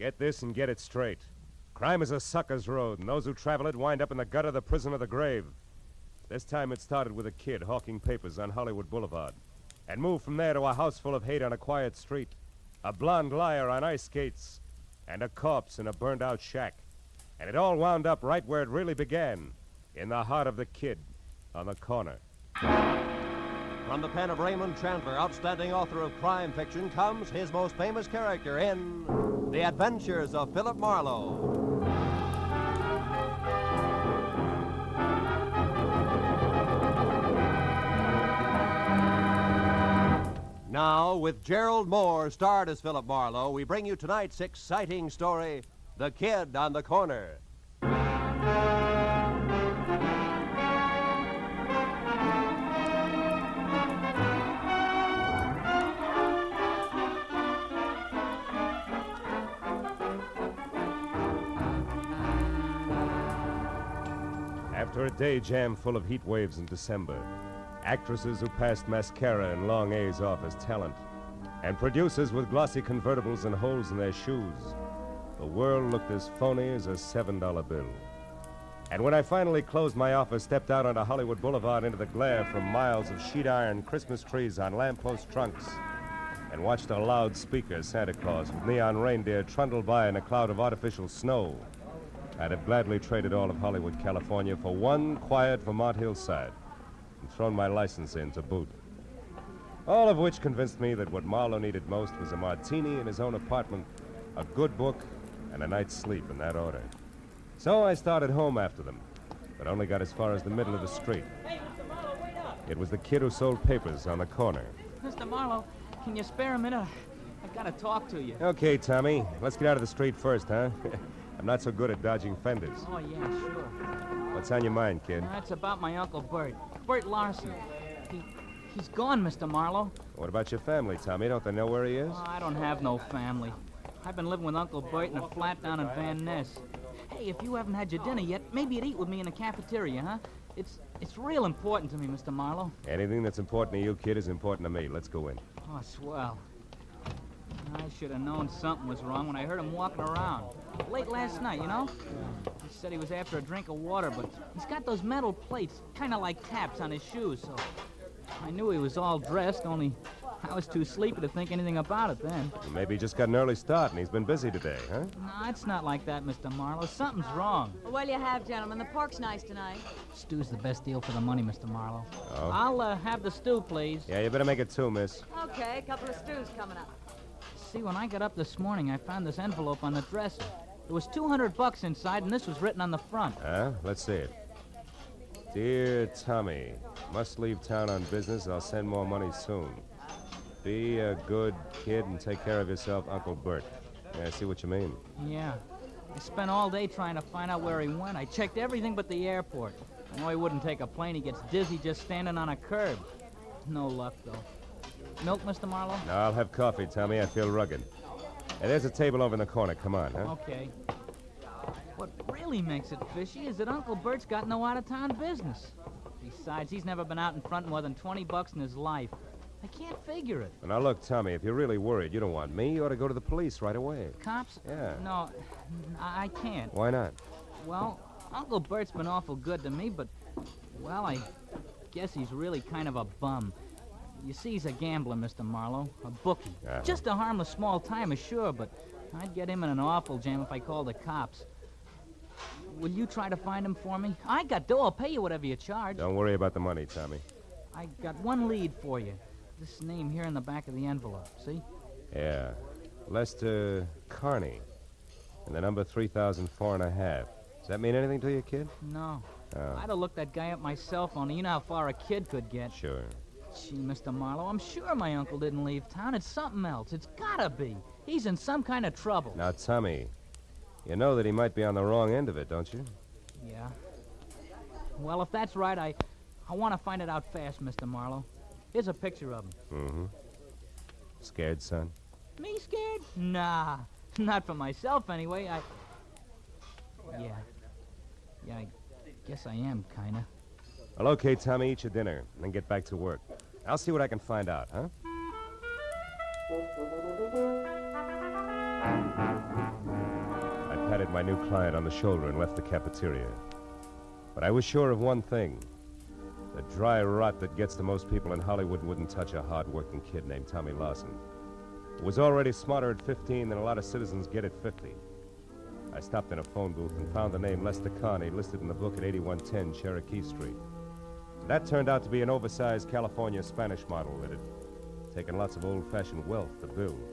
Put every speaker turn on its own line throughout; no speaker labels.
Get this and get it straight. Crime is a sucker's road, and those who travel it wind up in the gutter, the prison, or the grave. This time it started with a kid hawking papers on Hollywood Boulevard, and moved from there to a house full of hate on a quiet street, a blonde liar on ice skates, and a corpse in a burned-out shack. And it all wound up right where it really began, in the heart of the kid on the corner.
From the pen of Raymond Chandler, outstanding author of crime fiction, comes his most famous character in The Adventures of Philip Marlowe. Now, with Gerald Mohr starred as Philip Marlowe, we bring you tonight's exciting story, The Kid on the Corner.
After a day jam full of heat waves in December, actresses who passed mascara and long A's off as talent, and producers with glossy convertibles and holes in their shoes, the world looked as phony as a $7 bill. And when I finally closed my office, stepped out onto Hollywood Boulevard into the glare from miles of sheet iron Christmas trees on lamppost trunks, and watched a loudspeaker Santa Claus with neon reindeer trundle by in a cloud of artificial snow, I'd have gladly traded all of Hollywood, California for one quiet Vermont hillside and thrown my license in to boot. All of which convinced me that what Marlowe needed most was a martini in his own apartment, a good book, and a night's sleep in that order. So I started home after them, but only got as far as the middle of the street.
Hey, Mr. Marlowe, wait up!
It was the kid who sold papers on the corner.
Mr. Marlowe, can you spare a minute? I've got to talk to you.
Okay, Tommy, let's get out of the street first, huh? I'm not so good at dodging fenders.
Oh, yeah, sure.
What's on your mind, kid?
It's about my Uncle Bert. Bert Larson. He's gone, Mr. Marlowe.
What about your family, Tommy? Don't they know where he is?
Oh, I don't have no family. I've been living with Uncle Bert in a flat down in Van Ness. Hey, if you haven't had your dinner yet, maybe you'd eat with me in the cafeteria, huh? It's real important to me, Mr. Marlowe.
Anything that's important to you, kid, is important to me. Let's go in.
Oh, swell. I should have known something was wrong when I heard him walking around. Late last night, you know? He said he was after a drink of water, but he's got those metal plates, kind of like taps on his shoes, so I knew he was all dressed, only I was too sleepy to think anything about it then.
Well, maybe he just got an early start and he's been busy today, huh?
No, it's not like that, Mr. Marlowe. Something's wrong.
Well, you have, gentlemen. The pork's nice tonight.
Stew's the best deal for the money, Mr. Marlowe.
Oh?
I'll have the stew, please.
Yeah, you better make it two, miss.
Okay, a couple of stews coming up.
See, when I got up this morning, I found this envelope on the dresser. There was $200 inside, and this was written on the front.
Huh? Let's see it. Dear Tommy, must leave town on business. I'll send more money soon. Be a good kid and take care of yourself, Uncle Bert. Yeah, I see what you mean.
Yeah. I spent all day trying to find out where he went. I checked everything but the airport. I know he wouldn't take a plane. He gets dizzy just standing on a curb. No luck, though. Milk, Mr. Marlowe?
No, I'll have coffee, Tommy. I feel rugged. Hey, there's a table over in the corner. Come on, huh?
Okay. What really makes it fishy is that Uncle Bert's got no out-of-town business. Besides, he's never been out in front more than $20 in his life. I can't figure it.
Well, now, look, Tommy, if you're really worried, you don't want me, you ought to go to the police right away.
Cops?
Yeah.
No, I can't.
Why not?
Well, Uncle Bert's been awful good to me, but, well, I guess he's really kind of a bum. You see, he's a gambler, Mr. Marlowe, a bookie.
Uh-huh.
Just a harmless small-timer, sure, but I'd get him in an awful jam if I called the cops. Will you try to find him for me? I got dough. I'll pay you whatever you charge.
Don't worry about the money, Tommy.
I got one lead for you. This name here in the back of the envelope, see?
Yeah. Lester Carney. And the number 3004.5. Does that mean anything to you, kid?
No.
Oh.
I'd have looked that guy up myself, only you know how far a kid could get.
Sure.
Gee, Mr. Marlowe, I'm sure my uncle didn't leave town. It's something else. It's gotta be. He's in some kind of trouble.
Now, Tommy, you know that he might be on the wrong end of it, don't you?
Yeah. Well, if that's right, I want to find it out fast, Mr. Marlowe. Here's a picture of him.
Mm-hmm. Scared, son?
Me scared? Nah. Not for myself, anyway. Yeah, I guess I am, kinda.
Well, okay, Tommy, eat your dinner, and then get back to work. I'll see what I can find out, huh? patted my new client on the shoulder and left the cafeteria. But I was sure of one thing. The dry rot that gets to most people in Hollywood wouldn't touch a hard-working kid named Tommy Lawson, who was already smarter at 15 than a lot of citizens get at 50. I stopped in a phone booth and found the name Lester Carney listed in the book at 8110 Cherokee Street. That turned out to be an oversized California Spanish model that had taken lots of old-fashioned wealth to build.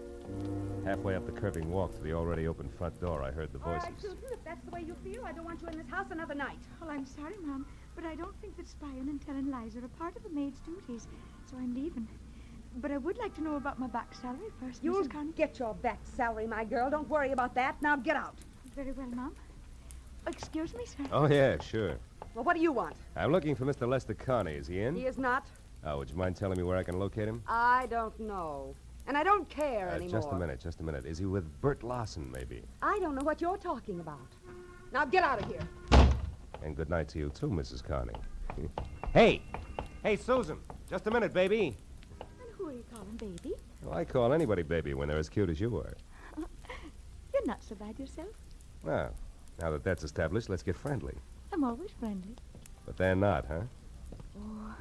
Halfway up the curving walk to the already open front door, I heard the voices.
All right, Susan, if that's the way you feel, I don't want you in this house another night.
Well, I'm sorry, Mom, but I don't think that spying and telling lies are a part of a maid's duties, so I'm leaving. But I would like to know about my back salary first,
You'll
Mrs. Connie.
get your back salary, my girl. Don't worry about that. Now get out.
Very well, Mom. Excuse me, sir.
Oh, yeah, sure.
Well, what do you want?
I'm looking for Mr. Lester Carney. Is he in?
He is not.
Oh, would you mind telling me where I can locate him?
I don't know. And I don't care anymore.
Just a minute. Is he with Bert Lawson, maybe?
I don't know what you're talking about. Now get out of here.
And good night to you, too, Mrs. Carney. Hey! Hey, Susan! Just a minute, baby.
And who are you calling baby?
Well, I call anybody baby when they're as cute as you are.
You're not so bad yourself.
Well, now that that's established, let's get friendly.
I'm always friendly.
But they're not, huh?
Oh,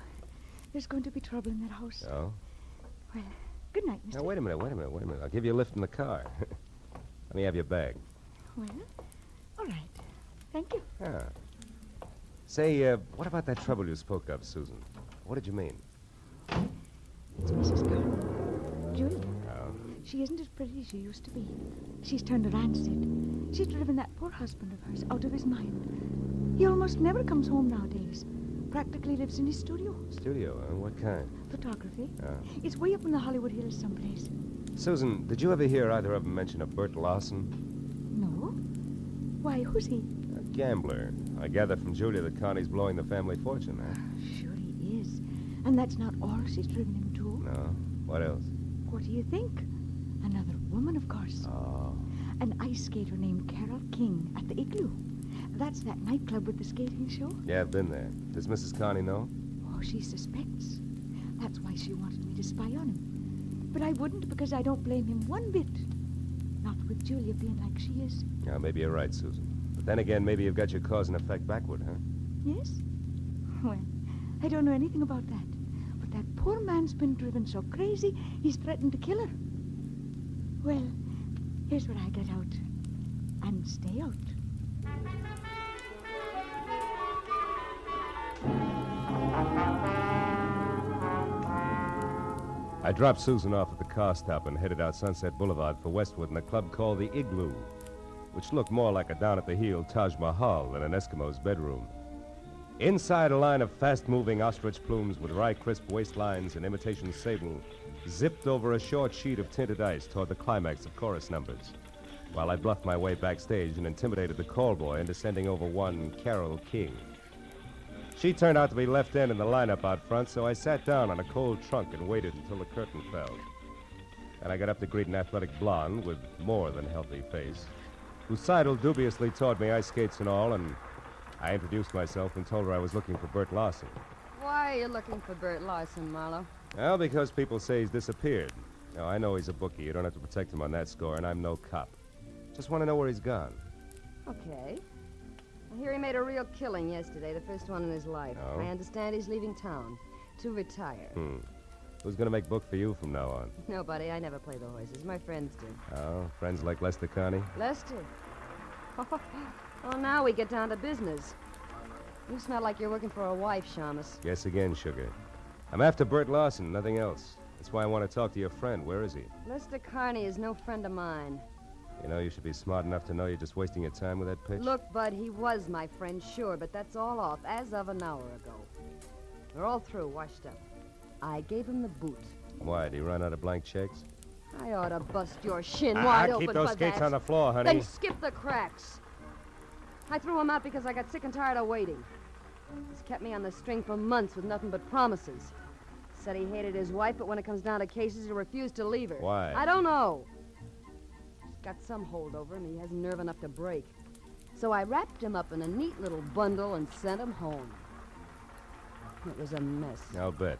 there's going to be trouble in that house.
Oh?
Well, good night, Mr.
Now, wait a minute. I'll give you a lift in the car. Let me have your bag.
Well, all right. Thank you.
Ah. Say, what about that trouble you spoke of, Susan? What did you mean?
It's Mrs. Carney. Julia.
Oh.
She isn't as pretty as she used to be. She's turned her rancid. She's driven that poor husband of hers out of his mind. He almost never comes home nowadays. Practically lives in his studio.
Studio, huh? What kind?
Photography.
Oh.
It's way up in the Hollywood Hills someplace.
Susan, did you ever hear either of them mention a Bert Lawson?
No? Why, who's he?
A gambler. I gather from Julia that Connie's blowing the family fortune, huh?
Sure he is. And that's not all she's driven him to.
No. What else?
What do you think? Another woman, of course.
Oh.
An ice skater named Carol King at the Igloo. That's that nightclub with the skating show.
Yeah, I've been there. Does Mrs. Connie know?
Oh, she suspects. That's why she wanted me to spy on him. But I wouldn't because I don't blame him one bit. Not with Julia being like she is.
Yeah, maybe you're right, Susan. But then again, maybe you've got your cause and effect backward, huh?
Yes? Well, I don't know anything about that. But that poor man's been driven so crazy, he's threatened to kill her. Well, here's what I get out. And stay out.
I dropped Susan off at the car stop and headed out Sunset Boulevard for Westwood in a club called the Igloo, which looked more like a down-at-the-heel Taj Mahal than an Eskimo's bedroom. Inside, a line of fast-moving ostrich plumes with wry, crisp waistlines and imitation sable zipped over a short sheet of tinted ice toward the climax of chorus numbers, while I bluffed my way backstage and intimidated the call boy into sending over one Carol King. She turned out to be left end in the lineup out front, so I sat down on a cold trunk and waited until the curtain fell. And I got up to greet an athletic blonde with more than healthy face, who sidled dubiously toward me, ice skates and all, and I introduced myself and told her I was looking for Bert Lawson.
Why are you looking for Bert Lawson, Marlowe?
Well, because people say he's disappeared. Now, I know he's a bookie. You don't have to protect him on that score, and I'm no cop. Just want to know where he's gone.
Okay. I hear he made a real killing yesterday, the first one in his life.
Oh?
I understand he's leaving town to retire.
Who's going to make book for you from now on?
Nobody. I never play the horses. My friends do.
Oh, friends like Lester Carney?
Lester? Well, now we get down to business. You smell like you're working for a wife, Shamus.
Guess again, sugar. I'm after Bert Lawson, nothing else. That's why I want to talk to your friend. Where is he?
Lester Carney is no friend of mine.
You know, you should be smart enough to know you're just wasting your time with that pitch.
Look, Bud, he was my friend, sure, but that's all off as of an hour ago. We're all through, washed up. I gave him the boot.
Why, did he run out of blank checks?
I ought to bust your shin wide open
keep those
for
skates
that.
on the floor, honey.
Then skip the cracks. I threw him out because I got sick and tired of waiting. He's kept me on the string for months with nothing but promises. Said he hated his wife, but when it comes down to cases, he refused to leave her.
Why?
I don't know. He's got some hold over him he hasn't nerve enough to break. So I wrapped him up in a neat little bundle and sent him home. It was a mess.
I'll bet.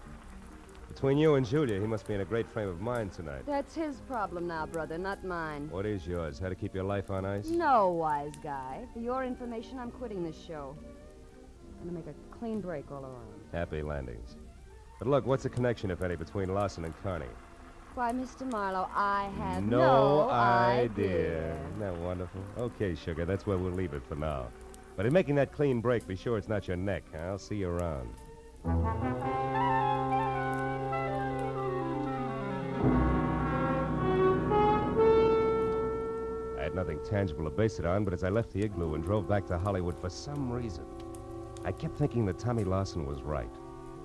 Between you and Julia, he must be in a great frame of mind tonight.
That's his problem now, brother, not mine.
What is yours? How to keep your life on ice?
No, wise guy. For your information, I'm quitting this show. I'm gonna make a clean break all around.
Happy landings. But look, what's the connection, if any, between Larson and Carney?
Why, Mr. Marlowe, I have
no idea. Isn't that wonderful? Okay, sugar, that's where we'll leave it for now. But in making that clean break, be sure it's not your neck. I'll see you around. I had nothing tangible to base it on, but as I left the igloo and drove back to Hollywood, for some reason, I kept thinking that Tommy Larson was right,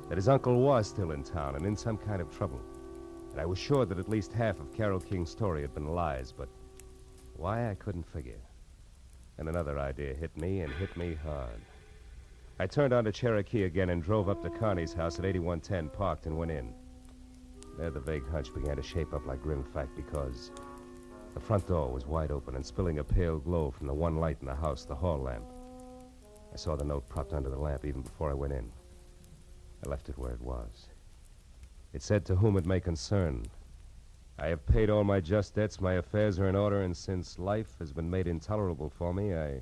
that his uncle was still in town and in some kind of trouble. And I was sure that at least half of Carole King's story had been lies, but why I couldn't figure. And another idea hit me, and hit me hard. I turned onto Cherokee again and drove up to Carney's house at 8110, parked and went in. There the vague hunch began to shape up like grim fact because the front door was wide open and spilling a pale glow from the one light in the house, the hall lamp. I saw the note propped under the lamp even before I went in. I left it where it was. It said, "To whom it may concern. I have paid all my just debts, my affairs are in order, and since life has been made intolerable for me, I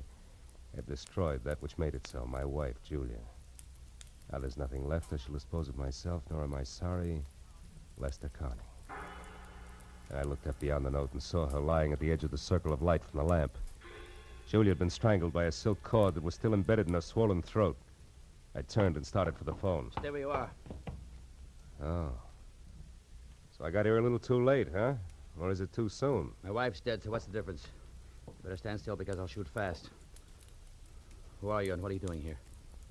have destroyed that which made it so, my wife, Julia. Now there's nothing left. I shall dispose of myself, nor am I sorry. Lester Carney." And I looked up beyond the note and saw her lying at the edge of the circle of light from the lamp. Julia had been strangled by a silk cord that was still embedded in her swollen throat. I turned and started for the phone.
There we are.
Oh. So I got here a little too late, huh? Or is it too soon?
My wife's dead, so what's the difference? Better stand still because I'll shoot fast. Who are you and what are you doing here?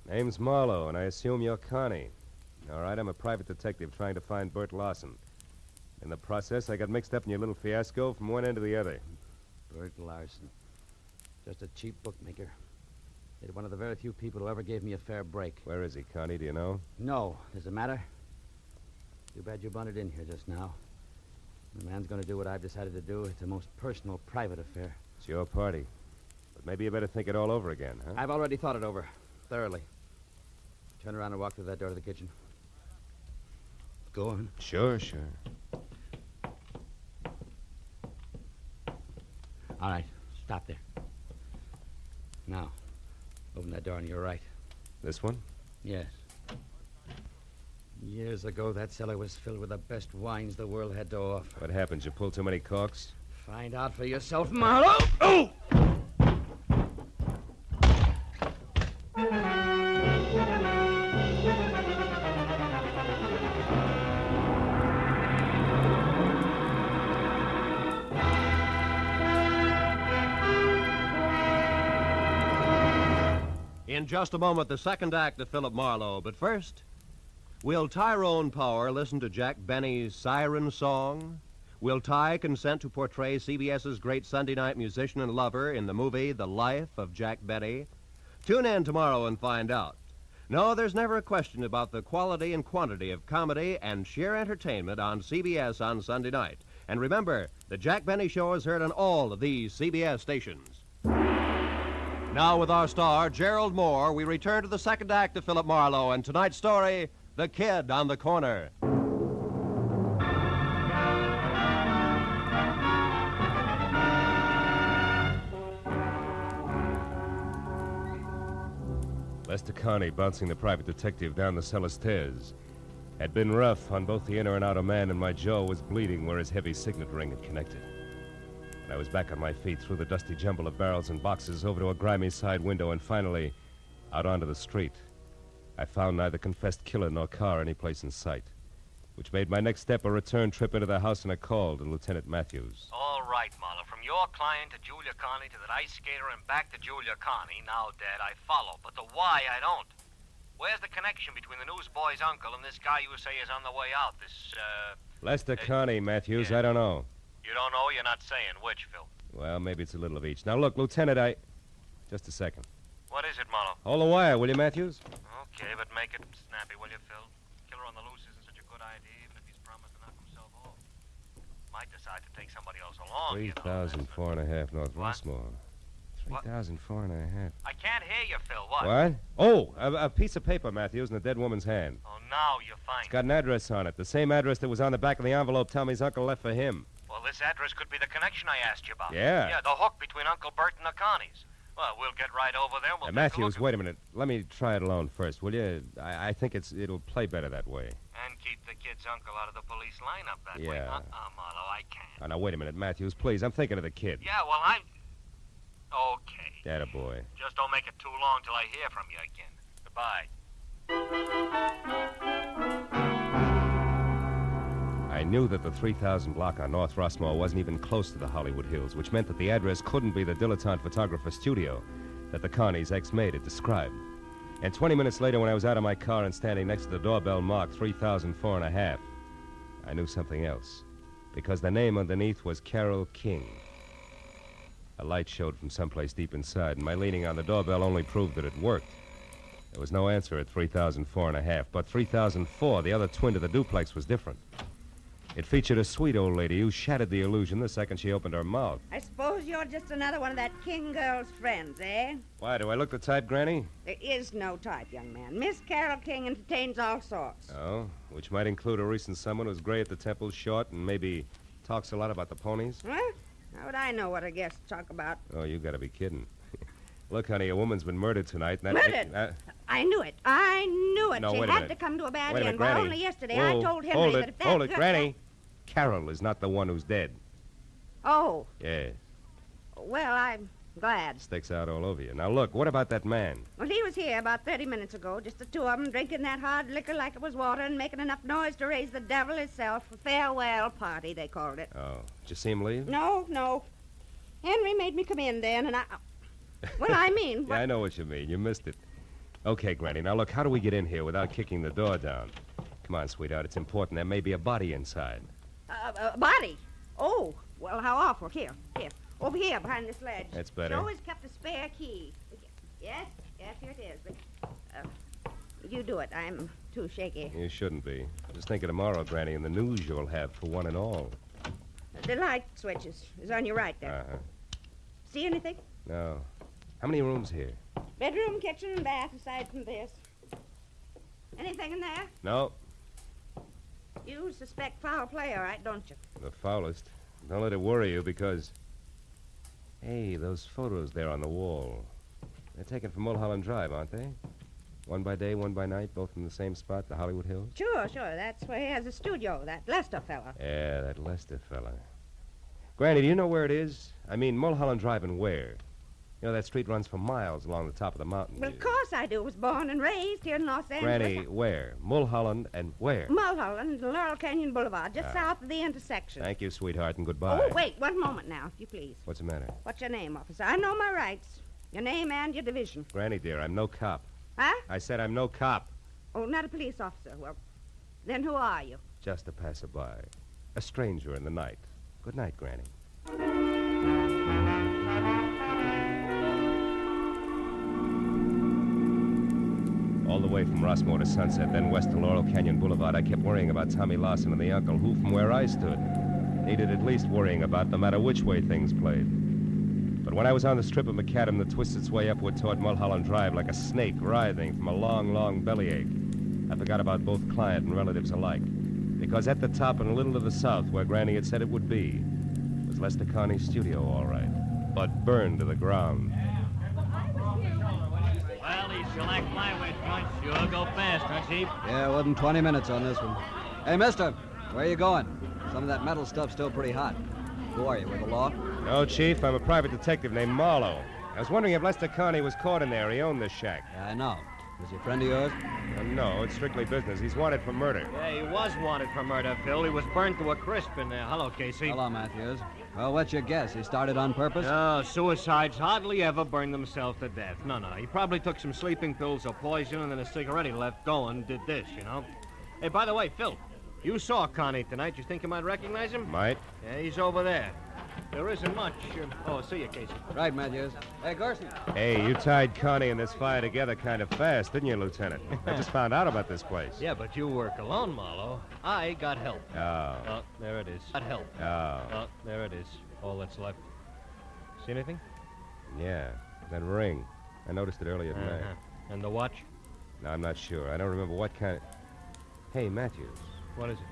Name's Marlowe, and I assume you're Carney. All right, I'm a private detective trying to find Bert Larson. In the process, I got mixed up in your little fiasco from one end to the other.
Bert Larson. Just a cheap bookmaker. Yet one of the very few people who ever gave me a fair break.
Where is he, Carney? Do you know?
No. Does it matter? Too bad you bunted in here just now. The man's going to do what I've decided to do. It's a most personal, private affair.
It's your party. But maybe you better think it all over again, huh?
I've already thought it over. Thoroughly. Turn around and walk through that door to the kitchen. Go on.
Sure.
All right. Stop there. Now, open that door on your right.
This one?
Yes. Years ago, that cellar was filled with the best wines the world had to offer.
What happened? You pulled too many corks?
Find out for yourself, Marlowe. Oh!
In just a moment, the second act of Philip Marlowe. But first, will Tyrone Power listen to Jack Benny's Siren Song? Will Ty consent to portray CBS's great Sunday night musician and lover in the movie The Life of Jack Benny? Tune in tomorrow and find out. No, there's never a question about the quality and quantity of comedy and sheer entertainment on CBS on Sunday night. And remember, the Jack Benny Show is heard on all of these CBS stations. Now with our star, Gerald Mohr, we return to the second act of Philip Marlowe and tonight's story, The Kid on the Corner.
Lester Carney, bouncing the private detective down the cellar stairs, had been rough on both the inner and outer man, and my jaw was bleeding where his heavy signet ring had connected. And I was back on my feet through the dusty jumble of barrels and boxes, over to a grimy side window, and finally out onto the street. I found neither confessed killer nor car any place in sight, which made my next step a return trip into the house and a call to Lieutenant Matthews.
All right, Marlowe. From your client to Julia Carney to that ice skater and back to Julia Carney, now dead, I follow. But the why, I don't. Where's the connection between the newsboy's uncle and this guy you say is on the way out?
Lester Carney, Matthews,
yeah.
I don't know.
You don't know? You're not saying which, Phil.
Well, maybe it's a little of each. Now, look, Lieutenant, Just a second.
What is it, Marlowe?
Hold the wire, will you, Matthews?
Okay, but make it snappy, will you, Phil? Killer on the loose isn't such a good idea, even if he's promised to knock himself off. Might decide to take somebody else along,
3,000, 4.5 North
What?
Rossmore. 3,004.5.
I can't hear you, Phil. What?
What? Oh, a piece of paper, Matthews, in the dead woman's hand.
Oh, now you're fine.
It's got an address on it. The same address that was on the back of the envelope Tommy's uncle left for him.
Well, this address could be the connection I asked you about.
Yeah.
Yeah, the hook between Uncle Bert and the Connies. Well, we'll get right over there. We'll take a
Matthews,
look
wait a minute. Let me try it alone first, will you? I think it'll play better that way.
And keep the kid's uncle out of the police lineup that way.
Yeah.
Marlowe, I can't.
Oh, now, wait a minute, Matthews, please. I'm thinking of the kid.
Yeah, well, I'm... Okay.
Attaboy.
Just don't make it too long till I hear from you again. Goodbye.
I knew that the 3000 block on North Rossmore wasn't even close to the Hollywood Hills, which meant that the address couldn't be the dilettante photographer studio that the Connies' ex-maid had described. And 20 minutes later, when I was out of my car and standing next to the doorbell marked 3004.5, I knew something else, because the name underneath was Carol King. A light showed from someplace deep inside, and my leaning on the doorbell only proved that it worked. There was no answer at 3004.5, but 3004, the other twin to the duplex, was different. It featured a sweet old lady who shattered the illusion the second she opened her mouth.
I suppose you're just another one of that King girl's friends, eh?
Why, do I look the type, Granny?
There is no type, young man. Miss Carol King entertains all sorts.
Oh, which might include a recent someone who's gray at the temples, short, and maybe talks a lot about the ponies?
What? How would I know what a guest talk about?
Oh, you gotta be kidding. Look, honey, a woman's been murdered tonight. And
Murdered? I knew it. I knew it.
No,
She
wait a
had
minute.
to come to a bad
Wait a
end.
minute, Granny.
Well, only yesterday
Whoa,
I told Henry that if that
hold it,
girl-
Granny. Carol is not the one who's dead.
Oh,
Yeah,
well, I'm glad.
sticks out all over you. Now, look, what about that man?
Well, he was here about 30 minutes ago, just the two of them, drinking that hard liquor like it was water and making enough noise to raise the devil himself. A farewell party, they called it.
Oh, did you see him leave?
No. Henry made me come in then, and I... Well, I mean...
Yeah, I know what you mean. You missed it. Okay, Granny, now look, how do we get in here without kicking the door down? Come on, sweetheart, it's important. There may be a body inside.
Body? Oh, well, how awful. Here. Over here, behind this ledge.
That's better.
She always kept a spare key. Yes, here it is. But, you do it. I'm too shaky.
You shouldn't be. Just think of tomorrow, Granny, and the news you'll have for one and all.
The light switches is on your right there.
Uh-huh.
See anything?
No. How many rooms here?
Bedroom, kitchen, and bath, aside from this. Anything in there?
No.
You suspect foul play, all right, don't you?
The foulest. Don't let it worry you, because... Hey, those photos there on the wall. They're taken from Mulholland Drive, aren't they? One by day, one by night, both in the same spot, the Hollywood Hills?
Sure. That's where he has a studio, that Lester fella.
Yeah, that Lester fella. Granny, do you know where it is? I mean, Mulholland Drive and where? You know, that street runs for miles along the top of the mountain.
Well, of course I do. Was born and raised here in Los Angeles.
Granny, where? Mulholland and where?
Mulholland, Laurel Canyon Boulevard, just south of the intersection.
Thank you, sweetheart, and goodbye.
Oh, wait, one moment now, if you please.
What's the matter?
What's your name, officer? I know my rights. Your name and your division.
Granny, dear, I'm no cop.
Huh?
I said I'm no cop.
Oh, not a police officer. Well, then who are you?
Just a passerby. A stranger in the night. Good night, Granny. All the way from Rossmore to Sunset, then west to Laurel Canyon Boulevard, I kept worrying about Tommy Lawson and the uncle, who, from where I stood, needed at least worrying about no matter which way things played. But when I was on the strip of macadam that twists its way upward toward Mulholland Drive like a snake writhing from a long, long bellyache, I forgot about both client and relatives alike. Because at the top and a little to the south, where Granny had said it would be, was Lester Carney's studio, all right, but burned to the ground.
Well, these select flyweight joints sure go fast, huh, Chief?
Yeah, it wasn't 20 minutes on this one. Hey, mister, where you going? Some of that metal stuff's still pretty hot. Who are you, with the law?
No, Chief, I'm a private detective named Marlowe. I was wondering if Lester Carney was caught in there. He owned this shack.
Yeah, I know. Was he a friend of yours?
No, it's strictly business. He's wanted for murder.
Yeah, he was wanted for murder, Phil. He was burned to a crisp in there. Hello, Casey.
Hello, Matthews. Well, what's your guess? He started on purpose?
No, suicides hardly ever burn themselves to death. No. He probably took some sleeping pills or poison and then a cigarette he left going and did this, you know. Hey, by the way, Phil, you saw Connie tonight. You think you might recognize him?
Might.
Yeah, he's over there. There isn't much. See you, Casey.
Right, Matthews. Hey, Garson.
Hey, you tied Connie and this fire together kind of fast, didn't you, Lieutenant? I just found out about this place.
Yeah, but you work alone, Marlowe. I got help.
Oh.
Oh, there it is. Got help.
Oh.
Oh, there it is. All that's left. See anything?
Yeah, that ring. I noticed it earlier tonight.
And the watch?
No, I'm not sure. I don't remember what kind of... Hey, Matthews.
What is it?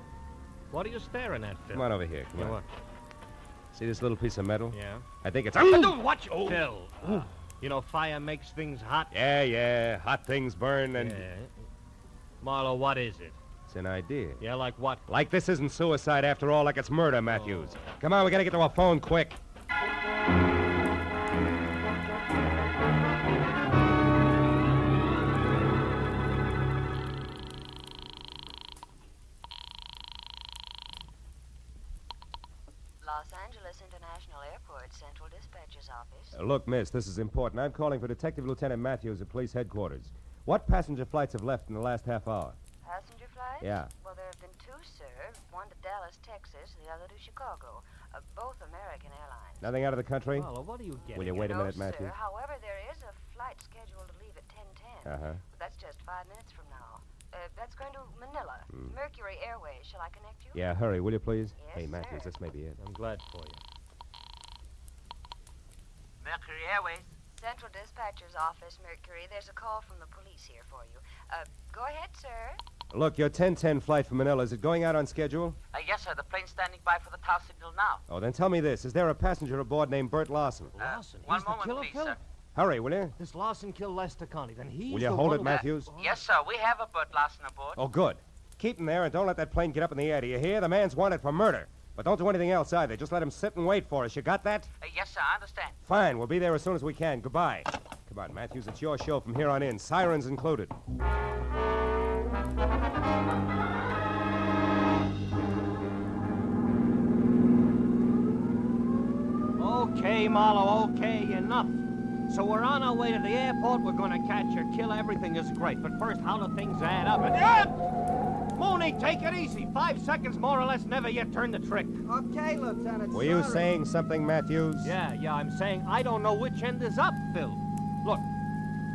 What are you staring at, Phil?
Come on over here. Come on.
What?
See this little piece of metal?
Yeah.
I think it's...
Watch! Oh. Phil, you know fire makes things hot?
Yeah. Hot things burn and...
Yeah. Marlowe, what is it?
It's an idea.
Yeah, like what?
Like this isn't suicide after all, like it's murder, Matthews. Come on, we gotta get to our phone quick.
Los Angeles International Airport, Central Dispatcher's Office.
Look, miss, this is important. I'm calling for Detective Lieutenant Matthews at police headquarters. What passenger flights have left in the last half hour?
Passenger flights?
Yeah.
Well, there have been two, sir. One to Dallas, Texas, the other to Chicago. Both American Airlines.
Nothing out of the country?
Marlowe, what are you getting?
Will you wait a minute,
No,
Matthews?
sir. However, there is a flight scheduled to leave at 10:10.
Uh-huh.
But that's just 5 minutes from now. That's going to Manila. Mercury Airways. Shall I connect you?
Yeah, hurry, will you please?
Yes,
Hey, Matthews,
sir.
this may be it.
I'm glad for you.
Mercury Airways.
Central Dispatcher's Office, Mercury. There's a call from the police here for you. Go ahead, sir.
Look, your 10:10 flight from Manila, is it going out on schedule?
Yes, sir. The plane's standing by for the tower signal now.
Oh, then tell me this. Is there a passenger aboard named Bert Larson?
Larson?
One
He's the
moment,
killer,
please,
Phil?
sir.
Hurry, will you?
This Larson killed Lester Connie. Then he's
Will you
the
hold
one
it,
who-
Matthews?
Yes, sir. We have a Bert Larson aboard.
Oh, good. Keep him there and don't let that plane get up in the air. Do you hear? The man's wanted for murder. But don't do anything else either. Just let him sit and wait for us. You got that?
Yes, sir. I understand.
Fine. We'll be there as soon as we can. Goodbye. Come on, Matthews. It's your show from here on in. Sirens included.
Okay, Marlowe, okay, enough. So we're on our way to the airport. We're going to catch her killer. Everything is great. But first, how do things add up? And... Mooney, take it easy. 5 seconds, more or less, never yet turn the trick.
Okay, Lieutenant.
Were you saying something, Matthews?
Yeah, I'm saying I don't know which end is up, Phil. Look,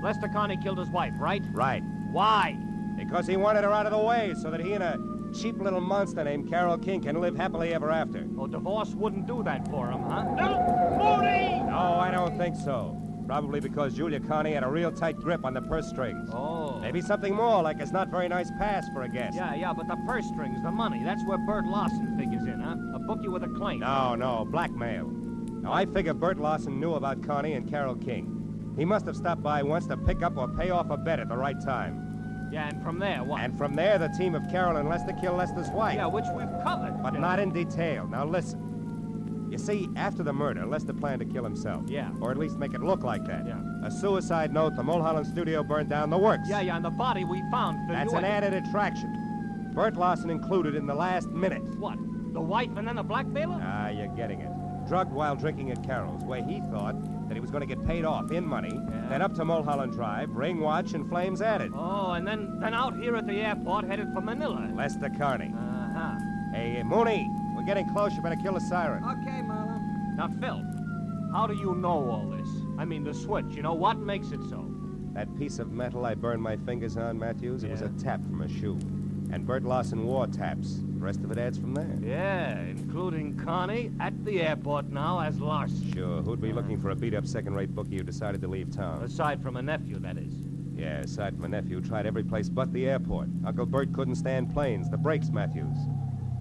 Lester Connie killed his wife, right?
Right.
Why?
Because he wanted her out of the way so that he and a cheap little monster named Carol King can live happily ever after.
Oh, divorce wouldn't do that for him, huh? No, Mooney!
No, I don't think so. Probably because Julia Connie had a real tight grip on the purse strings.
Oh.
Maybe something more, like his not very nice pass for a guest.
Yeah, but the purse strings, the money, that's where Bert Larson figures in, huh? A bookie with a claim.
No, blackmail. Now, I figure Bert Larson knew about Connie and Carol King. He must have stopped by once to pick up or pay off a bet at the right time.
Yeah, and from there, what?
And from there, the team of Carol and Lester killed Lester's wife.
Yeah, which we've covered.
But not in detail. Now, listen. You see, after the murder, Lester planned to kill himself.
Yeah.
Or at least make it look like that.
Yeah.
A suicide note, the Mulholland studio burned down, the works.
Yeah, and the body we found. Phil,
That's an added attraction. Bert Larson included in the last minute.
What? The wife and then the blackmailer?
Ah, you're getting it. Drugged while drinking at Carol's, where he thought that he was going to get paid off in money, then up to Mulholland Drive, ring watch, and flames added.
Oh, and then out here at the airport, headed for Manila.
Lester Connie.
Uh-huh.
Hey, Mooney, we're getting close. You better kill the siren.
Okay, Marlowe.
Now, Phil, how do you know all this? I mean, the switch, what makes it so?
That piece of metal I burned my fingers on, Matthews, it was a tap from a shoe. And Bert Larson wore taps. The rest of it adds from there.
Yeah, including Connie at the airport now as Larson.
Sure, who'd be looking for a beat-up second-rate bookie who decided to leave town?
Aside from a nephew, that is.
Yeah, aside from a nephew, tried every place but the airport. Uncle Bert couldn't stand planes. The brakes, Matthews.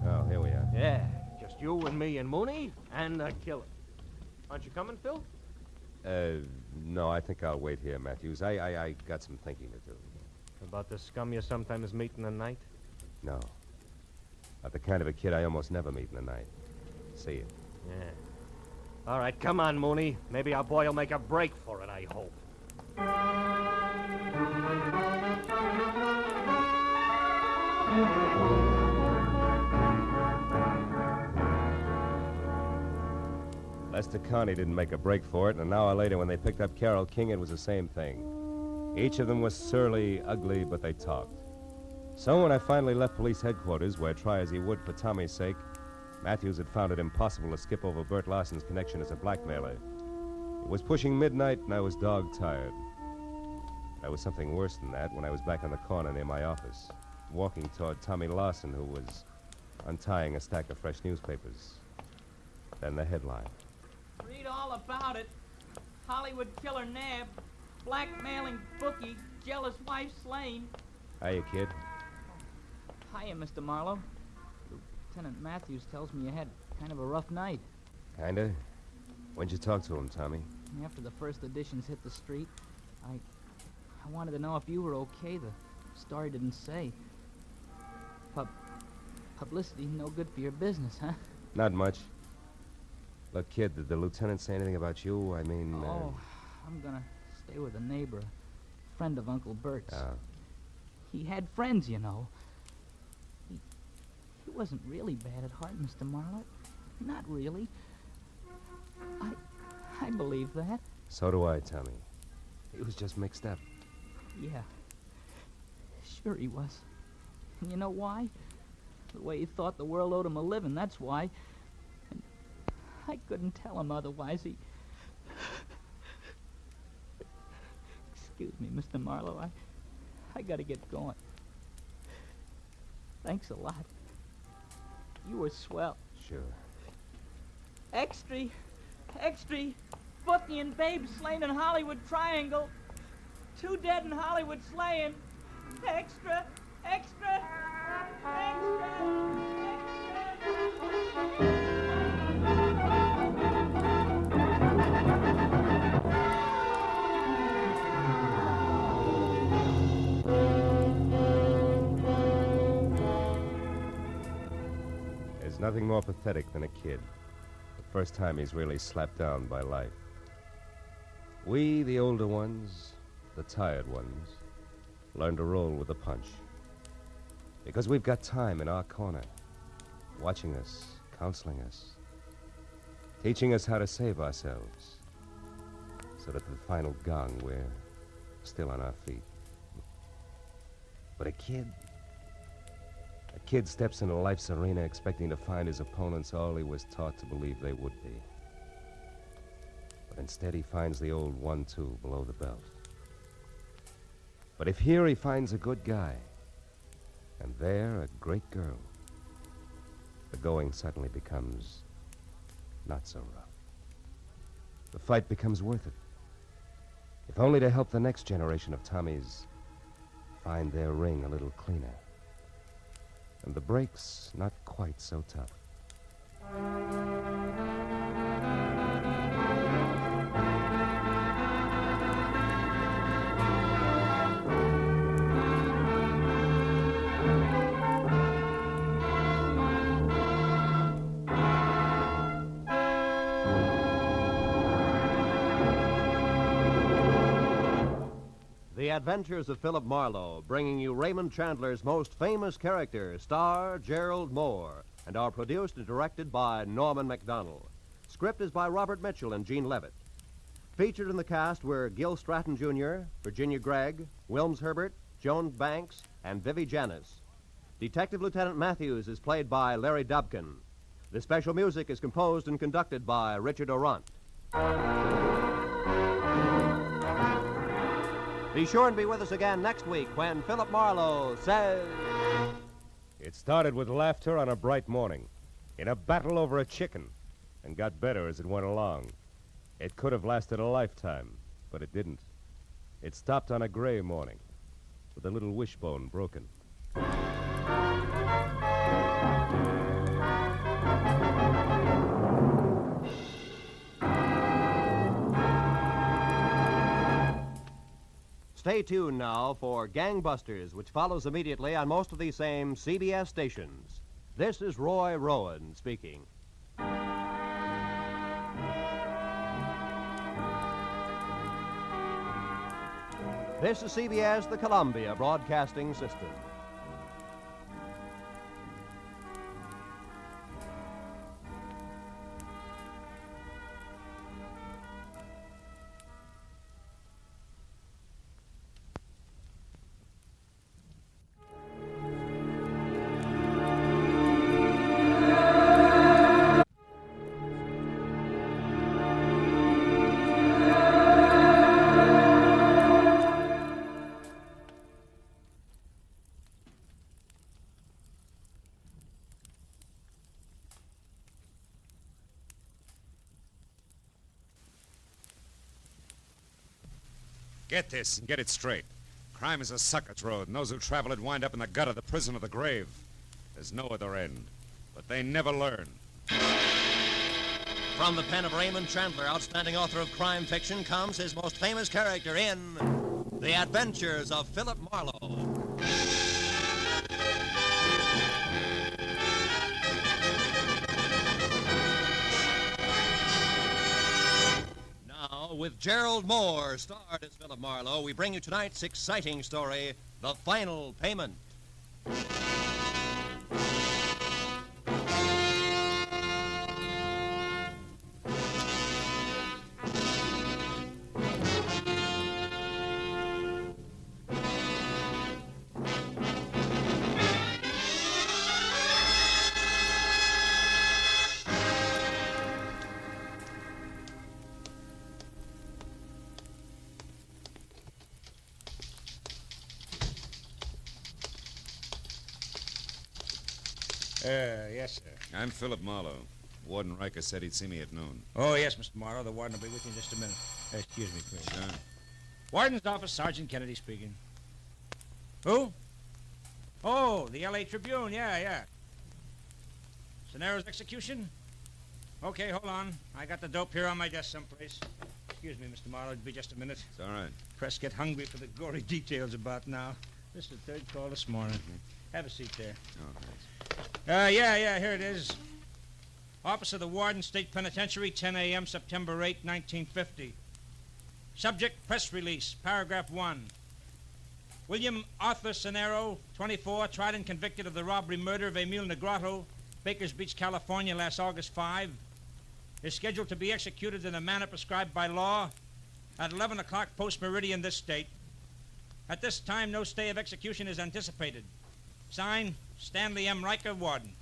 Oh, here we are.
Yeah, just you and me and Mooney and the killer. Aren't you coming, Phil?
No, I think I'll wait here, Matthews. I got some thinking to do.
About the scum you sometimes meet in the night?
No. Not the kind of a kid I almost never meet in the night. See you.
Yeah. All right, come on, Mooney. Maybe our boy will make a break for it, I hope.
Lester Connie didn't make a break for it, and an hour later when they picked up Carol King, it was the same thing. Each of them was surly, ugly, but they talked. So when I finally left police headquarters, where try as he would for Tommy's sake, Matthews had found it impossible to skip over Bert Larson's connection as a blackmailer. It was pushing midnight, and I was dog-tired. There was something worse than that when I was back on the corner near my office, walking toward Tommy Larson, who was untying a stack of fresh newspapers. Then the headline.
Read all about it. Hollywood killer nabbed. Blackmailing bookie. Jealous wife slain.
Hiya, kid.
Hiya, Mr. Marlowe. Lieutenant Matthews tells me you had kind of a rough night.
Kinda. When'd you talk to him, Tommy?
After the first editions hit the street, I wanted to know if you were okay. The story didn't say. Publicity no good for your business, huh?
Not much. Look, kid, did the lieutenant say anything about you? I mean...
I'm gonna stay with a neighbor, a friend of Uncle Bert's.
Oh.
He had friends, you know. He wasn't really bad at heart, Mr. Marlowe. Not really. I believe that.
So do I, Tommy. He was just mixed up.
Yeah. Sure he was. And you know why? The way he thought the world owed him a living, that's why. And I couldn't tell him otherwise. Excuse me, Mr. Marlowe. I gotta get going. Thanks a lot. You were swell.
Sure.
Extra. Bookie and Babe slain in Hollywood Triangle. 2 dead in Hollywood slaying. Extra.
There's nothing more pathetic than a kid. The first time he's really slapped down by life. We, the older ones, the tired ones, learn to roll with the punch. Because we've got time in our corner, watching us, counseling us, teaching us how to save ourselves, so that at the final gong, we're still on our feet. But a kid steps into life's arena expecting to find his opponents all he was taught to believe they would be. But instead he finds the old 1-2 below the belt. But if here he finds a good guy, and there a great girl, the going suddenly becomes not so rough. The fight becomes worth it, if only to help the next generation of Tommies find their ring a little cleaner, and the breaks not quite so tough.
The Adventures of Philip Marlowe, bringing you Raymond Chandler's most famous character, star Gerald Mohr, and are produced and directed by Norman MacDonald. Script is by Robert Mitchell and Gene Levitt. Featured in the cast were Gil Stratton Jr., Virginia Gregg, Wilms Herbert, Joan Banks, and Vivi Janis. Detective Lieutenant Matthews is played by Larry Dobkin. The special music is composed and conducted by Richard Orant. Be sure and be with us again next week when Philip Marlowe says...
It started with laughter on a bright morning, in a battle over a chicken, and got better as it went along. It could have lasted a lifetime, but it didn't. It stopped on a gray morning, with a little wishbone broken.
Stay tuned now for Gangbusters, which follows immediately on most of these same CBS stations. This is Roy Rowan speaking. This is CBS, the Columbia Broadcasting System.
Get this and get it straight. Crime is a sucker's road, and those who travel it wind up in the gut of the prison or the grave. There's no other end. But they never learn.
From the pen of Raymond Chandler, outstanding author of crime fiction, comes his most famous character in The Adventures of Philip Marlowe. Now, with Gerald Mohr, starred as Philip Marlowe, we bring you tonight's exciting story, The Final Payment.
Yes, sir.
I'm Philip Marlowe. Warden Riker said he'd see me at noon.
Oh, yes, Mr. Morrow. The warden will be with you in just a minute. Excuse me, please.
Sure.
Warden's office, Sergeant Kennedy speaking. Who? Oh, the L.A. Tribune. Yeah. Sonero's execution? Okay, hold on. I got the dope here on my desk someplace. Excuse me, Mr. Marlowe. It'll be just a minute.
It's all right.
Press get hungry for the gory details about now. This is the third call this morning. Have a seat there.
Oh, thanks.
Yeah, here it is. Office of the Warden, State Penitentiary, 10 a.m., September 8, 1950. Subject, press release, paragraph 1. William Arthur Sonero, 24, tried and convicted of the robbery murder of Emil Negrato, Bakers Beach, California, last August 5, is scheduled to be executed in the manner prescribed by law at 11 o'clock post-meridian this date. At this time, no stay of execution is anticipated. Signed, Stanley M. Riker, Warden.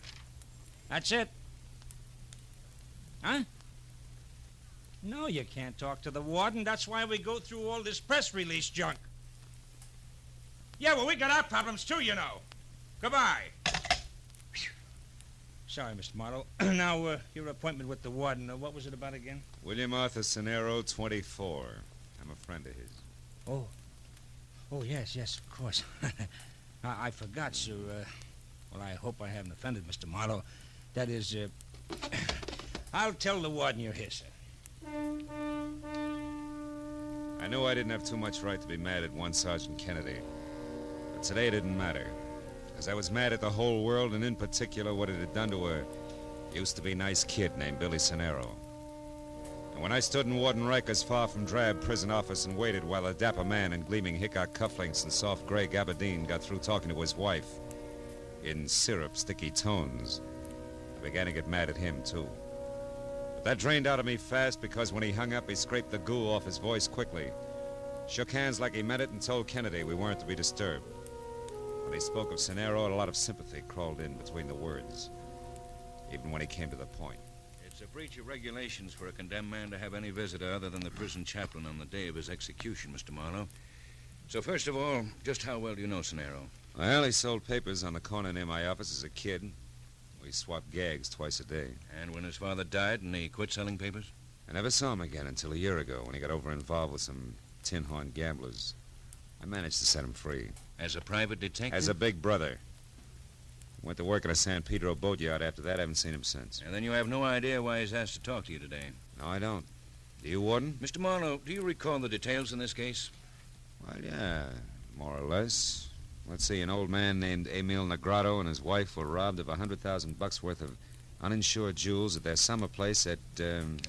That's it. Huh? No, you can't talk to the warden. That's why we go through all this press release junk. Yeah, well, we got our problems too, you know. Goodbye. Sorry, Mr. Marlowe. Now, your appointment with the warden, what was it about again?
William Arthur Sonero, 24. I'm a friend of his.
Oh, yes, of course. I forgot, sir. Well, I hope I haven't offended Mr. Marlowe. That is, I'll tell the warden you're here, sir.
I knew I didn't have too much right to be mad at one Sergeant Kennedy. But today it didn't matter. Because I was mad at the whole world, and in particular what it had done to a used-to-be nice kid named Billy Sonero. And when I stood in Warden Riker's far from drab prison office and waited while a dapper man in gleaming Hickok cufflinks and soft gray gabardine got through talking to his wife in syrup-sticky tones, I began to get mad at him, too. But that drained out of me fast because when he hung up, he scraped the goo off his voice quickly, shook hands like he meant it, and told Kennedy we weren't to be disturbed. When he spoke of Sonero, a lot of sympathy crawled in between the words, even when he came to the point.
It's a breach of regulations for a condemned man to have any visitor other than the prison chaplain on the day of his execution, Mr. Marlowe. So first of all, just how well do you know Sonero?
Well, he sold papers on the corner near my office as a kid. We swapped gags twice a day.
And when his father died and he quit selling papers?
I never saw him again until a year ago when he got over-involved with some tin-horn gamblers. I managed to set him free.
As a private detective?
As a big brother. Went to work at a San Pedro boatyard after that. I haven't seen him since.
And then you have no idea why he's asked to talk to you today?
No, I don't. Do you, Warden?
Mr. Marlowe, do you recall the details in this case?
Well, yeah, more or less. Let's see, an old man named Emil Negrato and his wife were robbed of $100,000 worth of uninsured jewels at their summer place at,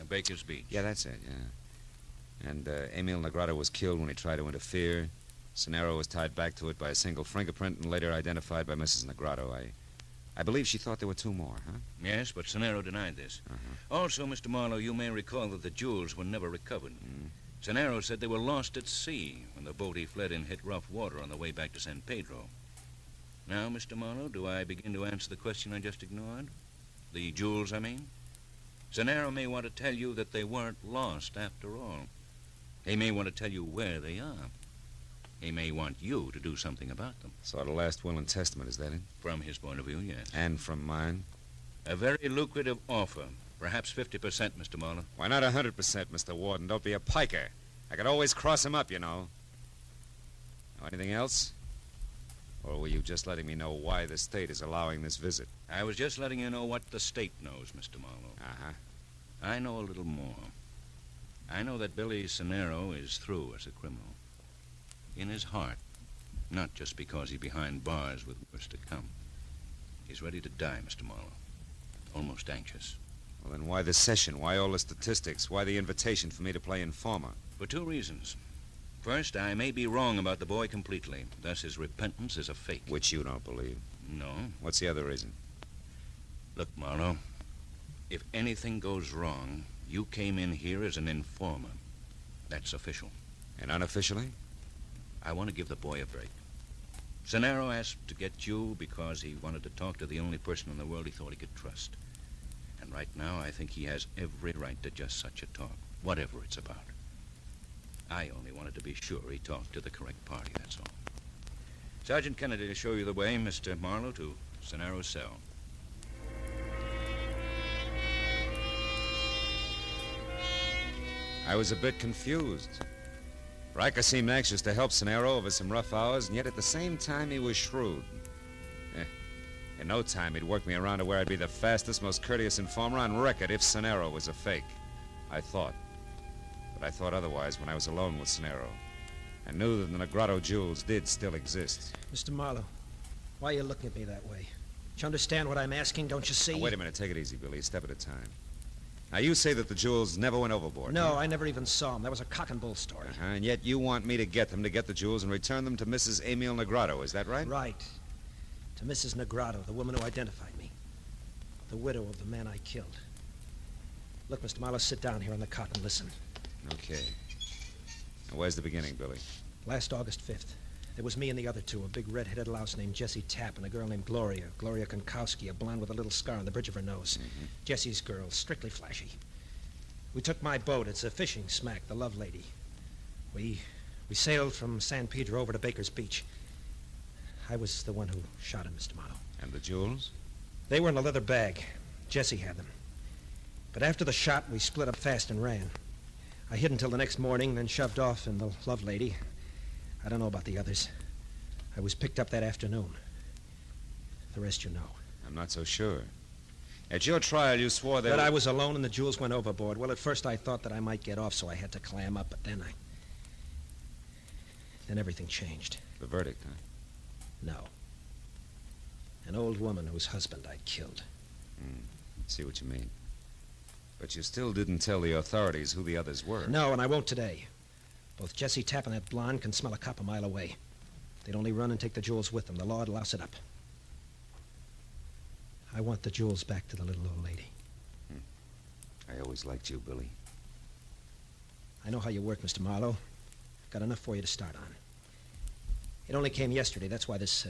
Baker's Beach.
Yeah, that's it, yeah. And Emil Negrato was killed when he tried to interfere. Sonero was tied back to it by a single fingerprint and later identified by Mrs. Negrato. I believe she thought there were two more, huh?
Yes, but Sonero denied this. Also, Mr. Marlowe, you may recall that the jewels were never recovered. Sonero said they were lost at sea when the boat he fled in hit rough water on the way back to San Pedro. Now, Mr. Marlowe, do I begin to answer the question I just ignored? The jewels, I mean? Sonero may want to tell you that they weren't lost after all. He may want to tell you where they are. He may want you to do something about them.
Sort of last will and testament, is that it?
From his point of view, yes.
And from mine?
A very lucrative offer. Perhaps 50%, Mr. Marlowe.
Why not 100%, Mr. Warden? Don't be a piker. I could always cross him up, you know. Anything else? Or were you just letting me know why the state is allowing this visit?
I was just letting you know what the state knows, Mr. Marlowe.
Uh-huh.
I know a little more. I know that Billy Cenero is through as a criminal. In his heart. Not just because he's behind bars with worse to come. He's ready to die, Mr. Marlowe. Almost anxious.
Well, then why the session? Why all the statistics? Why the invitation for me to play informer?
For two reasons. First, I may be wrong about the boy completely. Thus, his repentance is a fake.
Which you don't believe.
No.
What's the other reason?
Look, Marlowe, if anything goes wrong, you came in here as an informer. That's official.
And unofficially?
I want to give the boy a break. Cenero asked to get you because he wanted to talk to the only person in the world he thought he could trust. And right now, I think he has every right to just such a talk, whatever it's about. I only wanted to be sure he talked to the correct party, that's all. Sergeant Kennedy to show you the way, Mr. Marlowe, to Cenero's cell.
I was a bit confused. Riker seemed anxious to help Cenero over some rough hours, and yet at the same time he was shrewd. In no time he'd work me around to where I'd be the fastest, most courteous informer on record if Cenero was a fake. I thought. But I thought otherwise when I was alone with Cenero. I knew that the Negrado jewels did still exist.
Mr. Marlowe, why are you looking at me that way? Do you understand what I'm asking, don't you see?
Now, wait a minute, take it easy, Billy, a step at a time. Now, you say that the jewels never went overboard.
No, I never even saw them. That was a cock and bull story.
And yet you want me to get them, to get the jewels, and return them to Mrs. Emil Negrado, is that right?
Right. To Mrs. Negrado, the woman who identified me. The widow of the man I killed. Look, Mr. Marlowe, sit down here on the cot and listen.
Okay. Now, where's the beginning, Billy?
Last August 5th. There was me and the other two, a big red-headed louse named Jessie Tapp and a girl named Gloria Konkowski, a blonde with a little scar on the bridge of her nose.
Mm-hmm.
Jessie's girl, strictly flashy. We took my boat. It's a fishing smack, the Love Lady. We sailed from San Pedro over to Baker's Beach. I was the one who shot him, Mr. Marlowe.
And the jewels?
They were in a leather bag. Jessie had them. But after the shot, we split up fast and ran. I hid until the next morning, then shoved off in the Love Lady. I don't know about the others. I was picked up that afternoon. The rest you know.
I'm not so sure. At your trial, you swore that...
That I was alone and the jewels went overboard. Well, at first I thought that I might get off, so I had to clam up, but then everything changed.
The verdict, huh?
No. An old woman whose husband I'd killed.
See what you mean. But you still didn't tell the authorities who the others were.
No, and I won't today. Both Jessie Tapp and that blonde can smell a cop a mile away. They'd only run and take the jewels with them. The law'd louse it up. I want the jewels back to the little old lady.
I always liked you, Billy.
I know how you work, Mr. Marlowe. Got enough for you to start on. It only came yesterday. That's why this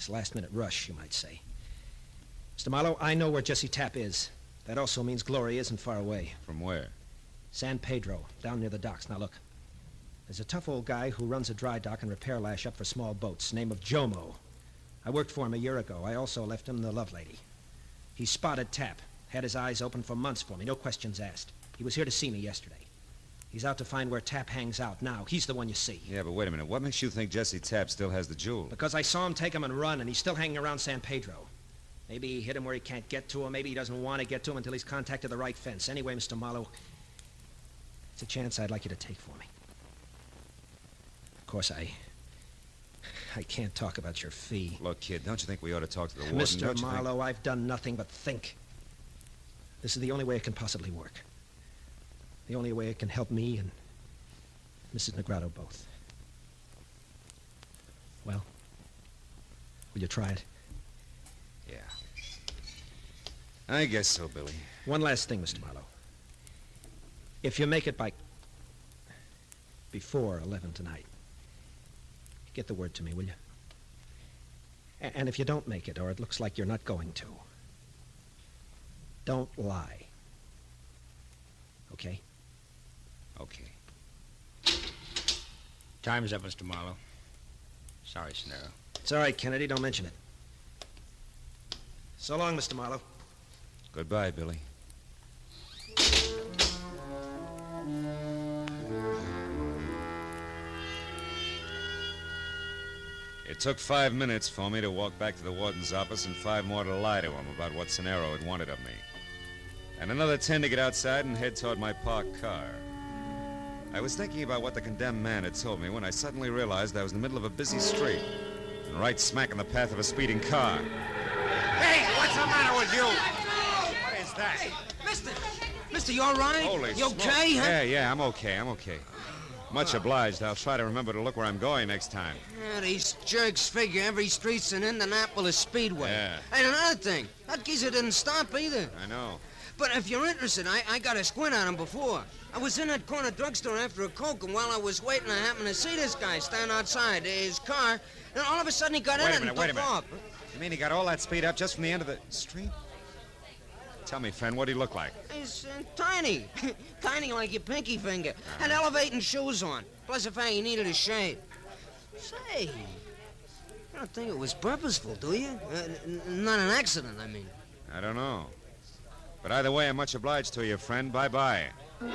last-minute rush, you might say. Mr. Marlowe, I know where Jessie Tapp is. That also means Gloria isn't far away.
From where?
San Pedro, down near the docks. Now, look. There's a tough old guy who runs a dry dock and repair lash up for small boats, name of Jomo. I worked for him a year ago. I also left him the Love Lady. He spotted Tapp. Had his eyes open for months for me, no questions asked. He was here to see me yesterday. He's out to find where Tapp hangs out now. He's the one you see.
Yeah, but wait a minute. What makes you think Jessie Tapp still has the jewel?
Because I saw him take him and run, and he's still hanging around San Pedro. Maybe he hit him where he can't get to him. Maybe he doesn't want to get to him until he's contacted the right fence. Anyway, Mr. Marlowe, it's a chance I'd like you to take for me. Of course, I can't talk about your fee.
Look, kid, don't you think we ought to talk to the warden?
Mr. Marlowe, I've done nothing but think. This is the only way it can possibly work. The only way it can help me and Mrs. Negrado both. Well, will you try it?
Yeah. I guess so, Billy.
One last thing, Mr. Marlowe. If you make it before 11 tonight, get the word to me, will you? And if you don't make it, or it looks like you're not going to, don't lie. Okay?
Okay.
Time's up, Mr. Marlowe. Sorry, Cenero.
It's all right, Kennedy. Don't mention it. So long, Mr. Marlowe.
Goodbye, Billy. took 5 minutes for me to walk back to the warden's office and 5 more to lie to him about what Scenaro had wanted of me. And another 10 to get outside and head toward my parked car. I was thinking about what the condemned man had told me when I suddenly realized I was in the middle of a busy street and right smack in the path of a speeding car.
Hey, what's the matter with you? What is that?
Hey, Mister, you all right?
Holy
You okay,
smoke.
huh?
Yeah, I'm okay. Much obliged. I'll try to remember to look where I'm going next time.
Yeah, these jerks figure every street's an Indianapolis speedway.
Yeah.
And another thing, that geezer didn't stop either.
I know.
But if you're interested, I got a squint on him before. I was in that corner drugstore after a Coke, and while I was waiting, I happened to see this guy stand outside his car, and all of a sudden he got in it and took off.
You mean he got all that speed up just from the end of the street? Tell me, friend, what'd he look like?
He's tiny. Tiny like your pinky finger. Had elevating shoes on. Plus the fact he needed a shave. Say, you don't think it was purposeful, do you? Not an accident, I mean.
I don't know. But either way, I'm much obliged to you, friend. Bye-bye. I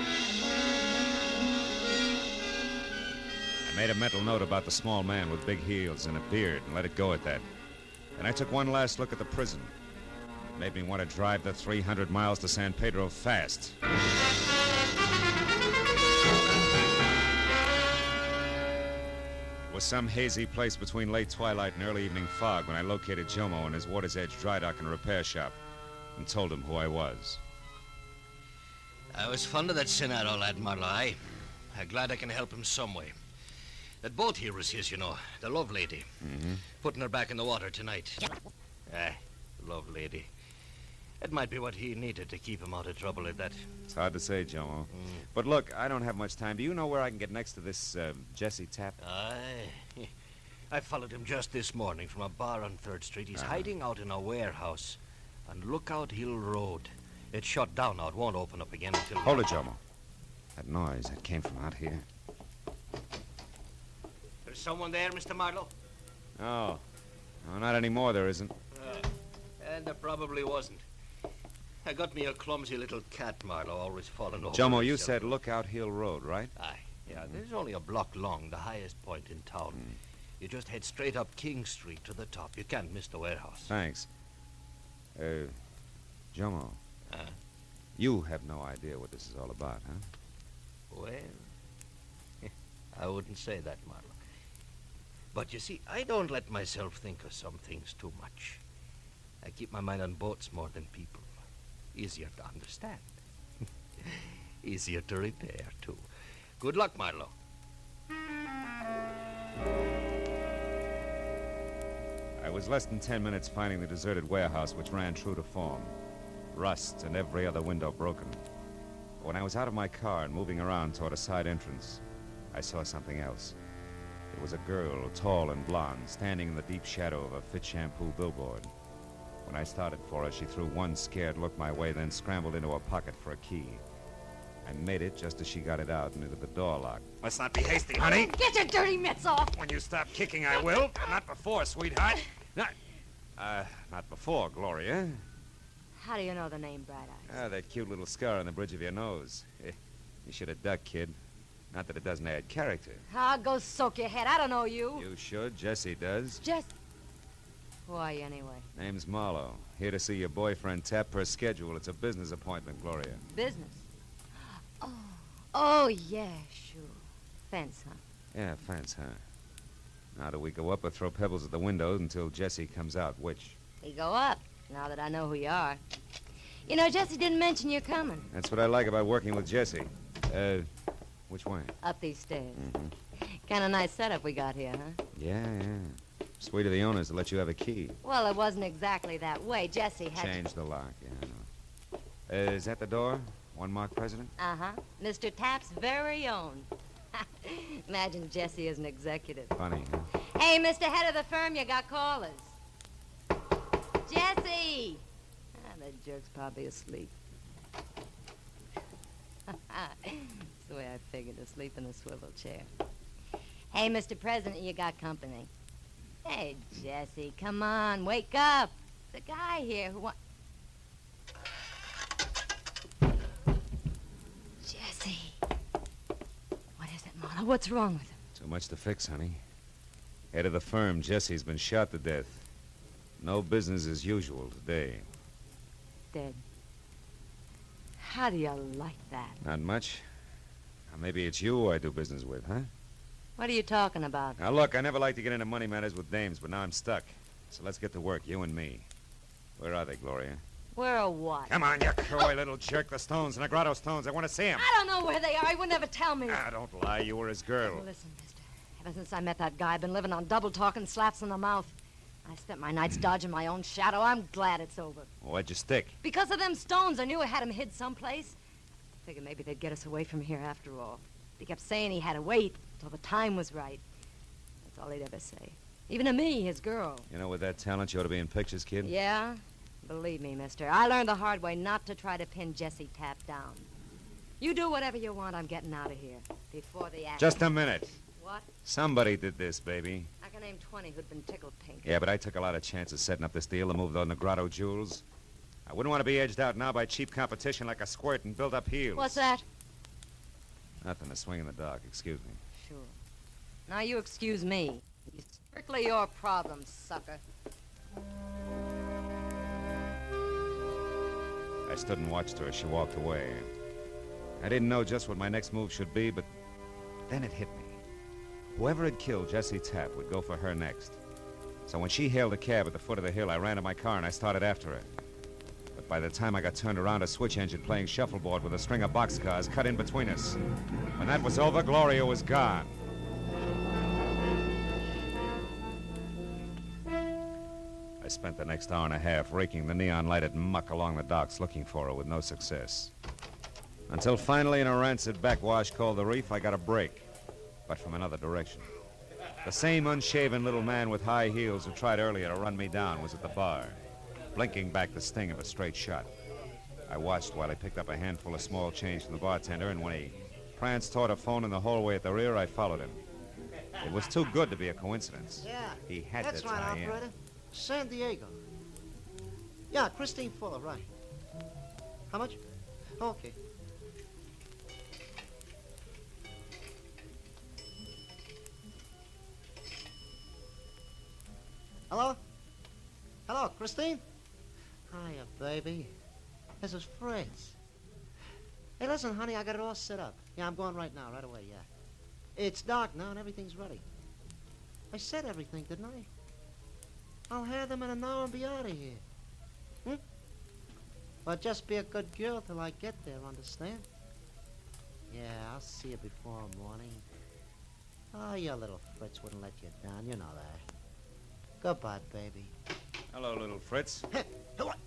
made a mental note about the small man with big heels and a beard and let it go at that. And I took one last look at the prison. It made me want to drive the 300 miles to San Pedro fast. It was some hazy place between late twilight and early evening fog when I located Jomo in his Water's Edge dry dock and repair shop and told him who I was.
I was fond of that Scenaro lad, Marlowe. I'm glad I can help him some way. That boat here was his, you know, the love lady.
Mm-hmm.
Putting her back in the water tonight. Love lady. It might be what he needed to keep him out of trouble at that.
It's hard to say, Jomo. But look, I don't have much time. Do you know where I can get next to this Jesse Tapp?
Aye. I followed him just this morning from a bar on 3rd Street. He's hiding out in a warehouse on Lookout Hill Road. It's shut down now. It won't open up again until...
Hold it, Jomo. That noise, that came from out here.
There's someone there, Mr. Marlowe?
Oh. No, not anymore, there isn't.
And there probably wasn't. I got me a clumsy little cat, Marlowe, always falling over.
Jomo, you said Lookout Hill Road, right?
Aye. Yeah, There's only a block long, the highest point in town. You just head straight up King Street to the top. You can't miss the warehouse.
Thanks. Jomo. You have no idea what this is all about, huh?
Well, I wouldn't say that, Marlowe. But you see, I don't let myself think of some things too much. I keep my mind on boats more than people. Easier to understand. Easier to repair, too. Good luck, Marlowe.
I was less than 10 minutes finding the deserted warehouse, which ran true to form. Rust and every other window broken. When I was out of my car and moving around toward a side entrance, I saw something else. It was a girl, tall and blonde, standing in the deep shadow of a Fit Shampoo billboard. When I started for her, she threw one scared look my way, then scrambled into her pocket for a key. I made it just as she got it out and into the door lock.
Let's not be hasty, honey.
Get your dirty mitts off!
When you stop kicking, I will. Not before, sweetheart.
Not before, Gloria.
How do you know the name Bright Eyes?
That cute little scar on the bridge of your nose. You should have ducked, kid. Not that it doesn't add character.
Ah, go soak your head. I don't know you.
You should. Jesse does.
Who are you, anyway?
Name's Marlowe. Here to see your boyfriend Tapp per schedule. It's a business appointment, Gloria.
Business? Oh, yeah, sure. Fence, huh?
Yeah, fence, huh? Now do we go up or throw pebbles at the windows until Jesse comes out? Which?
We go up, now that I know who you are. You know, Jesse didn't mention you're coming.
That's what I like about working with Jesse. Which way?
Up these stairs. Kind of nice setup we got here, huh?
Yeah. Sweet of the owners to let you have a key.
Well, it wasn't exactly that way. Jesse had...
Change the lock, yeah, I know. Is that the door? One Mark President?
Uh-huh. Mr. Tapp's very own. Imagine Jesse as an executive.
Funny, huh?
Hey, Mr. Head of the firm, you got callers. Jesse! That jerk's probably asleep. That's the way I figured, asleep in the swivel chair. Hey, Mr. President, you got company. Hey, Jesse, come on, wake up. There's a guy here who wants... Jesse. What is it, Marlowe? What's wrong with him?
Too much to fix, honey. Head of the firm, Jesse's been shot to death. No business as usual today.
Dead. How do you like that?
Not much. Now, maybe it's you I do business with, huh?
What are you talking about?
Now, look, I never like to get into money matters with dames, but now I'm stuck. So let's get to work, you and me. Where are they, Gloria?
Where or what?
Come on, you coy little jerk. The stones, Negrado stones. I want to see them.
I don't know where they are. He would never tell me.
Ah, don't lie. You were his girl.
Listen, mister. Ever since I met that guy, I've been living on double talk and slaps in the mouth. I spent my nights dodging my own shadow. I'm glad it's over.
Why'd you stick?
Because of them stones. I knew I had him hid someplace. I figured maybe they'd get us away from here after all. He kept saying he had to wait till the time was right. That's all he'd ever say. Even to me, his girl.
You know, with that talent, you ought to be in pictures, kid.
Yeah? Believe me, mister. I learned the hard way not to try to pin Jesse Tapp down. You do whatever you want. I'm getting out of here. Before the act.
Just a minute.
What?
Somebody did this, baby.
I can name 20 who'd been tickled pink.
Yeah, but I took a lot of chances setting up this deal to move those Negrado jewels. I wouldn't want to be edged out now by cheap competition like a squirt and build up heels.
What's that?
Nothing, a swing in the dark. Excuse me.
Sure. Now you excuse me. It's strictly your problem, sucker.
I stood and watched her as she walked away. I didn't know just what my next move should be, but then it hit me. Whoever had killed Jesse Tapp would go for her next. So when she hailed a cab at the foot of the hill, I ran to my car and I started after her. But by the time I got turned around, a switch engine playing shuffleboard with a string of boxcars cut in between us. When that was over, Gloria was gone. I spent the next hour and a half raking the neon-lighted muck along the docks looking for her with no success. Until finally, in a rancid backwash called the Reef, I got a break, but from another direction. The same unshaven little man with high heels who tried earlier to run me down was at the bar, blinking back the sting of a straight shot. I watched while he picked up a handful of small change from the bartender, and when he pranced toward a phone in the hallway at the rear, I followed him. It was too good to be a coincidence.
Yeah.
He had
That's
to
right,
tie in.
operator. San Diego. Yeah, Christine Fuller, right. How much? Okay. Hello? Hello, Christine? Hiya, baby. This is Fritz. Hey, listen, honey, I got it all set up. Yeah, I'm going right now, right away, yeah. It's dark now and everything's ready. I said everything, didn't I? I'll have them in an hour and be out of here. But just be a good girl till I get there, understand? Yeah, I'll see you before morning. Oh, your little Fritz wouldn't let you down, you know that. Goodbye, baby.
Hello, little Fritz.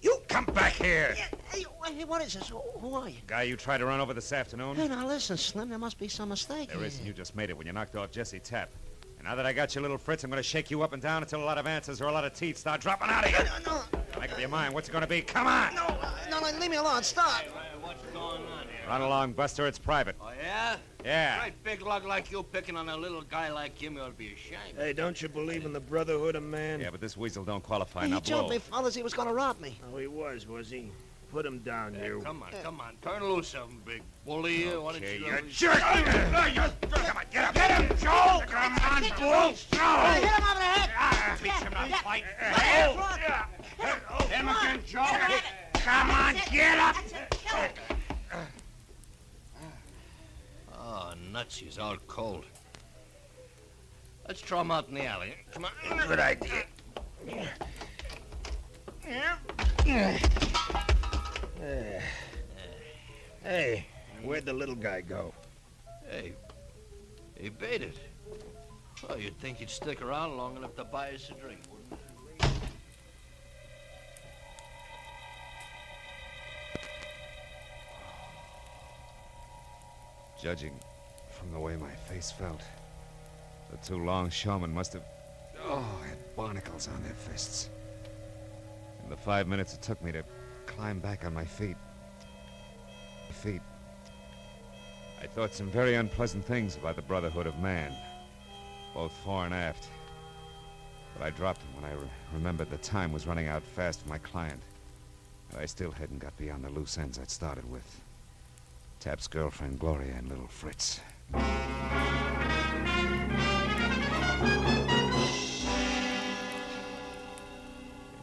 You
come back here!
Hey, what is this? Who are you?
Guy you tried to run over this afternoon?
Hey, now listen, Slim, there must be some mistake
There
here.
isn't. You just made it when you knocked off Jesse Tapp. And now that I got you, little Fritz, I'm going to shake you up and down until a lot of answers or a lot of teeth start dropping out of you.
No.
Make up your mind. What's it going to be? Come on!
No, leave me alone. Stop.
What's going on here?
Run along, Buster. It's private.
Oh, yeah?
Yeah.
Great big lug like you picking on a little guy like him, you ought to be ashamed.
Hey, don't you believe in the brotherhood of man?
Yeah, but this weasel don't qualify.
He
Now
told
blow.
me, fellas, he was going to rob me.
Oh, he was he? Put him down, you.
Come on. Turn loose of him, big bully. Why don't you...
jerk! Come on, get up! Get him, Joe! Come on, bull! Joe!
Hit him over the head!
Beat him up, fight!
Him again, Joe.
Come on, get up!
Oh, nuts, he's all cold. Let's throw him out in the alley. Come on.
Good idea. Hey, where'd the little guy go?
Hey, he baited. Oh, you'd think he'd stick around long enough to buy us a drink, wouldn't you?
Judging from the way my face felt, the two longshoremen must have, had barnacles on their fists. In the 5 minutes it took me to climb back on my feet. I thought some very unpleasant things about the brotherhood of man, both fore and aft. But I dropped them when I remembered the time was running out fast for my client. And I still hadn't got beyond the loose ends I'd started with. Tapp's girlfriend, Gloria, and little Fritz.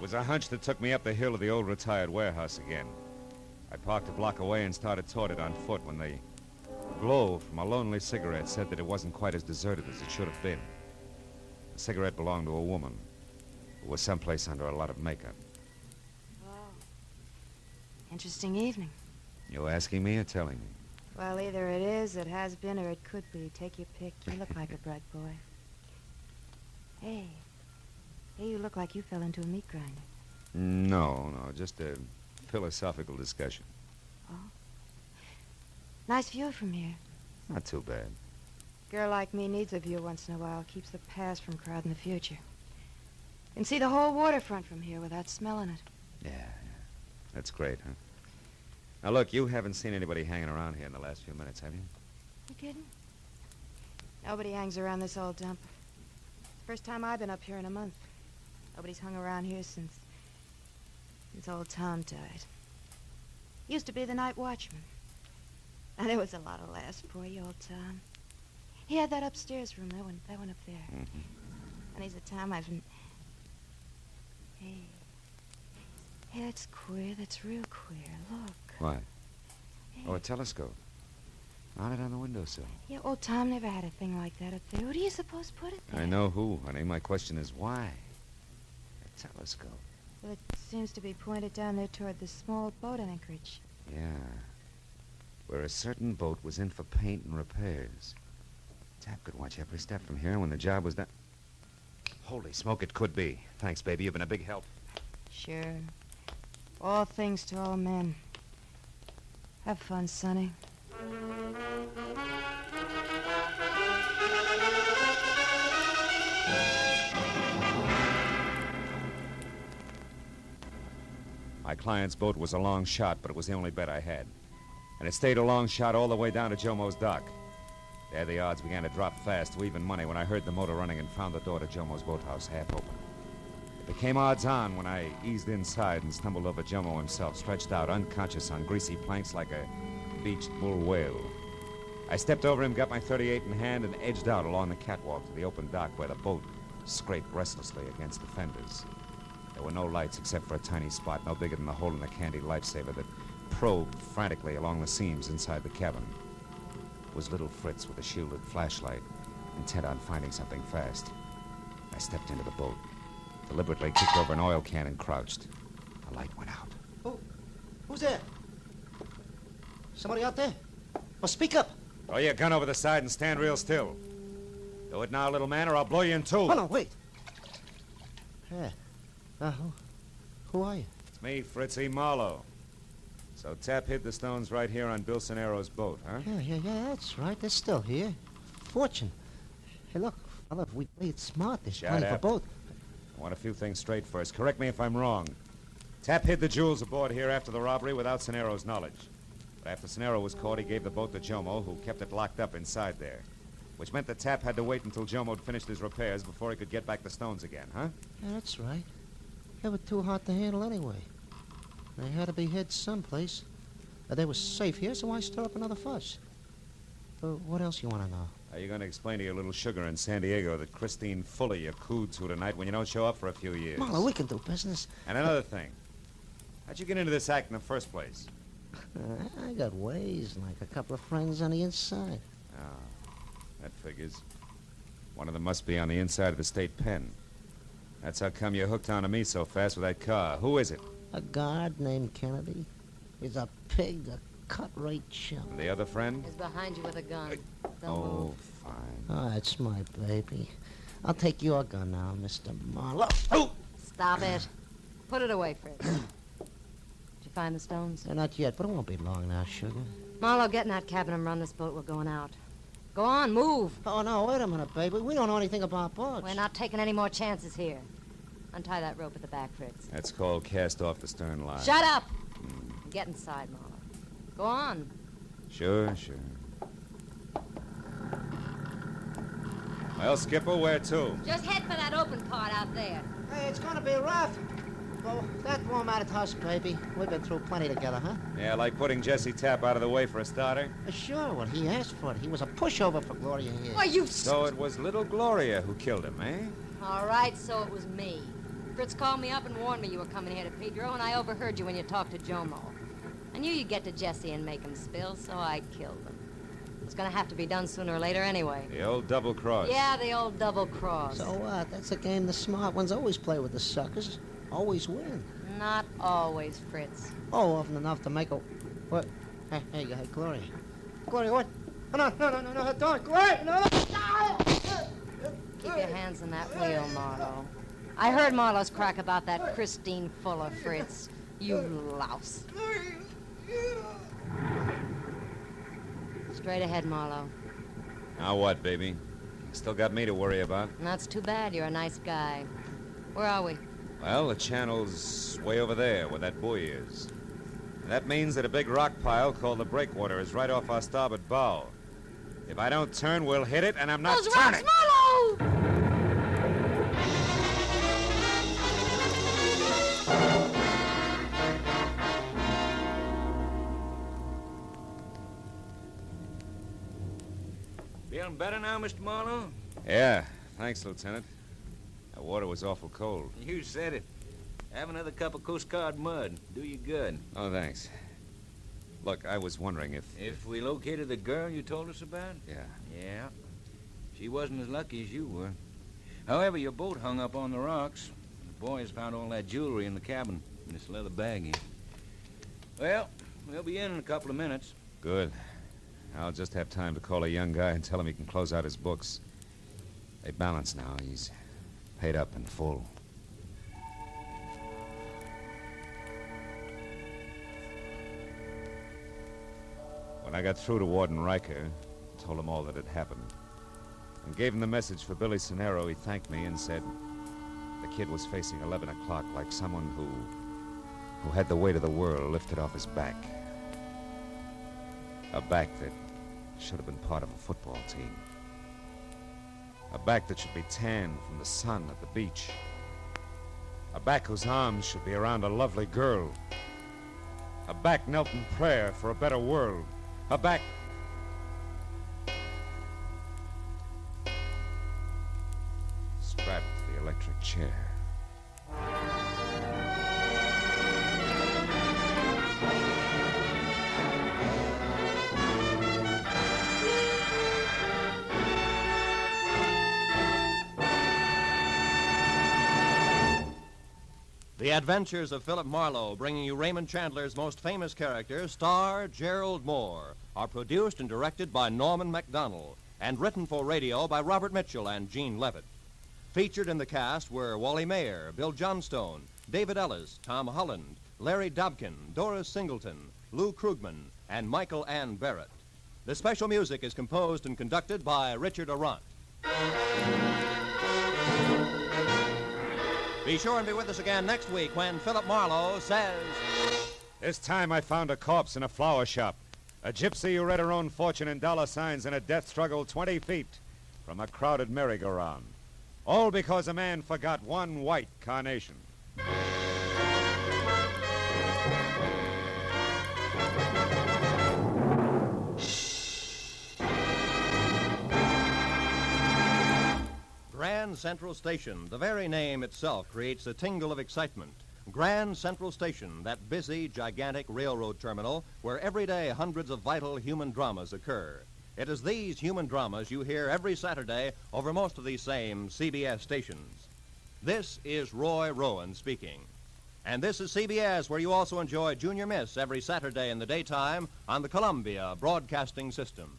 was a hunch that took me up the hill to the old retired warehouse again. I parked a block away and started toward it on foot when the glow from a lonely cigarette said that it wasn't quite as deserted as it should have been. The cigarette belonged to a woman who was someplace under a lot of makeup.
Oh. Interesting evening.
You asking me or telling me?
Well, either it is, it has been, or it could be. Take your pick. You look like a bright boy. Hey, you look like you fell into a meat grinder.
No, just a philosophical discussion.
Oh? Nice view from here.
Not too bad.
Girl like me needs a view once in a while. Keeps the past from crowding the future. Can see the whole waterfront from here without smelling it.
Yeah. That's great, huh? Now, look, you haven't seen anybody hanging around here in the last few minutes, have you?
You kidding? Nobody hangs around this old dump. First time I've been up here in a month. Nobody's hung around here since old Tom died. Used to be the night watchman. And there was a lot of laughs, poor old Tom. He had that upstairs room, that one up there.
Mm-hmm.
And he's a Tom I've been... Hey, that's queer. That's real queer. Look.
What?
Hey.
Oh, a telescope. Mounted on the windowsill.
Yeah, old Tom never had a thing like that up there. Who do you suppose put it there?
I know who, honey. My question is why? A telescope.
Well, it seems to be pointed down there toward the small boat anchorage.
Yeah. Where a certain boat was in for paint and repairs. Tap could watch every step from here, and when the job was done... Holy smoke, it could be. Thanks, baby. You've been a big help.
Sure. All things to all men. Have fun, Sonny.
My client's boat was a long shot, but it was the only bet I had. And it stayed a long shot all the way down to Jomo's dock. There the odds began to drop fast to even money when I heard the motor running and found the door to Jomo's boathouse half open. It became odds-on when I eased inside and stumbled over Jomo himself, stretched out unconscious on greasy planks like a beached bull whale. I stepped over him, got my .38 in hand, and edged out along the catwalk to the open dock where the boat scraped restlessly against the fenders. There were no lights except for a tiny spot no bigger than the hole in a candy lifesaver that probed frantically along the seams inside the cabin. It was little Fritz with a shielded flashlight, intent on finding something fast. I stepped into the boat, deliberately kicked over an oil can and crouched. The light went out.
Who's there? Somebody out there? Well, speak up.
Throw your gun over the side and stand real still. Do it now, little man, or I'll blow you in two.
Oh, no, wait. Yeah. Who are you?
It's me, Fritzy Marlowe. So Tap hid the stones right here on Bill Sonero's boat, huh?
Yeah, that's right. They're still here. Fortune. Hey, look, fella, if we play it smart, there's
Shut
plenty for
up.
both.
I want a few things straight first. Correct me if I'm wrong. Tap hid the jewels aboard here after the robbery without Sonero's knowledge. But after Sonero was caught, he gave the boat to Jomo, who kept it locked up inside there. Which meant that Tap had to wait until Jomo had finished his repairs before he could get back the stones again, huh?
Yeah, that's right. They were too hot to handle anyway. They had to be hid someplace. They were safe here, so I stir up another fuss. What else you want to know?
Are you going to explain to your little sugar in San Diego that Christine Fuller you cooed to tonight when you don't show up for a few years?
Marlowe, we can do business.
And another thing. How'd you get into this act in the first place?
I got ways, like a couple of friends on the inside.
Oh, that figures. One of them must be on the inside of the state pen. That's how come you hooked onto me so fast with that car. Who is it?
A guard named Kennedy. He's a pig, a cut-rate chump.
And the other friend?
He's behind you with a gun. Don't
Oh,
move.
fine.
Oh, that's my baby. I'll take your gun now, Mr. Marlowe. Oh!
Stop it. Put it away, Fritz. Did you find the stones?
Not yet, but it won't be long now, sugar.
Marlowe, get in that cabin and run this boat. We're going out. Go on, move.
Oh, no, wait a minute, baby. We don't know anything about boats.
We're not taking any more chances here. Untie that rope at the back, Fritz.
That's called cast off the stern line.
Shut up! Get inside, Marlowe. Go on.
Sure. Well, Skipper, where to?
Just head for that open part out there.
Hey, it's gonna be rough. Well, that won't matter to us, baby. We've been through plenty together, huh?
Yeah, like putting Jesse Tapp out of the way for a starter.
Sure, well, he asked for it. He was a pushover for Gloria here.
Why, you...
So it was little Gloria who killed him, eh?
All right, so it was me. Fritz called me up and warned me you were coming here to Pedro, and I overheard you when you talked to Jomo. I knew you'd get to Jesse and make him spill, so I killed him. It's gonna have to be done sooner or later anyway.
The old double cross.
Yeah, the old double cross.
So what? That's a game the smart ones always play with the suckers. Always win.
Not always, Fritz.
Oh, often enough to make a... What? Hey, Gloria. Gloria, what? No, don't, Gloria, no!
Keep your hands on that wheel, Marlowe. I heard Marlowe's crack about that Christine Fuller, Fritz. You louse. Straight ahead, Marlowe.
Now what, baby? Still got me to worry about.
That's too bad. You're a nice guy. Where are we?
Well, the channel's way over there, where that buoy is. And that means that a big rock pile called the Breakwater is right off our starboard bow. If I don't turn, we'll hit it, and I'm not
Those
turning.
rocks, Marlowe!
Feeling better now, Mr. Marlowe?
Yeah, thanks, Lieutenant. That water was awful cold.
You said it. Have another cup of Coast Guard mud. Do you good.
Oh, thanks. Look, I was wondering if...
If we located the girl you told us about?
Yeah.
Yeah. She wasn't as lucky as you were. However, your boat hung up on the rocks. The boys found all that jewelry in the cabin, in this leather baggie. Well, we'll be in a couple of minutes.
Good. I'll just have time to call a young guy and tell him he can close out his books. They balance now. He's paid up and full. When I got through to Warden Riker, told him all that had happened, and gave him the message for Billy Sonero, he thanked me and said the kid was facing 11 o'clock like someone who had the weight of the world lifted off his back. A back that should have been part of a football team. A back that should be tanned from the sun at the beach. A back whose arms should be around a lovely girl. A back knelt in prayer for a better world. A back... strapped to the electric chair.
The Adventures of Philip Marlowe, bringing you Raymond Chandler's most famous character, star Gerald Mohr, are produced and directed by Norman MacDonald and written for radio by Robert Mitchell and Gene Levitt. Featured in the cast were Wally Mayer, Bill Johnstone, David Ellis, Tom Holland, Larry Dobkin, Doris Singleton, Lou Krugman, and Michael Ann Barrett. The special music is composed and conducted by Richard Arant. Be sure and be with us again next week when Philip Marlowe says...
This time I found a corpse in a flower shop. A gypsy who read her own fortune in dollar signs in a death struggle 20 feet from a crowded merry-go-round. All because a man forgot one white carnation.
Grand Central Station, the very name itself creates a tingle of excitement. Grand Central Station, that busy, gigantic railroad terminal where every day hundreds of vital human dramas occur. It is these human dramas you hear every Saturday over most of these same CBS stations. This is Roy Rowan speaking. And this is CBS, where you also enjoy Junior Miss every Saturday in the daytime on the Columbia Broadcasting System.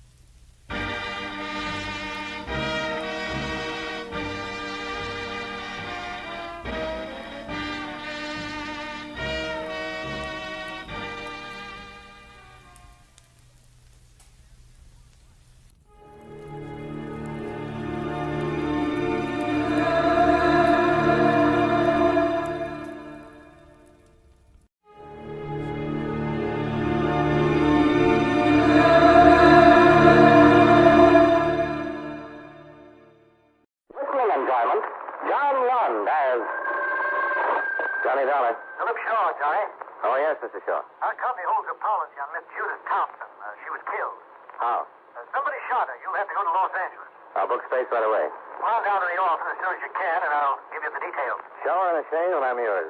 Mr. Shaw. Our company holds a policy on Miss Judith Thompson. She was killed.
How?
Somebody shot her. You'll have to go to Los Angeles.
I'll book space right away.
Come on down to the office as soon as you can, and I'll give you the details.
Show her the shade, and I'm yours.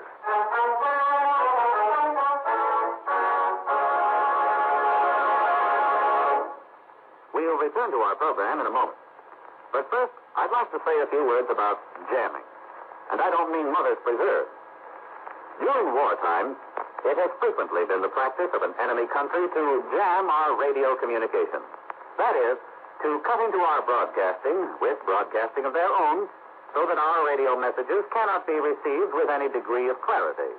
We'll return to our program in a moment. But first, I'd like to say a few words about jamming. And I don't mean Mother's Preserve. During wartime, it has frequently been the practice of an enemy country to jam our radio communications. That is, to cut into our broadcasting with broadcasting of their own so that our radio messages cannot be received with any degree of clarity.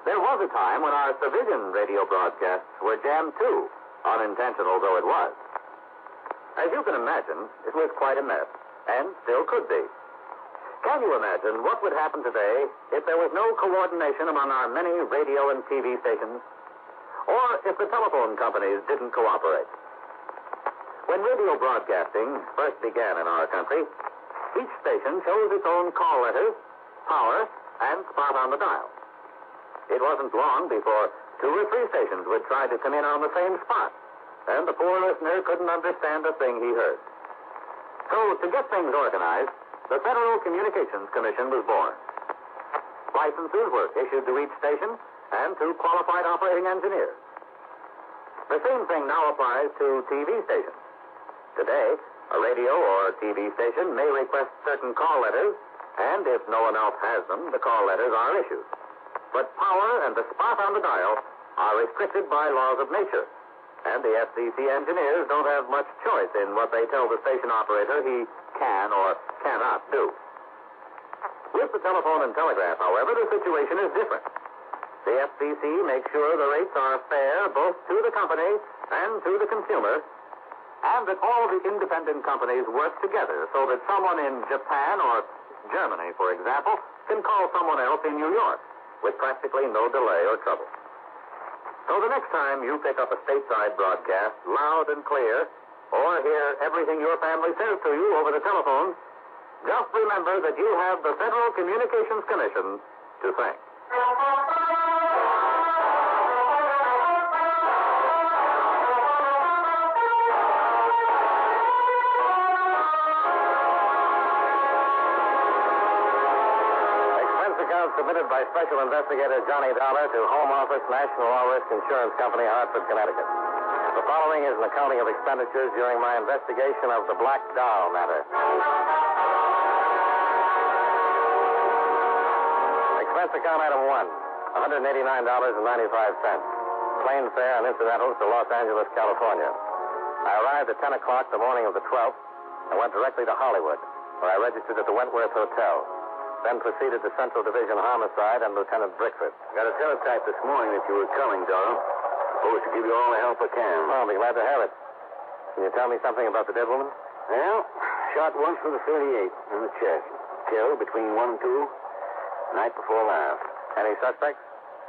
There was a time when our civilian radio broadcasts were jammed too, unintentional though it was. As you can imagine, it was quite a mess, and still could be. Can you imagine what would happen today if there was no coordination among our many radio and TV stations? Or if the telephone companies didn't cooperate? When radio broadcasting first began in our country, each station chose its own call letters, power, and spot on the dial. It wasn't long before 2 or 3 stations would try to come in on the same spot, and the poor listener couldn't understand a thing he heard. So, to get things organized, the Federal Communications Commission was born. Licenses were issued to each station and to qualified operating engineers. The same thing now applies to TV stations. Today, a radio or TV station may request certain call letters, and if no one else has them, the call letters are issued. But power and the spot on the dial are restricted by laws of nature, and the FCC engineers don't have much choice in what they tell the station operator he can or cannot do. With the telephone and telegraph, however, the situation is different. The FCC makes sure the rates are fair both to the company and to the consumer, and that all the independent companies work together so that someone in Japan or Germany, for example, can call someone else in New York with practically no delay or trouble. So the next time you pick up a stateside broadcast loud and clear, or hear everything your family says to you over the telephone, just remember that you have the Federal Communications Commission to thank. Submitted by Special Investigator Johnny Dollar to Home Office, National All Risk Insurance Company, Hartford, Connecticut. The following is an accounting of expenditures during my investigation of the Black Doll matter. Expense account item 1, $189.95. Plane fare and incidentals to Los Angeles, California. I arrived at 10 o'clock the morning of the 12th and went directly to Hollywood, where I registered at the Wentworth Hotel. Then proceeded to Central Division Homicide and Lieutenant Brickford.
Got a teletype this morning that you were coming, Dollar. Supposed to give you all the help I can.
Oh, I'll be glad to have it. Can you tell me something about the dead woman?
Well, shot once with a 38 in the chest. Killed between 1 and 2, night before last.
Any suspects?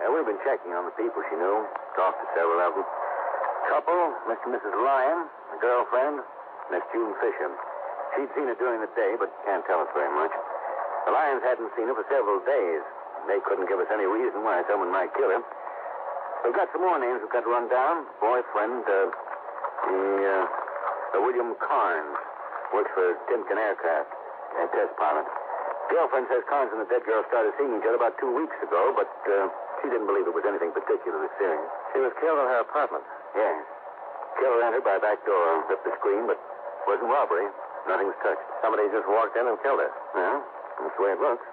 We've been checking on the people she knew. Talked to several of them. Couple, Mr. and Mrs. Lyon, a girlfriend, Miss June Fisher. She'd seen her during the day, but can't tell us very much. The Lyons hadn't seen her for several days. They couldn't give us any reason why someone might kill her. We've got some more names we've got to run down. Boyfriend, William Carnes. Works for Timken Aircraft. Test pilot. Girlfriend says Carnes and the dead girl started seeing each other about 2 weeks ago, but she didn't believe it was anything particularly serious.
She was killed in her apartment.
Yes. Killer entered by back door, ripped the screen, but wasn't robbery. Nothing was touched.
Somebody just walked in and killed her.
Yeah. That's the way it looks.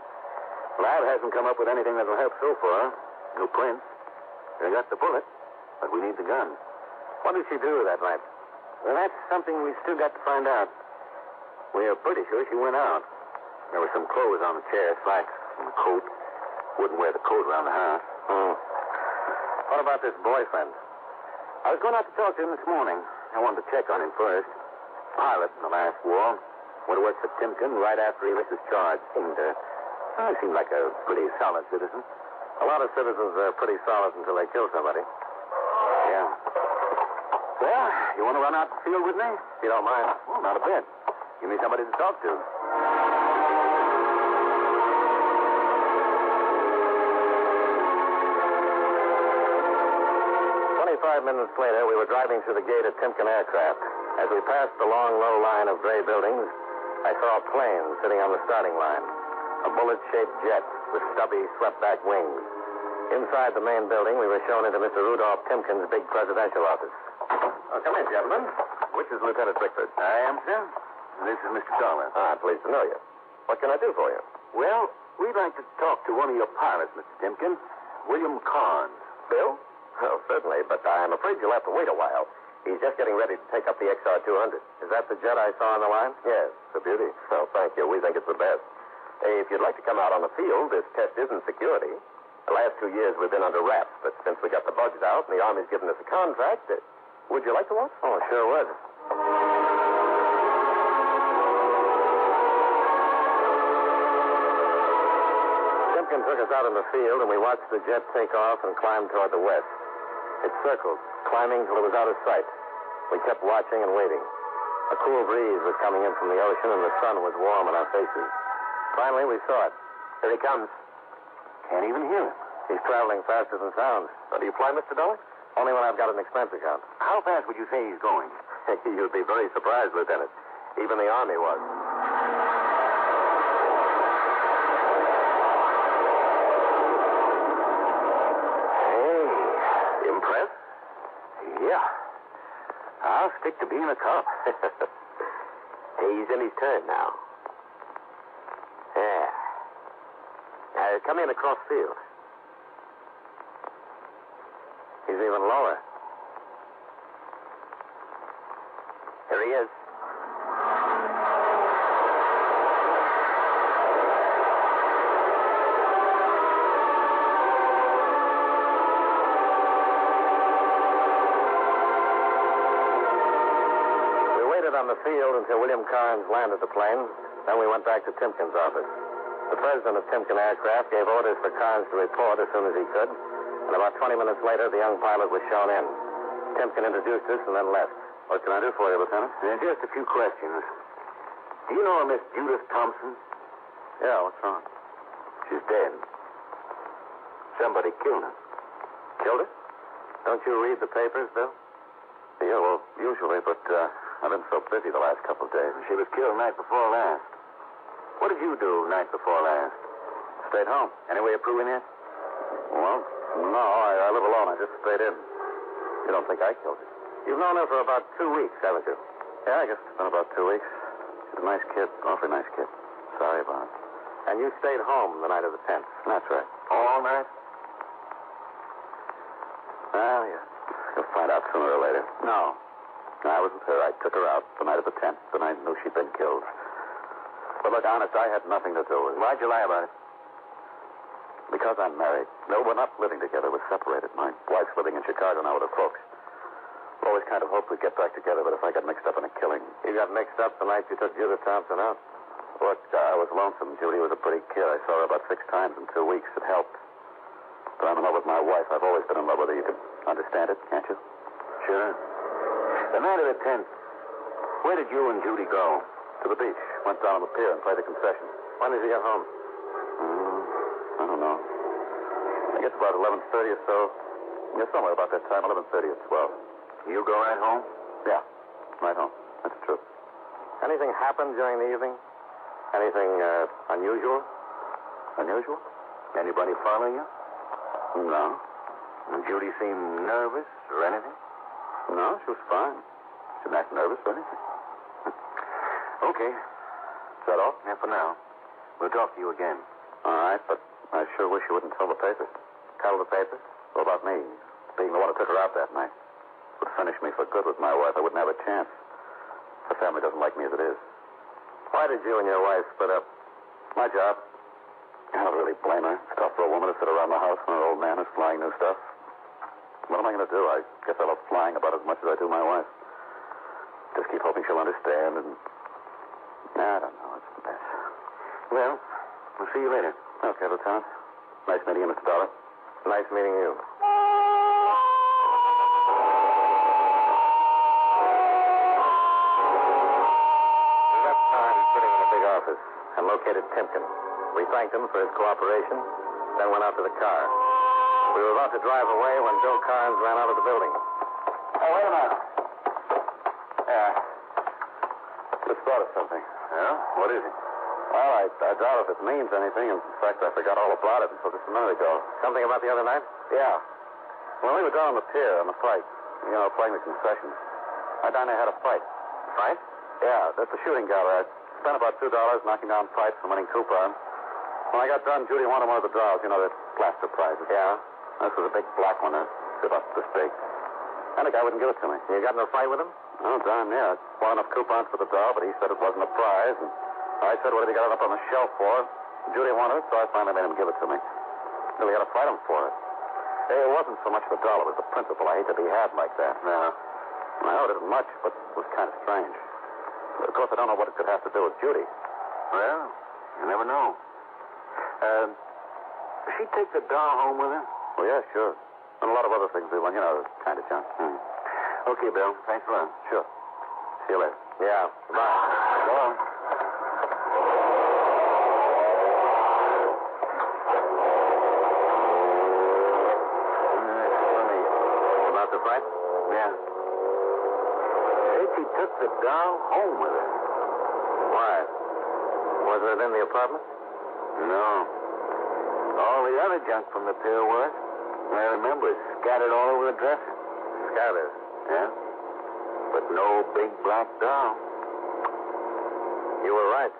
Lab hasn't come up with anything that'll help so far. No prints. They got the bullet, but we need the gun.
What did she do that night?
Well, that's something we still got to find out. We are pretty sure she went out. There were some clothes on the chair, slacks and a coat. Wouldn't wear the coat around the house.
What about this boyfriend?
I was going out to talk to him this morning. I wanted to check on him first. Pilot in the last war. Went to work for Timken right after he was discharged. Seemed like a pretty solid citizen.
A lot of citizens are pretty solid until they kill somebody.
Yeah. Well, you want to run out the field with me?
If you don't mind.
Well, not a bit. Give me somebody to talk to.
25 minutes later, we were driving through the gate at Timken Aircraft. As we passed the long, low line of gray buildings,
I saw a plane sitting on the starting line. A bullet-shaped jet with stubby, swept-back wings. Inside the main building, we were shown into Mr. Rudolph Timken's big presidential office. Oh, come in, gentlemen. Which is Lieutenant Bickford?
I am, sir. This is Mr. Dollar.
Pleased to know you. What can I do for you?
Well, we'd like to talk to one of your pilots, Mr. Timken. William Carnes.
Bill? Oh, certainly, but I'm afraid you'll have to wait a while. He's just getting ready to take up the XR-200. Is that the jet I saw on the line? Yes, it's a beauty. Oh, thank you. We think it's the best. Hey, if you'd like to come out on the field, this test isn't security. The last 2 years we've been under wraps, but since we got the bugs out and the Army's given us a contract, would you like to watch? Oh, sure would. Timken took us out in the field, and we watched the jet take off and climb toward the west. It circled, climbing till it was out of sight. We kept watching and waiting. A cool breeze was coming in from the ocean, and the sun was warm on our faces. Finally, we saw it. Here he comes. Can't even hear him. He's traveling faster than sound. Do you fly, Mr. Dollar? Only when I've got an expense account.
How fast would you say he's going?
You'd be very surprised, Lieutenant. Even the Army was. Hey, impressed? Yeah. I'll stick to being a cop. He's in his turn now. Yeah. Now, come in across field. He's even lower. Here he is. We waited on the field until William Carnes landed the plane. Then we went back to Timken's office. The president of Timken Aircraft gave orders for Carnes to report as soon as he could. And about 20 minutes later, the young pilot was shown in. Timken introduced us and then left. What can I do for you, Lieutenant?
Just a few questions. Do you know a Miss Judith Thompson?
Yeah, what's wrong?
She's dead. Somebody killed her.
Killed her? Don't you read the papers, Bill?
Yeah, well, usually, but I've been so busy the last couple of days. She was killed night before last. What did you do night before last?
Stayed home.
Any way of proving it?
Well, no, I live alone. I just stayed in. You don't think I killed her? You've known her for about 2 weeks, haven't you? Yeah, I guess it's been about 2 weeks. She's a nice kid. Awfully nice kid. Sorry about it. And you stayed home the night of the 10th. That's right.
All night?
Well, you'll find out sooner or later. No, I wasn't her. I took her out the night of the 10th, and I knew she'd been killed. But look, honest, I had nothing to do with it.
Why'd you lie about it?
Because I'm married. No, we're not living together. We're separated. My wife's living in Chicago now with her folks. Always kind of hoped we'd get back together, but if I got mixed up in a killing... You got mixed up the night you took Judith Thompson out? Look, I was lonesome. Judy was a pretty kid. I saw her about 6 times in 2 weeks. It helped. But I'm in love with my wife. I've always been in love with her. You can understand it, can't you?
Sure. The night of the 10th, where did you and Judy go?
To the beach. Went down on the pier and played the concession. When did you get home? I don't know. I guess about 11:30 or so. Yeah, somewhere about that time, 11:30 or 12.
You go right home?
Yeah, right home. That's true. Anything happened during the evening? Anything unusual? Unusual?
Anybody follow you?
No.
Did Judy seem nervous or anything?
No, she was fine. She didn't act nervous or anything.
Okay.
Is that all?
Yeah, for now. We'll talk to you again.
All right, but I sure wish you wouldn't tell the papers. Tell the papers? What about me? Being the one who took her out that night. Would finish me for good with my wife. I wouldn't have a chance. The family doesn't like me as it is. Why did you and your wife split up? My job. I don't really blame her. It's tough for a woman to sit around the house when her old man is flying new stuff. What am I going to do? I guess I love flying about as much as I do my wife. Just keep hoping she'll understand and... I don't know. It's a mess.
Well, we'll see you later.
Okay, Lieutenant. Nice meeting you, Mr. Dollar. Nice meeting you. We got Carnes sitting in a big office and located Timken. We thanked him for his cooperation, then went out to the car. We were about to drive away when Bill Carnes ran out of the building.
Oh, wait a minute.
Yeah. What's the story? thought of something. Yeah? What is it? Well, I doubt if it means anything. In fact, I forgot all about it until just a minute ago. Something about the other night? Yeah. When we were down on the pier on the fight, playing the concessions, I down there had a fight. Fight? Yeah, that's the shooting gallery. I spent about $2 knocking down fights and winning coupons. When I got done, Judy wanted one of the dolls, the plaster prizes. Yeah? This was a big black one, about this big. And the guy wouldn't give it to me. You got in a fight with him? Oh, darn near. I bought enough coupons for the doll, but he said it wasn't a prize. And I said, what had he got it up on the shelf for? Judy wanted it, so I finally made him give it to me. Really had to fight him for it. Hey, it wasn't so much the doll, it was the principle. I hate to be had like that. No. I owed it much, but it was kind of strange. Of course, I don't know what it could have to do with Judy. Well, you never know. Does she take the doll home with her? Well, yeah, sure. And a lot of other things we want, the kind of junk. Okay, Bill. Thanks a lot. Sure. See you later. Yeah. Goodbye. Go on. About the fight? Yeah. Said she took the doll home with her. Why? Wasn't it in the apartment? No. All the other junk from the pier was. I remember it scattered all over the dresser. Scattered? Yeah. But no big black doll. You were right.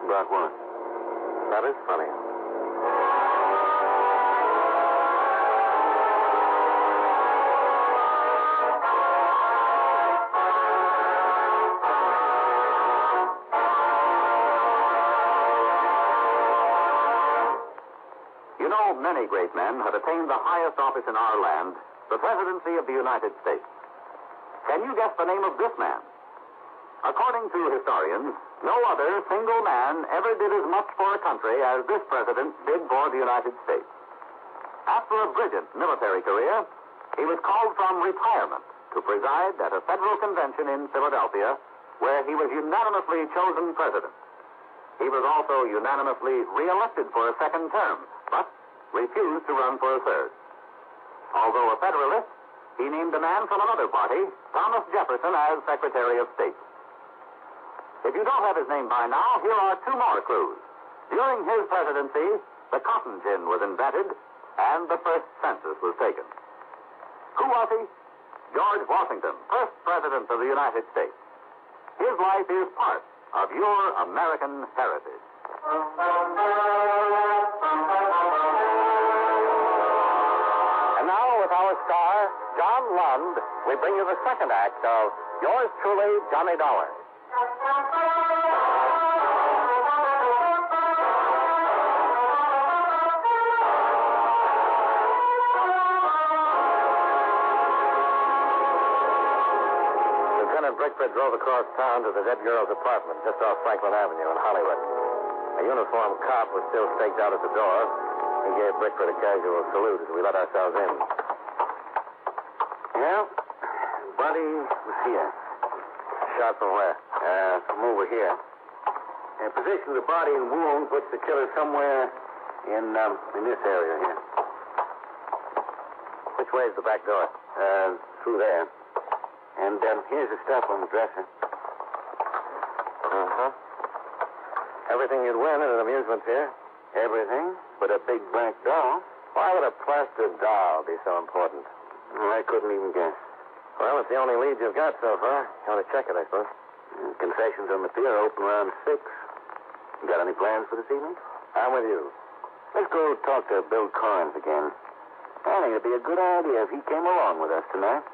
About what? That is funny. Many great men have attained the highest office in our land, the presidency of the United States. Can you guess the name of this man? According to historians, no other single man ever did as much for a country as this president did for the United States. After a brilliant military career, he was called from retirement to preside at a federal convention in Philadelphia, where he was unanimously chosen president. He was also unanimously reelected for a second term, but refused to run for a third. Although a Federalist, he named a man from another party, Thomas Jefferson, as Secretary of State. If you don't have his name by now, here are two more clues. During his presidency, the cotton gin was invented, and the first census was taken. Who was he? George Washington, first president of the United States. His life is part of your American heritage. And now, with our star, John Lund, we bring you the second act of Yours Truly, Johnny Dollar. Lieutenant Brickford drove across town to the dead girl's apartment just off Franklin Avenue in Hollywood. A uniformed cop was still staked out at the door. He gave Brickford a casual salute as we let ourselves in. Yeah, body was here. Shot from where? From over here. Position of the body and wound puts the killer somewhere in this area here. Which way is the back door? Through there. And here's the stuff on the dresser. Uh-huh. Everything you'd win at an amusement fair. Everything but a big black doll. Why would a plaster doll be so important? I couldn't even guess. Well, it's the only lead you've got so far. You want to check it, I suppose. Concessions on the pier open around 6. You got any plans for this evening? I'm with you. Let's go talk to Bill Carnes again. I think it'd be a good idea if he came along with us tonight.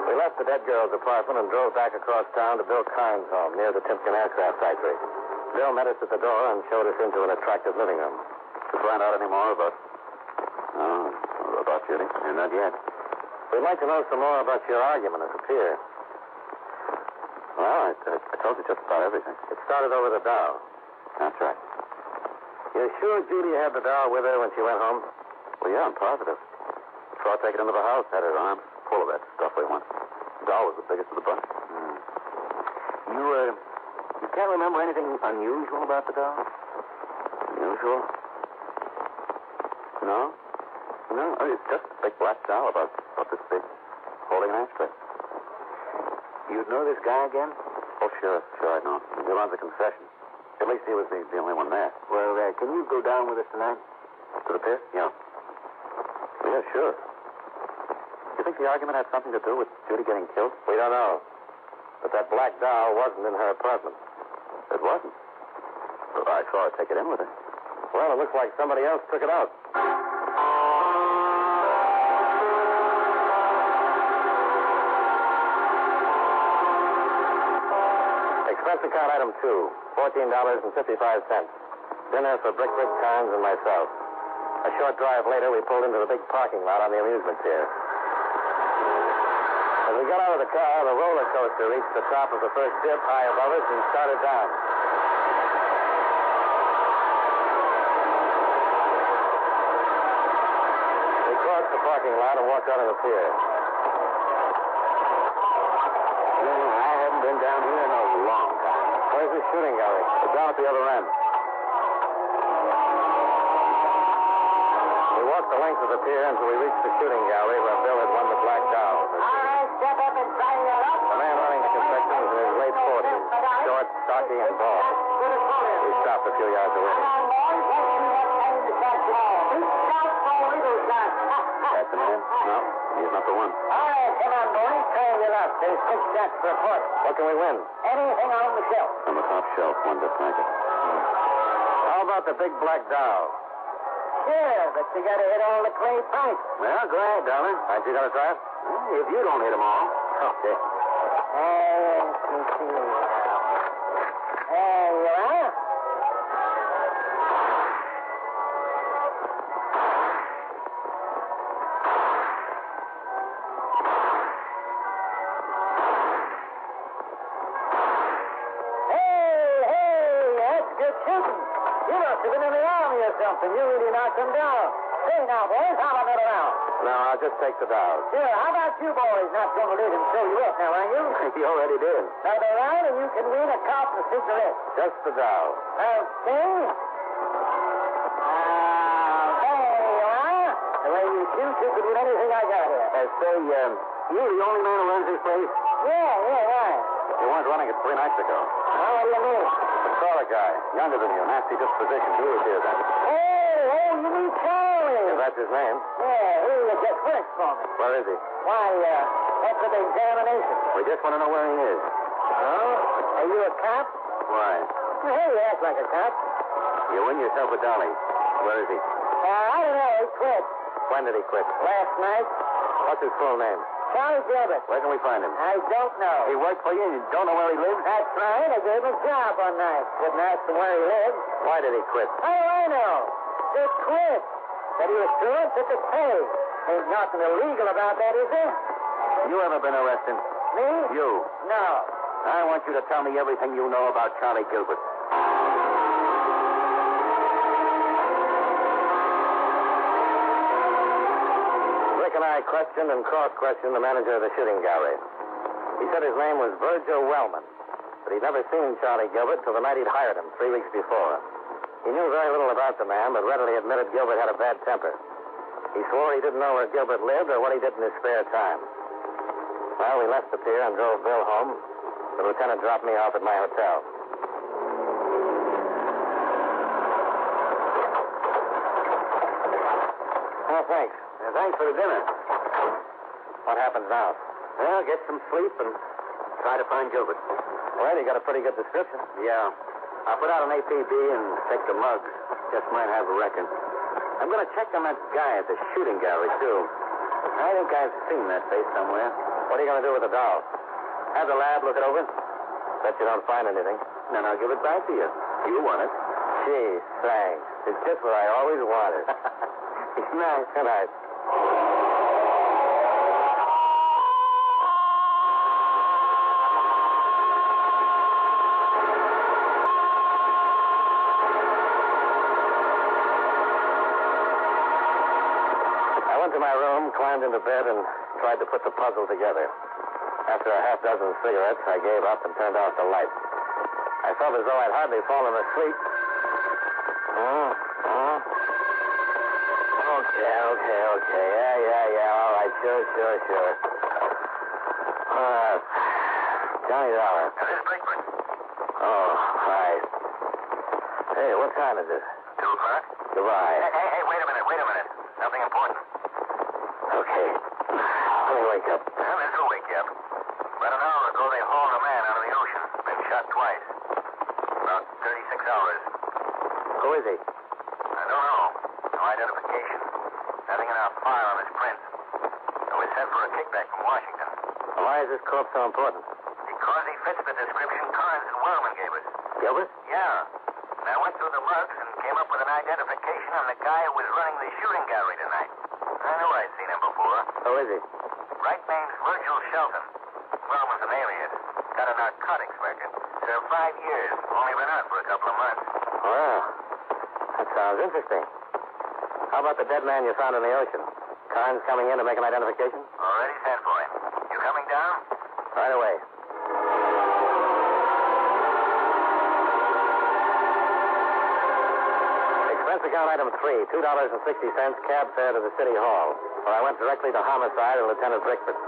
We left the dead girl's apartment and drove back across town to Bill Carnes' home near the Timpkin Aircraft Factory. Bill met us at the door and showed us into an attractive living room. Did you find out any more about... about Judy? Not yet. We'd like to know some more about your argument at the pier. Well, I told you just about everything. It started over the doll. That's right. You're sure Judy had the doll with her when she went home? Well, yeah, I'm positive. Saw her take it into the house, had her arms full of that stuff we want. The doll was the biggest of the bunch. You can't remember anything unusual about the doll? Unusual? No? No, it's just a big black doll about this big, holding an ashtray. You'd know this guy again? Oh, sure, I know. He runs a concession. At least he was the only one there. Well, can you go down with us tonight? To the pier? Yeah. Yeah, sure. You think the argument had something to do with Judy getting killed? We don't know. But that black doll wasn't in her apartment. It wasn't? Well, I saw her take it in with her. Well, it looks like somebody else took it out. Expense account item 2, $14.55. Dinner for Brickford, Carnes, and myself. A short drive later, we pulled into the big parking lot on the amusement pier. As we got out of the car, the roller coaster reached the top of the first dip high above us and started down. We crossed the parking lot and walked out on the pier. I haven't been down here in a long time. Where's the shooting gallery? It's down at the other end. We walked the length of the pier until we reached the shooting gallery where Bill had won the black doll.
All right, step up and try it up.
The man running the concession was in his late 40s, short, stocky, and bald. We stopped a few yards away. That's the man? No, he's not the one.
All right, come on, boys. Turn it up. There's 6 shots for a quarter.
What can we win?
Anything on the shelf.
On the top shelf, one to packet. How about the big black doll?
Sure, but you gotta hit all the clay pipes.
Well, go ahead, darling. Aren't you going to try it? If you don't hit them all. Okay.
There you are.
Something. You really knocked them down. Say now, boys, how about another round? No, I'll just take the doll.
Sure, how about you boys not going to let him show you up now, are you?
He already did.
Another round and you can win a cup and cigarette.
Just the doll.
Okay. There you are. The way you shoot, you could win anything I got here.
Say, you the only man who runs this place?
Yeah, right.
You weren't running it 3 nights ago.
Well, what do you mean?
I saw a guy, younger than you, nasty disposition. He was here then.
Oh, you mean Charlie?
If that's his name.
Yeah, he just works for me.
Where is he?
Why, that's an examination.
We just want to know where he is.
Oh? Are you a cop?
Why?
Well, hey, you act like a cop.
You win yourself a dolly. Where is he?
I don't know. He quit.
When did he quit?
Last night.
What's his full name?
Charlie Gilbert.
Where can we find him?
I don't know.
He worked for you and you don't know where he lives?
That's right. I gave him a job one night. Didn't ask him where he lived.
Why did he quit?
How do I know? He quit. Said he was through and took his pay. Ain't nothing illegal about that, is there?
You ever been arrested?
Me?
You?
No.
I want you to tell me everything you know about Charlie Gilbert. Rick and I questioned and cross-questioned the manager of the shooting gallery. He said his name was Virgil Wellman, but he'd never seen Charlie Gilbert till the night he'd hired him 3 weeks before. He knew very little about the man, but readily admitted Gilbert had a bad temper. He swore he didn't know where Gilbert lived or what he did in his spare time. Well, we left the pier and drove Bill home. The lieutenant dropped me off at my hotel. Oh, thanks. Thanks for the dinner. What happens now? Well, get some sleep and try to find Gilbert. Well, you got a pretty good description. Yeah. I'll put out an APB and take the mugs. Just might have a record. I'm going to check on that guy at the shooting gallery, too. I think I've seen that face somewhere. What are you going to do with the doll? Have the lab look it over? Bet you don't find anything. Then I'll give it back to you. You want it. Gee, thanks. It's just what I always wanted. It's nice, isn't it? To my room, climbed into bed, and tried to put the puzzle together. After a half dozen cigarettes, I gave up and turned off the light. I felt as though I'd hardly fallen asleep.
Yeah, okay. Yeah. All right, sure. Johnny Dollar.
This is Brickman.
Oh, right. Hey, what time is it?
2 o'clock?
Goodbye.
Hey, wait a minute. Something important.
Okay. Let me wake up.
Well, this will wake you up. About an hour ago, they hauled a man out of the ocean. Been shot twice. About 36 hours.
Who is he?
I don't know. No identification. Nothing in our file on his print. So we sent for a kickback from Washington.
Why is this corpse so important?
Because he fits the description Carnes and Wellman gave us.
Gilbert?
Yeah. And I went through the lugs and came up with an identification on the guy who was running the shooting gallery tonight. I knew I'd seen him before.
Who is he?
Right name's Virgil Shelton. Wellman's an alias. Got a narcotics record. Served 5 years. Only been out for a couple of months.
Well, that sounds interesting. How about the dead man you found in the ocean? Carnes coming in to make an identification?
Already sent for him. You coming down?
Right away. Expense account item 3, $2.60, cab fare to the City Hall, where I went directly to homicide and Lieutenant Brickford.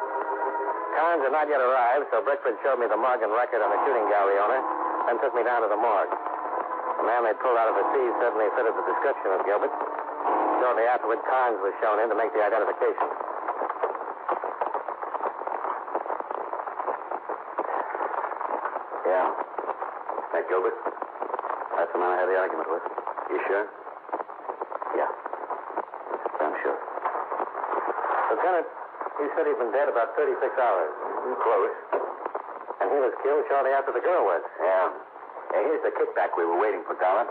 Carnes had not yet arrived, so Brickford showed me the mug and record on the shooting gallery owner, then took me down to the morgue. The man they pulled out of the sea certainly fitted the description of Gilbert. Shortly afterward, Carnes was shown in to make the identification. Yeah. That Gilbert? That's the man I had the argument with. You sure? Yeah. I'm sure. Lieutenant, he said he'd been dead about 36 hours. Close. And he was killed shortly after the girl was.
Yeah. Here's the kickback we were waiting for, Dollar.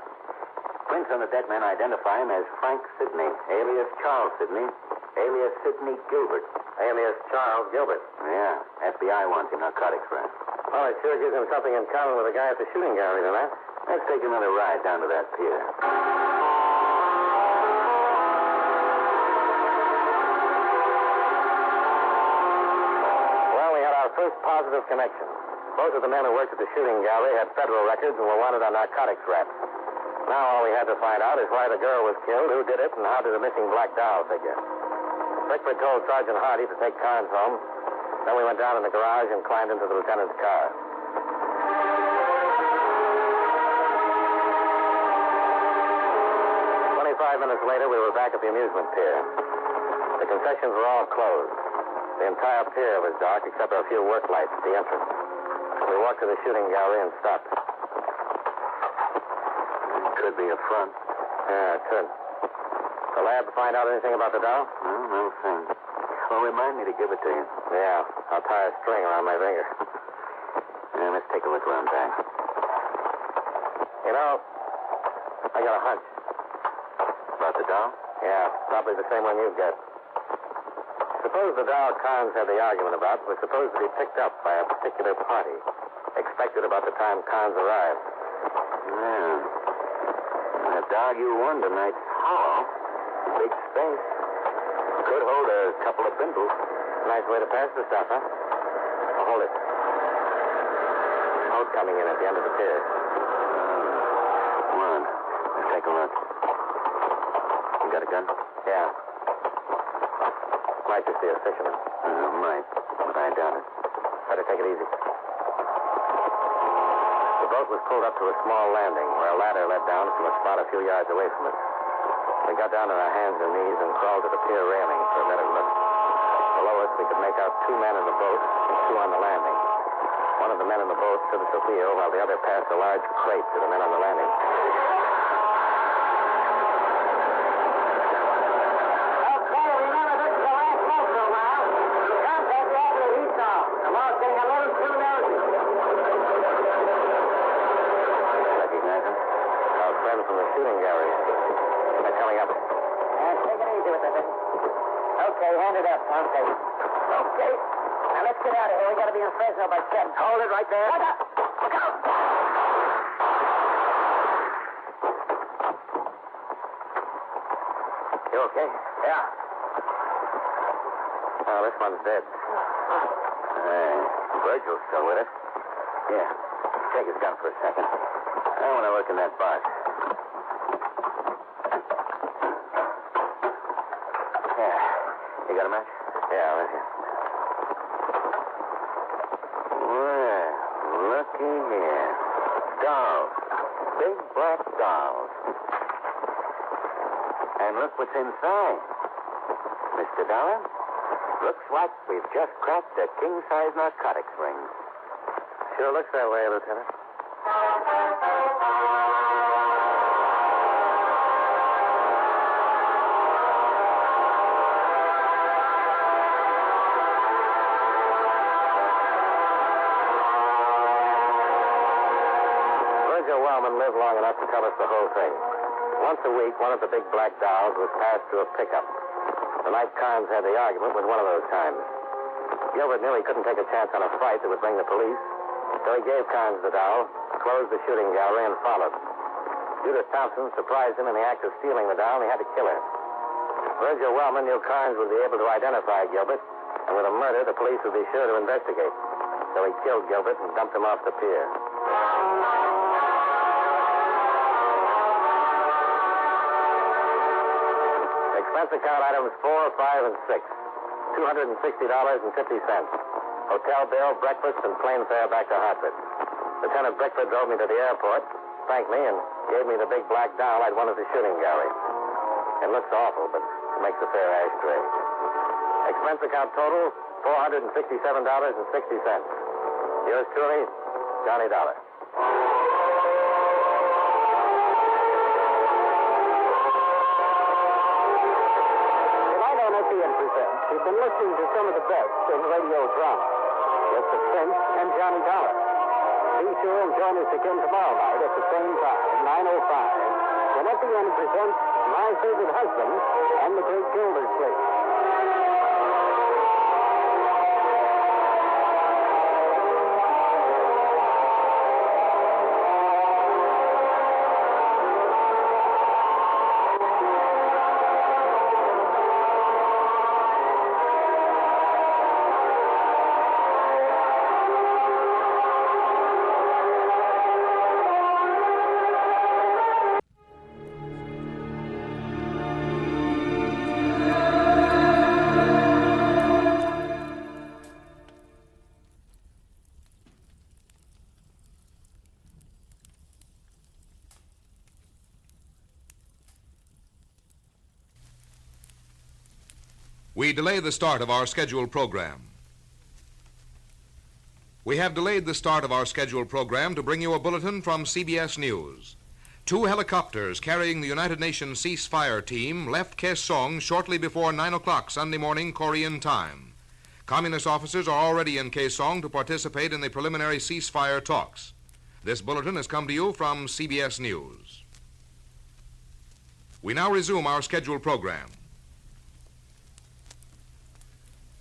Prints on the dead man identify him as Frank Sidney, alias Charles Sidney, alias Sidney Gilbert.
Alias Charles Gilbert.
Yeah. FBI wants him, narcotics for him.
Well, it sure gives him something in common with the guy at the shooting gallery tonight.
Let's take another ride down to that pier.
Well, we had our first positive connection. Both of the men who worked at the shooting gallery had federal records and were wanted on narcotics raps. Now all we had to find out is why the girl was killed, who did it, and how did the missing black doll figure. Brickford told Sergeant Hardy to take Carnes home. Then we went down in the garage and climbed into the lieutenant's car. 25 minutes later, we were back at the amusement pier. The concessions were all closed. The entire pier was dark except for a few work lights at the entrance. We walked to the shooting gallery and stopped.
Could be a front.
Yeah, it could. The lab find out anything about the doll?
No thing. Well, remind me to give it to you.
Yeah, I'll tie a string around my finger.
Yeah, let's take a look around back.
You know, I got a hunch.
About the doll?
Yeah, probably the same one you've got. Suppose the doll Carnes had the argument about was supposed to be picked up by a particular party, expected about the time Carnes arrived.
Yeah. That dog you won tonight's hollow. Big space. Could hold a couple of bindles.
Nice way to pass the stuff, huh? Oh, hold it. Boat coming in at the end of the pier.
Come on. Let's take a look. You got a gun?
Yeah. Might just be a fisherman.
Might, but I doubt it.
Better take it easy. The boat was pulled up to a small landing where a ladder led down from a spot a few yards away from us. We got down on our hands and knees and crawled to the pier railing for a better look. Below us, we could make out 2 men in the boat and 2 on the landing. One of the men in the boat stood at the wheel while the other passed a large crate to the men on the landing. Okay, remember this is the last boat for a while. Contact the operator he saw. Tomorrow's getting a little too nosy.
Recognize him?
Our friend from the shooting gallery. They're coming up.
Take it easy with it. Okay, hand it up. Okay. Okay. Now let's get out of here. We gotta be in Fresno by 7.
Hold it right there.
Look up. Look out.
You okay?
Yeah.
Oh, this one's dead.
Hey, Virgil's still with us. Yeah. Take his gun for a second. I want to look in that box.
Yeah. You got a match? Yeah, right here. Well, looky here. Dolls. Big black dolls. And look what's inside. Mr. Dollar, looks like we've just cracked a king-size narcotics ring. Sure looks that way, Lieutenant. Lived long enough to tell us the whole thing. Once a week, one of the big black dolls was passed through a pickup. The night Carnes had the argument was one of those times. Gilbert knew he couldn't take a chance on a fight that would bring the police, so he gave Carnes the doll, closed the shooting gallery, and followed. Judith Thompson surprised him in the act of stealing the doll, and he had to kill her. Virgil Wellman knew Carnes would be able to identify Gilbert, and with a murder, the police would be sure to investigate. So he killed Gilbert and dumped him off the pier. Expense account items 4, 5, and 6. $260.50. Hotel bill, breakfast, and plane fare back to Hartford. Lieutenant Brickford drove me to the airport, thanked me, and gave me the big black doll I'd won at the shooting gallery. It looks awful, but it makes a fair ashtray. Expense account total, $467.60. Yours truly, Johnny Dollar. You've been listening to some of the best in radio drama. With Suspense and Johnny Dollar. Be sure and join us again tomorrow night at the same time, 9:05, when FEN presents My Favorite Husband and the Great Gildersleeve.
We delay the start of our scheduled program. We have delayed the start of our scheduled program to bring you a bulletin from CBS News. 2 helicopters carrying the United Nations ceasefire team left Kaesong shortly before 9 o'clock Sunday morning Korean time. Communist officers are already in Kaesong to participate in the preliminary ceasefire talks. This bulletin has come to you from CBS News. We now resume our scheduled program.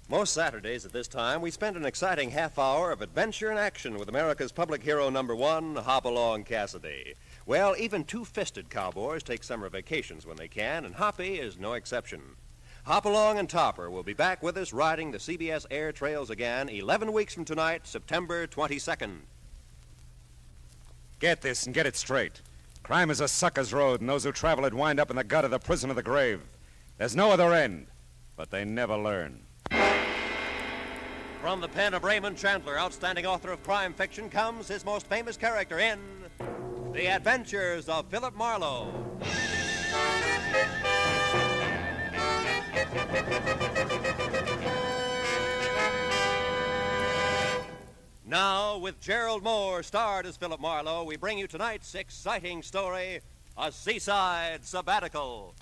Most Saturdays at this time, we spend an exciting half hour of adventure and action with America's public hero #1, Hopalong Cassidy. Well, even two-fisted cowboys take summer vacations when they can, and Hoppy is no exception. Hopalong and Topper will be back with us riding the CBS air trails again 11 weeks from tonight, September 22nd.
Get this and get it straight. Crime is a sucker's road, and those who travel it wind up in the gut of the prison of the grave. There's no other end, but they never learn.
From the pen of Raymond Chandler, outstanding author of crime fiction, comes his most famous character in The Adventures of Philip Marlowe. Now, with Gerald Mohr starred as Philip Marlowe, we bring you tonight's exciting story, A Seaside Sabbatical.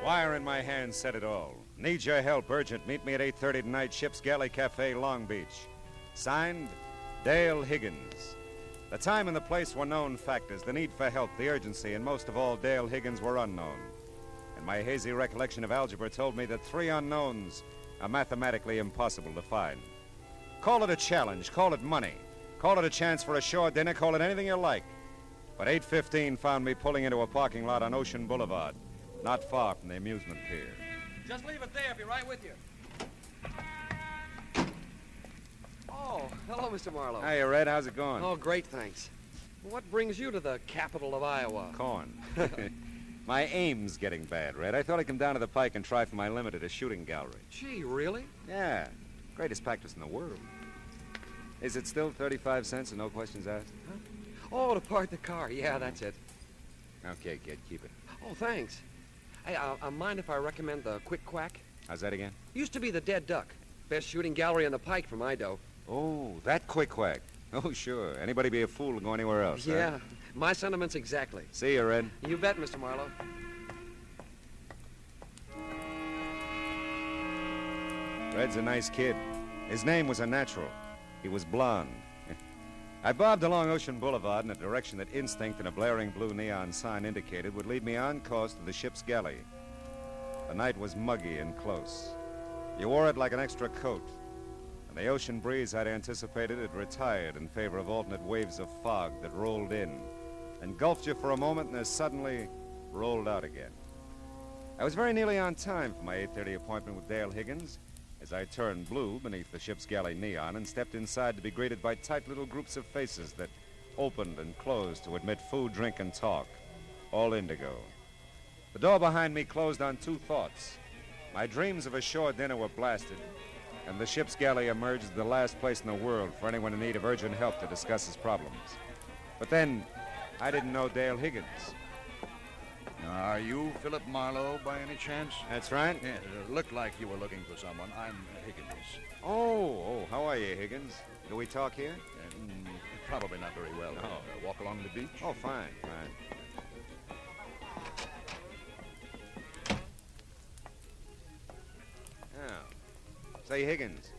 Wire in my hand said it all. Need your help, urgent. Meet me at 8:30 tonight, Ship's Galley Cafe, Long Beach. Signed, Dale Higgins. The time and the place were known factors, the need for help, the urgency, and most of all, Dale Higgins were unknown. And my hazy recollection of algebra told me that 3 unknowns are mathematically impossible to find. Call it a challenge, call it money, call it a chance for a shore dinner, call it anything you like. But 8:15 found me pulling into a parking lot on Ocean Boulevard, not far from the amusement pier.
Just leave it there. I'll be right with you. Oh, Hello, Mr. Marlowe.
Hiya, Red. How's it going?
Oh, great, thanks. What brings you to the capital of Iowa?
Corn. My aim's getting bad, Red. I thought I'd come down to the Pike and try for my limit at a shooting gallery.
Gee, really?
Yeah. Greatest practice in the world. Is it still 35 cents and no questions asked?
Huh? Oh, to park the car. Yeah, that's it.
Okay, kid. Keep it.
Oh, thanks. Hey, mind if I recommend the Quick Quack?
How's that again?
Used to be the Dead Duck. Best shooting gallery on the Pike for my dough.
Oh, that Quick Quack. Oh, sure. Anybody be a fool to go anywhere else,
Yeah.
Huh?
My sentiments exactly.
See you, Red.
You bet, Mr. Marlowe.
Red's a nice kid. His name was a natural. He was blonde. I bobbed along Ocean Boulevard in a direction that instinct and a blaring blue neon sign indicated would lead me on course to the ship's galley. The night was muggy and close. You wore it like an extra coat. And the ocean breeze I'd anticipated had retired in favor of alternate waves of fog that rolled in, engulfed you for a moment, and as suddenly rolled out again. I was very nearly on time for my 8:30 appointment with Dale Higgins as I turned blue beneath the ship's galley neon and stepped inside to be greeted by tight little groups of faces that opened and closed to admit food, drink, and talk, all indigo. The door behind me closed on two thoughts. My dreams of a shore dinner were blasted, and the ship's galley emerged as the last place in the world for anyone in need of urgent help to discuss his problems. But then, I didn't know Dale Higgins.
Are you Philip Marlowe by any chance?
That's right.
Yeah, it looked like you were looking for someone. I'm Higgins.
Oh, how are you, Higgins? Do we talk here?
Probably not very well.
No.
Walk along the beach?
Oh, fine. Oh. Say, Higgins,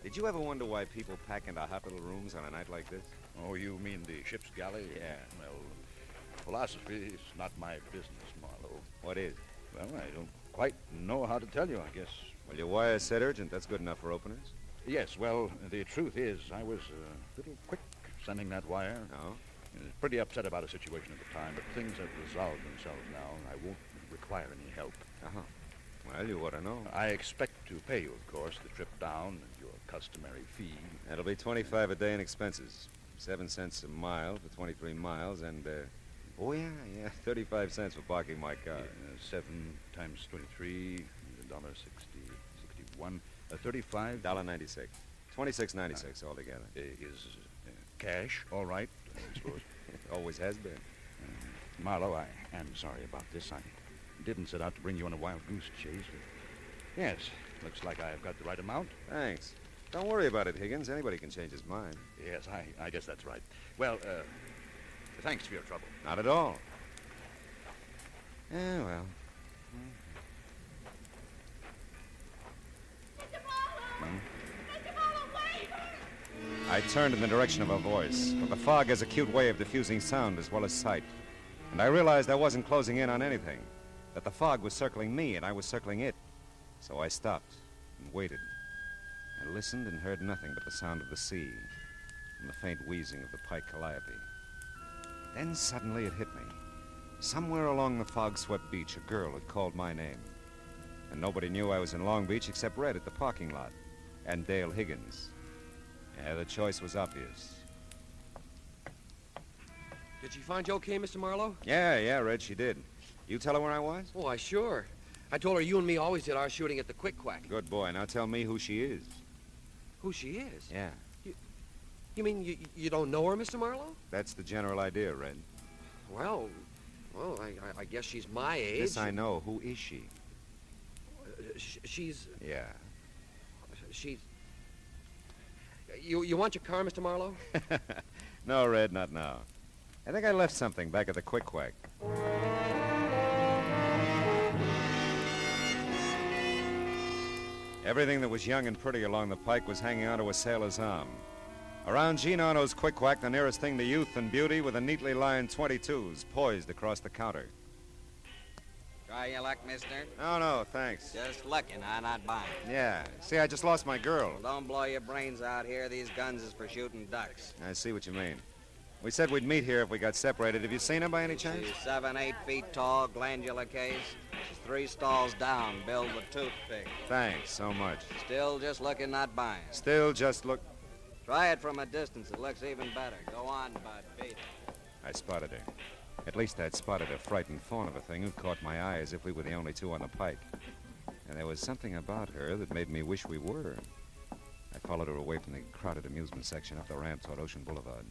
did you ever wonder why people pack into hot little rooms on a night like this?
Oh, you mean the ship's galley?
Yeah.
Well, philosophy is not my business, Marlowe.
What is?
Well, I don't quite know how to tell you, I guess.
Well, your wire said urgent. That's good enough for openers.
Yes, well, the truth is, I was a little quick sending that wire.
Oh?
Pretty upset about a situation at the time, but things have resolved themselves now, and I won't require any help.
Uh-huh. Well, you ought to know.
I expect to pay you, of course, the trip down and your customary fee.
That'll be $25 a day in expenses. 7 cents a mile for 23 miles, and, oh, yeah, 35 cents for parking my car.
7 times 23, $1.60, 61, $35.
$1.96. $26.96 altogether.
Is cash all right, I suppose?
Always has been.
Marlowe, I am sorry about this. I didn't set out to bring you on a wild goose chase. But yes, looks like I've got the right amount.
Thanks. Don't worry about it, Higgins. Anybody can change his mind.
Yes, I guess that's right. Well, thanks for your trouble.
Not at all. Yeah, well. I turned in the direction of her voice, but the fog has a cute way of diffusing sound as well as sight. And I realized I wasn't closing in on anything, that the fog was circling me and I was circling it. So I stopped and waited. I listened and heard nothing but the sound of the sea and the faint wheezing of the Pike Calliope. Then suddenly it hit me. Somewhere along the fog-swept beach, a girl had called my name. And nobody knew I was in Long Beach except Red at the parking lot and Dale Higgins. Yeah, the choice was obvious.
Did she find you okay, Mr. Marlowe?
Yeah, Red, she did. You tell her where I was?
Oh, I sure. I told her you and me always did our shooting at the Quick Quack.
Good boy. Now tell me who she is.
Who she is?
Yeah.
You mean you don't know her, Mr. Marlowe?
That's the general idea, Red.
Well, I guess she's my age.
This I know. Who is she?
She's...
Yeah.
She's... You want your car, Mr. Marlowe?
No, Red, not now. I think I left something back at the Quick Quack. Everything that was young and pretty along the Pike was hanging onto a sailor's arm. Around Gene Otto's Quick Quack, the nearest thing to youth and beauty were the neatly lined 22s poised across the counter.
Try your luck, mister?
No, thanks.
Just looking, not buying.
Yeah. See, I just lost my girl.
Well, don't blow your brains out here. These guns is for shooting ducks.
I see what you mean. We said we'd meet here if we got separated. Have you seen her by any chance?
She's 7, 8 feet tall, glandular case. She's 3 stalls down, billed with toothpick.
Thanks so much.
Still just looking, not buying.
Still just look...
Try it from a distance. It looks even better. Go on, bud. Beat it.
I spotted her. At least I'd spotted a frightened fawn of a thing who caught my eye as if we were the only two on the pike. And there was something about her that made me wish we were. I followed her away from the crowded amusement section up the ramp toward Ocean Boulevard.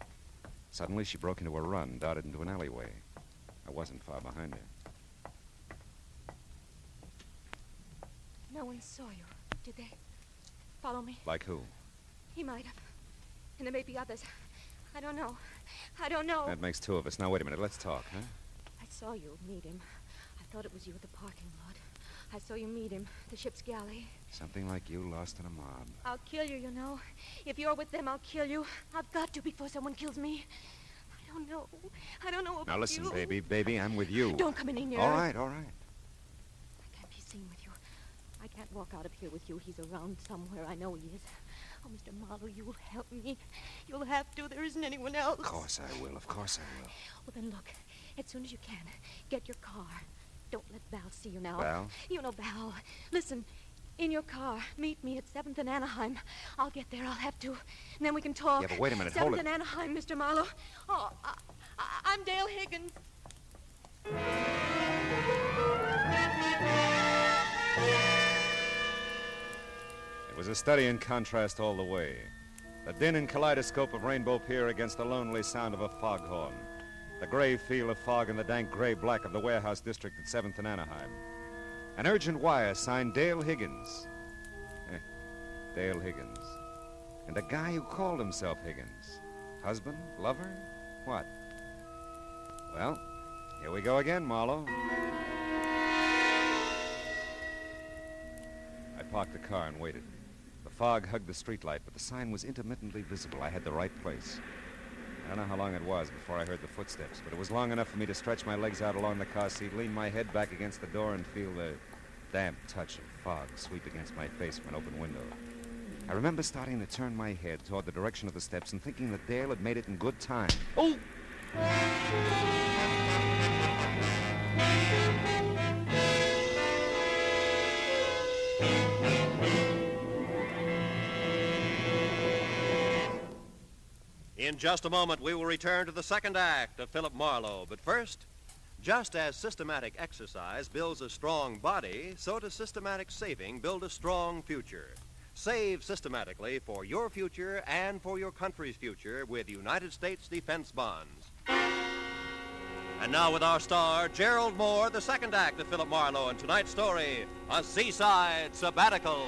Suddenly, she broke into a run, darted into an alleyway. I wasn't far behind her.
No one saw you, did they? Follow me.
Like who?
He might have. And there may be others. I don't know. I don't know.
That makes two of us. Now, wait a minute. Let's talk, huh?
I saw you meet him. I thought it was you at the parking lot. I saw you meet him, the ship's galley.
Something like you lost in a mob.
I'll kill you, you know. If you're with them, I'll kill you. I've got to before someone kills me. I don't know. I don't know about
Now, listen,
you.
baby, I'm with you.
Don't come any nearer.
All right.
I can't be seen with you. I can't walk out of here with you. He's around somewhere. I know he is. Oh, Mr. Marlowe, you will help me. You'll have to. There isn't anyone else.
Of course I will.
Well, then look. As soon as you can, get your car. Don't let Val see you now.
Val?
You know Val. Listen, in your car. Meet me at 7th and Anaheim. I'll get there. I'll have to. And then we can talk.
Yeah, but wait a minute.
7th
Hold it.
and Anaheim, Mr. Marlowe. Oh, I'm Dale Higgins.
It was a study in contrast all the way. The din and kaleidoscope of Rainbow Pier against the lonely sound of a foghorn. The gray feel of fog and the dank gray-black of the warehouse district at 7th and Anaheim. An urgent wire signed Dale Higgins. Dale Higgins. And a guy who called himself Higgins. Husband? Lover? What? Well, here we go again, Marlowe. I parked the car and waited. The fog hugged the streetlight, but the sign was intermittently visible. I had the right place. I don't know how long it was before I heard the footsteps, but it was long enough for me to stretch my legs out along the car seat, lean my head back against the door, and feel the damp touch of fog sweep against my face from an open window. I remember starting to turn my head toward the direction of the steps and thinking that Dale had made it in good time. Oh!
In just a moment, we will return to the second act of Philip Marlowe. But first, just as systematic exercise builds a strong body, so does systematic saving build a strong future. Save systematically for your future and for your country's future with United States defense bonds. And now with our star, Gerald Mohr, the second act of Philip Marlowe, and tonight's story, A Seaside Sabbatical.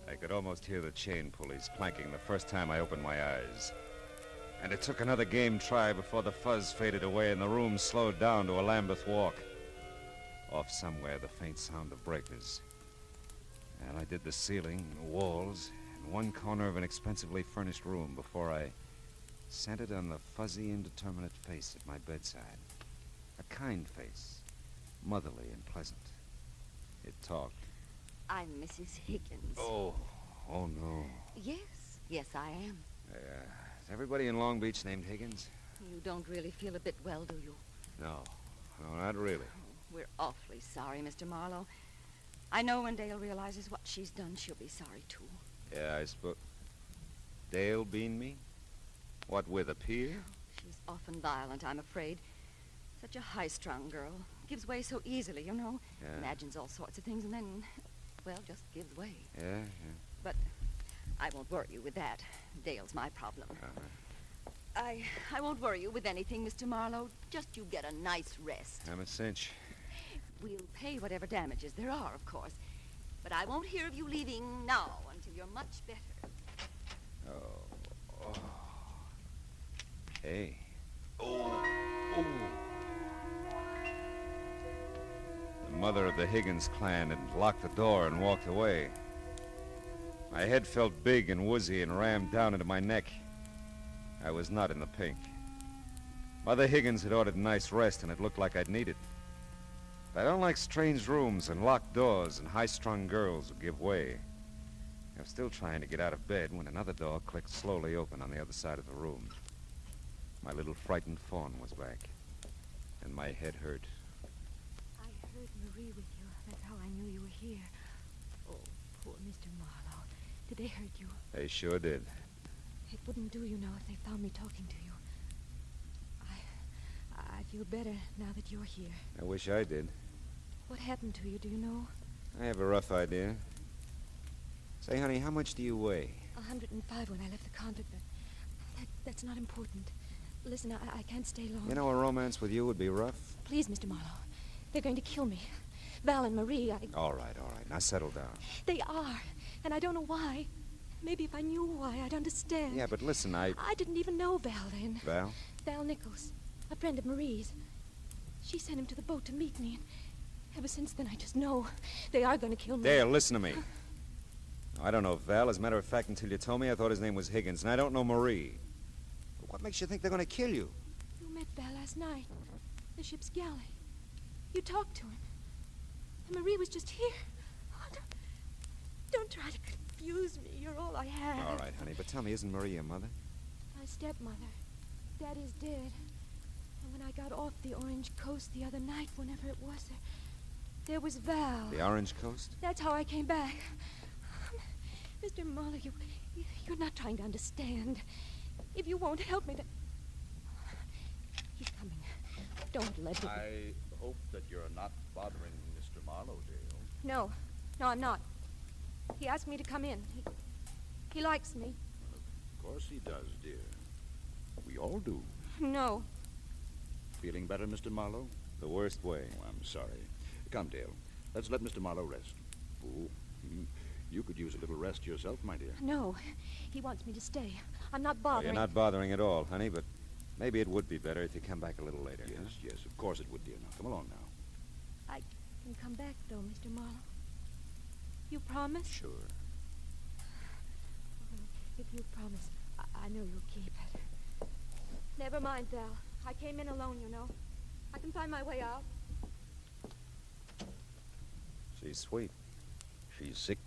I could almost hear the chain pulleys clanking the first time I opened my eyes. And it took another game try before the fuzz faded away and the room slowed down to a Lambeth walk. Off somewhere, the faint sound of breakers. And I did the ceiling, the walls, and one corner of an expensively furnished room before I centered on the fuzzy, indeterminate face at my bedside. A kind face, motherly and pleasant. It talked.
I'm Mrs. Higgins.
Oh no.
Yes, I am.
Is everybody in Long Beach named Higgins?
You don't really feel a bit well, do you?
No, not really.
We're awfully sorry, Mr. Marlowe. I know when Dale realizes what she's done, she'll be sorry, too.
Yeah, I suppose. Dale bean me? What, with a pier?
She's often violent, I'm afraid. Such a high-strung girl. Gives way so easily, you know.
Yeah.
Imagines all sorts of things and then, well, just gives way.
Yeah.
But I won't worry you with that. Dale's my problem. I won't worry you with anything, Mr. Marlowe. Just you get a nice rest.
I'm a cinch.
We'll pay whatever damages there are, of course. But I won't hear of you leaving now until you're much better.
Oh. Hey. The mother of the Higgins clan had locked the door and walked away. My head felt big and woozy and rammed down into my neck. I was not in the pink. Mother Higgins had ordered a nice rest, and it looked like I'd need it. But I don't like strange rooms and locked doors and high-strung girls who give way. I was still trying to get out of bed when another door clicked slowly open on the other side of the room. My little frightened fawn was back, and my head hurt.
heard Marie with you. That's how I knew you were here. Oh, poor Mr. Marlowe. Did they hurt you?
They sure did.
It wouldn't do, you know, if they found me talking to you. I feel better now that you're here.
I wish I did.
What happened to you, do you know?
I have a rough idea. Say, honey, how much do you weigh?
105 when I left the convent, but that's not important. Listen, I can't stay long.
You know, a romance with you would be rough.
Please, Mr. Marlowe. They're going to kill me. Val and Marie,
All right. Now settle down.
They are, and I don't know why. Maybe if I knew why, I'd understand.
Yeah, but listen, I
didn't even know Val then.
Val?
Val Nichols, a friend of Marie's. She sent him to the boat to meet me, and ever since then I just know they are going to kill me.
Dale, listen to me. I don't know Val. As a matter of fact, until you told me, I thought his name was Higgins, and I don't know Marie. But what makes you think they're going to kill you?
You met Val last night, the ship's galley. You talked to him. And Marie was just here. Oh, don't try to confuse me. You're all I have.
All right, honey, but tell me, isn't Marie your mother?
My stepmother. Daddy's dead. And when I got off the Orange Coast the other night, whenever it was, there was Val.
The Orange Coast?
That's how I came back. Mr. Marlowe, you're not trying to understand. If you won't help me, then... He's coming. Don't let him...
I hope that you're not bothering Mr. Marlowe, Dale.
No, I'm not. He asked me to come in. He likes me.
Of course he does, dear. We all do.
No.
Feeling better, Mr. Marlowe?
The worst way.
Oh, I'm sorry. Come, Dale. Let's let Mr. Marlowe rest. Oh, you could use a little rest yourself, my dear.
No. He wants me to stay. I'm not bothering.
You're not bothering at all, honey, but maybe it would be better if you come back a little later.
Yes, of course it would, dear. Now, come along now.
I can come back, though, Mr. Marlowe. You promise?
Sure.
If you promise, I know you'll keep it. Never mind, Val. I came in alone, you know. I can find my way out.
She's sweet.
She's sick.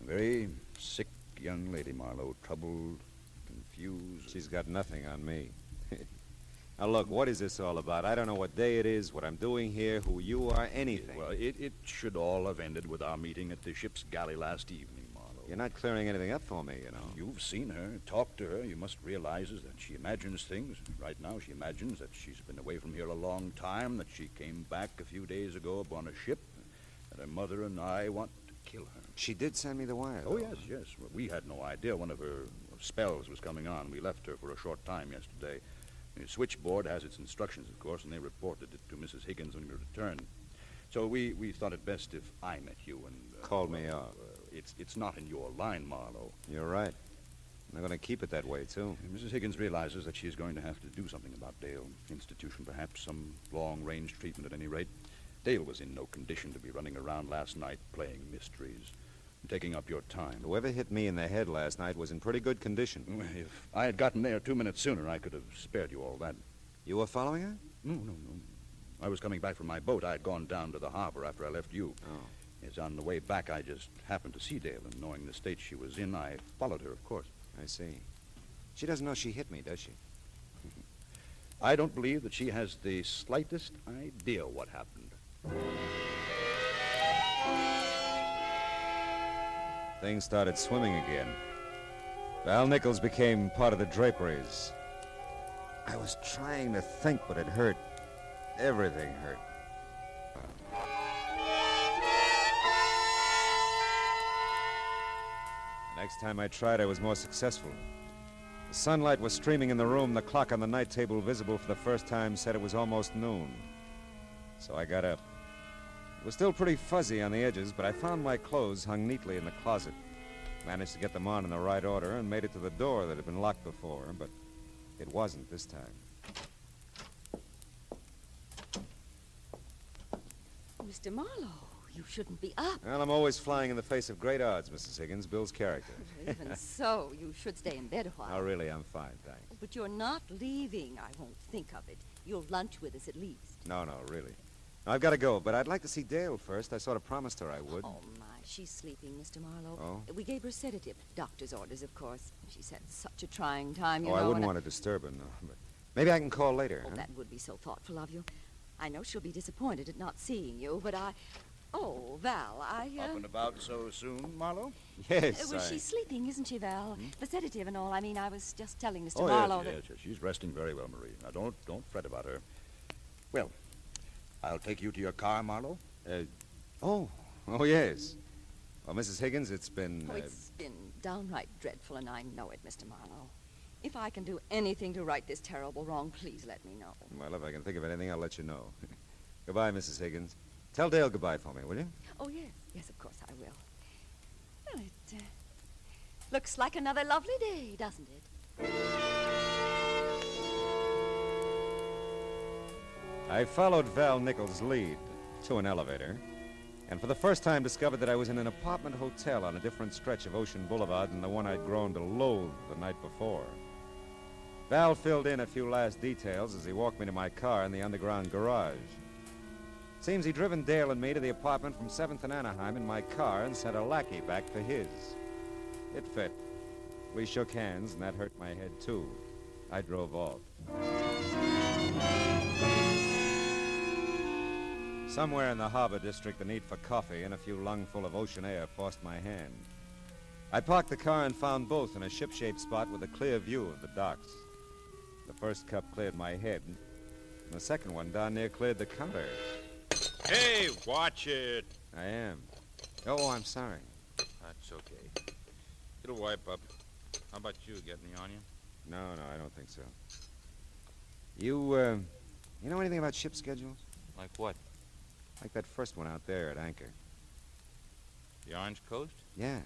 A very sick young lady, Marlowe. Troubled, confused.
She's got nothing on me. Now, look, what is this all about? I don't know what day it is, what I'm doing here, who you are, anything.
Well, it should all have ended with our meeting at the ship's galley last evening, Marlowe.
You're not clearing anything up for me, you know.
You've seen her, talked to her. You must realize that she imagines things. Right now, she imagines that she's been away from here a long time, that she came back a few days ago upon a ship, that her mother and I want to kill her.
She did send me the wire,
Oh,
though.
yes. Well, we had no idea one of her spells was coming on. We left her for a short time yesterday. The switchboard has its instructions, of course, and they reported it to Mrs. Higgins when we returned. So we thought it best if I met you and...
Called me out.
It's not in your line, Marlowe.
You're right. They're going to keep it that way, too.
Mrs. Higgins realizes that she's going to have to do something about Dale. Institution, perhaps, some long-range treatment at any rate. Dale was in no condition to be running around last night playing mysteries, taking up your time.
Whoever hit me in the head last night was in pretty good condition.
If I had gotten there 2 minutes sooner, I could have spared you all that.
You were following her?
No. I was coming back from my boat. I had gone down to the harbor after I left you.
Oh.
Yes, on the way back, I just happened to see Dale, and knowing the state she was in, I followed her, of course.
I see. She doesn't know she hit me, does she?
I don't believe that she has the slightest idea what happened.
Things started swimming again. Val Nichols became part of the draperies. I was trying to think, but it hurt. Everything hurt. The next time I tried, I was more successful. The sunlight was streaming in the room. The clock on the night table, visible for the first time, said it was almost noon. So I got up. It was still pretty fuzzy on the edges, but I found my clothes hung neatly in the closet. Managed to get them on in the right order and made it to the door that had been locked before, but it wasn't this time.
Mr. Marlowe, you shouldn't be up.
Well, I'm always flying in the face of great odds, Mrs. Higgins. Bill's character.
Even so, you should stay in bed a while.
Oh, really, I'm fine, thanks.
But you're not leaving. I won't think of it. You'll lunch with us at least.
No, really. I've got to go, but I'd like to see Dale first. I sort of promised her I would.
Oh, my. She's sleeping, Mr. Marlowe.
Oh?
We gave her sedative. Doctor's orders, of course. She's had such a trying time, you know.
I wouldn't want to disturb her, no. But maybe I can call later.
Oh,
huh?
that would be so thoughtful of you. I know she'll be disappointed at not seeing you, but Oh, Val,
Up and about so soon, Marlowe?
Yes,
Well, she's sleeping, isn't she, Val? The sedative and all. I mean, I was just telling Mr.
Oh,
Marlowe
yes, yes. She's resting very well, Marie. Now, don't fret about her. Well, I'll take you to your car, Marlowe.
Oh, yes. Well, Mrs. Higgins, it's been...
It's been downright dreadful, and I know it, Mr. Marlowe. If I can do anything to right this terrible wrong, please let me know.
Well, if I can think of anything, I'll let you know. Goodbye, Mrs. Higgins. Tell Dale goodbye for me, will you?
Oh, yes. Yes, of course I will. Well, it looks like another lovely day, doesn't it?
I followed Val Nichols' lead to an elevator, and for the first time discovered that I was in an apartment hotel on a different stretch of Ocean Boulevard than the one I'd grown to loathe the night before. Val filled in a few last details as he walked me to my car in the underground garage. Seems he'd driven Dale and me to the apartment from 7th and Anaheim in my car and sent a lackey back for his. It fit. We shook hands, and that hurt my head, too. I drove off. Somewhere in the harbor district, the need for coffee and a few lungful of ocean air forced my hand. I parked the car and found both in a ship-shaped spot with a clear view of the docks. The first cup cleared my head, and the second one down near cleared the counter.
Hey, watch it.
I am. Oh, I'm sorry.
That's okay. It'll wipe up. How about you? Get any on you?
No, I don't think so. You know anything about ship schedules?
Like what?
Like that first one out there at anchor.
The Orange Coast?
Yeah.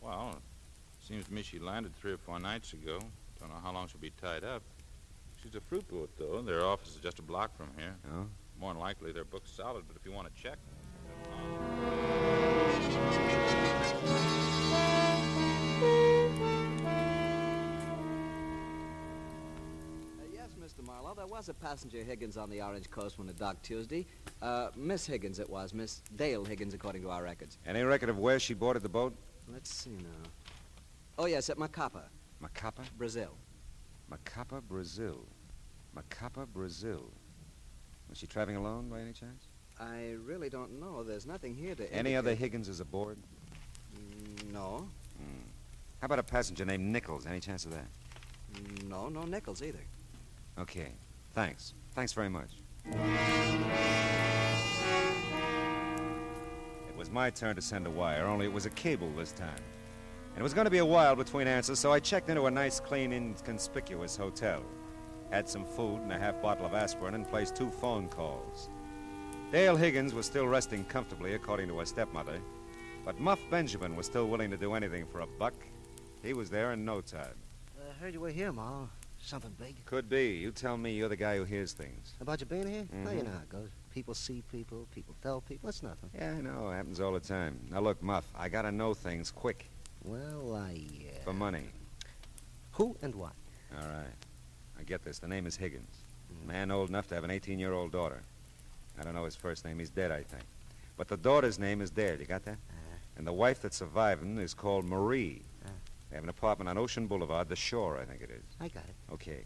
Well, seems to me she landed 3 or 4 nights ago. Don't know how long she'll be tied up. She's a fruit boat, though. Their office is just a block from here.
Oh?
More than likely, they're booked solid, but if you want to check...
Yes, Mr. Marlowe, there was a passenger Higgins on the Orange Coast when it docked Tuesday. Miss Higgins it was. Miss Dale Higgins, according to our records.
Any record of where she boarded the boat?
Let's see now. Oh, yes, at Macapa.
Macapa?
Brazil.
Macapa, Brazil. Macapa, Brazil. Was she traveling alone by any chance?
I really don't know. There's nothing here to
Any other Higginses aboard?
No.
How about a passenger named Nichols? Any chance of that?
No Nichols either.
Okay. Thanks. Thanks very much. It was my turn to send a wire, only it was a cable this time. And it was going to be a while between answers, so I checked into a nice, clean, inconspicuous hotel. Had some food and a half bottle of aspirin and placed 2 phone calls. Dale Higgins was still resting comfortably, according to her stepmother. But Muff Benjamin was still willing to do anything for a buck. He was there in no time.
I heard you were here, Ma. Something big.
Could be. You tell me. You're the guy who hears things.
About you being here?
Mm-hmm.
Well, you know how it goes. People see people, people tell people. It's nothing.
Yeah, I know. It happens all the time. Now, look, Muff, I gotta know things quick.
Well,
For money.
Who and what?
All right. I get this. The name is Higgins. Man old enough to have an 18-year-old daughter. I don't know his first name. He's dead, I think. But the daughter's name is Dale. You got that? And the wife that's surviving is called Marie. They have an apartment on Ocean Boulevard, the Shore, I think it is.
I got it.
Okay.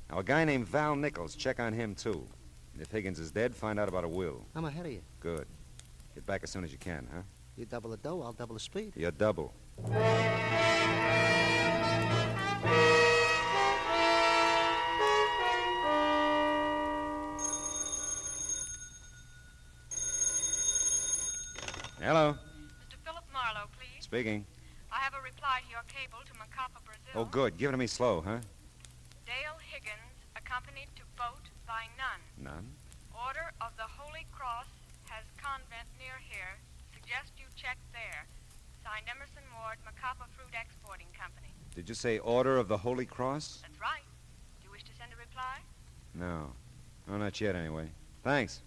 Now, a guy named Val Nichols, check on him, too. And if Higgins is dead, find out about a will.
I'm ahead of you.
Good. Get back as soon as you can, huh?
You double the dough, I'll double the speed.
You're double. Hello.
Mr. Philip Marlowe, please.
Speaking.
I have a reply to your cable to Macapa, Brazil.
Oh, good. Give it to me slow, huh?
Dale Higgins, accompanied to boat by nun.
None?
Order of the Holy Cross has convent near here. Suggest you check there. Signed Emerson Ward, Macapa Fruit Exporting Company.
Did you say Order of the Holy Cross?
That's right. Do you wish to send a reply?
No. Oh, not yet, anyway. Thanks.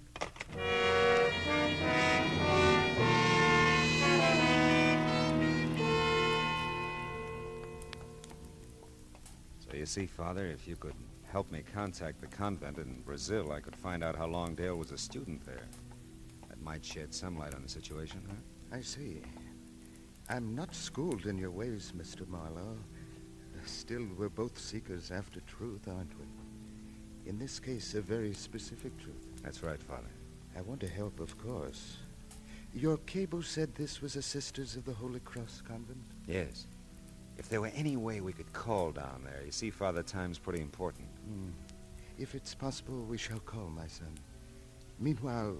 So you see, Father, if you could help me contact the convent in Brazil, I could find out how long Dale was a student there. That might shed some light on the situation, huh?
I see. I'm not schooled in your ways, Mr. Marlowe. Still, we're both seekers after truth, aren't we? In this case, a very specific truth.
That's right, Father.
I want to help, of course. Your cable said this was a Sisters of the Holy Cross convent?
Yes. If there were any way we could call down there. You see, Father, time's pretty important.
If it's possible, we shall call, my son. Meanwhile,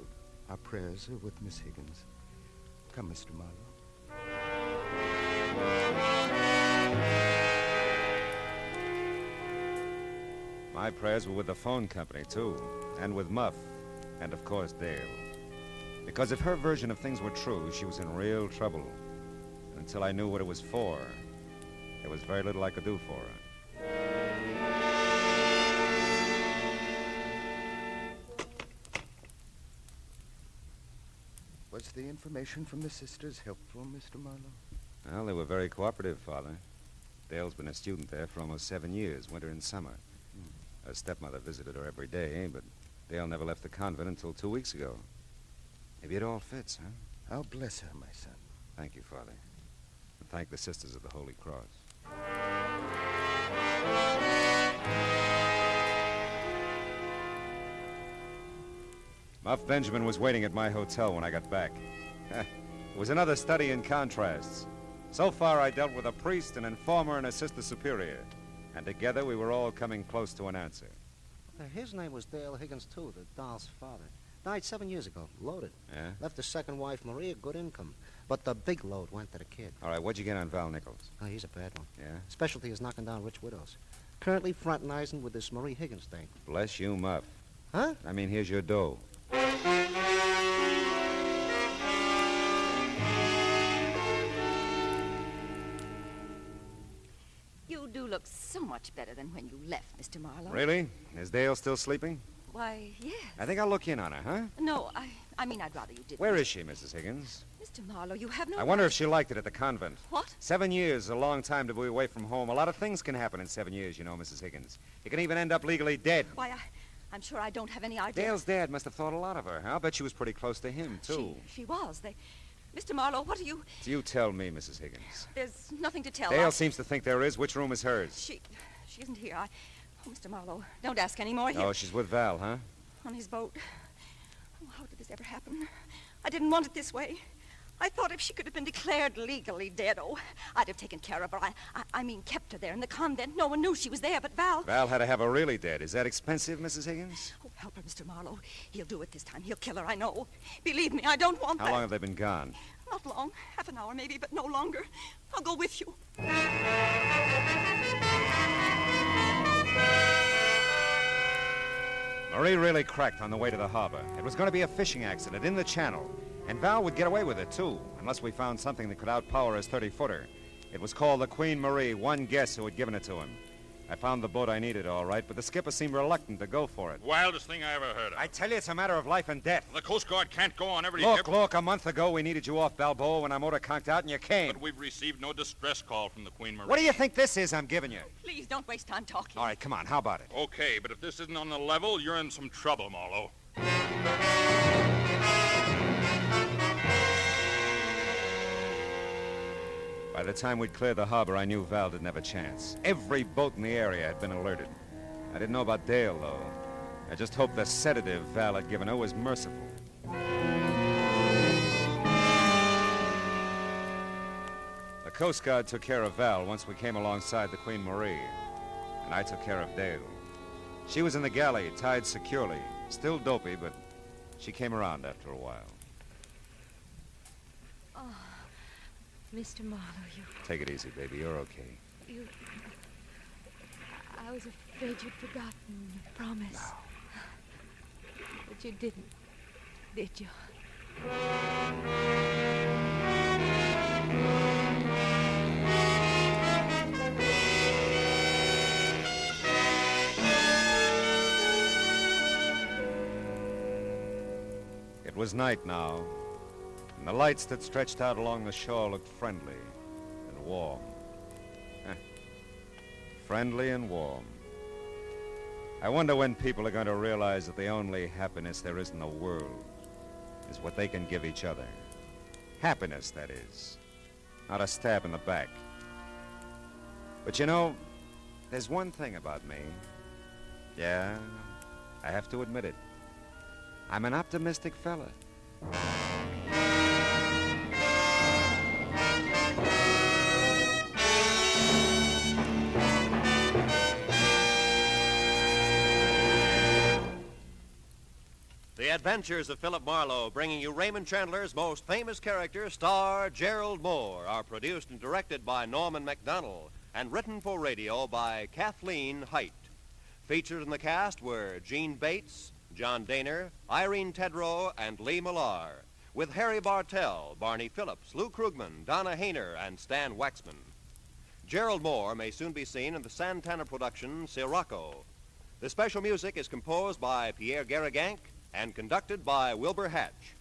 our prayers are with Miss Higgins. Come, Mr. Marlowe.
My prayers were with the phone company, too. And with Muff. And, of course, Dale. Because if her version of things were true, she was in real trouble. And until I knew what it was for, there was very little I could do for her.
Was the information from the sisters helpful, Mr. Marlowe?
Well, they were very cooperative, Father. Dale's been a student there for almost 7 years, winter and summer. Her stepmother visited her every day, but Dale never left the convent until 2 weeks ago. Maybe it all fits, huh?
I'll bless her, my son.
Thank you, Father. And thank the Sisters of the Holy Cross. Muff Benjamin was waiting at my hotel when I got back. It was another study in contrasts. So far, I dealt with a priest, an informer, and a sister superior. And together, we were all coming close to an answer.
His name was Dale Higgins, too, the doll's father. Died 7 years ago, loaded.
Yeah?
Left his second wife, Maria, good income. But the big load went to the kid.
All right, what'd you get on Val Nichols?
Oh, he's a bad one.
Yeah?
Specialty is knocking down rich widows. Currently fraternizing with this Marie Higgins thing.
Bless you, Muff.
Huh?
I mean, here's your dough.
You do look so much better than when you left, Mr. Marlowe.
Really? Is Dale still sleeping?
Why, yes.
I think I'll look in on her, huh?
No, I mean, I'd rather you didn't.
Where is she, Mrs. Higgins?
Mr. Marlowe, you have no...
I wonder if she liked it at the convent.
What?
7 years is a long time to be away from home. A lot of things can happen in 7 years, you know, Mrs. Higgins. You can even end up legally dead.
Why, I'm sure I don't have any idea.
Dale's dad must have thought a lot of her. I'll bet she was pretty close to him, too.
She was. Mr. Marlowe, what are you...
You tell me, Mrs. Higgins.
There's nothing to tell.
Dale seems to think there is. Which room is hers?
She isn't here. Oh, Mr. Marlowe, don't ask any more.
Oh, she's with Val, huh?
On his boat. Oh, how did this ever happen? I didn't want it this way. I thought if she could have been declared legally dead, I'd have taken care of her. I mean, kept her there in the convent. No one knew she was there but Val.
Val had to have her really dead. Is that expensive, Mrs. Higgins?
Oh, help her, Mr. Marlowe. He'll do it this time. He'll kill her, I know. Believe me, I don't want that.
How long have they been gone?
Not long. Half an hour, maybe, but no longer. I'll go with you.
Marie really cracked on the way to the harbor. It was going to be a fishing accident in the channel. And Val would get away with it, too, unless we found something that could outpower his 30-footer. It was called the Queen Marie, one guess who had given it to him. I found the boat I needed, all right, but the skipper seemed reluctant to go for it.
Wildest thing I ever heard of.
I tell you, it's a matter of life and death.
The Coast Guard can't go on every...
Look, a month ago we needed you off Balboa when our motor conked out and you came.
But we've received no distress call from the Queen Marie.
What do you think this is I'm giving you?
Please, don't waste time talking.
All right, come on, how about it?
Okay, but if this isn't on the level, you're in some trouble, Marlowe.
By the time we'd cleared the harbor, I knew Val didn't have a chance. Every boat in the area had been alerted. I didn't know about Dale, though. I just hoped the sedative Val had given her was merciful. The Coast Guard took care of Val once we came alongside the Queen Marie. And I took care of Dale. She was in the galley, tied securely. Still dopey, but she came around after a while.
Mr. Marlowe, you...
Take it easy, baby. You're okay.
I was afraid you'd forgotten your promise.
No.
But you didn't, did you?
It was night now. And the lights that stretched out along the shore looked friendly and warm. Friendly and warm. I wonder when people are going to realize that the only happiness there is in the world is what they can give each other. Happiness, that is. Not a stab in the back. But you know, there's one thing about me. Yeah, I have to admit it. I'm an optimistic fella.
The Adventures of Philip Marlowe, bringing you Raymond Chandler's most famous character, star Gerald Mohr, are produced and directed by Norman MacDonald and written for radio by Kathleen Height. Featured in the cast were Gene Bates, John Daner, Irene Tedrow, and Lee Millar, with Harry Bartell, Barney Phillips, Lou Krugman, Donna Hayner, and Stan Waxman. Gerald Mohr may soon be seen in the Santana production, Sirocco. The special music is composed by Pierre Garrigank and conducted by Wilbur Hatch.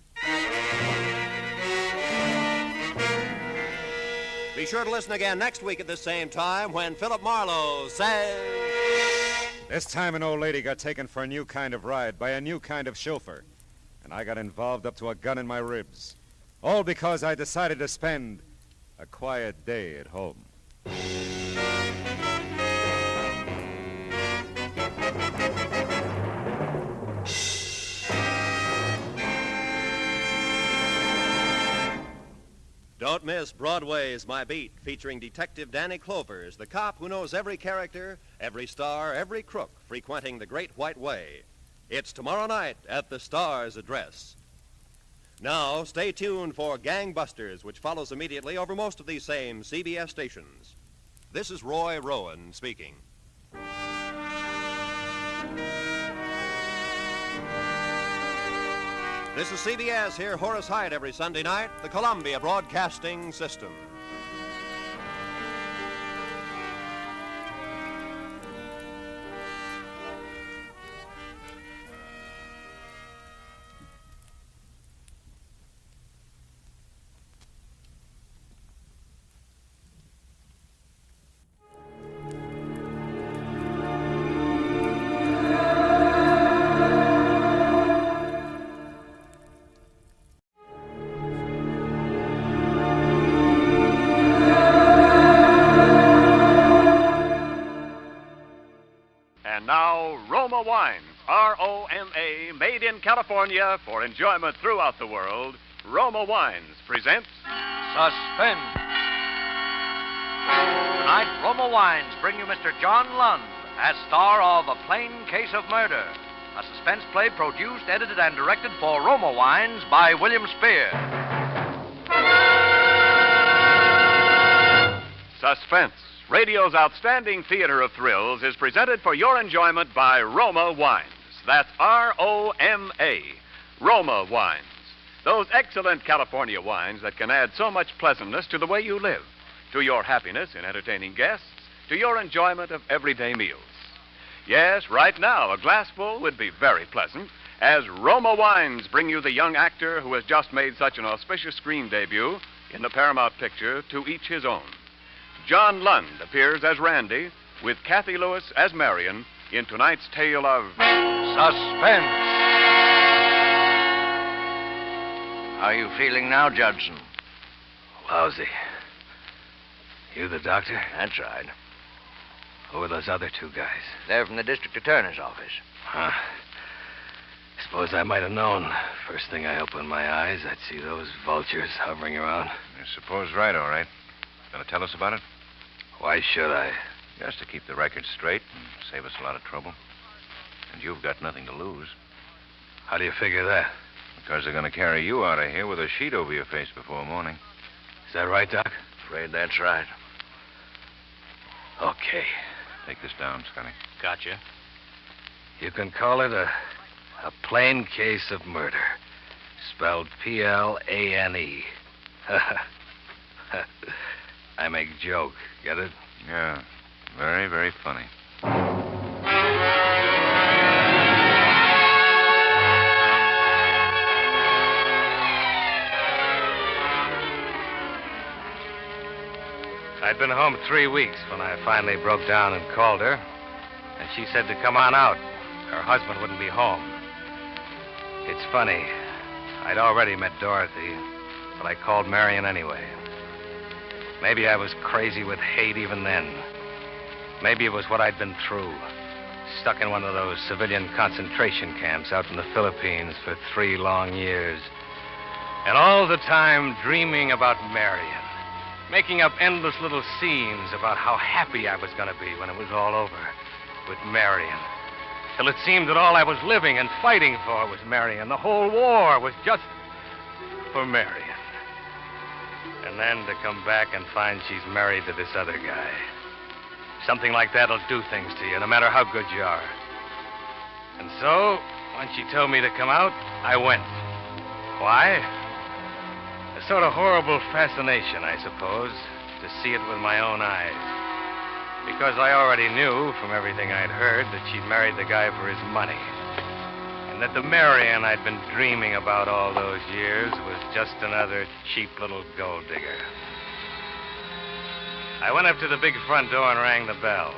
Be sure to listen again next week at the same time when Philip Marlowe says...
This time an old lady got taken for a new kind of ride by a new kind of chauffeur, and I got involved up to a gun in my ribs. All because I decided to spend a quiet day at home.
Don't miss Broadway's My Beat, featuring Detective Danny Clovers, the cop who knows every character, every star, every crook frequenting the Great White Way. It's tomorrow night at the Star's address. Now, stay tuned for Gangbusters, which follows immediately over most of these same CBS stations. This is Roy Rowan speaking. This is CBS. Hear Horace Hyde every Sunday night, the Columbia Broadcasting System.
Roma Wines, R-O-M-A, made in California for enjoyment throughout the world. Roma Wines presents
Suspense. Tonight, Roma Wines bring you Mr. John Lund as star of A Plain Case of Murder, a suspense play produced, edited, and directed for Roma Wines by William Spear.
Suspense, radio's outstanding theater of thrills, is presented for your enjoyment by Roma Wines. That's R-O-M-A, Roma Wines. Those excellent California wines that can add so much pleasantness to the way you live, to your happiness in entertaining guests, to your enjoyment of everyday meals. Yes, right now, a glassful would be very pleasant, as Roma Wines bring you the young actor who has just made such an auspicious screen debut in the Paramount picture To Each His Own. John Lund appears as Randy, with Kathy Lewis as Marion, in tonight's tale of
Suspense. How are you feeling now, Judson?
Lousy. You the doctor?
That's right.
Who are those other two guys?
They're from the district attorney's office.
Huh. Suppose I might have known. First thing I opened my eyes, I'd see those vultures hovering around.
I suppose right, all right. Gonna tell us about it?
Why should I?
Just to keep the record straight and save us a lot of trouble. And you've got nothing to lose.
How do you figure that?
Because they're gonna carry you out of here with a sheet over your face before morning.
Is that right, Doc?
Afraid that's right.
Okay.
Take this down, Scotty.
Gotcha.
You can call it a plain case of murder. Spelled P-L-A-N-E. I make joke. Get it?
Yeah. Very, very funny.
I'd been home 3 weeks when I finally broke down and called her. And she said to come on out. Her husband wouldn't be home. It's funny. I'd already met Dorothy, but I called Marion anyway. Maybe I was crazy with hate even then. Maybe it was what I'd been through. stuck in one of those civilian concentration camps out in the Philippines for 3 long years. And all the time dreaming about Marion, making up endless little scenes about how happy I was going to be when it was all over with Marion. Till it seemed that all I was living and fighting for was Marion. The whole war was just for Marion. And then to come back and find she's married to this other guy. Something like that'll do things to you, no matter how good you are. And so, when she told me to come out, I went. Why? A sort of horrible fascination, I suppose, to see it with my own eyes. Because I already knew from everything I'd heard that she'd married the guy for his money. And that the Marion I'd been dreaming about all those years was just another cheap little gold digger. I went up to the big front door and rang the bell.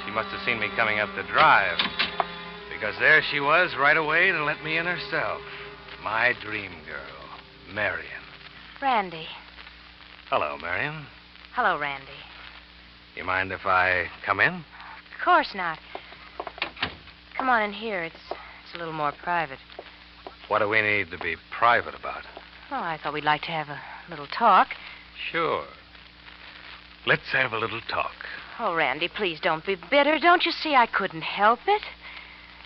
She must have seen me coming up the drive, because there she was right away to let me in herself. My dream girl, Marion.
Randy.
Hello, Marion.
Hello, Randy.
You mind if I come in?
Of course not. Come on in here. It's a little more private.
What do we need to be private about?
Oh, I thought we'd like to have a little talk.
Sure. Let's have a little talk.
Oh, Randy, please don't be bitter. Don't you see I couldn't help it?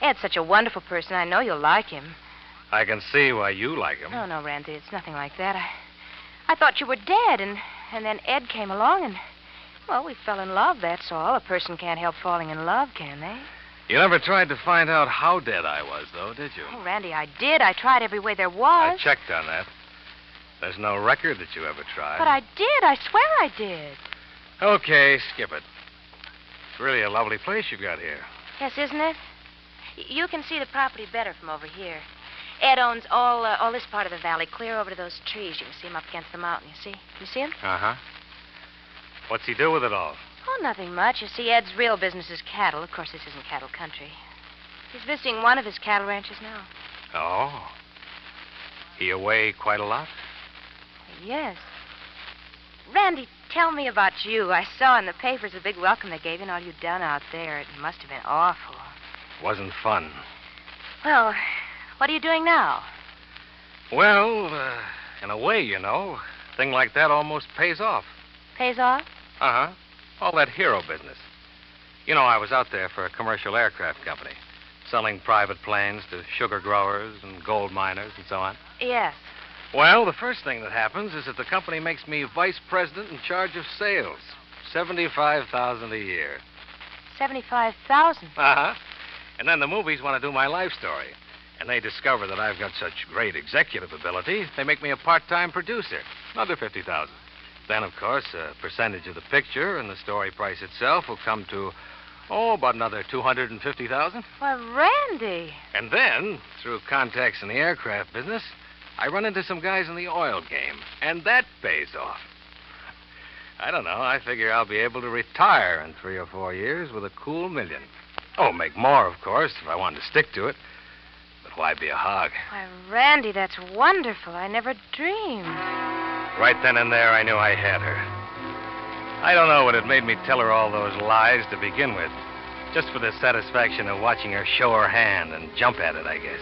Ed's such a wonderful person. I know you'll like him.
I can see why you like him.
No, Randy, it's nothing like that. I thought you were dead, and then Ed came along, and, well, we fell in love, that's all. A person can't help falling in love, can they?
You never tried to find out how dead I was, though, did you?
Oh, Randy, I did. I tried every way there was.
I checked on that. There's no record that you ever tried.
But I did. I swear I did.
Okay, skip it. It's really a lovely place you've got here.
Yes, isn't it? You can see the property better from over here. Ed owns all this part of the valley, clear over to those trees. You can see him up against the mountain, you see? You see him?
Uh-huh. What's he do with it all?
Oh, nothing much. You see, Ed's real business is cattle. Of course, this isn't cattle country. He's visiting one of his cattle ranches now.
Oh. He away quite a lot?
Yes. Randy, tell me about you. I saw in the papers the big welcome they gave you and all you'd done out there. It must have been awful.
Wasn't fun.
Well, what are you doing now?
Well, in a way, you know, a thing like that almost pays off.
Pays off?
Uh-huh. All that hero business. You know, I was out there for a commercial aircraft company, selling private planes to sugar growers and gold miners and so on.
Yes.
Well, the first thing that happens is that the company makes me vice president in charge of sales. $75,000 a year.
$75,000?
Uh-huh. And then the movies want to do my life story. And they discover that I've got such great executive ability, they make me a part-time producer. Another $50,000. Then, of course, a percentage of the picture and the story price itself will come to, about another $250,000.
Why, Randy.
And then, through contacts in the aircraft business, I run into some guys in the oil game, and that pays off. I don't know. I figure I'll be able to retire in 3 or 4 years with a cool $1 million. Oh, make more, of course, if I wanted to stick to it. But why be a hog?
Why, Randy, that's wonderful. I never dreamed.
Right then and there, I knew I had her. I don't know what had made me tell her all those lies to begin with. Just for the satisfaction of watching her show her hand and jump at it, I guess.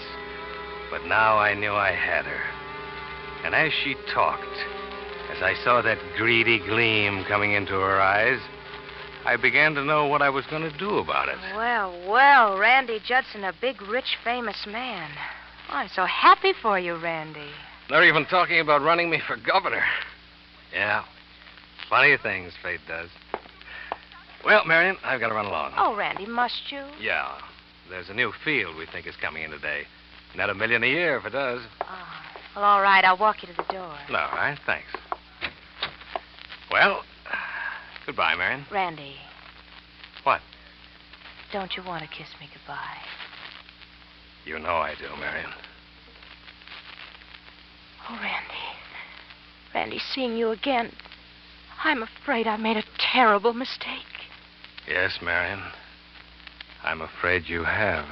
But now I knew I had her. And as she talked, as I saw that greedy gleam coming into her eyes, I began to know what I was going to do about it.
Well, Randy Judson, a big, rich, famous man. Oh, I'm so happy for you, Randy.
They're even talking about running me for governor. Yeah. Funny things fate does. Well, Marion, I've got to run along.
Oh, Randy, must you?
Yeah. There's a new field we think is coming in today. Net $1 million a year if it does.
Oh, well, all right. I'll walk you to the door.
All right, thanks. Well, goodbye, Marion.
Randy.
What?
Don't you want to kiss me goodbye?
You know I do, Marion.
Oh, Randy, seeing you again, I'm afraid I made a terrible mistake.
Yes, Marion. I'm afraid you have.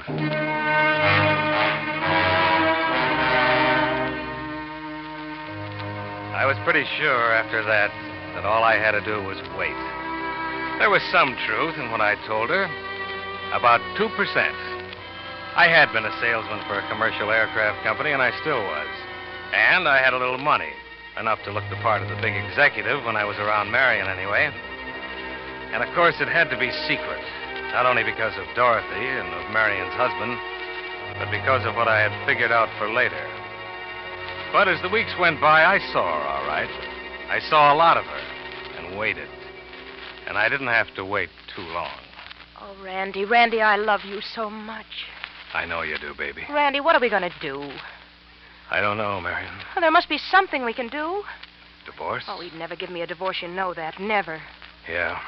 I was pretty sure after that all I had to do was wait. There was some truth in what I told her. About 2%. I had been a salesman for a commercial aircraft company, and I still was. And I had a little money, enough to look the part of the big executive when I was around Marion anyway. And of course, it had to be secret, not only because of Dorothy and of Marion's husband, but because of what I had figured out for later. But as the weeks went by, I saw her all right. I saw a lot of her and waited. And I didn't have to wait too long.
Oh, Randy, Randy, I love you so much.
I know you do, baby.
Randy, what are we going to do?
I don't know, Marion.
Well, there must be something we can do.
Divorce?
Oh, he'd never give me a divorce, you know that. Never.
Yeah.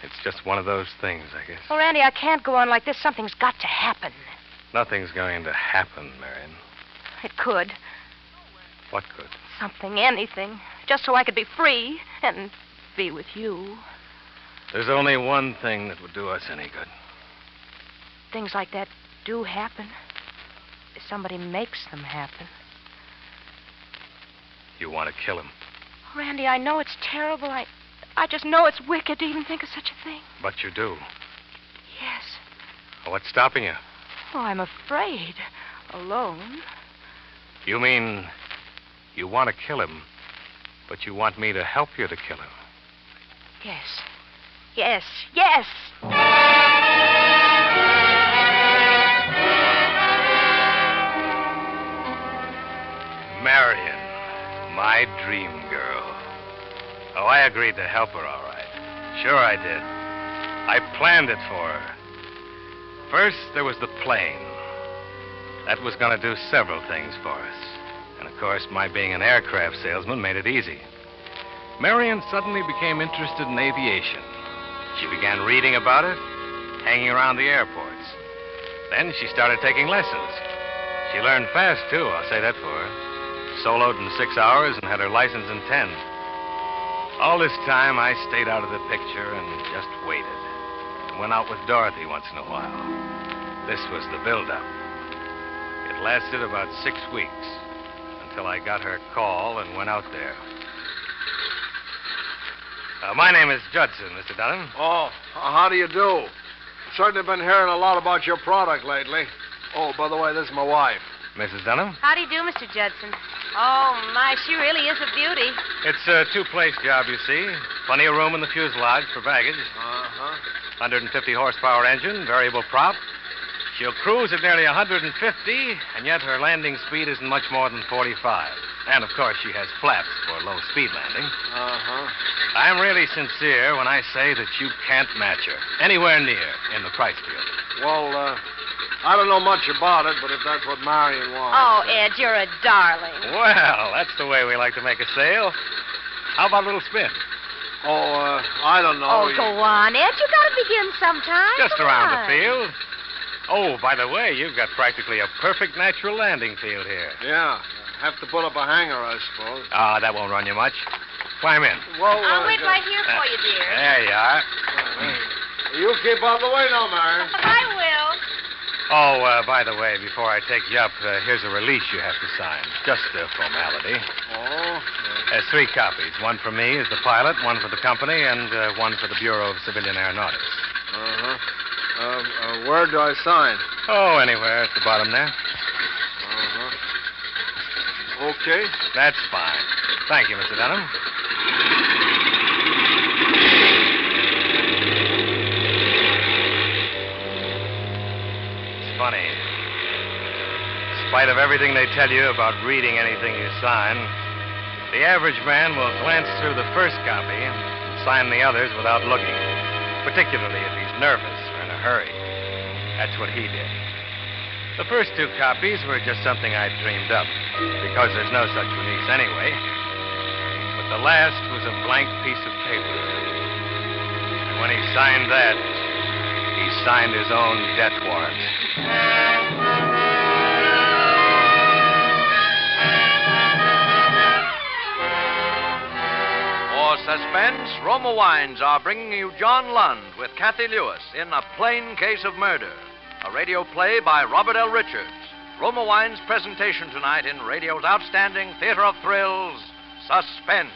It's just one of those things, I guess.
Well, Randy, I can't go on like this. Something's got to happen.
Nothing's going to happen, Marion.
It could.
What could?
Something, anything. Just so I could be free and be with you.
There's only one thing that would do us any good.
Things like that do happen. If somebody makes them happen.
You want to kill him.
Randy, I know it's terrible. I just know it's wicked to even think of such a thing.
But you do.
Yes.
What's stopping you?
Oh, I'm afraid. Alone.
You mean you want to kill him, but you want me to help you to kill him?
Yes. Yes. Yes!
Marion, my dream girl. Oh, I agreed to help her, all right. Sure I did. I planned it for her. First, there was the plane. That was going to do several things for us. And, of course, my being an aircraft salesman made it easy. Marion suddenly became interested in aviation. She began reading about it, hanging around the airports. Then she started taking lessons. She learned fast, too, I'll say that for her. Soloed in 6 hours and had her license in 10. All this time, I stayed out of the picture and just waited. And went out with Dorothy once in a while. This was the build-up. It lasted about 6 weeks until I got her call and went out there. My name is Judson, Mr. Dunham.
Oh, how do you do? Certainly been hearing a lot about your product lately. Oh, by the way, this is my wife.
Mrs. Dunham?
How do you do, Mr. Judson? Oh, my, she really is a beauty.
It's a two-place job, you see. Plenty of room in the fuselage for baggage. 150 horsepower engine, variable prop. She'll cruise at nearly 150, and yet her landing speed isn't much more than 45. And, of course, she has flaps for low-speed landing. I'm really sincere when I say that you can't match her anywhere near in the price field.
Well, I don't know much about it, but if that's what Marion wants.
Oh, Ed, you're a darling.
Well, that's the way we like to make a sale. How about a little spin?
Oh, I don't know.
Oh, go on, Ed. You gotta begin sometime.
Just
Come
around
on.
the field. Oh, by the way, you've got practically a perfect natural landing field here.
Yeah. Have to put up a hangar, I suppose.
Ah, that won't run you much. Climb in.
Well,
I'll wait right here for you, dear.
There you are.
You keep out of the way now, Marion.
I will.
Oh, by the way, before I take you up, here's a release you have to sign. Just a formality.
Oh?
There's 3 copies. One for me as the pilot, one for the company, and one for the Bureau of Civilian Aeronautics.
Where do I sign?
Oh, anywhere at the bottom there.
Okay.
That's fine. Thank you, Mr. Dunham. It's funny. In spite of everything they tell you about reading anything you sign, the average man will glance through the first copy and sign the others without looking, particularly if he's nervous or in a hurry. That's what he did. The first 2 copies were just something I'd dreamed up, because there's no such release anyway. But the last was a blank piece of paper. And when he signed that, he signed his own death warrant.
For Suspense, Roma Wines are bringing you John Lund with Kathy Lewis in A Plain Case of Murder, a radio play by Robert L. Richards. Roma Wine's presentation tonight in radio's outstanding theater of thrills, Suspense.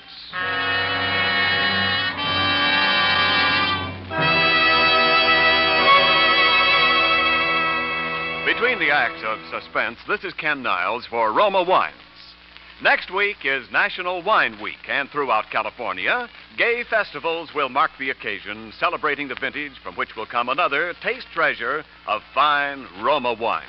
Between the acts of Suspense, this is Ken Niles for Roma Wines. Next week is National Wine Week, and throughout California, gay festivals will mark the occasion, celebrating the vintage from which will come another taste treasure of fine Roma wines.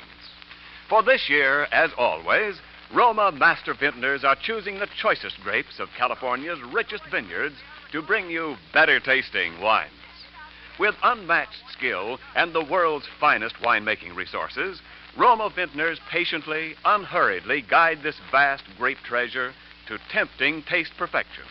For this year, as always, Roma master vintners are choosing the choicest grapes of California's richest vineyards to bring you better tasting wines. With unmatched skill and the world's finest winemaking resources, Roma vintners patiently, unhurriedly guide this vast grape treasure to tempting taste perfection.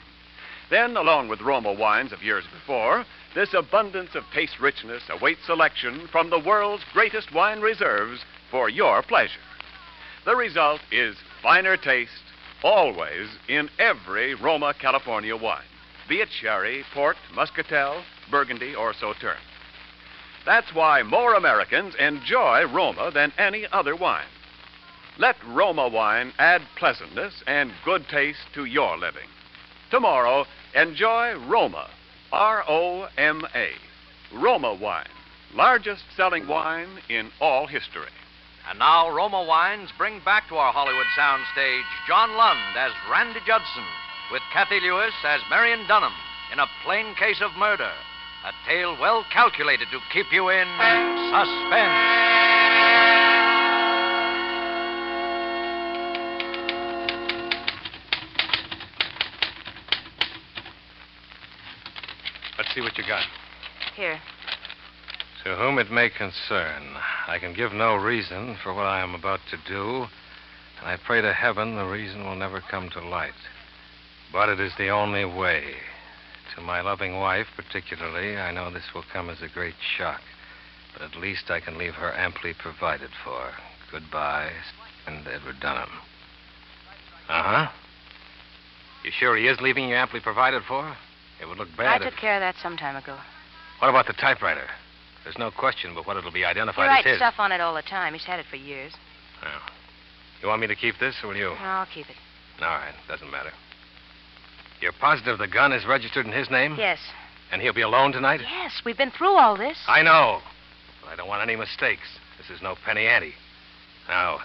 Then, along with Roma wines of years before, this abundance of taste richness awaits selection from the world's greatest wine reserves for your pleasure. The result is finer taste, always in every Roma California wine, be it sherry, port, muscatel, Burgundy, or Sauterne. That's why more Americans enjoy Roma than any other wine. Let Roma wine add pleasantness and good taste to your living. Tomorrow, enjoy Roma, R-O-M-A, Roma wine, largest selling wine in all history.
And now Roma Wines bring back to our Hollywood soundstage John Lund as Randy Judson, with Kathy Lewis as Marion Dunham in A Plain Case of Murder, a tale well calculated to keep you in suspense.
Let's see what you got.
Here.
To whom it may concern, I can give no reason for what I am about to do, and I pray to heaven the reason will never come to light. But it is the only way. To my loving wife, particularly, I know this will come as a great shock, but at least I can leave her amply provided for. Goodbye, and Edward Dunham. Uh-huh. You sure he is leaving you amply provided for? It would look bad
I took care of that some time ago.
What about the typewriter? There's no question but what it'll be
He
identified as
writes
his.
stuff on it all the time. He's had it for years.
Oh. You want me to keep this, or will you?
No, I'll keep it.
All right, doesn't matter. You're positive the gun is registered in his name?
Yes.
And he'll be alone tonight?
Yes, we've been through all this.
I know. But I don't want any mistakes. This is no penny ante. Now,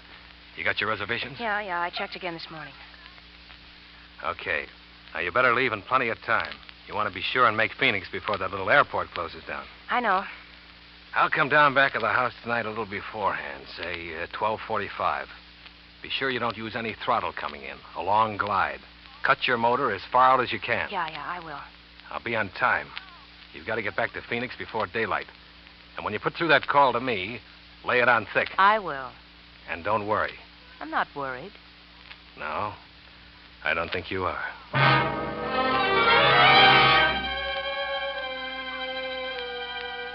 you got your reservations?
Yeah, I checked again this morning.
Okay. Now, you better leave in plenty of time. You want to be sure and make Phoenix before that little airport closes down.
I know.
I'll come down back of the house tonight a little beforehand, say 12:45. Be sure you don't use any throttle coming in. A long glide. Cut your motor as far out as you can.
Yeah, I will.
I'll be on time. You've got to get back to Phoenix before daylight. And when you put through that call to me, lay it on thick.
I will.
And don't worry.
I'm not worried.
No, I don't think you are.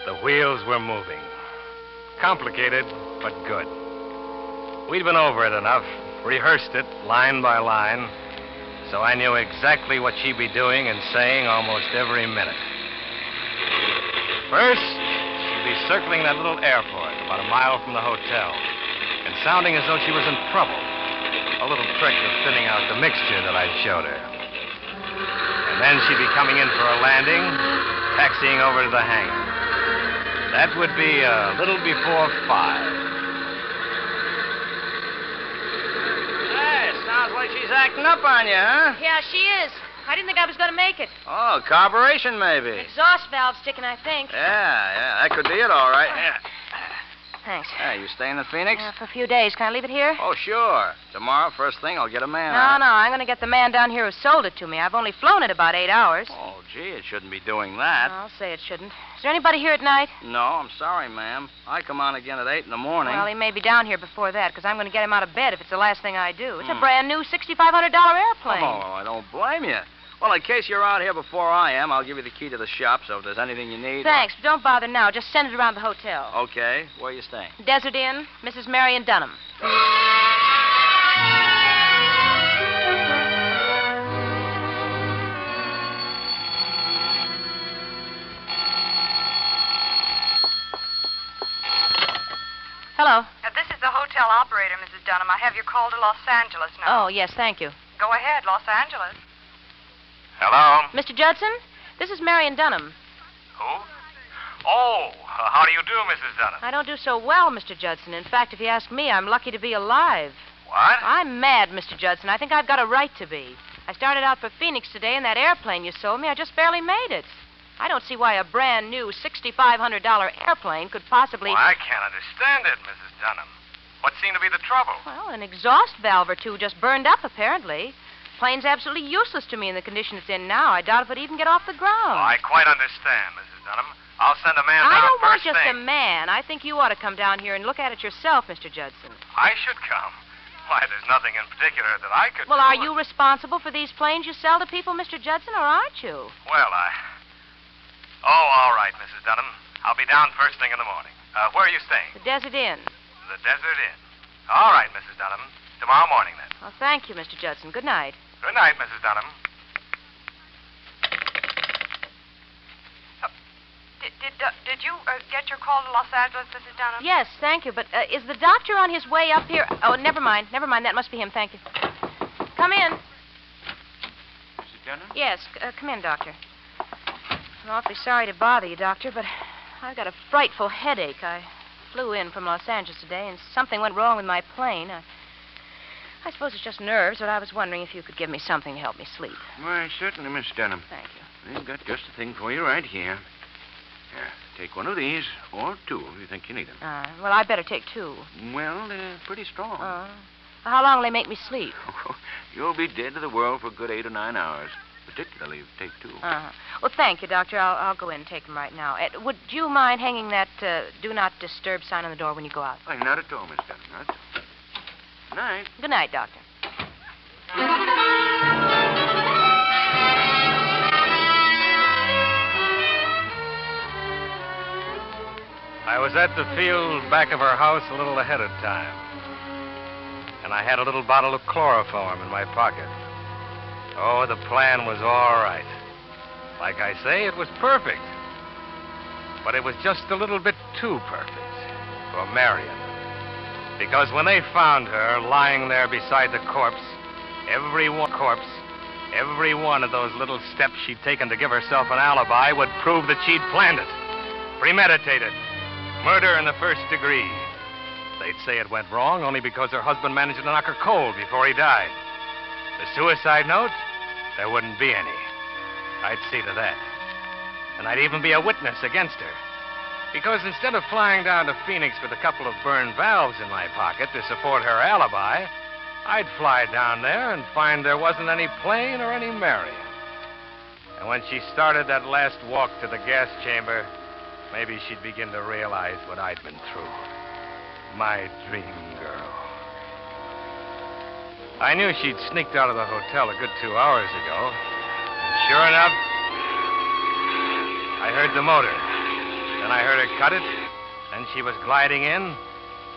The wheels were moving. Complicated, but good. We'd been over it enough, rehearsed it line by line, so I knew exactly what she'd be doing and saying almost every minute. First, she'd be circling that little airport about a mile from the hotel and sounding as though she was in trouble. A little trick of thinning out the mixture that I showed her. And then she'd be coming in for a landing, taxiing over to the hangar. That would be a little before 5.
Hey, sounds like she's acting up on you, huh?
Yeah, she is. I didn't think I was going to make it.
Oh, carburation, maybe.
Exhaust valve sticking, I think.
Yeah, that could be it, all right. Yeah.
Thanks.
Hey, you staying in Phoenix?
For a few days. Can I leave it here?
Oh, sure. Tomorrow, first thing, I'll get a man
No,
on it.
I'm going to get the man down here who sold it to me. I've only flown it about 8 hours.
Oh, gee, it shouldn't be doing that.
I'll say it shouldn't. Is there anybody here at night?
No, I'm sorry, ma'am. I come on again at 8 in the morning.
Well, he may be down here before that, because I'm going to get him out of bed if it's the last thing I do. It's a brand new $6,500 airplane.
Oh, I don't blame you. Well, in case you're out here before I am, I'll give you the key to the shop, so if there's anything you need...
Thanks, but don't bother now. Just send it around the hotel.
Okay. Where you staying?
Desert Inn, Mrs. Marion Dunham. Hello.
This is the hotel operator, Mrs. Dunham. I have your call to Los Angeles now.
Oh, yes, thank you.
Go ahead, Los Angeles.
Hello?
Mr. Judson, this is Marion Dunham.
Who? Oh, how do you do, Mrs. Dunham?
I don't do so well, Mr. Judson. In fact, if you ask me, I'm lucky to be alive.
What?
I'm mad, Mr. Judson. I think I've got a right to be. I started out for Phoenix today in that airplane you sold me. I just barely made it. I don't see why a brand new $6,500 airplane could possibly...
Well, I can't understand it, Mrs. Dunham. What seemed to be the trouble?
Well, an exhaust valve or two just burned up, apparently. Plane's absolutely useless to me in the condition it's in now. I doubt if it'd even get off the ground.
Oh, I quite understand, Mrs. Dunham. I'll send a man down
I don't want
first
just
thing.
a man. I think you ought to come down here and look at it yourself, Mr. Judson.
I should come. Why, there's nothing in particular that I could
Well,
do.
are you responsible for these planes you sell to people, Mr. Judson, or aren't you?
Well, Oh, all right, Mrs. Dunham. I'll be down first thing in the morning. Where are you staying?
The Desert Inn.
The Desert Inn. All right, Mrs. Dunham. Tomorrow morning, then.
Well, thank you, Mr. Judson. Good night.
Good night, Mrs. Dunham.
Did you get your call to Los Angeles, Mrs. Dunham?
Yes, thank you. But is the doctor on his way up here? Oh, never mind. Never mind. That must be him. Thank you. Come in.
Mrs. Dunham?
Yes, come in, Doctor. I'm awfully sorry to bother you, Doctor, but I've got a frightful headache. I flew in from Los Angeles today, and something went wrong with my plane. I suppose it's just nerves, but I was wondering if you could give me something to help me sleep.
Why, certainly, Miss Dunham.
Thank you.
We've got just the thing for you right here. Here, take one of these, or two if you think you need them.
Well, I better take two.
Well, they're pretty strong.
How long will they make me sleep?
You'll be dead to the world for a good 8 or 9 hours, particularly if you take two.
Well, thank you, Doctor. I'll go in and take them right now. Would you mind hanging that do not disturb sign on the door when you go out?
Why, not at all, Miss Dunham. Not at all. Good night.
Good night, Doctor.
I was at the field back of our house a little ahead of time. And I had a little bottle of chloroform in my pocket. Oh, the plan was all right. Like I say, it was perfect. But it was just a little bit too perfect for Marion. Because when they found her lying there beside the corpse, every one of those little steps she'd taken to give herself an alibi would prove that she'd planned it. Premeditated. Murder in the first degree. They'd say it went wrong only because her husband managed to knock her cold before he died. The suicide note? There wouldn't be any. I'd see to that. And I'd even be a witness against her. Because instead of flying down to Phoenix with a couple of burned valves in my pocket to support her alibi, I'd fly down there and find there wasn't any plane or any Marion. And when she started that last walk to the gas chamber, maybe she'd begin to realize what I'd been through. My dream girl. I knew she'd sneaked out of the hotel a good 2 hours ago. And sure enough, I heard the motor. Then I heard her cut it. Then she was gliding in.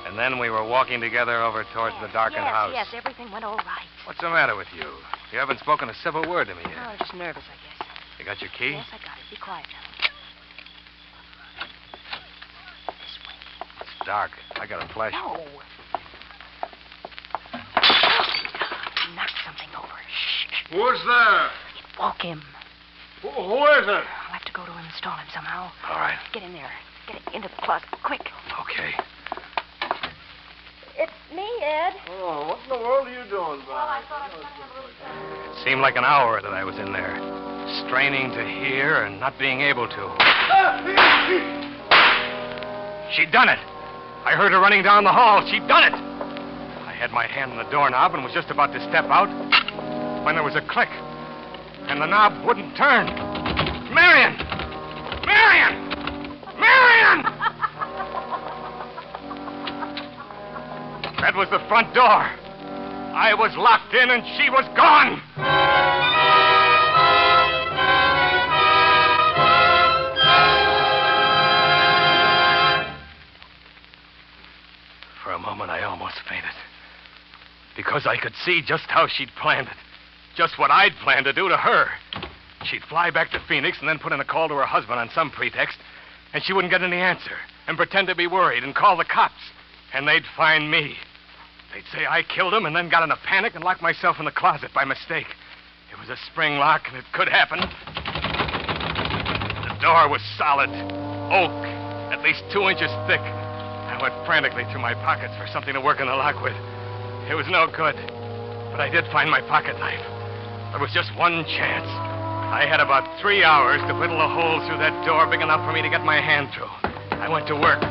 And then we were walking together over towards the darkened house.
Yes, everything went all right.
What's the matter with you? You haven't spoken a civil word to me yet.
Oh, I'm just nervous, I guess.
You got your key?
Yes, I got it. Be quiet now.
It's dark. I got a flashlight.
No. Knock something over. Shh.
Who's there?
Woke him.
Who is it?
I'll have to go to him and install him somehow.
All right.
Get in there. Get it into the closet. Quick.
Okay.
It's me, Ed.
Oh, what in the world are you doing, Bob?
It seemed like an hour that I was in there, straining to hear and not being able to. She'd done it. I heard her running down the hall. She'd done it. I had my hand on the doorknob and was just about to step out when there was a click, and the knob wouldn't turn. Marion! Marion! Marion! That was the front door. I was locked in and she was gone. For a moment, I almost fainted. Because I could see just how she'd planned it. Just what I'd planned to do to her. She'd fly back to Phoenix and then put in a call to her husband on some pretext, and she wouldn't get any answer, and pretend to be worried and call the cops. And they'd find me. They'd say I killed him and then got in a panic and locked myself in the closet by mistake. It was a spring lock, and it could happen. The door was solid. oak, at least 2 inches thick. I went frantically through my pockets for something to work on the lock with. It was no good, but I did find my pocket knife. There was just one chance. I had about 3 hours to whittle a hole through that door big enough for me to get my hand through. I went to work.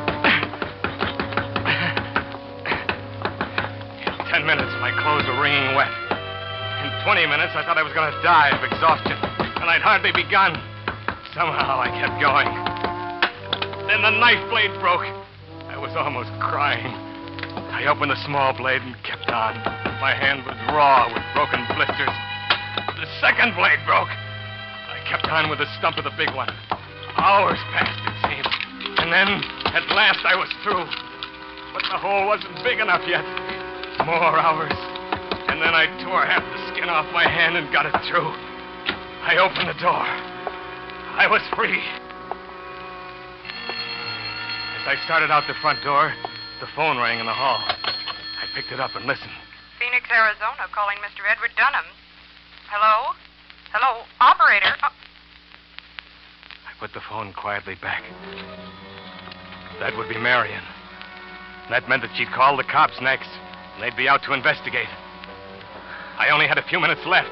In 10 minutes, my clothes were wringing wet. In 20 minutes, I thought I was going to die of exhaustion, and I'd hardly begun. Somehow, I kept going. Then the knife blade broke. I was almost crying. I opened the small blade and kept on. My hand was raw with broken blisters. The second blade broke. I kept on with the stump of the big one. Hours passed, it seemed. And then, at last, I was through. But the hole wasn't big enough yet. More hours. And then I tore half the skin off my hand and got it through. I opened the door. I was free. As I started out the front door, the phone rang in the hall. I picked it up and listened.
Phoenix, Arizona, calling Mr. Edward Dunham. Hello? Hello? Operator?
I put the phone quietly back. That would be Marion. That meant that she'd call the cops next, and they'd be out to investigate. I only had a few minutes left,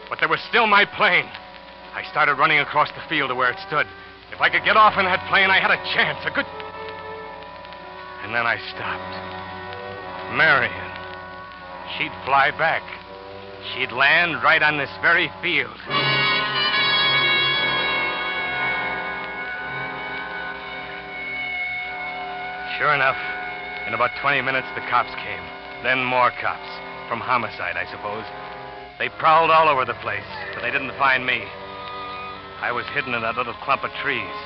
but there was still my plane. I started running across the field to where it stood. If I could get off in that plane, I had a chance, a good... And then I stopped. Marion. She'd fly back. She'd land right on this very field. Sure enough, in about 20 minutes, the cops came. Then more cops. From homicide, I suppose. They prowled all over the place, but they didn't find me. I was hidden in that little clump of trees.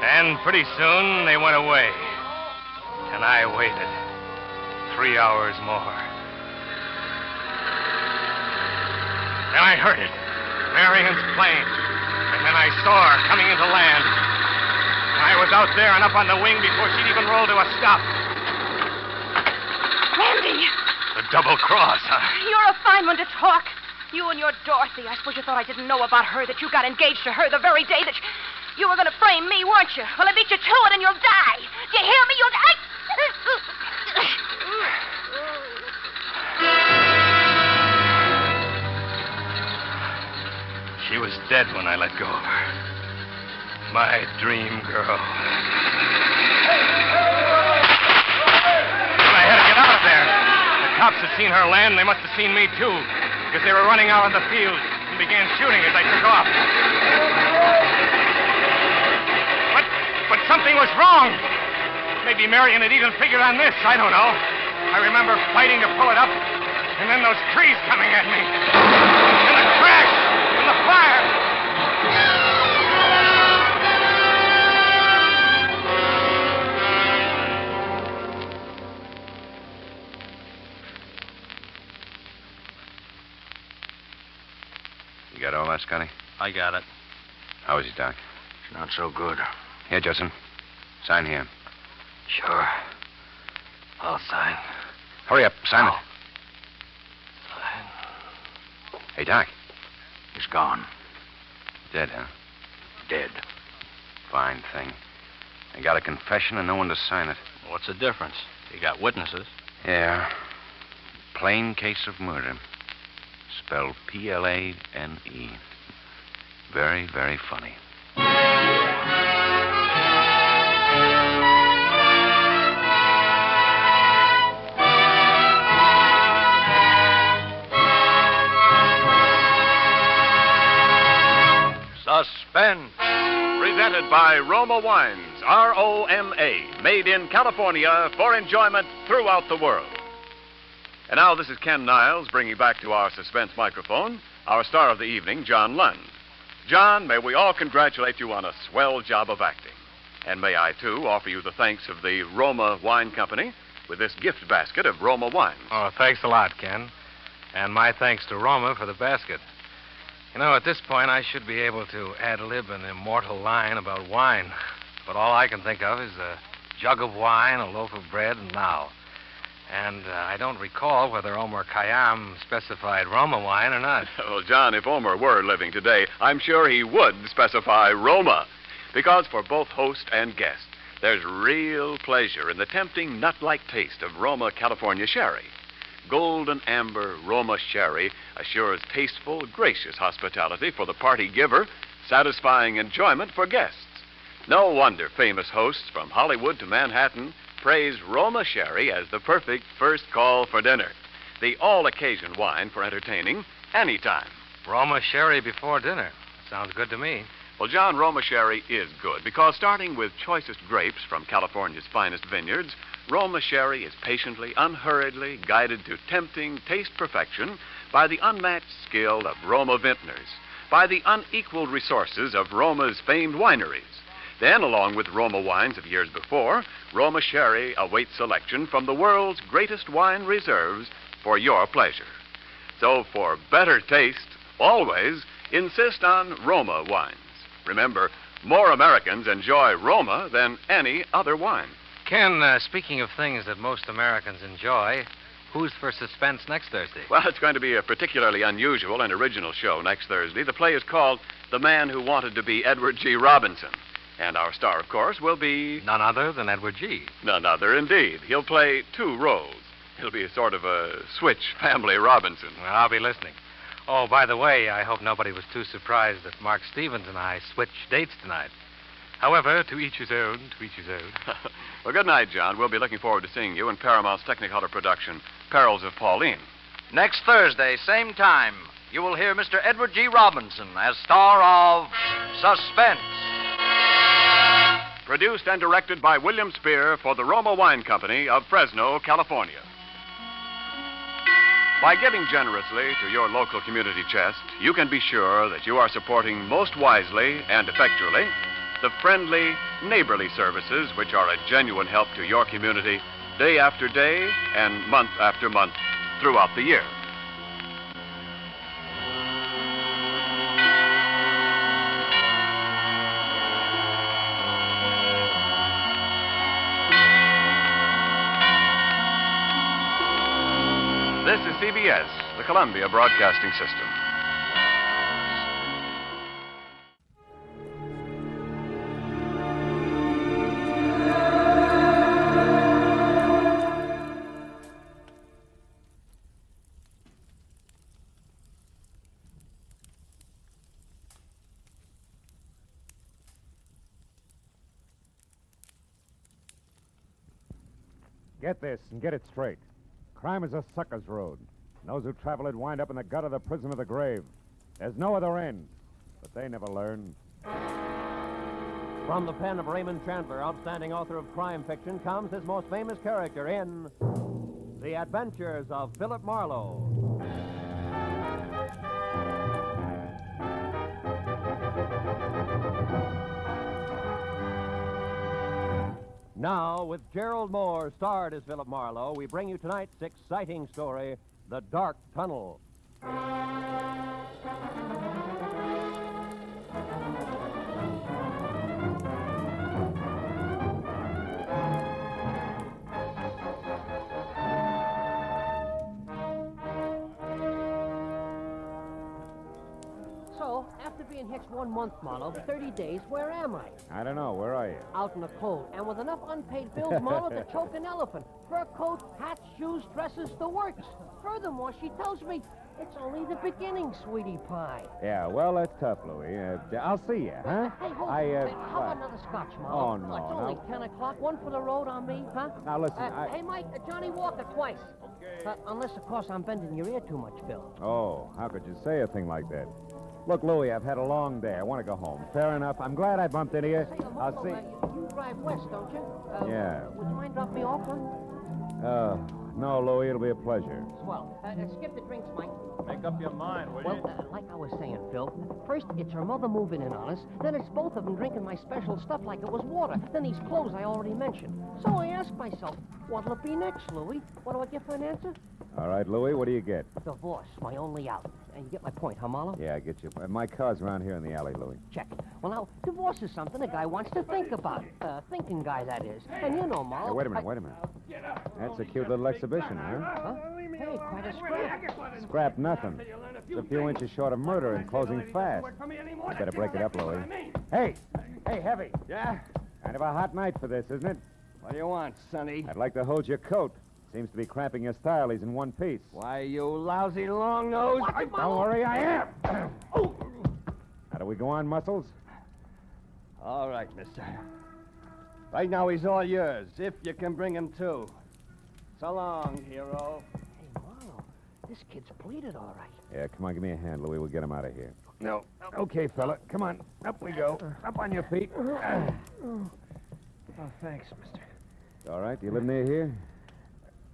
And pretty soon, they went away. And I waited. 3 hours more. Then I heard it. Marion's plane. And then I saw her coming into land. And I was out there and up on the wing before she'd even roll to a stop.
Randy!
The double cross, huh?
You're a fine one to talk. You and your Dorothy. I suppose you thought I didn't know about her, that you got engaged to her the very day that you were going to frame me, weren't you? Well, I beat you to it and you'll die. Do you hear me? You'll die.
She was dead when I let go of her. My dream girl. But I had to get out of there. The cops had seen her land, and they must have seen me, too, because they were running out on the field and began shooting as I took off. But something was wrong. Maybe Marion had even figured on this. I don't know. I remember fighting to pull it up, and then those trees coming at me. And the crash, and the fire.
You got all that, Scotty?
I got it.
How is he, Doc?
It's not so good.
Here, Judson. Sign here.
Sure. I'll sign.
Hurry up. Sign it.
Sign.
Hey, Doc.
He's gone.
Dead, huh?
Dead.
Fine thing. I got a confession and no one to sign it.
What's the difference? You got witnesses.
Yeah. Plain case of murder. Spelled Plane. Very, very funny.
Suspense. Presented by Roma Wines, R-O-M-A, made in California for enjoyment throughout the world. And now this is Ken Niles bringing back to our Suspense microphone our star of the evening, John Lund. John, may we all congratulate you on a swell job of acting. And may I, too, offer you the thanks of the Roma Wine Company with this gift basket of Roma wines.
Oh, thanks a lot, Ken. And my thanks to Roma for the basket. You know, at this point, I should be able to ad-lib an immortal line about wine. But all I can think of is a jug of wine, a loaf of bread, and now. And I don't recall whether Omar Khayyam specified Roma wine or not.
Well, John, if Omar were living today, I'm sure he would specify Roma. Because for both host and guest, there's real pleasure in the tempting nut-like taste of Roma California sherry. Golden amber Roma sherry assures tasteful, gracious hospitality for the party giver, satisfying enjoyment for guests. No wonder famous hosts from Hollywood to Manhattan praise Roma sherry as the perfect first call for dinner. The all-occasion wine for entertaining anytime.
Roma sherry before dinner. Sounds good to me.
Well, John, Roma sherry is good because starting with choicest grapes from California's finest vineyards, Roma sherry is patiently, unhurriedly guided to tempting taste perfection by the unmatched skill of Roma vintners, by the unequaled resources of Roma's famed wineries. Then, along with Roma wines of years before, Roma sherry awaits selection from the world's greatest wine reserves for your pleasure. So, for better taste, always insist on Roma wines. Remember, more Americans enjoy Roma than any other wine.
Ken, speaking of things that most Americans enjoy, who's for Suspense next Thursday?
Well, it's going to be a particularly unusual and original show next Thursday. The play is called The Man Who Wanted to Be Edward G. Robinson. And our star, of course, will be...
None other than Edward G.
None other, indeed. He'll play two roles. He'll be a sort of a switch family Robinson.
Well, I'll be listening. Oh, by the way, I hope nobody was too surprised that Mark Stevens and I switched dates tonight. However, to each his own, to each his own.
Well, good night, John. We'll be looking forward to seeing you in Paramount's Technicolor production, Perils of Pauline.
Next Thursday, same time, you will hear Mr. Edward G. Robinson as star of Suspense.
Produced and directed by William Spear for the Roma Wine Company of Fresno, California. By giving generously to your local community chest, you can be sure that you are supporting most wisely and effectually the friendly, neighborly services which are a genuine help to your community day after day and month after month throughout the year. This is CBS, the Columbia Broadcasting System.
Get this and get it straight. Crime is a sucker's road. Those who travel it wind up in the gut of the prison of the grave. There's no other end, but they never learn.
From the pen of Raymond Chandler, outstanding author of crime fiction, comes his most famous character in The Adventures of Philip Marlowe. Now, with Gerald Mohr starred as Philip Marlowe, we bring you tonight's exciting story, The Dark Tunnel.
So, after being hitched 1 month, Marlowe, 30 days, where am I?
I don't know. Where are you?
Out in the cold, and with enough unpaid bills, Marlowe, to choke an elephant. Fur coat, hats, shoes, dresses, the works. Furthermore, she tells me it's only the beginning, sweetie pie.
Yeah, well, that's tough, Louie. I'll see you, huh?
Hey, hold
I,
on. How about another scotch, Marlowe?
Oh, no,
It's only
no.
10 o'clock. One for the road on me, huh?
Now, listen,
Hey, Mike, Johnny Walker twice. Okay. Unless, of course, I'm bending your ear too much, Phil.
Oh, how could you say a thing like that? Look, Louie, I've had a long day. I want to go home. Fair enough. I'm glad I bumped into you. I'll see.
You drive west, don't you?
Yeah.
Would you mind dropping me off, huh?
No, Louie, it'll be a pleasure.
Swell. Skip the drinks, Mike.
Make up your mind, will
Well, like I was saying, Phil, first it's her mother moving in on us, then it's both of them drinking my special stuff like it was water, then these clothes I already mentioned. So I ask myself, what'll it be next, Louie? What do I get for an answer?
All right, Louie, what do you get?
Divorce, my only out. And you get my point, huh, Marlowe?
Yeah, I get you. My car's around here in the alley, Louie.
Check. Well, now, divorce is something a guy wants to think about. Thinking guy, that is. And you know, Marlowe...
Hey, wait a minute. That's a cute little exhibition, huh?
Hey, quite a scrap.
Scrap nothing. It's a few inches short of murder and closing fast. I better break it up, Louie. Hey, Hey, Heavy.
Yeah?
Kind of a hot night for this, isn't it?
What do you want, Sonny?
I'd like to hold your coat. Seems to be cramping your style. He's in one piece.
Why, you lousy long nose.
Don't worry, I am. How do we go on, Muscles?
All right, mister. Right now, he's all yours, if you can bring him to. So long, hero.
Hey, Marlowe, this kid's pleaded all right.
Yeah, come on, give me a hand, Louie. We'll get him out of here.
No.
Okay, fella. Come on. Up we go. Up on your feet.
Oh, thanks, mister.
All right. Do you live near here?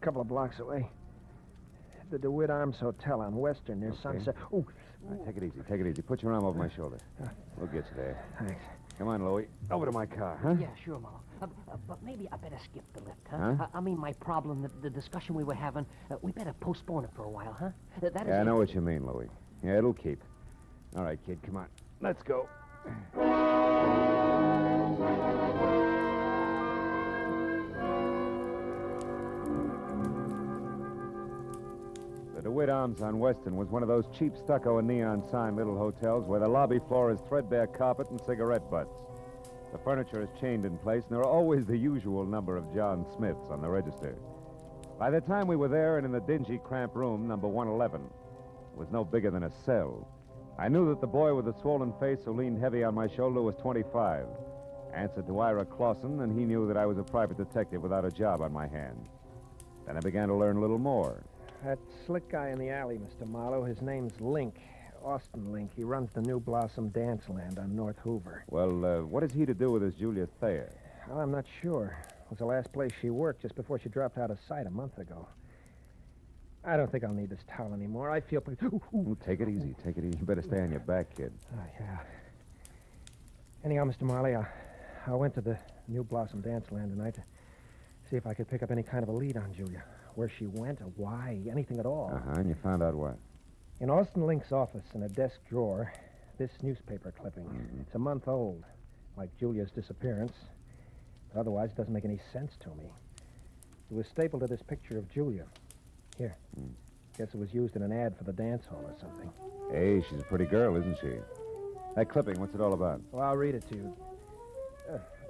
A couple of blocks away. The DeWitt Arms Hotel on Western near Sunset.
All right, take it easy. Take it easy. Put your arm over my shoulder. We'll get you there.
Thanks.
Come on, Louie. Over to my car, huh?
Yeah, sure, Marlowe. But maybe I better skip the lift, huh? I mean, my problem, the discussion we were having, we better postpone it for a while, huh? That is
Yeah, I know what you mean, Louie. Yeah, it'll keep. All right, kid, come on. Let's go. The DeWitt Arms on Weston was one of those cheap stucco and neon sign little hotels where the lobby floor is threadbare carpet and cigarette butts. The furniture is chained in place, and there are always the usual number of John Smiths on the register. By the time we were there and in the dingy, cramped room, number 111, it was no bigger than a cell. I knew that the boy with the swollen face who leaned heavy on my shoulder was 25. Answered to Ira Clausen, and he knew that I was a private detective without a job on my hands. Then I began to learn a little more.
That slick guy in the alley, Mr. Marlowe, his name's Link. Austin Link. He runs the New Blossom Dance Land on North Hoover.
Well, what has he to do with this Julia Thayer?
Well, I'm not sure. It was the last place she worked just before she dropped out of sight a month ago. I don't think I'll need this towel anymore. I feel pretty...
Ooh, take it easy. Take it easy. You better stay on your back, kid.
Oh, yeah. Anyhow, Mr. Marley, I went to the New Blossom Dance Land tonight to see if I could pick up any kind of a lead on Julia. Where she went or why, anything at all.
Uh-huh, and you found out what?
In Austin Link's office, in a desk drawer, this newspaper clipping.
Mm-hmm.
It's a month old, like Julia's disappearance. But otherwise, it doesn't make any sense to me. It was stapled to this picture of Julia. Here. Guess it was used in an ad for the dance hall or something.
Hey, she's a pretty girl, isn't she? That clipping, what's it all about?
Well, I'll read it to you.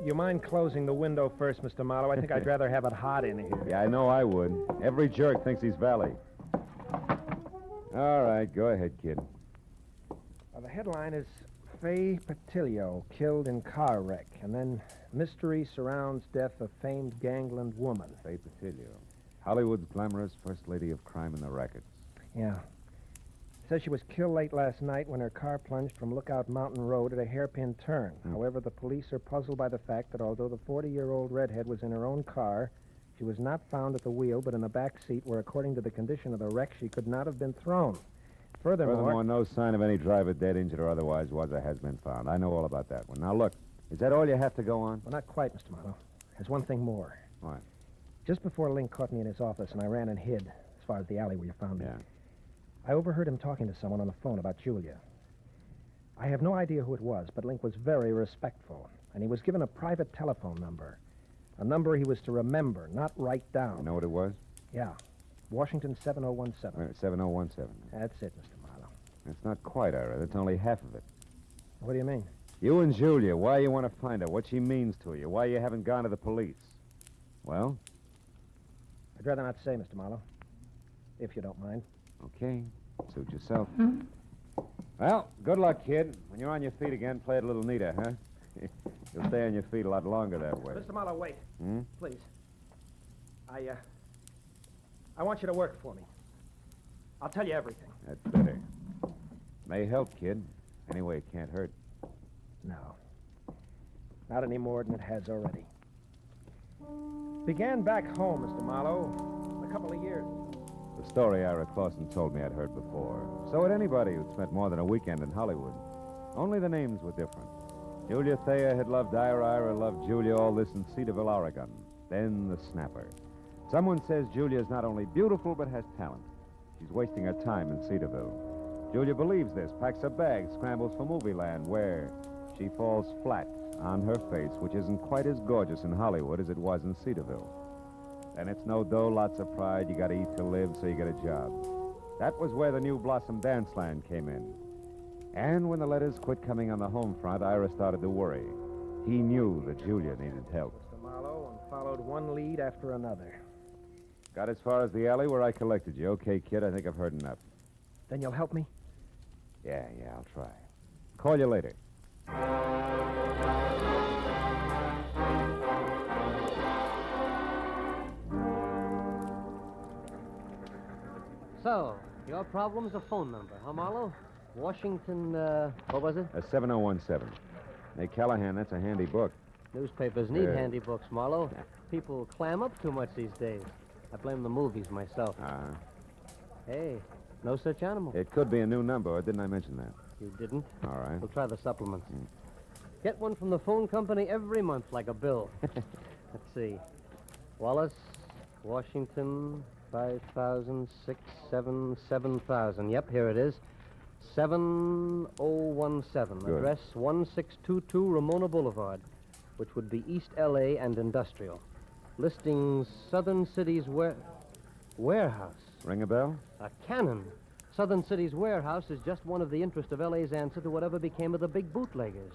You mind closing the window first, Mr. Marlowe? I think I'd rather have it hot in here.
Yeah, I know I would. Every jerk thinks he's Valley. All right, go ahead, kid.
The headline is Faye Patilio killed in car wreck, and then mystery surrounds death of famed gangland woman.
Faye Patilio. Hollywood's glamorous first lady of crime in the rackets.
Yeah. Says she was killed late last night when her car plunged from Lookout Mountain Road at a hairpin turn. However, the police are puzzled by the fact that although the 40-year-old redhead was in her own car, she was not found at the wheel, but in the back seat where, according to the condition of the wreck, she could not have been thrown. Furthermore,
no sign of any driver dead, injured, or otherwise was or has been found. I know all about that one. Now, look, is that all you have to go on?
Well, not quite, Mr. Marlowe. There's one thing more.
What?
Just before Link caught me in his office, and I ran and hid, as far as the alley where you found me.
Yeah.
I overheard him talking to someone on the phone about Julia. I have no idea who it was, but Link was very respectful, and he was given a private telephone number. A number he was to remember, not write down.
You know what it was?
Yeah. Washington 7017.
7017.
That's it, Mr. Marlowe.
That's not quite, Ira. That's only half of it.
What do you mean?
You and Julia, why you want to find her, what she means to you, why you haven't gone to the police. Well?
I'd rather not say, Mr. Marlowe, if you don't mind.
Okay. Suit yourself. Well, good luck, kid. When you're on your feet again, play it a little neater, huh? You'll stay on your feet a lot longer that way.
Mr. Marlowe, wait. Please. I want you to work for me. I'll tell you everything.
That's better. May help, kid. Anyway, it can't hurt.
No. Not any more than it has already. Began back home, Mr. Marlowe, a couple of years.
The story Ira Clausen told me I'd heard before. So had anybody who'd spent more than a weekend in Hollywood. Only the names were different. Julia Thayer had loved Ira loved Julia, all this in Cedarville, Oregon. Then the snapper. Someone says Julia's not only beautiful, but has talent. She's wasting her time in Cedarville. Julia believes this, packs her bags, scrambles for movie land, where she falls flat on her face, which isn't quite as gorgeous in Hollywood as it was in Cedarville. Then it's no dough, lots of pride. You got to eat to live, so you get a job. That was where the New Blossom Dance Land came in. And when the letters quit coming on the home front, Ira started to worry. He knew that Julia needed help.
Mr. Marlowe, and followed one lead after another.
Got as far as the alley where I collected you. Okay, kid, I think I've heard enough.
Then you'll help me?
Yeah, I'll try. Call you later.
So, your problem's a phone number, huh, Marlowe? Washington, what was it?
7017. Hey, Callahan, that's a handy book.
Newspapers need handy books, Marlowe. People clam up too much these days. I blame the movies myself. Hey, no such animal.
It could be a new number, or didn't I mention that?
You didn't?
All right.
We'll try the supplements. Get one from the phone company every month, like a bill. Let's see. Wallace, Washington, 5,000, 6, 7, 7,000. Yep, here it is. 7017.
Good.
Address 1622 Ramona Boulevard, which would be East L.A. and Industrial. Listings Southern Cities Warehouse.
Ring a bell?
A cannon. Southern Cities Warehouse is just one of the interest of L.A.'s answer to whatever became of the big bootleggers.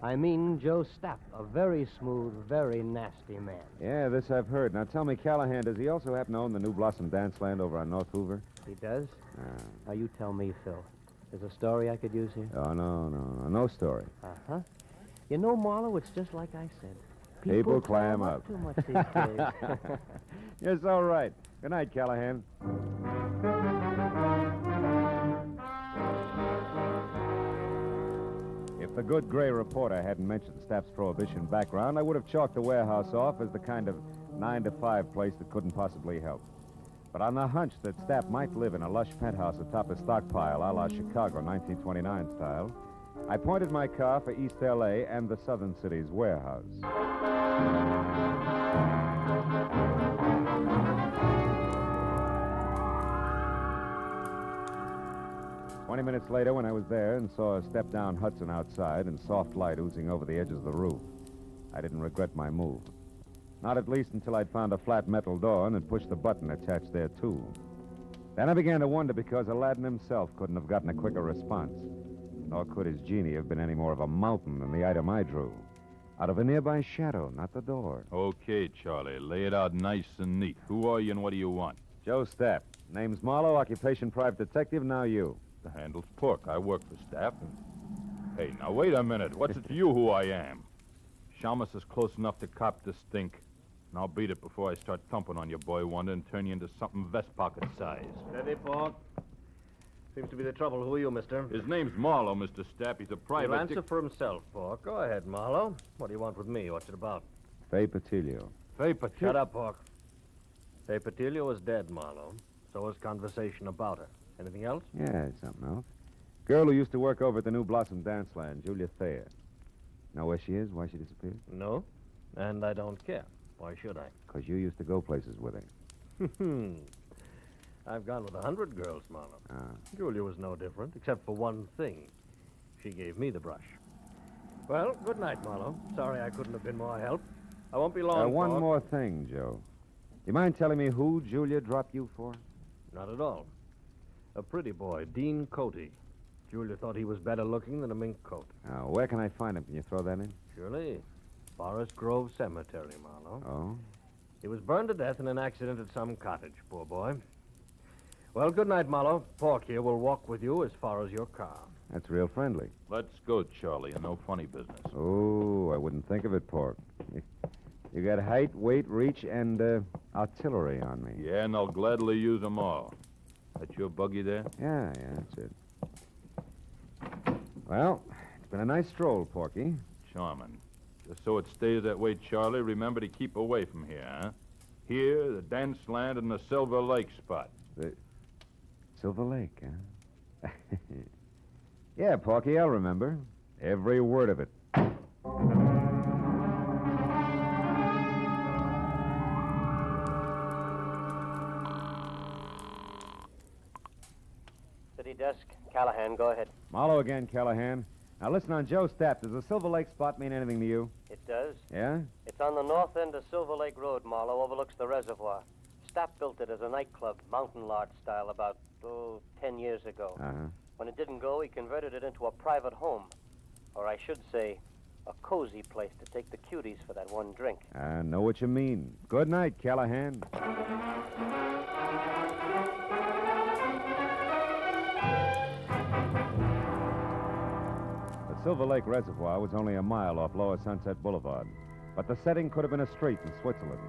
I mean Joe Stapp, a very smooth, very nasty man.
Yeah, this I've heard. Now tell me, Callahan, does he also happen to own the New Blossom Dance Land over on North Hoover?
He does? Now you tell me, Phil. There's a story I could use here?
Oh, no story.
Uh-huh. You know, Marlowe, it's just like I said.
People clam up.
Too much these days.
Yes, all right. Good night, Callahan. If the good gray reporter hadn't mentioned Stapp's prohibition background, I would have chalked the warehouse off as the kind of 9-to-5 place that couldn't possibly help. But on the hunch that Stapp might live in a lush penthouse atop a stockpile a la Chicago 1929 style, I pointed my car for East L.A. and the Southern Cities Warehouse. 20 minutes later, when I was there and saw a step-down Hudson outside and soft light oozing over the edges of the roof, I didn't regret my move. Not at least until I'd found a flat metal door and had pushed the button attached there, too. Then I began to wonder because Aladdin himself couldn't have gotten a quicker response. Nor could his genie have been any more of a mountain than the item I drew. Out of a nearby shadow, not the door.
Okay, Charlie. Lay it out nice and neat. Who are you and what do you want?
Joe Stapp. Name's Marlowe, occupation private detective, now you.
The handle's Pork. I work for Stapp. Hey, now wait a minute. What's it to you who I am? Shamus is close enough to cop the stink. And I'll beat it before I start thumping on your boy Wonder and turn you into something vest pocket size.
Steady, Pork. Seems to be the trouble. Who are you, mister?
His name's Marlowe, Mr. Stapp. He's a private...
He'll answer for himself, Pork. Go ahead, Marlowe. What do you want with me? What's it about?
Fay Patilio.
Fay Patilio?
Shut up, Pork. Fay Patilio is dead, Marlowe. So is conversation about her. Anything else?
Yeah, something else. Girl who used to work over at the New Blossom Dance Land, Julia Thayer. Know where she is? Why she disappeared?
No, and I don't care. Why should I?
Because you used to go places with her.
I've gone with 100 girls, Marlowe. Julia was no different, except for one thing. She gave me the brush. Well, good night, Marlowe. Sorry I couldn't have been more help. I won't be long,
One
Pork.
more thing, Joe. You mind telling me who Julia dropped you for?
Not at all. A pretty boy, Dean Coty. Julia thought he was better looking than a mink coat.
Where can I find him? Can you throw that in?
Surely. Forest Grove Cemetery, Marlowe.
Oh?
He was burned to death in an accident at some cottage, poor boy. Well, good night, Marlowe. Pork here will walk with you as far as your car.
That's real friendly.
Let's go, Charlie. No funny business.
Oh, I wouldn't think of it, Pork. You got height, weight, reach, and artillery on me.
Yeah, and I'll gladly use them all. That's your buggy there?
Yeah, that's it. Well, it's been a nice stroll, Porky.
Charming. Just so it stays that way, Charlie, remember to keep away from here, huh? Here, the dance land, and the Silver Lake spot.
The Silver Lake, huh? Yeah, Porky, I'll remember. Every word of it.
City desk. Callahan, go ahead.
Marlowe again, Callahan. Now listen on Joe Stapp. Does the Silver Lake spot mean anything to you?
It does.
Yeah?
It's on the north end of Silver Lake Road, Marlowe, overlooks the reservoir. Stapp built it as a nightclub, mountain lodge style, about, 10 years ago.
Uh-huh.
When it didn't go, he converted it into a private home. Or I should say,
A cozy place to take the cuties for that one drink.
I know what you mean. Good night, Callahan. The Silver Lake Reservoir was only a mile off Lower Sunset Boulevard, but the setting could have been a street in Switzerland.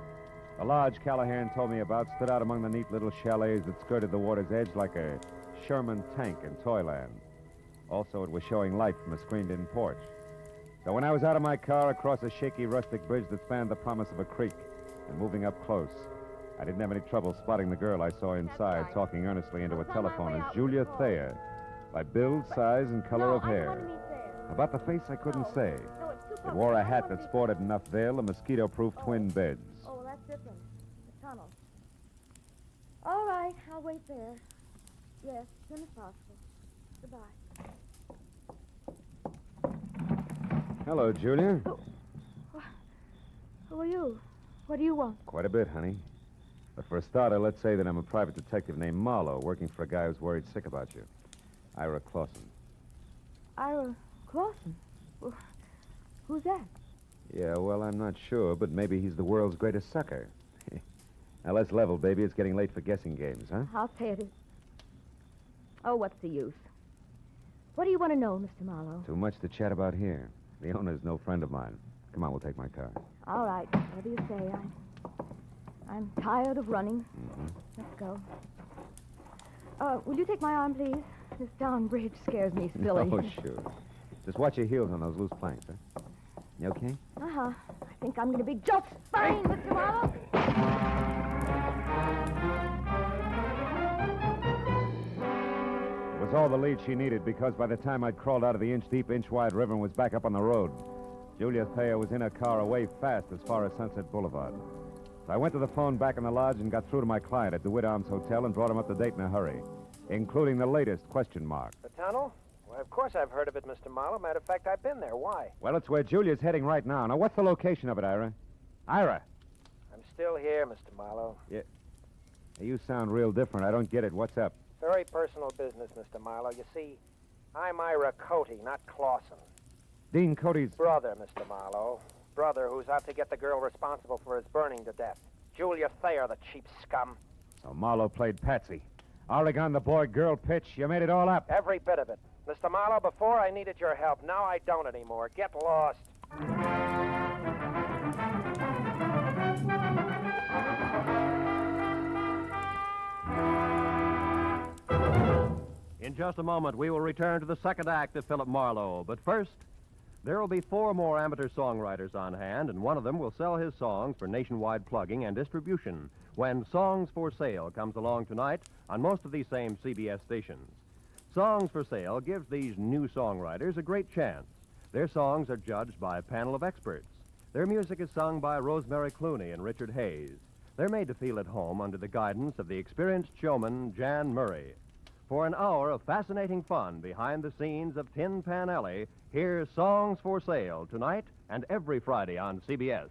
The lodge Callahan told me about stood out among the neat little chalets that skirted the water's edge like a Sherman tank in Toyland. Also, it was showing light from a screened-in porch. So when I was out of my car across a shaky rustic bridge that spanned the promise of a creek and moving up close, I didn't have any trouble spotting the girl I saw inside talking earnestly into a telephone as Julia Thayer, by build, size, and color of hair. About the face, I couldn't say. It wore a hat that sported enough veil and mosquito-proof twin beds.
Oh, that's different. The tunnel. All right, I'll wait there. Yes, as soon as possible. Goodbye.
Hello, Julia.
Who are you? What do you want?
Quite a bit, honey. But for a starter, let's say that I'm a private detective named Marlowe, working for a guy who's worried sick about you. Ira Clausen.
Ira Clausen? Well, who's that?
Yeah, well, I'm not sure, but maybe he's the world's greatest sucker. Now, let's level, baby. It's getting late for guessing games, huh?
I'll pay it. Oh, what's the use? What do you want to know, Mr. Marlowe?
Too much to chat about here. The owner's no friend of mine. Come on, we'll take my car.
All right, whatever you say. I'm tired of running. Let's go. Will you take my arm, please? This darn bridge scares me silly.
Oh, sure. Just watch your heels on those loose planks, huh? You okay?
Uh-huh. I think I'm going to be just fine, Mr. Marlowe.
It was all the lead she needed because by the time I'd crawled out of the inch-deep, inch-wide river and was back up on the road, Julia Thayer was in her car away fast as far as Sunset Boulevard. So I went to the phone back in the lodge and got through to my client at the DeWitt Arms Hotel and brought him up to date in a hurry, including the latest question mark.
The tunnel? Well, of course I've heard of it, Mr. Marlowe. Matter of fact, I've been there. Why?
Well, it's where Julia's heading right now. Now, what's the location of it, Ira? Ira!
I'm still here, Mr. Marlowe.
Yeah. Hey, you sound real different. I don't get it. What's up?
Very personal business, Mr. Marlowe. You see, I'm Ira Cody, not Clausen.
Dean Cody's...
Brother, Mr. Marlowe. Brother who's out to get the girl responsible for his burning to death. Julia Thayer, the cheap scum.
So Marlowe played Patsy. Oregon, the boy-girl pitch. You made it all up.
Every bit of it. Mr. Marlowe, before I needed your help. Now I don't anymore. Get lost.
In just a moment, we will return to the second act of Philip Marlowe. But first, there will be 4 more amateur songwriters on hand, and one of them will sell his songs for nationwide plugging and distribution when Songs for Sale comes along tonight on most of these same CBS stations. Songs for Sale gives these new songwriters a great chance. Their songs are judged by a panel of experts. Their music is sung by Rosemary Clooney and Richard Hayes. They're made to feel at home under the guidance of the experienced showman Jan Murray. For an hour of fascinating fun behind the scenes of Tin Pan Alley, here's Songs for Sale tonight and every Friday on CBS.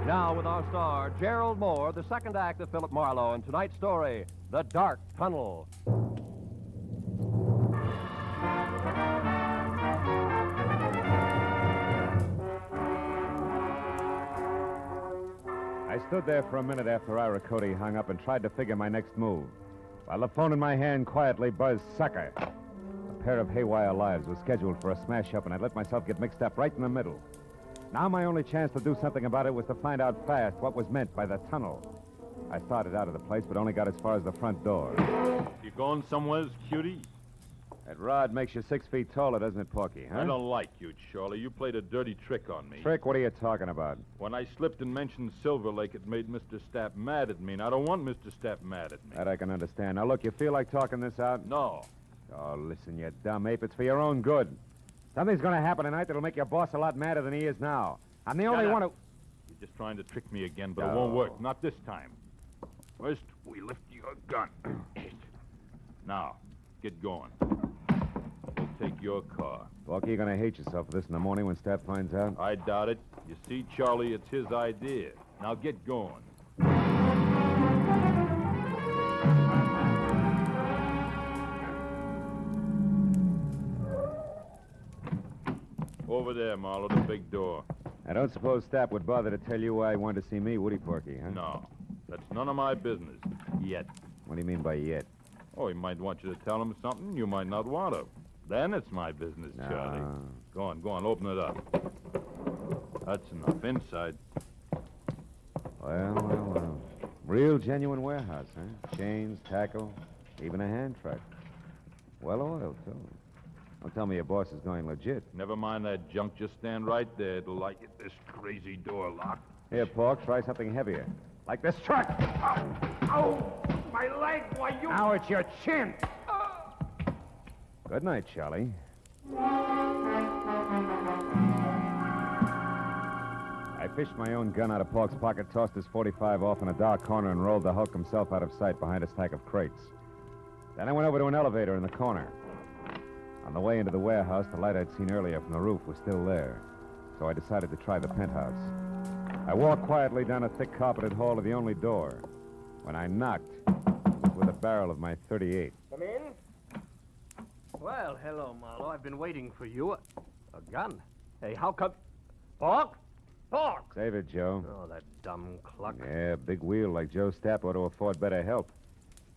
Now with our star, Gerald Mohr, the second act of Philip Marlowe, and tonight's story, The Dark Tunnel.
I stood there for a minute after Ira Cody hung up and tried to figure my next move, while the phone in my hand quietly buzzed sucker. A pair of haywire lives was scheduled for a smash-up, and I'd let myself get mixed up right in the middle. Now my only chance to do something about it was to find out fast what was meant by the tunnel. I started out of the place, but only got as far as the front door.
You going somewheres, cutie?
That rod makes you 6 feet taller, doesn't it, Porky, huh?
I don't like you, Charlie. You played a dirty trick on me.
Trick? What are you talking about?
When I slipped and mentioned Silver Lake, it made Mr. Stapp mad at me, and I don't want Mr. Stapp mad at me.
That I can understand. Now, look, you feel like talking this out?
No.
Oh, listen, you dumb ape. It's for your own good. Something's going to happen tonight that'll make your boss a lot madder than he is now. I'm the only one who...
You're just trying to trick me again, but it won't work. Not this time. First, we lift your gun. Now, get going. We'll take your car.
Porky, you're going to hate yourself for this in the morning when Stapp finds out.
I doubt it. You see, Charlie, it's his idea. Now get going. Over there, Marlowe, the big door.
I don't suppose Stapp would bother to tell you why he wanted to see me, would he, Porky, huh?
No. That's none of my business. Yet.
What do you mean by yet?
Oh, he might want you to tell him something you might not want to. Then it's my business, Charlie. Go on, open it up. That's enough. Inside.
Well. Real genuine warehouse, huh? Chains, tackle, even a hand truck. Well oiled, too. Don't tell me your boss is going legit.
Never mind that junk. Just stand right there till I get this crazy door locked.
Here, Pork, try something heavier. Like this truck.
Ow! My leg! Why, you...
Now it's your chin. Good night, Charlie. I fished my own gun out of Pork's pocket, tossed his .45 off in a dark corner, and rolled the Hulk himself out of sight behind a stack of crates. Then I went over to an elevator in the corner. On the way into the warehouse, the light I'd seen earlier from the roof was still there, so I decided to try the penthouse. I walked quietly down a thick carpeted hall to the only door. When I knocked, it was with a barrel of my .38.
Come in. Well, hello, Marlowe. I've been waiting for you. A gun? Hey, how come... Pork? Pork!
Save it, Joe.
Oh, that dumb cluck.
Yeah, big wheel like Joe Stapp ought to afford better help.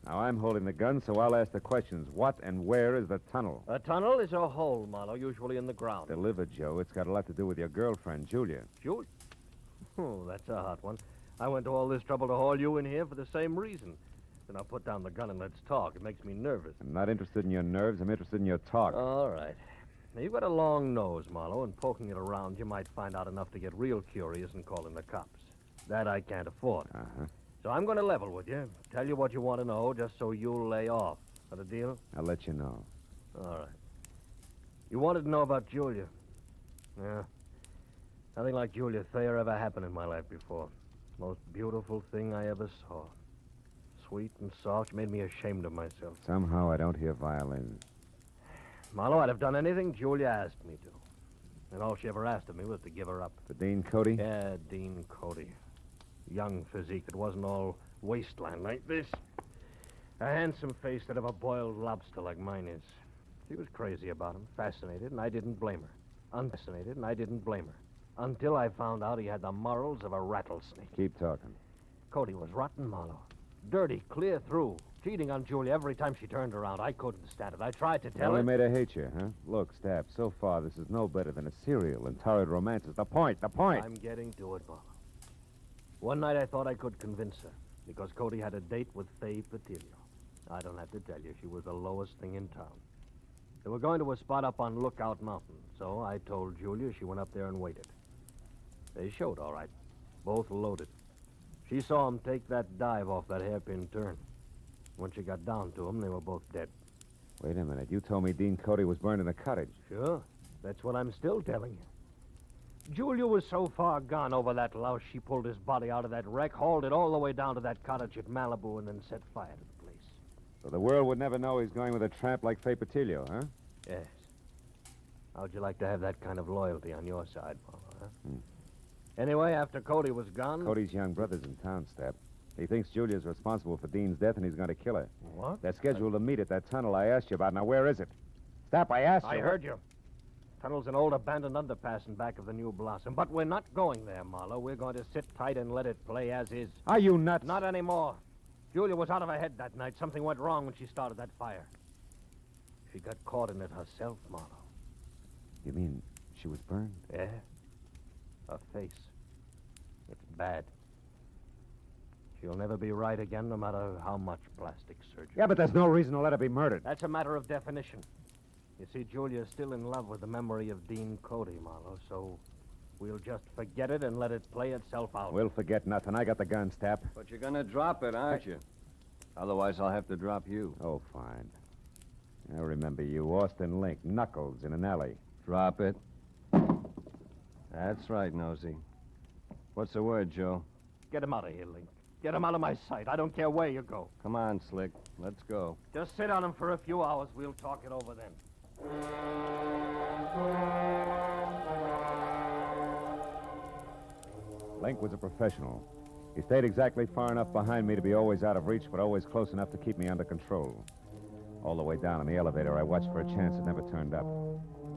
Now, I'm holding the gun, so I'll ask the questions. What and where is the tunnel?
A tunnel is a hole, Marlowe, usually in the ground.
Delivered, Joe. It's got a lot to do with your girlfriend, Julia.
Julia? Oh, that's a hot one. I went to all this trouble to haul you in here for the same reason. Then I'll put down the gun and let's talk. It makes me nervous.
I'm not interested in your nerves. I'm interested in your talk.
All right. Now, you've got a long nose, Marlowe, and poking it around, you might find out enough to get real curious and call in the cops. That I can't afford.
Uh-huh.
So I'm going to level with you, tell you what you want to know, just so you'll lay off. Got a deal?
I'll let you know.
All right. You wanted to know about Julia. Yeah. Nothing like Julia Thayer ever happened in my life before. Most beautiful thing I ever saw. Sweet and soft. She made me ashamed of myself.
Somehow I don't hear violins.
Marlowe, I'd have done anything Julia asked me to. And all she ever asked of me was to give her up.
For Dean Cody?
Yeah, Dean Cody. Young physique that wasn't all wasteland like this. A handsome face that of a boiled lobster like mine is. She was crazy about him, fascinated, and I didn't blame her. Unfascinated, and I didn't blame her. Until I found out he had the morals of a rattlesnake.
Keep talking.
Cody was rotten, Marlowe. Dirty, clear through. Cheating on Julia every time she turned around. I couldn't stand it. I tried to tell her.
Only made her hate you, huh? Look, Stapp, so far this is no better than a serial and torrid romances. The point.
I'm getting to it, Marlowe. One night I thought I could convince her, because Cody had a date with Faye Patillo. I don't have to tell you, she was the lowest thing in town. They were going to a spot up on Lookout Mountain, so I told Julia. She went up there and waited. They showed, all right. Both loaded. She saw him take that dive off that hairpin turn. When she got down to him, they were both dead.
Wait a minute. You told me Dean Cody was burned in the cottage.
Sure. That's what I'm still telling you. Julia was so far gone over that louse, she pulled his body out of that wreck, hauled it all the way down to that cottage at Malibu, and then set fire to the place.
So the world would never know he's going with a tramp like Faye Patillo, huh?
Yes. How'd you like to have that kind of loyalty on your side, Marlowe, huh? Anyway, after Cody was gone...
Cody's young brother's in town, Stapp. He thinks Julia's responsible for Dean's death, and he's going to kill her.
What?
They're scheduled to meet at that tunnel I asked you about. Now, where is it? Stapp, I asked you.
I heard you. Tunnel's an old abandoned underpass in back of the New Blossom. But we're not going there, Marlowe. We're going to sit tight and let it play as is.
Are you nuts?
Not anymore. Julia was out of her head that night. Something went wrong when she started that fire. She got caught in it herself, Marlowe.
You mean she was burned?
Yeah. Her face. It's bad. She'll never be right again, no matter how much plastic surgery.
Yeah, but there's no reason to let her be murdered.
That's a matter of definition. You see, Julia's still in love with the memory of Dean Cody, Marlowe, so we'll just forget it and let it play itself out.
We'll forget nothing. I got the gun, Stapp.
But you're going to drop it, aren't you? Otherwise, I'll have to drop you.
Oh, fine. I remember you, Austin Link, Knuckles in an alley.
Drop it. That's right, Nosy. What's the word, Joe?
Get him out of here, Link. Get him out of my sight. I don't care where you go.
Come on, Slick. Let's go.
Just sit on him for a few hours. We'll talk it over then.
Link was a professional. He stayed exactly far enough behind me to be always out of reach, but always close enough to keep me under control. All the way down in the elevator, I watched for a chance that never turned up.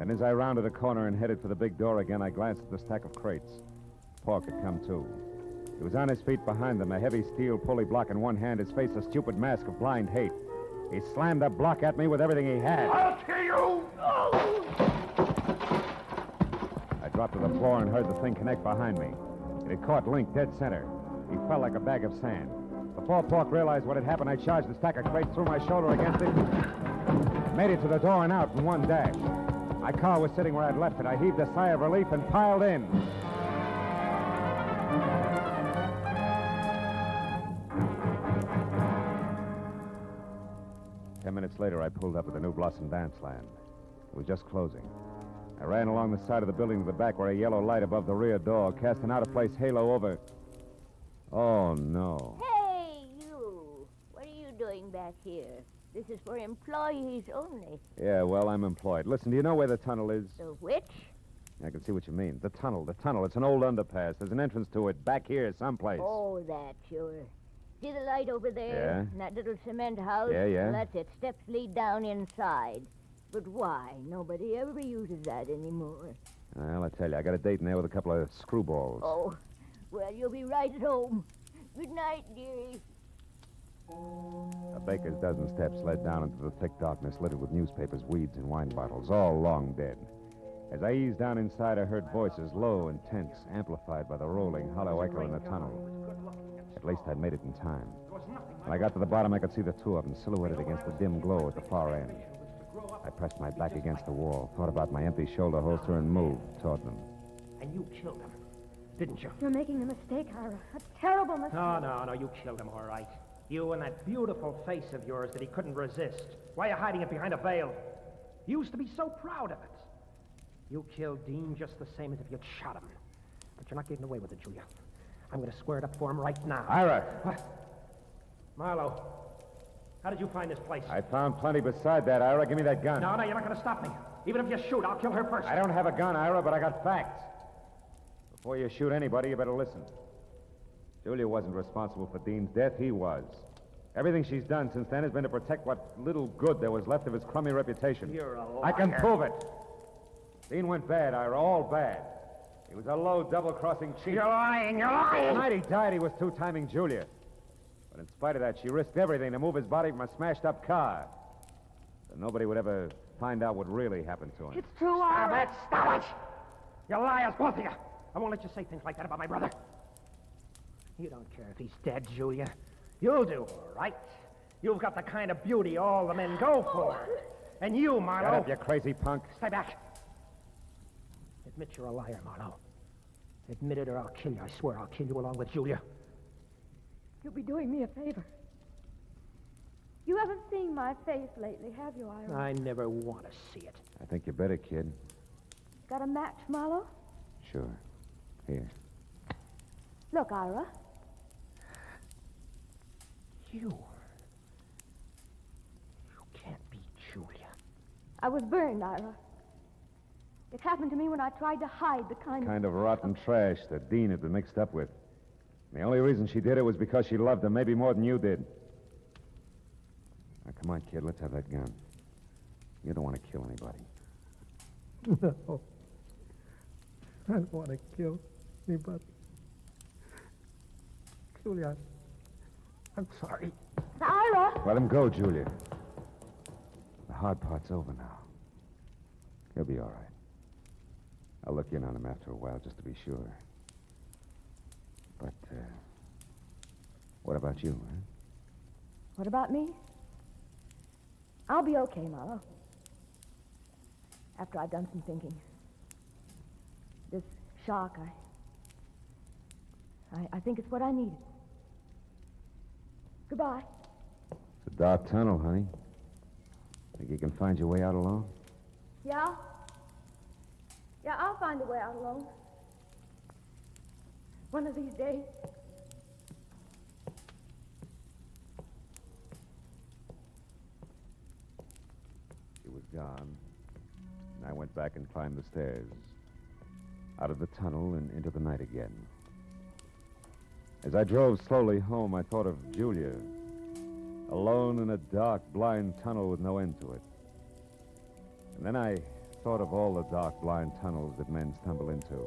And as I rounded a corner and headed for the big door again, I glanced at the stack of crates. Pork had come too. He was on his feet behind them, a heavy steel pulley block in one hand, his face a stupid mask of blind hate. He slammed the block at me with everything he had.
I'll kill you!
I dropped to the floor and heard the thing connect behind me. It had caught Link dead center. He fell like a bag of sand. Before Pork realized what had happened, I charged the stack of crates, threw my shoulder against it, made it to the door and out in one dash. My car was sitting where I'd left it. I heaved a sigh of relief and piled in. 10 minutes later, I pulled up at the New Blossom Dance Land. It was just closing. I ran along the side of the building to the back where a yellow light above the rear door cast an out-of-place halo over... Oh, no.
Hey, you! What are you doing back here? This is for employees only.
Yeah, well, I'm employed. Listen, do you know where the tunnel is?
The which?
I can see what you mean. The tunnel. It's an old underpass. There's an entrance to it back here someplace.
Oh, that, sure. See the light over there?
Yeah.
And that little cement house?
Yeah, yeah.
Well, that's it. Steps lead down inside. But why? Nobody ever uses that anymore.
Well, I tell you, I got a date in there with a couple of screwballs.
Oh, well, you'll be right at home. Good night, dearie.
A baker's dozen steps led down into the thick darkness littered with newspapers, weeds, and wine bottles, all long dead. As I eased down inside, I heard voices, low and tense, amplified by the rolling, hollow echo in the tunnel. At least I'd made it in time. When I got to the bottom, I could see the two of them silhouetted against the dim glow at the far end. I pressed my back against the wall, thought about my empty shoulder holster, and moved toward them.
And you killed him, didn't you?
You're making a mistake, Ira. A terrible mistake.
No, you killed him, all right. You and that beautiful face of yours that he couldn't resist. Why are you hiding it behind a veil? You used to be so proud of it. You killed Dean just the same as if you'd shot him. But you're not getting away with it, Julia. I'm going to square it up for him right now.
Ira!
What? Marlowe, how did you find this place?
I found plenty beside that, Ira. Give me that gun.
No, you're not going to stop me. Even if you shoot, I'll kill her first.
I don't have a gun, Ira, but I got facts. Before you shoot anybody, you better listen. Julia wasn't responsible for Dean's death. He was. Everything she's done since then has been to protect what little good there was left of his crummy reputation.
You're a liar.
I can prove it. Dean went bad, Ira, all bad. He was a low, double-crossing cheat.
You're lying.
The night he died, he was two-timing Julia. But in spite of that, she risked everything to move his body from a smashed-up car. So nobody would ever find out what really happened to him.
It's true, Ira.
Stop it! You liars, both of you. I won't let you say things like that about my brother. You don't care if he's dead, Julia. You'll do all right. You've got the kind of beauty all the men go for. And you, Marlowe...
Shut up, you crazy punk.
Stay back. Admit you're a liar, Marlowe. Admit it or I'll kill you. I swear I'll kill you along with Julia.
You'll be doing me a favor. You haven't seen my face lately, have you, Ira?
I never want to see it.
I think you better, kid.
Got a match, Marlowe?
Sure. Here.
Look, Ira.
You can't be Julia.
I was burned, Ira. It happened to me when I tried to hide the
kind of rotten trash that Dean had been mixed up with. The only reason she did it was because she loved him, maybe more than you did. Now, come on, kid, let's have that gun. You don't want to kill anybody.
No. I don't want to kill anybody. Julia, I'm sorry.
Ira!
Let him go, Julia. The hard part's over now. He'll be all right. I'll look in on him after a while just to be sure. But, what about you, huh?
What about me? I'll be okay, Marlowe. After I've done some thinking. This shock, I think it's what I needed. Goodbye.
It's a dark tunnel, honey. Think you can find your way out alone?
Yeah? Yeah, I'll find a way out alone. One of these days.
She was gone. And I went back and climbed the stairs. Out of the tunnel and into the night again. As I drove slowly home, I thought of Julia. Alone in a dark, blind tunnel with no end to it. And then I thought of all the dark, blind tunnels that men stumble into.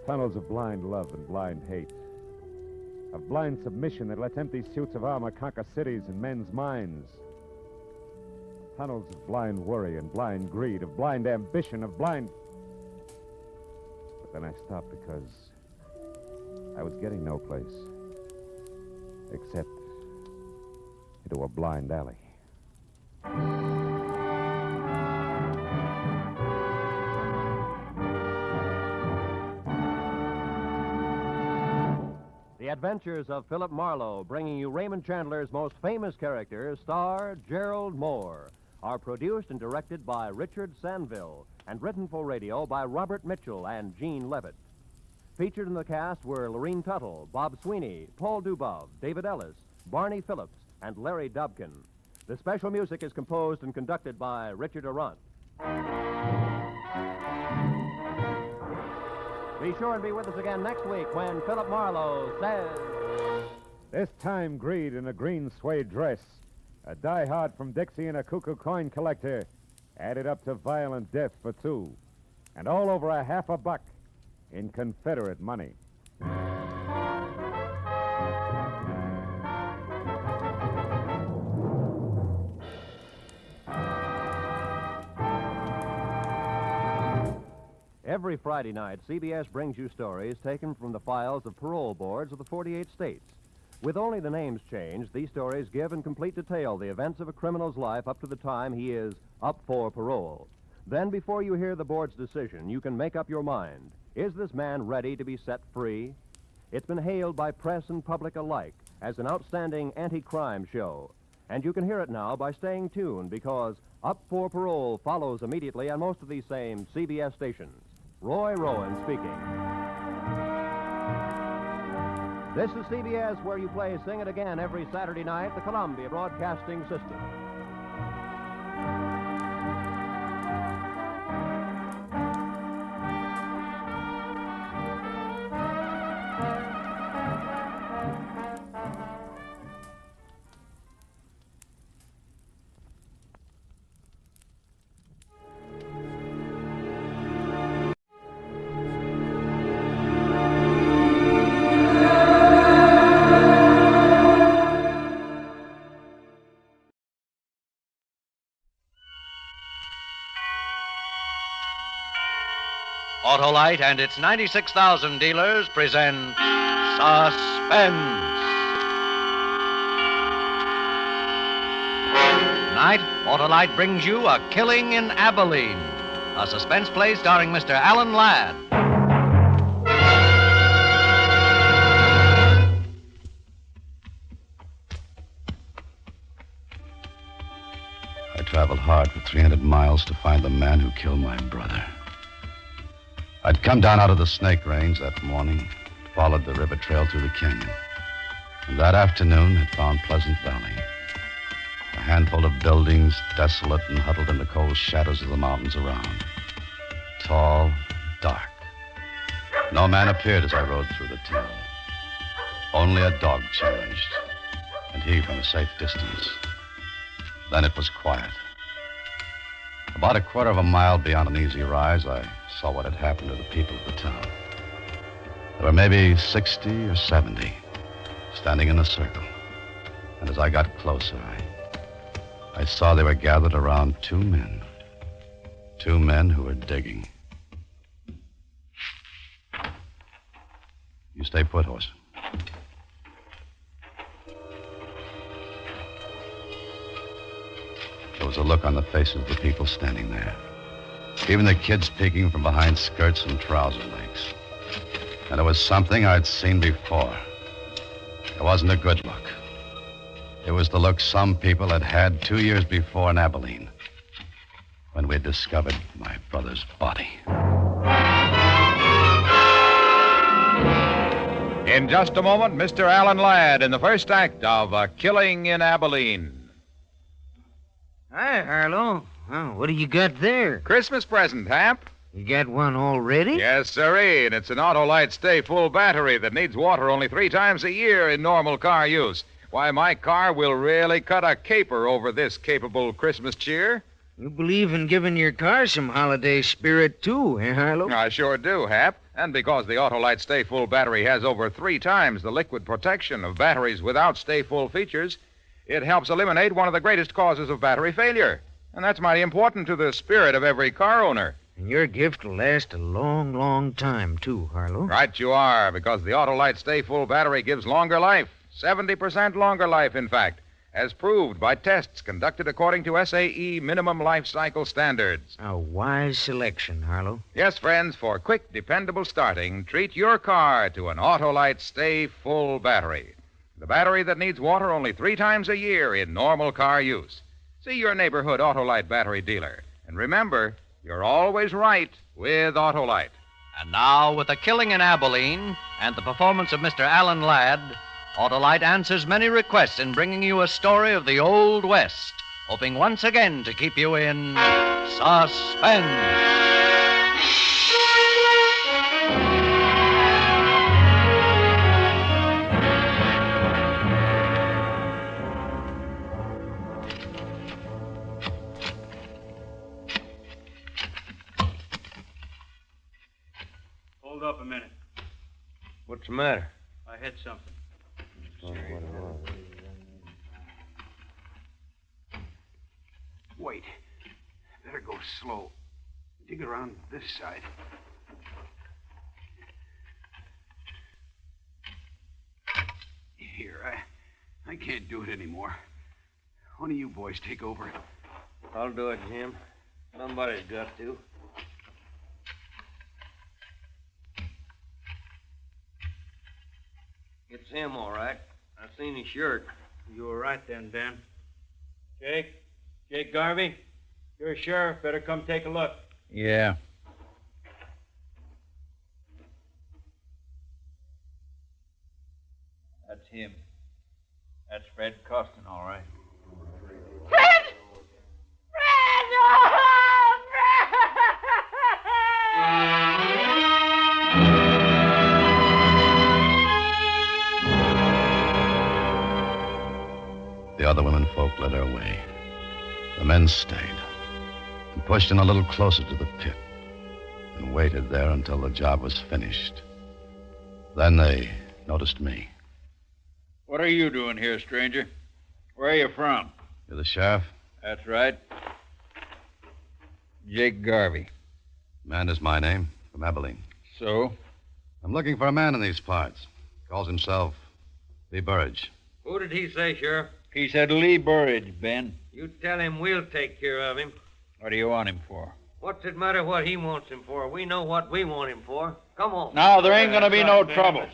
Tunnels of blind love and blind hate. Of blind submission that lets empty suits of armor conquer cities and men's minds. Tunnels of blind worry and blind greed, of blind ambition, of blind... But then I stopped because I was getting no place. Except into a blind alley.
The Adventures of Philip Marlowe, bringing you Raymond Chandler's most famous characters, star Gerald Mohr, are produced and directed by Richard Sanville and written for radio by Robert Mitchell and Gene Levitt. Featured in the cast were Lorene Tuttle, Bob Sweeney, Paul Dubov, David Ellis, Barney Phillips, and Larry Dobkin. The special music is composed and conducted by Richard Arant. Be sure and be with us again next week when Philip Marlowe says...
This time, greed in a green suede dress, a die-hard from Dixie and a cuckoo coin collector, added up to violent death for two, and all over $50 in Confederate money.
Every Friday night, CBS brings you stories taken from the files of parole boards of the 48 states. With only the names changed, these stories give in complete detail the events of a criminal's life up to the time he is up for parole. Then, before you hear the board's decision, you can make up your mind. Is this man ready to be set free? It's been hailed by press and public alike as an outstanding anti-crime show. And you can hear it now by staying tuned, because Up for Parole follows immediately on most of these same CBS stations. Roy Rowan speaking. This is CBS, where you play Sing It Again every Saturday night, the Columbia Broadcasting System.
Autolite and its 96,000 dealers present Suspense. Tonight, Autolite brings you A Killing in Abilene, a suspense play starring Mr. Alan Ladd.
I traveled hard for 300 miles to find the man who killed my brother. I'd come down out of the Snake Range that morning, followed the river trail through the canyon. And that afternoon had found Pleasant Valley. A handful of buildings, desolate and huddled in the cold shadows of the mountains around. Tall, dark. No man appeared as I rode through the town. Only a dog challenged, and he from a safe distance. Then it was quiet. About a quarter of a mile beyond an easy rise, I saw what had happened to the people of the town. There were maybe 60 or 70 standing in a circle. And as I got closer, I saw they were gathered around two men. Two men who were digging. You stay put, horse. There was a look on the faces of the people standing there. Even the kids peeking from behind skirts and trouser legs. And it was something I'd seen before. It wasn't a good look. It was the look some people had had 2 years before in Abilene, when we discovered my brother's body.
In just a moment, Mr. Alan Ladd in the first act of A Killing in Abilene.
Hi, Harlow. Oh, what do you got there?
Christmas present, Hap.
You got one already?
Yes, sirree, and it's an Autolite Stay Full battery that needs water only 3 times a year in normal car use. Why, my car will really cut a caper over this capable Christmas cheer.
You believe in giving your car some holiday spirit, too, eh, Harlow?
I sure do, Hap. And because the Autolite Stay Full battery has over 3 times the liquid protection of batteries without Stay Full features, it helps eliminate one of the greatest causes of battery failure. And that's mighty important to the spirit of every car owner.
And your gift will last a long, long time, too, Harlow.
Right you are, because the Autolite Stay Full battery gives longer life. 70% longer life, in fact, as proved by tests conducted according to SAE minimum life cycle standards.
A wise selection, Harlow.
Yes, friends, for quick, dependable starting, treat your car to an Autolite Stay Full battery. The battery that needs water only 3 times a year in normal car use. See your neighborhood Autolite battery dealer. And remember, you're always right with Autolite.
And now, with a killing in Abilene and the performance of Mr. Alan Ladd, Autolite answers many requests in bringing you a story of the Old West, hoping once again to keep you in suspense.
Hold up a minute.
What's the matter?
I hit something.
Wait. Better go slow. Dig around this side. Here, I can't do it anymore. One of you boys take over.
I'll do it, Jim. Somebody's got to. It's him, all right. I seen his shirt.
You were right then, Ben. Jake Garvey, you're a sheriff. Better come take a look.
Yeah.
That's him. That's Fred Costin, all right.
The other women folk led her away. The men stayed and pushed in a little closer to the pit and waited there until the job was finished. Then they noticed me.
What are you doing here, stranger? Where are you from?
You're the sheriff?
That's right. Jake Garvey.
Amanda's my name, from Abilene.
So?
I'm looking for a man in these parts. Calls himself Lee Burridge.
Who did he say, Sheriff?
He said Lee Burridge, Ben.
You tell him we'll take care of him.
What do you want him for?
What's it matter what he wants him for? We know what we want him for. Come on.
Now, there ain't gonna be no trouble.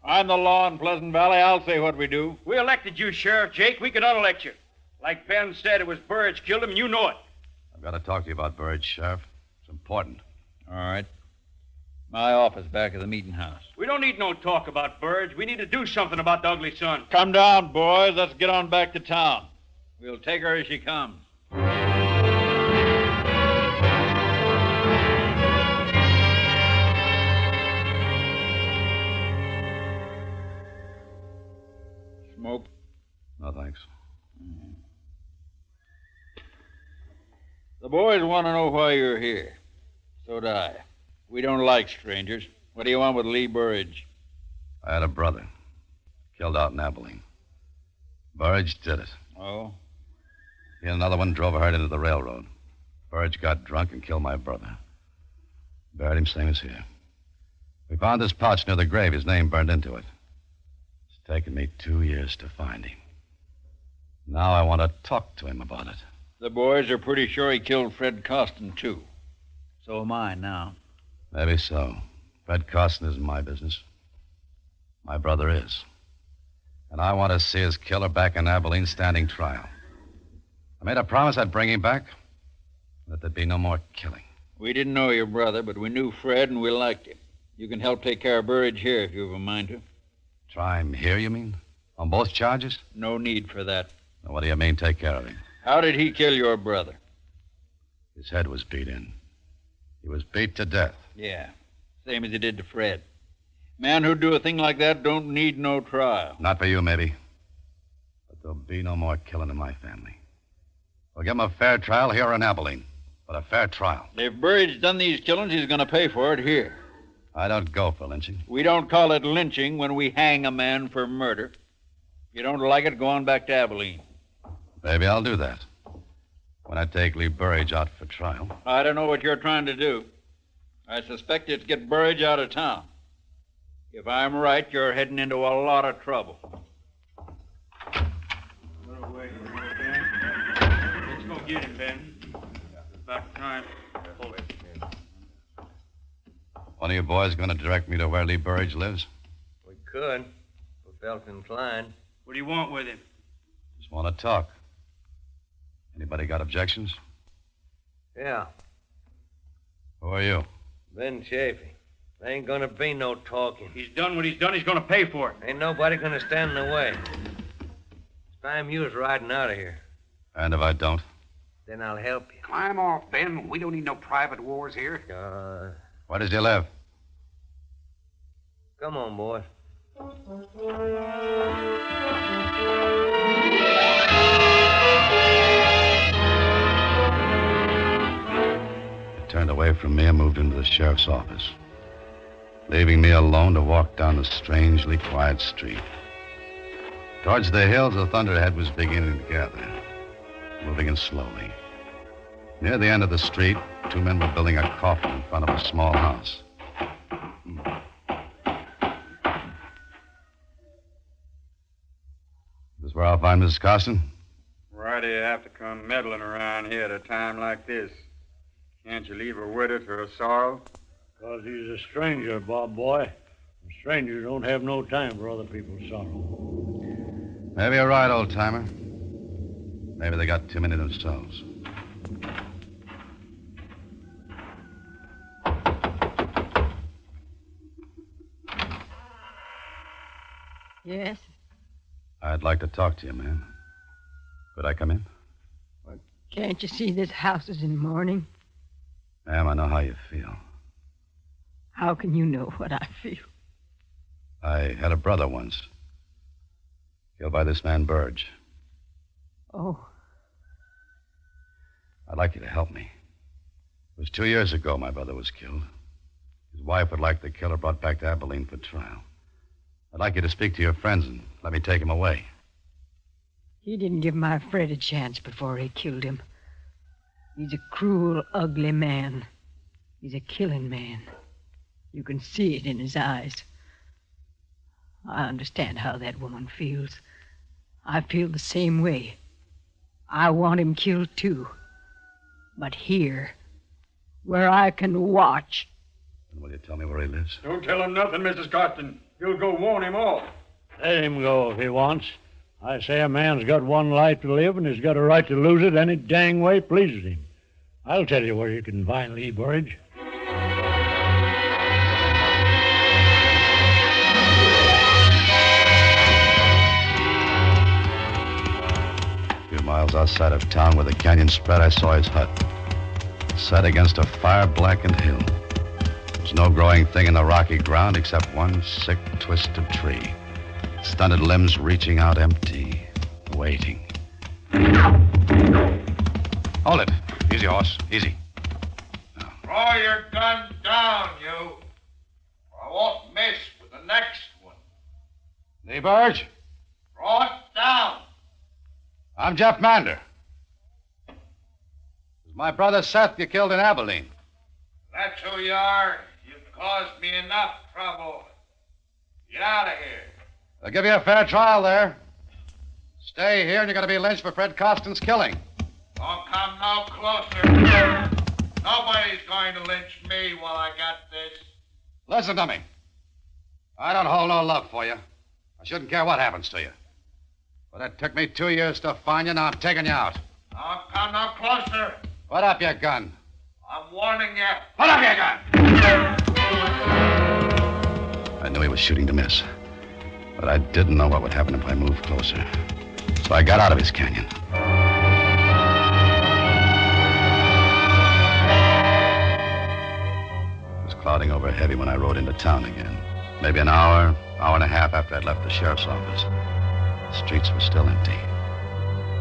I'm the law in Pleasant Valley. I'll say what we do.
We elected you, Sheriff Jake. We could unelect you. Like Ben said, it was Burridge killed him, and you know it.
I've got to talk to you about Burridge, Sheriff. It's important.
All right. My office back of the meeting house.
We don't need no talk about Burridge. We need to do something about the ugly son.
Come down, boys. Let's get on back to town. We'll take her as she comes. Smoke?
No, thanks.
The boys want to know why you're here. So do I. We don't like strangers. What do you want with Lee Burridge?
I had a brother. Killed out in Abilene. Burridge did it.
Oh?
He and another one drove a herd into the railroad. Burridge got drunk and killed my brother. Buried him same as here. We found this pouch near the grave. His name burned into it. It's taken me 2 years to find him. Now I want to talk to him about it.
The boys are pretty sure he killed Fred Costin, too. So am I now.
Maybe so. Fred Costin isn't my business. My brother is. And I want to see his killer back in Abilene standing trial. I made a promise I'd bring him back, that there'd be no more killing.
We didn't know your brother, but we knew Fred and we liked him. You can help take care of Burridge here if you have a mind to.
Try him here, you mean? On both charges?
No need for that.
Now, what do you mean, take care of him?
How did he kill your brother?
His head was beat in. He was beat to death.
Yeah, same as he did to Fred. Man who'd do a thing like that don't need no trial.
Not for you, maybe. But there'll be no more killing in my family. We'll give him a fair trial here in Abilene. But a fair trial.
If Burridge done these killings, he's going to pay for it here.
I don't go for lynching.
We don't call it lynching when we hang a man for murder. If you don't like it, go on back to Abilene.
Maybe I'll do that. When I take Lee Burridge out for trial.
I don't know what you're trying to do. I suspect it's get Burridge out of town. If I'm right, you're heading into a lot of trouble.
Let's go get him, Ben. About time. Hold it.
One of you boys going to direct me to where Lee Burridge lives?
We could, if we felt inclined.
What do you want with him?
Just want to talk. Anybody got objections?
Yeah,
Who are you?
Ben Chafee. There ain't gonna be no talking.
He's done what he's done. He's gonna pay for it.
Ain't nobody gonna stand in the way. It's time you was riding out of here.
And if I don't?
Then I'll help you.
Climb off, Ben. We don't need no private wars here.
Where does he live?
Come on, boy.
He turned away from me and moved into the sheriff's office, leaving me alone to walk down the strangely quiet street. Towards the hills, the thunderhead was beginning to gather, moving in slowly. Near the end of the street, two men were building a coffin in front of a small house. This where I'll find Mrs. Carson?
Why do you have to come meddling around here at a time like this? Can't you leave her with it for her sorrow?
Because he's a stranger, Bob boy. And strangers don't have no time for other people's sorrow.
Maybe you're right, old-timer. Maybe they got too many themselves.
Yes?
I'd like to talk to you, ma'am. Could I come in?
Can't you see this house is in mourning?
Ma'am, I know how you feel.
How can you know what I feel?
I had a brother once. Killed by this man, Burge.
Oh,
I'd like you to help me. It was 2 years ago my brother was killed. His wife would like the killer brought back to Abilene for trial. I'd like you to speak to your friends and let me take him away.
he didn't give my Fred a chance before he killed him. He's a cruel, ugly man. He's a killing man. You can see it in his eyes. I understand how that woman feels. I feel the same way. I want him killed, too. But here, where I can watch.
And will you tell me where he lives?
Don't tell him nothing, Mrs. Carson. You'll go warn him off.
Let him go if he wants. I say a man's got one life to live, and he's got a right to lose it any dang way pleases him. I'll tell you where you can find Lee Burridge.
A few miles outside of town where the canyon spread, I saw his hut. Set against a fire-blackened hill. There was no growing thing in the rocky ground except one sick, twisted tree. Stunted limbs reaching out empty, waiting. Hold it. Easy, horse. Easy.
Throw your gun down, you. Or I won't miss with the next one.
Lee Burge?
Throw it down.
I'm Jeff Mander. It was my brother Seth you killed in Abilene.
That's who you are. You've caused me enough trouble. Get out of here.
They'll give you a fair trial there. Stay here and you're going to be lynched for Fred Costin's killing.
Don't come no closer. Nobody's going to lynch me while I got this.
Listen to me. I don't hold no love for you. I shouldn't care what happens to you. But it took me 2 years to find you. Now I'm taking you out.
Don't come no closer.
Put up your gun.
I'm warning you.
Put up your gun! I knew he was shooting to miss. But I didn't know what would happen if I moved closer. So I got out of his canyon. It was clouding over heavy when I rode into town again. Maybe an hour and a half after I'd left the sheriff's office. The streets were still empty.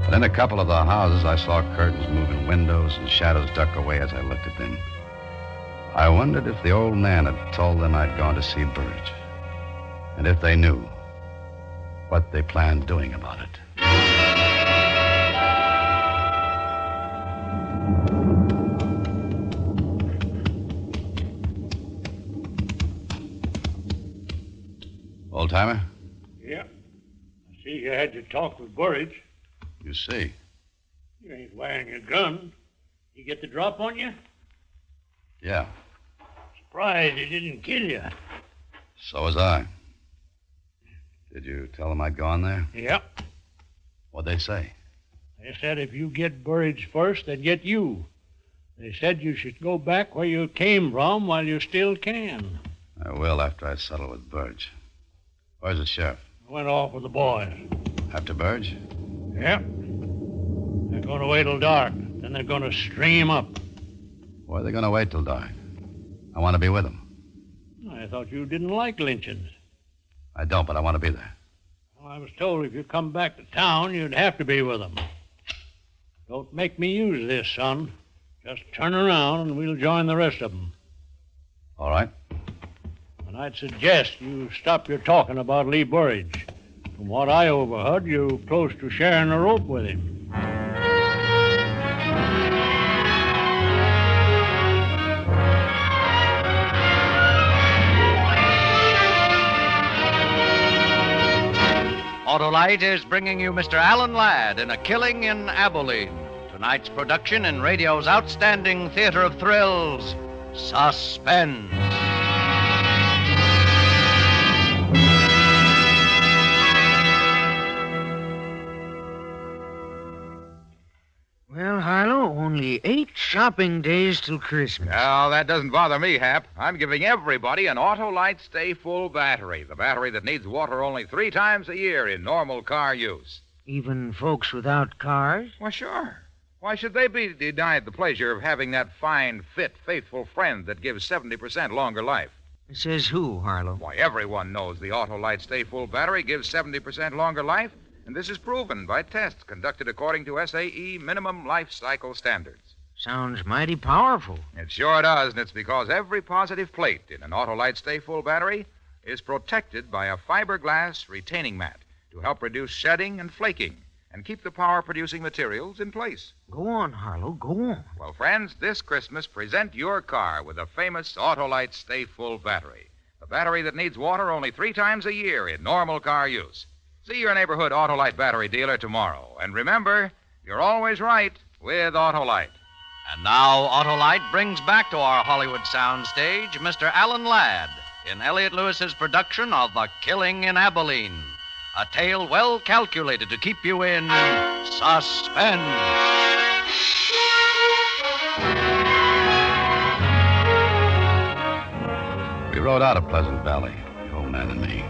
But in a couple of the houses, I saw curtains move in windows and shadows duck away as I looked at them. I wondered if the old man had told them I'd gone to see Burge. And if they knew what they planned doing about it. Old-timer?
Yeah. I see you had your talk with Burge.
You see.
You ain't wearing your gun. He get the drop on you?
Yeah,
Surprised he didn't kill you.
so was I. Did you tell them I'd gone there?
Yep.
What'd they say?
They said if you get Burge first, they'd get you. They said you should go back where you came from while you still can.
I will after I settle with Burge. Where's the sheriff?
I went off with the boys.
After Burge?
Yep. They're going to wait till dark. Then they're going to stream up.
Where are they going to wait till dark? I want to be with them.
I thought you didn't like lynchings.
I don't, but I want to be there.
Well, I was told if you come back to town, you'd have to be with them. Don't make me use this, son. Just turn around and we'll join the rest of them.
All right.
And I'd suggest you stop your talking about Lee Burge. From what I overheard, you're close to sharing a rope with him.
Autolite is bringing you Mr. Alan Ladd in A Killing in Abilene. Tonight's production in radio's outstanding theater of thrills, Suspense.
Well, Harlow, only 8 shopping days till Christmas.
Well, that doesn't bother me, Hap. I'm giving everybody an Autolite Stay Full battery, the battery that needs water only 3 times a year in normal car use.
Even folks without cars?
Well, sure. Why should they be denied the pleasure of having that fine, fit, faithful friend that gives 70% longer life?
Says who, Harlow?
Why, everyone knows the Autolite Stay Full battery gives 70% longer life, and this is proven by tests conducted according to SAE minimum life cycle standards.
Sounds mighty powerful.
It sure does, and it's because every positive plate in an Autolite Stay Full battery is protected by a fiberglass retaining mat to help reduce shedding and flaking and keep the power-producing materials in place.
Go on, Harlow, go on.
Well, friends, this Christmas, present your car with a famous Autolite Stay Full battery, the battery that needs water only 3 times a year in normal car use. See your neighborhood Autolite battery dealer tomorrow. And remember, you're always right with Autolite.
And now Autolite brings back to our Hollywood soundstage Mr. Alan Ladd in Elliott Lewis's production of A Killing in Abilene, a tale well calculated to keep you in suspense.
We rode out of Pleasant Valley, the old man and me.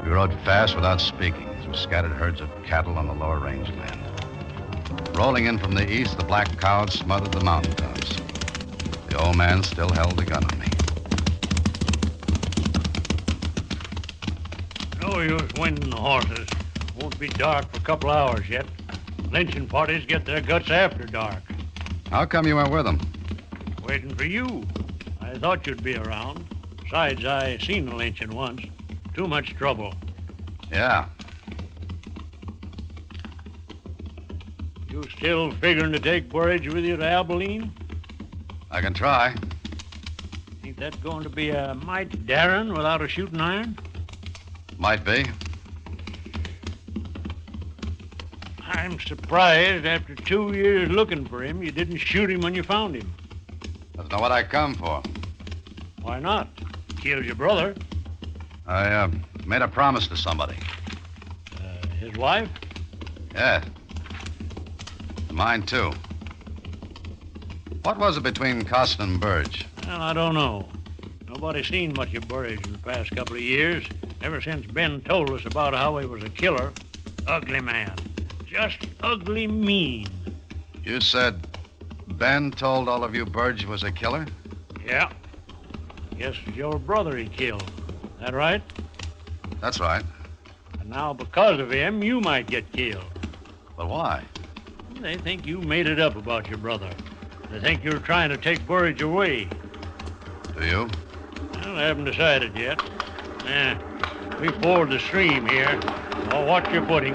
We rode fast without speaking through scattered herds of cattle on the lower rangeland. Rolling in from the east, the black clouds smothered the mountaintops. The old man still held the gun on me.
No use winding the horses. Won't be dark for a couple hours yet. Lynching parties get their guts after dark.
How come you went with them?
Waiting for you. I thought you'd be around. Besides, I seen the lynching once. Too much trouble.
Yeah.
You still figuring to take Burge with you to Abilene?
I can try.
Ain't that going to be a mite daring without a shooting iron?
Might be.
I'm surprised after 2 years looking for him, you didn't shoot him when you found him.
That's not what I come for.
Why not? Killed your brother.
I made a promise to somebody.
His wife?
Yes. Mine, too. What was it between Costin and Burge?
Well, I don't know. Nobody's seen much of Burge in the past couple of years, ever since Ben told us about how he was a killer. Ugly man. Just ugly mean.
You said Ben told all of you Burge was a killer?
Yeah. Guess it's your brother he killed. That right?
That's right.
And now, because of him, you might get killed.
Well, why?
They think you made it up about your brother. They think you're trying to take Burridge away.
Do you?
Well, I haven't decided yet. We ford the stream here. I'll watch your footing.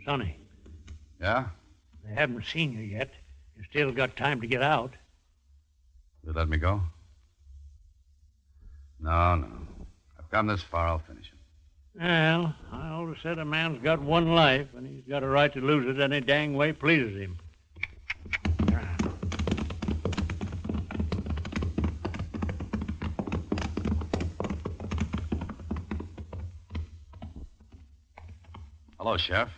Sonny.
Yeah?
They haven't seen you yet. You still got time to get out.
You let me go? No. I've come this far, I'll finish it.
Well, I always said a man's got one life, and he's got a right to lose it any dang way pleases him.
Hello, Sheriff.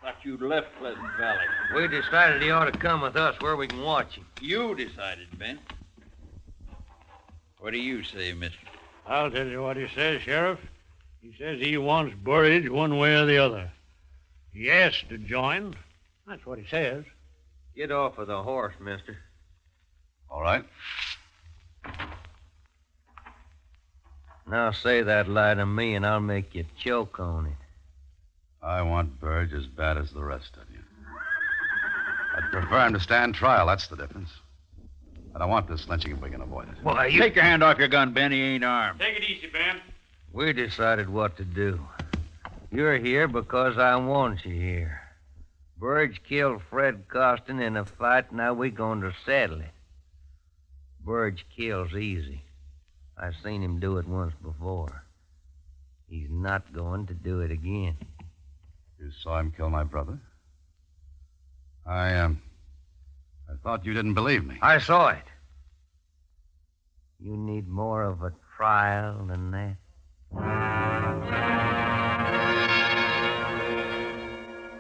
Thought you'd left Pleasant Valley.
We decided he ought to come with us where we can watch him.
You decided, Ben. What do you say, mister?
I'll tell you what he says, Sheriff. He says he wants Burridge one way or the other. He asked to join. That's what he says.
Get off of the horse, mister.
All right.
Now say that lie to me, and I'll make you choke on it.
I want Burge as bad as the rest of you. I'd prefer him to stand trial, that's the difference. I don't want this lynching if we can avoid it.
Why, you... Take your hand off your gun, Ben. He ain't armed.
Take it easy, Ben.
We decided what to do. You're here because I want you here. Burge killed Fred Costin in a fight, now we're going to settle it. Burge kills easy. I've seen him do it once before. He's not going to do it again.
You saw him kill my brother? I thought you didn't believe me.
I saw it. You need more of a trial than that.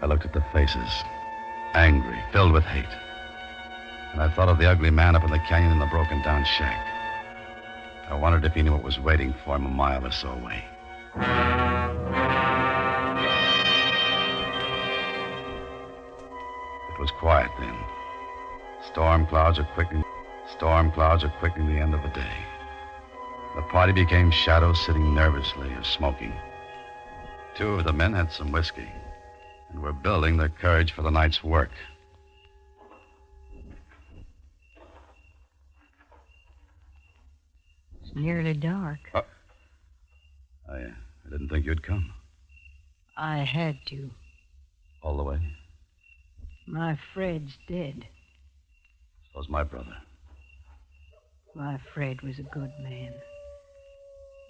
I looked at the faces, angry, filled with hate. And I thought of the ugly man up in the canyon in the broken-down shack. I wondered if he knew what was waiting for him a mile or so away. It was quiet then. Storm clouds are quickening the end of the day. The party became shadows sitting nervously or smoking. Two of the men had some whiskey and were building their courage for the night's work.
It's nearly dark.
I didn't think you'd come.
I had to.
All the way?
My Fred's dead.
So's my brother.
My Fred was a good man.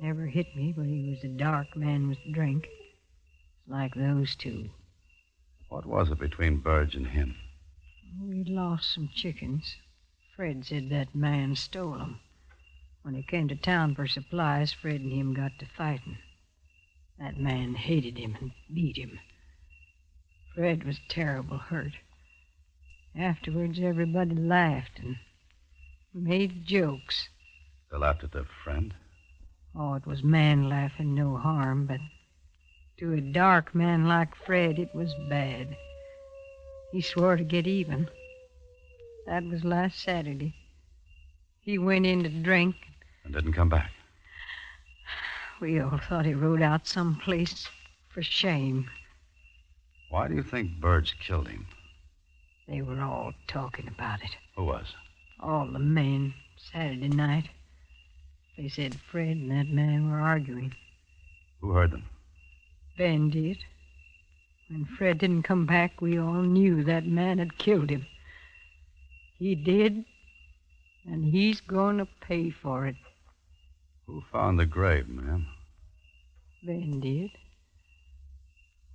Never hit me, but he was a dark man with drink. Like those two.
What was it between Burge and him?
We lost some chickens. Fred said that man stole them. When he came to town for supplies, Fred and him got to fighting. That man hated him and beat him. Fred was terrible hurt. Afterwards, everybody laughed and made jokes.
They laughed at their friend?
Oh, it was man laughing, no harm, but to a dark man like Fred, it was bad. He swore to get even. That was last Saturday. He went in to drink.
And didn't come back?
We all thought he rode out someplace for shame.
Why do you think Burge killed him?
They were all talking about it.
Who was?
All the men, Saturday night. They said Fred and that man were arguing.
Who heard them?
Ben did. When Fred didn't come back, we all knew that man had killed him. He did, and he's going to pay for it.
Who found the grave, ma'am?
Ben did.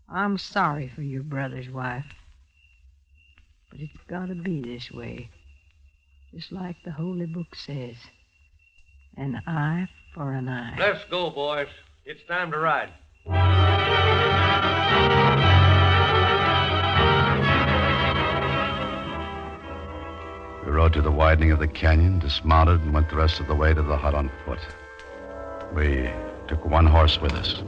I'm sorry for your brother's wife. But it's got to be this way. Just like the Holy Book says. An eye for an eye.
Let's go, boys. It's time to ride.
We rode to the widening of the canyon, dismounted, and went the rest of the way to the hut on foot. We took one horse with us.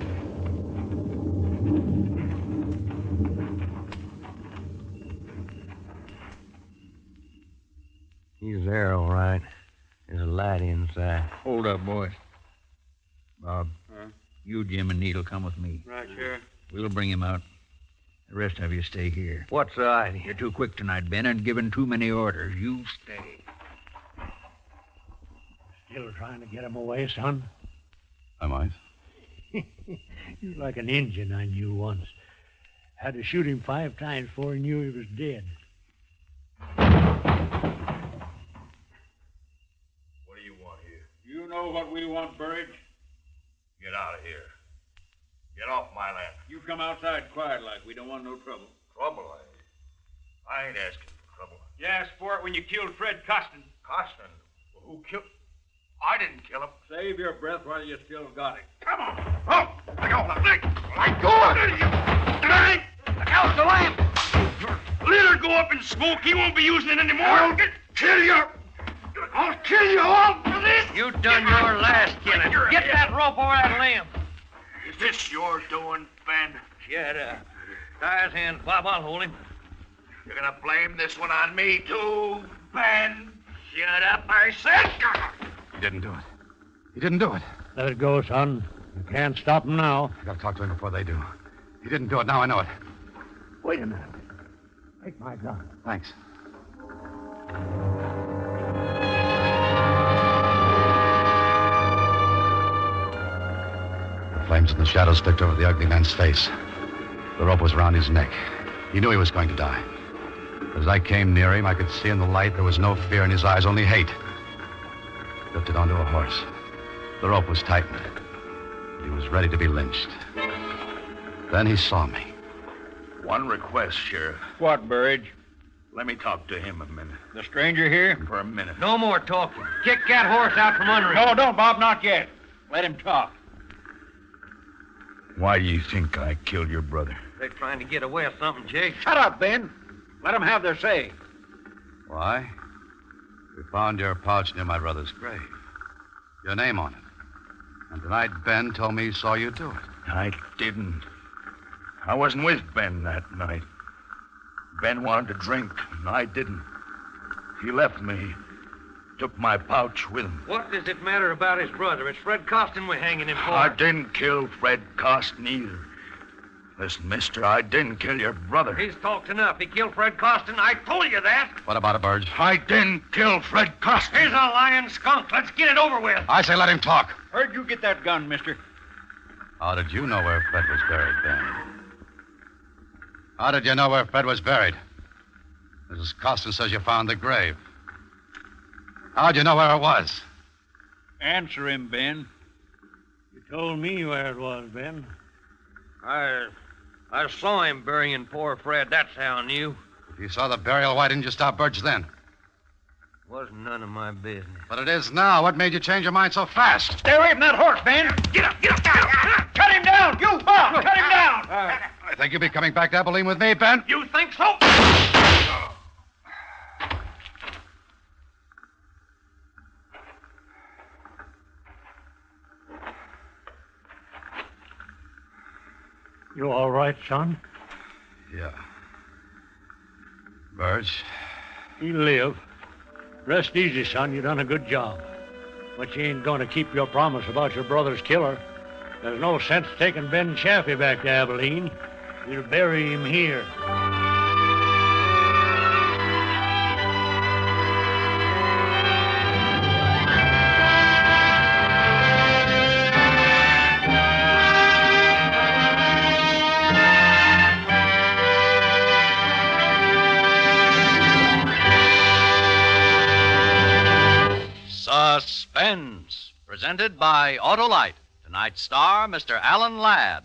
He's there, all right. There's a light inside.
Hold up, boys. Bob, you, Jim, and Needle come with me.
Right, Sheriff.
We'll bring him out. The rest of you stay here.
What's the idea?
You're too quick tonight, Ben, and giving too many orders. You stay.
Still trying to get him away, son?
I might.
You're like an Injun I knew once. Had to shoot him 5 times before he knew he was dead.
What do you want here? You know what we want, Burridge?
Get out of here. Get off my land.
You come outside quiet like. We don't want no trouble.
Trouble? I ain't asking for trouble.
You asked for it when you killed Fred Costin.
Costin? Well, who killed... I didn't kill him.
Save your breath while you still got it.
Come on. Oh, let go. Let go of it. Hey, the cow's the lamb. Let her go up in smoke. He won't be using it anymore. I'll kill you. I'll kill you all for this.
You done your last killing. Get that rope over that limb.
Is this your doing, Ben?
Shut up. Tie his hands, Bob. I'll hold him.
You're gonna blame this one on me, too, Ben? Shut up, I said.
He didn't do it. He didn't do it.
Let it go, son. You can't stop him now.
I gotta talk to him before they do. He didn't do it. Now I know it.
Wait a minute. Take my gun.
Thanks. The flames in the shadows flicked over the ugly man's face. The rope was around his neck. He knew he was going to die. As I came near him, I could see in the light there was no fear in his eyes, only hate. He lifted onto a horse. The rope was tightened. He was ready to be lynched. Then he saw me.
One request, Sheriff.
What, Burridge?
Let me talk to him a minute.
The stranger here?
For a minute.
No more talking. Kick that horse out from under him.
No, don't, Bob, not yet. Let him talk.
Why do you think I killed your brother?
They're trying to get away with something, Jake.
Shut up, Ben. Let them have their say.
Why? We found your pouch near my brother's grave. Your name on it. And tonight Ben told me he saw you do it.
I didn't. I wasn't with Ben that night. Ben wanted to drink, and I didn't. He left me. Took my pouch with him.
What does it matter about his brother? It's Fred Costin we're hanging him for.
I didn't kill Fred Costin either. Listen, mister, I didn't kill your brother.
He's talked enough. He killed Fred Costin. I told you that.
What about it, Burge?
I didn't kill Fred Costin.
He's a lying skunk. Let's get it over with.
I say let him talk.
Where'd you get that gun, mister?
How did you know where Fred was buried, Ben? How did you know where Fred was buried? Mrs. Costin says you found the grave. How'd you know where it was?
Answer him, Ben.
You told me where it was, Ben.
I saw him burying poor Fred. That's how I knew.
If you saw the burial, why didn't you stop Burge then?
Wasn't none of my business.
But it is now. What made you change your mind so fast?
Stay away from that horse, Ben.
Get up, get up.
Cut him down, you! Bob, cut him down.
I think you'll be coming back to Abilene with me, Ben.
You think so?
You all right, son?
Yeah. Burge?
You live. Rest easy, son. You done a good job. But you ain't going to keep your promise about your brother's killer. There's no sense taking Ben Chaffee back to Abilene. We'll bury him here.
Suspense, presented by Autolite. Tonight's star, Mr. Alan Ladd.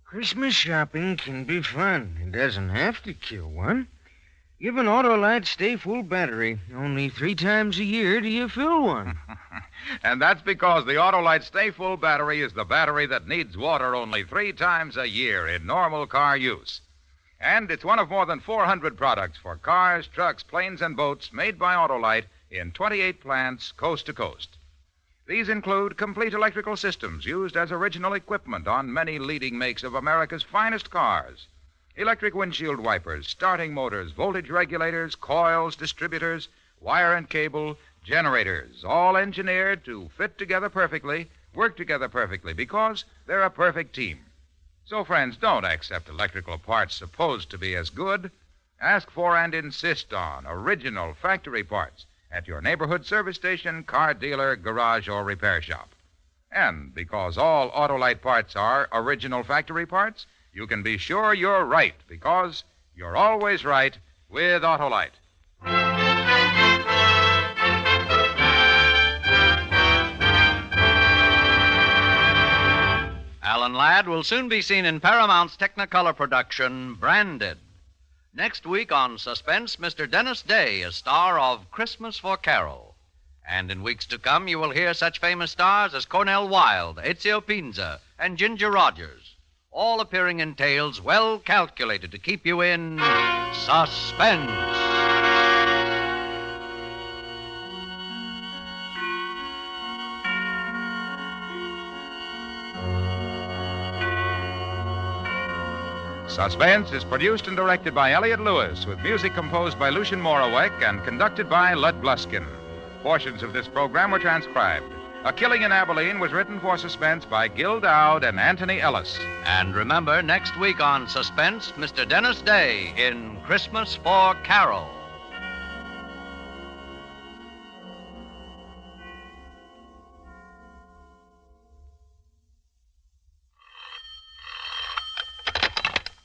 Christmas shopping can be fun. It doesn't have to kill one. Give an Autolite Stay Full battery. Only 3 times a year do you fill one.
And that's because the Autolite Stay Full battery is the battery that needs water only 3 times a year in normal car use. And it's one of more than 400 products for cars, trucks, planes, and boats made by Autolite in 28 plants coast to coast. These include complete electrical systems used as original equipment on many leading makes of America's finest cars, Electric windshield wipers, starting motors, voltage regulators, coils, distributors, wire and cable, generators, all engineered to fit together perfectly, work together perfectly, because they're a perfect team. So, friends, don't accept electrical parts supposed to be as good. Ask for and insist on original factory parts at your neighborhood service station, car dealer, garage, or repair shop. And because all Autolite parts are original factory parts, you can be sure you're right, because you're always right with Autolite.
Alan Ladd will soon be seen in Paramount's Technicolor production, Branded. Next week on Suspense, Mr. Dennis Day, a star of Christmas for Carol. And in weeks to come, you will hear such famous stars as Cornell Wilde, Ezio Pinza, and Ginger Rogers, all appearing in tales well calculated to keep you in suspense.
Suspense is produced and directed by Elliott Lewis, with music composed by Lucien Morawek and conducted by Lud Gluskin. Portions of this program were transcribed. A Killing in Abilene was written for Suspense by Gil Dowd and Anthony Ellis.
And remember, next week on Suspense, Mr. Dennis Day in Christmas for Carol.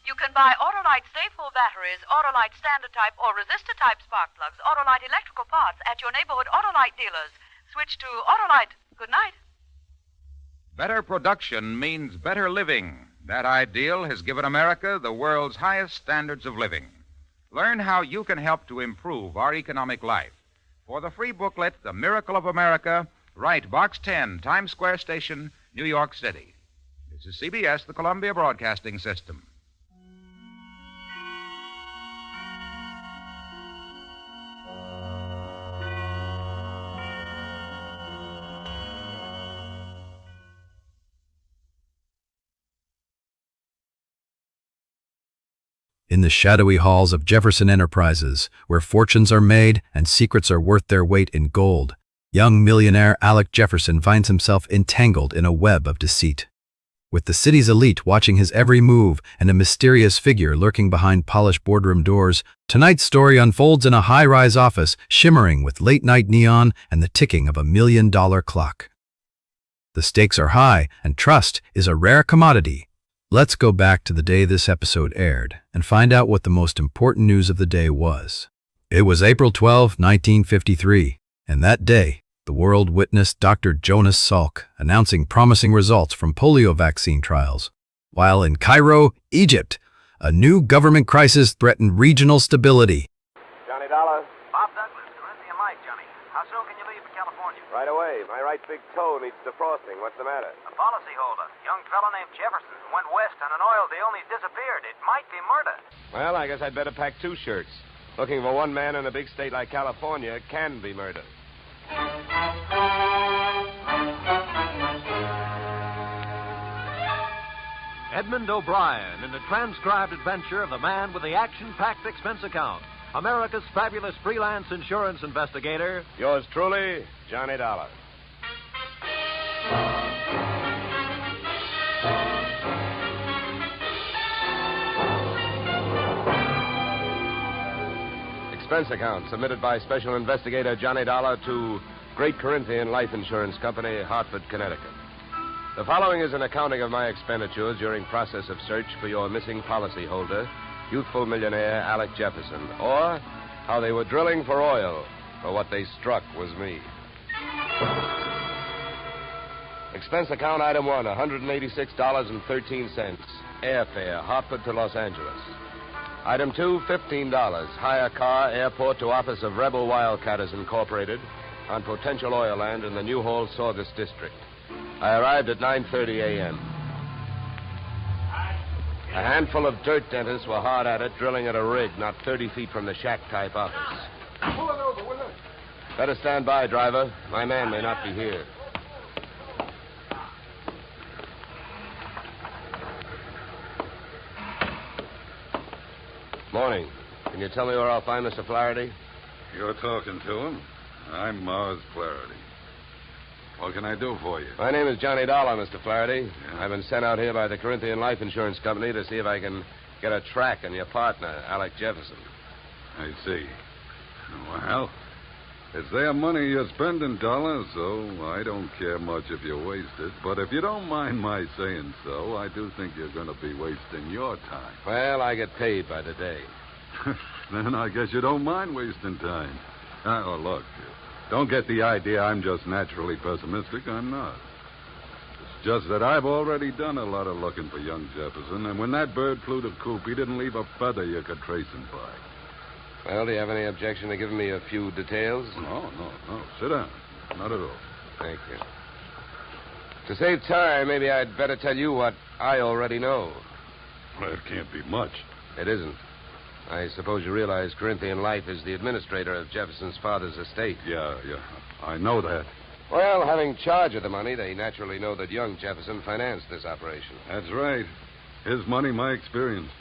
You can buy Autolite Stay-Full batteries, Autolite Standard Type, or Resistor Type spark plugs, Autolite electrical parts at your neighborhood Autolite dealers. Switch to Autolite. Good night.
Better production means better living. That ideal has given America the world's highest standards of living. Learn how you can help to improve our economic life. For the free booklet, The Miracle of America, write Box 10, Times Square Station, New York City. This is CBS, the Columbia Broadcasting System.
In the shadowy halls of Jefferson Enterprises, where fortunes are made and secrets are worth their weight in gold, young millionaire Alec Jefferson finds himself entangled in a web of deceit. With the city's elite watching his every move and a mysterious figure lurking behind polished boardroom doors, tonight's story unfolds in a high-rise office shimmering with late-night neon and the ticking of $1 million clock. The stakes are high, and trust is a rare commodity. Let's go back to the day this episode aired and find out what the most important news of the day was. It was April 12, 1953, and that day, the world witnessed Dr. Jonas Salk announcing promising results from polio vaccine trials, while in Cairo, Egypt, a new government crisis threatened regional stability.
Johnny Dollar.
Bob Douglas, Corinthian Light, Johnny. How soon can you leave for California?
Right away. My right big toe needs defrosting. What's the matter?
A policyholder, young fellow named Jefferson, went west on an oil deal and he's disappeared. It might be murder.
Well, I guess I'd better pack 2 shirts. Looking for one man in a big state like California can be murder.
Edmund O'Brien in the transcribed adventure of the man with the action-packed expense account, America's fabulous freelance insurance investigator.
Yours truly, Johnny Dollar. Expense account submitted by Special Investigator Johnny Dollar to Great Corinthian Life Insurance Company, Hartford, Connecticut. The following is an accounting of my expenditures during process of search for your missing policyholder, youthful millionaire Alec Jefferson, or how they were drilling for oil, for what they struck was me. Expense account item 1, $186.13. Airfare, Hartford to Los Angeles. Item 2, $15. Hire car, airport to office of Rebel Wildcatters Incorporated on potential oil land in the Newhall Saugus district. I arrived at 9:30 a.m. A handful of dirt dentists were hard at it, drilling at a rig not 30 feet from the shack-type office.
Pull it over, will you?
Better stand by, driver. My man may not be here. Morning. Can you tell me where I'll find Mr. Flaherty?
You're talking to him. I'm Mars Flaherty. What can I do for you?
My name is Johnny Dollar, Mr. Flaherty. Yeah. I've been sent out here by the Corinthian Life Insurance Company to see if I can get a track on your partner, Alec Jefferson.
I see. Well, it's their money you're spending, Dollar, so I don't care much if you waste it. But if you don't mind my saying so, I do think you're going to be wasting your time.
Well, I get paid by the day.
Then I guess you don't mind wasting time. Oh, look, don't get the idea I'm just naturally pessimistic. I'm not. It's just that I've already done a lot of looking for young Jefferson, and when that bird flew to coop, he didn't leave a feather you could trace him by.
Well, do you have any objection to giving me a few details?
No. Sit down. Not at all.
Thank you. To save time, maybe I'd better tell you what I already know.
Well, it can't be much.
It isn't. I suppose you realize Corinthian Life is the administrator of Jefferson's father's estate.
Yeah. I know that.
Well, having charge of the money, they naturally know that young Jefferson financed this operation.
That's right. His money, my experience.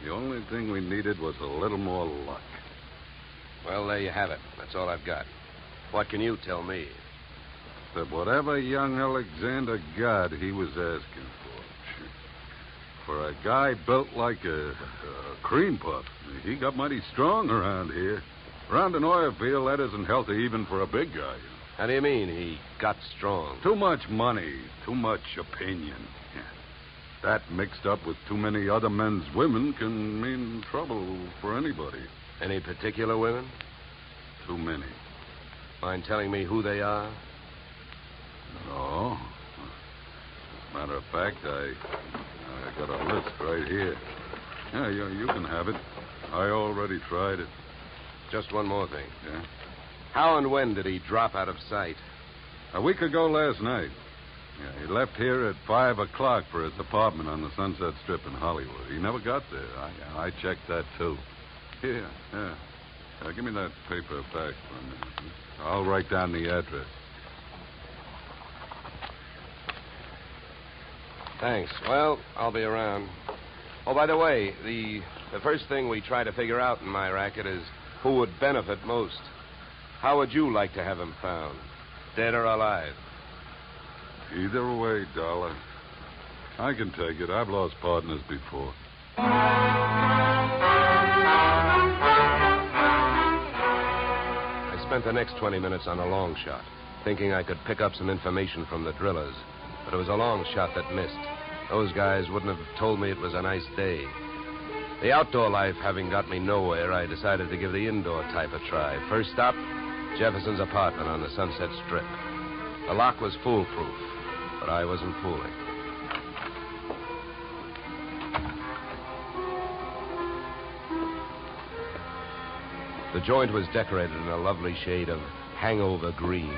The only thing we needed was a little more luck.
Well, there you have it. That's all I've got. What can you tell me?
That whatever young Alexander got, he was asking for. For a guy built like a cream puff, he got mighty strong around here. Around an oil field, that isn't healthy even for a big guy.
How do you mean he got strong?
Too much money, too much opinion. That mixed up with too many other men's women can mean trouble for anybody.
Any particular women?
Too many.
Mind telling me who they are?
No. As a matter of fact, I got a list right here. Yeah, you can have it. I already tried it.
Just one more thing.
Yeah?
How and when did he drop out of sight?
A week ago last night. Yeah, he left here at 5 o'clock for his apartment on the Sunset Strip in Hollywood. He never got there. I checked that, too. Here, yeah. Give me that paper back for a minute. I'll write down the address.
Thanks. Well, I'll be around. Oh, by the way, the first thing we try to figure out in my racket is who would benefit most. How would you like to have him found? Dead or alive?
Either way, Dollar. I can take it. I've lost partners before.
I spent the next 20 minutes on a long shot, thinking I could pick up some information from the drillers. But it was a long shot that missed. Those guys wouldn't have told me it was a nice day. The outdoor life having got me nowhere, I decided to give the indoor type a try. First stop, Jefferson's apartment on the Sunset Strip. The lock was foolproof, but I wasn't fooling. The joint was decorated in a lovely shade of hangover green.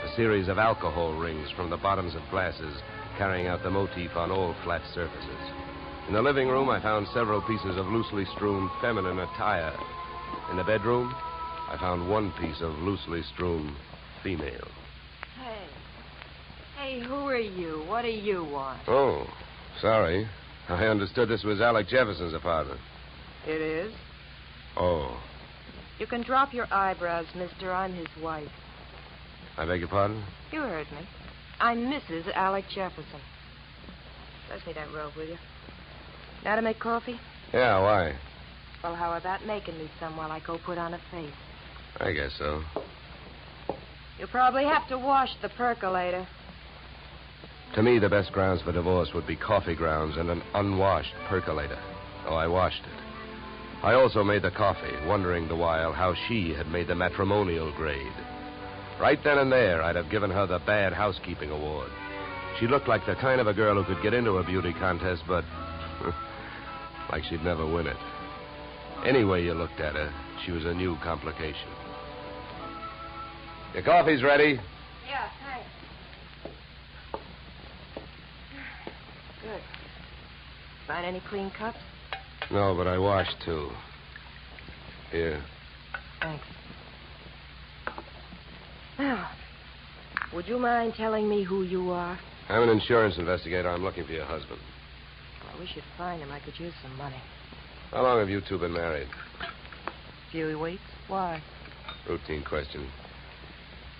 A series of alcohol rings from the bottoms of glasses carrying out the motif on all flat surfaces. In the living room, I found several pieces of loosely strewn feminine attire. In the bedroom, I found one piece of loosely strewn female.
Hey, who are you? What do you want?
Oh, sorry. I understood this was Alec Jefferson's apartment.
It is?
Oh.
You can drop your eyebrows, mister. I'm his wife.
I beg your pardon?
You heard me. I'm Mrs. Alec Jefferson. Pass me that robe, will you? Now to make coffee?
Yeah, why?
Well, how about making me some while I go put on a face?
I guess so.
You'll probably have to wash the percolator.
To me, the best grounds for divorce would be coffee grounds and an unwashed percolator. So I washed it. I also made the coffee, wondering the while how she had made the matrimonial grade. Right then and there, I'd have given her the Bad Housekeeping Award. She looked like the kind of a girl who could get into a beauty contest, but like she'd never win it. Any way you looked at her, she was a new complication. Your coffee's ready.
Yeah, thanks. Good. Find any clean cups?
No, but I washed, too. Here.
Thanks. Now, would you mind telling me who you are?
I'm an insurance investigator. I'm looking for your husband.
Well, we should find him. I could use some money.
How long have you two been married?
Few weeks. Why?
Routine question.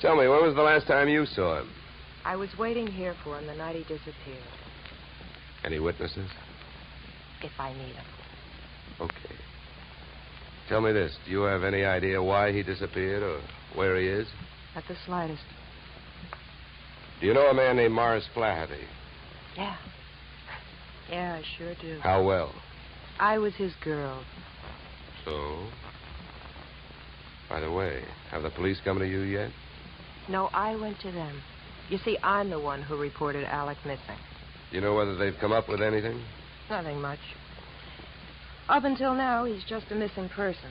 Tell me, when was the last time you saw him?
I was waiting here for him the night he disappeared.
Any witnesses?
If I need him.
Okay. Tell me this. Do you have any idea why he disappeared or where he is?
Not the slightest.
Do you know a man named Morris Flaherty?
Yeah. Yeah, I sure do.
How well?
I was his girl.
So? By the way, have the police come to you yet?
No, I went to them. You see, I'm the one who reported Alec missing.
Do you know whether they've come up with anything?
Nothing much. Up until now, he's just a missing person.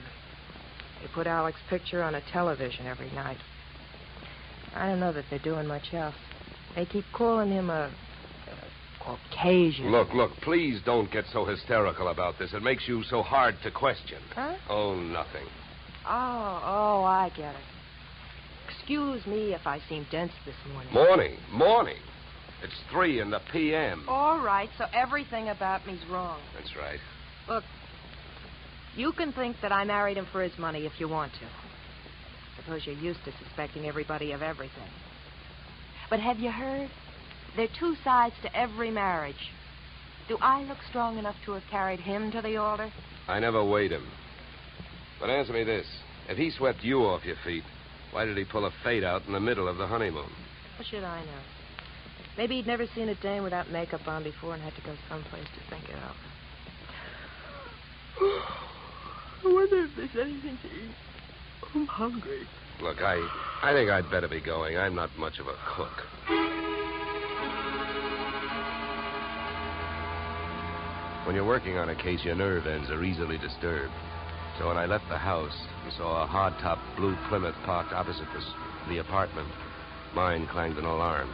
They put Alec's picture on a television every night. I don't know that they're doing much else. They keep calling him a Caucasian.
Look, please don't get so hysterical about this. It makes you so hard to question.
Huh?
Oh, nothing.
Oh, I get it. Excuse me if I seem dense this morning.
Morning. It's 3 in the p.m.
All right, so everything about me's wrong.
That's right.
Look, you can think that I married him for his money if you want to. Suppose you're used to suspecting everybody of everything. But have you heard? There are two sides to every marriage. Do I look strong enough to have carried him to the altar?
I never weighed him. But answer me this. If he swept you off your feet, why did he pull a fade out in the middle of the honeymoon?
What should I know? Maybe he'd never seen a dame without makeup on before and had to go someplace to think it out. I wonder if there's anything to eat. I'm hungry.
Look, I think I'd better be going. I'm not much of a cook. When you're working on a case, your nerve ends are easily disturbed. So when I left the house and saw a hard-top blue Plymouth parked opposite the apartment, mine clanged an alarm.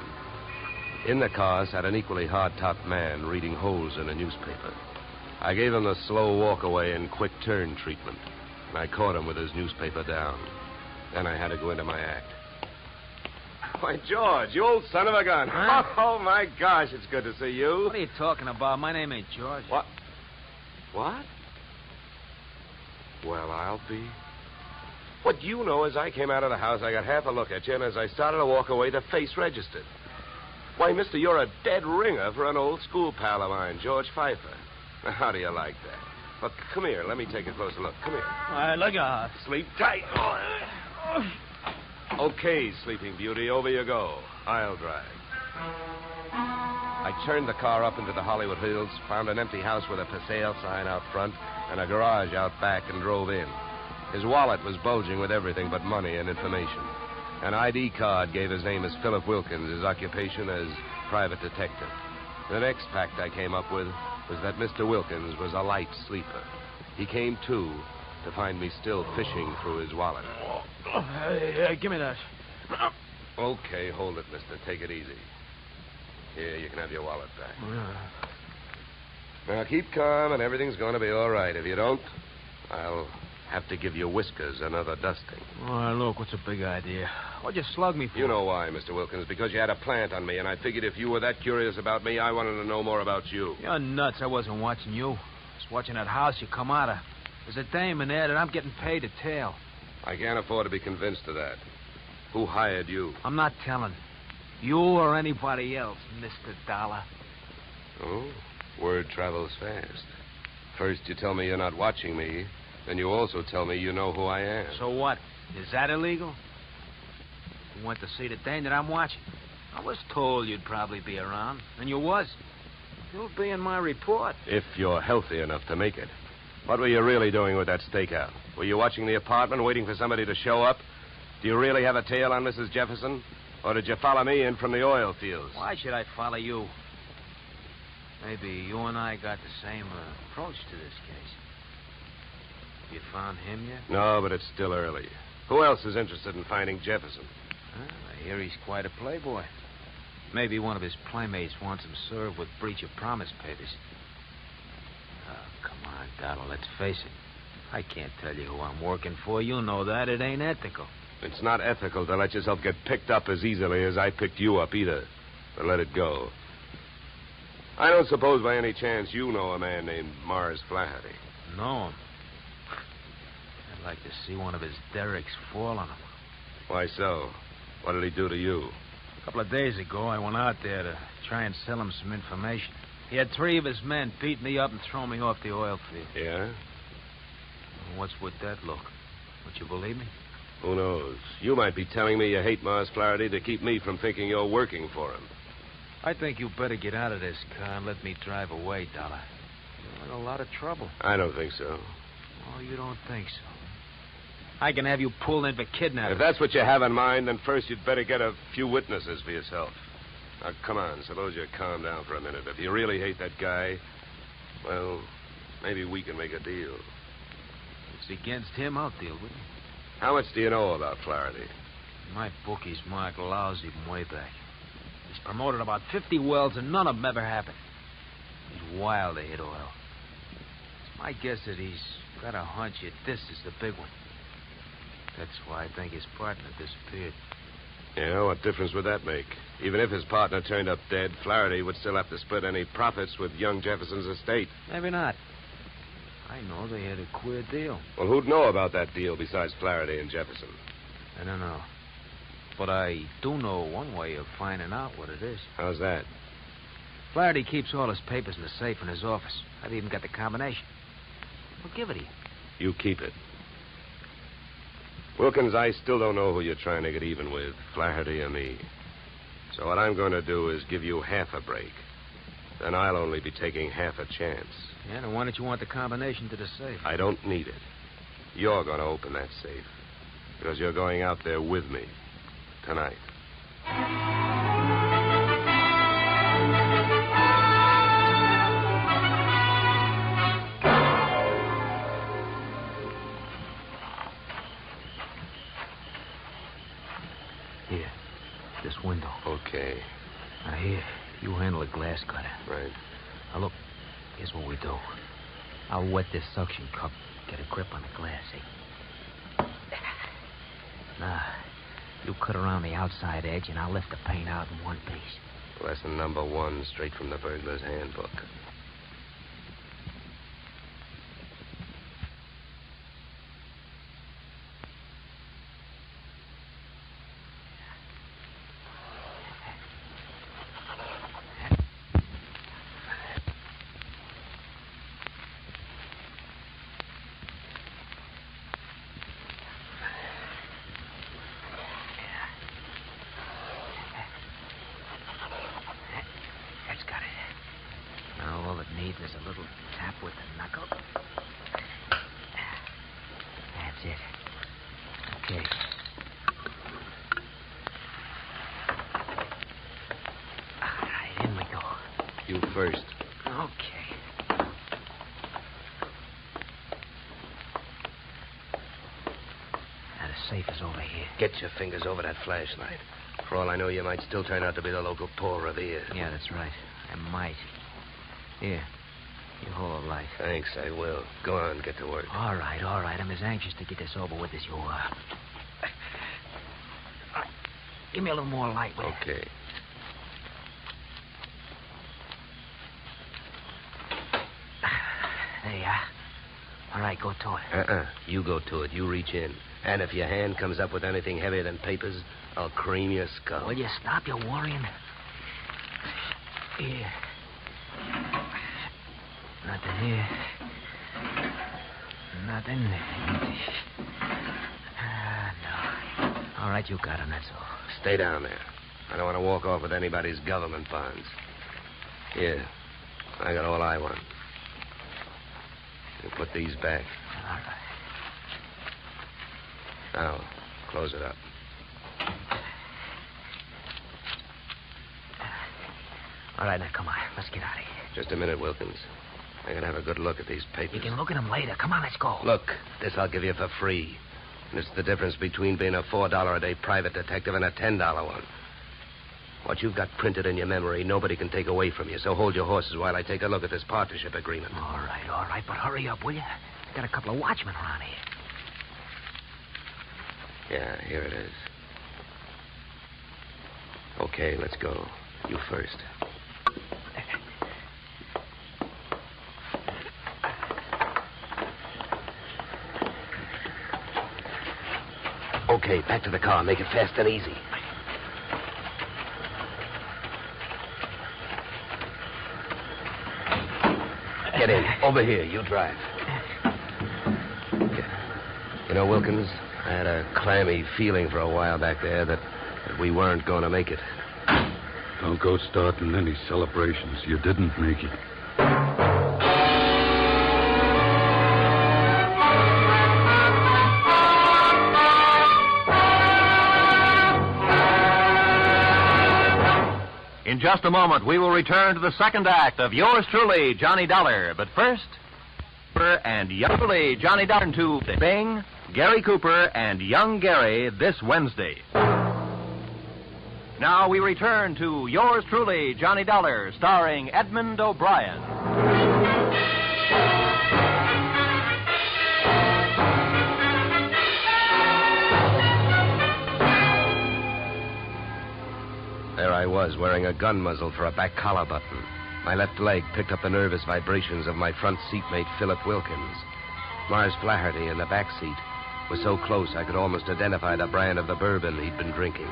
In the car sat an equally hard-topped man reading holes in a newspaper. I gave him the slow walk-away and quick turn treatment, and I caught him with his newspaper down. Then I had to go into my act. Why, George, you old son of a gun.
Huh?
Oh, my gosh, it's good to see you.
What are you talking about? My name ain't George.
What? What? Well, I'll be. What you know is I came out of the house, I got half a look at you, and as I started to walk away, the face registered. Why, mister, you're a dead ringer for an old school pal of mine, George Pfeiffer. Now, how do you like that? Look, come here. Let me take a closer look. Come here.
All right, look out.
Sleep tight. Okay, Sleeping Beauty, over you go. I'll drive. I turned the car up into the Hollywood Hills, found an empty house with a for sale sign out front and a garage out back, and drove in. His wallet was bulging with everything but money and information. An ID card gave his name as Philip Wilkins, his occupation as private detective. The next fact I came up with was that Mr. Wilkins was a light sleeper. He came to find me still fishing through his wallet.
Give me that.
Okay, hold it, mister. Take it easy. Here, you can have your wallet back. Now, keep calm, and everything's going to be all right. If you don't, I'll have to give your whiskers another dusting.
All right, look, what's the big idea? What'd you slug me for?
You know why, Mr. Wilkins. Because you had a plant on me, and I figured if you were that curious about me, I wanted to know more about you.
You're nuts. I wasn't watching you. I was watching that house you come out of. There's a dame in there that I'm getting paid to tail.
I can't afford to be convinced of that. Who hired you?
I'm not telling. You or anybody else, Mr. Dollar.
Oh, word travels fast. First you tell me you're not watching me, then you also tell me you know who I am.
So what? Is that illegal? You went to see the dame that I'm watching. I was told you'd probably be around, and you was. You'll be in my report.
If you're healthy enough to make it. What were you really doing with that stakeout? Were you watching the apartment, waiting for somebody to show up? Do you really have a tail on Mrs. Jefferson? Or did you follow me in from the oil fields?
Why should I follow you? Maybe you and I got the same approach to this case. You found him yet?
No, but it's still early. Who else is interested in finding Jefferson?
Well, I hear he's quite a playboy. Maybe one of his playmates wants him served with breach of promise papers. Oh, come on, Donald, let's face it. I can't tell you who I'm working for. You know that. It ain't ethical.
It's not ethical to let yourself get picked up as easily as I picked you up, either. But let it go. I don't suppose by any chance you know a man named Mars Flaherty.
No. I'd like to see one of his derricks fall on him.
Why so? What did he do to you?
A couple of days ago, I went out there to try and sell him some information. He had 3 of his men beat me up and throw me off the oil field.
Yeah?
What's with that look? Would you believe me?
Who knows? You might be telling me you hate Mars Flaherty to keep me from thinking you're working for him.
I think you better get out of this car and let me drive away, Dollar. You're in a lot of trouble.
I don't think so.
Oh, you don't think so? I can have you pulled in for kidnapping.
If that's what you have in mind, then first you'd better get a few witnesses for yourself. Now, come on, suppose you calm down for a minute. If you really hate that guy, well, maybe we can make a deal.
If it's against him, I'll deal with him.
How much do you know about Flaherty?
My bookie's marked lousy from way back. He's promoted about 50 wells, and none of them ever happened. He's wild to hit oil. It's my guess that he's got a hunch that this is the big one. That's why I think his partner disappeared.
Yeah, what difference would that make? Even if his partner turned up dead, Flaherty would still have to split any profits with young Jefferson's estate.
Maybe not. I know they had a queer deal.
Well, who'd know about that deal besides Flaherty and Jefferson?
I don't know. But I do know one way of finding out what it is.
How's that?
Flaherty keeps all his papers in the safe in his office. I've even got the combination. I'll give it to you.
You keep it. Wilkins, I still don't know who you're trying to get even with, Flaherty or me. So what I'm going to do is give you half a break. Then I'll only be taking half a chance.
Yeah, then why don't you want the combination to the safe?
I don't need it. You're going to open that safe. Because you're going out there with me. Tonight.
Here. This window.
Okay.
Now, here. You handle the glass cutter.
Right.
Now, look. Here's what we do. I'll wet this suction cup. Get a grip on the glass, see? Now, you cut around the outside edge, and I'll lift the paint out in one piece.
Lesson number 1, straight from the burglar's handbook. First.
Okay. Now, the safe is over here.
Get your fingers over that flashlight. For all I know, you might still turn out to be the local Paul Revere.
Yeah, that's right. I might. Here. You hold the light.
Thanks, I will. Go on, get to work.
All right. I'm as anxious to get this over with as you are. Give me a little more light, will you?
Okay.
There you are. All right, go to it.
You go to it. You reach in. And if your hand comes up with anything heavier than papers, I'll cream your skull.
Will you stop your worrying? Here. Nothing here. Nothing there. No. All right, you got him, that's all.
Stay down there. I don't want to walk off with anybody's government bonds. Here. I got all I want. You put these back.
All right.
Now, close it up.
All right, now, come on. Let's get out of here.
Just a minute, Wilkins. I gotta have a good look at these papers.
You can look at them later. Come on, let's go.
Look, this I'll give you for free. And it's the difference between being a $4 a day private detective and a $10 one. What you've got printed in your memory, nobody can take away from you. So hold your horses while I take a look at this partnership agreement.
All right. But hurry up, will you? I got a couple of watchmen around here.
Yeah, here it is. Okay, let's go. You first. Okay, back to the car. Make it fast and easy. Get in. Over here. You drive. You know, Wilkins, I had a clammy feeling for a while back there that we weren't going to make it.
Don't go starting any celebrations. You didn't make it.
In just a moment, we will return to the second act of yours truly, Johnny Dollar. But first, and young truly, Johnny Dollar to Bing, Gary Cooper, and young Gary this Wednesday. Now we return to yours truly, Johnny Dollar, starring Edmund O'Brien.
There I was, wearing a gun muzzle for a back collar button. My left leg picked up the nervous vibrations of my front seatmate, Philip Wilkins. Mars Flaherty in the back seat was so close I could almost identify the brand of the bourbon he'd been drinking.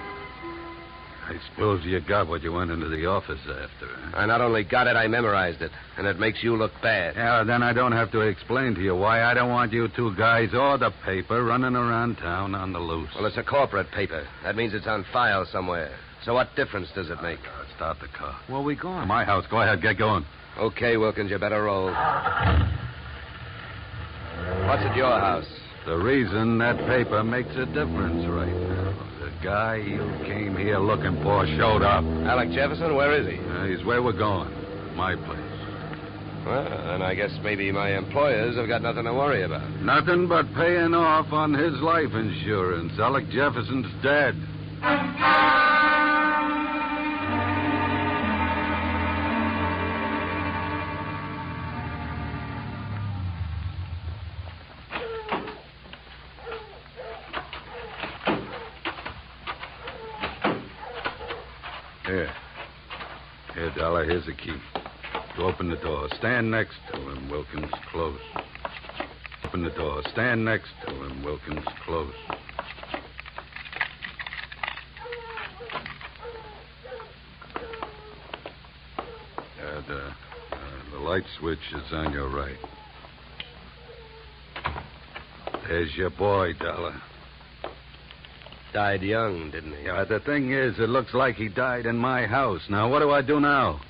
I suppose you got what you went into the office after, huh?
I not only got it, I memorized it, and it makes you look bad.
Yeah, then I don't have to explain to you why I don't want you two guys or the paper running around town on the loose.
Well, it's a corporate paper. That means it's on file somewhere. So what difference does it make?
Start the car.
Where are we going?
To my house. Go ahead, get going.
Okay, Wilkins, you better roll. What's at your house?
The reason that paper makes a difference right now. The guy you came here looking for showed up.
Alec Jefferson, where is he?
He's where we're going. My place.
Well, then I guess maybe my employers have got nothing to worry about.
Nothing but paying off on his life insurance. Alec Jefferson's dead. Here, Dollar, here's the key. You open the door. Stand next to him, Wilkins. Close. Open the door. Stand next to him, Wilkins. Close. The light switch is on your right. There's your boy, Dollar.
Died young, didn't he?
Yeah, the thing is, it looks like he died in my house. Now, what do I do now?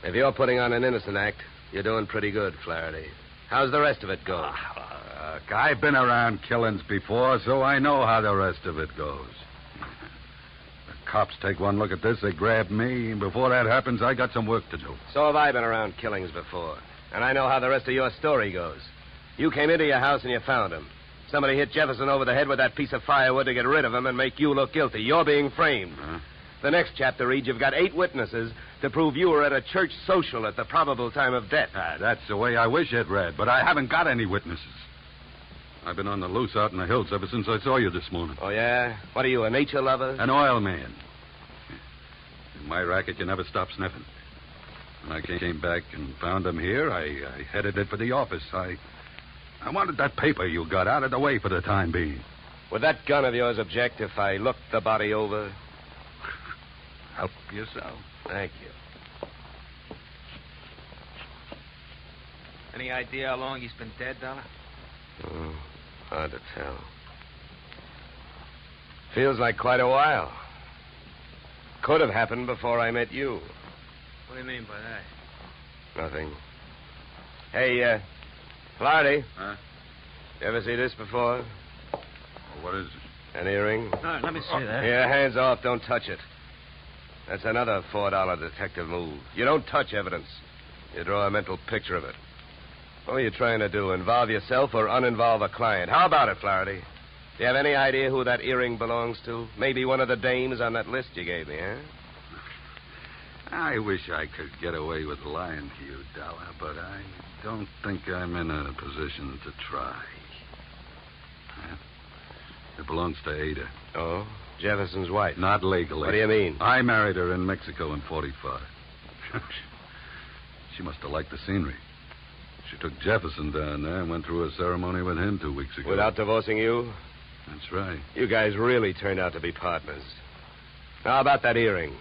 If you're putting on an innocent act, you're doing pretty good, Flaherty. How's the rest of it go?
Look, I've been around killings before, so I know how the rest of it goes. The cops take one look at this, they grab me, and before that happens, I got some work to do.
So have I been around killings before, and I know how the rest of your story goes. You came into your house and you found him. Somebody hit Jefferson over the head with that piece of firewood to get rid of him and make you look guilty. You're being framed.
Huh?
The next chapter reads you've got 8 witnesses to prove you were at a church social at the probable time of death.
That's the way I wish it read, but I haven't got any witnesses. I've been on the loose out in the hills ever since I saw you this morning.
Oh, yeah? What are you, a nature lover?
An oil man. In my racket, you never stop sniffing. When I came back and found him here, I headed it for the office. I wanted that paper you got out of the way for the time being.
Would that gun of yours object if I looked the body over?
Help yourself.
Thank you.
Any idea how long he's been dead, Dollar?
Oh, hard to tell. Feels like quite a while. Could have happened before I met you.
What do you mean by that?
Nothing. Hey, Flaherty.
Huh?
You ever see this before?
Oh, what is it?
An earring?
Let me see that.
Here, hands off. Don't touch it. That's another $4 detective move. You don't touch evidence. You draw a mental picture of it. What are you trying to do? Involve yourself or uninvolve a client? How about it, Flaherty? Do you have any idea who that earring belongs to? Maybe one of the dames on that list you gave me, huh?
I wish I could get away with lying to you, Dollar, but I don't think I'm in a position to try. Huh? It belongs to Ada.
Oh? Jefferson's wife?
Not legally.
What do you mean?
I married her in Mexico in 45. She must have liked the scenery. She took Jefferson down there and went through a ceremony with him 2 weeks ago.
Without divorcing you?
That's right.
You guys really turned out to be partners. Now, about that earring.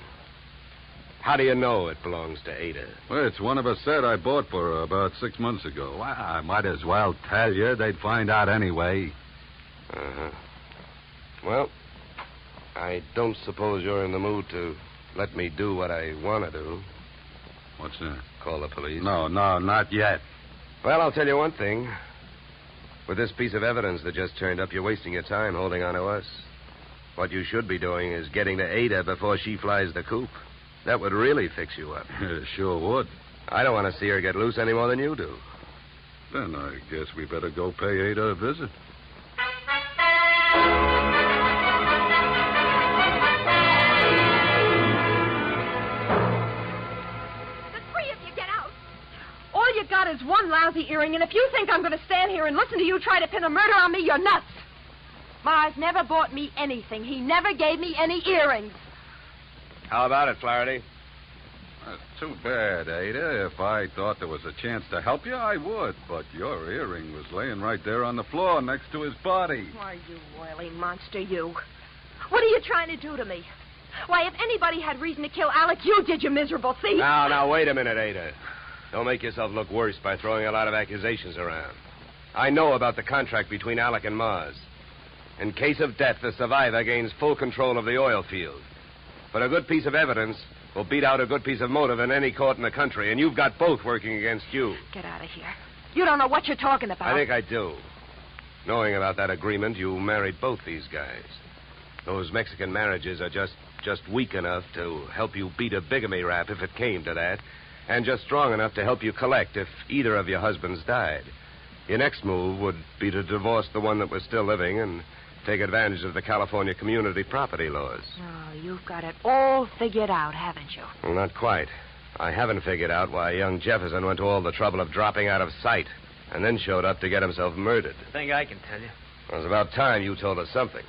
How do you know it belongs to Ada?
Well, it's one of a set I bought for her about 6 months ago. Well, I might as well tell you. They'd find out anyway.
Uh-huh. Well, I don't suppose you're in the mood to let me do what I want to do.
What's that?
Call the police?
No, not yet.
Well, I'll tell you one thing. With this piece of evidence that just turned up, you're wasting your time holding on to us. What you should be doing is getting to Ada before she flies the coop. That would really fix you up.
Sure would.
I don't want to see her get loose any more than you do.
Then I guess we better go pay Ada a visit.
All you got is one lousy earring, and if you think I'm going to stand here and listen to you try to pin a murder on me, you're nuts. Mars never bought me anything. He never gave me any earrings.
How about it, Flaherty?
That's too bad, Ada. If I thought there was a chance to help you, I would. But your earring was laying right there on the floor next to his body.
Why, you oily monster, you. What are you trying to do to me? Why, if anybody had reason to kill Alec, you did, you miserable thief.
Now, wait a minute, Ada. Don't make yourself look worse by throwing a lot of accusations around. I know about the contract between Alec and Mars. In case of death, the survivor gains full control of the oil field. But a good piece of evidence will beat out a good piece of motive in any court in the country, and you've got both working against you.
Get out of here. You don't know what you're talking about.
I think I do. Knowing about that agreement, you married both these guys. Those Mexican marriages are just weak enough to help you beat a bigamy rap if it came to that, and just strong enough to help you collect if either of your husbands died. Your next move would be to divorce the one that was still living and take advantage of the California community property laws.
Oh, you've got it all figured out, haven't you?
Well, not quite. I haven't figured out why young Jefferson went to all the trouble of dropping out of sight and then showed up to get himself murdered.
I think I can tell you.
It was about time you told us something.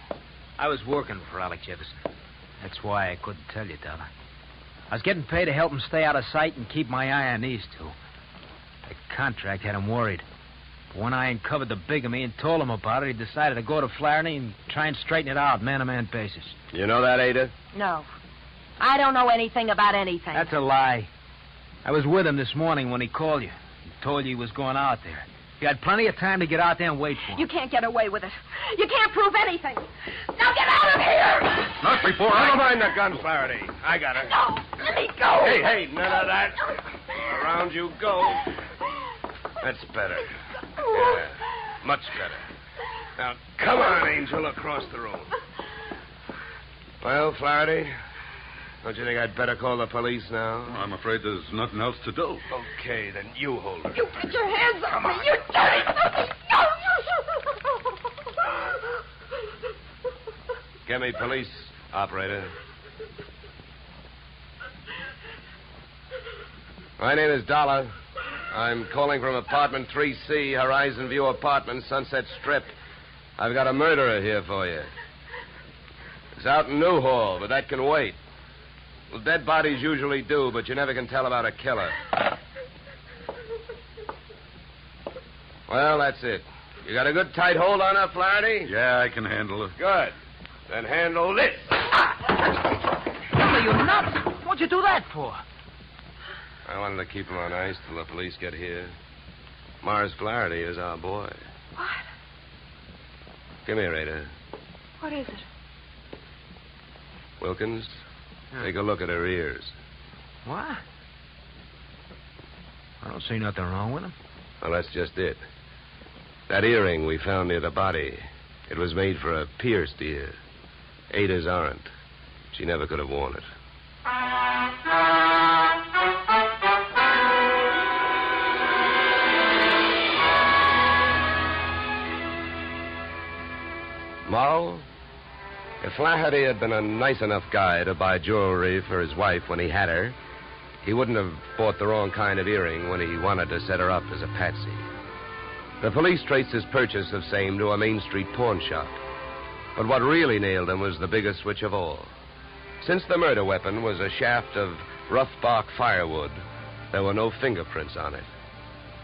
I was working for Alec Jefferson. That's why I couldn't tell you, Dollar. I was getting paid to help him stay out of sight and keep my eye on these two. The contract had him worried. But when I uncovered the bigamy and told him about it, he decided to go to Flaherty and try and straighten it out, man-to-man basis.
You know that, Ada?
No. I don't know anything about anything.
That's a lie. I was with him this morning when he called you. He told you he was going out there. You had plenty of time to get out there and wait for him.
You can't get away with it. You can't prove anything. Now get out of here!
Not before
Never mind the gun, Flaherty. I got her.
No, let me go.
Hey, none of that. Around you go. That's better. Yeah, much better. Now, come on, Angel, across the room. Well, Flaherty, don't you think I'd better call the police now?
I'm afraid there's nothing else to do.
Okay, then you hold her.
You get your hands off me, you dirty puppy! No!
Get me police, operator. My name is Dollar. I'm calling from apartment 3C, Horizon View Apartment, Sunset Strip. I've got a murderer here for you. It's out in Newhall, but that can wait. Well, dead bodies usually do, but you never can tell about a killer. Well, that's it. You got a good tight hold on her, Flaherty?
Yeah, I can handle it.
Good. Then handle this.
Are you nuts? What'd you do that for?
I wanted to keep him on ice till the police get here. Mars Flaherty is our boy.
What?
Come here, Ada.
What is it?
Wilkins, take a look at her ears.
What? I don't see nothing wrong with them.
Well, that's just it. That earring we found near the body, it was made for a pierced ear. Ada's aren't. She never could have worn it. Morrow, if Flaherty had been a nice enough guy to buy jewelry for his wife when he had her, he wouldn't have bought the wrong kind of earring when he wanted to set her up as a patsy. The police traced his purchase of same to a Main Street pawn shop. But what really nailed him was the biggest switch of all. Since the murder weapon was a shaft of rough bark firewood, there were no fingerprints on it.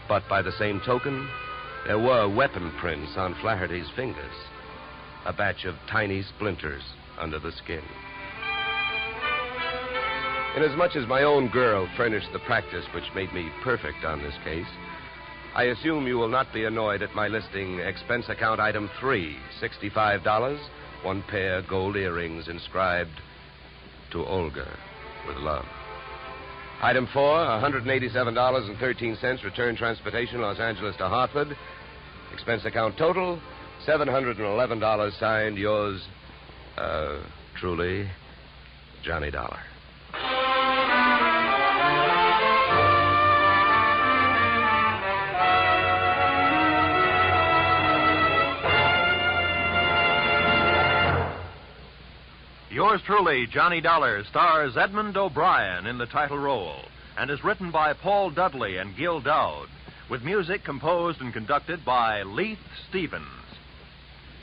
But by the same token, there were weapon prints on Flaherty's fingers. a batch of tiny splinters under the skin. Inasmuch as my own girl furnished the practice which made me perfect on this case, I assume you will not be annoyed at my listing expense account item 3, $65, 1 pair gold earrings inscribed to Olga with love. Item 4, $187.13, return transportation Los Angeles to Hartford. Expense account total, $711, signed yours, truly, Johnny Dollar.
Yours truly, Johnny Dollar, stars Edmund O'Brien in the title role and is written by Paul Dudley and Gil Dowd, with music composed and conducted by Leith Stevens.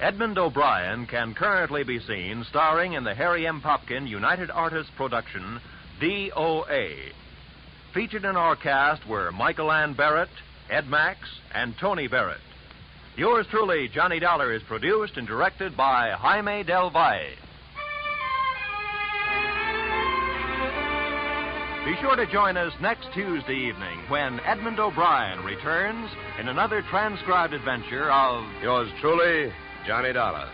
Edmund O'Brien can currently be seen starring in the Harry M. Popkin United Artists production, DOA. Featured in our cast were Michael Ann Barrett, Ed Max, and Tony Barrett. Yours truly, Johnny Dollar, is produced and directed by Jaime Del Valle. Be sure to join us next Tuesday evening when Edmund O'Brien returns in another transcribed adventure of...
Yours truly, Johnny Dollar.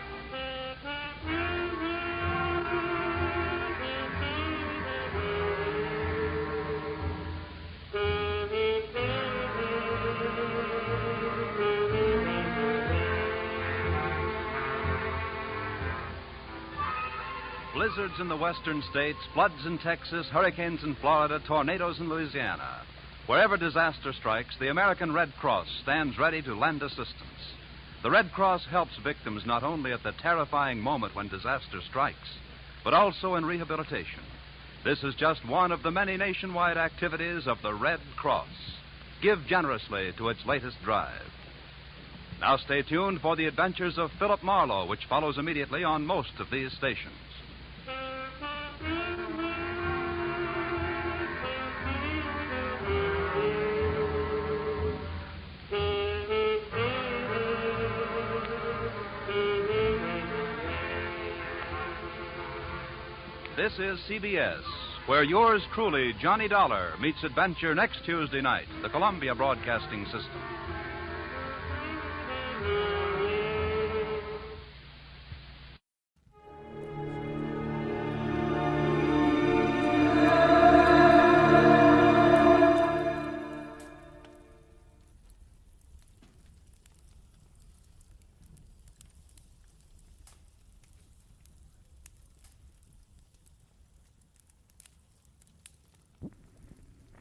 Blizzards in the western states, floods in Texas, hurricanes in Florida, tornadoes in Louisiana. Wherever disaster strikes, the American Red Cross stands ready to lend assistance. The Red Cross helps victims not only at the terrifying moment when disaster strikes, but also in rehabilitation. This is just one of the many nationwide activities of the Red Cross. Give generously to its latest drive. Now stay tuned for the adventures of Philip Marlowe, which follows immediately on most of these stations. This is CBS, where yours truly, Johnny Dollar, meets adventure next Tuesday night, the Columbia Broadcasting System.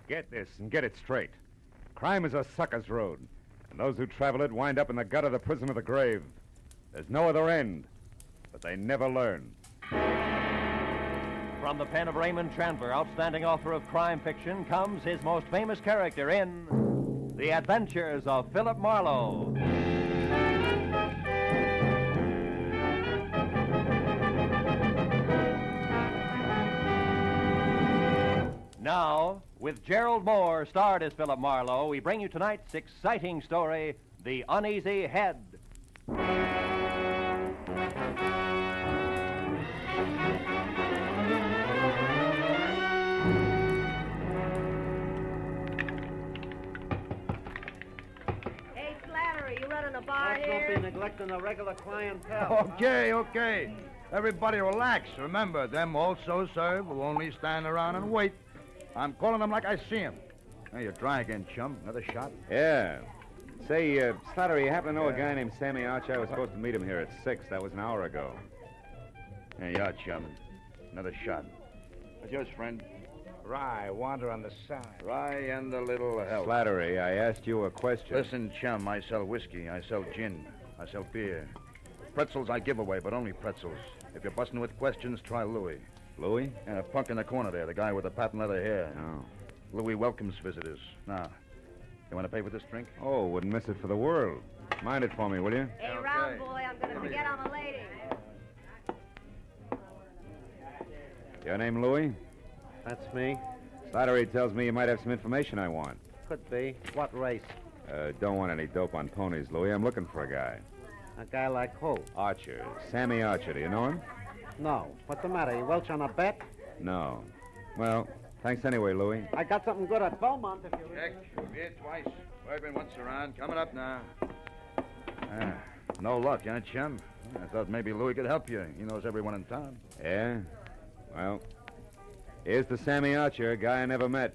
Get this and get it straight. Crime is a sucker's road, and those who travel it wind up in the gutter, the prison, of the grave. There's no other end, but they never learn.
From the pen of Raymond Chandler, outstanding author of crime fiction, comes his most famous character in The Adventures of Philip Marlowe. Now, with Gerald Mohr starred as Philip Marlowe, we bring you tonight's exciting story, The Uneasy Head.
Hey, Slattery, you running a bar
Let's
here?
don't be neglecting the regular clientele.
Okay. Everybody relax. Remember, them also serve who only stand around and wait. I'm calling them like I see them. Hey, you're dry again, chum. Another shot?
Yeah. Say, Slattery, you happen to know a guy named Sammy Arch? I was supposed to meet him here at 6. That was an hour ago.
Hey, you are, chum. Another shot. What's yours, friend?
Rye, wander on the side. Rye and a little help. Slattery, I asked you a question.
Listen, chum, I sell whiskey. I sell gin. I sell beer. Pretzels I give away, but only pretzels. If you're busting with questions, try Louie.
Louie?
And a punk in the corner there, the guy with the patent leather hair.
Oh.
Louie welcomes visitors. Now, you want to pay for this drink?
Oh, wouldn't miss it for the world. Mind it for me, will you?
Hey, round boy, I'm going to forget I'm a lady.
Your name, Louie?
That's me.
Slattery tells me you might have some information I want.
Could be. What race?
Don't want any dope on ponies, Louie. I'm looking for a guy.
A guy like who?
Archer. Sammy Archer. Do you know him?
No. What's the matter? You welch on a bet?
No. Well, thanks anyway, Louie.
I got something good at Beaumont if you...
Check. Here twice. Bourbon once around. Coming up now. No luck, huh, chum? I thought maybe Louie could help you. He knows everyone in town.
Yeah? Well, here's the Sammy Archer, a guy I never met.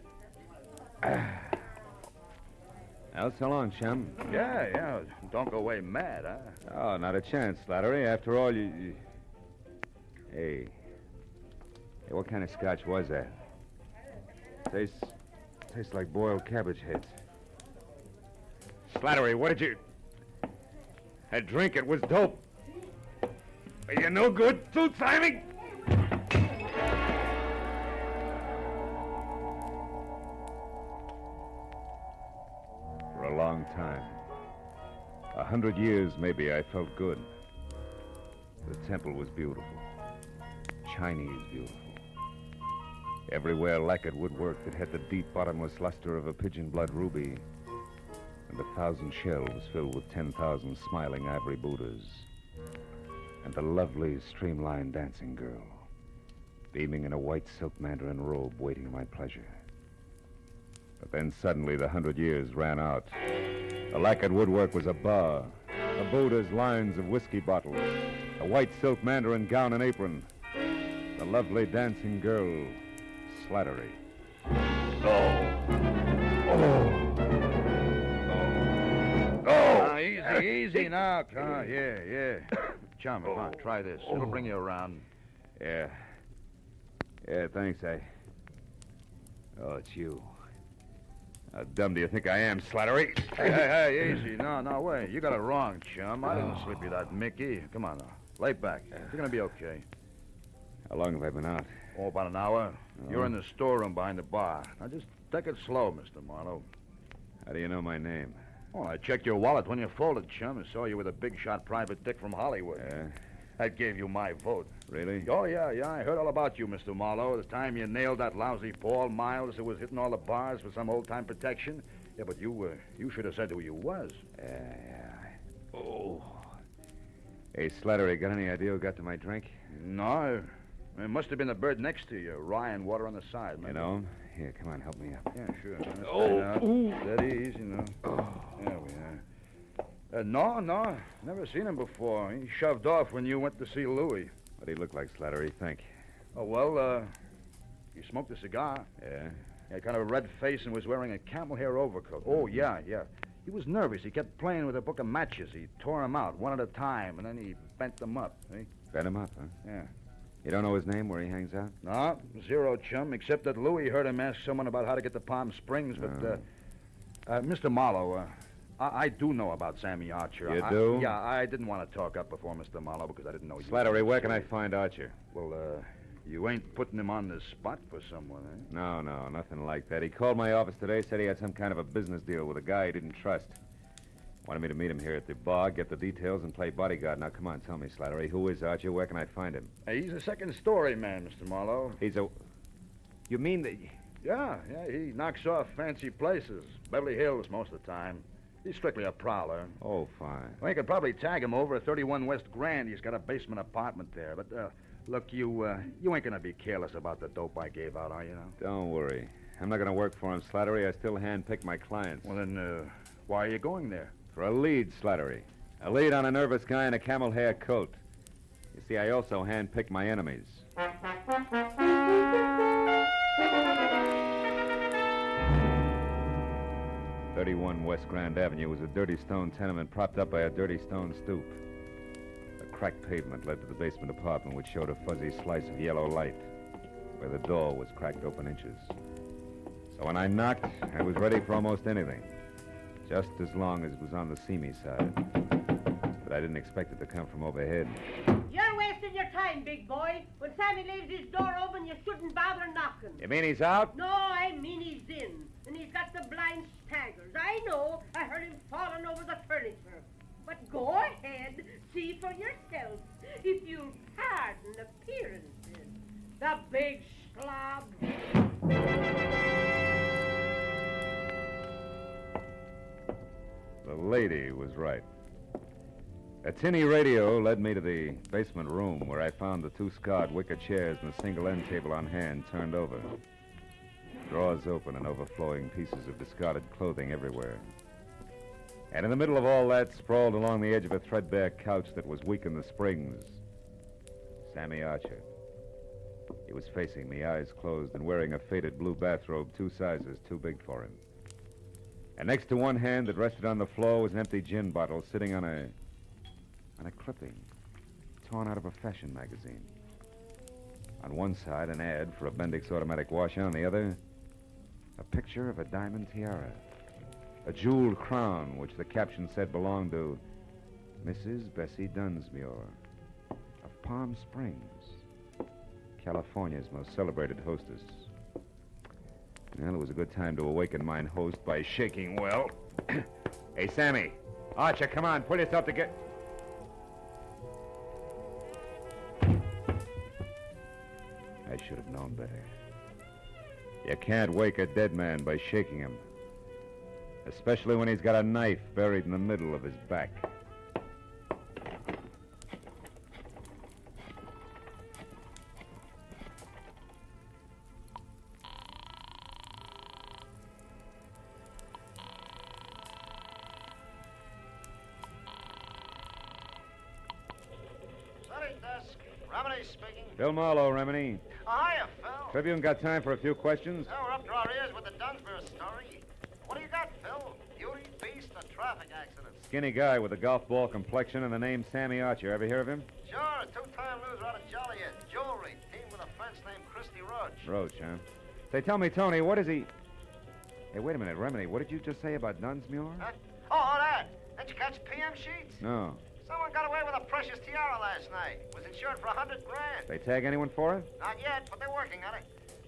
Well, so long, chum.
Yeah. Don't go away mad, huh?
Oh, not a chance, Slattery. After all, you... Hey, what kind of scotch was that? Tastes like boiled cabbage heads. Slattery, what did you... That drink, it was dope. Are you no good, tooth timing? For a long time, 100 years maybe, I felt good. The temple was beautiful. Chinese beautiful. Everywhere lacquered woodwork that had the deep bottomless luster of a pigeon blood ruby, and 1,000 shelves filled with 10,000 smiling ivory Buddhas, and a lovely streamlined dancing girl, beaming in a white silk mandarin robe, waiting my pleasure. But then suddenly the 100 years ran out. The lacquered woodwork was a bar, a Buddha's lines of whiskey bottles, a white silk mandarin gown and apron, the lovely dancing girl, Slattery.
Easy now. Yeah. Chum, come on, try this. It'll bring you around.
Yeah, thanks, Oh, it's you. How dumb do you think I am, Slattery?
Hey, easy. No way. You got it wrong, chum. I didn't slip you that Mickey. Come on now. Lay back. You're gonna be okay.
How long have I been out?
Oh, about an hour. You're in the storeroom behind the bar. Now, just take it slow, Mr. Marlowe.
How do you know my name?
Oh, I checked your wallet when you folded, chum, and saw you with a big-shot private dick from Hollywood.
Yeah?
That gave you my vote.
Really?
Oh, yeah. I heard all about you, Mr. Marlowe. The time you nailed that lousy Paul Miles who was hitting all the bars for some old-time protection. Yeah, but you should have said who you was.
Yeah. Oh. Hey, Slattery, got any idea who got to my drink?
No. It must have been the bird next to you. Rye and water on the side, man.
You know him? Here, come on, help me up.
Yeah, sure.
Oh.
Steady, easy now. There we are. No. Never seen him before. He shoved off when you went to see Louie.
What'd he look like, Slattery, think?
Oh, well, he smoked a cigar.
Yeah?
He had kind of a red face and was wearing a camel hair overcoat. Oh, yeah. He was nervous. He kept playing with a book of matches. He tore them out one at a time, and then he bent them up, see?
Bent him up, huh?
Yeah.
You don't know his name, where he hangs out?
No, zero, chum, except that Louie heard him ask someone about how to get to Palm Springs, but, Mr. Marlowe, I do know about Sammy Archer.
You do?
Yeah, I didn't want to talk up before Mr. Marlowe because I didn't know you.
Slattery, where can I find Archer?
Well, you ain't putting him on the spot for someone, eh?
No, nothing like that. He called my office today, said he had some kind of a business deal with a guy he didn't trust. Wanted me to meet him here at the bar, get the details, and play bodyguard. Now, come on, tell me, Slattery, who is Archer? Where can I find him?
He's a second-story man, Mr. Marlowe.
He's a... You mean that...
Yeah, he knocks off fancy places. Beverly Hills most of the time. He's strictly a prowler.
Oh, fine.
Well, you could probably tag him over at 31 West Grand. He's got a basement apartment there. But, look, you ain't gonna be careless about the dope I gave out, are you now?
Don't worry. I'm not gonna work for him, Slattery. I still handpick my clients.
Well, then, why are you going there?
For a lead, Slattery. A lead on a nervous guy in a camel hair coat. You see, I also handpick my enemies. 31 West Grand Avenue was a dirty stone tenement propped up by a dirty stone stoop. A cracked pavement led to the basement apartment, which showed a fuzzy slice of yellow light, where the door was cracked open inches. So when I knocked, I was ready for almost anything. Just as long as it was on the seamy side. But I didn't expect it to come from overhead.
You're wasting your time, big boy. When Sammy leaves his door open, you shouldn't bother knocking.
You mean he's out?
No, I mean he's in. And he's got the blind staggers. I know. I heard him falling over the furniture. But go ahead. See for yourself. If you'll pardon appearances. The big slob.
The lady was right. A tinny radio led me to the basement room where I found the two scarred wicker chairs and a single end table on hand turned over. Drawers open and overflowing pieces of discarded clothing everywhere. And in the middle of all that, sprawled along the edge of a threadbare couch that was weak in the springs, Sammy Archer. He was facing me, eyes closed, and wearing a faded blue bathrobe 2 sizes too big for him. And next to one hand that rested on the floor was an empty gin bottle sitting on a clipping torn out of a fashion magazine. On one side, an ad for a Bendix automatic washer. On the other, a picture of a diamond tiara, a jeweled crown, which the caption said belonged to Mrs. Bessie Dunsmuir of Palm Springs, California's most celebrated hostess. Well, it was a good time to awaken mine host by shaking well. Hey, Sammy. Archer, come on, pull yourself together. I should have known better. You can't wake a dead man by shaking him, especially when he's got a knife buried in the middle of his back. Phil Marlowe, Remini.
Hiya, Phil.
Tribune got time for a few questions?
Oh, we're up to our ears with the Dunsmuir story. What do you got, Phil? Beauty, beast, or traffic accident?
Skinny guy with a golf ball complexion and the name Sammy Archer. Ever hear of him?
Sure, a 2-time loser out of Joliet. Jewelry. Team with a French named Christy Roach.
Roach, huh? Say, tell me, Tony, what is he... Hey, wait a minute, Remini. What did you just say about Dunsmuir?
Huh? Oh, that. Didn't you catch PM sheets?
No.
Someone got away with a precious tiara last night. Was insured for $100,000.
They tag anyone for it?
Not yet, but they're working on it.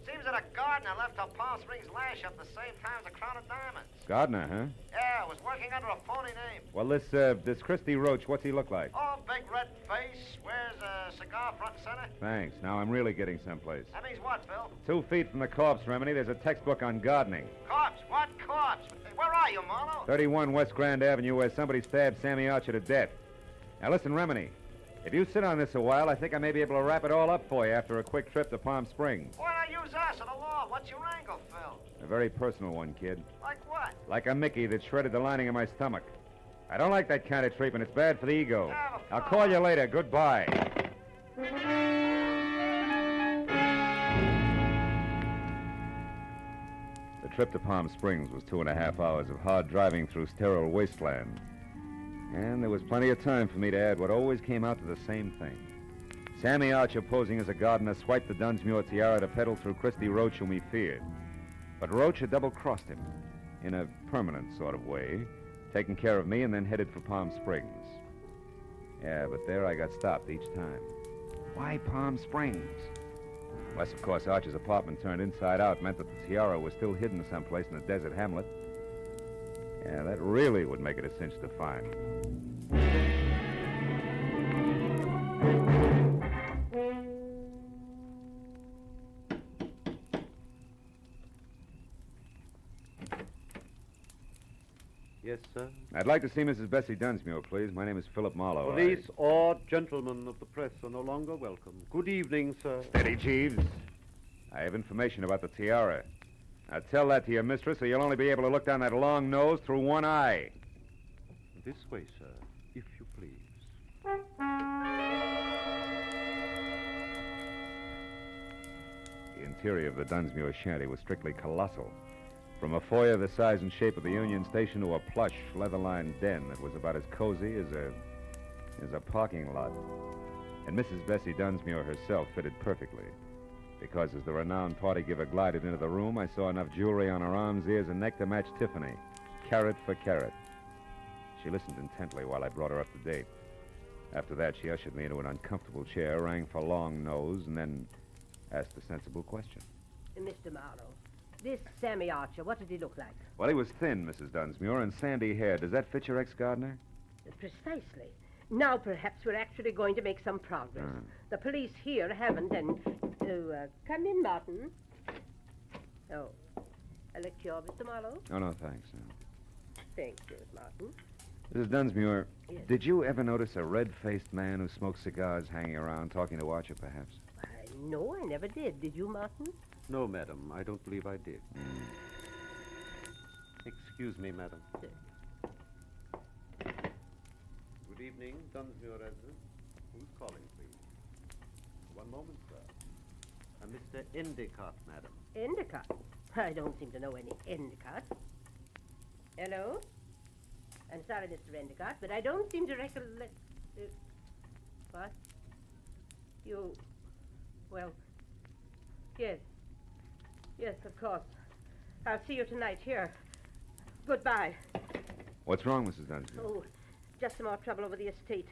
Seems that a gardener left her Palm Springs lash up the same time as a crown of diamonds.
Gardner, huh?
Yeah, was working under a phony name.
Well, this Christy Roach, what's he look like?
Oh, big red face, wears a cigar front and center.
Thanks. Now I'm really getting someplace.
That means what, Phil?
2 feet from the corpse, Remini, there's a textbook on gardening.
Corpse? What corpse? Hey, where are you, Marlowe?
31 West Grand Avenue, where somebody stabbed Sammy Archer to death. Now listen, Remini, if you sit on this a while, I think I may be able to wrap it all up for you after a quick trip to Palm Springs.
Why not use us or the law? What's your angle, Phil?
A very personal one, kid.
Like what?
Like a Mickey that shredded the lining of my stomach. I don't like that kind of treatment. It's bad for the ego. I'll call you later. Goodbye. The trip to Palm Springs was 2.5 hours of hard driving through sterile wasteland. And there was plenty of time for me to add what always came out to the same thing. Sammy Archer, posing as a gardener, swiped the Dunsmuir tiara to peddle through Christy Roach, whom he feared. But Roach had double-crossed him, in a permanent sort of way, taken care of me and then headed for Palm Springs. Yeah, but there I got stopped each time. Why Palm Springs? Unless, of course, Archer's apartment turned inside out meant that the tiara was still hidden someplace in a desert hamlet. Yeah, that really would make it a cinch to find.
Yes, sir?
I'd like to see Mrs. Bessie Dunsmuir, please. My name is Philip Marlowe.
Police or gentlemen of the press are no longer welcome. Good evening, sir.
Steady, Jeeves. I have information about the tiara. Now tell that to your mistress, or you'll only be able to look down that long nose through one eye.
This way, sir, if you please.
The interior of the Dunsmuir shanty was strictly colossal. From a foyer the size and shape of the Union Station to a plush, leather-lined den that was about as cozy as a parking lot. And Mrs. Bessie Dunsmuir herself fitted perfectly. Because as the renowned party giver glided into the room, I saw enough jewelry on her arms, ears, and neck to match Tiffany, carat for carat. She listened intently while I brought her up to date. After that, she ushered me into an uncomfortable chair, rang for long nose, and then asked a sensible question.
Mr. Marlowe, this Sammy Archer, what did he look like?
Well, he was thin, Mrs. Dunsmuir, and sandy hair. Does that fit your ex-gardener?
Precisely. Now perhaps we're actually going to make some progress. The police here haven't, and... come in, Martin. Oh, a lecture, Mr. Marlowe?
Oh, no, thanks. No.
Thank you, Martin.
Mrs. Dunsmuir, did you ever notice a red-faced man who smokes cigars hanging around talking to Archer, perhaps?
No, I never did. Did you, Martin?
No, madam. I don't believe I did. Excuse me, madam. Good evening, Dunsmuir resident. Who's calling, please? One moment, sir. Mr. Endicott, madam.
Endicott? I don't seem to know any Endicott. Hello? I'm sorry, Mr. Endicott, but I don't seem to recollect... what? You... Well... Yes. Yes, of course. I'll see you tonight here. Goodbye.
What's wrong, Mrs. Dunsmuir?
Oh, just some more trouble over the estate.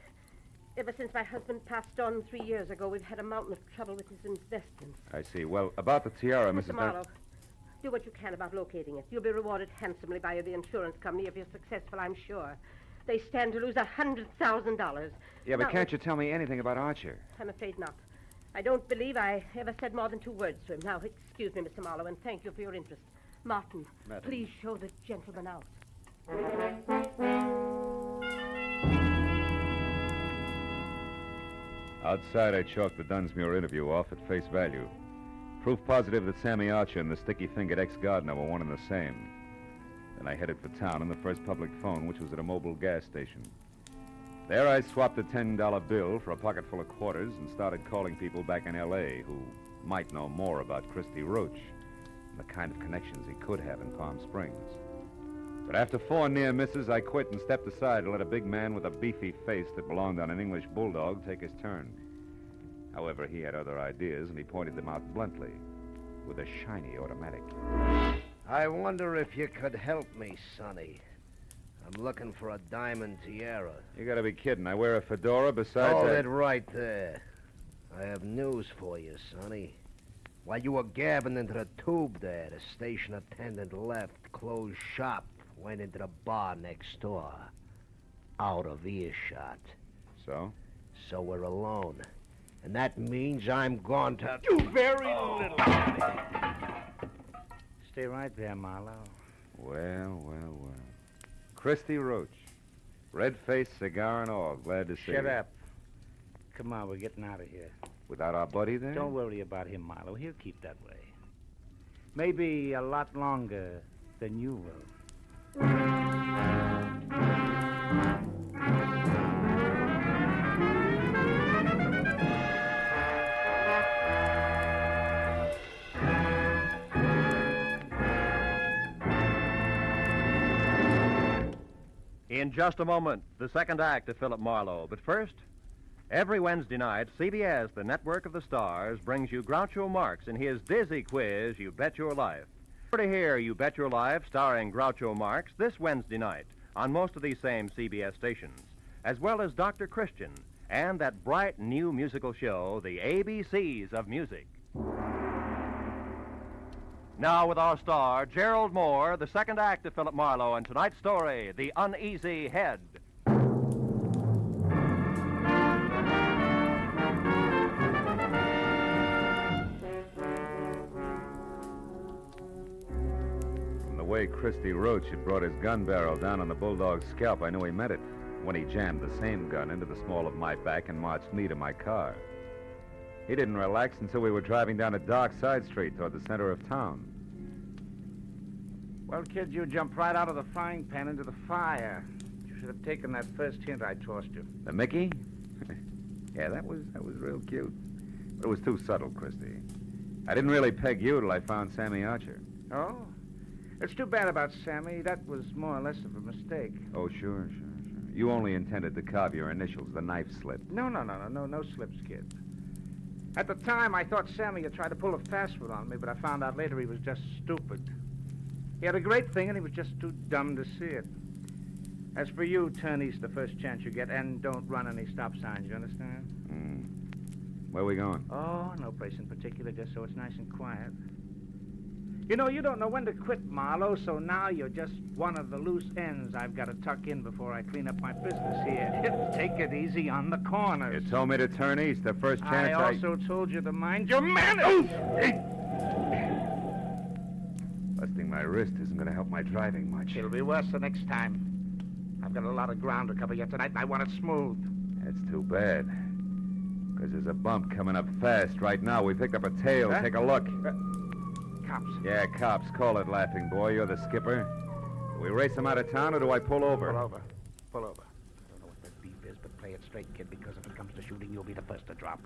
Ever since my husband passed on 3 years ago, we've had a mountain of trouble with his investments.
I see. Well, about the tiara, Mrs.
Marlowe, do what you can about locating it. You'll be rewarded handsomely by the insurance company if you're successful, I'm sure. They stand to lose $100,000.
Yeah, but
Now,
can't you tell me anything about Archer?
I'm afraid not. I don't believe I ever said more than 2 words to him. Now, excuse me, Mr. Marlowe, and thank you for your interest. Martin,
Madam.
please show the gentleman out.
Outside, I chalked the Dunsmuir interview off at face value. Proof positive that Sammy Archer and the sticky-fingered ex-gardener were one and the same. Then I headed for town on the first public phone, which was at a mobile gas station. There I swapped a $10 bill for a pocket full of quarters and started calling people back in L.A. who might know more about Christy Roach and the kind of connections he could have in Palm Springs. But after 4 near misses, I quit and stepped aside to let a big man with a beefy face that belonged on an English bulldog take his turn. However, he had other ideas, and he pointed them out bluntly, with a shiny automatic.
I wonder if you could help me, Sonny. I'm looking for a diamond tiara.
You gotta be kidding. I wear a fedora besides
Hold
that...
it right there. I have news for you, Sonny. While you were gabbing into the tube there, the station attendant left, closed shop, went into the bar next door. Out of earshot.
So?
So we're alone. And that means I'm going to do very little.
Stay right there, Marlowe.
Well. Christy Roach. Red-faced, cigar and all. Glad to see you.
Shut up. Come on, we're getting out of here.
Without our buddy there?
Don't worry about him, Marlowe. He'll keep that way. Maybe a lot longer than you will.
In just a moment, the second act of Philip Marlowe. But first, every Wednesday night, CBS, the network of the stars, brings you Groucho Marx in his dizzy quiz, You Bet Your Life. To hear You Bet Your Life starring Groucho Marx this Wednesday night on most of these same CBS stations, as well as Dr. Christian and that bright new musical show, The ABCs of Music. Now with our star, Gerald Mohr, the second act of Philip Marlowe, and tonight's story, The Uneasy Head.
From the way Christy Roach had brought his gun barrel down on the bulldog's scalp, I knew he meant it when he jammed the same gun into the small of my back and marched me to my car. He didn't relax until we were driving down a dark side street toward the center of town.
Well, kid, you jumped right out of the frying pan into the fire. You should have taken that first hint I tossed you.
The Mickey? Yeah, that was real cute. But it was too subtle, Christy. I didn't really peg you till I found Sammy Archer.
Oh? It's too bad about Sammy. That was more or less of a mistake.
Oh, sure. You only intended to carve your initials. The knife slipped.
No slips, kid. At the time, I thought Sammy had tried to pull a fast one on me, but I found out later he was just stupid. He had a great thing, and he was just too dumb to see it. As for you, turn east the first chance you get, and don't run any stop signs, you understand?
Where are we going?
Oh, no place in particular, just so it's nice and quiet. You know, you don't know when to quit, Marlowe, so now you're just one of the loose ends I've got to tuck in before I clean up my business here. Take it easy on the corners.
You told me to turn east the first chance
I also told you to mind your manners.
Busting my wrist isn't going to help my driving much.
It'll be worse the next time. I've got a lot of ground to cover yet tonight, and I want it smooth.
That's too bad. Because there's a bump coming up fast right now. We picked up a tail.
Huh?
Take a look.
Cops.
Yeah, cops. Call it, laughing boy. You're the skipper. Do we race them out of town, or do I pull over?
Pull over. Pull over. I don't know what that beef is, but play it straight, kid, because if it comes to shooting, you'll be the first to drop.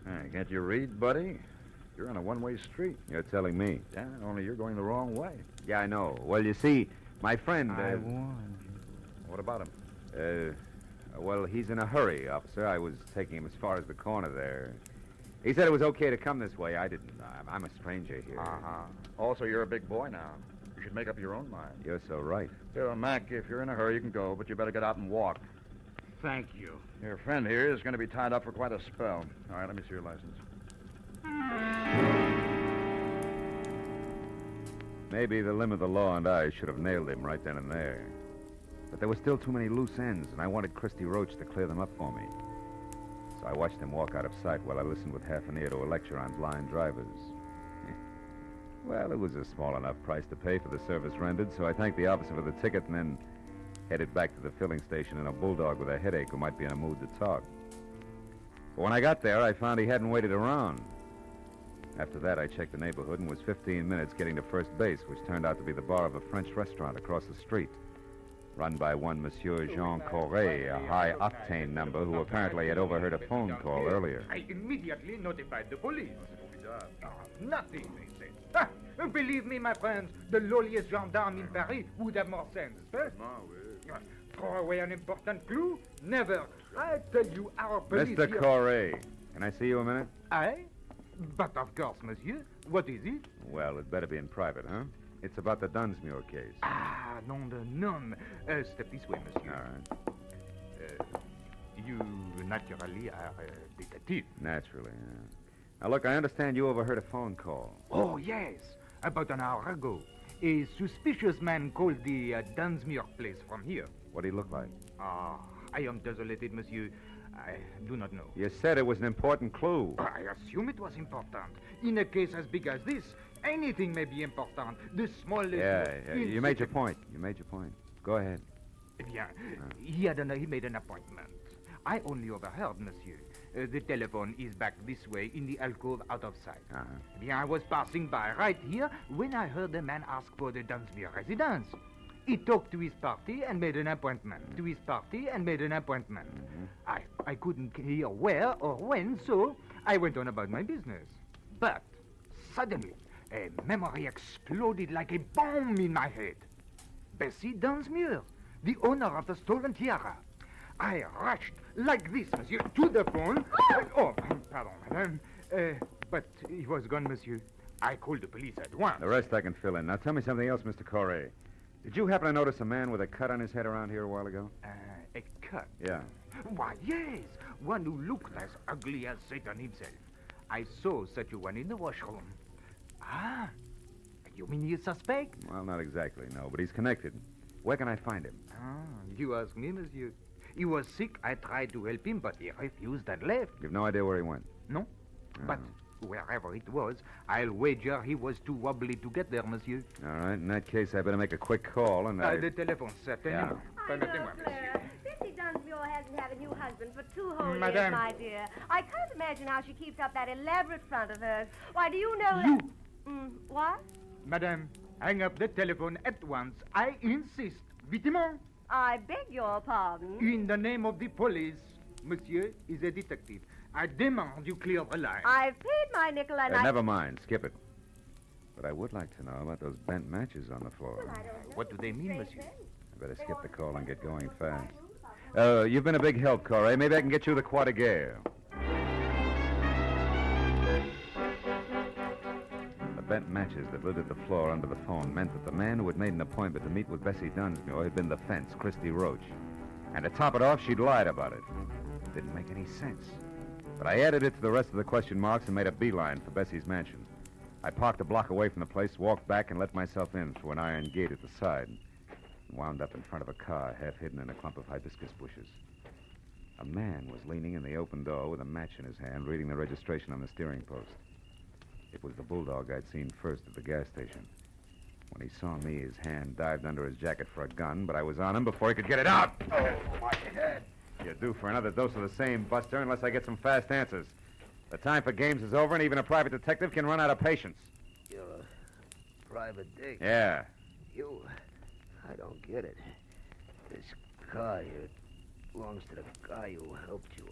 I got your read, buddy? You're on a one-way street. You're telling me.
Yeah, only you're going the wrong way.
Yeah, I know. Well, you see, my friend...
I warned you. What about him?
Well, he's in a hurry, officer. I was taking him as far as the corner there. He said it was okay to come this way. I didn't. I'm a stranger here.
Uh-huh. Also, you're a big boy now. You should make up your own mind.
You're so right.
So, Mac, if you're in a hurry, you can go, but you better get out and walk.
Thank you.
Your friend here is going to be tied up for quite a spell. All right, let me see your license.
Maybe the limb of the law and I should have nailed him right then and there. But there were still too many loose ends, and I wanted Christy Roach to clear them up for me. So I watched him walk out of sight while I listened with half an ear to a lecture on blind drivers. Well, it was a small enough price to pay for the service rendered, so I thanked the officer for the ticket and then headed back to the filling station in a bulldog with a headache who might be in a mood to talk. But when I got there, I found he hadn't waited around. After that, I checked the neighborhood and was 15 minutes getting to first base, which turned out to be the bar of a French restaurant across the street, run by one Monsieur Jean Corret, a high-octane number who apparently had overheard a phone call earlier.
I immediately notified the police. Nothing, they said. Ah, believe me, my friends, the lowliest gendarme in Paris would have more sense. Throw away an important clue? Never. I tell you, our police...
Mr. Corret, can I see you a minute?
I? But of course, monsieur. What is it?
Well, it better be in private, huh? It's about the Dunsmuir case.
Ah, nom de nom. Step this way, monsieur.
All right.
You naturally are a detective.
Naturally, yeah. Now, look, I understand you overheard a phone call.
Oh, yes. About an hour ago. A suspicious man called the Dunsmuir place from here.
What did he look like?
Ah, I am desolated, monsieur. I do not know.
You said it was an important clue.
I assume it was important. In a case as big as this, anything may be important. The smallest...
Yeah, you made your point. You made your point. Go ahead.
Bien. He made an appointment. I only overheard, monsieur. The telephone is back this way in the alcove out of sight. Bien, I was passing by right here when I heard the man ask for the Dunsmuir residence. He talked to his party and made an appointment. To his party and made an appointment. I couldn't hear where or when, so I went on about my business. But suddenly, a memory exploded like a bomb in my head. Bessie Dunsmuir, the owner of the stolen tiara. I rushed like this, monsieur, to the phone. Oh, pardon, madame. But he was gone, monsieur. I called the police at once.
The rest I can fill in. Now, tell me something else, Mr. Corret. Did you happen to notice a man with a cut on his head around here a while ago?
A cut?
Yeah.
Why, yes. One who looked as ugly as Satan himself. I saw such a one in the washroom. Ah, you mean you suspect?
Well, not exactly, no, but he's connected. Where can I find him?
You ask me, monsieur. He was sick. I tried to help him, but he refused and left.
You've no idea where he went?
No. But wherever it was, I'll wager he was too wobbly to get there, monsieur.
All right, in that case, I better make a quick call and
The telephone's set,
Yeah.
Permettez-moi, monsieur. Bessie Dunsmuir hasn't had a new husband for 2 whole years,
Madame.
my dear. I can't imagine how she keeps up that elaborate front of hers. Why, do you know that... what?
Madame, hang up the telephone at once. I insist. Vitement.
I beg your pardon.
In the name of the police, monsieur is a detective. I demand you clear the line.
I've paid my nickel and
Never mind. Skip it. But I would like to know about those bent matches on the floor.
What do they mean, monsieur?
I better skip the call and get going fast. You've been a big help, Corey. Maybe I can get you the Croix de Guerre. The bent matches that littered the floor under the phone meant that the man who had made an appointment to meet with Bessie Dunsmuir had been the fence, Christy Roach. And to top it off, she'd lied about it. Didn't make any sense. But I added it to the rest of the question marks and made a beeline for Bessie's mansion. I parked a block away from the place, walked back, and let myself in through an iron gate at the side. And wound up in front of a car, half hidden in a clump of hibiscus bushes. A man was leaning in the open door with a match in his hand, reading the registration on the steering post.
It was the bulldog I'd seen first at the gas station. When he saw me, his hand dived under his jacket for a gun, but I was on him before he could get it out. Oh, my head. You're due for another dose of the same, Buster, unless I get some fast answers. The time for games is over, and even a private detective can run out of patience.
You're a private dick.
Yeah.
I don't get it. This car here belongs to the guy who helped you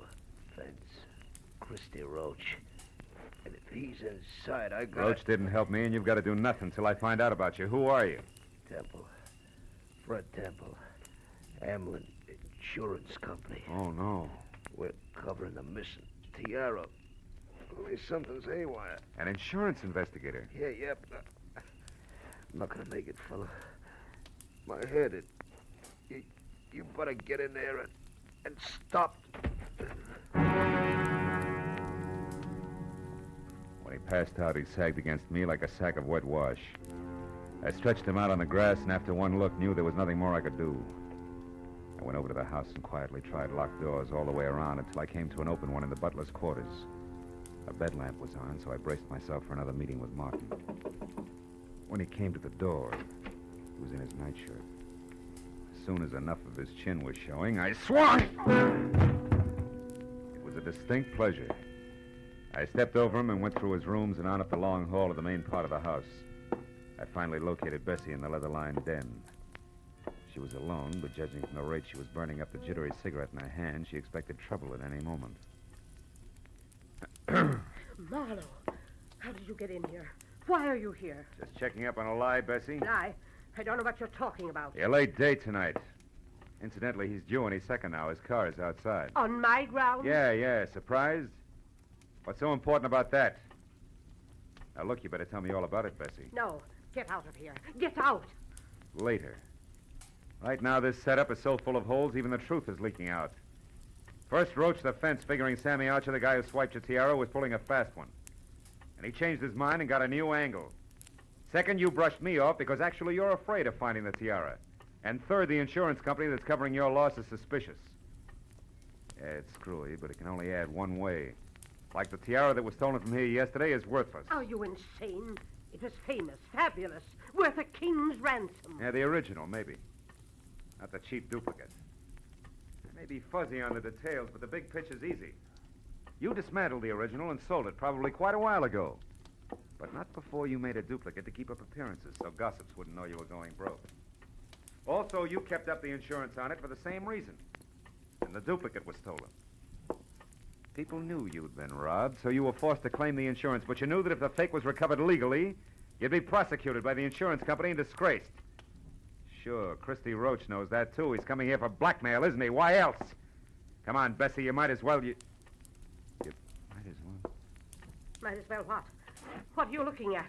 fence, Christy Roach. And if he's inside, I got...
Roach didn't help me, and you've got to do nothing till I find out about you. Who are you?
Temple. Fred Temple. Abilene Insurance Company.
Oh, no.
We're covering the missing tiara. Only something's haywire.
An insurance investigator?
Yeah, yep. I'm not gonna make it, fella. My head, you better get in there and stop.
When he passed out, he sagged against me like a sack of wet wash. I stretched him out on the grass, and after one look, knew there was nothing more I could do. I went over to the house and quietly tried locked doors all the way around until I came to an open one in the butler's quarters. A bed lamp was on, so I braced myself for another meeting with Martin. When he came to the door, he was in his nightshirt. As soon as enough of his chin was showing, I swung! It was a distinct pleasure. I stepped over him and went through his rooms and on up the long hall of the main part of the house. I finally located Bessie in the leather-lined den. She was alone, but judging from the rate she was burning up the jittery cigarette in her hand, she expected trouble at any moment.
Marlowe, how did you get in here? Why are you here?
Just checking up on a lie, Bessie?
Lie? I don't know what you're talking about.
A late date tonight. Incidentally, he's due any second now. His car is outside.
On my grounds?
Yeah. Surprised? What's so important about that? Now, look, you better tell me all about it, Bessie.
No. Get out of here. Get out.
Later. Right now, this setup is so full of holes, even the truth is leaking out. First, Roach the fence, figuring Sammy Archer, the guy who swiped your tiara, was pulling a fast one. And he changed his mind and got a new angle. Second, you brushed me off because actually you're afraid of finding the tiara. And third, the insurance company that's covering your loss is suspicious. Yeah, it's screwy, but it can only add one way. Like the tiara that was stolen from here yesterday is worthless.
Are you insane? It was famous, fabulous, worth a king's ransom.
Yeah, the original, maybe. Not the cheap duplicate. It may be fuzzy on the details, but the big picture's easy. You dismantled the original and sold it probably quite a while ago. But not before you made a duplicate to keep up appearances so gossips wouldn't know you were going broke. Also, you kept up the insurance on it for the same reason. And the duplicate was stolen. People knew you'd been robbed, so you were forced to claim the insurance, but you knew that if the fake was recovered legally, you'd be prosecuted by the insurance company and disgraced. Sure, Christy Roach knows that, too. He's coming here for blackmail, isn't he? Why else? Come on, Bessie, you might as well... You might as well...
Might as well what? What are you looking at?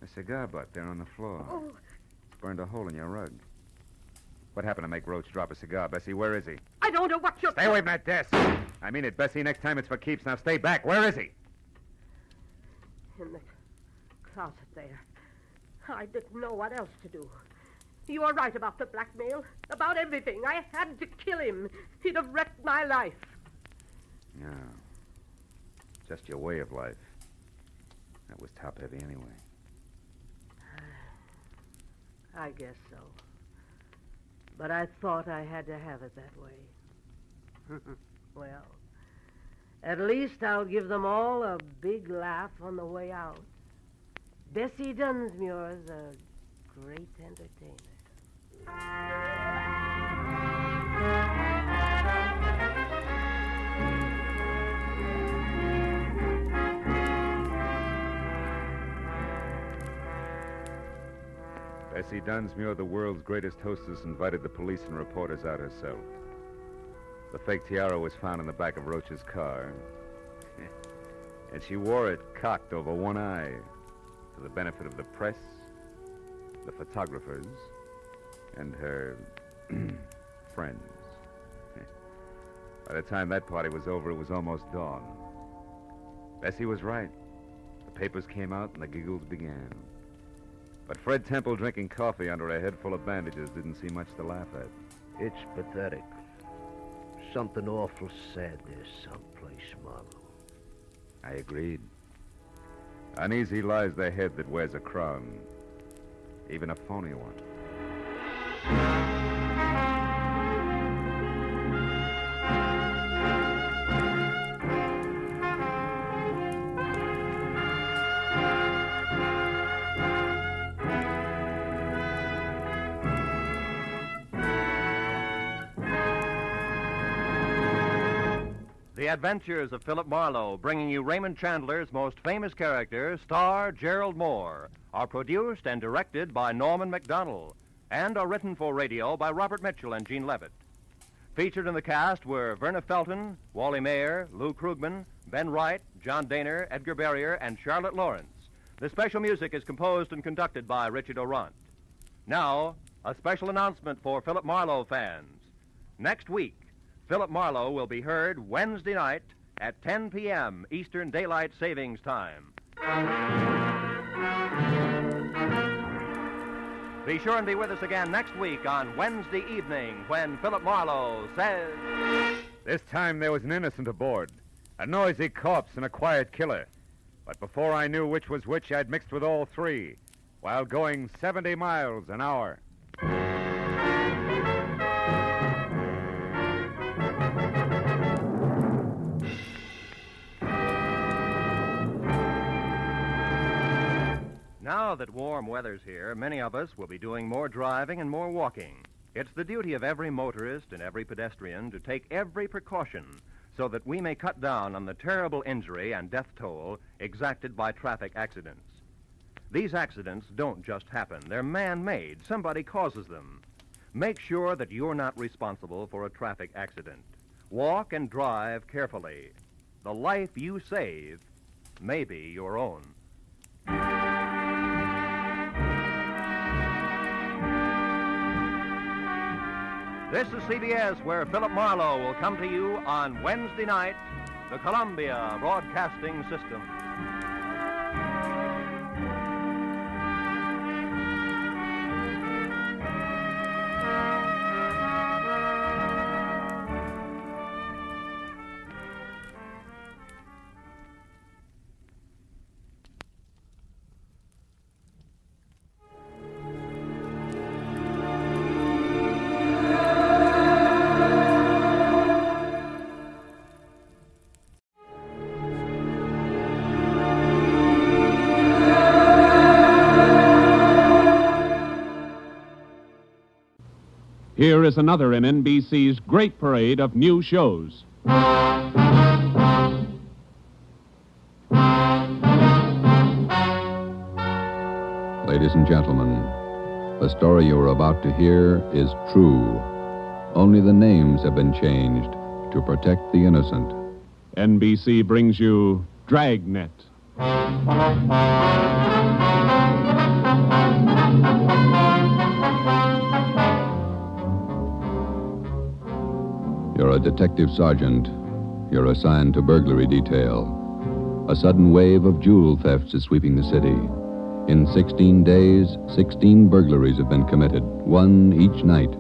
A cigar butt there on the floor.
Oh.
It's burned a hole in your rug. What happened to make Roach drop a cigar, Bessie? Where is he?
I don't know what you're...
Stay away from that desk. I mean it, Bessie. Next time it's for keeps. Now stay back. Where is he?
In the closet there. I didn't know what else to do. You were right about the blackmail. About everything. I had to kill him. He'd have wrecked my life.
Yeah. Just your way of life. That was top-heavy anyway.
I guess so. But I thought I had to have it that way. Well, at least I'll give them all a big laugh on the way out. Bessie Dunsmuir's a great entertainer.
Bessie Dunsmuir, the world's greatest hostess, invited the police and reporters out herself. The fake tiara was found in the back of Roach's car. And she wore it cocked over one eye for the benefit of the press, the photographers, and her friends. By the time that party was over, it was almost dawn. Bessie was right. The papers came out and the giggles began. But Fred Temple drinking coffee under a head full of bandages didn't see much to laugh at.
It's pathetic. Something awful sad there someplace, Marlowe.
I agreed.
Uneasy lies the head that wears a crown, even a phony one.
The Adventures of Philip Marlowe, bringing you Raymond Chandler's most famous character, star Gerald Mohr, are produced and directed by Norman MacDonald and are written for radio by Robert Mitchell and Gene Levitt. Featured in the cast were Verna Felton, Wally Mayer, Lou Krugman, Ben Wright, John Daner, Edgar Barrier, and Charlotte Lawrence. The special music is composed and conducted by Richard Orant. Now, a special announcement for Philip Marlowe fans. Next week, Philip Marlowe will be heard Wednesday night at 10 p.m. Eastern Daylight Savings Time. Be sure and be with us again next week on Wednesday evening when Philip Marlowe says...
This time there was an innocent aboard, a noisy corpse and a quiet killer. But before I knew which was which, I'd mixed with all three while going 70 miles an hour.
Now that warm weather's here, many of us will be doing more driving and more walking. It's the duty of every motorist and every pedestrian to take every precaution so that we may cut down on the terrible injury and death toll exacted by traffic accidents. These accidents don't just happen. They're man-made. Somebody causes them. Make sure that you're not responsible for a traffic accident. Walk and drive carefully. The life you save may be your own. This is CBS, where Philip Marlowe will come to you on Wednesday night, the Columbia Broadcasting System.
Here is another in NBC's great parade of new shows.
Ladies and gentlemen, the story you are about to hear is true. Only the names have been changed to protect the innocent.
NBC brings you Dragnet.
You're a detective sergeant. You're assigned to burglary detail. A sudden wave of jewel thefts is sweeping the city. In 16 days, 16 burglaries have been committed, one each night.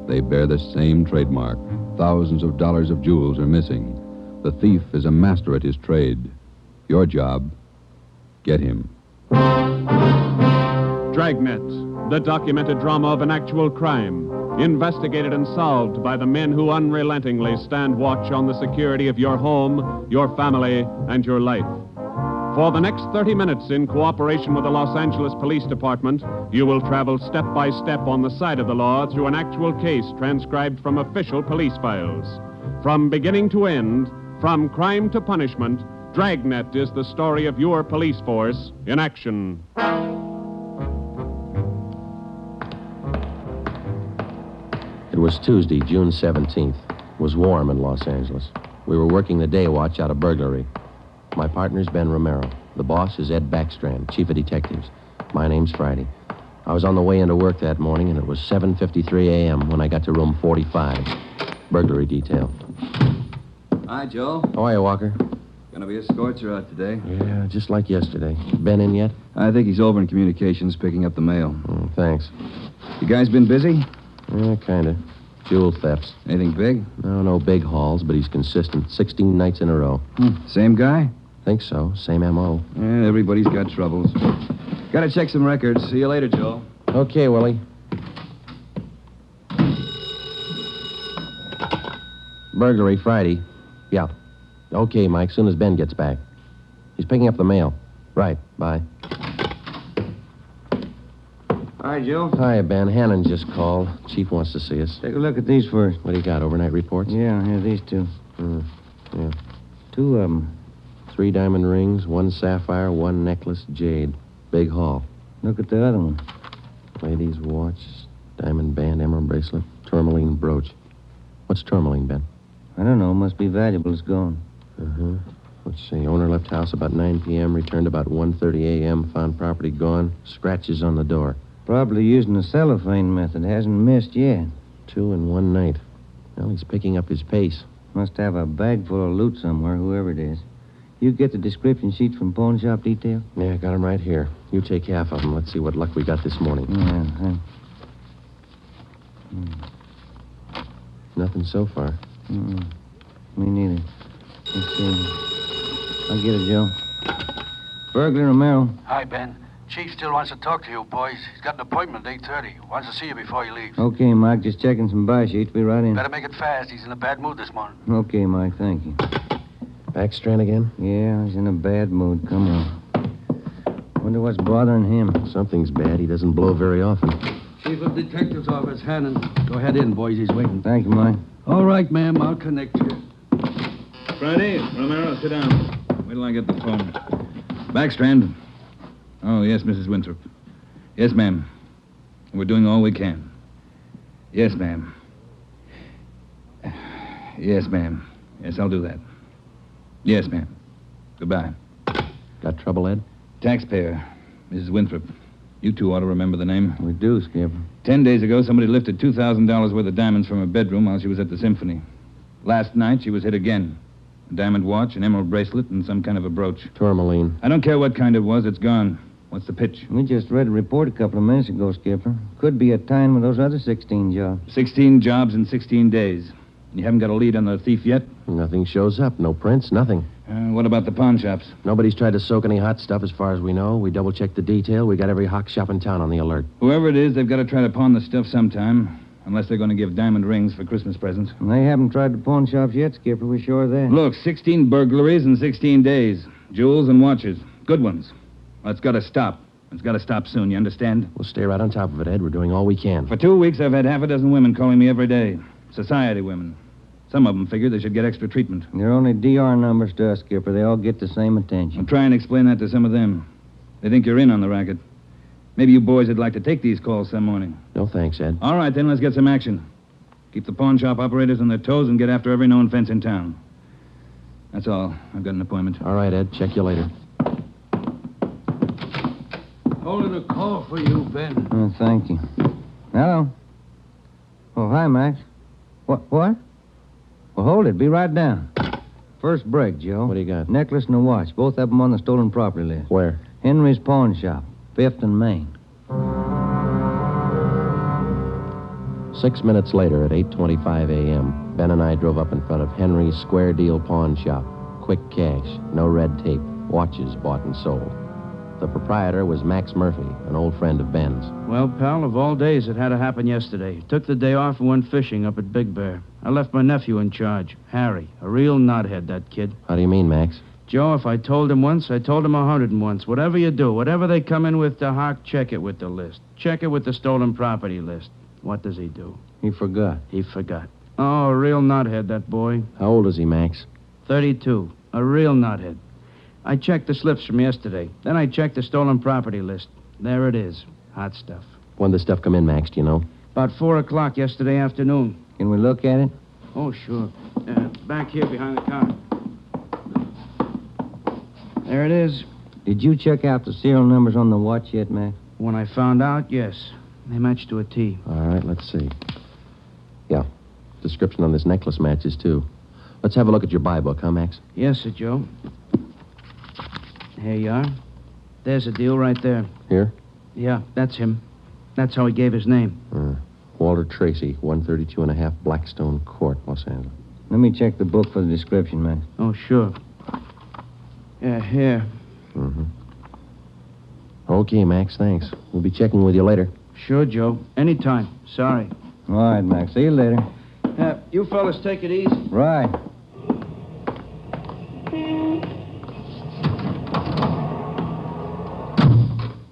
They bear the same trademark. Thousands of dollars of jewels are missing. The thief is a master at his trade. Your job, get him.
Dragnet, the documented drama of an actual crime, investigated and solved by the men who unrelentingly stand watch on the security of your home, your family, and your life. For the next 30 minutes, in cooperation with the Los Angeles Police Department, you will travel step by step on the side of the law through an actual case transcribed from official police files. From beginning to end, from crime to punishment, Dragnet is the story of your police force in action.
It was Tuesday, June 17th. It was warm in Los Angeles. We were working the day watch out of burglary. My partner's Ben Romero. The boss is Ed Backstrand, chief of detectives. My name's Friday. I was on the way into work that morning, and it was 7:53 a.m. when I got to room 45. Burglary detail.
Hi, Joe.
How are you, Walker?
Gonna be a scorcher out today.
Yeah, just like yesterday. Ben in yet?
I think he's over in communications picking up the mail.
Thanks.
You guys been busy?
Yeah, kinda. Jewel thefts.
Anything big?
No big hauls, but he's consistent. 16 nights in a row.
Same guy?
Think so. Same M.O.
Yeah, everybody's got troubles. Gotta check some records. See you later, Joe.
Okay, Willie. Burglary Friday. Yeah. Okay, Mike, soon as Ben gets back. He's picking up the mail. Right, bye.
Hi, Joe.
Hi, Ben. Hannon just called. Chief wants to see us.
Take a look at these first.
What do you got, overnight reports?
Yeah, here, these two.
Yeah.
2 of them.
3 diamond rings, 1 sapphire, 1 necklace, jade. Big haul.
Look at the other one.
Lady's watch, diamond band, emerald bracelet, tourmaline brooch. What's tourmaline, Ben?
I don't know. Must be valuable. It's gone.
Uh-huh. Let's see. Owner left house about 9 p.m., returned about 1:30 a.m., found property gone, scratches on the door.
Probably using the cellophane method. Hasn't missed yet.
2 in 1 night. Well, he's picking up his pace.
Must have a bag full of loot somewhere, whoever it is. You get the description sheets from pawn shop detail?
Yeah, got him right here. You take half of them. Let's see what luck we got this morning.
Yeah.
Nothing so far.
Me neither. Let's see. I'll get it, Joe. Burglar Romero.
Hi, Ben. Chief still wants to talk to you, boys. He's got an appointment at 8:30. Wants to see you before he leaves.
Okay, Mike. Just checking some buy sheets. Be right in.
Better make it fast. He's in a bad mood this morning.
Okay, Mike. Thank you.
Backstrand again?
Yeah, he's in a bad mood. Come on. Wonder what's bothering him.
Something's bad. He doesn't blow very often.
Chief of Detective's Office, Hannon. Go ahead in, boys. He's waiting.
Thank you, Mike.
All right, ma'am. I'll connect you.
Friday, Romero, sit down. Wait till I get the phone. Backstrand. Oh, yes, Mrs. Winthrop. Yes, ma'am. We're doing all we can. Yes, ma'am. Yes, ma'am. Yes, I'll do that. Yes, ma'am. Goodbye.
Got trouble, Ed?
Taxpayer, Mrs. Winthrop. You two ought to remember the name.
We do, Skipper.
10 days ago, somebody lifted $2,000 worth of diamonds from her bedroom while she was at the symphony. Last night, she was hit again. A diamond watch, an emerald bracelet, and some kind of a brooch.
Tourmaline.
I don't care what kind it was. It's gone. What's the pitch?
We just read a report a couple of minutes ago, Skipper. Could be a tie-in with those other 16 jobs.
16 jobs in 16 days. You haven't got a lead on the thief yet?
Nothing shows up. No prints, nothing.
What about the pawn shops?
Nobody's tried to soak any hot stuff as far as we know. We double-checked the detail. We got every hock shop in town on the alert.
Whoever it is, they've got to try to pawn the stuff sometime. Unless they're going to give diamond rings for Christmas presents.
And they haven't tried the pawn shops yet, Skipper. We're sure of that.
Look, 16 burglaries in 16 days. Jewels and watches. Good ones. Well, it's got to stop. It's got to stop soon, you understand?
We'll stay right on top of it, Ed. We're doing all we can.
For 2 weeks, I've had half a dozen women calling me every day. Society women. Some of them figure they should get extra treatment.
They're only DR numbers to us, Skipper. They all get the same attention.
I'll try and explain that to some of them. They think you're in on the racket. Maybe you boys would like to take these calls some morning.
No thanks, Ed.
All right, then, let's get some action. Keep the pawn shop operators on their toes and get after every known fence in town. That's all. I've got an appointment.
All right, Ed. Check you later.
Holding a call for you, Ben.
Oh, thank you. Hello. Oh, hi, Max. What? Well, hold it. Be right down. First break, Joe.
What do you got?
Necklace and a watch. Both of them on the stolen property list.
Where?
Henry's Pawn Shop. 5th and Main.
6 minutes later, at 8:25 a.m., Ben and I drove up in front of Henry's Square Deal Pawn Shop. Quick cash, no red tape, watches bought and sold. The proprietor was Max Murphy, an old friend of Ben's.
Well, pal, of all days, it had to happen yesterday. Took the day off and went fishing up at Big Bear. I left my nephew in charge, Harry. A real knothead, that kid.
How do you mean, Max?
Joe, if I told him once, I told him 101. Whatever you do, whatever they come in with to Hawk, check it with the list. Check it with the stolen property list. What does he do?
He forgot.
He forgot. Oh, a real knothead, that boy.
How old is he, Max?
32. A real knothead. I checked the slips from yesterday. Then I checked the stolen property list. There it is. Hot stuff.
When did the stuff come in, Max, do you know?
About 4 o'clock yesterday afternoon.
Can we look at it?
Oh, sure. Back here behind the car. There it is.
Did you check out the serial numbers on the watch yet, Max?
When I found out, yes. They match to a T.
All right, let's see. Yeah. Description on this necklace matches, too. Let's have a look at your buy book, huh, Max?
Yes, sir, Joe. Here you are. There's a deal right there.
Here?
Yeah, that's him. That's how he gave his name.
Walter Tracy, 132.5 Blackstone Court, Los Angeles.
Let me check the book for the description, Max.
Oh, sure. Yeah, here.
Mm-hmm. Okay, Max, thanks. We'll be checking with you later.
Sure, Joe. Anytime. Sorry.
All right, Max. See you later.
You fellas take it easy.
Right.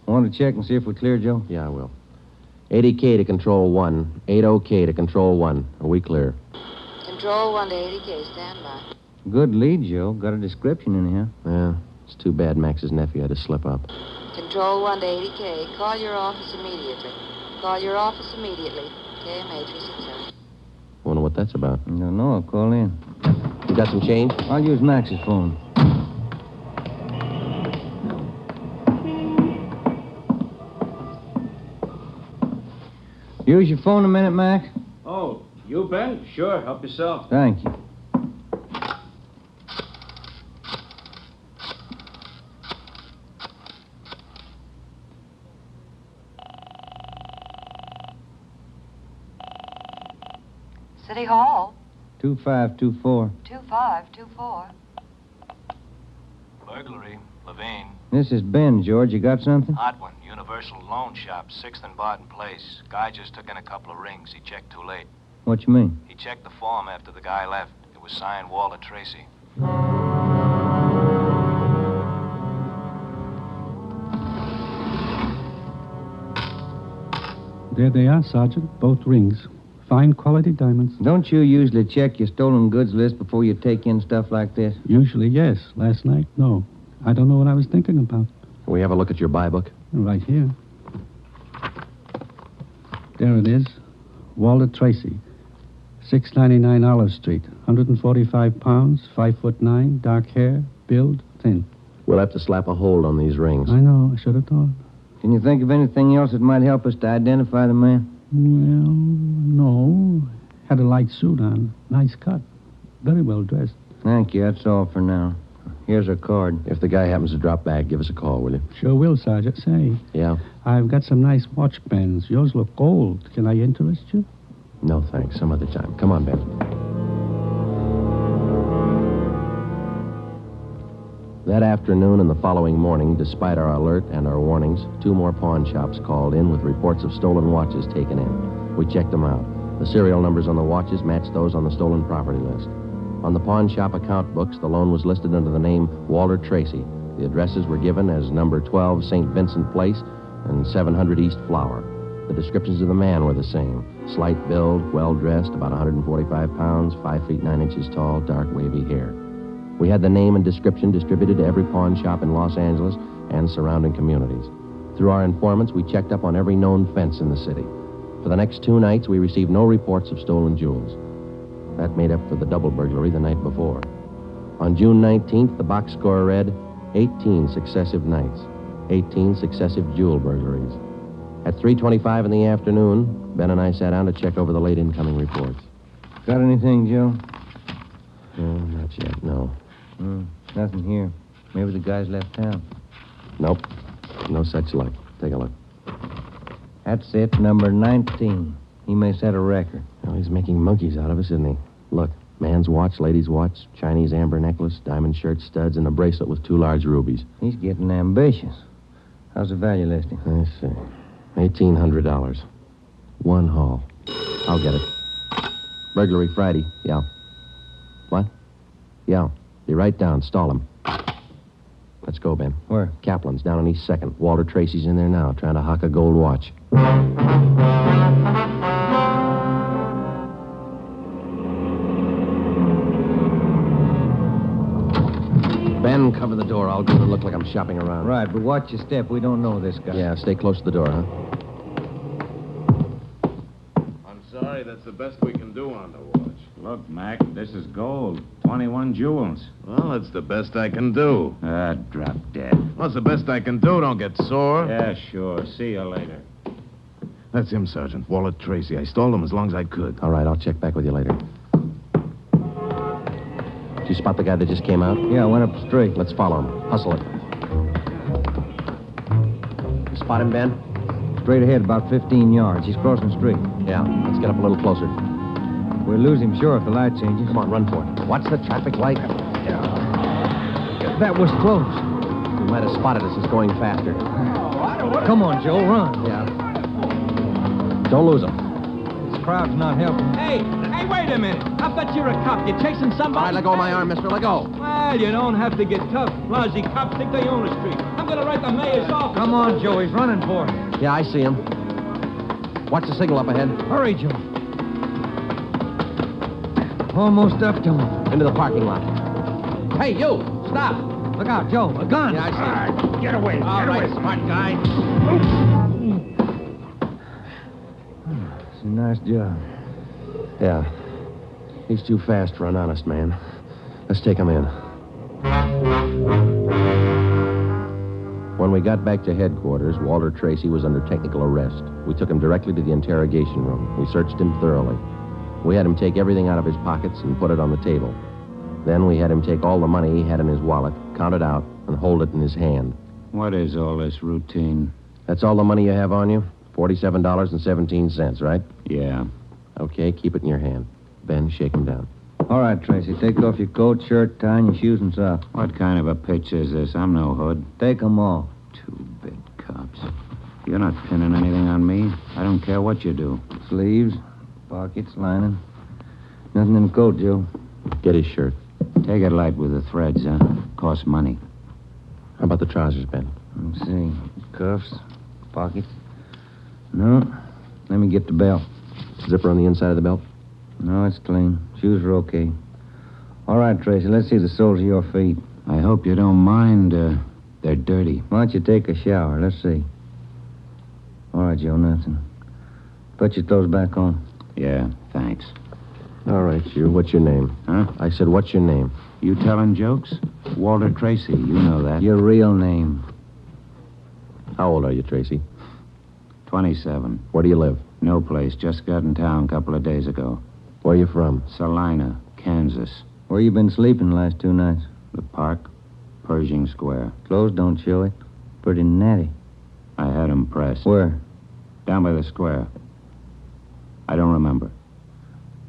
Want to check and see if we're clear, Joe?
Yeah, I will. 80K to Control 1. 80K to Control 1. Are we clear?
Control 1 to 80K. Stand by.
Good lead, Joe. Got a description in here.
Yeah, it's too bad Max's nephew had to slip up.
Control 1 to 80K. Call your office immediately. Call your office immediately. KMA 367.
Wonder what that's about.
No, I'll call in.
You got some change?
I'll use Max's phone. Use your phone a minute, Max?
Oh, you, Ben? Sure, help yourself.
Thank you.
City Hall.
2524.
2524.
Burglary, Levine.
This is Ben, George. You got something?
Hot one. Universal Loan Shop, 6th and Barton Place. Guy just took in a couple of rings. He checked too late.
What you mean?
He checked the form after the guy left. It was signed Walter Tracy.
There they are, Sergeant. Both rings. Fine quality diamonds.
Don't you usually check your stolen goods list before you take in stuff like this?
Usually, yes. Last night, no. I don't know what I was thinking about.
Can we have a look at your buy book?
Right here. There it is. Walter Tracy. 699 Olive Street. 145 pounds, 5'9", dark hair, build, thin.
We'll have to slap a hold on these rings.
I know. I should have thought.
Can you think of anything else that might help us to identify the man?
Well, no. Had a light suit on. Nice cut. Very well dressed.
Thank you. That's all for now. Here's our card.
If the guy happens to drop back, give us a call, will you?
Sure will, Sergeant. Say.
Yeah?
I've got some nice watch bands. Yours look old. Can I interest you?
No, thanks. Some other time. Come on, Ben. That afternoon and the following morning, despite our alert and our warnings, 2 more pawn shops called in with reports of stolen watches taken in. We checked them out. The serial numbers on the watches matched those on the stolen property list. On the pawn shop account books, the loan was listed under the name Walter Tracy. The addresses were given as number 12 St. Vincent Place and 700 East Flower. The descriptions of the man were the same. Slight build, well-dressed, about 145 pounds, 5 feet 9 inches tall, dark wavy hair. We had the name and description distributed to every pawn shop in Los Angeles and surrounding communities. Through our informants, we checked up on every known fence in the city. For the next 2 nights, we received no reports of stolen jewels. That made up for the double burglary the night before. On June 19th, the box score read 18 successive nights, 18 successive jewel burglaries. At 3:25 in the afternoon, Ben and I sat down to check over the late incoming reports.
Got anything, Joe?
No, not yet, no.
Nothing here. Maybe the guy's left town.
Nope. No such luck. Take a look.
That's it, number 19. He may set a record.
Well, he's making monkeys out of us, isn't he? Look, man's watch, lady's watch, Chinese amber necklace, diamond shirt studs, and a bracelet with 2 large rubies.
He's getting ambitious. How's the value listing?
Let's see. $1,800. 1 haul. I'll get it. Burglary Friday. Yeah. What? Yeah. Be right down. Stall him. Let's go, Ben.
Where?
Kaplan's down on East 2nd. Walter Tracy's in there now, trying to hock a gold watch. Ben, cover the door. I'll go and look like I'm shopping around.
Right, but watch your step. We don't know this guy.
Yeah, stay close to the door, huh?
I'm sorry, that's the best we can do on the watch.
Look, Mac, this is gold. 21 jewels.
Well, that's the best I can do.
Drop dead.
Well, it's the best I can do. Don't get sore.
Yeah, sure. See you later.
That's him, Sergeant. Walter Tracy. I stole him as long as I could.
All right, I'll check back with you later. Did you spot the guy that just came out?
Yeah, I went up straight.
Let's follow him. Hustle it. You spot him, Ben?
Straight ahead, about 15 yards. He's crossing the street.
Yeah, let's get up a little closer.
We'll lose him, sure, if the light changes.
Come on, run for it. Watch the traffic light.
Yeah. Get
That was close.
You might have spotted us as going faster.
Come on, Joe, run.
Yeah. Don't lose them.
This crowd's not helping.
Hey, wait a minute. I bet you're a cop. You're chasing somebody.
All right, let go of my arm, mister. Let go.
Well, you don't have to get tough. Lousy cops think they own the street. I'm going to write the mayor's office.
Come on, Joe. He's running for it.
Yeah, I see him. Watch the signal up ahead.
Hurry, Joe. Almost up to him.
Into the parking lot. Hey, you! Stop!
Look out, Joe. A gun.
Yeah, I see him.
All right, get away.
All
Get
right,
away.
smart guy.
It's a nice job.
Yeah. He's too fast for an honest man. Let's take him in. When we got back to headquarters, Walter Tracy was under technical arrest. We took him directly to the interrogation room. We searched him thoroughly. We had him take everything out of his pockets and put it on the table. Then we had him take all the money he had in his wallet, count it out, and hold it in his hand.
What is all this routine?
That's all the money you have on you? $47.17, right?
Yeah.
Okay, keep it in your hand. Ben, shake him down.
All right, Tracy. Take off your coat, shirt, tie, and your shoes and socks.
What kind of a pitch is this? I'm no hood.
Take them off.
Two-bit cops. You're not pinning anything on me. I don't care what you do.
Sleeves, pockets, lining. Nothing in the coat, Joe.
Get his shirt.
Take it light with the threads, huh? Costs money.
How about the trousers, Ben?
Let's see. Cuffs, pockets. No. Let me get the belt.
Zipper on the inside of the belt?
No, it's clean. Shoes are okay. All right, Tracy, let's see the soles of your feet.
I hope you don't mind. They're dirty.
Why don't you take a shower? Let's see. All right, Joe, nothing. Put your clothes back on.
Yeah, thanks.
All right, you. What's your name?
Huh?
I said, what's your name?
You telling jokes? Walter Tracy, you know that.
Your real name.
How old are you, Tracy?
27.
Where do you live?
No place. Just got in town a couple of days ago.
Where are you from?
Salina, Kansas.
Where you been sleeping the last 2 nights?
The park, Pershing Square.
Clothes don't show it. Pretty natty.
I had 'em pressed.
Where?
Down by the square. I don't remember.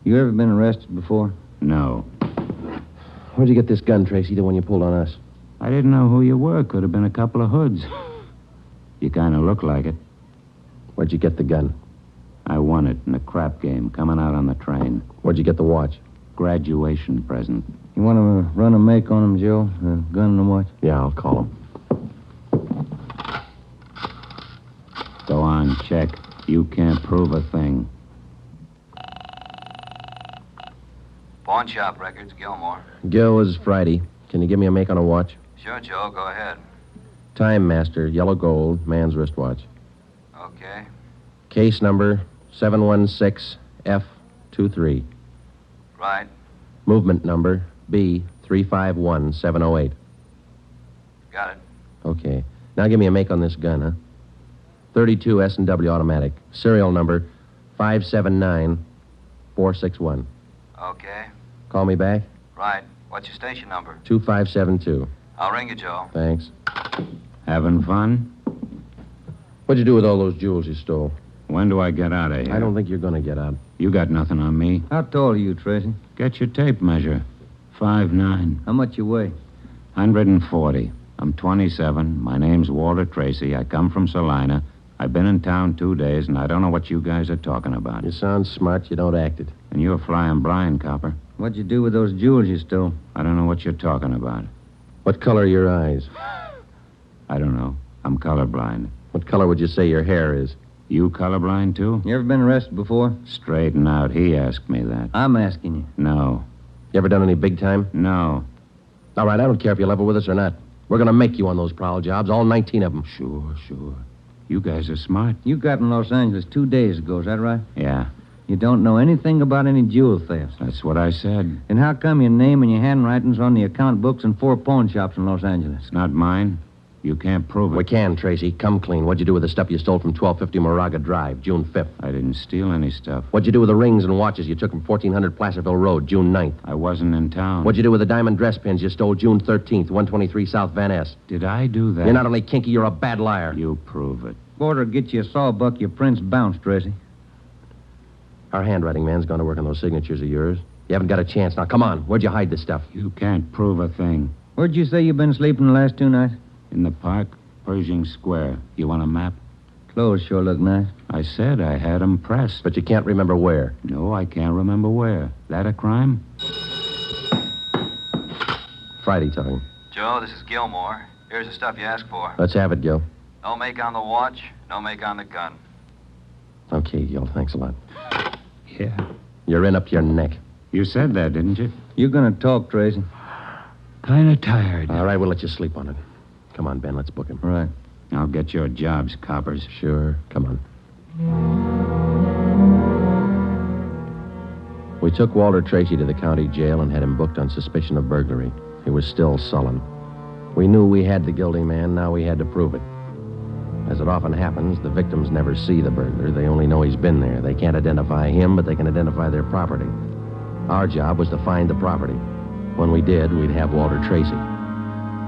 You ever been arrested before?
No.
Where'd you get this gun, Tracy, the one you pulled on us?
I didn't know who you were. Could have been a couple of hoods. You kind of look like it.
Where'd you get the gun?
I won it in a crap game coming out on the train.
Where'd you get the watch?
Graduation present.
You want to run a make on him, Joe? The gun and the watch?
Yeah, I'll call him.
Go on, check. You can't prove a thing.
Pawn shop records, Gilmore.
Gil, is Friday. Can you give me a make on a watch?
Sure, Joe, go ahead.
Time Master, yellow gold, man's wristwatch.
Okay.
Case number 716F23.
Right.
Movement number B351708.
Got it.
Okay. Now give me a make on this gun, huh? 32 S&W automatic. Serial number 579461.
Okay.
Call me back?
Right. What's your station number?
2572.
I'll ring you, Joe.
Thanks.
Having fun?
What'd you do with all those jewels you stole?
When do I get out of here?
I don't think you're going to get out.
You got nothing on me.
How tall are you, Tracy?
Get your tape measure. 5'9".
How much you weigh?
140. I'm 27. My name's Walter Tracy. I come from Salina. I've been in town 2 days, and I don't know what you guys are talking about.
You sound smart. You don't act it.
And you're flying blind, copper.
What'd you do with those jewels you stole?
I don't know what you're talking about.
What color are your eyes?
I don't know. I'm colorblind.
What color would you say your hair is?
You colorblind, too?
You ever been arrested before?
Straighten out. He asked me that.
I'm asking you.
No.
You ever done any big time?
No.
All right, I don't care if you level with us or not. We're going to make you on those prowl jobs, all 19 of them.
Sure. You guys are smart.
You got in Los Angeles 2 days ago, is that right?
Yeah.
You don't know anything about any jewel thefts.
That's what I said.
And how come your name and your handwriting's on the account books in 4 pawn shops in Los Angeles?
It's not mine. You can't prove it.
We can, Tracy. Come clean. What'd you do with the stuff you stole from 1250 Moraga Drive, June 5th?
I didn't steal any stuff.
What'd you do with the rings and watches you took from 1400 Placerville Road, June 9th?
I wasn't in town.
What'd you do with the diamond dress pins you stole June 13th, 123 South Van Ness?
Did I do that?
You're not only kinky, you're a bad liar.
You prove it.
Border get you a sawbuck, your prints bounced, Tracy.
Our handwriting man's gone to work on those signatures of yours. You haven't got a chance. Now, come on. Where'd you hide this stuff?
You can't prove a thing.
Where'd you say you've been sleeping the last 2 nights?
In the park, Pershing Square. You want a map?
Clothes sure look nice.
I said I had 'em pressed.
But you can't remember where.
No, I can't remember where. That a crime?
Friday talking.
Joe, this is Gil Mohr. Here's the stuff you asked for.
Let's have it, Gil.
No make on the watch, no make on the gun.
Okay, Gil, thanks a lot.
Yeah.
You're in up to your neck.
You said that, didn't you?
You're gonna talk, Tracy.
Kind of tired.
All right, we'll let you sleep on it. Come on, Ben, let's book him.
Right.
I'll get your jobs, coppers.
Sure, come on. We took Walter Tracy to the county jail and had him booked on suspicion of burglary. He was still sullen. We knew we had the guilty man, now we had to prove it. As it often happens, the victims never see the burglar. They only know he's been there. They can't identify him, but they can identify their property. Our job was to find the property. When we did, we'd have Walter Tracy.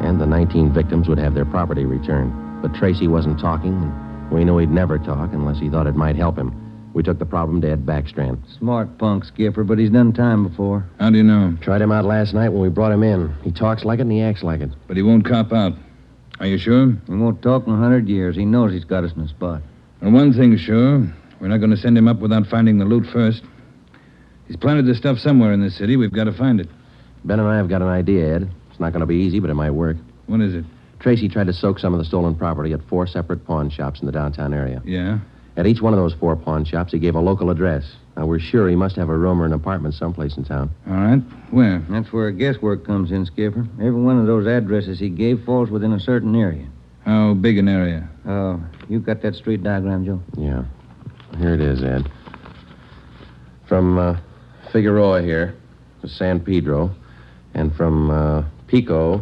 And the 19 victims would have their property returned. But Tracy wasn't talking, and we knew he'd never talk unless he thought it might help him. We took the problem to Ed Backstrand.
Smart punk, Skipper, but he's done time before.
How do you know?
Tried him out last night when we brought him in. He talks like it and he acts like it.
But he won't cop out. Are you sure?
He won't talk in 100 years. He knows he's got us in a spot.
Well, one thing's sure. We're not going to send him up without finding the loot first. He's planted this stuff somewhere in this city. We've got to find it.
Ben and I have got an idea, Ed. It's not going to be easy, but it might work.
What is it?
Tracy tried to soak some of the stolen property at 4 separate pawn shops in the downtown area.
Yeah?
At each one of those 4 pawn shops, he gave a local address. Now, we're sure he must have a room or an apartment someplace in town.
All right. Where?
That's where guesswork comes in, Skipper. Every one of those addresses he gave falls within a certain area.
How big an area?
Oh, you got that street diagram, Joe?
Yeah. Here it is, Ed. From Figueroa here to San Pedro, and from Pico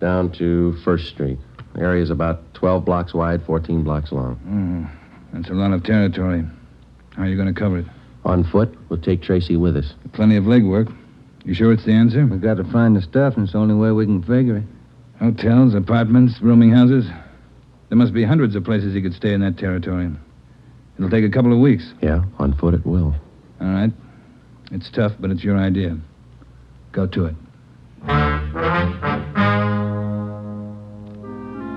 down to 1st Street. The area's about 12 blocks wide, 14 blocks long.
That's a lot of territory. How are you going to cover it?
On foot, we'll take Tracy with us.
Plenty of legwork. You sure it's the answer?
We've got to find the stuff, and it's the only way we can figure it.
Hotels, apartments, rooming houses. There must be hundreds of places he could stay in that territory. It'll take a couple of weeks.
Yeah, on foot it will.
All right. It's tough, but it's your idea. Go to it.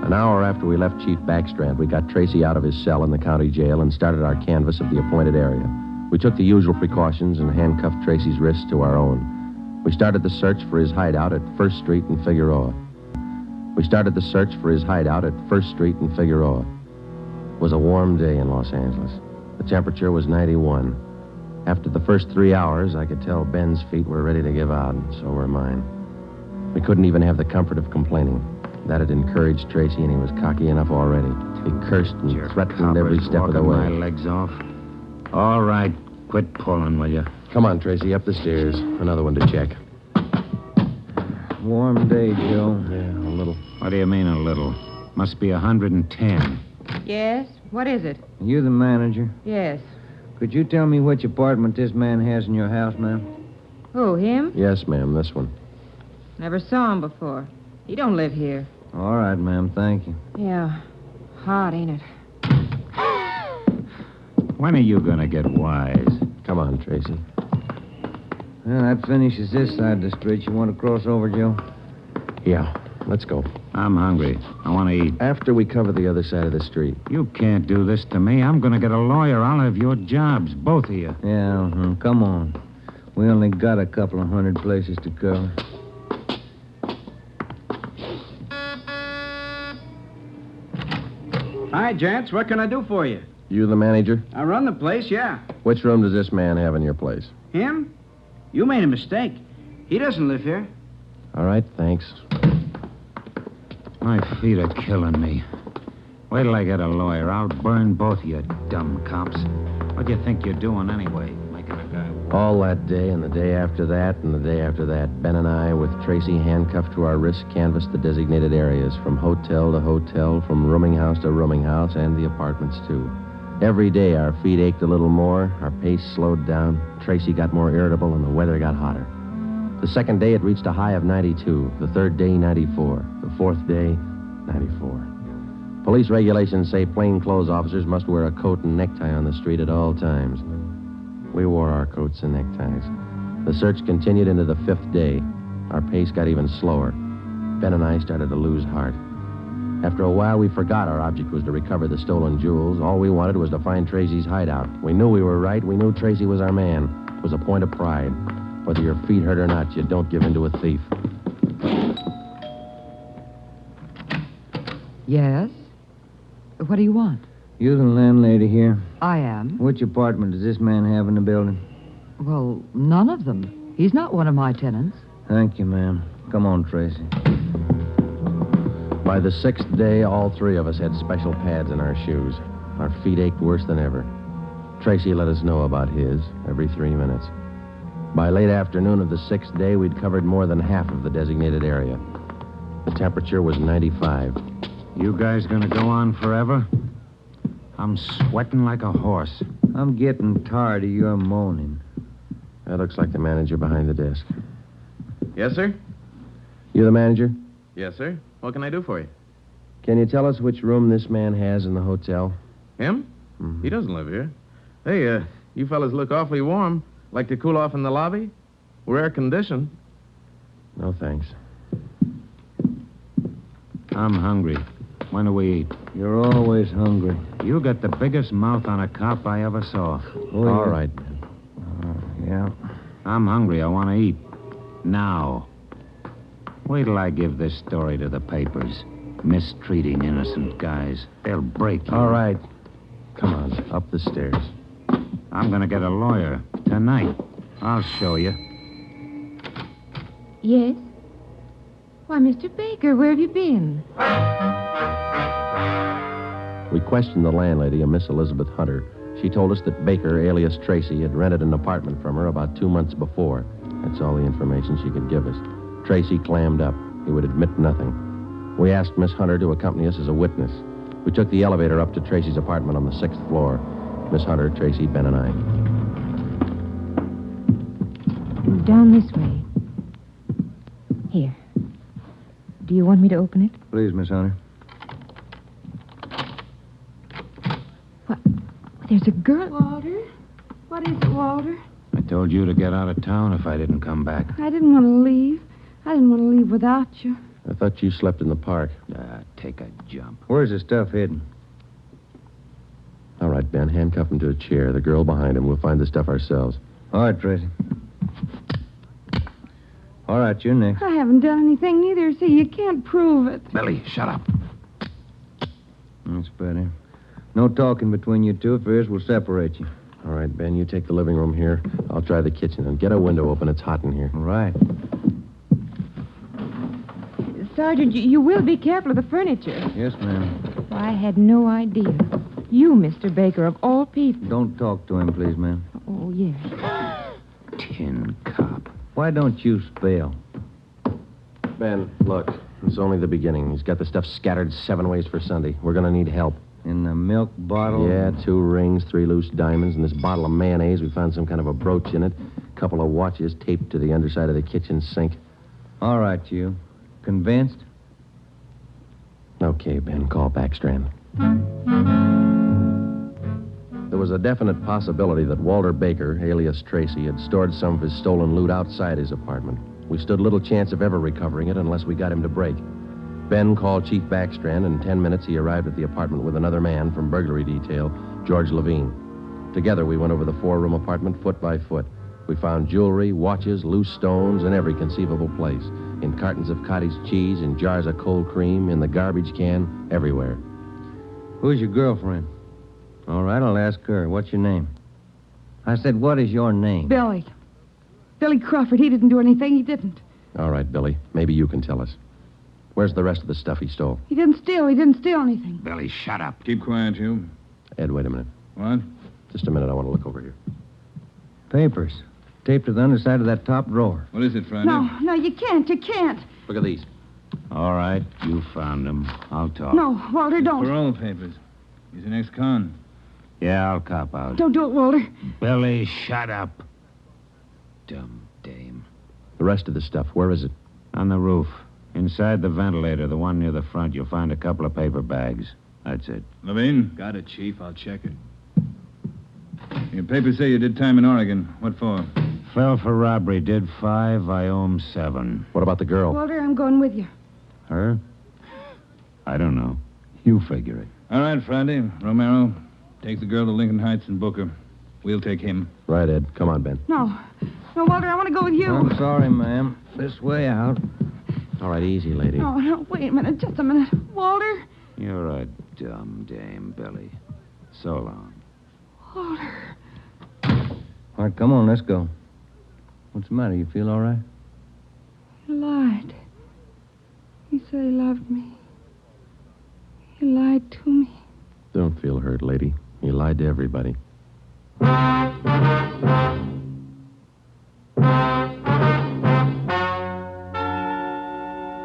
An hour after we left Chief Backstrand, we got Tracy out of his cell in the county jail and started our canvass of the appointed area. We took the usual precautions and handcuffed Tracy's wrists to our own. We started the search for his hideout at 1st Street and Figueroa. It was a warm day in Los Angeles. The temperature was 91. After the first 3 hours, I could tell Ben's feet were ready to give out, and so were mine. We couldn't even have the comfort of complaining. That had encouraged Tracy, and he was cocky enough already. He cursed and threatened every step of the way.
My legs off. All right, quit pulling, will you?
Come on, Tracy, up the stairs. Another one to check.
Warm day, Joe.
Yeah, a little.
What do you mean, a little? Must be 110.
Yes? What is it?
You the manager?
Yes.
Could you tell me which apartment this man has in your house, ma'am?
Who, him?
Yes, ma'am, this one.
Never saw him before. He don't live here.
All right, ma'am, thank you.
Yeah. Hot, ain't it?
When are you going to get wise?
Come on, Tracy.
Well, that finishes this side of the street. You want to cross over, Joe?
Yeah, let's go.
I'm hungry. I want to eat.
After we cover the other side of the street.
You can't do this to me. I'm going to get a lawyer. I'll have your jobs, both of you.
Yeah, come on. We only got a couple of 100 places to cover.
Hi, gents. What can I do for you?
You the manager?
I run the place, yeah.
Which room does this man have in your place?
Him? You made a mistake. He doesn't live here.
All right, thanks.
My feet are killing me. Wait till I get a lawyer. I'll burn both of you dumb cops. What do you think you're doing anyway? Making a guy walk?
All that day and the day after that and the day after that, Ben and I, with Tracy handcuffed to our wrists, canvassed the designated areas, from hotel to hotel, from rooming house to rooming house, and the apartments, too. Every day our feet ached a little more, our pace slowed down, Tracy got more irritable, and the weather got hotter. The second day, it reached a high of 92. The third day, 94. The fourth day, 94. Police regulations say plainclothes officers must wear a coat and necktie on the street at all times. We wore our coats and neckties. The search continued into the fifth day. Our pace got even slower.
Ben and I started to lose heart. After a while, we forgot our object was to recover the stolen jewels. All we wanted was to find Tracy's hideout. We knew we were right. We knew Tracy was our man. It was a point of pride. Whether your feet hurt or not, you don't give in to a thief.
Yes? What do you want?
You the landlady here?
I am.
Which apartment does this man have in the building?
Well, none of them. He's not one of my tenants.
Thank you, ma'am. Come on, Tracy.
By the 6th day, all three of us had special pads in our shoes. Our feet ached worse than ever. Tracy let us know about his every 3 minutes. By late afternoon of the 6th day, we'd covered more than half of the designated area. The temperature was 95.
You guys gonna go on forever? I'm sweating like a horse.
I'm getting tired of your moaning.
That looks like the manager behind the desk.
Yes, sir?
You the manager?
Yes, sir. What can I do for you?
Can you tell us which room this man has in the hotel?
Him?
Mm-hmm.
He doesn't live here. Hey, you fellas look awfully warm. Like to cool off in the lobby? We're air-conditioned.
No, thanks.
I'm hungry. When do we eat?
You're always hungry.
You got the biggest mouth on a cop I ever saw.
Oh,
All
yeah.
right.
Yeah.
I'm hungry. I want to eat. Now. Wait till I give this story to the papers. Mistreating innocent guys. They'll break you.
All right. Come on, up the stairs.
I'm going to get a lawyer. Tonight. I'll show you.
Yes? Why, Mr. Baker, where have you been?
We questioned the landlady, a Miss Elizabeth Hunter. She told us that Baker, alias Tracy, had rented an apartment from her about 2 months before. That's all the information she could give us. Tracy clammed up. He would admit nothing. We asked Miss Hunter to accompany us as a witness. We took the elevator up to Tracy's apartment on the 6th floor. Miss Hunter, Tracy, Ben, and I.
Down this way. Here. Do you want me to open it?
Please, Miss Hunter.
What? There's a girl. Walter? What is it, Walter?
I told you to get out of town if I didn't come back.
I didn't want to leave. I didn't want to leave without you.
I thought you slept in the park.
Take a jump.
Where's the stuff hidden?
All right, Ben, handcuff him to a chair. The girl behind him. We'll find the stuff ourselves.
All right, Tracy. All right, you're next.
I haven't done anything neither. See, you can't prove it.
Billy, shut up.
That's better. No talking between you two. If there is, we'll separate you.
All right, Ben, you take the living room here. I'll try the kitchen. And get a window open. It's hot in here.
All right.
Sergeant, you will be careful of the furniture.
Yes, ma'am.
I had no idea. You, Mr. Baker, of all people.
Don't talk to him, please, ma'am.
Oh, yes.
Tin cop.
Why don't you spell?
Ben, look. It's only the beginning. He's got the stuff scattered 7 ways for Sunday. We're going to need help.
In the milk bottle?
Yeah, 2 rings, 3 loose diamonds, and this bottle of mayonnaise. We found some kind of a brooch in it. A couple of watches taped to the underside of the kitchen sink.
All right, you. Convinced?
Okay, Ben, call Backstrand. There was a definite possibility that Walter Baker, alias Tracy, had stored some of his stolen loot outside his apartment. We stood little chance of ever recovering it unless we got him to break. Ben called Chief Backstrand, and in 10 minutes he arrived at the apartment with another man from burglary detail, George Levine. Together we went over the 4-room apartment foot by foot. We found jewelry, watches, loose stones in every conceivable place. In cartons of cottage cheese, in jars of cold cream, in the garbage can, everywhere.
Who's your girlfriend? All right, I'll ask her. What's your name? I said, what is your name?
Billy. Billy Crawford. He didn't do anything. He didn't.
All right, Billy. Maybe you can tell us. Where's the rest of the stuff he stole?
He didn't steal. He didn't steal anything.
Billy, shut up.
Keep quiet, you.
Ed, wait a minute.
What?
Just a minute. I want to look over here.
Papers. Taped to the underside of that top drawer.
What is it, Friday?
No, you can't. You can't.
Look at these.
All right, you found them. I'll talk.
No, Walter, don't.
Parole papers. He's an ex-con.
Yeah, I'll cop out.
Don't do it, Walter.
Billy, shut up. Dumb dame.
The rest of the stuff, where is it?
On the roof. Inside the ventilator, the one near the front, you'll find a couple of paper bags. That's it.
Levine? Got it, Chief. I'll check it. Your papers say you did time in Oregon. What for?
Fell for robbery. Did 5. I owe him 7.
What about the girl?
Walter, I'm going with you.
Her? I don't know. You figure it.
All right, Friday. Romero, take the girl to Lincoln Heights and book her. We'll take him.
Right, Ed. Come on, Ben.
No. No, Walter, I want to go with you.
I'm sorry, ma'am. This way out.
All right, easy, lady.
No, no, wait a minute. Just a minute. Walter?
You're a dumb dame, Billy. So long.
Walter.
All right, come on, let's go. What's the matter? You feel all right?
He lied. He said he loved me. He lied to me.
Don't feel hurt, lady. He lied to everybody.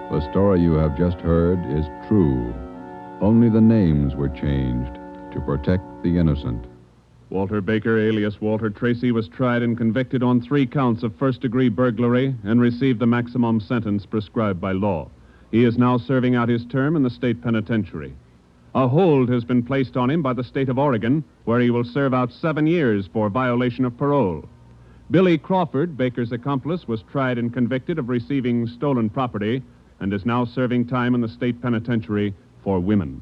The story you have just heard is true. Only the names were changed to protect the innocent.
Walter Baker, alias Walter Tracy, was tried and convicted on 3 counts of first-degree burglary and received the maximum sentence prescribed by law. He is now serving out his term in the state penitentiary. A hold has been placed on him by the state of Oregon, where he will serve out 7 years for violation of parole. Billy Crawford, Baker's accomplice, was tried and convicted of receiving stolen property and is now serving time in the state penitentiary for women.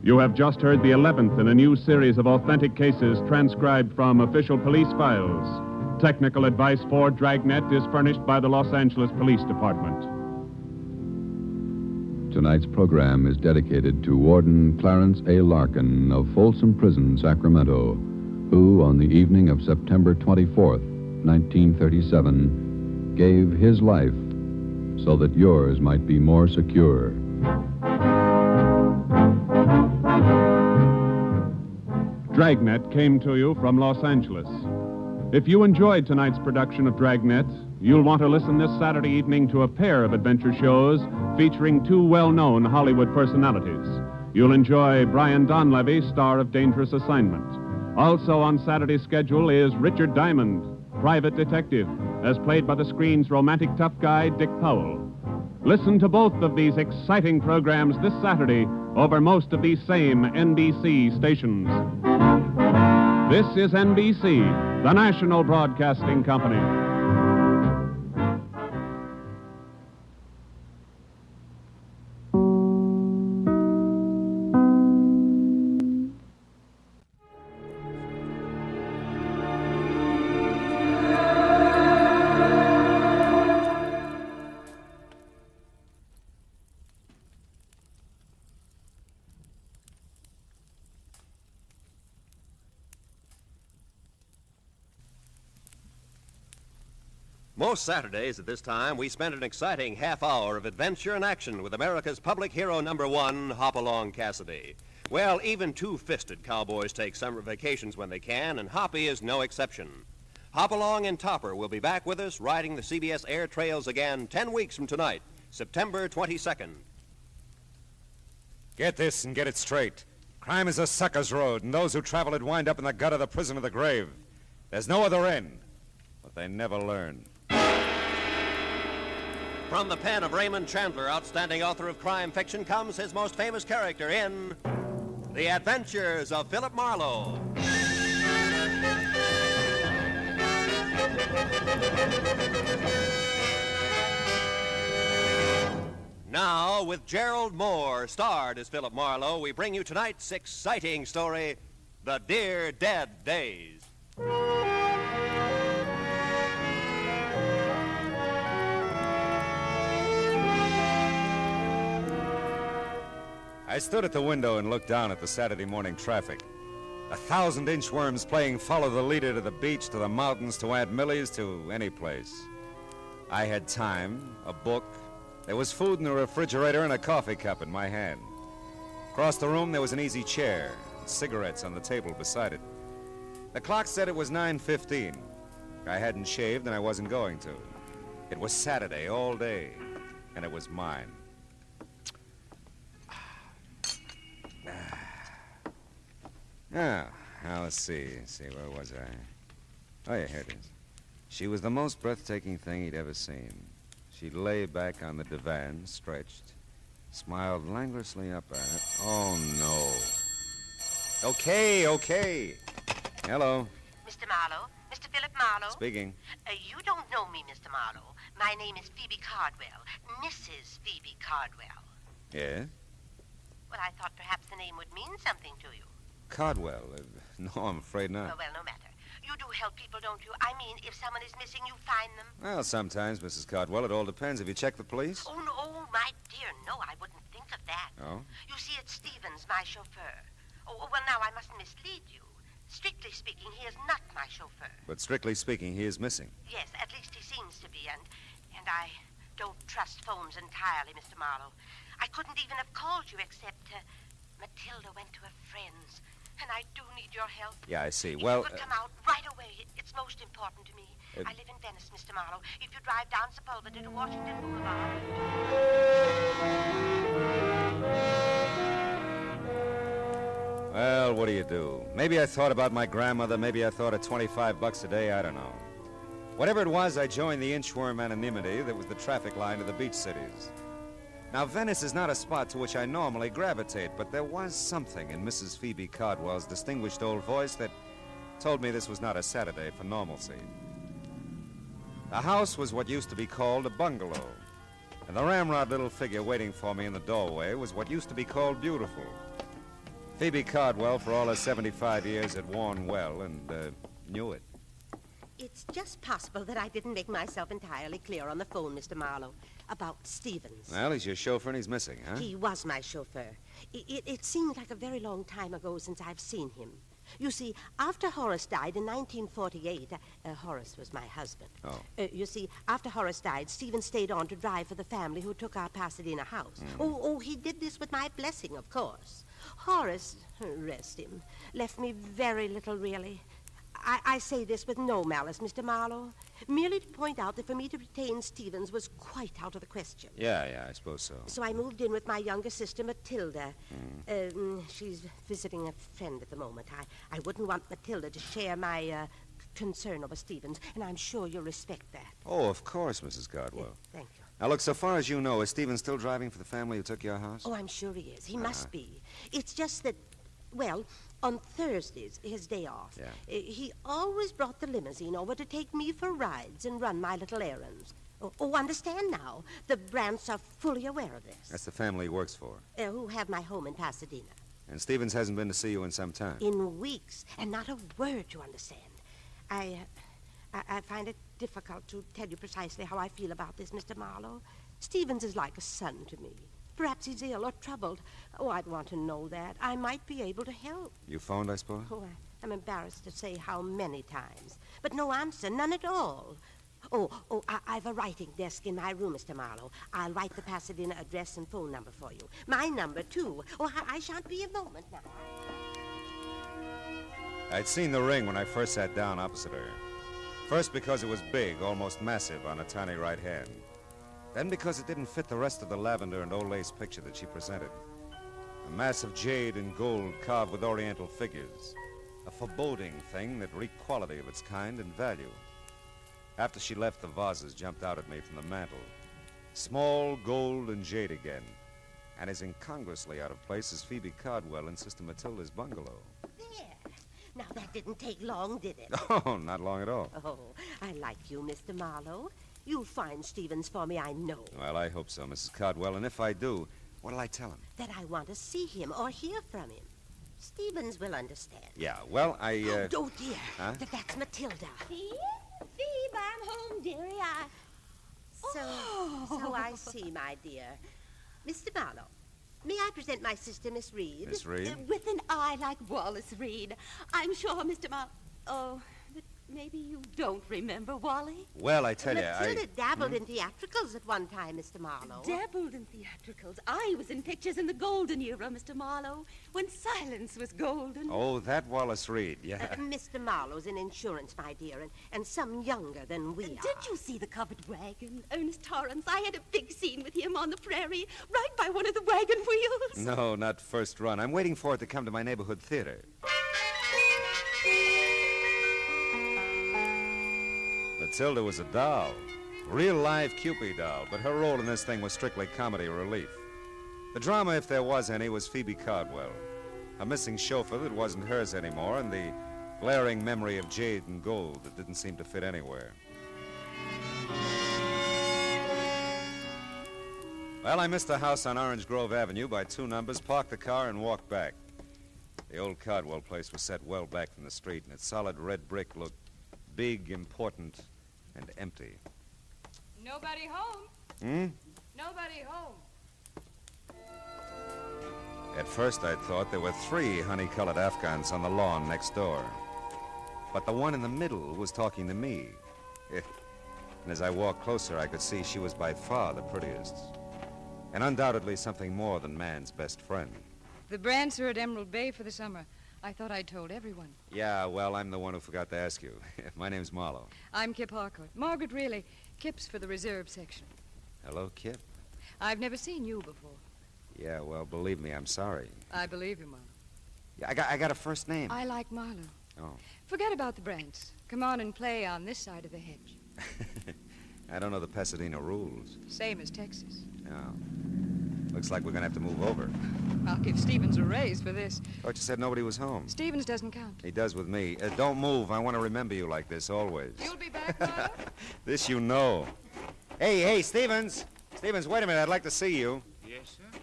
You have just heard the 11th in a new series of authentic cases transcribed from official police files. Technical advice for Dragnet is furnished by the Los Angeles Police Department.
Tonight's program is dedicated to Warden Clarence A. Larkin of Folsom Prison, Sacramento, who, on the evening of September 24th, 1937, gave his life so that yours might be more secure.
Dragnet came to you from Los Angeles. If you enjoyed tonight's production of Dragnet, you'll want to listen this Saturday evening to a pair of adventure shows featuring 2 well-known Hollywood personalities. You'll enjoy Brian Donlevy, star of Dangerous Assignment. Also on Saturday's schedule is Richard Diamond, private detective, as played by the screen's romantic tough guy, Dick Powell. Listen to both of these exciting programs this Saturday over most of these same NBC stations. This is NBC, the national broadcasting company.
Most Saturdays at this time, we spend an exciting half hour of adventure and action with America's public hero #1, Hopalong Cassidy. Well, even two-fisted cowboys take summer vacations when they can, and Hoppy is no exception. Hopalong and Topper will be back with us riding the CBS air trails again 10 weeks from tonight, September 22nd.
Get this and get it straight. Crime is a sucker's road, and those who travel it wind up in the gut of the prison of the grave. There's no other end, but they never learn.
From the pen of Raymond Chandler, outstanding author of crime fiction, comes his most famous character in The Adventures of Philip Marlowe. Now, with Gerald Mohr, starred as Philip Marlowe, we bring you tonight's exciting story, The Dear Dead Days.
I stood at the window and looked down at the Saturday morning traffic. 1,000 inchworms playing follow the leader to the beach, to the mountains, to Aunt Millie's, to any place. I had time, a book. There was food in the refrigerator and a coffee cup in my hand. Across the room, there was an easy chair and cigarettes on the table beside it. The clock said it was 9:15. I hadn't shaved and I wasn't going to. It was Saturday all day, and it was mine. Now, let's see, where was I? Oh, yeah, here it is. She was the most breathtaking thing he'd ever seen. She lay back on the divan, stretched, smiled languorously up at it. Oh, no. Okay. Hello.
Mr. Marlowe, Mr. Philip Marlowe?
Speaking.
You don't know me, Mr. Marlowe. My name is Phoebe Cardwell. Mrs. Phoebe Cardwell.
Yes?
Well, I thought perhaps the name would mean something to you.
Cardwell. No, I'm afraid not.
Oh, well, no matter. You do help people, don't you? I mean, if someone is missing, you find them.
Well, sometimes, Mrs. Cardwell. It all depends. Have you checked the police?
Oh, no, my dear, no, I wouldn't think of that.
Oh?
You see, it's Stevens, my chauffeur. Oh, well, now, I mustn't mislead you. Strictly speaking, he is not my chauffeur.
But strictly speaking, he is missing.
Yes, at least he seems to be, and I don't trust phones entirely, Mr. Marlowe. I couldn't even have called you except Matilda went to her friend's, and I do need your help.
Yeah, I see.
If
Well,
you could come out right away. It's most important to me. I live in Venice, Mr. Marlowe. If you drive down Sepulveda to Washington Boulevard.
Well, what do you do? Maybe I thought about my grandmother. Maybe I thought of $25 a day. I don't know. Whatever it was, I joined the inchworm anonymity that was the traffic line of the beach cities. Now, Venice is not a spot to which I normally gravitate, but there was something in Mrs. Phoebe Cardwell's distinguished old voice that told me this was not a Saturday for normalcy. The house was what used to be called a bungalow, and the ramrod little figure waiting for me in the doorway was what used to be called beautiful. Phoebe Cardwell, for all her 75 years, had worn well and knew it.
It's just possible that I didn't make myself entirely clear on the phone, Mr. Marlowe, about Stevens.
Well, he's your chauffeur and he's missing, huh?
He was my chauffeur. It seemed like a very long time ago since I've seen him. You see, after Horace died in 1948, Horace was my husband.
Oh.
You see, after Horace died, Stevens stayed on to drive for the family who took our Pasadena house. Oh, he did this with my blessing, of course. Horace, rest him, left me very little, really. I say this with no malice, Mr. Marlowe, merely to point out that for me to retain Stevens was quite out of the question.
Yeah, I suppose so.
So I moved in with my younger sister, Matilda. She's visiting a friend at the moment. I wouldn't want Matilda to share my concern over Stevens, and I'm sure you'll respect that.
Oh, of course, Mrs. Cardwell.
Yeah, thank you.
Now, look, so far as you know, is Stephen still driving for the family who took your house?
Oh, I'm sure he is. He must be. It's just that, well, on Thursdays, his day off, he always brought the limousine over to take me for rides and run my little errands. Oh, understand now. The Brants are fully aware of this.
That's the family he works for.
Who have my home in Pasadena.
And Stevens hasn't been to see you in some time.
In weeks, and not a word, you understand. I find it difficult to tell you precisely how I feel about this, Mr. Marlowe. Stevens is like a son to me. Perhaps he's ill or troubled. Oh, I'd want to know that. I might be able to help.
You phoned, I suppose?
Oh, I'm embarrassed to say how many times. But no answer, none at all. I've a writing desk in my room, Mr. Marlowe. I'll write the Pasadena address and phone number for you. My number, too. Oh, I shan't be a moment now.
I'd seen the ring when I first sat down opposite her. First because it was big, almost massive on a tiny right hand. Then because it didn't fit the rest of the lavender and old lace picture that she presented. A mass of jade and gold carved with oriental figures. A foreboding thing that reeked quality of its kind and value. After she left, the vases jumped out at me from the mantel. Small, gold, and jade again. And as incongruously out of place as Phoebe Cardwell in Sister Matilda's bungalow.
There. Now, that didn't take long, did it?
Oh, not long at all.
Oh, I like you, Mr. Marlowe. You'll find Stevens for me, I know.
Well, I hope so, Mrs. Cardwell. And if I do, what'll I tell him?
That I want to see him or hear from him. Stevens will understand.
Yeah, well,
Oh, dear.
Huh?
That's Matilda.
Phoebe, I'm home, dearie.
So I see, my dear. Mr. Marlowe, may I present my sister, Miss Reed?
Miss Reed?
With an eye like Wallace Reed. I'm sure, Mr. Marlowe... Oh, but maybe you don't remember Wally?
Well, I tell you,
Matilda dabbled in theatricals at one time, Mr. Marlowe.
Dabbled in theatricals? I was in pictures in the golden era, Mr. Marlowe, when silence was golden.
Oh, that Wallace Reed, yeah.
Mr. Marlowe's in insurance, my dear, and some younger than we are.
Did you see the covered wagon? Ernest Torrance, I had a big scene with him on the prairie, right by one of the wagon wheels.
No, not first run. I'm waiting for it to come to my neighborhood theater. Matilda was a doll. Real live Cupid doll, but her role in this thing was strictly comedy relief. The drama, if there was any, was Phoebe Cardwell. A missing chauffeur that wasn't hers anymore, and the glaring memory of jade and gold that didn't seem to fit anywhere. Well, I missed a house on Orange Grove Avenue by 2 numbers, parked the car, and walked back. The old Cardwell place was set well back from the street, and its solid red brick looked big, important, and empty.
Nobody home. Nobody home.
At first, I thought there were 3 honey-colored Afghans on the lawn next door. But the one in the middle was talking to me. And as I walked closer, I could see she was by far the prettiest. And undoubtedly something more than man's best friend.
The Brants are at Emerald Bay for the summer. I thought I'd told everyone.
Yeah, well, I'm the one who forgot to ask you. My name's Marlowe.
I'm Kip Harcourt. Margaret Really. Kip's for the reserve section.
Hello, Kip.
I've never seen you before.
Yeah, well, believe me, I'm sorry.
I believe you, Marlowe.
Yeah, I got a first name.
I like Marlowe.
Oh.
Forget about the Brants. Come on and play on this side of the hedge.
I don't know the Pasadena rules.
Same as Texas.
No. Looks like we're going to have to move over.
I'll give Stevens a raise for this.
Thought you said nobody was home.
Stevens doesn't count.
He does with me. Don't move. I want to remember you like this always.
You'll be back, Marlowe?
This you know. Hey, Stevens. Stevens, wait a minute. I'd like to see you.
Yes, sir?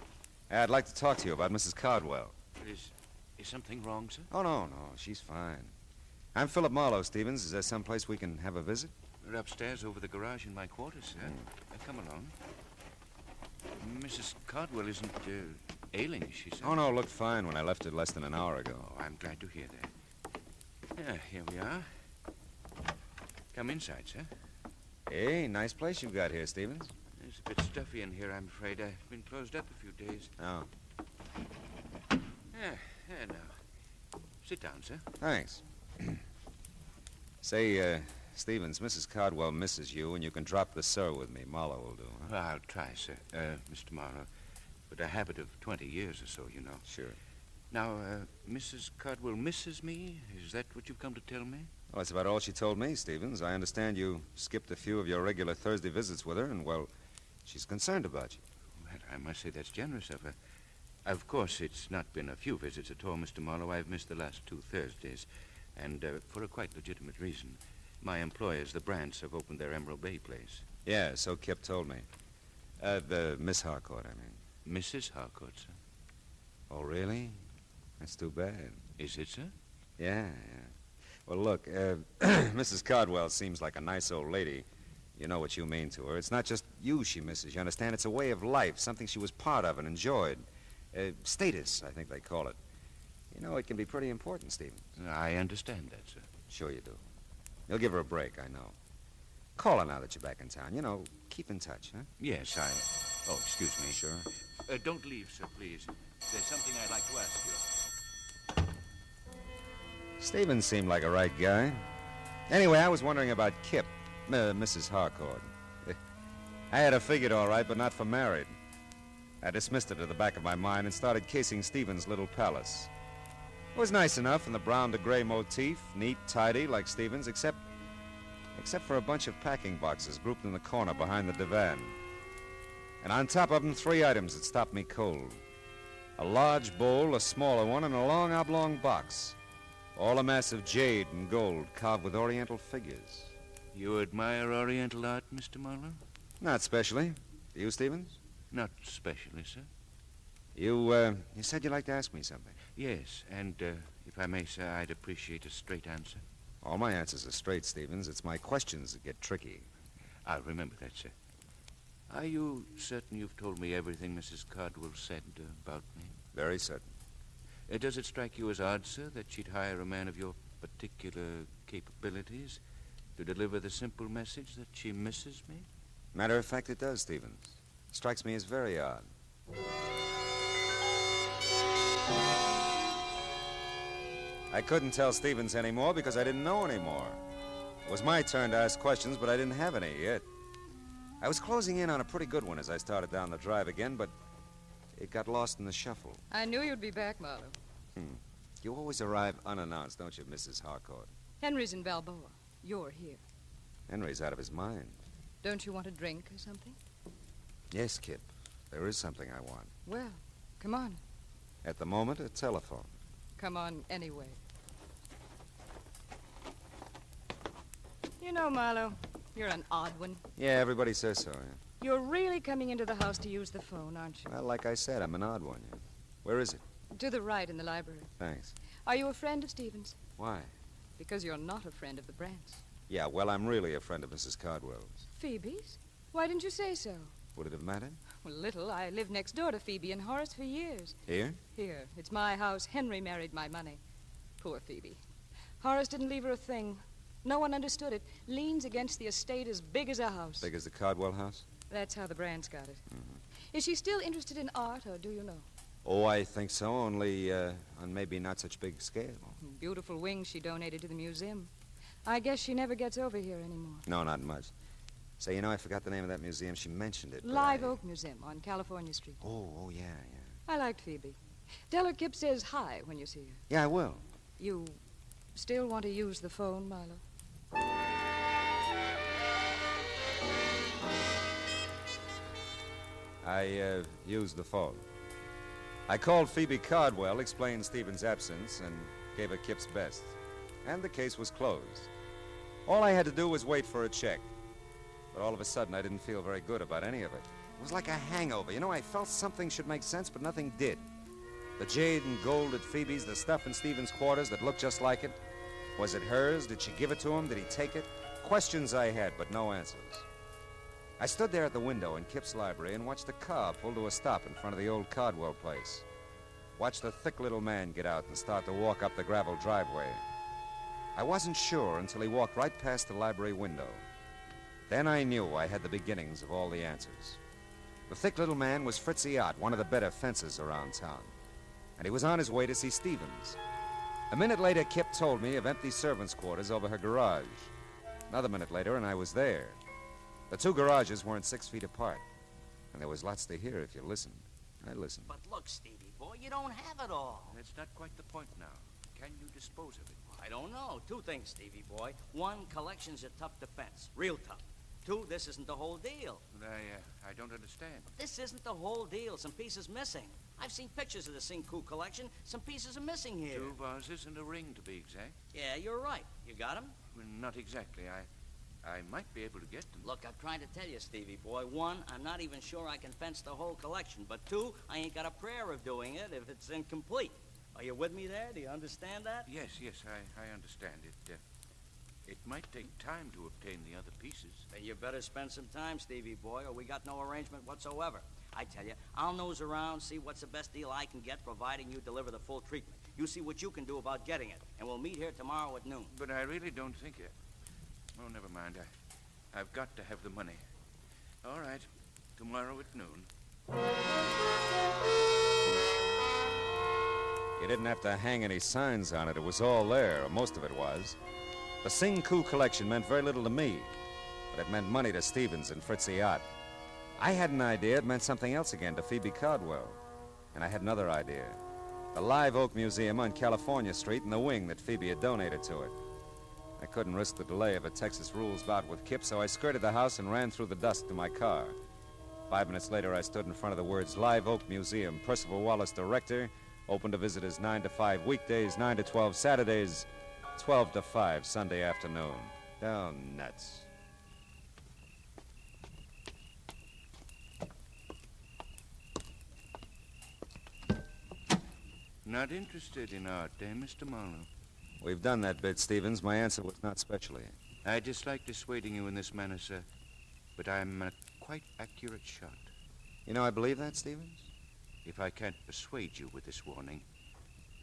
I'd like to talk to you about Mrs. Cardwell.
Is something wrong, sir?
Oh, no. She's fine. I'm Philip Marlowe, Stevens. Is there someplace we can have a visit?
We're upstairs over the garage in my quarters, sir. Come along. Mrs. Cardwell isn't ailing, is she, sir?
Oh, no, looked fine when I left it less than an hour ago.
Oh, I'm glad to hear that. Yeah, here we are. Come inside, sir.
Hey, nice place you've got here, Stevens.
It's a bit stuffy in here, I'm afraid. I've been closed up a few days.
Oh.
Yeah, now. Sit down, sir.
Thanks. Say, Stevens, Mrs. Cardwell misses you, and you can drop the sir with me. Marlowe will do. Huh?
Well, I'll try, sir. Mr. Marlowe. But a habit of 20 years or so, you know.
Sure.
Now, Mrs. Cardwell misses me? Is that what you've come to tell me?
Well, that's about all she told me, Stevens. I understand you skipped a few of your regular Thursday visits with her, and, well, she's concerned about you.
Well, I must say that's generous of her. Of course, it's not been a few visits at all, Mr. Marlowe. I've missed the last 2 Thursdays, and for a quite legitimate reason. My employers, the Brants, have opened their Emerald Bay place.
Yeah, so Kip told me. The Miss Harcourt, I mean.
Mrs. Harcourt, sir.
Oh, really? That's too bad.
Is it, sir?
Yeah. Well, look, Mrs. Cardwell seems like a nice old lady. You know what you mean to her. It's not just you she misses, you understand? It's a way of life, something she was part of and enjoyed. Status, I think they call it. You know, it can be pretty important, Stephen.
I understand that, sir.
Sure you do. You'll give her a break, I know. Call her now that you're back in town. You know, keep in touch, huh?
Yes, Oh, excuse me.
Sure.
Don't leave, sir, please. There's something I'd like to ask you.
Stephen seemed like a right guy. Anyway, I was wondering about Kip, Mrs. Harcourt. I had her figured all right, but not for married. I dismissed it to the back of my mind and started casing Stephen's little palace. It was nice enough in the brown to gray motif, neat, tidy, like Stephen's, except for a bunch of packing boxes grouped in the corner behind the divan. And on top of them, 3 items that stopped me cold. A large bowl, a smaller one, and a long oblong box. All a mass of jade and gold carved with oriental figures.
You admire oriental art, Mr. Marlowe?
Not specially. Do you, Stevens?
Not specially, sir.
You said you'd like to ask me something.
Yes, and if I may, sir, I'd appreciate a straight answer.
All my answers are straight, Stevens. It's my questions that get tricky.
I'll remember that, sir. Are you certain you've told me everything Mrs. Cardwell said about me?
Very certain.
Does it strike you as odd, sir, that she'd hire a man of your particular capabilities to deliver the simple message that she misses me?
Matter of fact, it does, Stevens. Strikes me as very odd. I couldn't tell Stevens anymore because I didn't know anymore. It was my turn to ask questions, but I didn't have any yet. I was closing in on a pretty good one as I started down the drive again, but it got lost in the shuffle.
I knew you'd be back, Marlowe.
You always arrive unannounced, don't you, Mrs. Harcourt?
Henry's in Balboa. You're here.
Henry's out of his mind.
Don't you want a drink or something?
Yes, Kip. There is something I want.
Well, come on.
At the moment, a telephone.
Come on anyway. You know, Marlowe, you're an odd one.
Yeah, everybody says so, yeah.
You're really coming into the house to use the phone, aren't you?
Well, like I said, I'm an odd one, yeah. Where is it?
To the right in the library.
Thanks.
Are you a friend of Stevens?
Why?
Because you're not a friend of the Brants.
Yeah, well, I'm really a friend of Mrs. Cardwell's.
Phoebe's? Why didn't you say so?
Would it have mattered?
Well, little. I lived next door to Phoebe and Horace for years.
Here?
Here. It's my house. Henry married my money. Poor Phoebe. Horace didn't leave her a thing. No one understood it. Leans against the estate as big as a house.
Big as the Cardwell house?
That's how the Brants got it. Is she still interested in art, or do you know?
Oh, I think so, only on maybe not such big scale.
Beautiful wings she donated to the museum. I guess she never gets over here anymore.
No, not much. Say, you know, I forgot the name of that museum. She mentioned it.
Live Oak Museum on California Street.
Oh, yeah.
I liked Phoebe. Tell her Kip says hi when you see her.
Yeah, I will.
You still want to use the phone, Marlowe?
I used the phone. I called Phoebe Cardwell, explained Stephen's absence, and gave her Kip's best. And the case was closed. All I had to do was wait for a check. But all of a sudden, I didn't feel very good about any of it. It was like a hangover. You know, I felt something should make sense, but nothing did. The jade and gold at Phoebe's, the stuff in Stephen's quarters that looked just like it. Was it hers? Did she give it to him? Did he take it? Questions I had, but no answers. I stood there at the window in Kip's library and watched the car pull to a stop in front of the old Cardwell place. Watched the thick little man get out and start to walk up the gravel driveway. I wasn't sure until he walked right past the library window. Then I knew I had the beginnings of all the answers. The thick little man was Fritzy Ott, one of the better fencers around town. And he was on his way to see Stevens. A minute later, Kip told me of empty servants' quarters over her garage. Another minute later, and I was there. The two garages weren't 6 feet apart. And there was lots to hear if you listened. I listened.
But look, Stevie boy, you don't have it all.
That's not quite the point now. Can you dispose of it?
I don't know. Two things, Stevie boy. One, collection's a tough defense. Real tough. Two, this isn't the whole deal.
But I don't understand.
This isn't the whole deal. Some pieces missing. I've seen pictures of the Sinku collection. Some pieces are missing here.
2 vases and a ring, to be exact.
Yeah, you're right. You got them?
Well, not exactly. I might be able to get them.
Look, I'm trying to tell you, Stevie boy. One, I'm not even sure I can fence the whole collection. But two, I ain't got a prayer of doing it if it's incomplete. Are you with me there? Do you understand that?
Yes, I understand it. It might take time to obtain the other pieces.
Then you better spend some time, Stevie boy, or we got no arrangement whatsoever. I tell you, I'll nose around, see what's the best deal I can get, providing you deliver the full treatment. You see what you can do about getting it, and we'll meet here tomorrow at noon.
But I really don't think it. Oh, never mind. I've got to have the money. All right, tomorrow at noon.
You didn't have to hang any signs on it. It was all there, or most of it was. The Sinku collection meant very little to me, but it meant money to Stevens and Fritzy Ott. I had an idea it meant something else again to Phoebe Cardwell. And I had another idea. The Live Oak Museum on California Street and the wing that Phoebe had donated to it. I couldn't risk the delay of a Texas rules bout with Kip, so I skirted the house and ran through the dusk to my car. 5 minutes later, I stood in front of the words Live Oak Museum, Percival Wallace, director, open to visitors 9 to 5 weekdays, 9 to 12 Saturdays, 12 to 5 Sunday afternoon. Down nuts.
Not interested in art, eh, Mr. Marlowe?
We've done that bit, Stevens. My answer was not specially.
I dislike dissuading you in this manner, sir, but I'm a quite accurate shot.
You know, I believe that, Stevens?
If I can't persuade you with this warning,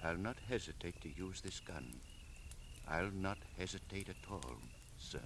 I'll not hesitate to use this gun. I'll not hesitate at all, sir.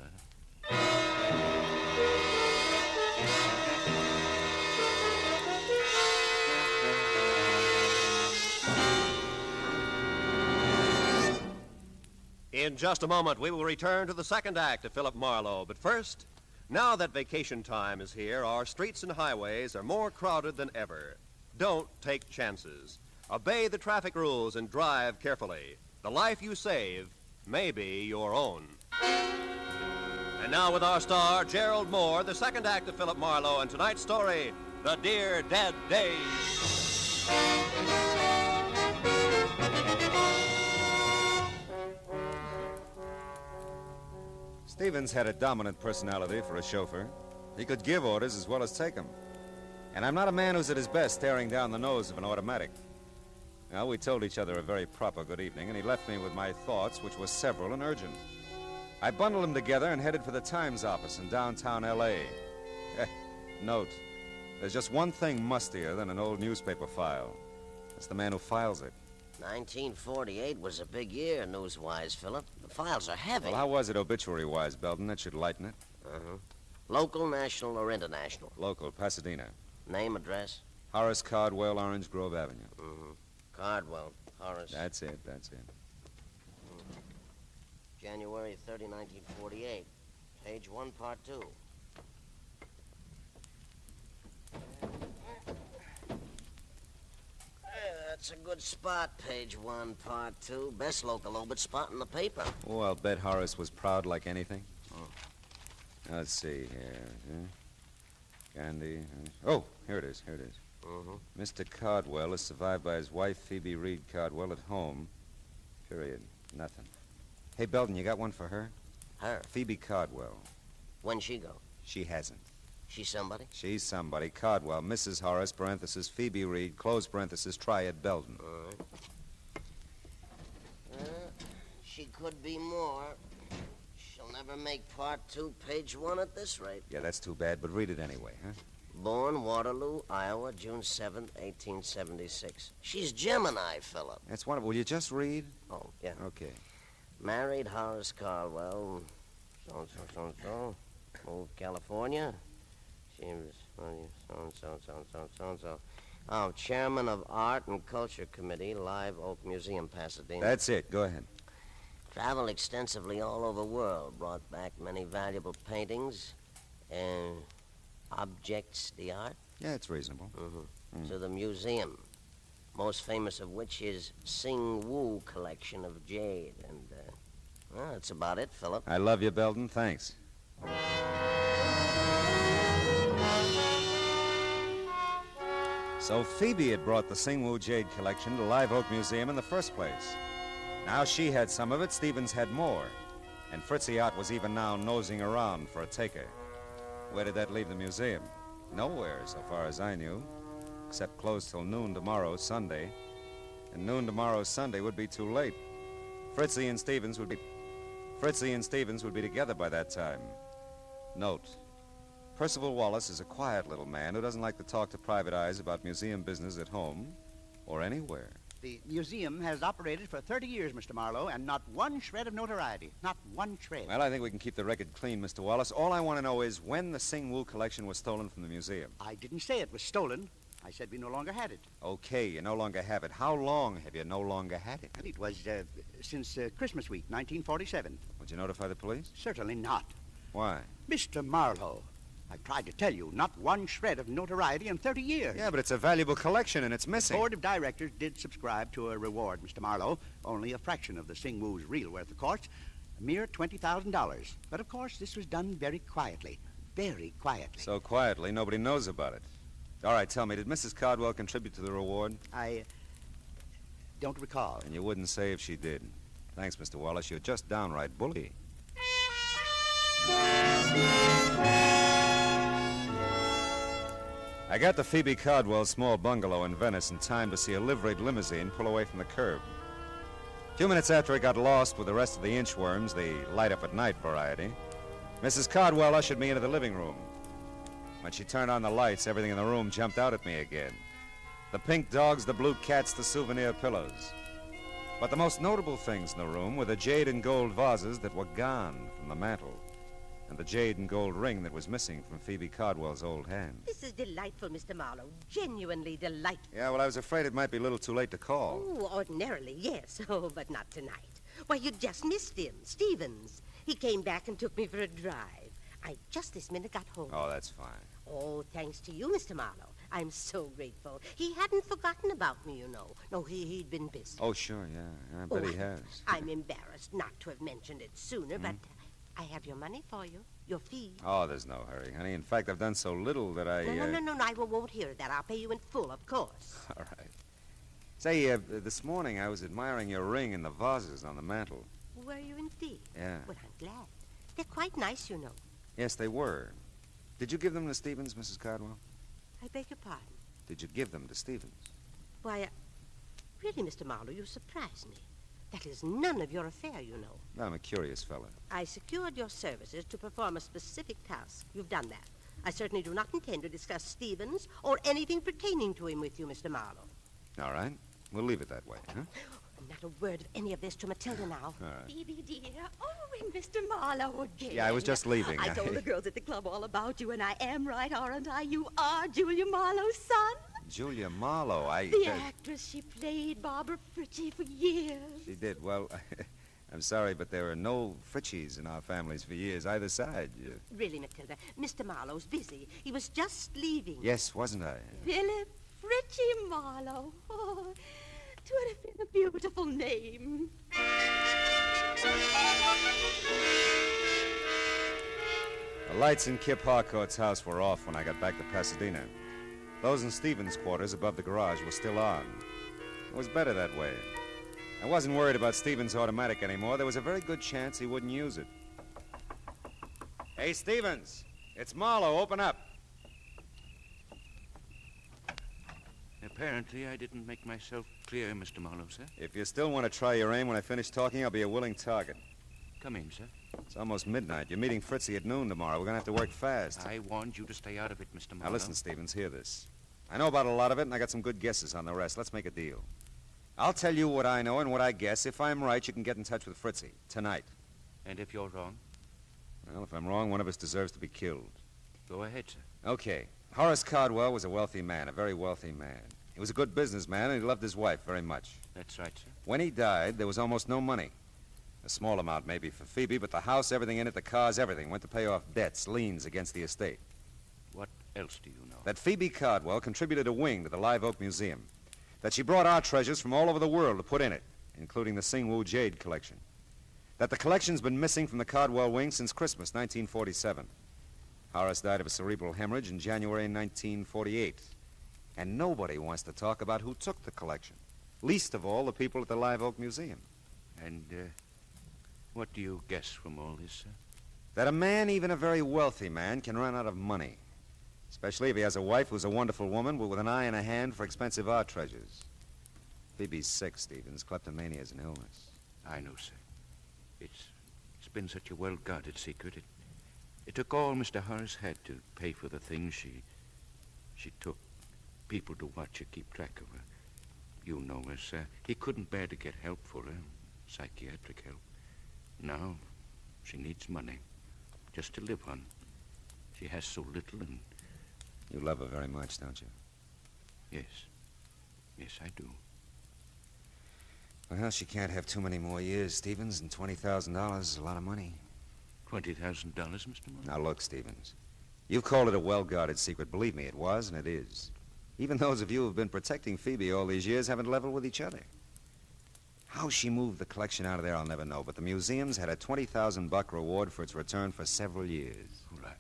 In just a moment, we will return to the second act of Philip Marlowe. But first, now that vacation time is here, our streets and highways are more crowded than ever. Don't take chances. Obey the traffic rules and drive carefully. The life you save may be your own. And now with our star, Gerald Mohr, the second act of Philip Marlowe, and tonight's story, The Dear Dead Days.
Stevens had a dominant personality for a chauffeur. He could give orders as well as take them. And I'm not a man who's at his best staring down the nose of an automatic. Well, we told each other a very proper good evening, and he left me with my thoughts, which were several and urgent. I bundled them together and headed for the Times office in downtown L.A. Note, there's just one thing mustier than an old newspaper file. It's the man who files it.
1948 was a big year, news-wise, Philip. The files are heavy.
Well, how was it obituary-wise, Belton? That should lighten it.
Uh-huh. Local, national, or international?
Local, Pasadena.
Name, address?
Horace Cardwell, Orange Grove Avenue.
Mm-hmm. Cardwell, Horace.
That's it.
January 30, 1948. Page 1, part 2. That's a good spot, page 1, part 2. Best local obit spot in the paper.
Oh, I'll bet Horace was proud like anything. Let's see here. Gandhi. Oh, here it is.
Mm-hmm.
Mr. Cardwell is survived by his wife, Phoebe Reed Cardwell, at home. Period. Nothing. Hey, Belton, you got one for her?
Her?
Phoebe Cardwell.
When'd she go?
She hasn't.
She's somebody?
She's somebody. Cardwell, Mrs. Horace, parenthesis, Phoebe Reed, close parenthesis, Triad Belton.
All right. She could be more. She'll never make part 2, page 1 at this rate.
Yeah, that's too bad, but read it anyway, huh?
Born Waterloo, Iowa, June 7th, 1876. She's Gemini, Philip.
That's wonderful. Will you just read?
Oh, yeah.
Okay.
Married Horace Caldwell, so-and-so. Moved California. She was so-and-so. Oh, chairman of Art and Culture Committee, Live Oak Museum, Pasadena.
That's it. Go ahead.
Traveled extensively all over the world. Brought back many valuable paintings and objects d'art.
Yeah, it's reasonable.
To the museum. Most famous of which is Sing Woo collection of jade. And, well, that's about it, Philip.
I love you, Belton. Thanks. So Phoebe had brought the Sing Woo jade collection to Live Oak Museum in the first place. Now she had some of it, Stevens had more. And Fritzy Ott was even now nosing around for a taker. Where did that leave the museum? Nowhere, so far as I knew. Except closed till noon tomorrow, Sunday. And noon tomorrow, Sunday, would be too late. Fritzy and Stevens would be together by that time. Note, Percival Wallace is a quiet little man who doesn't like to talk to private eyes about museum business at home or anywhere.
The museum has operated for 30 years, Mr. Marlowe, and not one shred of notoriety. Not one shred.
Well, I think we can keep the record clean, Mr. Wallace. All I want to know is when the Sing Woo collection was stolen from the museum.
I didn't say it was stolen. I said we no longer had it.
Okay, you no longer have it. How long have you no longer had it?
It was since Christmas week, 1947.
Would you notify the police?
Certainly not.
Why?
Mr. Marlowe, I tried to tell you, not one shred of notoriety in 30 years.
Yeah, but it's a valuable collection and it's missing.
The board of directors did subscribe to a reward, Mr. Marlowe. Only a fraction of the Sing Woo's real worth, of course. A mere $20,000. But, of course, this was done very quietly. Very quietly.
So quietly, nobody knows about it. All right, tell me, did Mrs. Cardwell contribute to the reward?
I don't recall.
And you wouldn't say if she did. Thanks, Mr. Wallace. You're just downright bully. I got to Phoebe Cardwell's small bungalow in Venice in time to see a liveried limousine pull away from the curb. A few minutes after it got lost with the rest of the inchworms, the light-up-at-night variety, Mrs. Cardwell ushered me into the living room. When she turned on the lights, everything in the room jumped out at me again. The pink dogs, the blue cats, the souvenir pillows. But the most notable things in the room were the jade and gold vases that were gone from the mantel, and the jade and gold ring that was missing from Phoebe Cardwell's old hand.
This is delightful, Mr. Marlowe. Genuinely delightful.
Yeah, well, I was afraid it might be a little too late to call.
Oh, ordinarily, yes. Oh, but not tonight. Why, you just missed him, Stevens. He came back and took me for a drive. I just this minute got home.
Oh, that's fine.
Oh, thanks to you, Mr. Marlowe. I'm so grateful. He hadn't forgotten about me, you know. No, he'd been busy.
Oh, sure, yeah. I bet he has.
I'm embarrassed not to have mentioned it sooner, but I have your money for you. Your fee.
Oh, there's no hurry, honey. In fact, I've done so little that I...
No, I won't hear that. I'll pay you in full, of course.
All right. Say, this morning I was admiring your ring and the vases on the mantel.
Were you indeed?
Yeah.
Well, I'm glad. They're quite nice, you know.
Yes, they were. Did you give them to Stevens, Mrs. Cardwell?
I beg your pardon.
Did you give them to Stevens?
Why, really, Mr. Marlowe, you surprise me. That is none of your affair, you know.
I'm a curious fella.
I secured your services to perform a specific task. You've done that. I certainly do not intend to discuss Stevens or anything pertaining to him with you, Mr. Marlowe.
All right. We'll leave it that way, huh?
Not a word of any of this to Matilda now.
All right.
Phoebe, dear. Oh, and Mr. Marlowe again.
Yeah, I was just leaving.
I told the girls at the club all about you, and I am right, aren't I? You are Julia Marlowe's son.
Julia Marlowe,
The actress, she played Barbara Fritchie for years.
She did. Well, I'm sorry, but there are no Fritchies in our families for years, either side.
Really, Matilda, Mr. Marlowe's busy. He was just leaving.
Yes, wasn't I?
Philip Fritchie Marlowe. Oh, 'twould have been a beautiful name.
The lights in Kip Harcourt's house were off when I got back to Pasadena. Those in Stevens' quarters above the garage were still on. It was better that way. I wasn't worried about Stevens' automatic anymore. There was a very good chance he wouldn't use it. Hey, Stevens, it's Marlowe. Open up.
Apparently, I didn't make myself clear, Mr. Marlowe, sir.
If you still want to try your aim when I finish talking, I'll be a willing target.
Come in, sir.
It's almost midnight. You're meeting Fritzy at noon tomorrow. We're going to have to work fast.
I warned you to stay out of it, Mr. Marlowe.
Now, listen, Stevens, hear this. I know about a lot of it, and I got some good guesses on the rest. Let's make a deal. I'll tell you what I know and what I guess. If I'm right, you can get in touch with Fritzy tonight.
And if you're wrong?
Well, if I'm wrong, one of us deserves to be killed.
Go ahead, sir.
Okay. Horace Cardwell was a wealthy man, a very wealthy man. He was a good businessman, and he loved his wife very much.
That's right, sir.
When he died, there was almost no money. A small amount maybe for Phoebe, but the house, everything in it, the cars, everything, went to pay off debts, liens against the estate.
What else do you know?
That Phoebe Cardwell contributed a wing to the Live Oak Museum. That she brought art treasures from all over the world to put in it, including the Singwu Jade collection. That the collection's been missing from the Cardwell wing since Christmas 1947. Horace died of a cerebral hemorrhage in January 1948. And nobody wants to talk about who took the collection. Least of all, the people at the Live Oak Museum.
And, what do you guess from all this, sir?
That a man, even a very wealthy man, can run out of money. Especially if he has a wife who's a wonderful woman, but with an eye and a hand for expensive art treasures. Phoebe's sick, Stevens. Kleptomania is an illness.
I know, sir. It's been such a well-guarded secret. It took all Mr. Horace had to pay for the things she took. People to watch her, keep track of her. You know her, sir. He couldn't bear to get help for her, psychiatric help. Now, she needs money, just to live on. She has so little, and...
You love her very much, don't you?
Yes. Yes, I do.
Well, she can't have too many more years, Stevens, and $20,000 is a lot of money.
$20,000, Mr. Mohr?
Now, look, Stevens. You've called it a well-guarded secret. Believe me, it was, and it is. Even those of you who have been protecting Phoebe all these years haven't leveled with each other. How she moved the collection out of there, I'll never know, but the museum's had a $20,000 reward for its return for several years.
Right.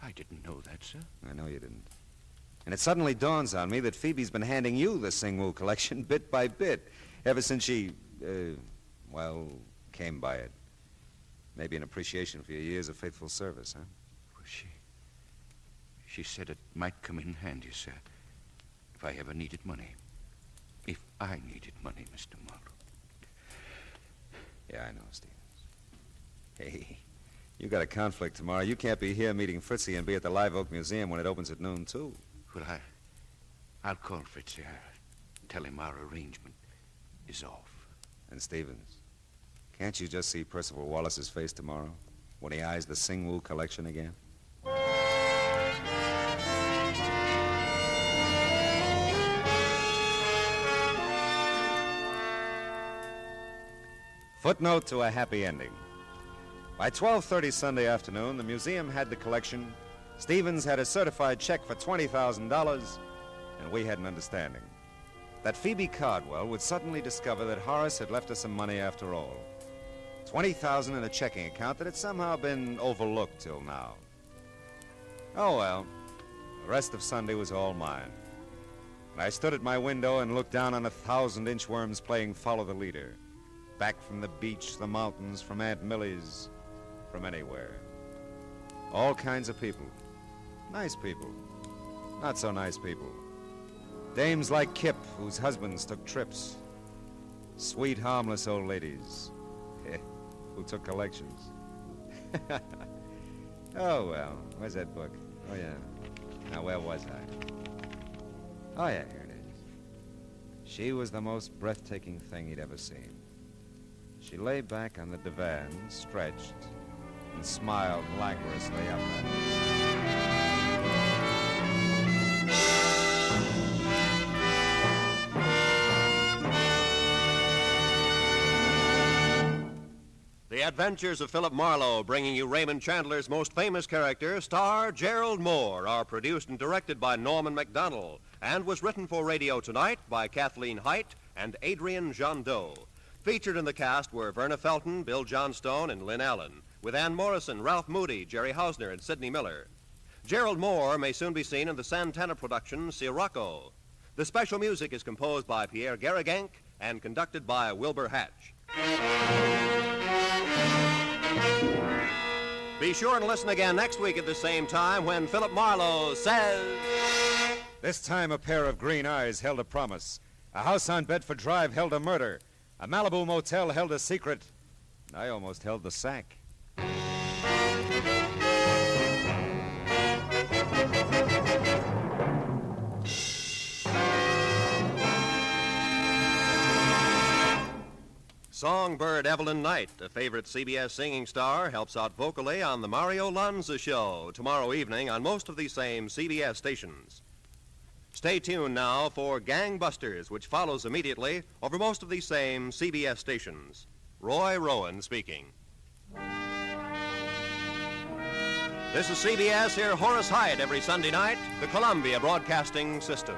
I didn't know that, sir.
I know you didn't. And it suddenly dawns on me that Phoebe's been handing you the Singwu collection bit by bit, ever since she, came by it. Maybe an appreciation for your years of faithful service, huh?
Well, she said it might come in handy, sir, if I ever needed money. If I needed money, Mr. Marlowe.
Yeah, I know, Stevens. Hey, you got a conflict tomorrow. You can't be here meeting Fritzy and be at the Live Oak Museum when it opens at noon, too.
Well, I'll call Fritzy. I'll tell him our arrangement is off.
And Stevens, can't you just see Percival Wallace's face tomorrow when he eyes the Singwu collection again? Footnote to a happy ending. By 12:30 Sunday afternoon, the museum had the collection, Stevens had a certified check for $20,000, and we had an understanding that Phoebe Cardwell would suddenly discover that Horace had left her some money after all. $20,000 in a checking account that had somehow been overlooked till now. Oh, well, the rest of Sunday was all mine. And I stood at my window and looked down on 1,000 inchworms playing Follow the Leader. Back from the beach, the mountains, from Aunt Millie's. from anywhere. All kinds of people. Nice people. Not so nice people. Dames like Kip, whose husbands took trips. Sweet, harmless old ladies who took collections. Oh, well, where's that book? Oh, yeah. Now, where was I? Oh, yeah, here it is. She was the most breathtaking thing he'd ever seen. She lay back on the divan, stretched, and smiled languorously up at him.
The Adventures of Philip Marlowe, bringing you Raymond Chandler's most famous character, star Gerald Mohr, are produced and directed by Norman MacDonald, and was written for radio tonight by Kathleen Height and Adrian Jondot. Featured in the cast were Verna Felton, Bill Johnstone, and Lynn Allen, with Ann Morrison, Ralph Moody, Jerry Hausner, and Sidney Miller. Gerald Mohr may soon be seen in the Santana production, Sirocco. The special music is composed by Pierre Garrigank and conducted by Wilbur Hatch. Be sure and listen again next week at the same time when Philip Marlowe says...
This time a pair of green eyes held a promise. A house on Bedford Drive held a murder. A Malibu motel held a secret. And I almost held the sack.
Songbird Evelyn Knight, a favorite CBS singing star, helps out vocally on The Mario Lanza Show tomorrow evening on most of these same CBS stations. Stay tuned now for Gangbusters, which follows immediately over most of these same CBS stations. Roy Rowan speaking. This is CBS, here Horace Hyatt every Sunday night, the Columbia Broadcasting System.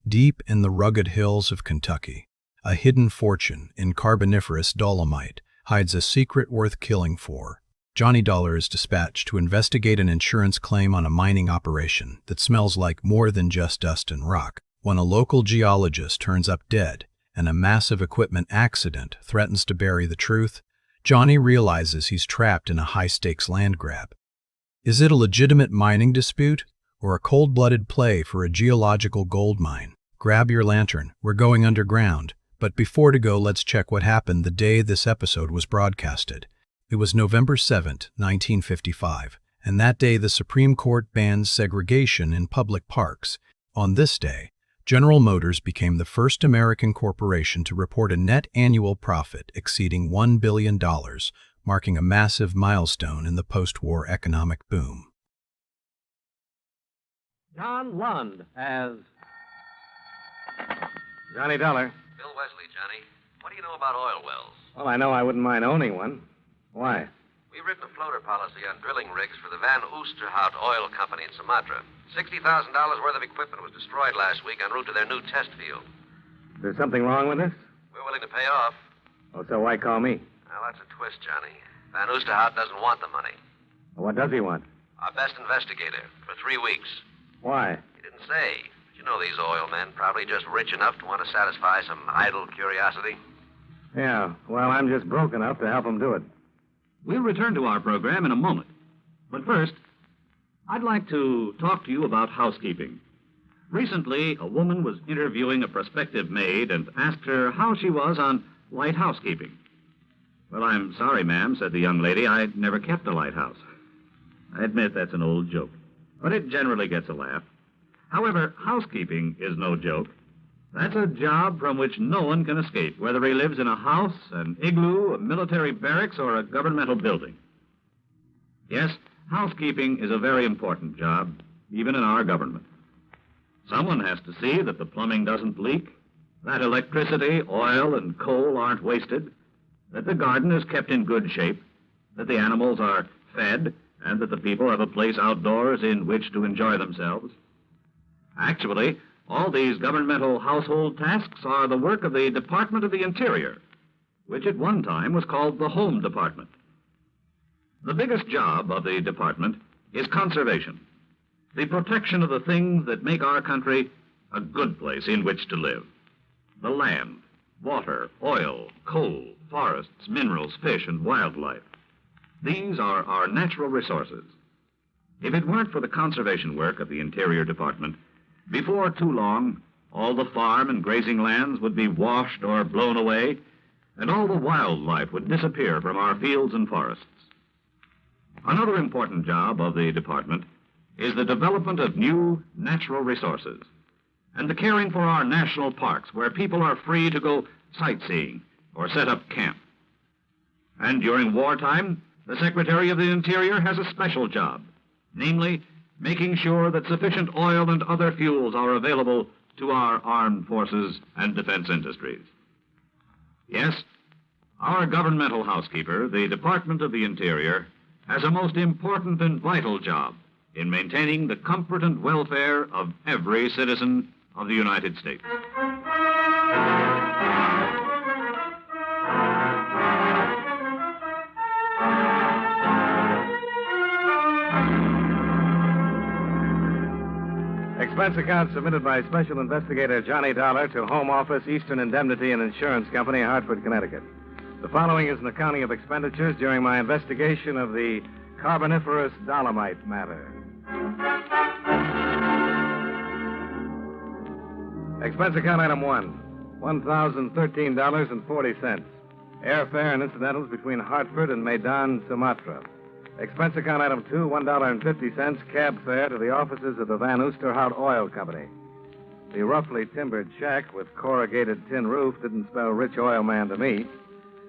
Deep in the rugged hills of Kentucky, a hidden fortune in Carboniferous Dolomite hides a secret worth killing for. Johnny Dollar is dispatched to investigate an insurance claim on a mining operation that smells like more than just dust and rock. When a local geologist turns up dead and a massive equipment accident threatens to bury the truth, Johnny realizes he's trapped in a high-stakes land grab. Is it a legitimate mining dispute or a cold-blooded play for a geological gold mine? Grab your lantern, we're going underground. But before to go, let's check what happened the day this episode was broadcasted. It was November 7, 1955, and that day the Supreme Court banned segregation in public parks. On this day, General Motors became the first American corporation to report a net annual profit exceeding $1 billion, marking a massive milestone in the post-war economic boom.
John Lund as...
Johnny Dollar.
Bill Wesley, Johnny. What do you know about oil wells?
Well, I know I wouldn't mind owning one. Why?
We've written a floater policy on drilling rigs for the Van Oosterhout Oil Company in Sumatra. $60,000 worth of equipment was destroyed last week en route to their new test field.
There's something wrong with this?
We're willing to pay off.
Oh, so why call me?
Well, that's a twist, Johnny. Van Oosterhout doesn't want the money.
Well, what does he want?
Our best investigator for 3 weeks.
Why?
He didn't say. But you know these oil men, probably just rich enough to want to satisfy some idle curiosity.
Yeah, well, I'm just broke enough to help him do it.
We'll return to our program in a moment. But first, I'd like to talk to you about housekeeping. Recently, a woman was interviewing a prospective maid and asked her how she was on light housekeeping. Well, I'm sorry, ma'am, said the young lady. I never kept a lighthouse. I admit that's an old joke, but it generally gets a laugh. However, housekeeping is no joke. That's a job from which no one can escape, whether he lives in a house, an igloo, a military barracks, or a governmental building. Yes, housekeeping is a very important job, even in our government. Someone has to see that the plumbing doesn't leak, that electricity, oil, and coal aren't wasted, that the garden is kept in good shape, that the animals are fed, and that the people have a place outdoors in which to enjoy themselves. Actually, All these governmental household tasks are the work of the Department of the Interior, which at one time was called the Home Department. The biggest job of the department is conservation, the protection of the things that make our country a good place in which to live. The land, water, oil, coal, forests, minerals, fish, and wildlife. These are our natural resources. If it weren't for the conservation work of the Interior Department, before too long, all the farm and grazing lands would be washed or blown away, and all the wildlife would disappear from our fields and forests. Another important job of the department is the development of new natural resources and the caring for our national parks where people are free to go sightseeing or set up camp. And during wartime, the Secretary of the Interior has a special job, namely, making sure that sufficient oil and other fuels are available to our armed forces and defense industries. Yes, our governmental housekeeper, the Department of the Interior, has a most important and vital job in maintaining the comfort and welfare of every citizen of the United States.
Expense account submitted by Special Investigator Johnny Dollar to Home Office, Eastern Indemnity and Insurance Company, Hartford, Connecticut. The following is an accounting of expenditures during my investigation of the Carboniferous Dolomite matter. Expense account item 1, $1,013.40. Airfare and incidentals between Hartford and Medan, Sumatra. Expense account item 2, $1.50, cab fare to the offices of the Van Oosterhout Oil Company. The roughly timbered shack with corrugated tin roof didn't spell rich oil man to me,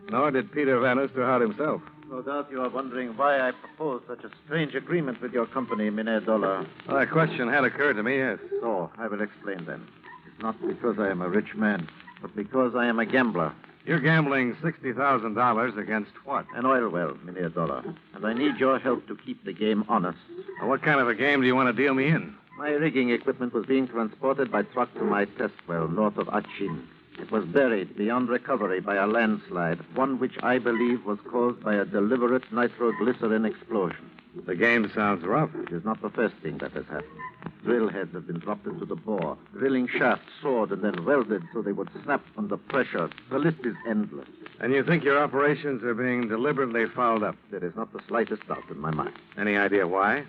nor did Peter Van Oosterhout himself.
No doubt you are wondering why I proposed such a strange agreement with your company, Millionaire Dolar.
Well, that question had occurred to me, yes.
So, I will explain then. It's not because I am a rich man, but because I am a gambler.
You're gambling $60,000 against what?
An oil well, Millionaire Dolar. And I need your help to keep the game honest.
Well, what kind of a game do you want to deal me in?
My rigging equipment was being transported by truck to my test well north of Achin. It was buried beyond recovery by a landslide, one which I believe was caused by a deliberate nitroglycerin explosion.
The game sounds rough.
It is not the first thing that has happened. Drill heads have been dropped into the bore, drilling shafts sawed and then welded so they would snap under pressure. The list is endless.
And you think your operations are being deliberately fouled up?
There is not the slightest doubt in my mind.
Any idea why?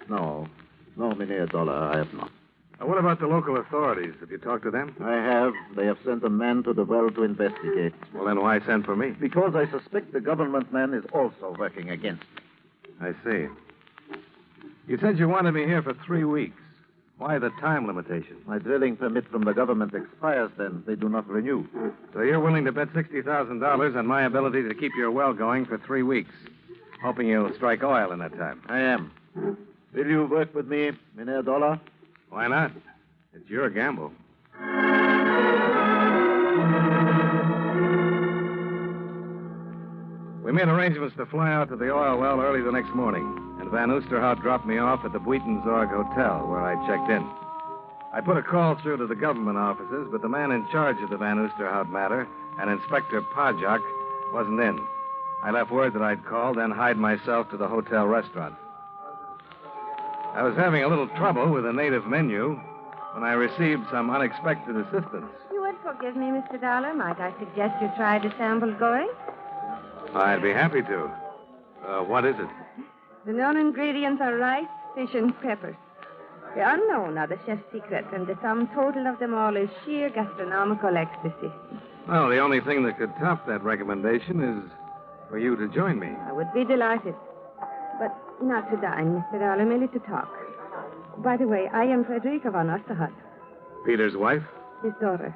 No, Millionaire Dolar, I have not.
What about the local authorities? Have you talked to them?
I have. They have sent a man to the well to investigate.
Well, then why send for me?
Because I suspect the government man is also working against me.
I see. You said you wanted me here for 3 weeks. Why the time limitation?
My drilling permit from the government expires then. They do not renew.
So you're willing to bet $60,000 on my ability to keep your well going for 3 weeks, hoping you'll strike oil in that time?
I am. Will you work with me, Millionaire Dolar?
Why not? It's your gamble. We made arrangements to fly out to the oil well early the next morning, and Van Oosterhout dropped me off at the Buitenzorg Hotel, where I checked in. I put a call through to the government offices, but the man in charge of the Van Oosterhout matter, an Inspector Pajak, wasn't in. I left word that I'd call, then hied myself to the hotel restaurant. I was having a little trouble with the native menu when I received some unexpected assistance.
You would forgive me, Mr. Dollar. Might I suggest you try the sample going?
I'd be happy to. What is it?
The known ingredients are rice, fish, and peppers. The unknown are the chef's secret, and the sum total of them all is sheer gastronomical ecstasy.
Well, the only thing that could top that recommendation is for you to join me.
I would be delighted. But not to dine, Mr. Dollar, merely to talk. By the way, I am Frederica von Osterhout.
Peter's wife?
His daughter.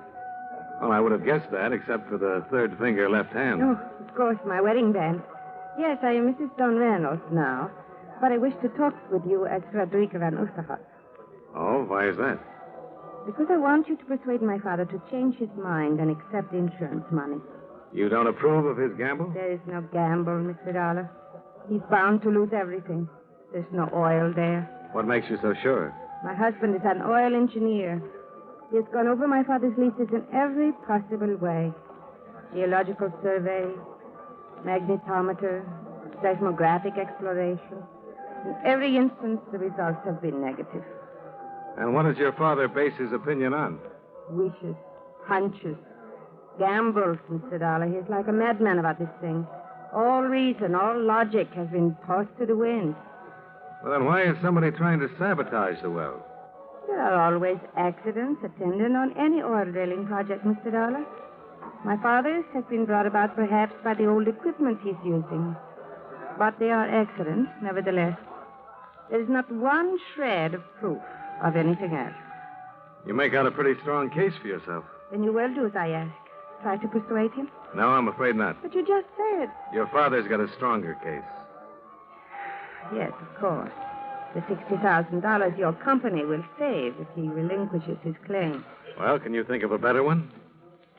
Well, I would have guessed that, except for the third finger left hand.
Oh, of course, my wedding band. Yes, I am Mrs. Don Reynolds now, but I wish to talk with you as Frederica von Osterhout.
Oh, why is that?
Because I want you to persuade my father to change his mind and accept insurance money.
You don't approve of his gamble?
There is no gamble, Mr. Dollar. He's bound to lose everything. There's no oil there.
What makes you so sure?
My husband is an oil engineer. He has gone over my father's leases in every possible way. Geological survey, magnetometer, seismographic exploration. In every instance, the results have been negative.
And what does your father base his opinion on?
Wishes, hunches, gambles, Mr. Dollar. He's like a madman about this thing. All reason, all logic has been tossed to the wind.
Well, then why is somebody trying to sabotage the well?
There are always accidents attendant on any oil drilling project, Mr. Dollar. My father's has been brought about perhaps by the old equipment he's using. But they are accidents, nevertheless. There is not one shred of proof of anything else.
You make out a pretty strong case for yourself.
Then you will do as I ask. Try to persuade him.
No, I'm afraid not.
But you just said.
Your father's got a stronger case.
Yes, of course. The $60,000 your company will save if he relinquishes his claim.
Well, can you think of a better one?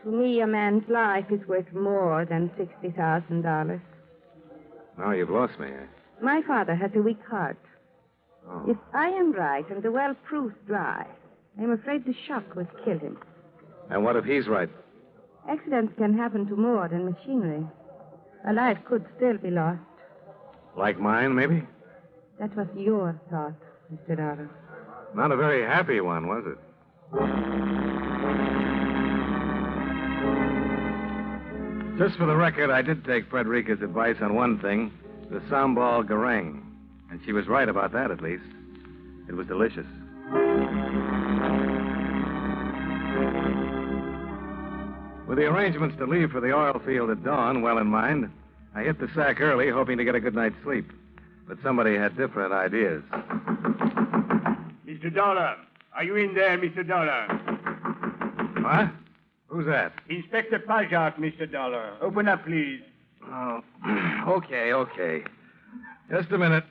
To me, a man's life is worth more than $60,000.
Now you've lost me, eh?
My father has a weak heart.
Oh.
If I am right and the well proves dry, I'm afraid the shock would kill him.
And what if he's right?
Accidents can happen to more than machinery. A life could still be lost.
Like mine, maybe?
That was your thought, Mr. Dollar.
Not a very happy one, was it? Just for the record, I did take Frederica's advice on one thing, the sambal goreng. And she was right about that, at least. It was delicious. With the arrangements to leave for the oil field at dawn well in mind, I hit the sack early, hoping to get a good night's sleep. But somebody had different ideas.
Mr. Dollar, are you in there, Mr. Dollar?
What? Who's that?
Inspector Pajak, Mr. Dollar. Open up, please.
Oh, okay. Just a minute.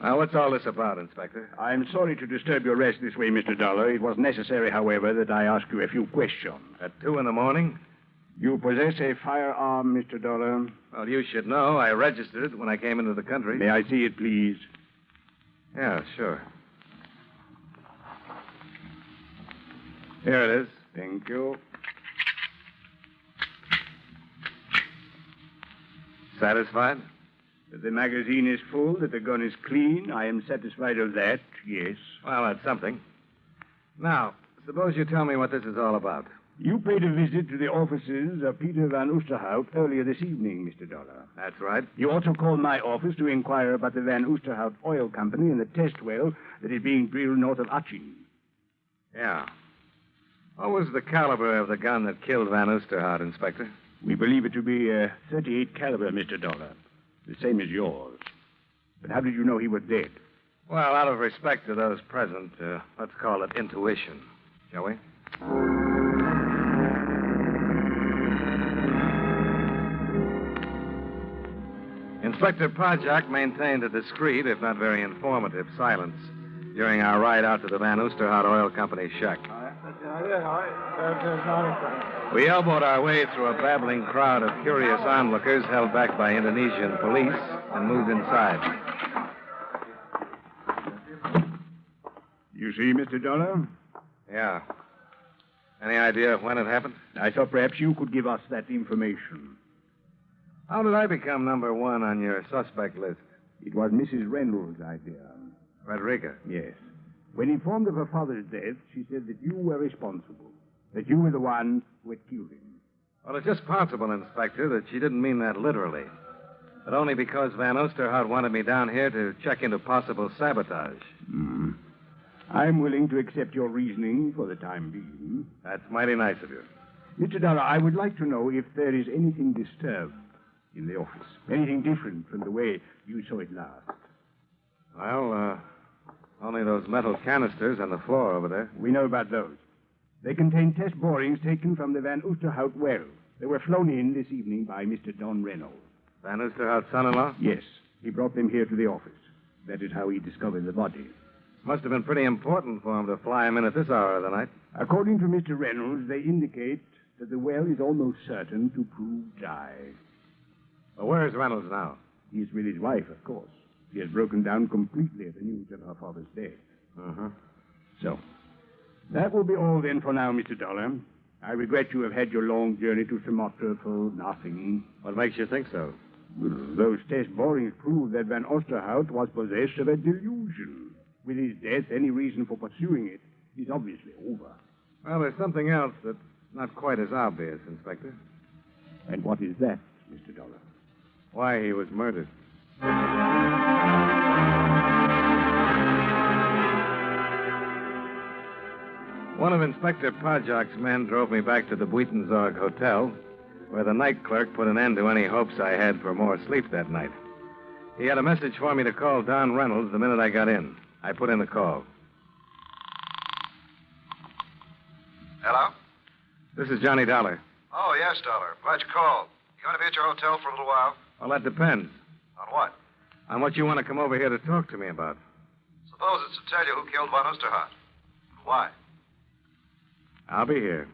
Now, what's all this about, Inspector?
I'm sorry to disturb your rest this way, Mr. Dollar. It was necessary, however, that I ask you a few questions.
At 2 a.m?
You possess a firearm, Mr. Dollar?
Well, you should know. I registered it when I came into the country.
May I see it, please?
Yeah, sure. Here it is.
Thank you.
Satisfied?
That the magazine is full, that the gun is clean. I am satisfied of that, yes.
Well, that's something. Now, suppose you tell me what this is all about.
You paid a visit to the offices of Peter Van Oosterhout earlier this evening, Mr. Dollar.
That's right.
You also called my office to inquire about the Van Oosterhout Oil Company and the test well that is being drilled north of Achin.
Yeah. What was the caliber of the gun that killed Van Oosterhout, Inspector?
We believe it to be a .38 caliber, Mr. Dollar. The same as yours. But how did you know he was dead?
Well, out of respect to those present, let's call it intuition, shall we? Inspector Pajak maintained a discreet, if not very informative, silence during our ride out to the Van Oosterhout Oil Company shack. We elbowed our way through a babbling crowd of curious onlookers held back by Indonesian police and moved inside.
You see, Mr. Dollar?
Yeah. Any idea of when it happened?
I thought perhaps you could give us that information.
How did I become number one on your suspect list?
It was Mrs. Reynolds' idea.
Frederica?
Yes. When informed of her father's death, she said that you were responsible, that you were the one who had killed him.
Well, it's just possible, Inspector, that she didn't mean that literally. But only because Van Oosterhout wanted me down here to check into possible sabotage.
I'm willing to accept your reasoning for the time being.
That's mighty nice of you.
Mr. Dollar, I would like to know if there is anything disturbed in the office. Anything different from the way you saw it last.
Well, only those metal canisters on the floor over there.
We know about those. They contain test borings taken from the Van Oosterhout well. They were flown in this evening by Mr. Don Reynolds.
Van Oosterhout's son-in-law?
Yes. He brought them here to the office. That is how he discovered the body.
Must have been pretty important for him to fly him in at this hour of the night.
According to Mr. Reynolds, they indicate that the well is almost certain to prove dry.
Well, where is Reynolds now?
He's with his wife, of course. She has broken down completely at the news of her father's death.
Uh-huh.
So, that will be all then for now, Mr. Dollar. I regret you have had your long journey to Sumatra for nothing.
What makes you think so?
Those test borings prove that Van Oosterhout was possessed of a delusion. With his death, any reason for pursuing it is obviously over.
Well, there's something else that's not quite as obvious, Inspector.
And what is that, Mr. Dollar?
Why he was murdered. One of Inspector Podjock's men drove me back to the Buitenzorg Hotel, where the night clerk put an end to any hopes I had for more sleep that night. He had a message for me to call Don Reynolds the minute I got in. I put in the call.
Hello?
This is Johnny Dollar.
Oh, yes, Dollar. Glad you called. You going to be at your hotel for a little while?
Well, that depends.
On what?
On what you want to come over here to talk to me about.
Suppose it's to tell you who killed Von Oosterhout. Why?
I'll be here.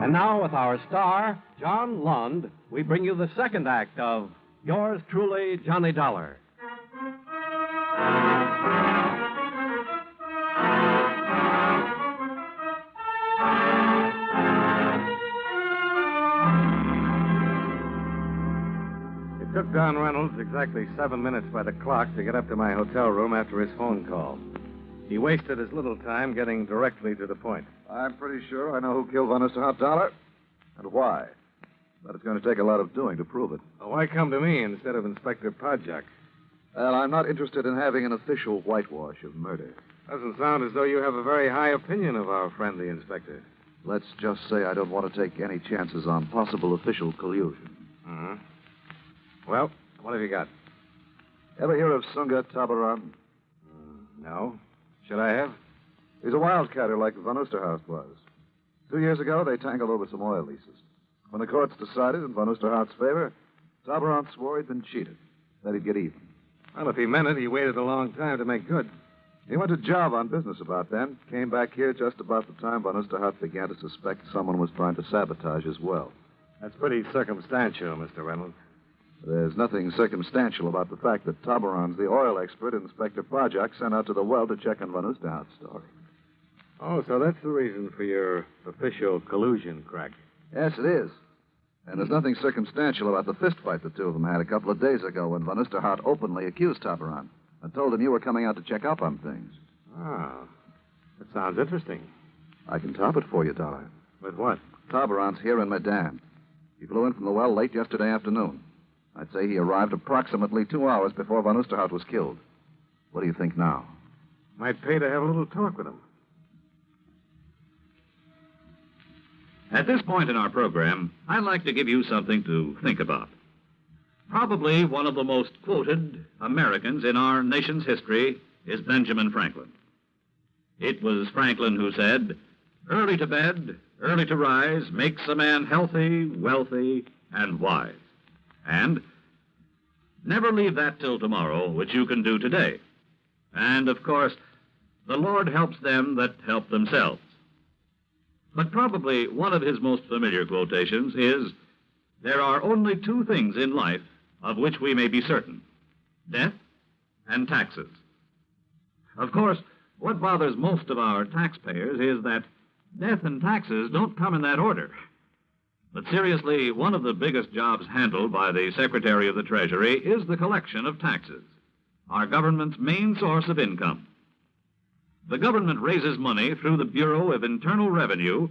And now, with our star, John Lund, we bring you the second act of Yours Truly, Johnny Dollar.
It took Don Reynolds exactly 7 minutes by the clock to get up to my hotel room after his phone call. He wasted as little time getting directly to the point.
I'm pretty sure I know who killed Von Oosterhout, Dollar, and why. But it's going to take a lot of doing to prove it.
Well, why come to me instead of Inspector Podjock?
Well, I'm not interested in having an official whitewash of murder.
Doesn't sound as though you have a very high opinion of our friend, the inspector.
Let's just say I don't want to take any chances on possible official collusion.
Uh-huh. Well, what have you got?
Ever hear of Sunga Tabaran?
No. Should I have?
He's a wildcatter like Von Oosterhout was. 2 years ago, they tangled over some oil leases. When the courts decided in Von Oosterhout's favor, Tabaran swore he'd been cheated, that he'd get even.
Well, if he meant it, he waited a long time to make good.
He went to Java on business about then, came back here just about the time Von Oosterhout began to suspect someone was trying to sabotage his well.
That's pretty circumstantial, Mr. Reynolds.
There's nothing circumstantial about the fact that Tabaran's the oil expert Inspector Podjock sent out to the well to check on Von Oosterhout's story.
Oh, so that's the reason for your official collusion crack.
Yes, it is. And there's nothing circumstantial about the fistfight the two of them had a couple of days ago when Von Oosterhout openly accused Tabaran and told him you were coming out to check up on things.
Ah, that sounds interesting.
I can top it for you, Dollar.
With what?
Tabaran's here in Medan. He flew in from the well late yesterday afternoon. I'd say he arrived approximately 2 hours before Von Oosterhout was killed. What do you think now?
Might pay to have a little talk with him.
At this point in our program, I'd like to give you something to think about. Probably one of the most quoted Americans in our nation's history is Benjamin Franklin. It was Franklin who said, "Early to bed, early to rise makes a man healthy, wealthy, and wise." And never leave that till tomorrow, which you can do today. And, of course, the Lord helps them that help themselves. But probably one of his most familiar quotations is, "There are only two things in life of which we may be certain, death and taxes." Of course, what bothers most of our taxpayers is that death and taxes don't come in that order. But seriously, one of the biggest jobs handled by the Secretary of the Treasury is the collection of taxes, our government's main source of income. The government raises money through the Bureau of Internal Revenue,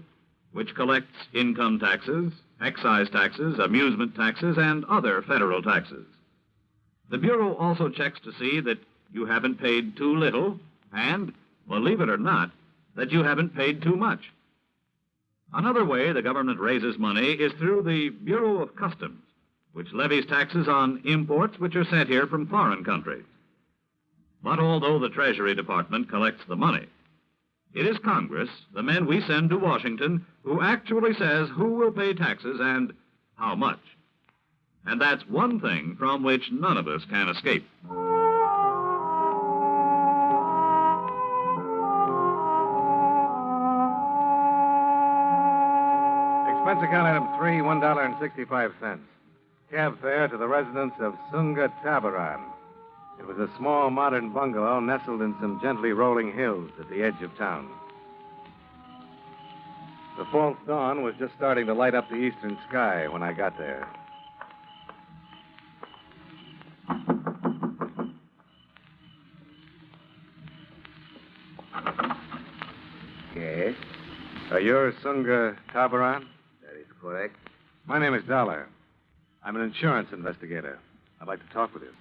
which collects income taxes, excise taxes, amusement taxes, and other federal taxes. The Bureau also checks to see that you haven't paid too little and, believe it or not, that you haven't paid too much. Another way the government raises money is through the Bureau of Customs, which levies taxes on imports which are sent here from foreign countries. But although the Treasury Department collects the money, It is Congress, the men we send to Washington, who actually says who will pay taxes and how much. And that's one thing from which none of us can escape.
Expense account item 3, $1.65. Cab fare to the residence of Sunga Tabaran. It was a small, modern bungalow nestled in some gently rolling hills at the edge of town. The false dawn was just starting to light up the eastern sky when I got there.
Yes?
Are you Sunga Tabaran?
That is correct.
My name is Dolar. I'm an insurance investigator. I'd like to talk with you.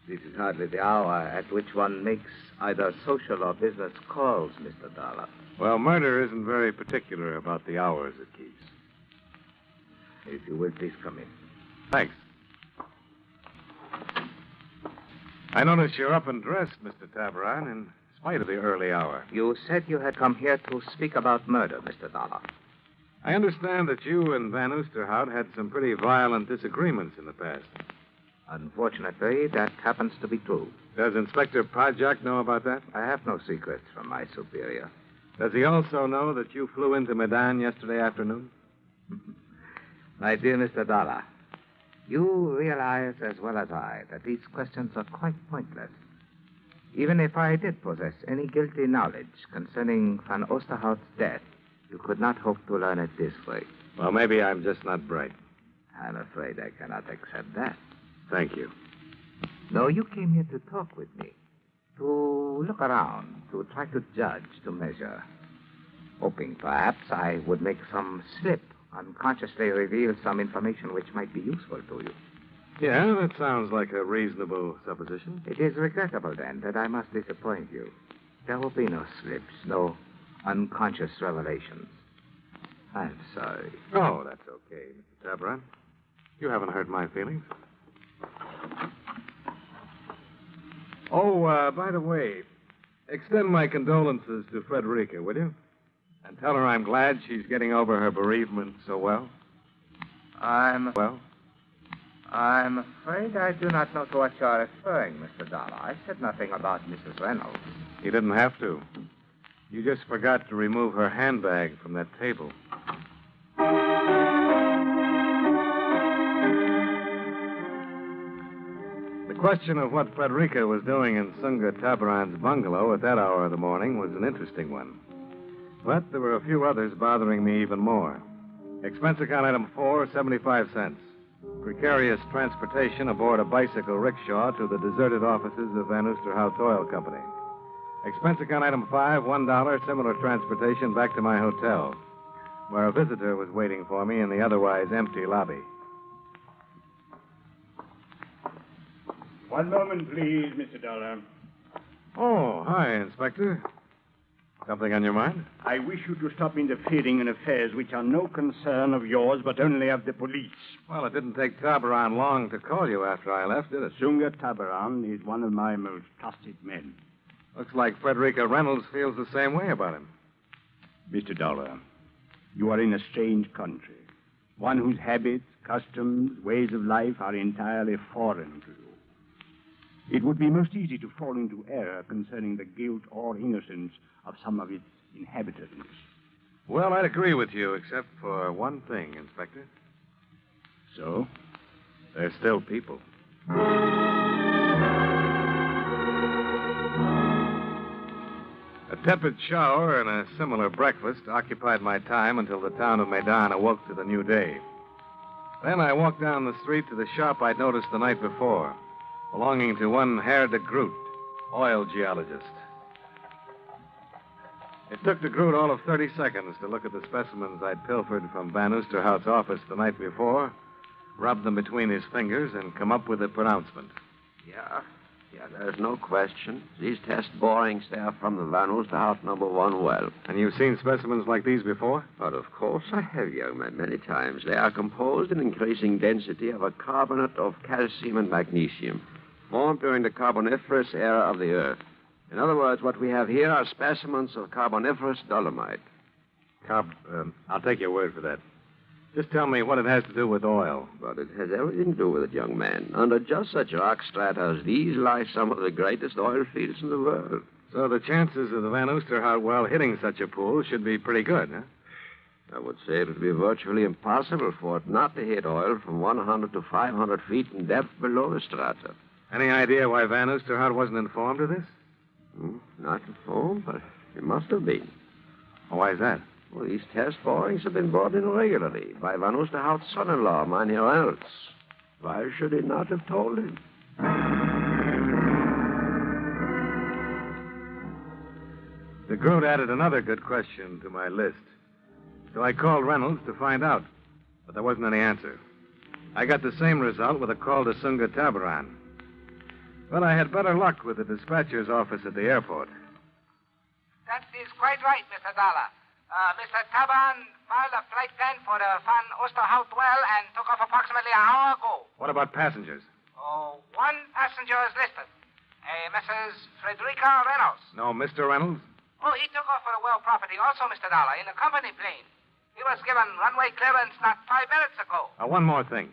This is hardly the hour at which one makes either social or business calls, Mr. Dollar.
Well, murder isn't very particular about the hours it keeps.
If you will, please come in.
Thanks. I notice you're up and dressed, Mr. Tabaran, in spite of the early hour.
You said you had come here to speak about murder, Mr. Dollar.
I understand that you and Van Oosterhout had some pretty violent disagreements in the past.
Unfortunately, that happens to be true.
Does Inspector Pajak know about that?
I have no secrets from my superior.
Does he also know that you flew into Medan yesterday afternoon?
My dear Mr. Dollar, you realize as well as I that these questions are quite pointless. Even if I did possess any guilty knowledge concerning Van Oosterhout's death, you could not hope to learn it this way.
Well, maybe I'm just not bright.
I'm afraid I cannot accept that.
Thank you.
No, you came here to talk with me, to look around, to try to judge, to measure, hoping perhaps I would make some slip, unconsciously reveal some information which might be useful to you.
Yeah, that sounds like a reasonable supposition.
It is regrettable, then, that I must disappoint you. There will be no slips, no unconscious revelations. I'm sorry.
Oh, that's okay, Mr. Tabaran. You haven't hurt my feelings. Oh, by the way, extend my condolences to Frederica, will you? And tell her I'm glad she's getting over her bereavement so well.
I'm afraid I do not know to what you are referring, Mr. Dollar. I said nothing about Mrs. Reynolds.
You didn't have to. You just forgot to remove her handbag from that table. The question of what Frederica was doing in Sunga Tabaran's bungalow at that hour of the morning was an interesting one. But there were a few others bothering me even more. Expense account item 4, 75 cents. Precarious transportation aboard a bicycle rickshaw to the deserted offices of Van Oosterhout Oil Company. Expense account item 5, $1, similar transportation back to my hotel, where a visitor was waiting for me in the otherwise empty lobby.
One moment, please, Mr. Dollar.
Oh, hi, Inspector. Something on your mind?
I wish you to stop interfering in affairs which are no concern of yours, but only of the police.
Well, it didn't take Tabaran long to call you after I left, did it?
Sunga Tabaran is one of my most trusted men.
Looks like Frederica Reynolds feels the same way about him.
Mr. Dollar, you are in a strange country, one whose habits, customs, ways of life are entirely foreign to you. It would be most easy to fall into error concerning the guilt or innocence of some of its inhabitants.
Well, I'd agree with you, except for one thing, Inspector.
So?
They're still people. A tepid shower and a similar breakfast occupied my time until the town of Medan awoke to the new day. Then I walked down the street to the shop I'd noticed the night before, belonging to one Herr de Groot, oil geologist. It took de Groot all of 30 seconds to look at the specimens I'd pilfered from Van Oosterhout's office the night before, rub them between his fingers, and come up with a pronouncement.
Yeah, there's no question. These test borings, they are from the Van Oosterhout number 1 well.
And you've seen specimens like these before?
But of course I have, young man, many times. They are composed in increasing density of a carbonate of calcium and magnesium, formed during the Carboniferous era of the Earth.
In other words, what we have here are specimens of Carboniferous Dolomite.
I'll take your word for that. Just tell me what it has to do with oil.
But it has everything to do with it, young man. Under just such rock strata as these lie some of the greatest oil fields in the world.
So the chances of the Van Oosterhout well hitting such a pool should be pretty good, huh?
I would say it would be virtually impossible for it not to hit oil from 100 to 500 feet in depth below the strata.
Any idea why Van Oosterhout wasn't informed of this?
Not informed, but he must have been.
Why is that?
Well, these test borings have been brought in regularly by Van Oosterhout's son-in-law, Mynheer Reynolds. Why should he not have told him?
The Groot added another good question to my list. So I called Reynolds to find out, but there wasn't any answer. I got the same result with a call to Sunga Tabaran. But I had better luck with the dispatcher's office at the airport.
That is quite right, Mr. Dollar. Mr. Taban filed a flight plan for the Van Oosterhout well and took off approximately an hour ago.
What about passengers?
Oh, one passenger is listed. Mrs. Frederica Reynolds.
No, Mr. Reynolds?
Oh, he took off for the well property also, Mr. Dollar, in a company plane. He was given runway clearance not 5 minutes ago.
One more thing.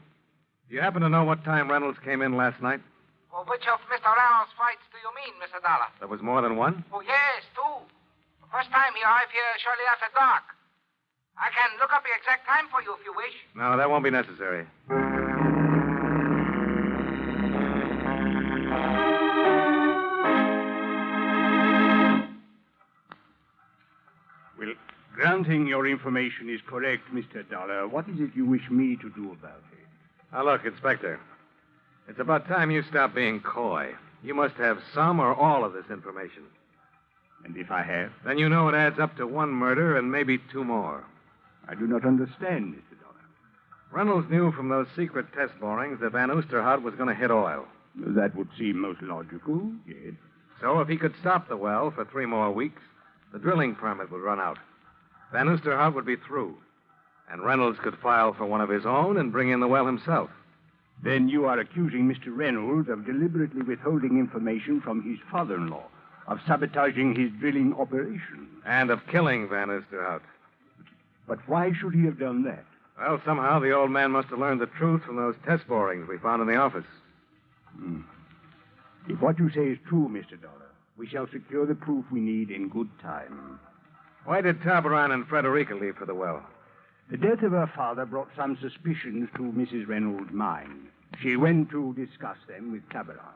Do you happen to know what time Reynolds came in last night?
Well, which of Mr. Reynolds' flights do you mean, Mr. Dollar?
There was more than one?
Oh, yes, 2. The first time he arrived here shortly after dark. I can look up the exact time for you if you wish.
No, that won't be necessary.
Well, granting your information is correct, Mr. Dollar, what is it you wish me to do about it?
Now, look, Inspector. It's about time you stop being coy. You must have some or all of this information.
And if I have?
Then you know it adds up to 1 murder and maybe 2 more.
I do not understand, Mr. Dollar.
Reynolds knew from those secret test borings that Van Oosterhout was going to hit oil.
That would seem most logical, yes.
So if he could stop the well for 3 more weeks, the drilling permit would run out. Van Oosterhout would be through. And Reynolds could file for one of his own and bring in the well himself.
Then you are accusing Mr. Reynolds of deliberately withholding information from his father-in-law, of sabotaging his drilling operation.
And of killing Van Oosterhout.
But why should he have done that?
Well, somehow the old man must have learned the truth from those test borings we found in the office.
If what you say is true, Mr. Dollar, we shall secure the proof we need in good time.
Why did Tabaran and Frederica leave for the well?
The death of her father brought some suspicions to Mrs. Reynolds' mind. She went to discuss them with Tabaran.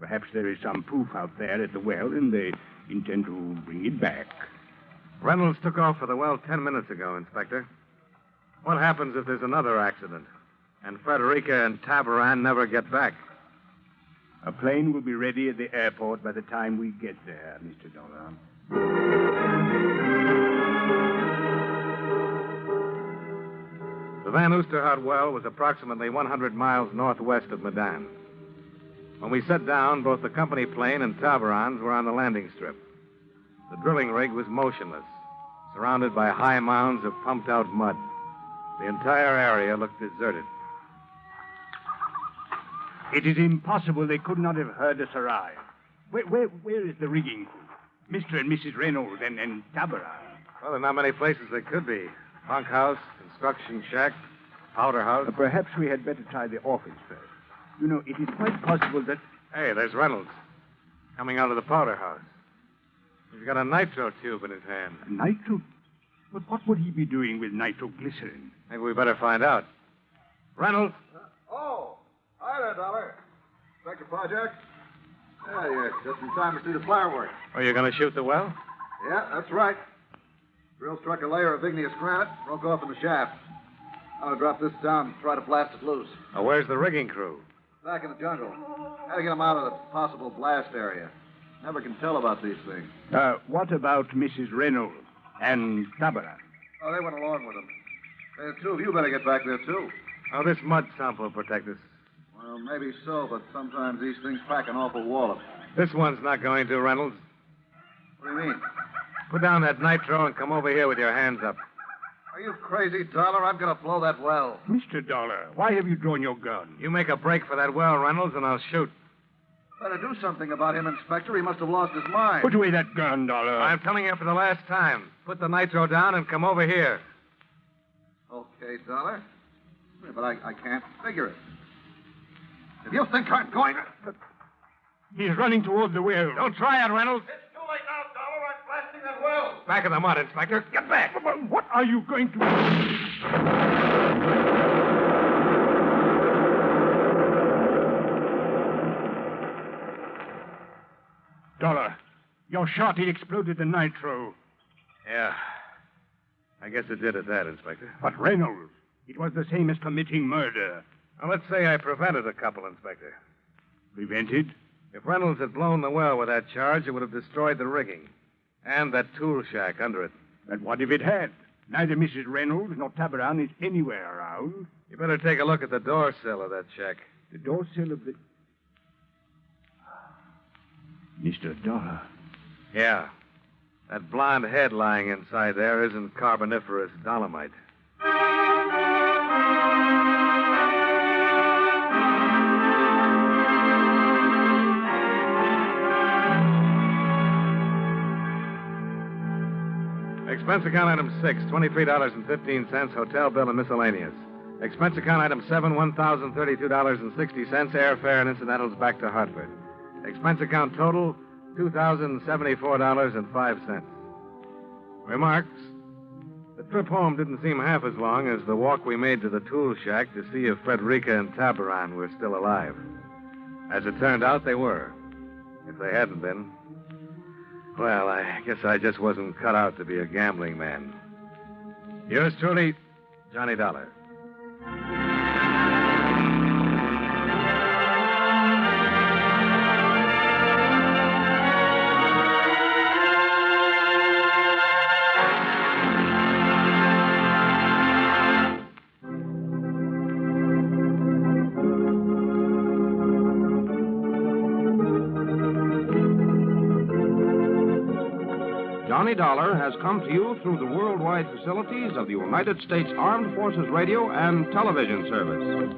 Perhaps there is some proof out there at the well, and they intend to bring it back.
Reynolds took off for the well 10 minutes ago, Inspector. What happens if there's another accident, and Frederica and Tabaran never get back?
A plane will be ready at the airport by the time we get there, Mr. Dolar.
The Van Oosterhout well was approximately 100 miles northwest of Medan. When we set down, both the company plane and Tabaran's were on the landing strip. The drilling rig was motionless, surrounded by high mounds of pumped-out mud. The entire area looked deserted.
It is impossible they could not have heard us arrive. Where is the rigging crew? Mr. and Mrs. Reynolds and Tabaran.
Well, there are not many places they could be. Bunkhouse, construction shack, powder house.
Perhaps we had better try the office first. You know, it is quite possible that...
Hey, there's Reynolds, coming out of the powder house. He's got a nitro tube in his hand.
Nitro? But what would he be doing with nitroglycerin?
Maybe we better find out. Reynolds?
Hi there, Dollar. Inspector Project? Yeah, you're just in time to see the fireworks.
Oh, you're going to shoot the well?
Yeah, that's right. Drill struck a layer of igneous granite, broke off in the shaft. I'm going to drop this down and try to blast it loose.
Oh, where's the rigging crew?
Back in the jungle. Had to get them out of the possible blast area. Never can tell about these things.
What about Mrs. Reynolds and Tabaran?
Oh, they went along with them. The two of you better get back there, too.
Oh, this mud sump will protect us.
Well, maybe so, but sometimes these things pack an awful wallop.
This one's not going to, Reynolds.
What do you mean?
Put down that nitro and come over here with your hands up.
Are you crazy, Dollar? I'm going to blow that well.
Mr. Dollar, why have you drawn your gun?
You make a break for that well, Reynolds, and I'll shoot.
Better do something about him, Inspector. He must have lost his mind.
Put away that gun, Dollar.
I'm telling you for the last time. Put the nitro down and come over here.
Okay, Dollar. But I can't figure it. If you think I'm going to...
He's running toward the well.
Don't try it, Reynolds.
It's too late now, Dollar. I'm blasting that well.
Back in the mud, Inspector. Get back.
What are you going to... Dollar, your shot, it exploded the nitro.
Yeah. I guess it did at that, Inspector.
But Reynolds, it was the same as committing murder.
Now, let's say I prevented a couple, Inspector.
Prevented?
If Reynolds had blown the well with that charge, it would have destroyed the rigging. And that tool shack under it.
But what if it had? Neither Mrs. Reynolds nor Tabaran is anywhere around.
You better take a look at the door sill of that shack.
The door sill of the... Mr. Dollar.
Yeah. That blonde head lying inside there isn't Carboniferous Dolomite. Expense account item 6, $23.15, hotel bill and miscellaneous. Expense account item 7, $1,032.60, airfare and incidentals back to Hartford. Expense account total, $2,074.05. Remarks. The trip home didn't seem half as long as the walk we made to the tool shack to see if Frederica and Tabaran were still alive. As it turned out, they were. If they hadn't been, well, I guess I just wasn't cut out to be a gambling man. Yours truly, Johnny Dollar.
Johnny Dollar has come to you through the worldwide facilities of the United States Armed Forces Radio and Television Service.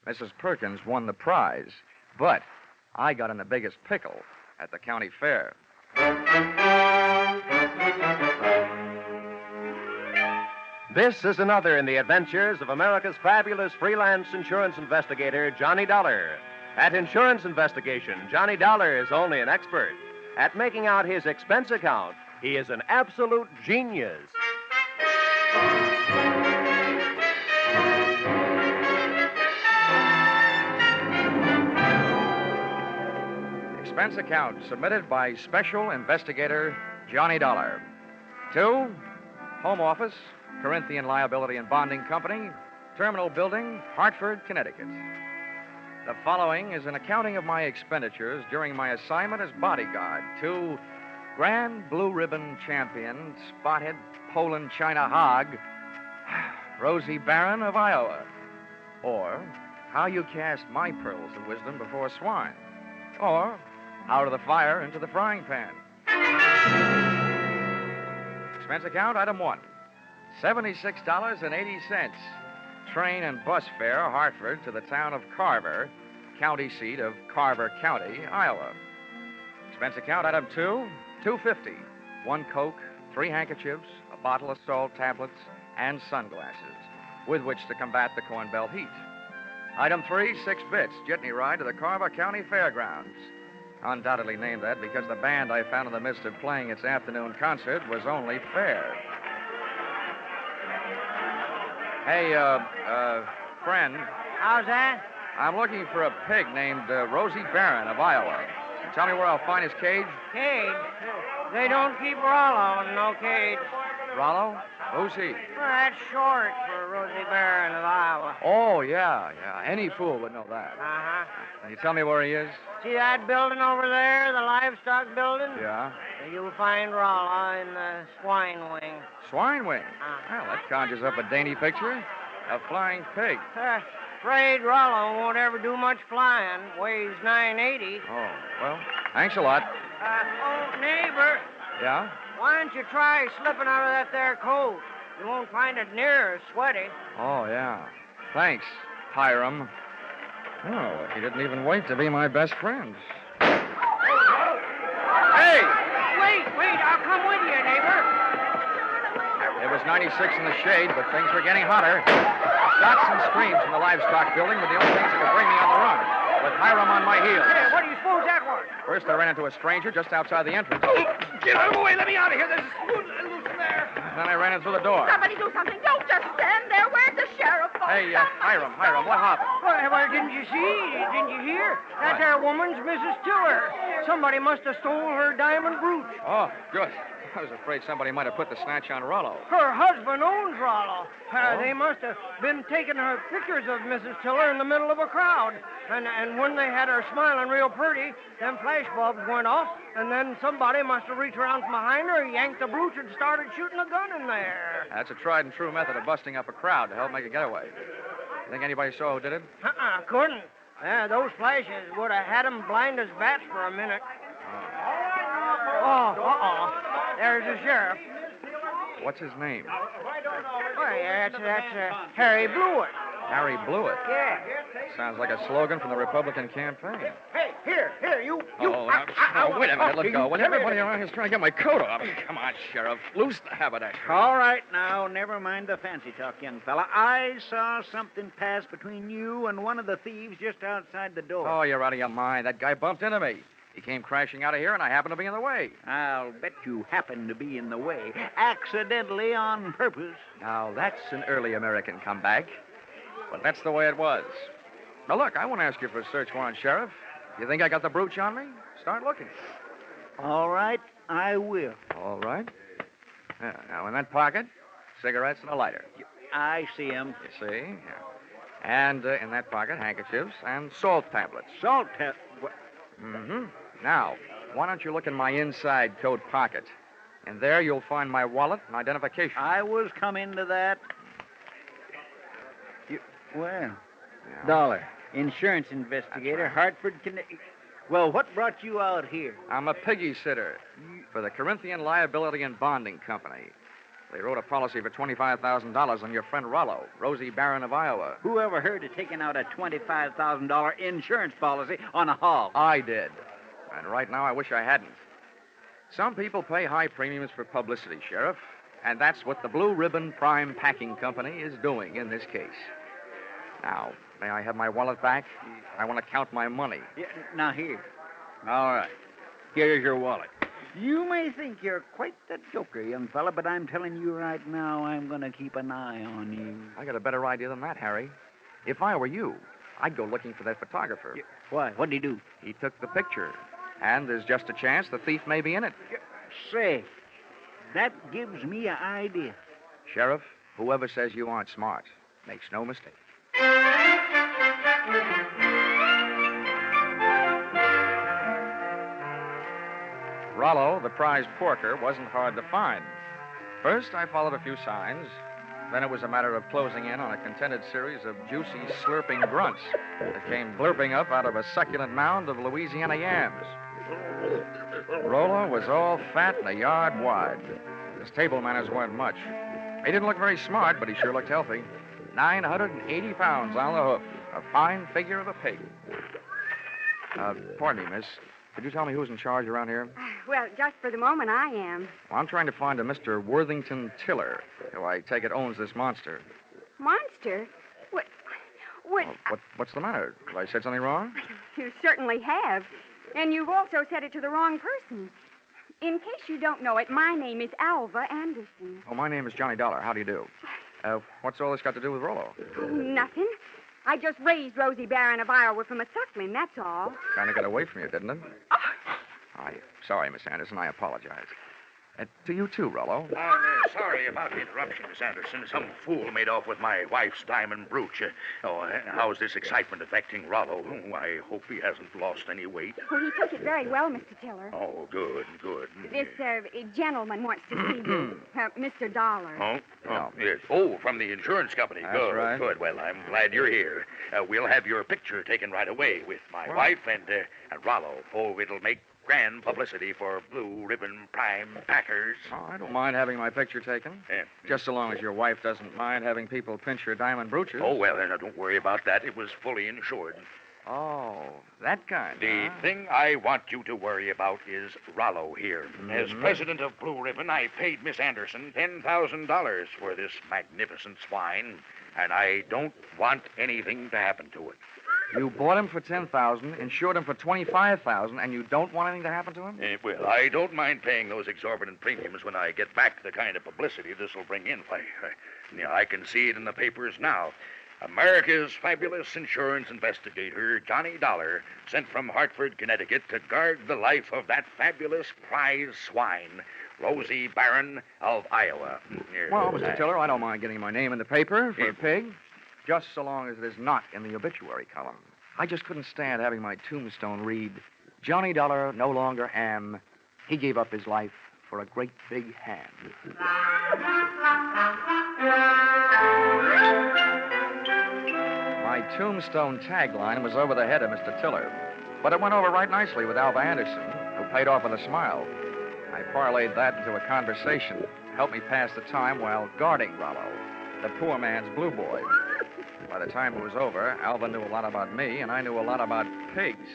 Mrs. Perkins won the prize, but I got in the biggest pickle at the county fair.
This is another in the adventures of America's fabulous freelance insurance investigator, Johnny Dollar. At insurance investigation, Johnny Dollar is only an expert. At making out his expense account, he is an absolute genius.
Expense account submitted by Special Investigator Johnny Dollar. To Home Office, Corinthian Liability and Bonding Company, Terminal Building, Hartford, Connecticut. The following is an accounting of my expenditures during my assignment as bodyguard to Grand Blue Ribbon Champion, Spotted Poland China Hog, Rosie Barron of Iowa. Or How You Cast My Pearls of Wisdom Before Swine. Or Out of the Fire into the Frying Pan. Expense account, item 1. $76.80. Train and bus fare, Hartford to the town of Carver, county seat of Carver County, Iowa. Expense account item 2, $2.50. 1 Coke, 3 handkerchiefs, a bottle of salt tablets, and sunglasses, with which to combat the Corn Belt heat. Item 3, 6 bits, jitney ride to the Carver County Fairgrounds. Undoubtedly named that because the band I found in the midst of playing its afternoon concert was only fair. Hey, friend.
How's that?
I'm looking for a pig named Rosie Barron of Iowa. Can you tell me where I'll find his cage?
Cage? They don't keep Rollo in no cage.
Rollo? Who's he?
Well, that's short for Rosie Barron of Iowa.
Oh, yeah. Any fool would know that.
Uh-huh.
Can you tell me where he is?
See that building over there, the livestock building?
Yeah.
You'll find Rollo in the swine wing.
Swine wing? Well, that conjures up a dainty picture. A flying pig.
Afraid Rollo won't ever do much flying. Weighs 980.
Oh, well, thanks a lot.
Neighbor.
Yeah?
Why don't you try slipping out of that there coat? You won't find it near as sweaty.
Oh, yeah. Thanks, Hiram. Oh, he didn't even wait to be my best friend. Hey!
Wait, I'll come with you, neighbor.
It was 96 in the shade, but things were getting hotter. Shots and screams from the livestock building were the only things that could bring me on the run, with Hiram on my heels.
Hey, what do you suppose that was?
First, I ran into a stranger just outside the entrance.
Get out of the way. Let me out of here. There's a loose in there.
Then I ran in through the door.
Somebody do something. Don't just stand there. Where's the sheriff?
Hey, Hiram, what happened?
Well, didn't you see? Didn't you hear? That there woman's Mrs. Tiller. Somebody must have stole her diamond brooch.
Oh, good. I was afraid somebody might have put the snatch on Rollo.
Her husband owns Rollo. They must have been taking her pictures of Mrs. Tiller in the middle of a crowd. And when they had her smiling real pretty, them flash bulbs went off, and then somebody must have reached around from behind her, yanked the brooch, and started shooting a gun in there.
That's a tried and true method of busting up a crowd to help make a getaway. You think anybody saw who did it?
Couldn't. Those flashes would have had them blind as bats for a minute. There's the sheriff.
What's his name?
Why, that's Harry Blewett.
Harry Blewett?
Yeah.
Sounds like a slogan from the Republican campaign.
Hey, here, you.
Wait a minute, let go. When everybody around here's trying to get my coat off. Come on, Sheriff. Loose the haberdasher.
All right, now, never mind the fancy talk, young fella. I saw something pass between you and one of the thieves just outside the door.
Oh, you're out of your mind. That guy bumped into me. He came crashing out of here, and I happened to be in the way.
I'll bet you happened to be in the way. Accidentally on purpose.
Now, that's an early American comeback. But that's the way it was. Now, look, I won't ask you for a search warrant, Sheriff. You think I got the brooch on me? Start looking.
All right, I will.
All right. Now, in that pocket, cigarettes and a lighter.
I see 'em.
You see? Yeah. And in that pocket, handkerchiefs and salt tablets.
Salt tablets?
Mm-hmm. Now, why don't you look in my inside coat pocket? And there you'll find my wallet and identification.
I was coming to that.
Yeah.
Dollar, insurance investigator,
right.
Hartford, Connecticut. Well, what brought you out here?
I'm a piggy sitter for the Corinthian Liability and Bonding Company. They wrote a policy for $25,000 on your friend Rollo, Rosie Barron of Iowa.
Who ever heard of taking out a $25,000 insurance policy on a hog?
I did. And right now I wish I hadn't. Some people pay high premiums for publicity, Sheriff. And that's what the Blue Ribbon Prime Packing Company is doing in this case. Now, may I have my wallet back? I want to count my money.
Yeah, now, here. All right. Here's your wallet. You may think you're quite the joker, young fella, but I'm telling you right now, I'm going to keep an eye on you.
I got a better idea than that, Harry. If I were you, I'd go looking for that photographer.
Yeah. Why? What'd he do?
He took the picture. And there's just a chance the thief may be in it.
Say, that gives me an idea.
Sheriff, whoever says you aren't smart makes no mistake. Rollo, the prize porker, wasn't hard to find. First, I followed a few signs. Then it was a matter of closing in on a contented series of juicy, slurping grunts that came blurping up out of a succulent mound of Louisiana yams. Rollo was all fat and a yard wide. His table manners weren't much. He didn't look very smart, but he sure looked healthy. 980 pounds on the hoof. A fine figure of a pig. Pardon me, miss. Could you tell me who's in charge around here?
Well, just for the moment, I am.
Well, I'm trying to find a Mr. Worthington Tiller, who I take it owns this monster.
Monster? What?
What's the matter? Have I said something wrong?
You certainly have. And you've also said it to the wrong person. In case you don't know it, my name is Alva Anderson.
Oh, my name is Johnny Dollar. How do you do? What's all this got to do with Rollo?
Nothing. I just raised Rosie Barron of Iowa from a suckling, that's all.
Kind of got away from you, didn't it? I'm sorry, Miss Anderson. I apologize. To you, too, Rollo.
Sorry about the interruption, Miss Anderson. Some fool made off with my wife's diamond brooch. How's this excitement affecting Rollo? I hope he hasn't lost any weight.
Well, he took it very well, Mr. Tiller.
Oh, good.
This gentleman wants to see you, Mr. Dollar.
Yes. Oh, from the insurance company.
That's
Good,
right.
Good. Well, I'm glad you're here. We'll have your picture taken right away with my wife and Rollo. Oh, it'll make grand publicity for Blue Ribbon Prime Packers.
Oh, I don't mind having my picture taken. Just so long as your wife doesn't mind having people pinch her diamond brooches.
Oh, well, then, don't worry about that. It was fully insured.
Oh, that kind.
The thing I want you to worry about is Rollo here. As president of Blue Ribbon, I paid Miss Anderson $10,000 for this magnificent swine, and I don't want anything to happen to it.
You bought him for $10,000, insured him for $25,000, and you don't want anything to happen to him?
Well, I don't mind paying those exorbitant premiums when I get back the kind of publicity this will bring in. I can see it in the papers now. America's fabulous insurance investigator, Johnny Dollar, sent from Hartford, Connecticut to guard the life of that fabulous prize swine, Rosie Barron of Iowa.
Well, Mr. Tiller, I don't mind getting my name in the paper for a pig, just so long as it is not in the obituary column. I just couldn't stand having my tombstone read, Johnny Dollar no longer am. He gave up his life for a great big ham. My tombstone tagline was over the head of Mr. Tiller, but it went over right nicely with Alva Anderson, who paid off with a smile. I parlayed that into a conversation, helped me pass the time while guarding Rollo, the poor man's blue boy. By the time it was over, Alva knew a lot about me, and I knew a lot about pigs.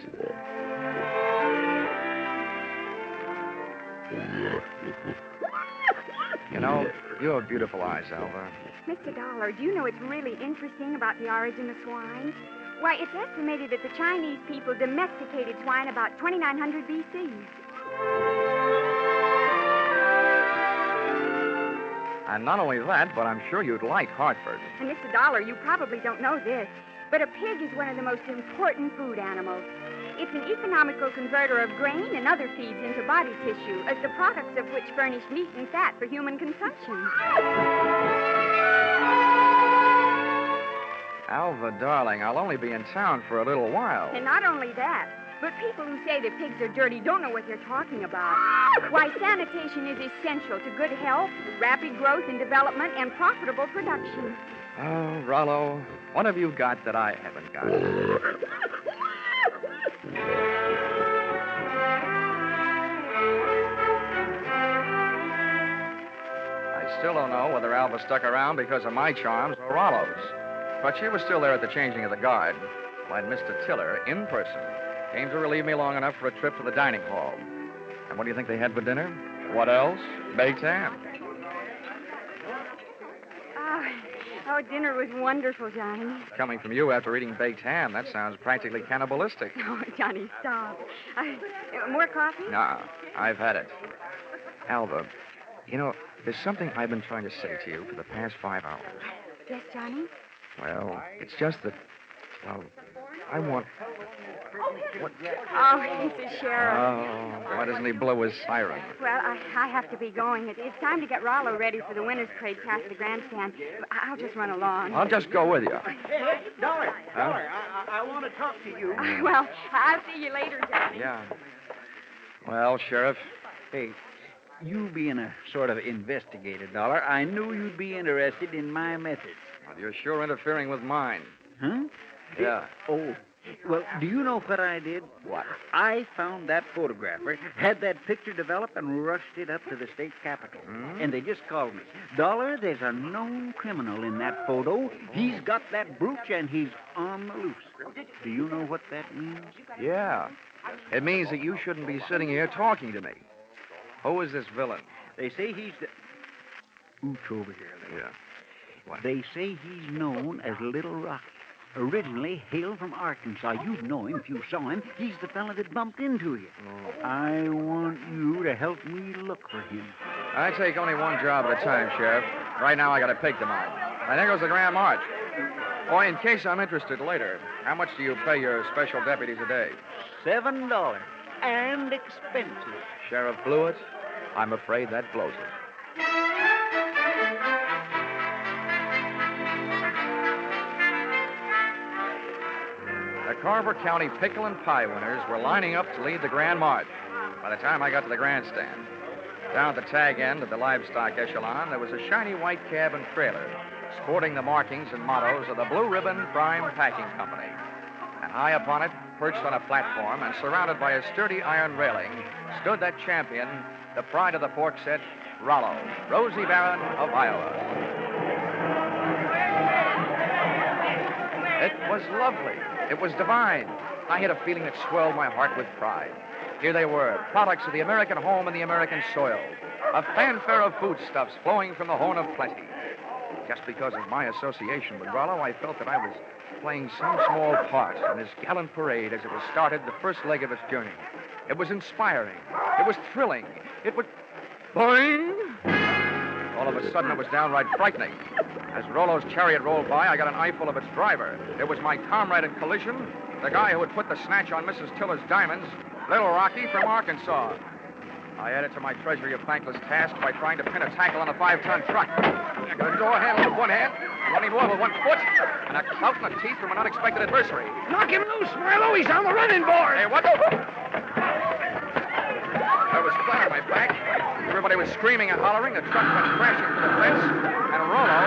You know, you have beautiful eyes, Alva.
Mr. Dollar, do you know what's really interesting about the origin of swine? Why, it's estimated that the Chinese people domesticated swine about 2900 B.C.
And not only that, but I'm sure you'd like Hartford.
And, Mr. Dollar, you probably don't know this, but a pig is one of the most important food animals. It's an economical converter of grain and other feeds into body tissue, as the products of which furnish meat and fat for human consumption.
Alva, darling, I'll only be in town for a little while.
And not only that, but people who say that pigs are dirty don't know what they're talking about. Why, sanitation is essential to good health, rapid growth and development, and profitable production.
Oh, Rollo, what have you got that I haven't got? I still don't know whether Alva stuck around because of my charms or Rollo's. But she was still there at the changing of the guard, when Mr. Tiller, in person, came to relieve me long enough for a trip to the dining hall. And what do you think they had for dinner? What else? Baked ham.
Oh, dinner was wonderful, Johnny.
Coming from you after eating baked ham, that sounds practically cannibalistic.
Oh, Johnny, stop. More coffee?
Nah, I've had it. Alva, you know, there's something I've been trying to say to you for the past 5 hours.
Yes, Johnny?
Well, it's just that, well, I want... What?
Oh, it's the sheriff.
Oh, why doesn't he blow his siren?
Well, I have to be going. It's time to get Rollo ready for the winner's parade past the grandstand. I'll just run along.
I'll just go with you.
Hey, Dollar, I want to talk to you.
Well, I'll see you later, Johnny.
Yeah. Well, Sheriff.
Hey, you being a sort of investigator, Dollar, I knew you'd be interested in my methods.
Well, you're sure interfering with mine.
Huh?
Yeah.
Oh, Well, do you know what I did?
What?
I found that photographer, had that picture developed, and rushed it up to the state capitol. And they just called me. Dollar, there's a known criminal in that photo. He's got that brooch, and he's on the loose. Do you know what that means?
Yeah. It means that you shouldn't be sitting here talking to me. Who is this villain?
They say he's the... Ooch over here.
Yeah. What?
They say he's known as Little Rocky. Originally hailed from Arkansas. You'd know him if you saw him. He's the fella that bumped into you. I want you to help me look for him.
I take only one job at a time, Sheriff. Right now, I got a pig to mind. And there goes the Grand March. Boy, in case I'm interested later, how much do you pay your special deputies a day?
$7 and expenses.
Sheriff Blewett, I'm afraid that blows it. The Carver County Pickle and Pie winners were lining up to lead the Grand March. By the time I got to the grandstand, down at the tag end of the livestock echelon, there was a shiny white cab and trailer, sporting the markings and mottos of the Blue Ribbon Prime Packing Company. And high upon it, perched on a platform and surrounded by a sturdy iron railing, stood that champion, the pride of the pork set, Rollo, Rosie Barron of Iowa. It was lovely. It was divine. I had a feeling that swelled my heart with pride. Here they were, products of the American home and the American soil. A fanfare of foodstuffs flowing from the horn of plenty. Just because of my association with Rollo, I felt that I was playing some small part in this gallant parade as it was started the first leg of its journey. It was inspiring. It was thrilling. It was... Boing! All of a sudden, it was downright frightening. As Rollo's chariot rolled by, I got an eyeful of its driver. It was my comrade in collision, the guy who had put the snatch on Mrs. Tiller's diamonds, Little Rocky from Arkansas. I added to my treasury of thankless tasks by trying to pin a tackle on a 5-ton truck. I got a door handle with one hand, running more with one foot, and a clout in the teeth from an unexpected adversary.
Knock him loose, Marlowe. He's on the running board.
Hey, what the... I was flat on my back. Everybody was screaming and hollering. The truck went crashing to the fence. And Rollo,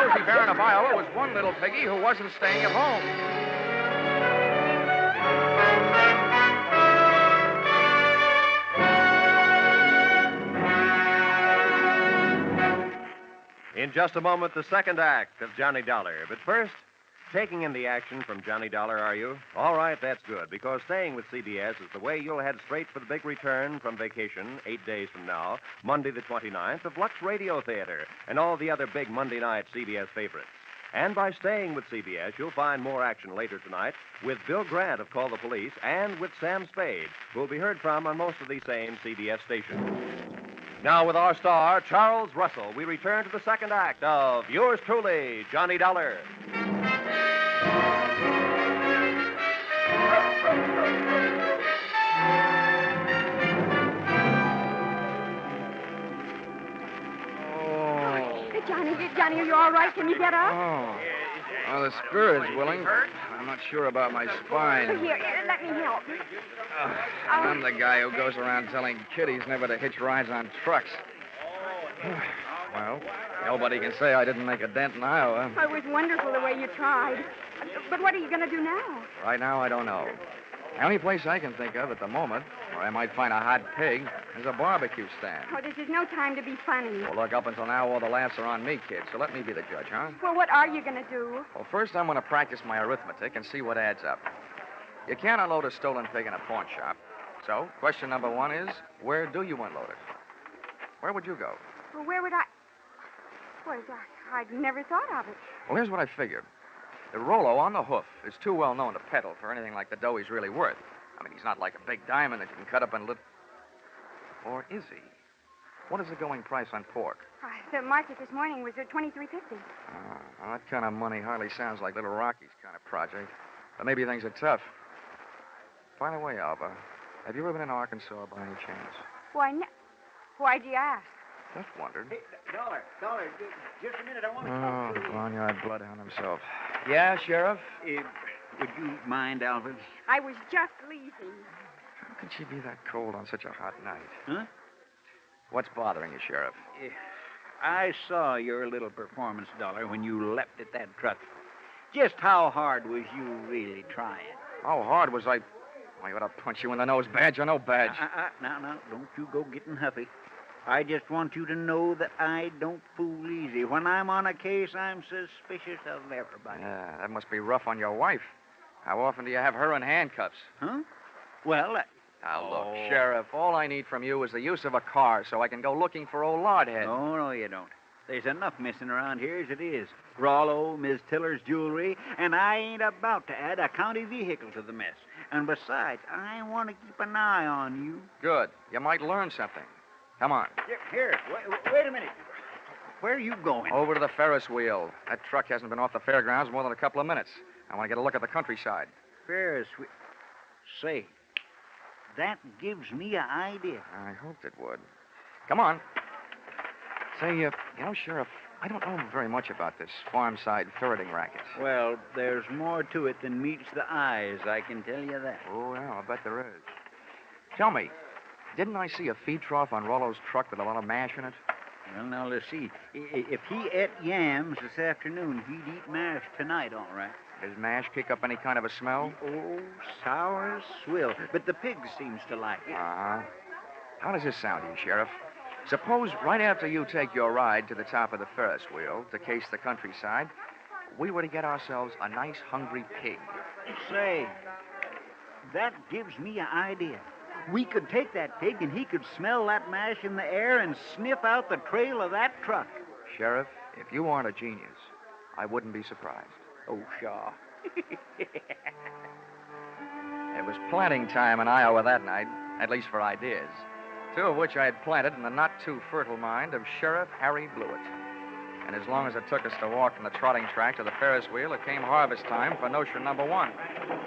Rosie Barron of Iowa, was one little piggy who wasn't staying at home.
In just a moment, the second act of Johnny Dollar. But first, taking in the action from Johnny Dollar, are you? All right, that's good, because staying with CBS is the way you'll head straight for the big return from vacation 8 days from now, Monday the 29th, of Lux Radio Theater and all the other big Monday night CBS favorites. And by staying with CBS, you'll find more action later tonight with Bill Grant of Call the Police and with Sam Spade, who will be heard from on most of these same CBS stations. Now, with our star, Charles Russell, we return to the second act of yours truly, Johnny Dollar.
Johnny, are you all right? Can you get up?
Oh. Well, the spirit's willing. I'm not sure about my spine.
Here, let me help.
I'm the guy who goes around telling kiddies never to hitch rides on trucks. Well, nobody can say I didn't make a dent in Iowa.
It was wonderful the way you tried. But what are you going to do now?
Right now, I don't know. The only place I can think of at the moment where I might find a hot pig is a barbecue stand.
Oh, this is no time to be funny.
Well, look, up until now, all the laughs are on me, kid, so let me be the judge, huh?
Well, what are you going to do?
Well, first I'm going to practice my arithmetic and see what adds up. You can't unload a stolen pig in a pawn shop. So, question number one is, where do you unload it? Where would you go?
Well, where would I... Well, I'd never thought of it.
Well, here's what I figured. The Rollo on the hoof is too well known to peddle for anything like the dough he's really worth. I mean, he's not like a big diamond that you can cut up in little... Or is he? What is the going price on pork?
The market this morning was at $23.50.
Well, that kind of money hardly sounds like Little Rocky's kind of project. But maybe things are tough. By the way, Alva, have you ever been in Arkansas by any chance?
Why do you ask?
Just wondered.
Hey, Dollar, just a minute. I want to
Oh,
talk to
the
you.
barnyard bloodhound himself. Yeah, Sheriff?
Would you mind, Alfred?
I was just leaving.
How could she be that cold on such a hot night?
Huh?
What's bothering you, Sheriff?
I saw your little performance, Dollar, when you leapt at that truck. Just how hard was you really trying?
How hard was I? I ought to punch you in the nose, badge or no badge.
Now, don't you go getting huffy. I just want you to know that I don't fool easy. When I'm on a case, I'm suspicious of everybody.
Yeah, that must be rough on your wife. How often do you have her in handcuffs?
Huh? Well,
Now, look, Sheriff, all I need from you is the use of a car so I can go looking for old Lardhead.
No, you don't. There's enough missing around here as it is. Rollo, Miss Tiller's jewelry, and I ain't about to add a county vehicle to the mess. And besides, I want to keep an eye on you.
Good. You might learn something. Come on.
Here, wait a minute. Where are you going?
Over to the Ferris wheel. That truck hasn't been off the fairgrounds more than a couple of minutes. I want to get a look at the countryside.
Ferris wheel. Say, that gives me an idea.
I hoped it would. Come on. Say, Sheriff, I don't know very much about this farm-side ferreting racket.
Well, there's more to it than meets the eyes, I can tell you that.
Oh, yeah, I bet there is. Tell me, didn't I see a feed trough on Rollo's truck with a lot of mash in it?
Well, now, let's see. If he ate yams this afternoon, he'd eat mash tonight, all right.
Does mash kick up any kind of a smell?
Oh, sour as swill. But the pig seems to like it.
Uh-huh. How does this sound to you, Sheriff? Suppose right after you take your ride to the top of the Ferris wheel to case the countryside, we were to get ourselves a nice hungry pig.
Say, that gives me an idea. We could take that pig and he could smell that mash in the air and sniff out the trail of that truck.
Sheriff, if you aren't a genius, I wouldn't be surprised.
Oh, Shaw.
It was planting time in Iowa that night, at least for ideas. Two of which I had planted in the not-too-fertile mind of Sheriff Harry Blewett. And as long as it took us to walk from the trotting track to the Ferris wheel, it came harvest time for notion number one.
Right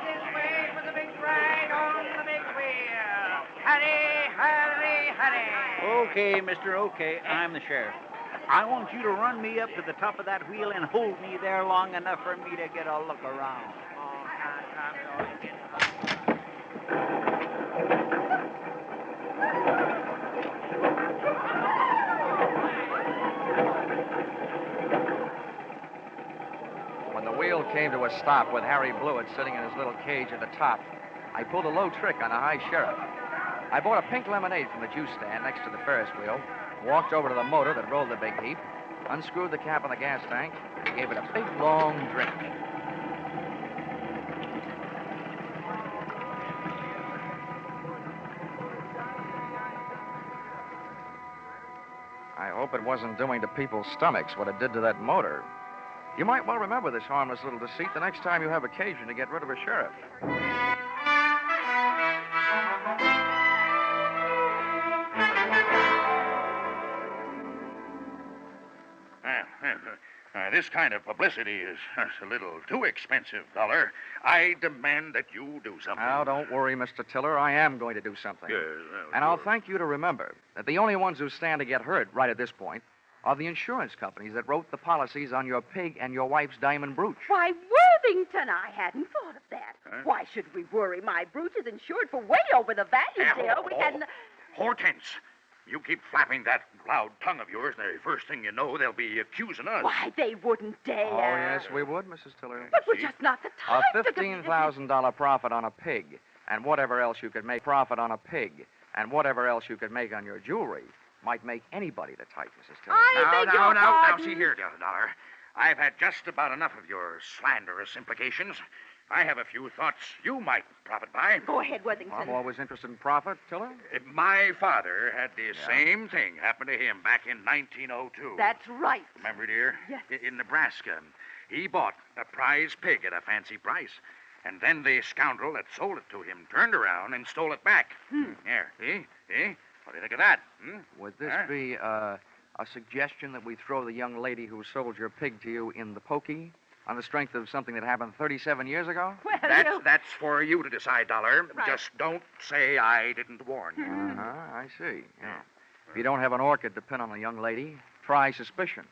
this way for the big ride on the big wheel. Hurry, hurry, hurry.
Okay, mister, okay. I'm the sheriff. I want you to run me up to the top of that wheel and hold me there long enough for me to get a look around.
When the wheel came to a stop with Harry Blewett sitting in his little cage at the top, I pulled a low trick on a high sheriff. I bought a pink lemonade from the juice stand next to the Ferris wheel, walked over to the motor that rolled the big heap, unscrewed the cap on the gas tank, and gave it a big, long drink. I hope it wasn't doing to people's stomachs what it did to that motor. You might well remember this harmless little deceit the next time you have occasion to get rid of a sheriff.
This kind of publicity is a little too expensive, Dollar. I demand that you do something.
Now, don't worry, Mr. Tiller. I am going to do something.
Yes,
and I'll thank you to remember that the only ones who stand to get hurt right at this point are the insurance companies that wrote the policies on your pig and your wife's diamond brooch.
Why, Worthington, I hadn't thought of that.
Huh?
Why should we worry? My brooch is insured for way over the value, dear. We hadn't...
Hortense, you keep flapping that loud tongue of yours, and the first thing you know, they'll be accusing us.
Why, they wouldn't dare.
Oh, yes, we would, Mrs. Tiller.
But we're just not the
A
type to...
$15,000 profit on a pig, and whatever else you could make profit on a pig, and whatever else you could make on your jewelry, might make anybody the type, Mrs. Tiller.
Now, see here, Dollar. I've had just about enough of your slanderous implications. I have a few thoughts you might profit by.
Go ahead, Worthington.
I'm always interested in profit, Tiller.
My father had the same thing happen to him back in 1902.
That's right.
Remember, dear?
Yes.
In Nebraska. He bought a prize pig at a fancy price. And then the scoundrel that sold it to him turned around and stole it back. There, see? What do you think of that?
Would this be a suggestion that we throw the young lady who sold your pig to you in the pokey on the strength of something that happened 37 years ago?
Well,
That's for you to decide, Dollar.
Right.
Just don't say I didn't warn you.
I see. Yeah. If you don't have an orchid to pin on a young lady, try suspicion.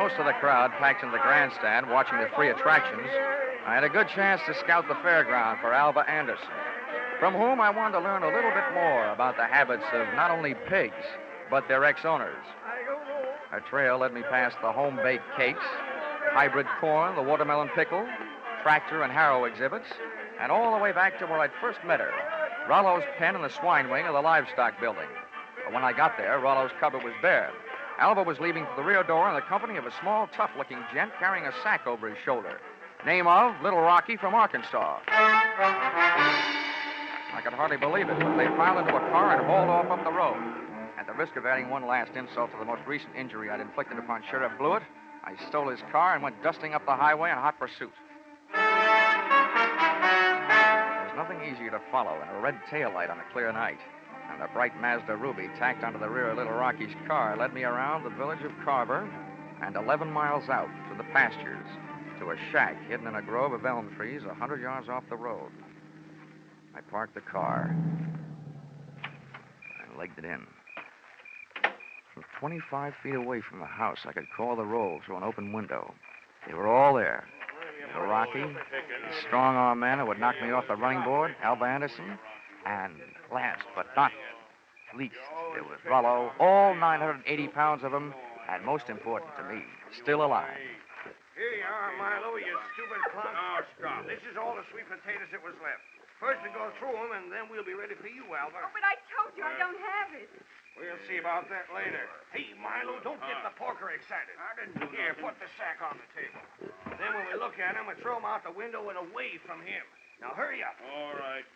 most of the crowd packed in the grandstand watching the free attractions, I had a good chance to scout the fairground for Alva Anderson, from whom I wanted to learn a little bit more about the habits of not only pigs, but their ex-owners. A trail led me past the home-baked cakes, hybrid corn, the watermelon pickle, tractor and harrow exhibits, and all the way back to where I'd first met her, Rollo's pen in the swine wing of the livestock building. But when I got there, Rollo's cupboard was bare. Alva was leaving for the rear door in the company of a small, tough-looking gent carrying a sack over his shoulder. Name of Little Rocky from Arkansas. I could hardly believe it, but they piled into a car and hauled off up the road. At the risk of adding one last insult to the most recent injury I'd inflicted upon Sheriff Blewett, I stole his car and went dusting up the highway in hot pursuit. There's nothing easier to follow than a red taillight on a clear night. And a bright Mazda Ruby tacked onto the rear of Little Rocky's car led me around the village of Carver and 11 miles out to the pastures, to a shack hidden in a grove of elm trees 100 yards off the road. I parked the car and legged it in. From 25 feet away from the house, I could call the roll through an open window. They were all there. Little Rocky, the strong-arm man who would knock me off the running board, Alva Anderson, and last but not least, there was Rollo, all 980 pounds of him, and most important to me, still alive.
Here you are, Milo, you stupid clown.
Oh, stop. This is all the sweet potatoes that was left. First we go through them, and then we'll be ready for you, Alva.
Oh, but I told you I don't have it.
We'll see about that later. Hey, Milo, don't get the porker excited. I didn't do Here, put the sack on the table. Then when we look at him, we throw him out the window and away from him. Now, hurry up.
All right.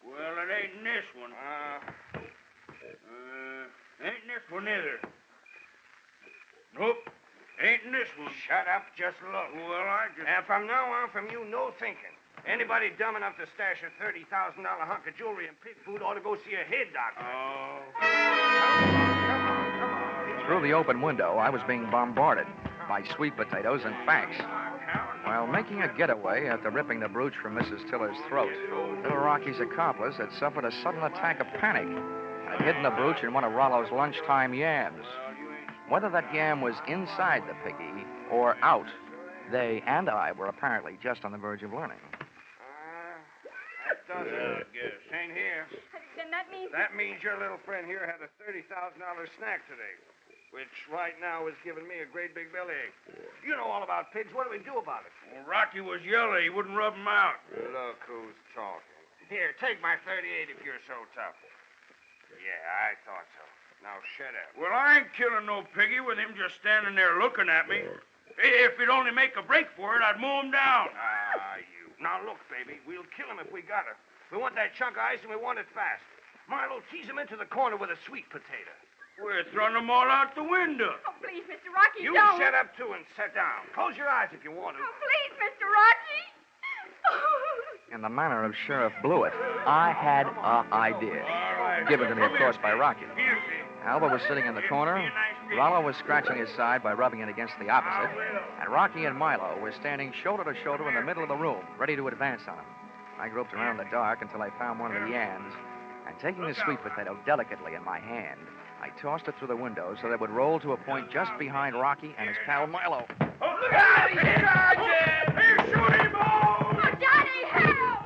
Well, it ain't in this one. Ain't in this one either. Nope. Ain't in this one.
Shut up, just look.
Well, I just...
And from now on, from you, no thinking. Anybody dumb enough to stash a $30,000 hunk of jewelry and pig food ought to go see a head doctor.
Oh.
Come on.
Through the open window, I was being bombarded by sweet potatoes and facts. While making a getaway after ripping the brooch from Mrs. Tiller's throat, Little Rocky's accomplice had suffered a sudden attack of panic and had hidden the brooch in one of Rollo's lunchtime yams. Whether that yam was inside the piggy or out, they and I were apparently just on the verge of learning.
That does it, I guess. Ain't here.
Then that means...
That means your little friend here had a $30,000 snack today, which right now is giving me a great big bellyache. You know all about pigs. What do we do about it?
Well, Rocky was yellow. He wouldn't rub him out.
Look who's talking. Here, take my 38 if you're so tough. Yeah, I thought so. Now, shut up.
Well, I ain't killing no piggy with him just standing there looking at me. If he'd only make a break for it, I'd mow him down.
You. Now, look, baby, we'll kill him if we got it. We want that chunk of ice, and we want it fast. Milo, tease him into the corner with a sweet potato.
We're throwing them all out the window.
Oh, please, Mr. Rocky,
You
don't.
shut up, too, and sit down. Close your eyes if you want to.
Oh, please, Mr. Rocky.
In the manner of Sheriff Blewett, I had an idea. Given to me, of course, by Rocky. Alva was sitting in the corner, Rollo was scratching his side by rubbing it against the opposite, and Rocky and Milo were standing shoulder to shoulder in the middle of the room, ready to advance on him. I groped around in the dark until I found one of the yams, and taking the sweet potato delicately in my hand, I tossed it through the window so that it would roll to a point just behind Rocky and his pal Milo.
Oh, look out! He's charging! He's shooting balls!
Oh, Daddy, help!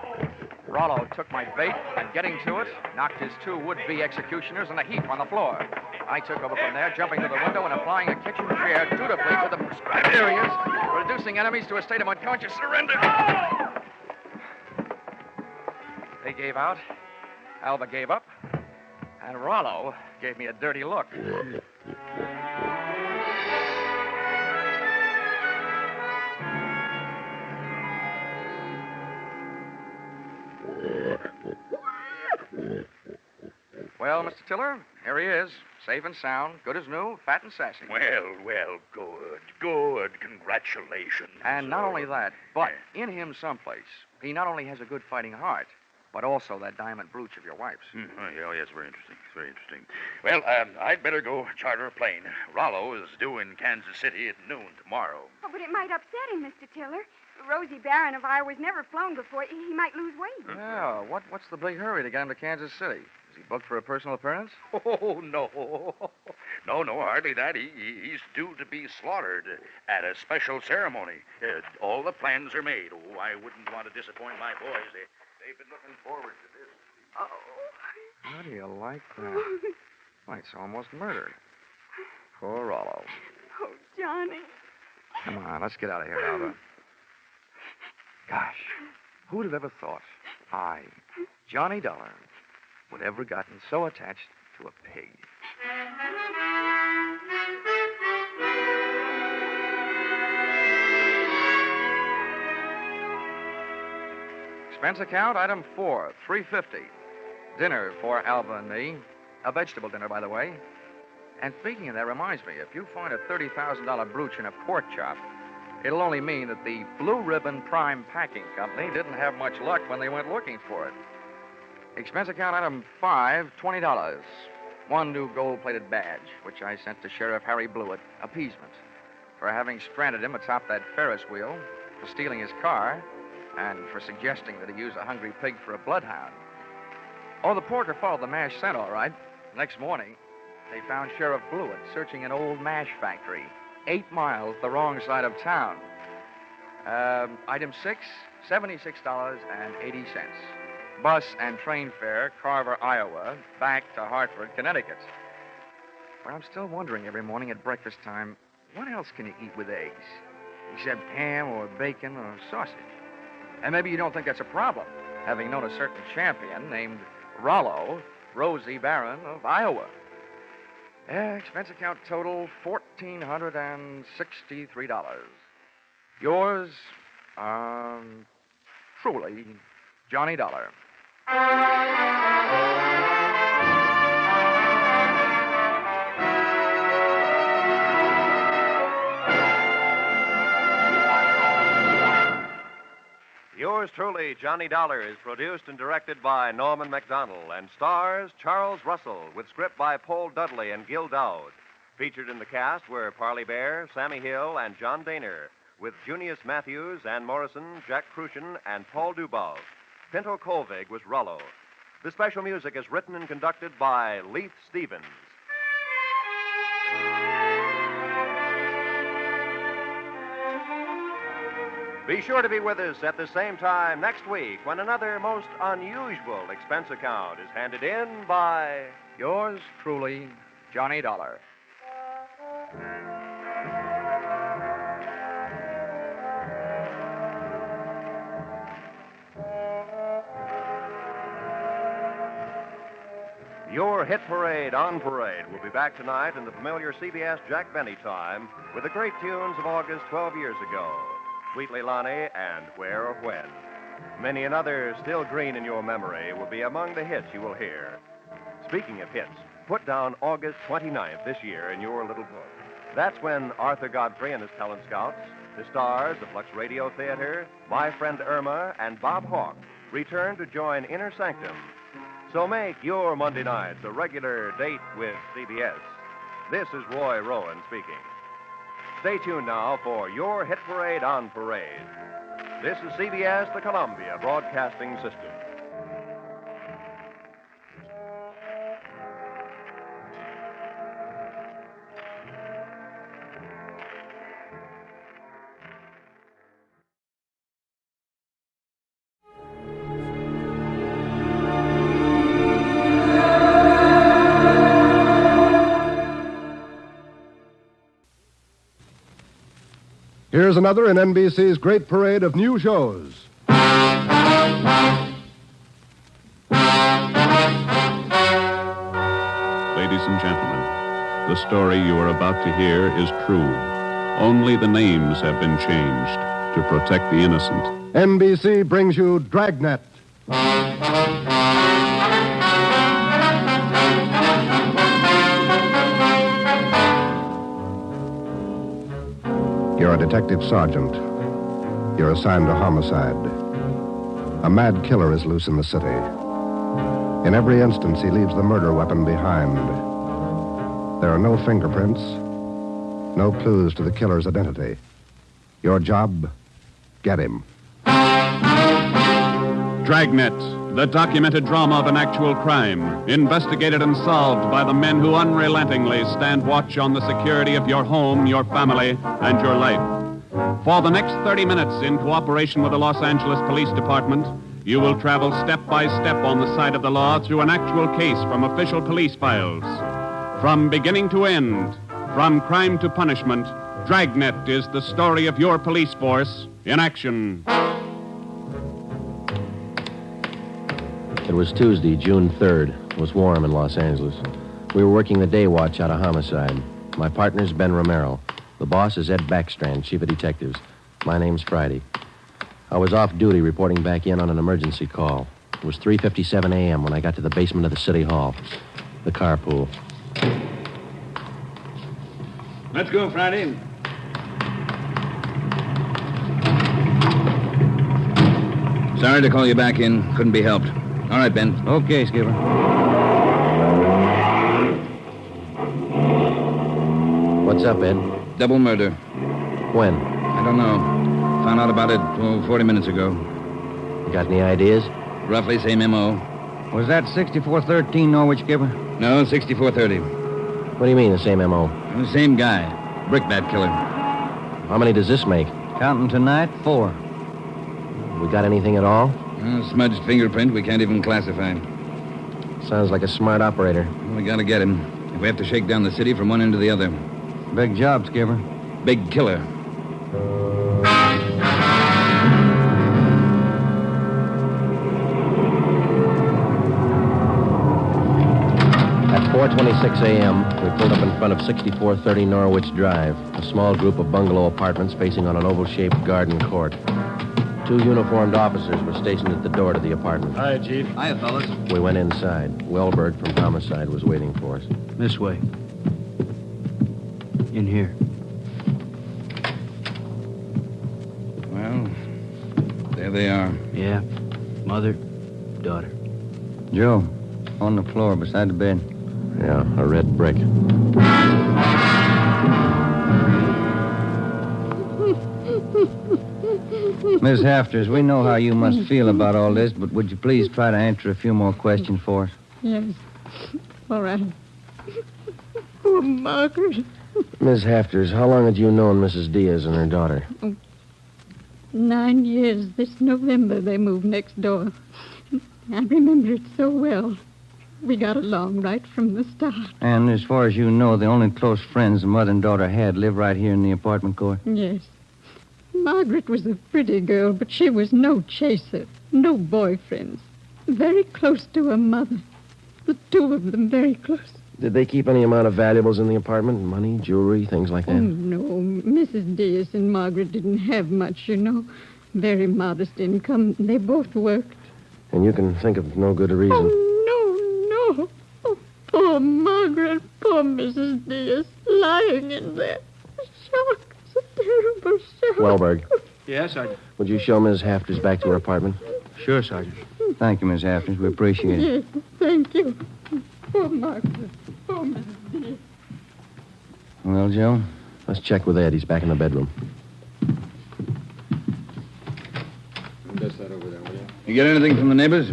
Rollo took my bait and, getting to it, knocked his two would-be executioners in a heap on the floor. I took over from there, jumping to the window and applying a kitchen chair dutifully to the prescribed areas, reducing enemies to a state of unconscious surrender. They gave out, Alva gave up, and Rollo gave me a dirty look. Well, Mr. Tiller, here he is, safe and sound, good as new, fat and sassy.
Well, good. Congratulations.
And not only that, but in him someplace, he not only has a good fighting heart, but also that diamond brooch of your wife's.
Oh, yes, very interesting. Very interesting. Well, I'd better go charter a plane. Rollo is due in Kansas City at noon tomorrow.
Oh, but it might upset him, Mr. Tiller. Rosie Barron of Iowa's never flown before. He might lose weight.
Yeah, what's the big hurry to get him to Kansas City? Is he booked for a personal appearance?
Oh, no. No, hardly that. He's due to be slaughtered at a special ceremony. All the plans are made. Oh, I wouldn't want to disappoint my boys. They've been looking forward to this.
Oh.
How do you like that? Why, it's almost murder. Poor Rollo.
Oh, Johnny.
Come on, let's get out of here, Alva. Gosh, who'd have ever thought I, Johnny Dollar, would ever gotten so attached to a pig? Expense account, item 4, $3.50. Dinner for Alva and me. A vegetable dinner, by the way. And speaking of that, reminds me, if you find a $30,000 brooch in a pork chop, it'll only mean that the Blue Ribbon Prime Packing Company didn't have much luck when they went looking for it. Expense account item 5, $20. One new gold-plated badge, which I sent to Sheriff Harry Blewett, appeasement, for having stranded him atop that Ferris wheel, for stealing his car, and for suggesting that he use a hungry pig for a bloodhound. Oh, the porker followed the mash scent, all right. Next morning, they found Sheriff Blewett searching an old mash factory 8 miles the wrong side of town. Item 6, $76.80. Bus and train fare, Carver, Iowa, back to Hartford, Connecticut. But I'm still wondering every morning at breakfast time, what else can you eat with eggs? Except ham or bacon or sausage. And maybe you don't think that's a problem, having known a certain champion named Rollo, Rosie Barron of Iowa. Expense account total, $1,463. Yours, truly, Johnny Dollar.
Yours truly, Johnny Dollar, is produced and directed by Norman MacDonald and stars Charles Russell with script by Paul Dudley and Gil Dowd. Featured in the cast were Parley Bear, Sammy Hill, and John Daner, with Junius Matthews, Ann Morrison, Jack Crucian, and Paul Dubov. Pinto Colvig was Rollo. The special music is written and conducted by Leith Stevens. Be sure to be with us at the same time next week when another most unusual expense account is handed in by
yours truly, Johnny Dollar.
Your hit parade on parade will be back tonight in the familiar CBS Jack Benny time with the great tunes of August 12 years ago. Sweet Leilani and Where or When. Many another still green in your memory will be among the hits you will hear. Speaking of hits, put down August 29th this year in your little book. That's when Arthur Godfrey and his talent scouts, the stars of Lux Radio Theater, My Friend Irma, and Bob Hawke return to join Inner Sanctum. So make your Monday nights a regular date with CBS. This is Roy Rowan speaking. Stay tuned now for your hit parade on parade. This is CBS, the Columbia Broadcasting System.
Here's another in NBC's great parade of new shows.
Ladies and gentlemen, the story you are about to hear is true. Only the names have been changed to protect the innocent.
NBC brings you Dragnet. You're a detective sergeant. You're assigned to homicide. A mad killer is loose in the city. In every instance, he leaves the murder weapon behind. There are no fingerprints, no clues to the killer's identity. Your job, get him.
Dragnet, the documented drama of an actual crime, investigated and solved by the men who unrelentingly stand watch on the security of your home, your family, and your life. For the next 30 minutes, in cooperation with the Los Angeles Police Department, you will travel step by step on the side of the law through an actual case from official police files. From beginning to end, from crime to punishment, Dragnet is the story of your police force in action.
It was Tuesday, June 3rd. It was warm in Los Angeles. We were working the day watch out of homicide. My partner's Ben Romero. The boss is Ed Backstrand, chief of detectives. My name's Friday. I was off duty reporting back in on an emergency call. It was 3:57 a.m. when I got to the basement of the city hall, the carpool.
Let's go, Friday. Sorry to call you back in. Couldn't be helped. All right, Ben.
Okay, Skipper.
What's up, Ed?
Double murder.
When?
I don't know. Found out about it 40 minutes ago.
You got any ideas?
Roughly same M.O.
Was that 6413 Norwich, Skipper?
No, 6430.
What do you mean, the same M.O.?
The same guy. Brickbat killer.
How many does this make?
Counting tonight, 4.
We got anything at all?
Smudged fingerprint we can't even classify.
Sounds like a smart operator.
Well, we gotta get him. We have to shake down the city from one end to the other.
Big job, Skipper.
Big killer.
At 4:26 a.m., we pulled up in front of 6430 Norwich Drive, a small group of bungalow apartments facing on an oval-shaped garden court. 2 uniformed officers were stationed at the door to the apartment.
Hi, Chief.
Hiya, fellas.
We went inside. Welberg from Homicide was waiting for us.
This way. In here.
Well, there they are.
Yeah. Mother, daughter.
Joe, on the floor beside the bed.
Yeah, a red brick.
Miss Hafters, we know how you must feel about all this, but would you please try to answer a few more questions for us?
Yes. All right. Poor Margaret.
Miss Hafters, how long had you known Mrs. Diaz and her daughter?
9 years. This November they moved next door. I remember it so well. We got along right from the start.
And as far as you know, the only close friends the mother and daughter had live right here in the apartment court?
Yes. Margaret was a pretty girl, but she was no chaser, no boyfriends. Very close to her mother. The 2 of them very close.
Did they keep any amount of valuables in the apartment? Money, jewelry, things like that?
Oh, no. Mrs. Diaz and Margaret didn't have much, you know. Very modest income. They both worked.
And you can think of no good reason.
Oh, no. Oh, poor Margaret. Poor Mrs. Diaz. Lying in there. Shock. It's a terrible shock.
Welberg.
Yes, Sergeant.
Would you show Ms. Hafters back to her apartment?
Sure, Sergeant.
Thank you, Miss Hafters. We appreciate it.
Yes, thank you. Poor Margaret. Poor Mrs. Diaz.
Well, Joe?
Let's check with Ed. He's back in the bedroom.
Dust that over there, will you? You get anything from the neighbors?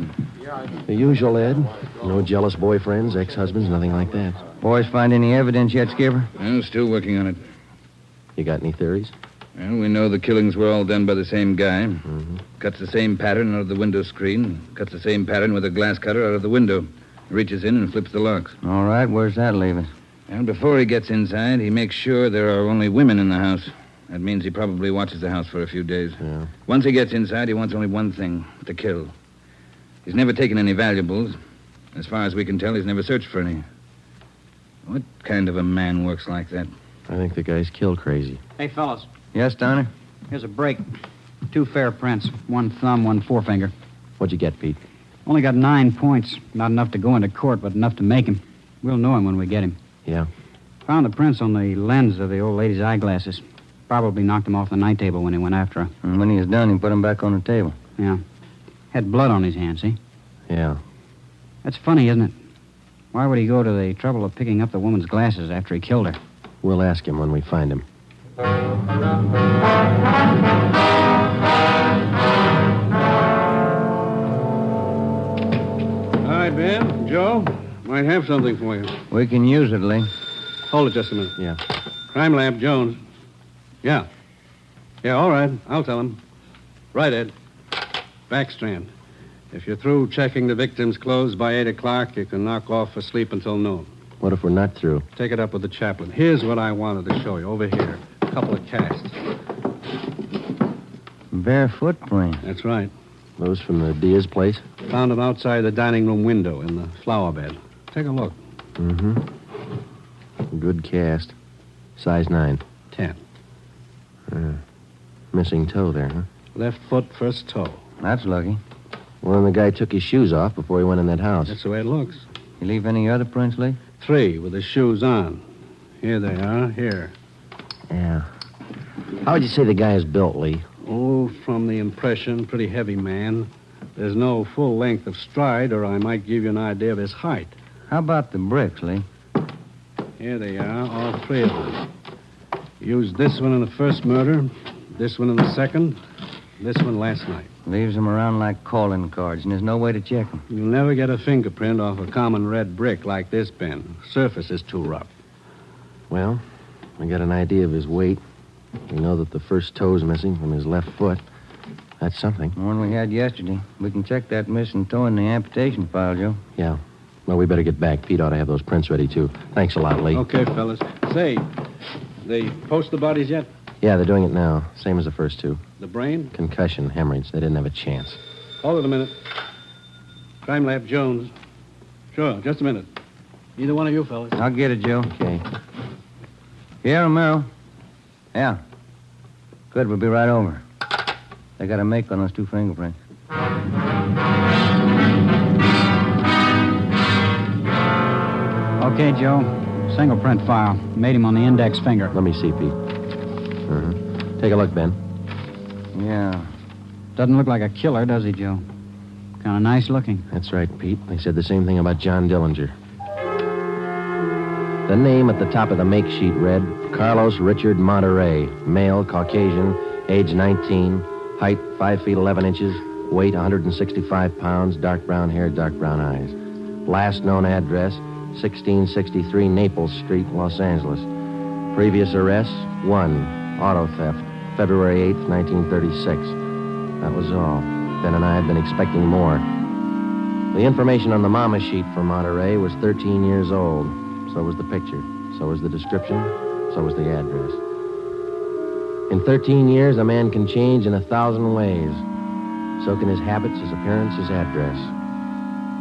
The usual, Ed. No jealous boyfriends, ex-husbands, nothing like that.
Boys find any evidence yet, Skipper?
Well, still working on it.
You got any theories?
Well, we know the killings were all done by the same guy.
Mm-hmm.
Cuts the same pattern out of the window screen. Cuts the same pattern with a glass cutter out of the window. Reaches in and flips the locks.
All right, where's that leave us?
And before he gets inside, he makes sure there are only women in the house. That means he probably watches the house for a few days.
Yeah.
Once he gets inside, he wants only one thing, to kill. He's never taken any valuables. As far as we can tell, he's never searched for any. What kind of a man works like that?
I think the guy's kill crazy.
Hey, fellas.
Yes, Donner?
Here's a break. 2 fair prints. 1 thumb, 1 forefinger.
What'd you get, Pete?
Only got 9 points. Not enough to go into court, but enough to make him. We'll know him when we get him.
Yeah?
Found the prints on the lens of the old lady's eyeglasses. Probably knocked him off the night table when he went after her.
And when he was done, he put him back on the table.
Yeah. Had blood on his hands, see?
Yeah.
That's funny, isn't it? Why would he go to the trouble of picking up the woman's glasses after he killed her?
We'll ask him when we find him.
Joe, might have something for you.
We can use it, Lee.
Hold it just a minute.
Yeah.
Crime Lab, Jones. Yeah. Yeah, all right. I'll tell him. Right, Ed. Backstrand. If you're through checking the victim's clothes by 8 o'clock, you can knock off for sleep until noon.
What if we're not through?
Take it up with the chaplain. Here's what I wanted to show you. Over here. A couple of casts.
Bare footprint.
That's right.
Those from the Diaz place?
Found them outside the dining room window in the flower bed. Take a look.
Mm-hmm. Good cast. Size 9.
10.
Missing toe there, huh?
Left foot, first toe.
That's lucky.
Well, then the guy took his shoes off before he went in that house.
That's the way it looks.
You leave any other prints, Lee?
3 with the shoes on. Here they are. Here.
Yeah. How would you say the guy is built, Lee?
Oh, from the impression, pretty heavy man. There's no full length of stride, or I might give you an idea of his height.
How about the bricks, Lee?
Here they are, all 3 of them. Used this one in the first murder, this one in the second, this one last night.
Leaves them around like calling cards, and there's no way to check them.
You'll never get a fingerprint off a common red brick like this, Ben. Surface is too rough.
Well, we got an idea of his weight. We know that the first toe's missing from his left foot. That's something.
The one we had yesterday. We can check that missing toe in the amputation file, Joe.
Yeah. Well, we better get back. Pete ought to have those prints ready, too. Thanks a lot, Lee.
Okay, fellas. Say, they post the bodies yet?
Yeah, they're doing it now. Same as the first 2.
The brain?
Concussion, hemorrhage. They didn't have a chance.
Hold it a minute. Crime Lab, Jones. Sure, just a minute. Either one of you fellas.
I'll get it, Joe.
Okay.
Here, Romero. Yeah. Good, we'll be right over. They got a make on those 2 fingerprints.
Okay, Joe. Single print file. Made him on the index finger.
Let me see, Pete. Take a look, Ben.
Yeah.
Doesn't look like a killer, does he, Joe? Kind of nice looking.
That's right, Pete. They said the same thing about John Dillinger. The name at the top of the make sheet read Carlos Richard Monterey, male, Caucasian, age 19, height 5 feet 11 inches, weight 165 pounds, dark brown hair, dark brown eyes. Last known address, 1663 Naples Street, Los Angeles. Previous arrests, 1, auto theft, February 8th, 1936. That was all. Ben and I had been expecting more. The information on the mama sheet for Monterey was 13 years old. So was the picture. So was the description. So was the address. In 13 years, a man can change in 1,000 ways. So can his habits, his appearance, his address.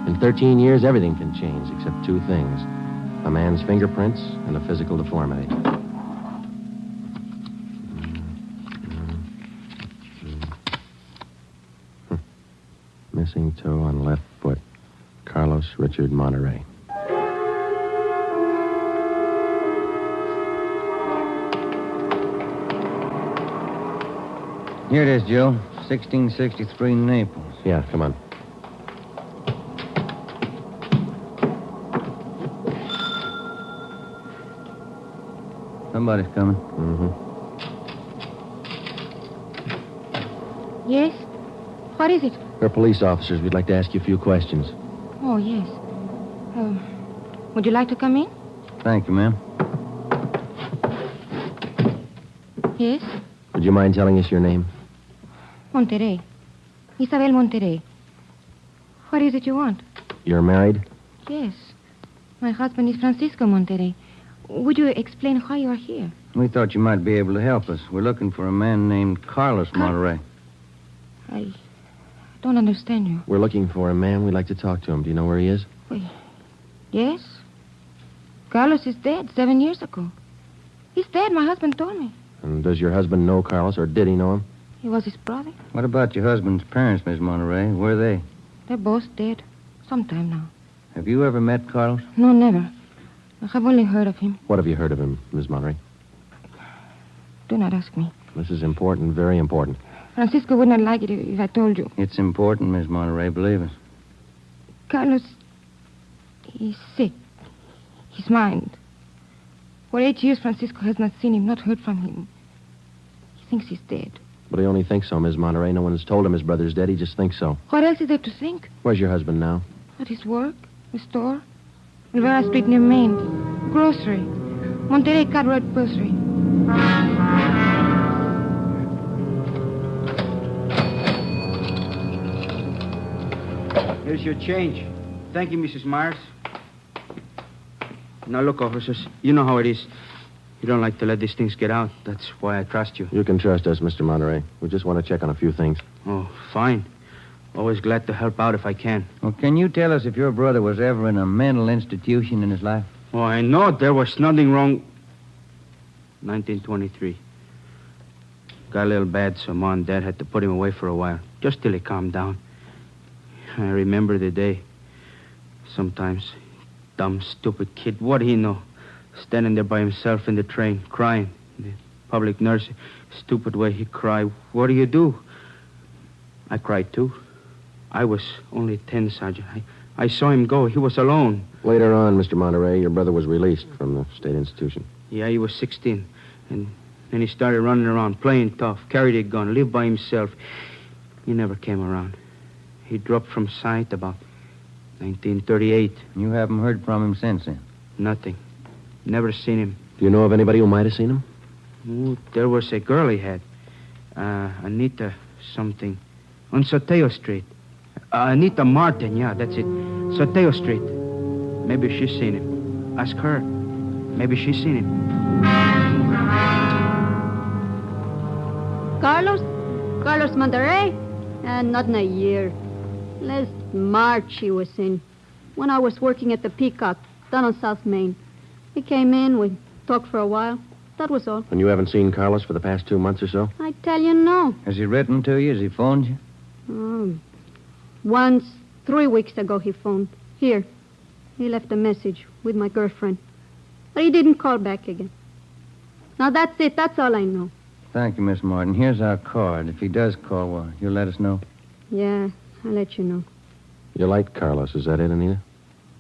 In 13 years, everything can change except 2 things. A man's fingerprints and a physical deformity. Missing toe on left foot. Carlos Richard Monterey.
Here it is, Joe. 1663 Naples.
Yeah, come on.
Somebody's coming.
Yes? What is it?
We're police officers. We'd like to ask you a few questions.
Oh, yes. Would you like to come in?
Thank you, ma'am.
Yes?
Would you mind telling us your name?
Monterey. Isabel Monterey. What is it you want?
You're married?
Yes. My husband is Francisco Monterey. Would you explain why you are here?
We thought you might be able to help us. We're looking for a man named Carlos Monterey.
I don't understand you.
We're looking for a man. We'd like to talk to him. Do you know where he is?
Yes. Carlos is dead 7 years ago. He's dead, my husband told me.
And does your husband know Carlos, or did he know him?
He was his brother.
What about your husband's parents, Miss Monterey? Where are they?
They're both dead. Some time now.
Have you ever met Carlos?
No, never. I have only heard of him.
What have you heard of him, Miss Monterey?
Do not ask me.
This is important, very important.
Francisco would not like it if I told you.
It's important, Miss Monterey, believe us.
Carlos, he's sick. His mind. For 8 years, Francisco has not seen him, not heard from him. He thinks he's dead.
But he only thinks so, Miss Monterey. No one's told him his brother's dead. He just thinks so.
What else is there to think?
Where's your husband now?
At his work,
The store? Rivera Street near Maine. Grocery. Monterey Cartwright Grocery.
Here's your change. Thank you, Mrs. Myers. Now, look, officers, you know how it is. You don't like to let these things get out. That's why I trust you.
You can trust us, Mr. Monterey. We just want to check on a few things.
Oh, fine. Always glad to help out if I can.
Well, can you tell us if your brother was ever in a mental institution in his life?
Oh, I know there was nothing wrong. 1923. Got a little bad, so Mom and Dad had to put him away for a while, just till he calmed down. I remember the day. Sometimes, dumb, stupid kid, what do he know? Standing there by himself in the train, crying. The public nurse, stupid way he cried. What do? I cried, too. I was only 10, Sergeant. I saw him go. He was alone.
Later on, Mr. Monterey, your brother was released from the state institution.
Yeah, he was 16. And then he started running around, playing tough, carried a gun, lived by himself. He never came around. He dropped from sight about 1938.
You haven't heard from him since then?
Nothing. Never seen him.
Do you know of anybody who might have seen him?
Oh, there was a girl he had. Anita something. On Soteo Street. Anita Martin, yeah, that's it. Soteo Street. Maybe she's seen him. Ask her. Maybe she's seen him.
Carlos Monterey? Not in a year. Last March he was in. When I was working at the Peacock, down on South Main. He came in, we talked for a while. That was all.
And you haven't seen Carlos for the past 2 months or so?
I tell you, no.
Has he written to you? Has he phoned you?
Once, 3 weeks ago, he phoned. Here. He left a message with my girlfriend. But he didn't call back again. Now, that's it. That's all I know.
Thank you, Miss Martin. Here's our card. If he does call, well, you'll let us know.
Yeah, I'll let you know.
You liked Carlos, is that it, Anita?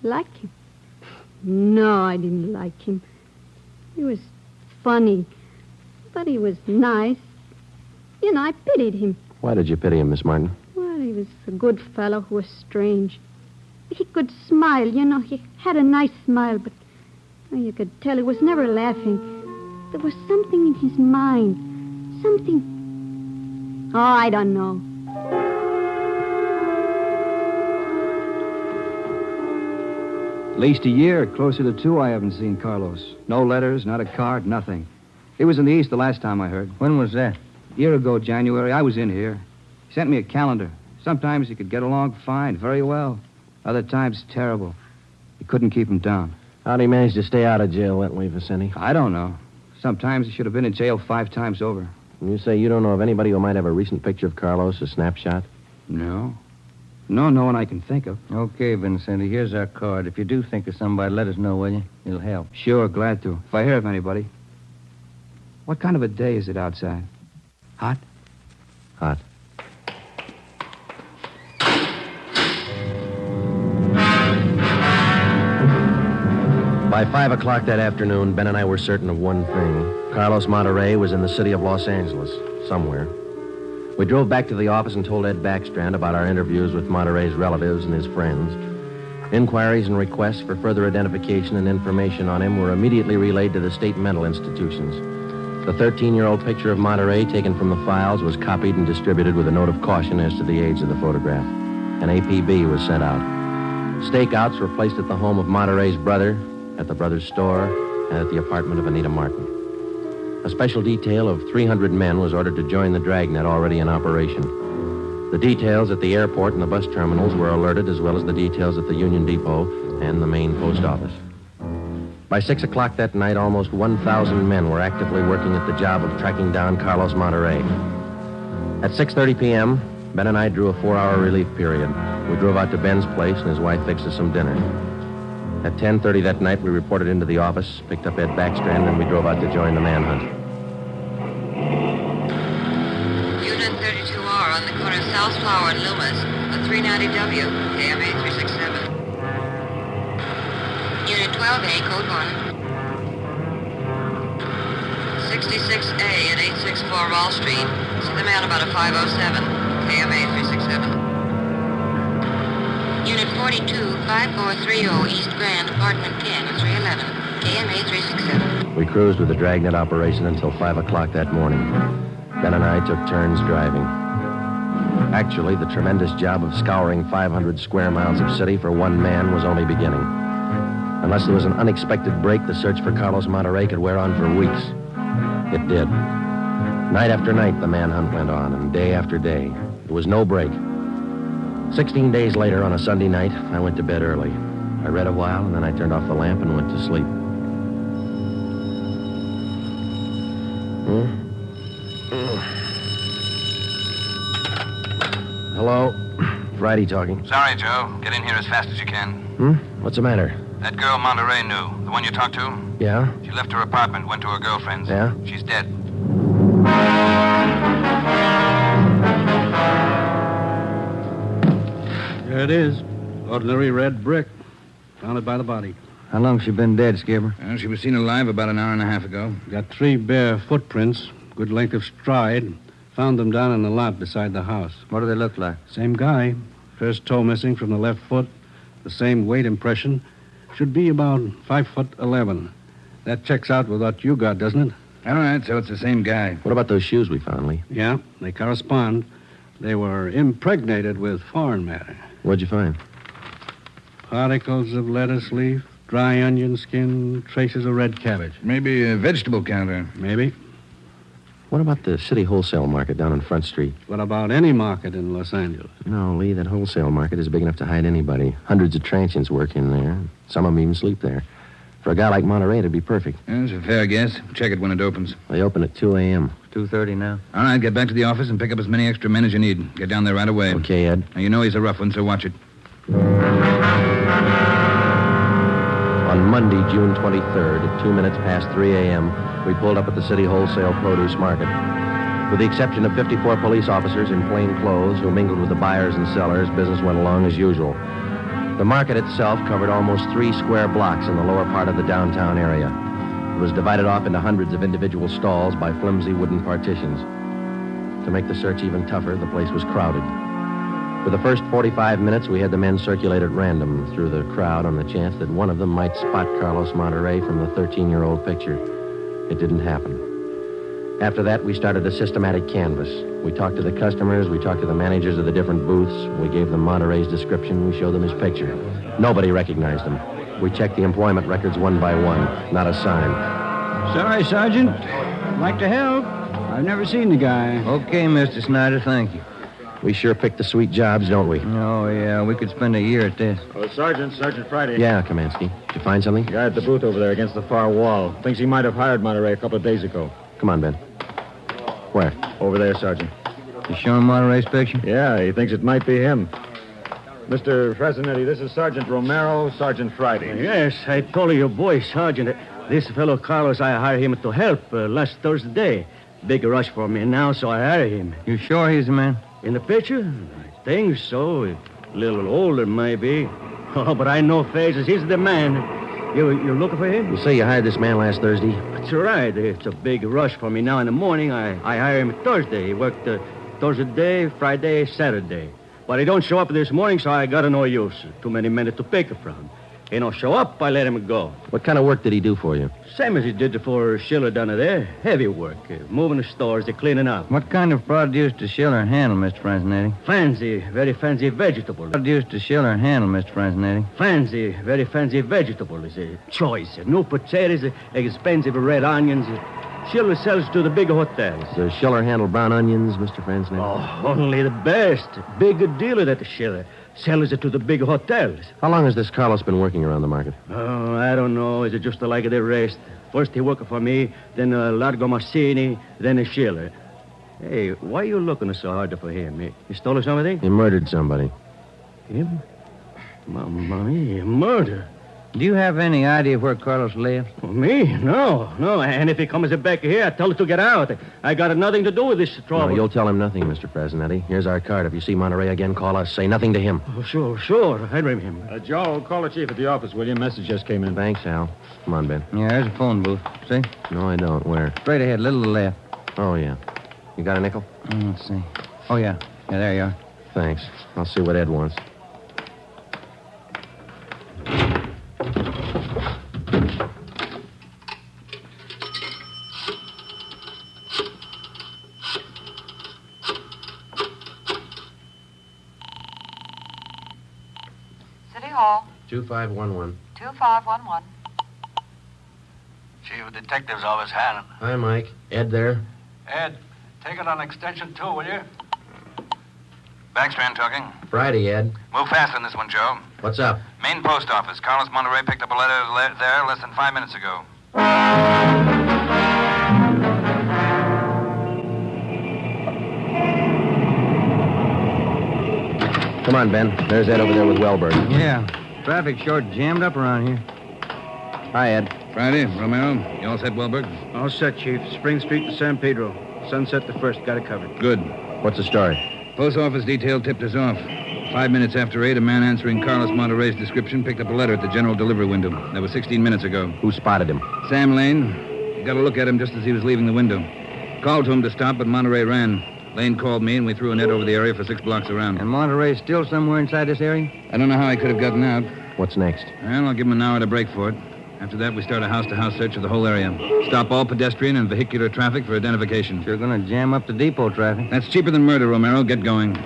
Like him? No, I didn't like him. He was funny, but he was nice. You know, I pitied him.
Why did you pity him, Miss Martin?
Well, he was a good fellow who was strange. He could smile, you know. He had a nice smile, but you could tell he was never laughing. There was something in his mind. Something... Oh, I don't know.
At least a year, closer to 2, I haven't seen Carlos. No letters, not a card, nothing. He was in the East the last time I heard.
When was that?
A year ago, January. I was in here. He sent me a calendar. Sometimes he could get along fine, very well. Other times, terrible. You couldn't keep him down.
How'd he manage to stay out of jail that way, Vicente?
I don't know. Sometimes he should have been in jail 5 times over.
And you say you don't know of anybody who might have a recent picture of Carlos, a snapshot?
No. No one I can think of.
Okay, Vincenti, here's our card. If you do think of somebody, let us know, will you? It'll help.
Sure, glad to. If I hear of anybody. What kind of a day is it outside? Hot?
Hot. By 5 o'clock that afternoon, Ben and I were certain of one thing. Carlos Monterey was in the city of Los Angeles, somewhere. We drove back to the office and told Ed Backstrand about our interviews with Monterey's relatives and his friends. Inquiries and requests for further identification and information on him were immediately relayed to the state mental institutions. The 13-year-old picture of Monterey taken from the files was copied and distributed with a note of caution as to the age of the photograph. An APB was sent out. Stakeouts were placed at the home of Monterey's brother, at the brother's store, and at the apartment of Anita Martin. A special detail of 300 men was ordered to join the Dragnet already in operation. The details at the airport and the bus terminals were alerted, as well as the details at the Union Depot and the main post office. By 6 o'clock that night, almost 1,000 men were actively working at the job of tracking down Carlos Monterey. At 6:30 p.m., Ben and I drew a 4-hour relief period. We drove out to Ben's place, and his wife fixed us some dinner. At 10:30 that night, we reported into the office, picked up Ed Backstrand, and we drove out to join the manhunt.
Unit 32R on the corner of South Flower and Loomis, a 390W, KMA 367. Unit 12A, code 1. 66A at 864 Wall Street. See the man about a 507, KMA 367. Unit 4 425430 East Grand, apartment 10, 311, KMA 367.
We cruised with the Dragnet operation until 5 o'clock that morning. Ben and I took turns driving. Actually, the tremendous job of scouring 500 square miles of city for one man was only beginning. Unless there was an unexpected break, the search for Carlos Monterey could wear on for weeks. It did. Night after night, the manhunt went on, and day after day. There was no break. 16 days later, on a Sunday night, I went to bed early. I read a while, and then I turned off the lamp and went to sleep. Hello? Friday talking.
Sorry, Joe. Get in here as fast as you can.
What's the matter?
That girl Monterey knew, the one you talked to,
Yeah?
she left her apartment, went to her girlfriend's.
Yeah?
She's dead.
There it is. Ordinary red brick. Found it by the body.
How long's she been dead, Skipper?
Well, she was seen alive about an hour and a half ago.
Got 3 bare footprints, good length of stride. Found them down in the lot beside the house.
What do they look like?
Same guy. First toe missing from the left foot. The same weight impression. Should be about 5'11". That checks out with what you got, doesn't it?
All right, so it's the same guy.
What about those shoes we found, Lee?
Yeah, they correspond. They were impregnated with foreign matter.
What'd you find?
Particles of lettuce leaf, dry onion skin, traces of red cabbage.
Maybe a vegetable counter.
Maybe.
What about the city wholesale market down on Front Street?
What about any market in Los Angeles?
No, Lee, that wholesale market is big enough to hide anybody. Hundreds of transients work in there. Some of them even sleep there. For a guy like Monterey, it'd be perfect.
That's a fair guess. Check it when it opens.
They open at 2 a.m.
2:30 now.
All right, get back to the office and pick up as many extra men as you need. Get down there right away.
Okay, Ed.
Now, you know he's a rough one, so watch it.
On Monday, June 23rd, at 2 minutes past 3 a.m., we pulled up at the city wholesale produce market. With the exception of 54 police officers in plain clothes who mingled with the buyers and sellers, business went along as usual. The market itself covered almost 3 square blocks in the lower part of the downtown area. It was divided off into hundreds of individual stalls by flimsy wooden partitions. To make the search even tougher, the place was crowded. For the first 45 minutes, we had the men circulate at random through the crowd on the chance that one of them might spot Carlos Monterey from the 13-year-old picture. It didn't happen. After that, we started a systematic canvass. We talked to the customers, we talked to the managers of the different booths, we gave them Monterey's description, we showed them his picture. Nobody recognized him. We checked the employment records one by one. Not a sign.
Sorry, Sergeant. I'd like to help. I've never seen the guy.
Okay, Mr. Snyder, thank you.
We sure picked the sweet jobs, don't we?
Oh, yeah, we could spend a year at this.
Oh, Sergeant Friday.
Yeah, Kamansky. Did you find something?
Guy at the booth over there against the far wall. Thinks he might have hired Monterey a couple of days ago.
Come on, Ben. Where?
Over there, Sergeant.
You showing Monterey's picture?
Yeah, he thinks it might be him. Mr. Fresnetti, this is Sergeant Romero, Sergeant Friday.
Yes, I told your boy, Sergeant. This fellow Carlos, I hired him to help last Thursday. Big rush for me now, so I hired him.
You sure he's the man?
In the picture? I think so. A little older, maybe. Oh, but I know faces. He's the man. You're looking for him?
You say you hired this man last Thursday?
That's right. It's a big rush for me now in the morning. I hired him Thursday. He worked Thursday, Friday, Saturday. But he don't show up this morning, so I got no use. Too many men to pick from. He don't show up, I let him go.
What kind of work did he do for you?
Same as he did for Schiller down there. Heavy work. Moving the stores, cleaning up.
What kind of produce does Schiller handle, Mr. Franzenetti?
Fancy, very fancy vegetable.
Produce does Schiller handle, Mr. Franzenetti?
Fancy, very fancy vegetable. It's a choice. New potatoes, expensive red onions. Schiller sells to the big hotels.
Does Schiller handle brown onions, Mr. Franzenetti?
Oh, only the best. Big dealer that Schiller. Sells it to the big hotels.
How long has this Carlos been working around the market?
Oh, I don't know. It's just like the rest. First he worked for me, then Largo Massini, then Schiller. Hey, why are you looking so hard for him? He stole something?
He murdered somebody.
Him? Mamma mia, murder.
Do you have any idea where Carlos lives?
Me? No. And if he comes back here, I tell him to get out. I got nothing to do with this trouble.
No, you'll tell him nothing, Mr. Fresnetti. Here's our card. If you see Monterey again, call us. Say nothing to him.
Oh, sure. I remember.
Joe, call the chief at the office, will you? Message just came in.
Thanks, Al. Come on, Ben.
Yeah, there's a phone booth. See?
No, I don't. Where?
Straight ahead, little to the left.
Oh, yeah. You got a nickel?
Let's see. Oh, yeah. Yeah, there you are.
Thanks. I'll see what Ed wants. 2511.
2511.
Chief of Detectives Office, Hannon.
Hi, Mike. Ed there?
Ed, take it on extension 2, will you? Backstrand talking.
Friday, Ed.
Move fast on this one, Joe.
What's up?
Main post office. Carlos Monterey picked up a letter there less than 5 minutes ago.
Come on, Ben. There's Ed over there with Wellberg.
Yeah. Traffic short jammed up around here.
Hi, Ed.
Friday, Romero, you all set, Wellberg?
All set, Chief. Spring Street to San Pedro. Sunset the first. Got it covered.
Good.
What's the story?
Post office detail tipped us off. 5 minutes after 8, a man answering Carlos Monterey's description picked up a letter at the general delivery window. That was 16 minutes ago.
Who spotted him?
Sam Lane. Got a look at him just as he was leaving the window. Called to him to stop, but Monterey ran. Lane called me, and we threw a net over the area for 6 blocks around.
And Monterey's still somewhere inside this area?
I don't know how he could have gotten out.
What's next?
Well, I'll give him an hour to break for it. After that, we start a house-to-house search of the whole area. Stop all pedestrian and vehicular traffic for identification.
You're going to jam up the depot traffic.
That's cheaper than murder, Romero. Get going.
The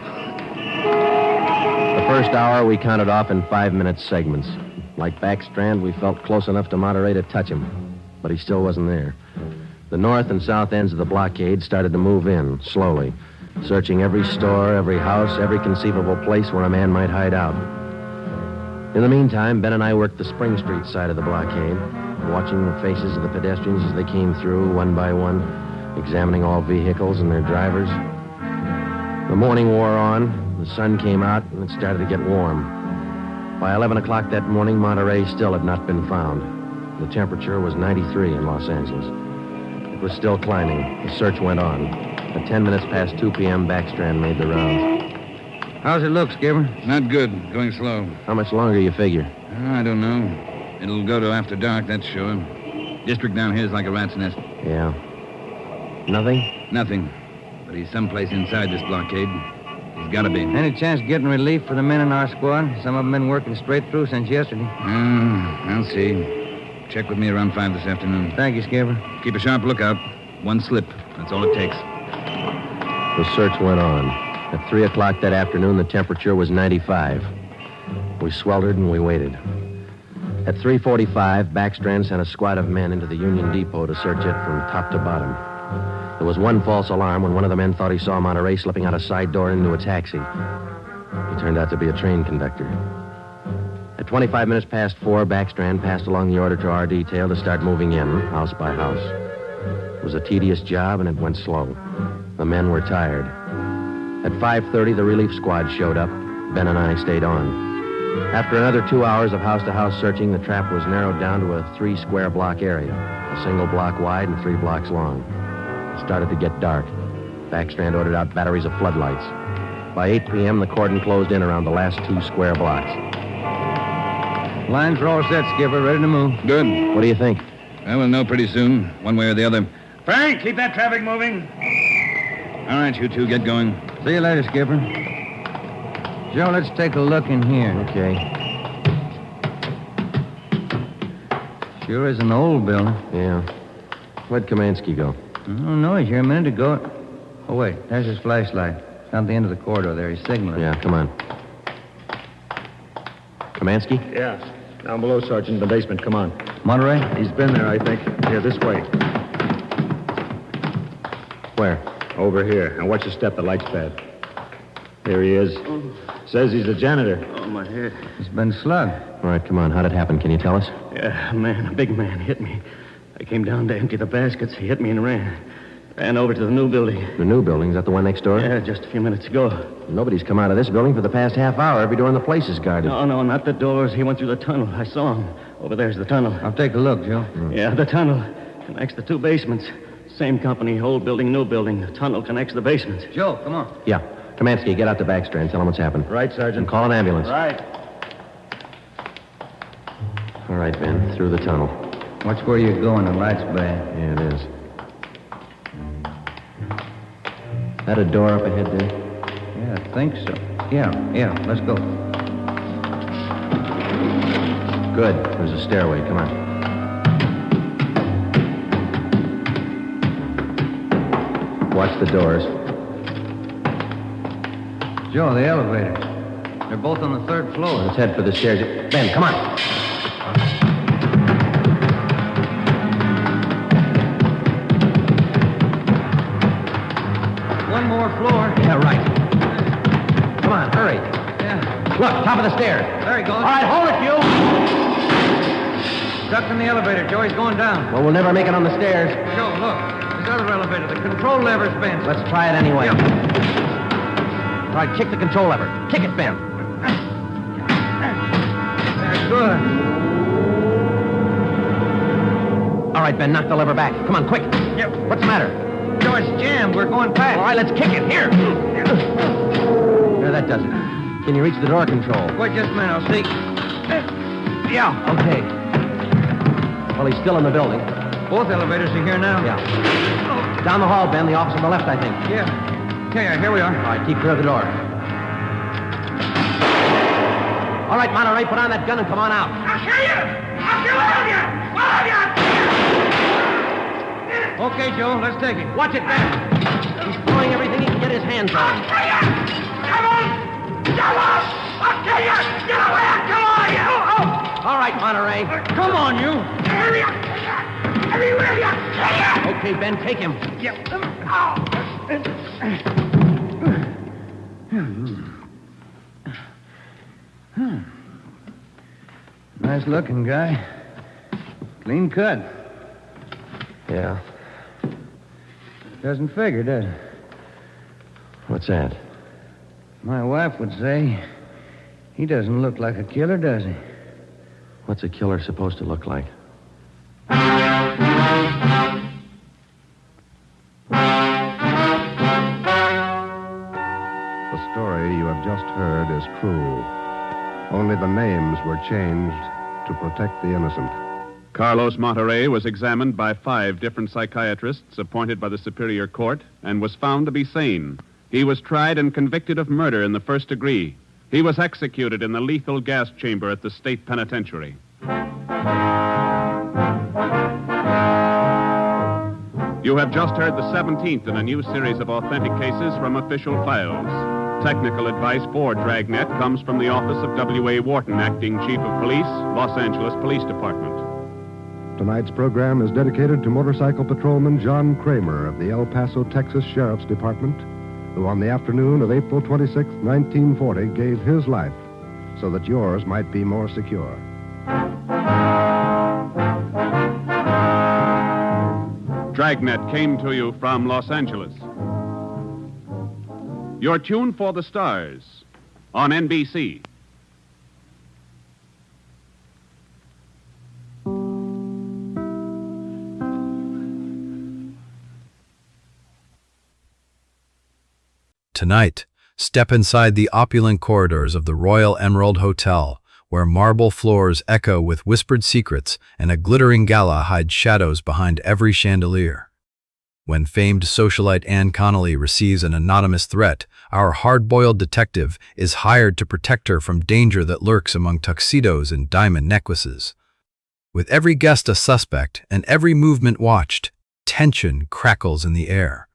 first hour we counted off in 5-minute segments. Like Backstrand, we felt close enough to Monterey to touch him. But he still wasn't there. The north and south ends of the blockade started to move in, slowly. Searching every store, every house, every conceivable place where a man might hide out. In the meantime, Ben and I worked the Spring Street side of the blockade, watching the faces of the pedestrians as they came through one by one, examining all vehicles and their drivers. The morning wore on, the sun came out, and it started to get warm. By 11 o'clock that morning, Monterey still had not been found. The temperature was 93 in Los Angeles. It was still climbing. The search went on. At 10 minutes past 2 p.m., Backstrand made the rounds.
How's it look, Skipper?
Not good. Going slow.
How much longer you figure?
I don't know. It'll go to after dark, that's sure. District down here is like a rat's nest.
Yeah. Nothing?
Nothing. But he's someplace inside this blockade. He's got to be.
Any chance getting relief for the men in our squad? Some of them been working straight through since yesterday.
I'll see. Check with me around 5 this afternoon.
Thank you, Skipper.
Keep a sharp lookout. One slip. That's all it takes.
The search went on. At 3 o'clock that afternoon, the temperature was 95. We sweltered and we waited. At 3:45, Backstrand sent a squad of men into the Union Depot to search it from top to bottom. There was one false alarm when one of the men thought he saw Monterey slipping out a side door into a taxi. He turned out to be a train conductor. At 25 minutes past 4, Backstrand passed along the order to our detail to start moving in, house by house. It was a tedious job, and it went slow. The men were tired. At 5:30, the relief squad showed up. Ben and I stayed on. After another 2 hours of house-to-house searching, the trap was narrowed down to a 3-square-block area, a single block wide and 3 blocks long. It started to get dark. Backstrand ordered out batteries of floodlights. By 8 p.m., the cordon closed in around the last 2 square blocks.
Lines are all set, Skipper. Ready to move.
Good.
What do you think?
We'll know pretty soon, one way or the other.
Frank, keep that traffic moving.
All right, you two, get going.
See you later, Skipper. Joe, let's take a look in here.
Okay.
Sure is an old building.
Yeah. Where'd Kamansky go?
Oh, no, he's here a minute ago. Oh, wait, there's his flashlight. It's down at the end of the corridor there. He's signaling.
Yeah, come on. Kamansky?
Yeah. Down below, Sergeant, in the basement. Come on.
Monterey?
He's been there, I think. Here, this way.
Where?
Over here. Now watch your step. The light's bad. Here he is. Says he's the janitor.
Oh, my head.
He's been slugged.
All right, come on. How'd it happen? Can you tell us?
Yeah, a big man hit me. I came down to empty the baskets. He hit me and ran. Ran over to the new building.
The new building? Is that the one next door?
Yeah, just a few minutes ago.
Nobody's come out of this building for the past half hour. Every door in the place is guarded.
No, not the doors. He went through the tunnel. I saw him. Over there's the tunnel.
I'll take a look, Joe.
Yeah, the tunnel connects the 2 basements. Same company, old building, new building. The tunnel connects the basements.
Joe, come on.
Yeah. Kamansky, get out to Backstrand. Tell him what's happened.
Right, Sergeant.
And call an ambulance.
Right.
All right, Ben. Through the tunnel.
Watch where you're going. The light's bad.
Yeah, it is. That a door up ahead there?
Yeah, I think so. Yeah, let's go.
Good. There's a stairway. Come on. Watch the doors.
Joe, the elevator.
They're both on the third floor.
Let's head for the stairs. Ben, come on.
One more floor.
Yeah, right. Come on, hurry.
Yeah.
Look, top of the stairs.
There he goes.
All right, hold it, you.
Stuck in the elevator. Joey's going down.
Well, we'll never make it on the stairs.
Joe, look. This other elevator. The control lever's bent.
Let's try it anyway.
Yeah.
All right, kick the control lever. Kick it, Ben.
That's good.
All right, Ben, knock the lever back. Come on, quick.
Yep.
What's the matter?
Joe, it's jammed. We're going past.
All right, let's kick it. Here. There, that does it. Can you reach the door control?
Wait just a minute. I'll see.
Yeah. Okay. Well, he's still in the building.
Both elevators are here now.
Yeah. Down the hall, Ben. The office on the left, I think.
Yeah. Okay, here we are.
All right, keep clear of the door. All right, Monterey, put on that gun and come on out.
I'll kill you! I'll kill all of you! All of you!
Okay, Joe, let's take it.
Watch it, Ben. He's throwing everything he can get his hands on.
I'll kill you! Come on! Come on! I'll kill you! Get away! I'll kill all of you!
All right, Monterey.
Come on, you.
Hurry up! Everywhere you kill you!
Okay, Ben, take him.
Nice looking guy. Clean cut.
Yeah.
Doesn't figure, does it?
What's that?
My wife would say he doesn't look like a killer, does he?
What's a killer supposed to look like?
The story you have just heard is true. Only the names were changed to protect the innocent.
Carlos Monterey was examined by 5 different psychiatrists appointed by the Superior Court and was found to be sane. He was tried and convicted of murder in the first degree. He was executed in the lethal gas chamber at the state penitentiary. You have just heard the 17th in a new series of authentic cases from official files. Technical advice for Dragnet comes from the office of W.A. Wharton, Acting Chief of Police, Los Angeles Police Department.
Tonight's program is dedicated to motorcycle patrolman John Kramer of the El Paso, Texas Sheriff's Department, who on the afternoon of April 26, 1940, gave his life so that yours might be more secure.
Dragnet came to you from Los Angeles. Your tune for the stars on NBC.
Tonight, step inside the opulent corridors of the Royal Emerald Hotel, where marble floors echo with whispered secrets and a glittering gala hides shadows behind every chandelier. When famed socialite Anne Connelly receives an anonymous threat, our hard-boiled detective is hired to protect her from danger that lurks among tuxedos and diamond necklaces. With every guest a suspect and every movement watched, tension crackles in the air.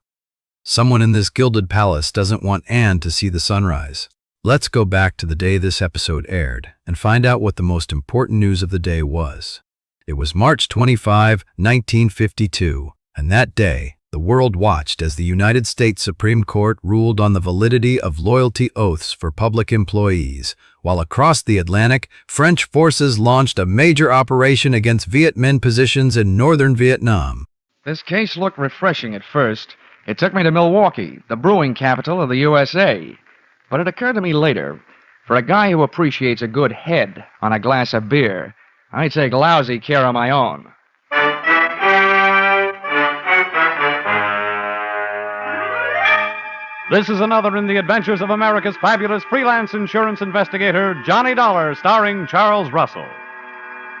Someone in this gilded palace doesn't want Anne to see the sunrise. Let's go back to the day this episode aired and find out what the most important news of the day was. It was March 25, 1952, and that day, the world watched as the United States Supreme Court ruled on the validity of loyalty oaths for public employees, while across the Atlantic, French forces launched a major operation against Viet Minh positions in northern Vietnam.
This case looked refreshing at first. It took me to Milwaukee, the brewing capital of the USA. But it occurred to me later, for a guy who appreciates a good head on a glass of beer, I take lousy care of my own.
This is another in the adventures of America's fabulous freelance insurance investigator, Johnny Dollar, starring Charles Russell.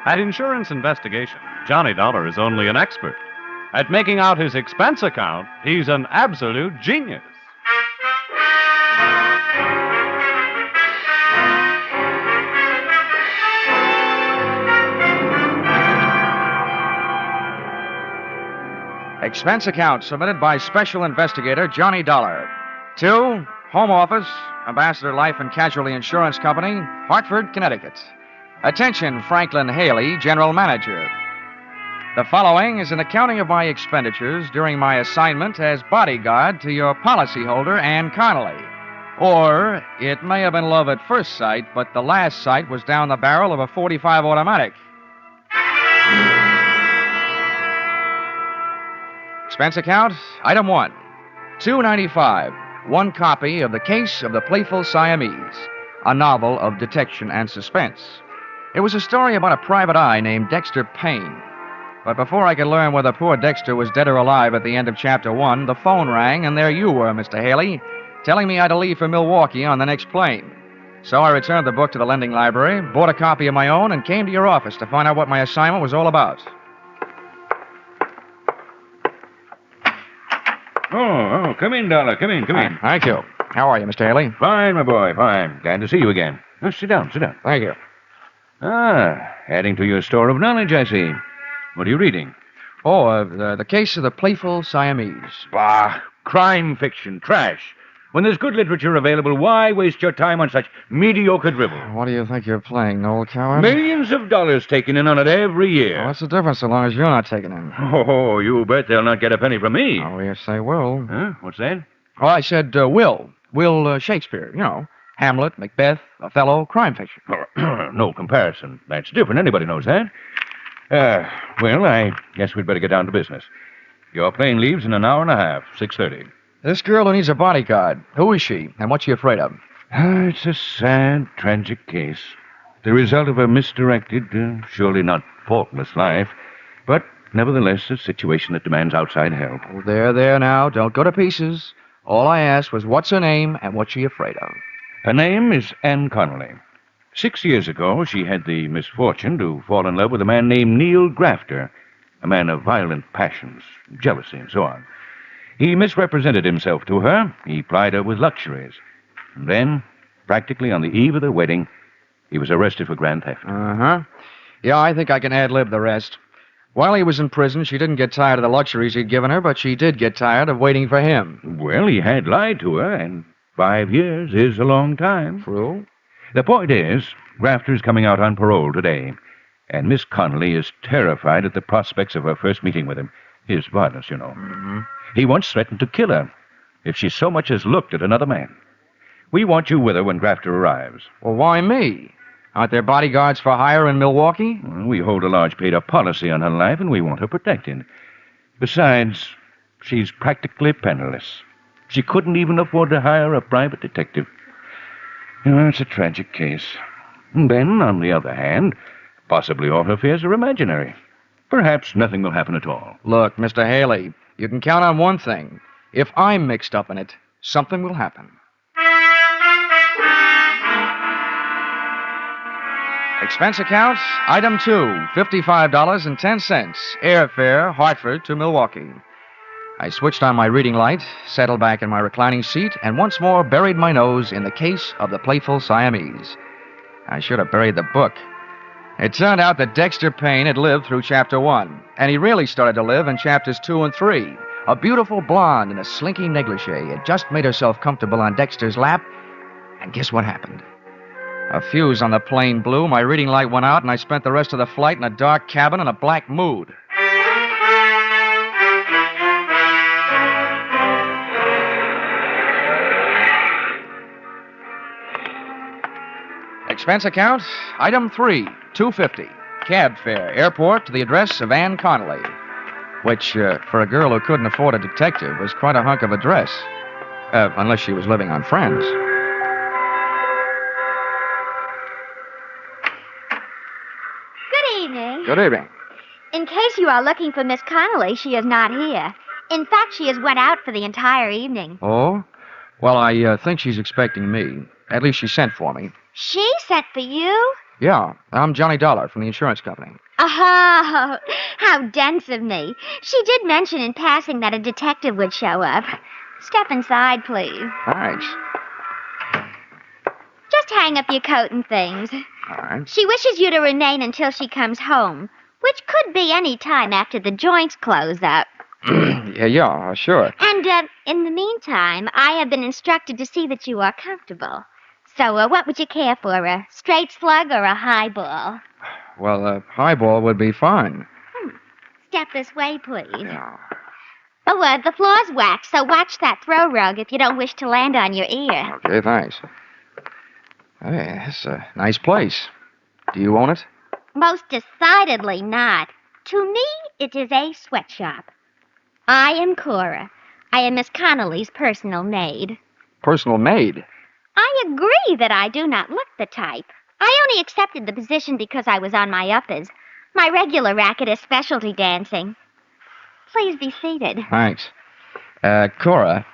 At insurance investigation, Johnny Dollar is only an expert. At making out his expense account, he's an absolute genius.
Expense account submitted by Special Investigator Johnny Dollar. To Home Office, Ambassador Life and Casualty Insurance Company, Hartford, Connecticut. Attention, Franklin Haley, General Manager. The following is an accounting of my expenditures during my assignment as bodyguard to your policyholder, Ann Connelly. Or it may have been love at first sight, but the last sight was down the barrel of a .45 automatic. Expense account, item 1, $2.95, one copy of The Case of the Playful Siamese, a novel of detection and suspense. It was a story about a private eye named Dexter Payne. But before I could learn whether poor Dexter was dead or alive at the end of Chapter 1, the phone rang, and there you were, Mr. Haley, telling me I had to leave for Milwaukee on the next plane. So I returned the book to the lending library, bought a copy of my own, and came to your office to find out what my assignment was all about.
Oh, come in, Dollar. Come in.
Thank you. How are you, Mr. Haley?
Fine, my boy, fine. Glad to see you again. Oh, sit down.
Thank you.
Adding to your store of knowledge, I see. What are you reading?
Oh, the Case of the Playful Siamese.
Bah, crime fiction, trash. When there's good literature available, why waste your time on such mediocre drivel?
What do you think you're playing, Noel Coward?
Millions of dollars taken in on it every year.
Well, what's the difference so long as you're not taking in?
Oh, you bet they'll not get a penny from me.
Oh, yes, they will.
Huh? What's that?
Oh, I said Will. Will Shakespeare, you know. Hamlet, Macbeth, Othello, crime fiction.
No comparison. That's different. Anybody knows that. Well, I guess we'd better get down to business. Your plane leaves in an hour and a half, 6:30.
This girl who needs a bodyguard, who is she, and what's she afraid of?
It's a sad, tragic case. The result of a misdirected, surely not faultless life, but nevertheless a situation that demands outside help.
Oh, there now. Don't go to pieces. All I asked was what's her name and what's she afraid of.
Her name is Ann Connelly. 6 years ago, she had the misfortune to fall in love with a man named Neil Grafter, a man of violent passions, jealousy, and so on. He misrepresented himself to her. He plied her with luxuries. And then, practically on the eve of their wedding, he was arrested for grand theft.
Uh-huh. Yeah, I think I can ad-lib the rest. While he was in prison, she didn't get tired of the luxuries he'd given her, but she did get tired of waiting for him.
Well, he had lied to her, and 5 years is a long time.
True.
The point is, Grafter's coming out on parole today, and Miss Connelly is terrified at the prospects of her first meeting with him. His violence, you know.
Mm-hmm.
He once threatened to kill her if she so much as looked at another man. We want you with her when Grafter arrives.
Well, why me? Aren't there bodyguards for hire in Milwaukee?
Well, we hold a large paid-up policy on her life, and we want her protected. Besides, she's practically penniless. She couldn't even afford to hire a private detective. It's a tragic case. And then, on the other hand, possibly all her fears are imaginary. Perhaps nothing will happen at all.
Look, Mr. Haley, you can count on one thing. If I'm mixed up in it, something will happen. Expense account, item 2, $55.10, airfare, Hartford to Milwaukee. I switched on my reading light, settled back in my reclining seat, and once more buried my nose in the Case of the Playful Siamese. I should have buried the book. It turned out that Dexter Payne had lived through Chapter 1, and he really started to live in Chapters 2 and 3. A beautiful blonde in a slinky negligee had just made herself comfortable on Dexter's lap, and guess what happened? A fuse on the plane blew, my reading light went out, and I spent the rest of the flight in a dark cabin in a black mood. Expense account, item 3, $2.50, cab fare, airport to the address of Ann Connelly, which, for a girl who couldn't afford a detective, was quite a hunk of a dress, unless she was living on Friends.
Good evening.
Good evening.
In case you are looking for Miss Connelly, she is not here. In fact, she has went out for the entire evening.
Oh? Well, I think she's expecting me. At least she sent for me.
She sent for you?
Yeah, I'm Johnny Dollar from the insurance company.
Oh, how dense of me. She did mention in passing that a detective would show up. Step inside, please.
Thanks.
Just hang up your coat and things.
All right.
She wishes you to remain until she comes home, which could be any time after the joints close up.
Yeah, sure.
And, in the meantime, I have been instructed to see that you are comfortable. So, what would you care for, a straight slug or a highball?
Well, a highball would be fine.
Step this way, please. Oh, the floor's waxed, so watch that throw rug if you don't wish to land on your ear.
Okay, thanks. Hey, it's a nice place. Do you own it?
Most decidedly not. To me, it is a sweatshop. I am Cora. I am Miss Connelly's personal maid.
Personal maid?
I agree that I do not look the type. I only accepted the position because I was on my uppers. My regular racket is specialty dancing. Please be seated.
Thanks. Cora,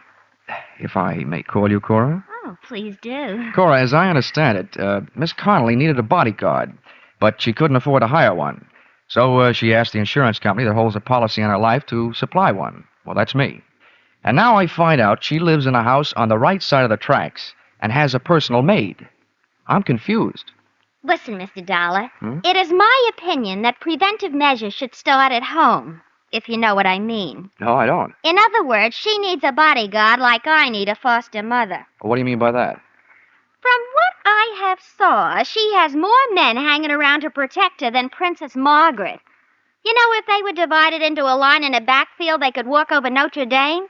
if I may call you Cora?
Oh, please do.
Cora, as I understand it, Miss Connelly needed a bodyguard, but she couldn't afford to hire one. So she asked the insurance company that holds a policy on her life to supply one. Well, that's me. And now I find out she lives in a house on the right side of the tracks and has a personal maid. I'm confused.
Listen, Mr. Dollar. It is my opinion that preventive measures should start at home, if you know what I mean.
No, I don't.
In other words, she needs a bodyguard like I need a foster mother.
What do you mean by that?
From what I have saw, she has more men hanging around to protect her than Princess Margaret. You know, if they were divided into a line in a backfield, they could walk over Notre Dame.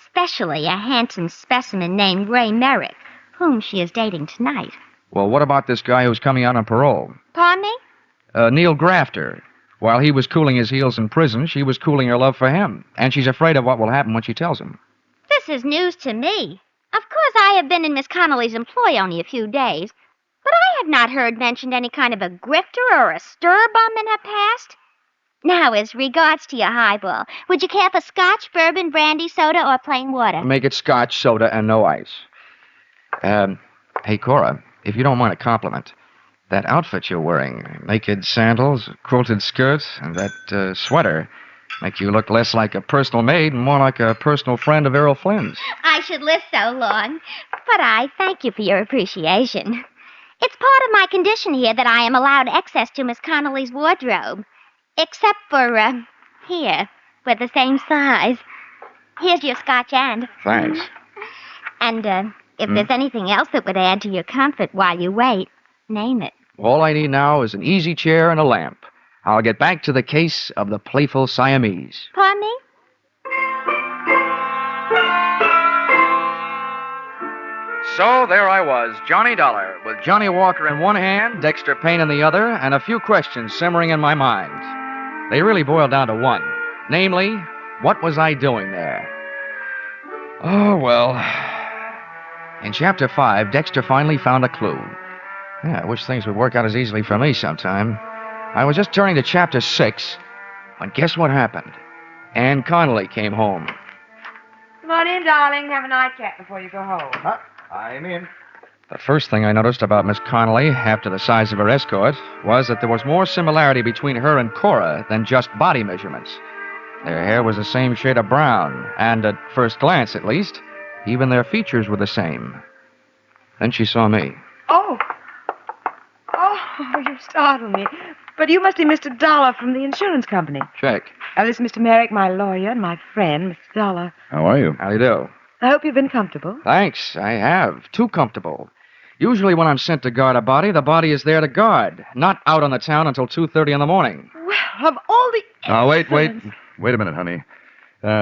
Especially a handsome specimen named Ray Merrick, whom she is dating tonight.
Well, what about this guy who's coming out on parole?
Pardon me?
Neil Grafter. While he was cooling his heels in prison, she was cooling her love for him. And she's afraid of what will happen when she tells him.
This is news to me. Of course, I have been in Miss Connelly's employ only a few days, but I have not heard mentioned any kind of a grifter or a stir-bum in her past. Now, as regards to your highball, would you care for scotch, bourbon, brandy, soda, or plain water?
Make it scotch, soda, and no ice. Hey, Cora, if you don't mind a compliment, that outfit you're wearing, naked sandals, quilted skirt, and that sweater, make you look less like a personal maid and more like a personal friend of Errol Flynn's.
I should live so long, but I thank you for your appreciation. It's part of my condition here that I am allowed access to Miss Connelly's wardrobe. Except for, here, we're the same size. Here's your scotch end.
Thanks.
And, if there's anything else that would add to your comfort while you wait, name it.
All I need now is an easy chair and a lamp. I'll get back to the case of the playful Siamese.
Pardon me?
So there I was, Johnny Dollar, with Johnny Walker in one hand, Dexter Payne in the other, and a few questions simmering in my mind. They really boiled down to one. Namely, what was I doing there? Oh, well. In Chapter 5, Dexter finally found a clue. Yeah, I wish things would work out as easily for me sometime. I was just turning to Chapter 6, when guess what happened? Ann Connelly came home.
Come on in, darling. Have a nightcap before you go home.
I'm in. The first thing I noticed about Miss Connelly, after the size of her escort, was that there was more similarity between her and Cora than just body measurements. Their hair was the same shade of brown, and at first glance, at least, even their features were the same. Then she saw me.
Oh, you startled me. But you must be Mr. Dollar from the insurance company.
Check.
This is Mr. Merrick, my lawyer, and my friend, Mr. Dollar.
How are you?
How do you do?
I hope you've been comfortable.
Thanks, I have. Too comfortable. Usually when I'm sent to guard a body, the body is there to guard, not out on the town until 2:30 in the morning.
Well, of all the...
Now, wait a minute, honey.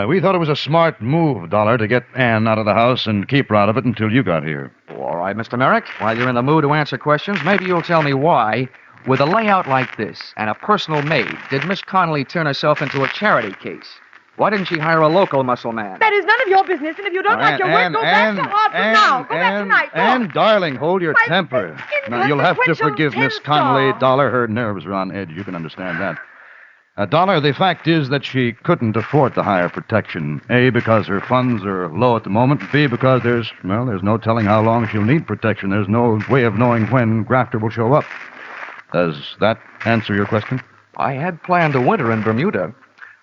We thought it was a smart move, Dollar, to get Ann out of the house and keep her out of it until you got here.
All right, Mr. Merrick. While you're in the mood to answer questions, maybe you'll tell me why, with a layout like this and a personal maid, did Miss Connelly turn herself into a charity case? Why didn't she hire a local muscle man?
That is none of your business, and if you don't like your work, go back to Hartford now. Go back tonight. Go.
Ann, darling, hold your temper. Now, you'll have to forgive Miss Connelly. Dollar, her nerves are on edge. You can understand that. Dollar, the fact is that she couldn't afford to hire protection. A, because her funds are low at the moment. B, because there's no telling how long she'll need protection. There's no way of knowing when Grafter will show up. Does that answer your question?
I had planned a winter in Bermuda.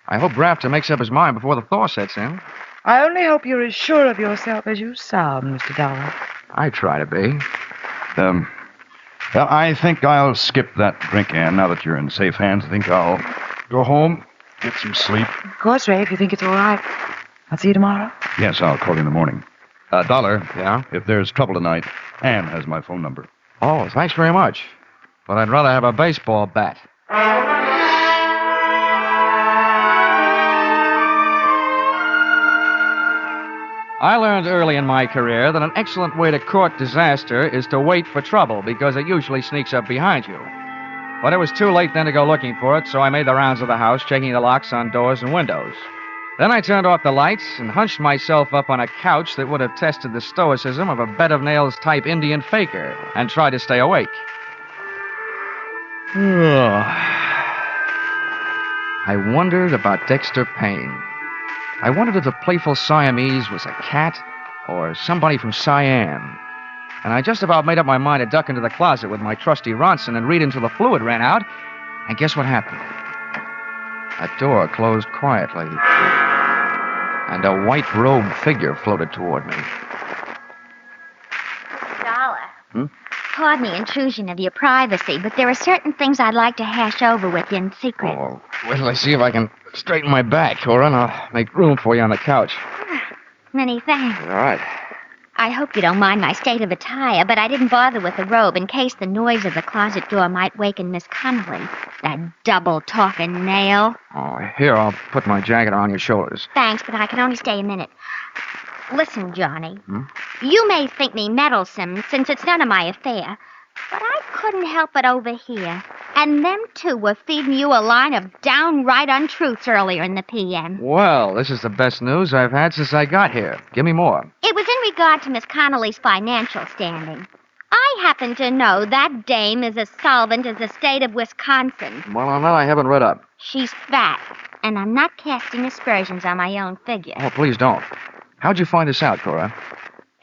I hope Grafter makes up his mind before the thaw sets in.
I only hope you're as sure of yourself as you sound, Mr. Dollar.
I try to be.
Well, I think I'll skip that drink, Ann, now that you're in safe hands. I think I'll go home, Get some sleep.
Of course, Ray, if you think it's all right. I'll see you tomorrow.
Yes, I'll call you in the morning. Dollar. Yeah? If there's trouble tonight, Ann has my phone number.
Oh, thanks very much. But I'd rather have a baseball bat. I learned early in my career that an excellent way to court disaster is to wait for trouble because it usually sneaks up behind you. But it was too late then to go looking for it, so I made the rounds of the house, checking the locks on doors and windows. Then I turned off the lights and hunched myself up on a couch that would have tested the stoicism of a bed of nails type Indian faker and tried to stay awake. I wondered about Dexter Payne. I wondered if the playful Siamese was a cat or somebody from Siam. And I just about made up my mind to duck into the closet with my trusty Ronson and read until the fluid ran out. And guess what happened? A door closed quietly, and a white-robed figure floated toward me.
Dollar. Pardon the intrusion of your privacy, but there are certain things I'd like to hash over with you in secret.
Oh, wait till I see if I can straighten my back, Cora, and I'll make room for you on the couch.
Many thanks.
All right.
I hope you don't mind my state of attire, but I didn't bother with the robe in case the noise of the closet door might waken Miss Connelly. That double-talking nail.
Oh, here, I'll put my jacket on your shoulders.
Thanks, but I can only stay a minute. Listen, Johnny. You may think me meddlesome, since it's none of my affair, but I couldn't help but overhear. And them two were feeding you a line of downright untruths earlier in the PM.
Well, this is the best news I've had since I got here. Give me more.
It was in regard to Miss Connelly's financial standing. I happen to know that dame is as solvent as the state of Wisconsin.
Well, on that I haven't read up.
She's fat, and I'm not casting aspersions on my own figure.
Oh, please don't. How'd you find this out, Cora?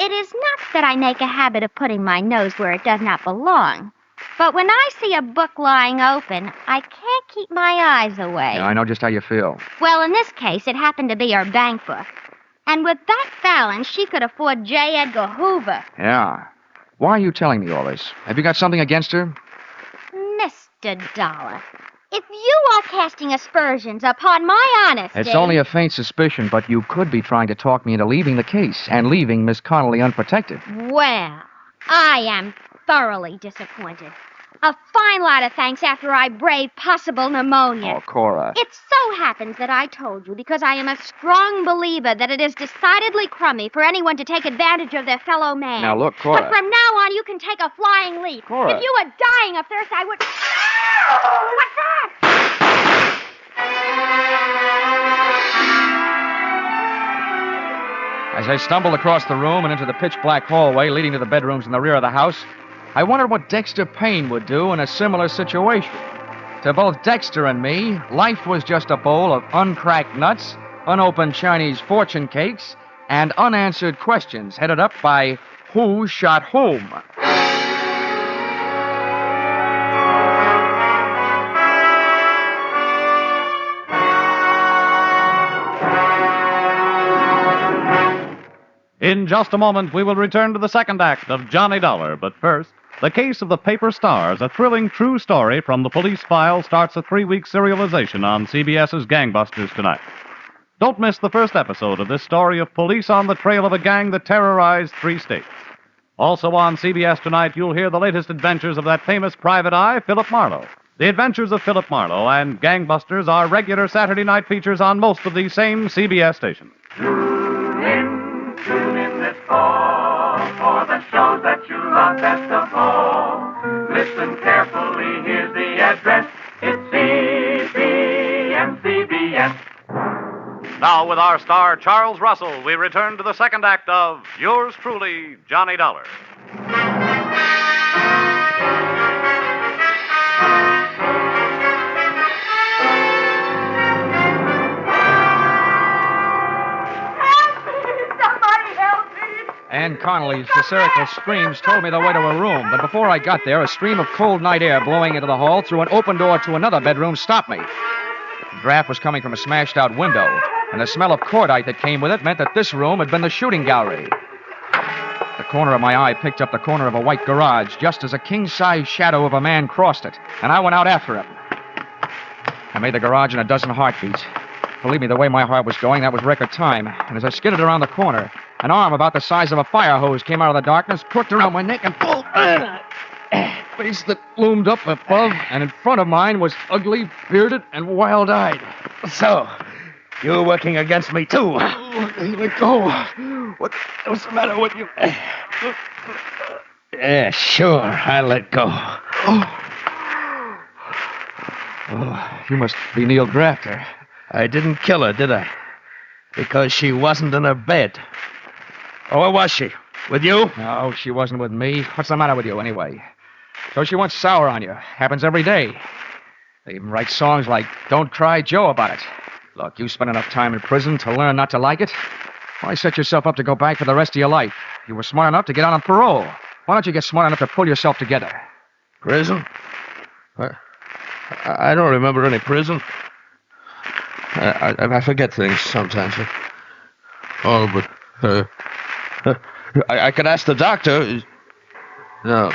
It is not that I make a habit of putting my nose where it does not belong. But when I see a book lying open, I can't keep my eyes away.
Yeah, I know just how you feel.
Well, in this case, it happened to be her bank book. And with that balance, she could afford J. Edgar Hoover.
Yeah. Why are you telling me all this? Have you got something against her?
Mr. Dollar, if you are casting aspersions upon my honesty...
It's only a faint suspicion, but you could be trying to talk me into leaving the case and leaving Miss Connelly unprotected.
Well, I am thoroughly disappointed. A fine lot of thanks after I braved possible pneumonia.
Oh, Cora.
It so happens that I told you because I am a strong believer that it is decidedly crummy for anyone to take advantage of their fellow man.
Now, look, Cora.
But from now on, you can take a flying leap.
Cora.
If you were dying of thirst, I would... What's that?
As I stumbled across the room and into the pitch-black hallway leading to the bedrooms in the rear of the house, I wondered what Dexter Payne would do in a similar situation. To both Dexter and me, life was just a bowl of uncracked nuts, unopened Chinese fortune cakes, and unanswered questions headed up by Who Shot Whom?
In just a moment, we will return to the second act of Johnny Dollar. But first, The Case of the Paper Stars, a thrilling true story from the police file, starts a 3-week serialization on CBS's Gangbusters tonight. Don't miss the first episode of this story of police on the trail of a gang that terrorized 3 states. Also on CBS tonight, you'll hear the latest adventures of that famous private eye, Philip Marlowe. The Adventures of Philip Marlowe and Gangbusters are regular Saturday night features on most of these same CBS stations.
Tune in this fall for the shows that you love best of all. Listen carefully, here's the address. It's CBS.
Now, with our star, Charles Russell, we return to the second act of Yours Truly, Johnny Dollar.
Ann Connelly's hysterical screams told me the way to her room, but before I got there, a stream of cold night air blowing into the hall through an open door to another bedroom stopped me. The draft was coming from a smashed-out window, and the smell of cordite that came with it meant that this room had been the shooting gallery. The corner of my eye picked up the corner of a white garage just as a king-size shadow of a man crossed it, and I went out after him.
I made the garage in a dozen heartbeats. Believe me, the way my heart was going, that was record time. And as I skidded around the corner, an arm about the size of a fire hose came out of the darkness, crooked around my neck, and pulled a face that loomed up above, and in front of mine was ugly, bearded, and wild-eyed.
So, you're working against me, too.
Let go. What's the matter with you?
Yeah, sure. I'll let go.
Oh, you must be Neil Grafter.
I didn't kill her, did I? Because she wasn't in her bed. Oh, where was she? With you?
No, she wasn't with me. What's the matter with you, anyway? So she went sour on you. Happens every day. They even write songs like Don't Cry Joe about it. Look, you spent enough time in prison to learn not to like it. Why set yourself up to go back for the rest of your life? You were smart enough to get out on parole. Why don't you get smart enough to pull yourself together?
Prison? I don't remember any prison. I forget things sometimes. Oh, but I could ask the doctor. No,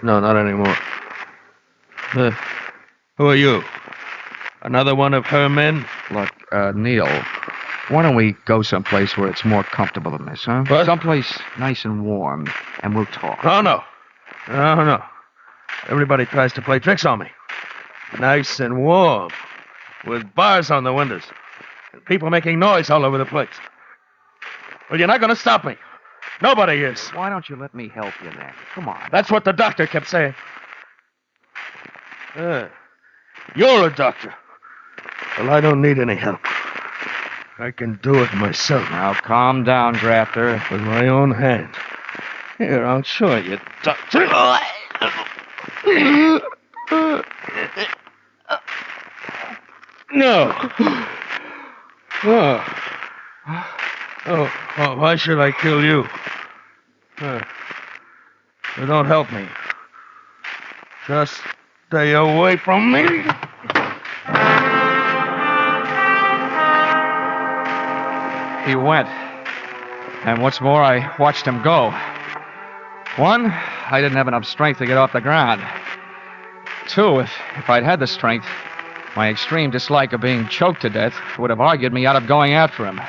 not anymore. Who are you? Another one of her men?
Look, Neil, why don't we go someplace where it's more comfortable than this, huh?
What?
Someplace nice and warm, and we'll talk.
Oh, no. No. Everybody tries to play tricks on me. Nice and warm, with bars on the windows, and people making noise all over the place. Well, you're not going to stop me. Nobody is.
Why don't you let me help you then? Come on.
That's what the doctor kept saying. You're a doctor. Well, I don't need any help. I can do it myself.
Now, calm down, Grafter.
With my own hand. Here, I'll show you, doctor. No. Oh, why should I kill you? Don't help me. Just stay away from me.
He went. And what's more, I watched him go. One, I didn't have enough strength to get off the ground. Two, if I'd had the strength, my extreme dislike of being choked to death would have argued me out of going after him.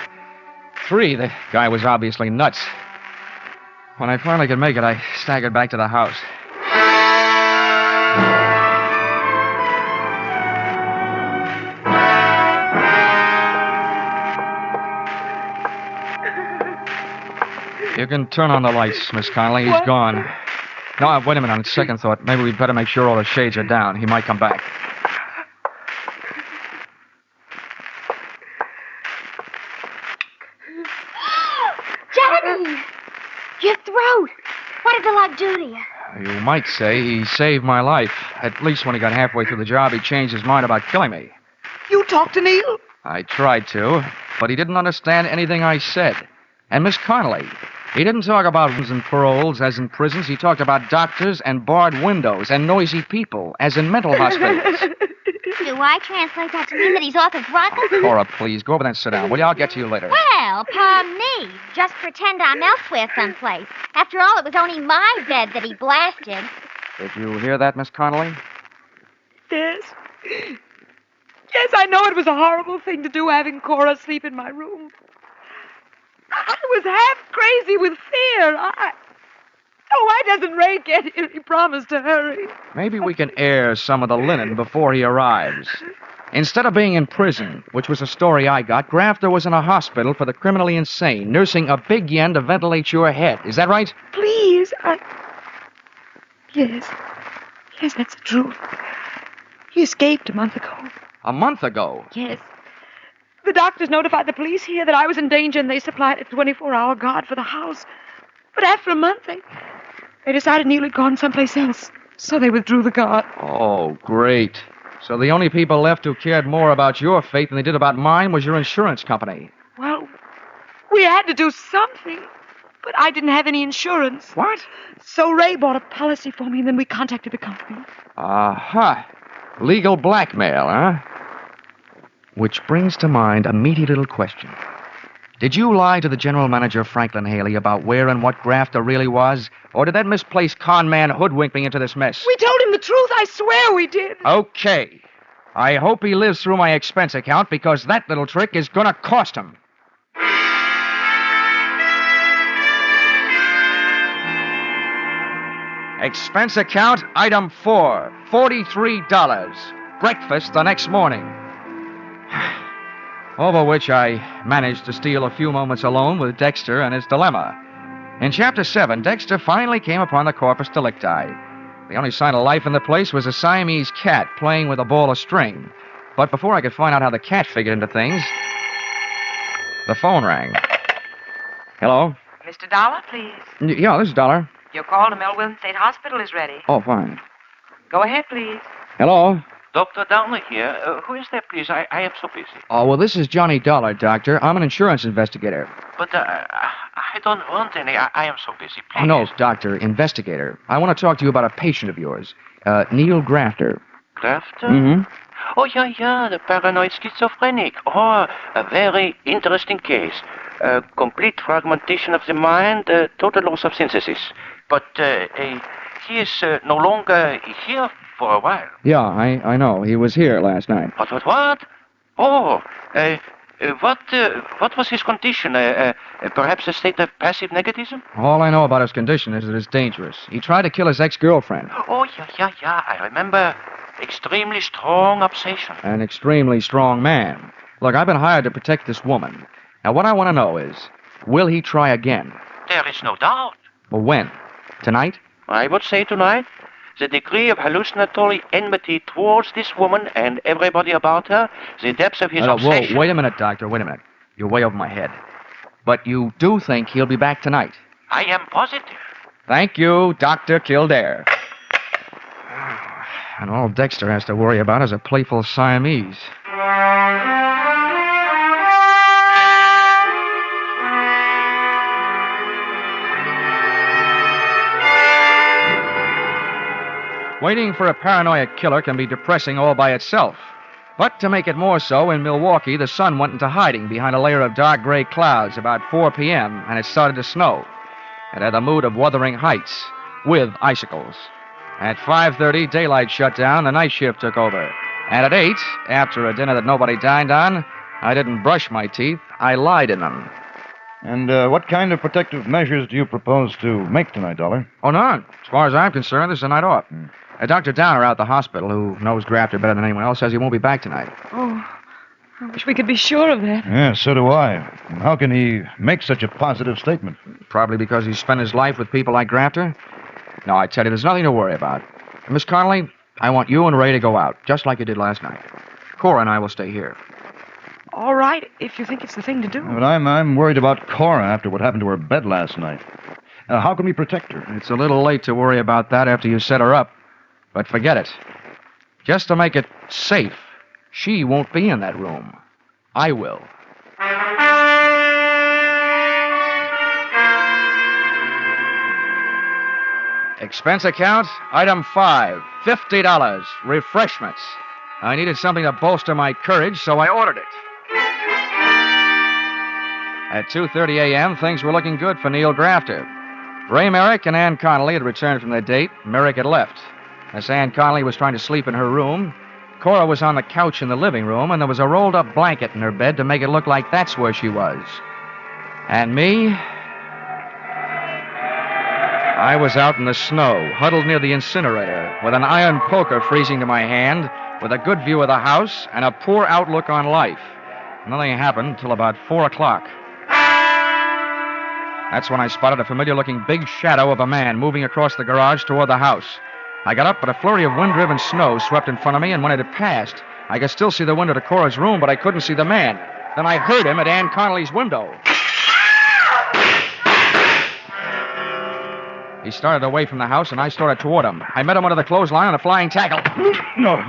Three, the guy was obviously nuts. When I finally could make it, I staggered back to the house. You can turn on the lights, Miss Connelly. He's gone. No, wait a minute. On second thought, maybe we'd better make sure all the shades are down. He might come back.
Johnny! Your throat! What did the lug do to you?
You might say he saved my life. At least when he got halfway through the job, he changed his mind about killing me.
You talked to Neil?
I tried to, but he didn't understand anything I said. And Miss Connelly, he didn't talk about rooms and paroles as in prisons. He talked about doctors and barred windows and noisy people as in mental hospitals.
Do I translate that to mean that he's off his rocker?
Cora, please, go over there and sit down, will you? I'll get to you later.
Well, pardon me. Just pretend I'm elsewhere someplace. After all, it was only my bed that he blasted.
Did you hear that, Miss Connelly?
Yes. Yes, I know it was a horrible thing to do, having Cora sleep in my room. I was half crazy with fear. Why doesn't Ray get here? He promised to hurry.
Maybe we can air some of the linen before he arrives. Instead of being in prison, which was a story I got, Grafter was in a hospital for the criminally insane, nursing a big yen to ventilate your head. Is that right?
Please, Yes. Yes, that's the truth. He escaped a month ago.
A month ago?
Yes. The doctors notified the police here that I was in danger, and they supplied a 24-hour guard for the house. But after a month, they decided Neil had gone someplace else, so they withdrew the guard.
Oh, great. So the only people left who cared more about your fate than they did about mine was your insurance company.
Well, we had to do something, but I didn't have any insurance.
What?
So Ray bought a policy for me, and then we contacted the company.
Aha. Legal blackmail, huh? Which brings to mind a meaty little question. Did you lie to the general manager, Franklin Haley, about where and what Grafter really was? Or did that misplaced con man hoodwink me into this mess?
We told him the truth. I swear we did.
Okay. I hope he lives through my expense account because that little trick is going to cost him. Expense account item 4, $43. Breakfast the next morning. Over which I managed to steal a few moments alone with Dexter and his dilemma. In Chapter 7, Dexter finally came upon the corpus delicti. The only sign of life in the place was a Siamese cat playing with a ball of string. But before I could find out how the cat figured into things, the phone rang. Hello?
Mr. Dollar, please.
Yeah, this is Dollar.
Your call to Melville State Hospital is ready.
Oh, fine.
Go ahead, please.
Hello?
Dr. Dollar here. Who is there, please? I am so busy.
Oh, well, this is Johnny Dollar, Doctor. I'm an insurance investigator.
But I don't want any. I am so busy, please.
Oh, no, Doctor, investigator. I want to talk to you about a patient of yours, Neil Grafter.
Grafter?
Mm-hmm.
Oh, yeah, the paranoid schizophrenic. Oh, a very interesting case. Complete fragmentation of the mind, total loss of synthesis. But he is no longer here for a while.
Yeah, I know. He was here last night.
What? Oh, what was his condition? Perhaps a state of passive negativism?
All I know about his condition is that it's dangerous. He tried to kill his ex-girlfriend.
Oh, yeah. I remember. Extremely strong obsession.
An extremely strong man. Look, I've been hired to protect this woman. Now, what I want to know is, will he try again?
There is no doubt.
Well, when? Tonight?
I would say tonight. The degree of hallucinatory enmity towards this woman and everybody about her, the depths of his obsession...
Whoa, wait a minute, Doctor, wait a minute. You're way over my head. But you do think he'll be back tonight?
I am positive.
Thank you, Dr. Kildare. And all Dexter has to worry about is a playful Siamese. Waiting for a paranoid killer can be depressing all by itself. But to make it more so, in Milwaukee, the sun went into hiding behind a layer of dark gray clouds about 4 p.m., and it started to snow. It had the mood of Wuthering Heights, with icicles. At 5:30, daylight shut down, the night shift took over. And at 8, after a dinner that nobody dined on, I didn't brush my teeth, I lied in them.
And what kind of protective measures do you propose to make tonight, Dollar?
Oh, none. As far as I'm concerned, this is a night off. Dr. Downer out at the hospital, who knows Grafter better than anyone else, says he won't be back tonight.
Oh, I wish we could be sure of that.
Yeah, so do I. How can he make such a positive statement?
Probably because he's spent his life with people like Grafter. No, I tell you, there's nothing to worry about. Miss Connelly, I want you and Ray to go out, just like you did last night. Cora and I will stay here.
All right, if you think it's the thing to do.
But I'm worried about Cora after what happened to her bed last night. How can we protect her?
It's a little late to worry about that after you set her up. But forget it. Just to make it safe, she won't be in that room. I will. Expense account, item 5, $50. Refreshments. I needed something to bolster my courage, so I ordered it. At 2:30 a.m., things were looking good for Neil Grafter. Ray Merrick and Ann Connelly had returned from their date. Merrick had left. Miss Ann Connelly was trying to sleep in her room. Cora was on the couch in the living room, and there was a rolled-up blanket in her bed to make it look like that's where she was. And me? I was out in the snow, huddled near the incinerator, with an iron poker freezing to my hand, with a good view of the house and a poor outlook on life. Nothing happened until about 4 o'clock. That's when I spotted a familiar-looking big shadow of a man moving across the garage toward the house. I got up, but a flurry of wind-driven snow swept in front of me, and when it had passed, I could still see the window to Cora's room, but I couldn't see the man. Then I heard him at Ann Connelly's window. He started away from the house, and I started toward him. I met him under the clothesline on a flying tackle.
No.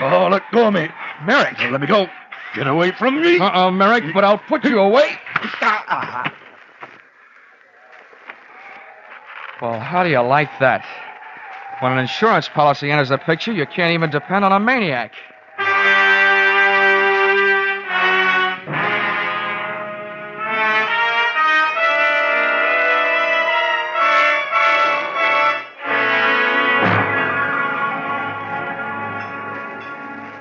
Oh, let go of me.
Merrick.
Let me go. Get away from me.
Merrick, but I'll put you away. Well, how do you like that? When an insurance policy enters the picture, you can't even depend on a maniac.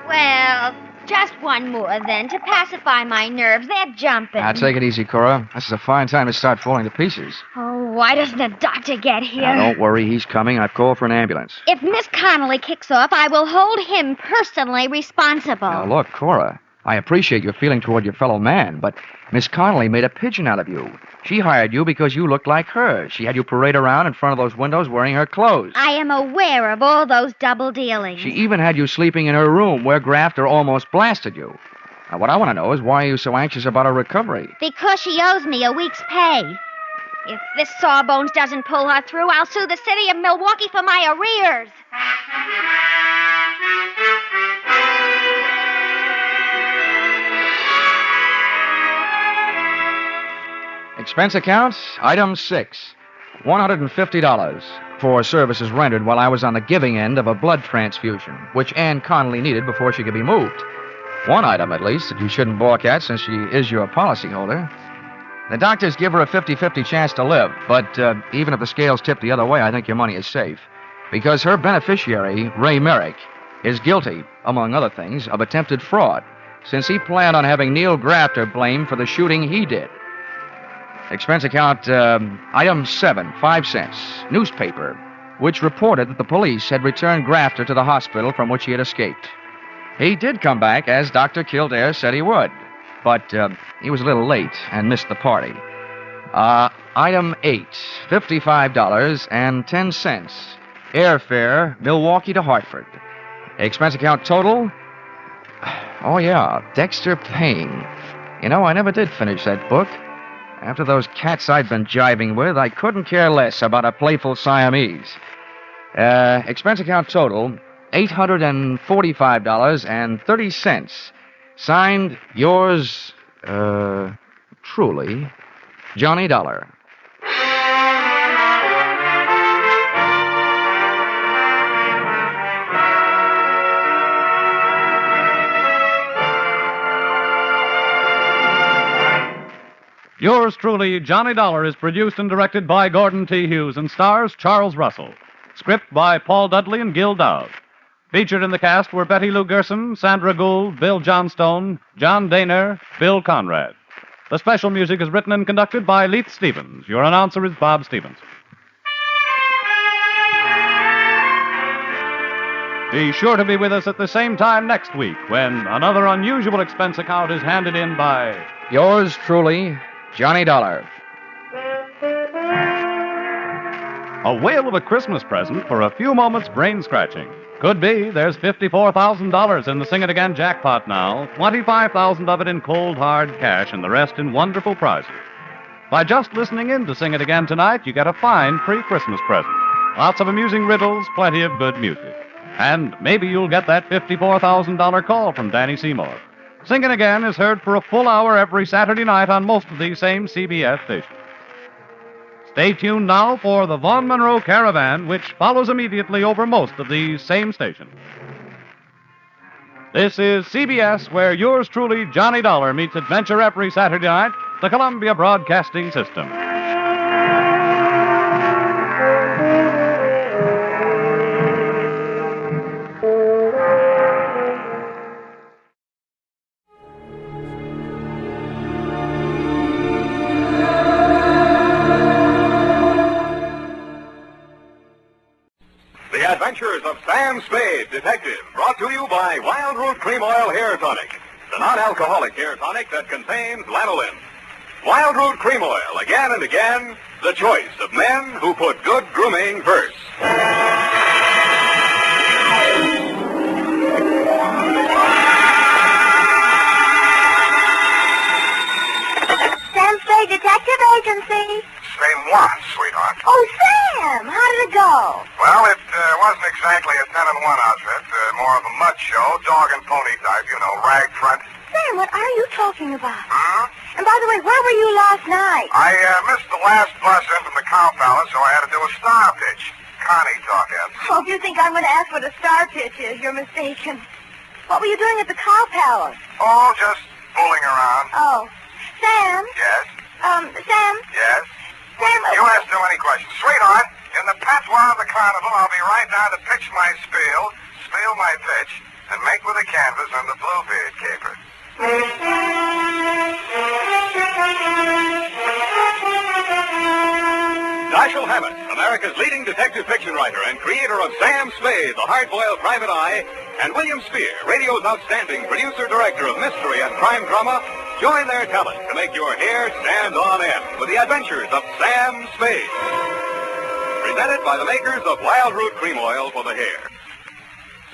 Well, Just one more, then, to pacify my nerves. They're jumping.
Now, take it easy, Cora. This is a fine time to start falling to pieces.
Oh, why doesn't the doctor get here?
Now, don't worry. He's coming. I've called for an ambulance.
If Miss Connelly kicks off, I will hold him personally responsible.
Now, look, Cora, I appreciate your feeling toward your fellow man, but Miss Connelly made a pigeon out of you. She hired you because you looked like her. She had you parade around in front of those windows wearing her clothes.
I am aware of all those double dealings.
She even had you sleeping in her room where Grafter almost blasted you. Now, what I want to know is why are you so anxious about her recovery?
Because she owes me a week's pay. If this Sawbones doesn't pull her through, I'll sue the city of Milwaukee for my arrears.
Expense account, item 6, $150 for services rendered while I was on the giving end of a blood transfusion, which Ann Connelly needed before she could be moved. One item, at least, that you shouldn't balk at since she is your policyholder. The doctors give her a 50-50 chance to live, but even if the scales tip the other way, I think your money is safe. Because her beneficiary, Ray Merrick, is guilty, among other things, of attempted fraud, since he planned on having Neil Grafter blamed for the shooting he did. Expense account, item 7, 5 cents, newspaper, which reported that the police had returned Grafter to the hospital from which he had escaped. He did come back, as Dr. Kildare said he would, but he was a little late and missed the party. Item 8, $55.10, airfare, Milwaukee to Hartford. Expense account total, oh yeah, Dexter Payne. You know, I never did finish that book. After those cats I'd been jiving with, I couldn't care less about a playful Siamese. Expense account total, $845.30. Signed, yours, truly, Johnny Dollar.
Yours truly, Johnny Dollar, is produced and directed by Gordon T. Hughes and stars Charles Russell. Script by Paul Dudley and Gil Dowd. Featured in the cast were Betty Lou Gerson, Sandra Gould, Bill Johnstone, John Daner, Bill Conrad. The special music is written and conducted by Leith Stevens. Your announcer is Bob Stevens. Be sure to be with us at the same time next week when another unusual expense account is handed in by
yours truly, Johnny Dollar.
A whale of a Christmas present for a few moments brain scratching. Could be there's $54,000 in the Sing It Again jackpot now, 25,000 of it in cold, hard cash, and the rest in wonderful prizes. By just listening in to Sing It Again tonight, you get a fine pre-Christmas present. Lots of amusing riddles, plenty of good music. And maybe you'll get that $54,000 call from Danny Seymour. Sing It Again is heard for a full hour every Saturday night on most of these same CBS stations. Stay tuned now for the Vaughn Monroe Caravan, which follows immediately over most of these same stations. This is CBS, where yours truly, Johnny Dollar, meets adventure every Saturday night, the Columbia Broadcasting System.
The Adventures of Sam Spade, Detective, brought to you by Wild Root Cream Oil Hair Tonic, the non-alcoholic hair tonic that contains lanolin. Wild Root Cream Oil, again and again, the choice of men who put good grooming first.
Sam Spade Detective Agency.
Say moi, sweetheart.
Oh, Sam, how did it go?
Well, it wasn't exactly a 10-in-1 outfit. More of a mud show, dog and pony type, you know, rag front.
Sam, what are you talking about? And by the way, where were you last night?
I missed the last bus in from the Cow Palace, so I had to do a star pitch. Connie talking.
Oh, if you think I'm going to ask what a star pitch is, you're mistaken. What were you doing at the Cow Palace?
Oh, just fooling around.
Oh. Sam?
Yes?
Sam?
Yes?
Sam?
You ask too many questions. Sweetheart, in the patois of the carnival, I'll be right down to pitch my spiel my pitch, and make with a canvas on the Bluebeard caper. Dashiell Hammett, America's leading detective fiction writer and creator of Sam Spade, the hard-boiled private eye, and William Spear, radio's outstanding producer-director of mystery and crime drama, join their talent to make your hair stand on end with the adventures of Sam Spade. Presented by the makers of Wild Root Cream Oil for the hair.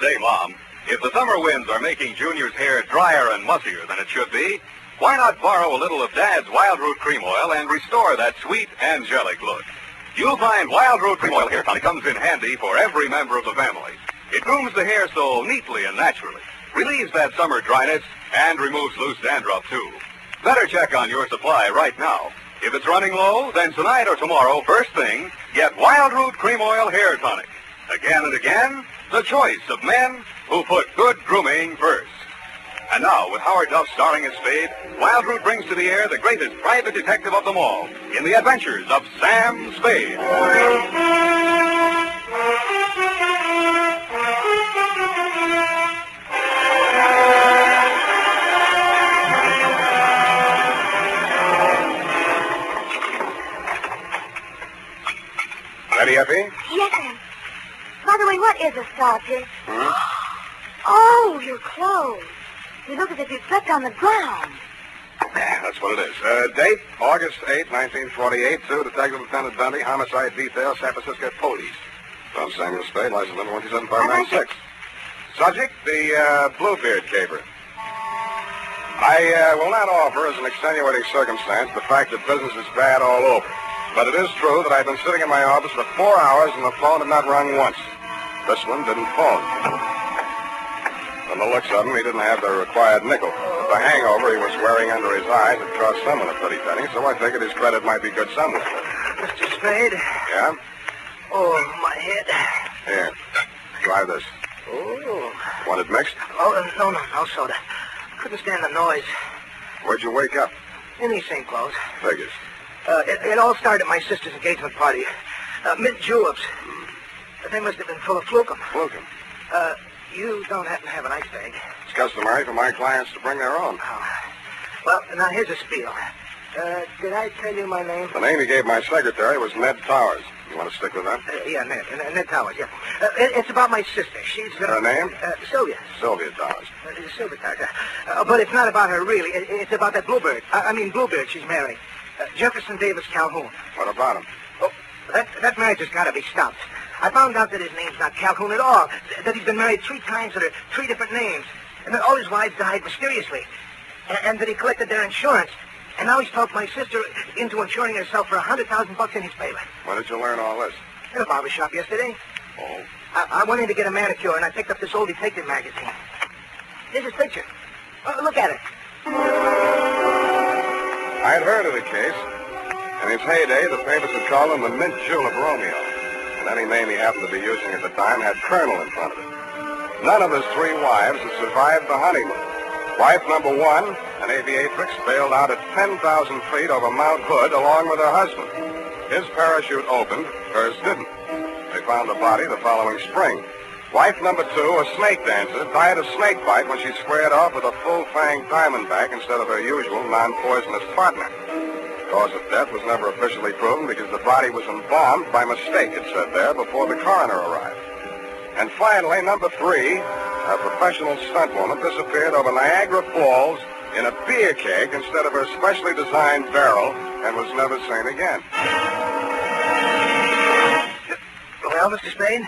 Say, Mom, if the summer winds are making Junior's hair drier and mussier than it should be, why not borrow a little of Dad's Wild Root Cream Oil and restore that sweet, angelic look? You'll find Wild Root Cream Oil hair tonic comes in handy for every member of the family. It grooms the hair so neatly and naturally, relieves that summer dryness, and removes loose dandruff, too. Better check on your supply right now. If it's running low, then tonight or tomorrow, first thing, get Wild Root Cream Oil hair tonic. Again and again, the choice of men who put good grooming first. And now, with Howard Duff starring as Spade, Wild Root brings to the air the greatest private detective of them all in the adventures of Sam Spade. Ready, Effie?
Yes, ma'am. By the way, what is a starfish? Oh, your clothes. You look as if you slept on the ground.
That's what it is. Date, August 8, 1948, to Detective Lieutenant Dundee, Homicide Detail, San Francisco Police. From Samuel Spade, license number 127596. Subject, the Bluebeard caper. I will not offer as an extenuating circumstance the fact that business is bad all over. But it is true that I've been sitting in my office for 4 hours and the phone had not rung once. This one didn't phone. From the looks of him, he didn't have the required nickel. But the hangover he was wearing under his eyes had cost someone a pretty penny, so I figured his credit might be good somewhere.
Mr. Spade?
Yeah?
Oh, my head.
Here, try this.
Oh.
Want it mixed?
Oh, no soda. Couldn't stand the noise.
Where'd you wake up?
In these same clothes.
Figures.
It all started at my sister's engagement party. Mint juleps. They must have been full of flukum.
Flukum?
You don't happen to have an ice bag?
It's customary for my clients to bring their own.
Oh. Well, now here's a spiel. Did I tell you my name?
The name he gave my secretary was Ned Towers. You want to stick with that?
Yeah, Ned Towers, yeah. It's about my sister. She's...
Her name?
Sylvia.
Sylvia Towers.
Sylvia Towers. But it's not about her, really. It's about that Bluebeard. Bluebeard she's marrying. Jefferson Davis Calhoun.
What about him?
Oh, that marriage has got to be stopped. I found out that his name's not Calhoun at all, that he's been married 3 times under 3 different names, and that all his wives died mysteriously, and that he collected their insurance. And now he's talked my sister into insuring herself for $100,000 in his favor.
When did you learn all this?
In a barber shop yesterday.
Oh.
I went in to get a manicure, and I picked up this old detective magazine. Here's his picture. Look at it.
I had heard of the case. In its heyday, the papers would call him the Mint Julep Romeo. And any name he happened to be using at the time had Colonel in front of it. None of his 3 wives had survived the honeymoon. Wife number 1, an aviatrix, bailed out at 10,000 feet over Mount Hood along with her husband. His parachute opened, hers didn't. They found the body the following spring. Wife number 2, a snake dancer, died of snake bite when she squared off with a full-fanged diamondback instead of her usual non-poisonous partner. The cause of death was never officially proven because the body was embalmed by mistake, it said there, before the coroner arrived. And finally, number 3, a professional stunt woman disappeared over Niagara Falls in a beer keg instead of her specially designed barrel and was never seen again.
Well, Mr. Spade?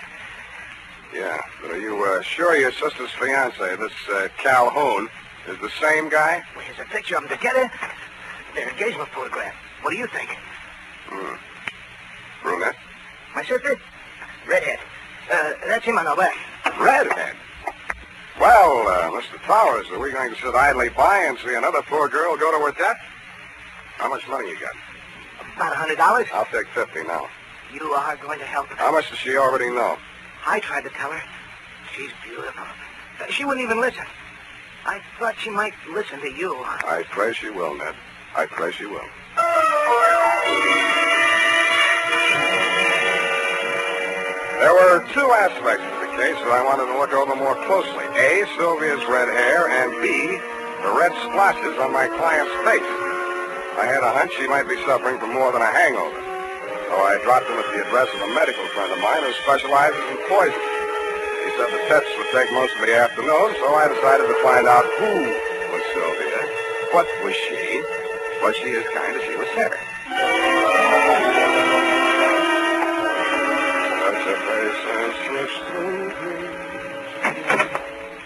Yeah, but are you sure your sister's fiancé, this Calhoun, is the same guy?
Well, here's a picture of them together. Their engagement photograph. What do you think?
Brunette?
My sister? Redhead. That's him on the left.
Redhead? Well, Mr. Towers, are we going to sit idly by and see another poor girl go to her death? How much money you got?
About $100.
I'll take 50 now.
You are going to help her.
How much does she already know?
I tried to tell her. She's beautiful. She wouldn't even listen. I thought she might listen to you.
I pray she will, Ned. I pray she will. There were 2 aspects to the case that I wanted to look over more closely. A, Sylvia's red hair, and B, the red splashes on my client's face. I had a hunch she might be suffering from more than a hangover. So I dropped him at the address of a medical friend of mine who specializes in poison. He said the tests would take most of the afternoon, so I decided to find out who was Sylvia, what was she, was she as kind as she was said.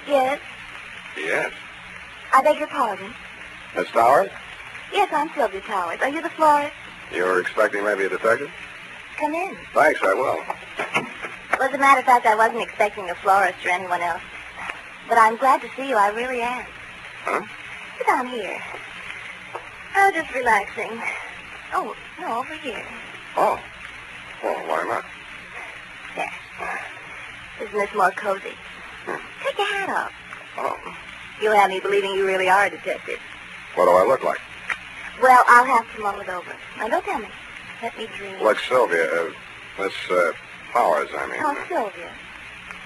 Yes?
Yes.
I beg your pardon.
Miss Towers?
Yes, I'm Sylvia Towers. Are you the florist?
You're expecting maybe a detective?
Come in.
Thanks, I will.
Well, as a matter of fact, I wasn't expecting a florist or anyone else. But I'm glad to see you. I really am.
Huh?
Sit down here. Oh, just relaxing. Oh, no, over here.
Oh. Well, why not?
There. Isn't this more cozy? Take your hat off.
Oh.
You'll have me believing you really are a detective.
What do I look like?
Well, I'll have to mull it over. Now, don't tell me. Let me dream.
Look, Sylvia, Miss Powers, I mean.
Oh, Sylvia.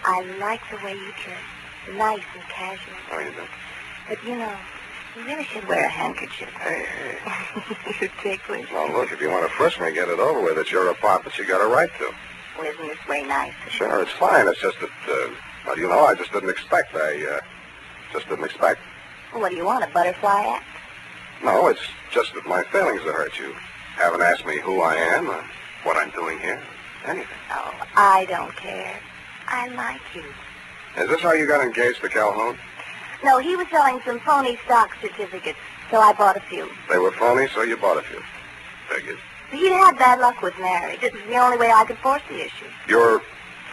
I like the way you dress. Nice and casual.
Oh, you do?
But, you know, you really should wear a handkerchief.
Hey.
You're ticklish.
Well, look, if you want to frisk me, get it over with. It's your apartment. You got a right to.
Well, isn't this way nice?
Sure, it's fine. It's just that, well, you know, I just didn't expect. Just didn't expect.
What do you want, a butterfly act?
No, it's just that my feelings have hurt you. Haven't asked me who I am, or what I'm doing here, anything.
Oh, I don't care. I like you.
Is this how you got engaged to Calhoun?
No, he was selling some phony stock certificates, so I bought a few.
They were phony, so you bought a few. Figured.
He'd had bad luck with marriage. It was the only way I could force the issue.
You're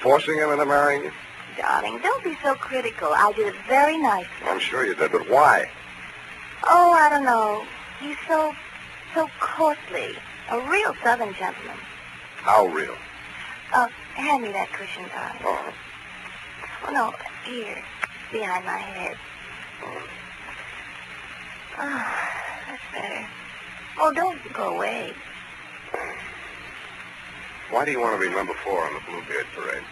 forcing him into marrying you?
Darling, don't be so critical. I did it very nicely.
I'm sure you did, but why?
Oh, I don't know. He's so courtly. A real Southern gentleman.
How real?
Hand me that cushion, darling.
Oh.
Oh, no, here, behind my head. Oh, that's better. Oh, don't go away.
Why do you want to be number 4 on the Bluebeard parade?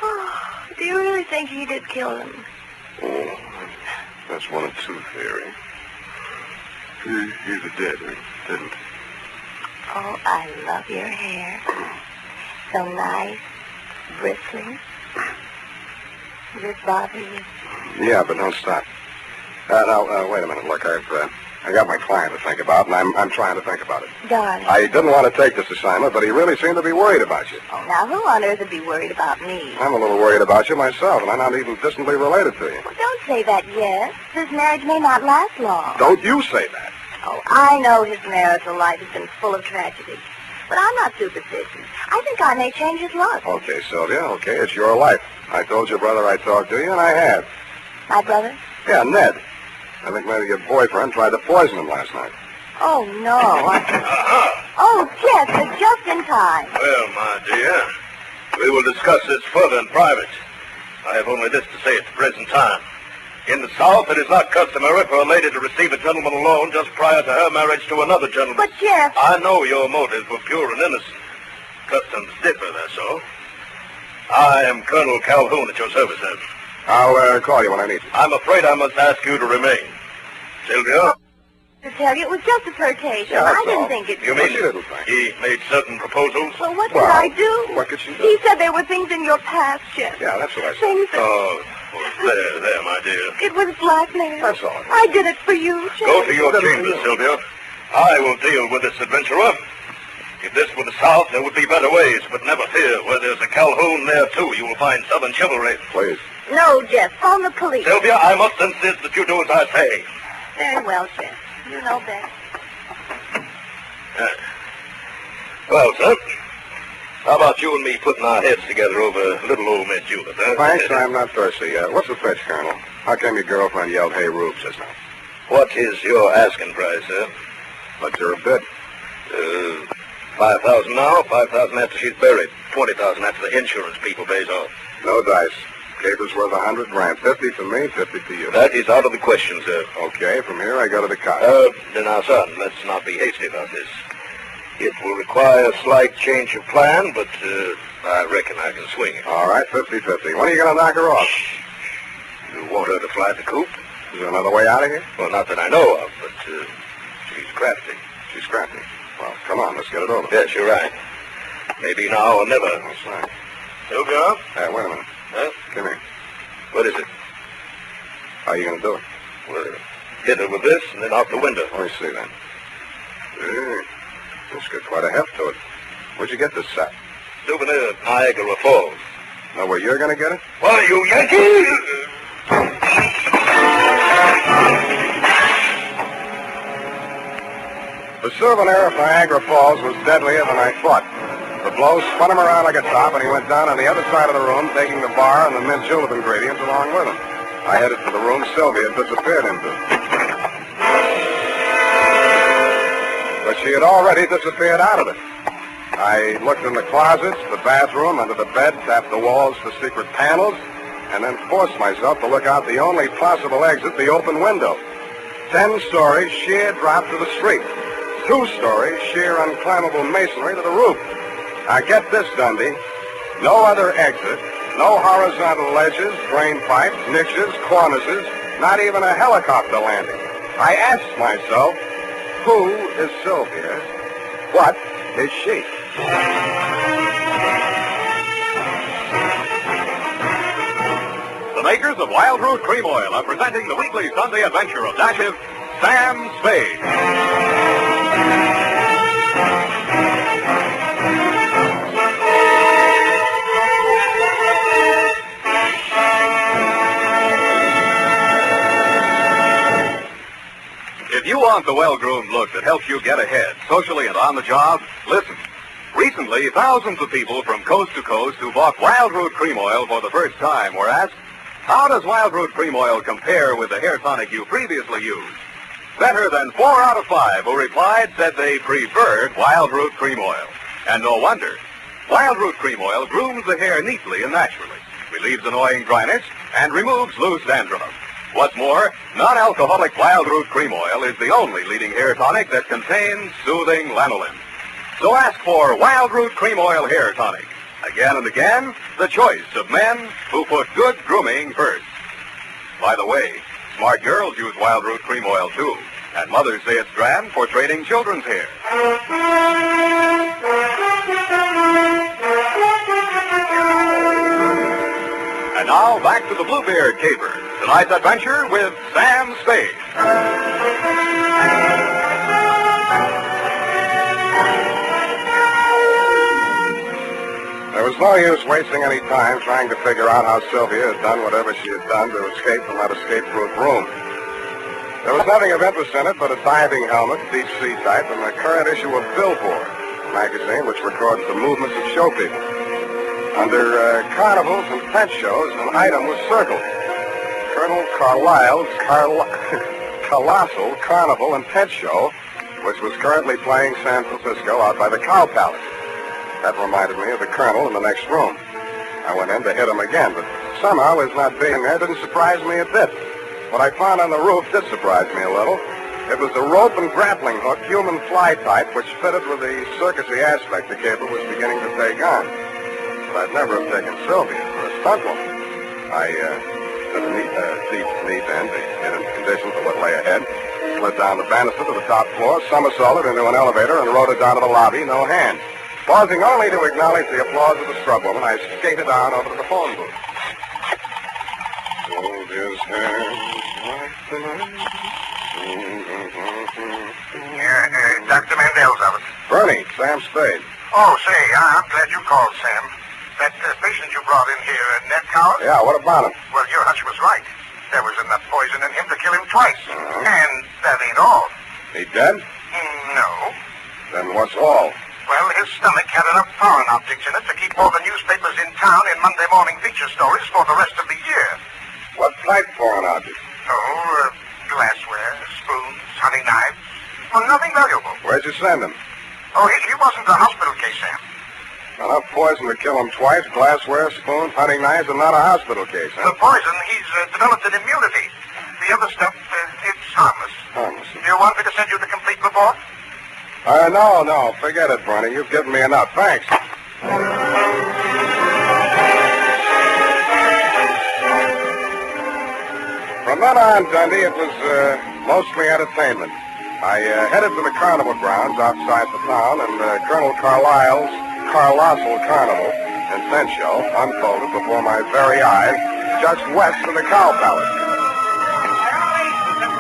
Oh, do you really think he did kill him?
Oh, that's one of two theories. He either did or didn't.
Oh, I love your hair. So nice, bristling. Does this bother you?
Yeah, but don't stop. Now, wait a minute. Look, I got my client to think about, and I'm trying to think about it.
Darling.
I didn't want to take this assignment, but he really seemed to be worried about you.
Oh, now who on earth would be worried about me?
I'm a little worried about you myself, and I'm not even distantly related to you.
Well, don't say that yet. This marriage may not last long.
Don't you say that.
Oh, I know his marital life has been full of tragedy. But I'm not superstitious. I think I may change his luck.
Okay, Sylvia, okay, it's your life. I told your brother I'd talk to you, and I have.
My brother?
Yeah, Ned. I think maybe your boyfriend tried to poison him last night.
Oh, no. Oh, Jeff, just in time.
Well, my dear, we will discuss this further in private. I have only this to say at the present time. In the South, it is not customary for a lady to receive a gentleman alone just prior to her marriage to another gentleman.
But, Jeff...
I know your motives were pure and innocent. Customs differ, that's all. I am Colonel Calhoun at your service, sir.
I'll call you when I need you.
I'm afraid I must ask you to remain. Sylvia?
To tell you, it was just a flirtation.
Yeah,
I didn't
all.
think it...
You mean
She didn't think.
he made certain proposals?
Well, what could I do?
What could she do?
He said there were things in your past, Jeff.
Yeah, that's what I said.
Things that...
Oh, there, my dear.
It was blackmail.
That's all.
I did it for you, Jeff.
Go to your chambers, Sylvia. I will deal with this adventurer. If this were the South, there would be better ways, but never fear. Where there's a Calhoun there, too, you will find Southern chivalry.
Please.
No, Jeff. Phone the police.
Sylvia, I must insist that you do as I say.
Very well, Jeff. You know best.
Well, sir, how about you and me putting our heads together over little old Miss Judith, huh?
Thanks, I'm not thirsty. What's the pitch, Colonel? How come your girlfriend yelled, "Hey, Rube," just now?
What is your asking price, sir?
What's your bid?
5,000 now, 5,000 after she's buried, 20,000 after the insurance people pays off.
No dice. Caper's worth $100,000. 50 to me, 50 to you.
That is out of the question, sir.
Okay, from here I go to the car.
Now, son, let's not be hasty about this. It will require a slight change of plan, but I reckon I can swing it.
All right, 50-50. When are you going to knock her off?
You want her to fly the coop?
Is there another way out of here?
Well, not that I know of, but she's crafty.
She's crafty. Well, come on, let's get it over.
Yes, you're right. Maybe now or never.
That's right.
Sylvia?
Hey, wait a minute.
Huh?
Come here.
What is it?
How are you going to do it?
Well, hit her with this and then out the window.
Let me see then. It's got quite a heft to it. Where'd you get this set?
Souvenir Niagara Falls.
Know where you're going to get it?
Why, you Yankee!
The souvenir of Niagara Falls was deadlier than I thought. The blow spun him around like a top, and he went down on the other side of the room, taking the bar and the mint julep ingredients along with him. I headed for the room Sylvia had disappeared into. But she had already disappeared out of it. I looked in the closets, the bathroom, under the bed, tapped the walls for secret panels, and then forced myself to look out the only possible exit, the open window. 10 stories, sheer drop to the street. 2 stories, sheer unclimbable masonry to the roof. Now get this, Dundee. No other exit, no horizontal ledges, drain pipes, niches, cornices, not even a helicopter landing. I asked myself, who is Sylvia? What is she? The makers of Wild Root Cream Oil are presenting the weekly Sunday adventure of Dash's Sam Spade. If you want the well-groomed look that helps you get ahead, socially and on the job, listen. Recently, thousands of people from coast to coast who bought Wild Root Cream Oil for the first time were asked, how does Wild Root Cream Oil compare with the hair tonic you previously used? Better than 4 out of 5 who replied said they preferred Wild Root Cream Oil. And no wonder. Wild Root Cream Oil grooms the hair neatly and naturally, relieves annoying dryness, and removes loose dandruff. What's more, non-alcoholic Wild Root Cream Oil is the only leading hair tonic that contains soothing lanolin. So ask for Wild Root Cream Oil Hair Tonic. Again and again, the choice of men who put good grooming first. By the way, smart girls use Wild Root Cream Oil too, and mothers say it's grand for training children's hair. And now, back to the Bluebeard caper. Tonight's adventure with Sam Spade. There was no use wasting any time trying to figure out how Sylvia had done whatever she had done to escape from that escape-proof room. There was nothing of interest in it but a diving helmet, deep sea type, and the current issue of Billboard, a magazine which records the movements of show people. Under carnivals and pet shows, an item was circled. Colonel Carlisle's Colossal Carnival and Pet Show, which was currently playing San Francisco out by the Cow Palace. That reminded me of the Colonel in the next room. I went in to hit him again, but somehow his not being there didn't surprise me a bit. What I found on the roof did surprise me a little. It was a rope and grappling hook, human fly type, which fitted with the circusy aspect the caper was beginning to take on. But I'd never have taken Sylvia for a stunt woman. I took a deep knee bend to get into condition for what lay ahead, slid down the banister to the top floor, somersaulted into an elevator, and rode it down to the lobby, no hands. Pausing only to acknowledge the applause of the scrub woman, I skated down over to the phone booth. Sylvia's hands like the night.
Dr. Mandel's office.
Bernie, Sam Spade.
Oh, say, I'm glad you called, Sam. That patient you brought in here, Ned Coward?
Yeah, what about him?
Well, your hunch was right. There was enough poison in him to kill him twice. And that ain't all.
He dead?
No.
Then what's all?
Well, his stomach had enough foreign objects in it to keep all the newspapers in town in Monday morning feature stories for the rest of the year.
What type foreign objects?
Oh, glassware, spoons, hunting knives. Well, nothing valuable.
Where'd you send him?
Oh, he wasn't a hospital case, Sam.
Enough poison to kill him twice, glassware, spoons, hunting knives, and not a hospital case, huh?
The poison, he's developed an immunity. The other stuff, it's harmless.
Harmless.
Do you want me to send you the complete report?
No, forget it, Bernie. You've given me enough. Thanks.
then on, Dundee, it was mostly entertainment. I headed for the carnival grounds outside the town, and Colonel Carlisle's Colossal Carnival in tent show unfolded before my very eyes just west of the Cow Palace.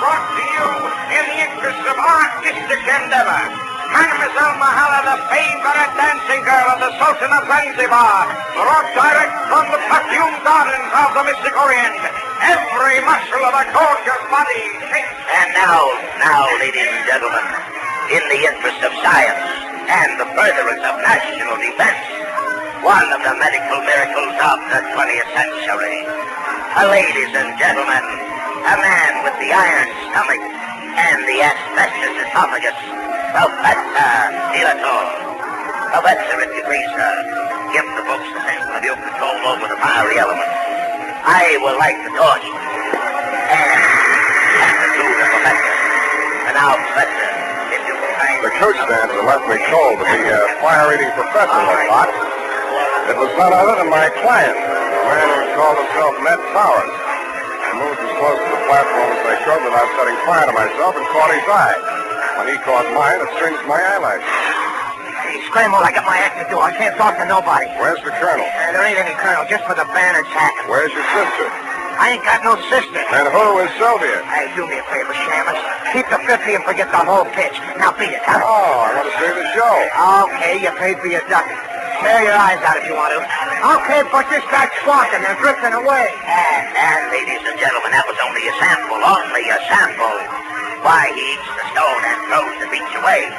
Brought to you in the interest of artistic endeavor. Mademoiselle Mahala, the favorite dancing girl of the Sultan of Zanzibar, brought direct from the perfume gardens of the Mystic Orient. Every muscle of a gorgeous body shakes.
And now, ladies and gentlemen, in the interest of science and the furtherance of national defense, one of the medical miracles of the 20th century. Ladies and gentlemen, a man with the iron stomach and the asbestos esophagus, Professor Dilator. Professor, if you please, give the folks a sample of your control over the fiery elements. I will light the torch. And to the professor. And now, Professor, if you will kindly...
The coach dancer left me cold to be a fire-eating professor, I thought. It was none other than my client, a man who called himself Ned Powers. I moved as close to the platform as I could without setting fire to myself and caught his eye. When he caught mine, it singed my eyelashes.
Hey, scramble, I got my act to do. I can't talk to nobody.
Where's the colonel?
There ain't any colonel, just for the banner jacket.
Where's your sister?
I ain't got no sister.
And who is Sylvia?
Hey, do me a favor, Shamus. Keep the 50 and forget the whole pitch. Now beat it, huh?
Oh, I want to see the show.
Okay, you paid for your ducking. Tear your eyes out if you want to. Okay, but just start squawking. They're drifting away. And, ladies and gentlemen, that was only a sample. Only a sample. Why, he eats the stone and throws the beach away.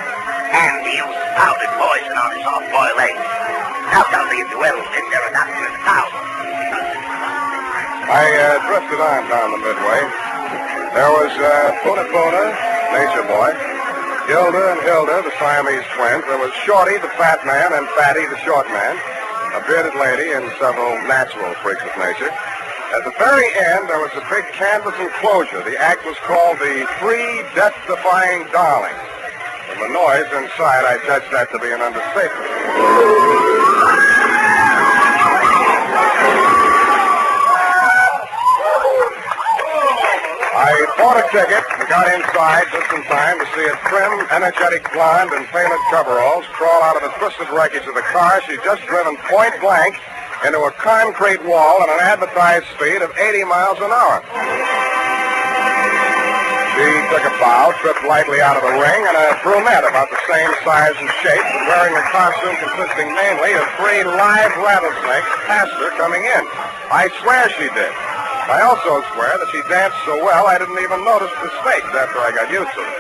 And he uses powdered poison on his soft-boiled eggs. Now tell me, if you will, is there a doctor in the town?
I drifted on down the midway. There was Puna Puna, Nature Boy, Gilda and Hilda, the Siamese twins. There was Shorty, the fat man, and Fatty, the short man, a bearded lady, and several natural freaks of nature. At the very end, there was a big canvas enclosure. The act was called the Three Death-Defying Darlings. From the noise inside, I judged that to be an understatement. I bought a ticket and got inside just in time to see a trim, energetic blonde in tailored coveralls crawl out of the twisted wreckage of the car she'd just driven point blank into a concrete wall at an advertised speed of 80 miles an hour. She took a bow, tripped lightly out of the ring, and a brunette about the same size and shape, but wearing a costume consisting mainly of 3 live rattlesnakes, passed her coming in. I swear she did. I also swear that she danced so well I didn't even notice the snakes after I got used to it.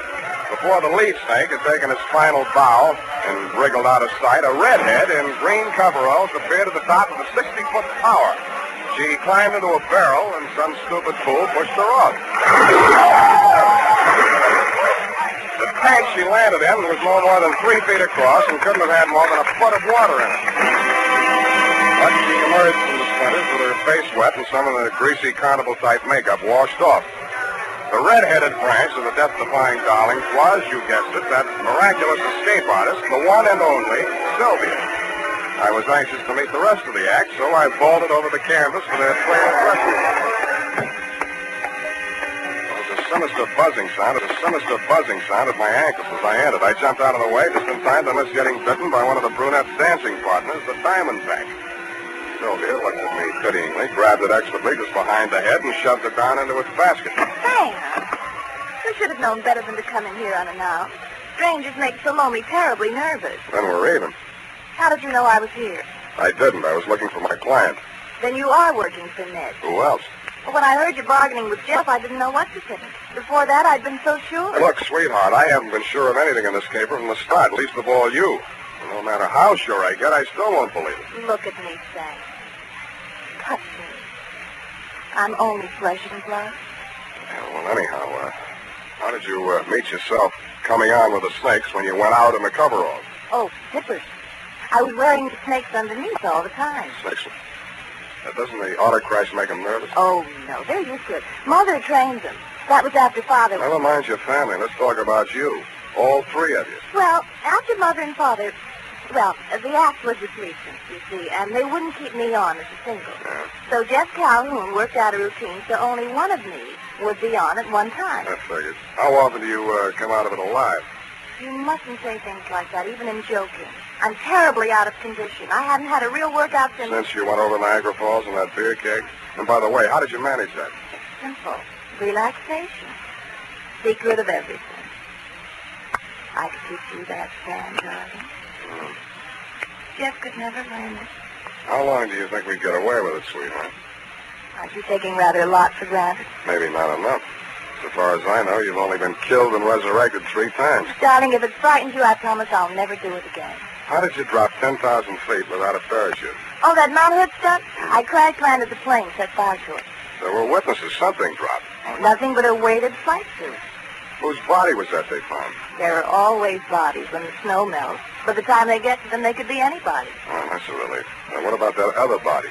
Before the lead snake had taken its final bow and wriggled out of sight, a redhead in green coveralls appeared at the top of a 60-foot tower. She climbed into a barrel, and some stupid fool pushed her off. The tank she landed in was no more than 3 feet across and couldn't have had more than a foot of water in it. But she emerged from the splinters with her face wet and some of the greasy carnival-type makeup washed off. The red-headed branch of the death-defying darlings was, you guessed it, that miraculous escape artist, the one and only Sylvia. I was anxious to meet the rest of the act, so I vaulted over the canvas for their trail of dressing. There was a sinister buzzing sound at my ankles as I entered. I jumped out of the way just in time to miss getting bitten by one of the brunette's dancing partners, the Diamondback. Sylvia looked at me pityingly, grabbed it expertly just behind the head, and shoved it down into its basket.
Thanks. You should have known better than to come in here unannounced. Strangers make Salome terribly nervous.
Then we're even.
How did you know I was here?
I didn't. I was looking for my client.
Then you are working for Ned.
Who else?
Well, when I heard you bargaining with Jeff, I didn't know what to think. Before that, I'd been so sure.
Look, sweetheart, I haven't been sure of anything in this caper from the start, least of all you. No matter how sure I get, I still won't believe it.
Look at me, Sam. Touch me. I'm only flesh and blood.
Yeah, well, anyhow, how did you meet yourself coming on with the snakes when you went out in the coveralls?
Oh, zippers. I was wearing the snakes underneath all the time.
Snakes? Doesn't the autocrash make them nervous?
Oh, no, they're used to it. Mother trained them. That was after Father...
Never mind your family. Let's talk about you. All 3 of you.
Well, after Mother and Father... Well, the act was a threesome, you see, and they wouldn't keep me on as a single. So Jeff Calhoun worked out a routine so only one of me would be on at one time.
That figures. How often do you come out of it alive?
You mustn't say things like that, even in joking. I'm terribly out of condition. I haven't had a real workout
Since you went over Niagara Falls in that beer keg? And by the way, how did you manage that?
Simple. Relaxation. Secret of everything. I could teach you that, Sam, darling. Jeff could never learn it.
How long do you think we'd get away with it, sweetheart?
Aren't you taking rather a lot for granted?
Maybe not enough. So far as I know, you've only been killed and resurrected 3 times.
Darling, if it frightens you, I promise I'll never do it again.
How did you drop 10,000 feet without a parachute?
Oh, that Mount Hood stunt? I crash landed the plane, set fire to it.
There were witnesses. Something dropped.
Nothing but a weighted flight suit.
Whose body was that they found?
There are always bodies when the snow melts. By the time they get to them, they could be anybody.
Oh, that's a relief. Now, what about that other body?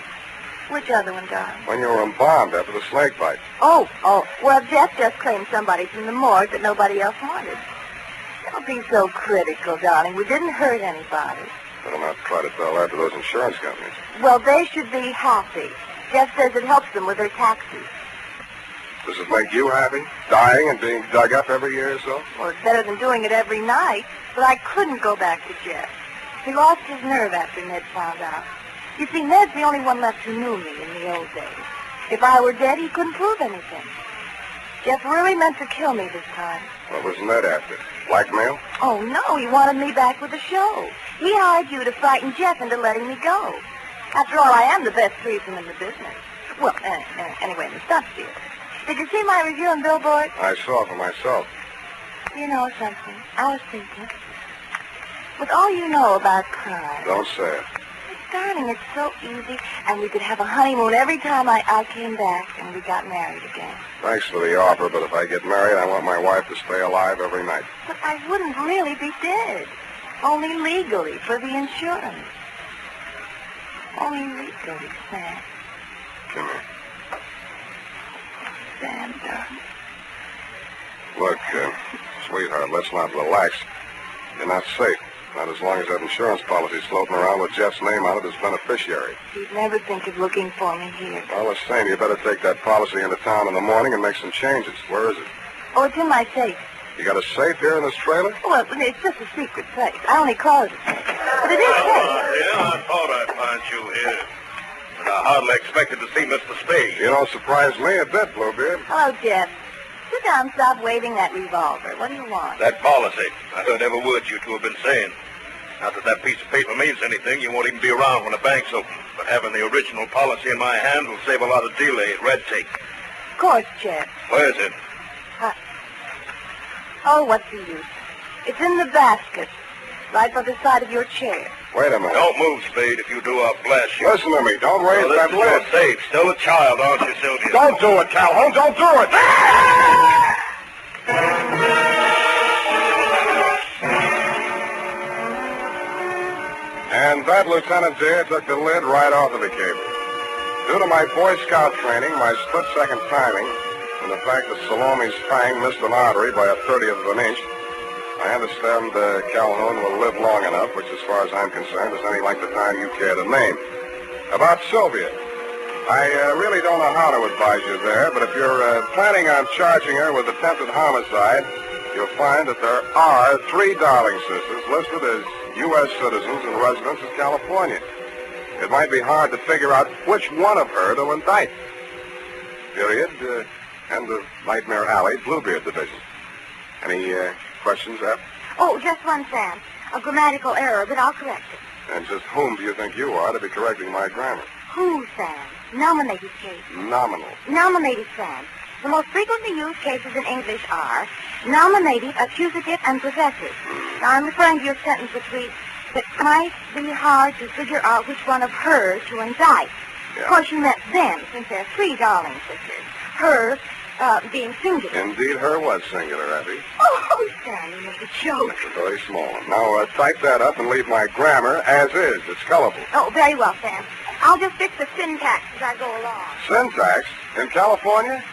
Which other one, darling?
When you were embalmed after the snake bite.
Oh. Well, Jeff just claimed somebody from the morgue that nobody else wanted. Don't be so critical, darling. We didn't hurt anybody.
Better not try to tell that to those insurance companies.
Well, they should be happy. Jeff says it helps them with their taxes.
Does it make you happy? Dying and being dug up every year or so?
Well, it's better than doing it every night. But I couldn't go back to Jeff. He lost his nerve after Ned found out. You see, Ned's the only one left who knew me in the old days. If I were dead, he couldn't prove anything. Jeff really meant to kill me this time.
What was Ned after? Blackmail?
Oh, no, he wanted me back with the show. He hired you to frighten Jeff into letting me go. After all, I am the best threesome in the business. Well, anyway, in the stunt field. Did you see my review on Billboard?
I saw for myself.
You know something? I was thinking. With all you know about crime...
Don't say it.
Darling, it's so easy, and we could have a honeymoon every time I came back and we got married again.
Thanks for the offer, but if I get married, I want my wife to stay alive every night.
But I wouldn't really be dead. Only legally, for the insurance. Only legally, Sam.
Come here.
Sam, darling.
Look, sweetheart, let's not relax. You're not safe. Not as long as that insurance policy's floating around with Jeff's name on it as beneficiary.
He'd never think of looking for me here.
Well, the same. You better take that policy into town in the morning and make some changes. Where is it?
Oh, it's in my safe.
You got a safe here in this trailer?
Well, it's just a secret place. I only call it a safe. But it is safe.
Yeah, I thought I'd find you here. But I hardly expected to see Mr. Spade. You don't surprise me a bit, Bluebeard.
Hello, Jeff. Sit down, stop waving that revolver. What do you want?
That policy. I heard every word you two have been saying. Not that that piece of paper means anything. You won't even be around when the bank's open. But having the original policy in my hand will save a lot of delay and red tape.
Of course, Jeff.
Where is it?
Oh, what's the use? It's in the basket, right by the side of your chair.
Wait a minute. Don't move, Spade. If you do, I'll blast you. Listen to me. Don't raise that lid. Safe. Still a child, aren't you, Sylvia? Don't do it, Calhoun. Don't do it. And that, Lieutenant dear, took the lid right off of the cable. Due to my Boy Scout training, my split-second timing, and the fact that Salome's fang missed an artery by a 30th of an inch, I understand Calhoun will live long enough, which as far as I'm concerned is any length of time you care to name. About Sylvia, I really don't know how to advise you there, but if you're planning on charging her with attempted homicide, you'll find that there are 3 darling sisters listed as U.S. citizens and residents of California. It might be hard to figure out which one of her to indict. Period. End of Nightmare Alley, Bluebeard Division. Any questions, F?
Oh, just one, Sam. A grammatical error, but I'll correct it.
And just whom do you think you are to be correcting my grammar?
Who, Sam? Nominated case.
Nominal.
Nominated, Sam. The most frequently used cases in English are nominative, accusative, and possessive. Now, I'm referring to your sentence which reads, it might be hard to figure out which one of her to indict.
Yeah.
Of course, you meant them, since there are 3 darling sisters. Her being singular.
Indeed, her was singular, Abby.
Oh, Sam, you make a joke.
It's a very small one. Now, type that up and leave my grammar as is. It's colorful.
Oh, very well, Sam. I'll just fix the syntax as I go along.
Syntax? In California?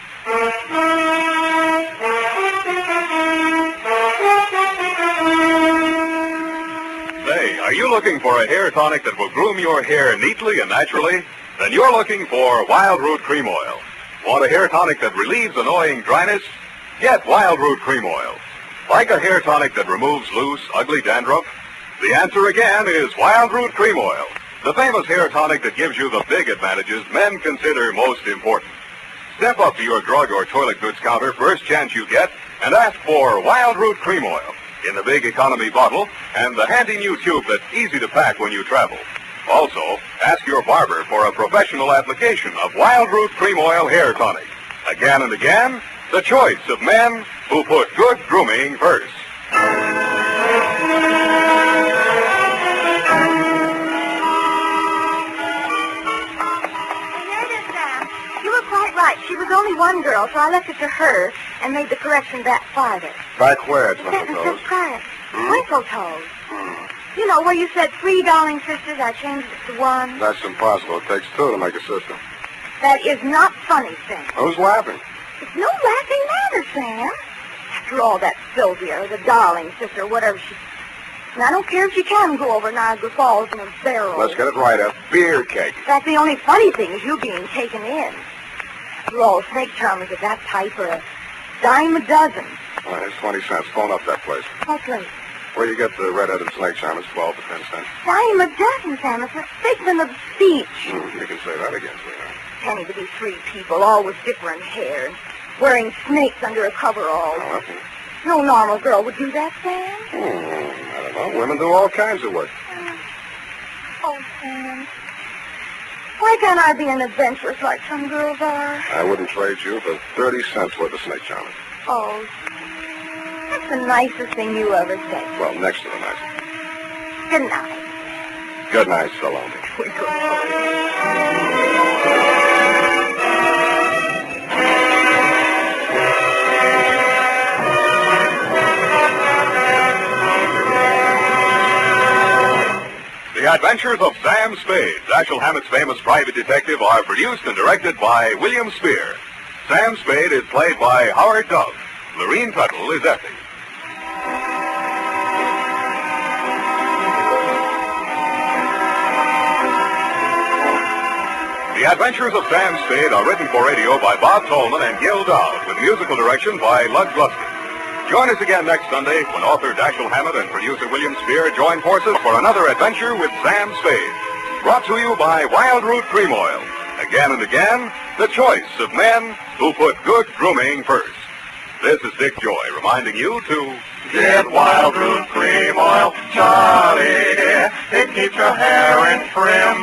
Say,
Are you looking for a hair tonic that will groom your hair neatly and naturally? Then you're looking for Wild Root Cream Oil. Want a hair tonic that relieves annoying dryness? Get Wild Root Cream Oil. Like a hair tonic that removes loose, ugly dandruff? The answer again is Wild Root Cream Oil, the famous hair tonic that gives you the big advantages men consider most important. Step up to your drug or toilet goods counter first chance you get and ask for Wild Root Cream Oil in the big economy bottle and the handy new tube that's easy to pack when you travel. Also, ask your barber for a professional application of Wild Root Cream Oil Hair Tonic. Again and again, the choice of men who put good grooming first.
You were quite right. She was only one girl, so I left it to her and made the correction back farther.
Back where,
The sentence says prior. Twinkle toes. You know, where you said 3 darling sisters, I changed it to 1.
That's impossible. It takes 2 to make a sister.
That is not funny, Sam.
Who's laughing?
It's no laughing matter, Sam. After all, that Sylvia, or the darling sister, whatever she... And I don't care if she can go over Niagara Falls in a barrel.
Let's get it right. A beer cake.
In fact, the only funny thing is you being taken in. After all, snake charmers of that type are a dime a dozen.
All right, it's 20 cents. Phone up that place.
What place?
Where you get the red-headed snake charmers, 12 to 10 cents.
Dime a dozen, Sam. It's a figment of speech.
You can say that again, sweetheart.
Penny to be 3 people, all with different hair, and wearing snakes under a coverall.
Oh,
No normal girl would do that, Sam.
I don't know. Women do all kinds of work.
Oh, Sam. Why can't I be an adventuress like some girls are?
I wouldn't trade you for 30 cents worth of snake charmers.
Oh, that's the nicest thing you ever said.
Well, next to the nicest.
Good night.
Good night, Salome.
The Adventures of Sam Spade, Dashiell Hammett's famous private detective, are produced and directed by William Spear. Sam Spade is played by Howard Dove. Lorene Tuttle is Effie. The Adventures of Sam Spade are written for radio by Bob Tolman and Gil Dowd, with musical direction by Lud Gluskin. Join us again next Sunday when author Dashiell Hammett and producer William Spear join forces for another adventure with Sam Spade. Brought to you by Wild Root Cream Oil. Again and again, the choice of men who put good grooming first. This is Dick Joy reminding you to get Wild Root Cream Oil, Charlie. It keeps your hair in trim.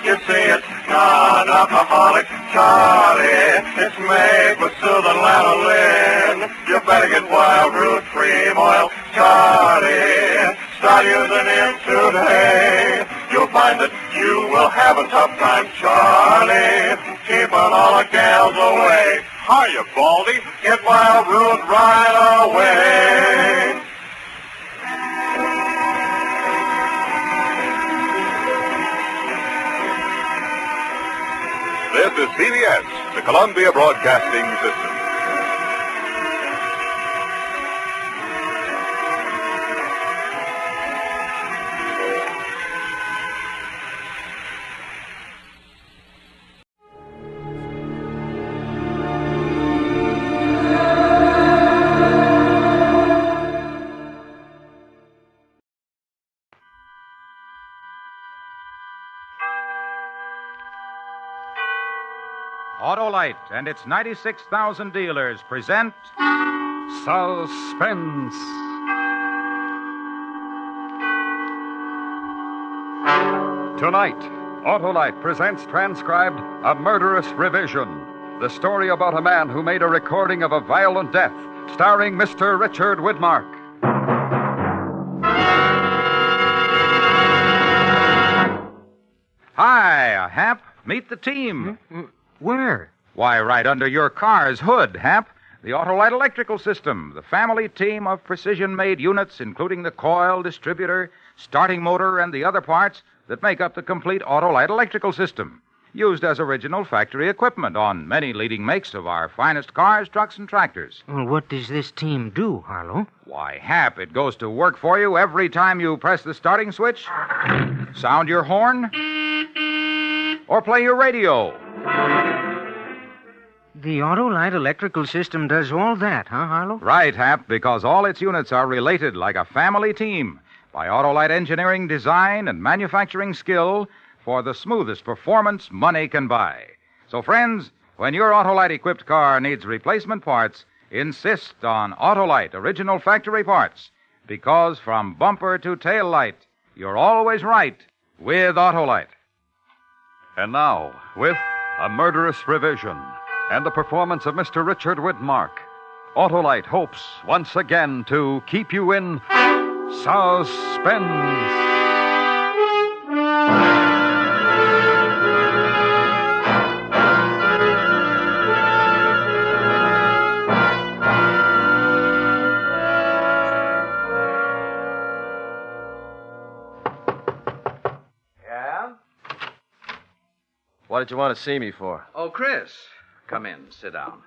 You see, it's non-alcoholic, Charlie. It's made with soothing lanolin. You better get Wild Root Cream Oil, Charlie. Start using it today. You'll find that you will have a tough time, Charlie. Keeping all the gals away. Hiya, Baldy. Get Wild Root right away. This is CBS, the Columbia Broadcasting System.
Autolite and its 96,000 dealers present Suspense. Tonight, Autolite presents transcribed A Murderous Revision, the story about a man who made a recording of a violent death, starring Mr. Richard Widmark. Hi, Hap. Meet the team.
Where?
Why, right under your car's hood, Hap. The Autolite Electrical System, the family team of precision-made units, including the coil, distributor, starting motor, and the other parts that make up the complete Autolite Electrical System, used as original factory equipment on many leading makes of our finest cars, trucks, and tractors.
Well, what does this team do, Harlow?
Why, Hap, it goes to work for you every time you press the starting switch. Sound your horn? Or play your radio?
The Autolite electrical system does all that, huh, Harlow?
Right, Hap, because all its units are related like a family team by Autolite engineering, design, and manufacturing skill for the smoothest performance money can buy. So, friends, when your Autolite-equipped car needs replacement parts, insist on Autolite original factory parts, because from bumper to tail light, you're always right with Autolite.
And now, with A Murderous Revision and the performance of Mr. Richard Widmark, Autolite hopes once again to keep you in suspense.
Yeah? What did you want to see me for?
Oh, Chris. Come in. Sit down.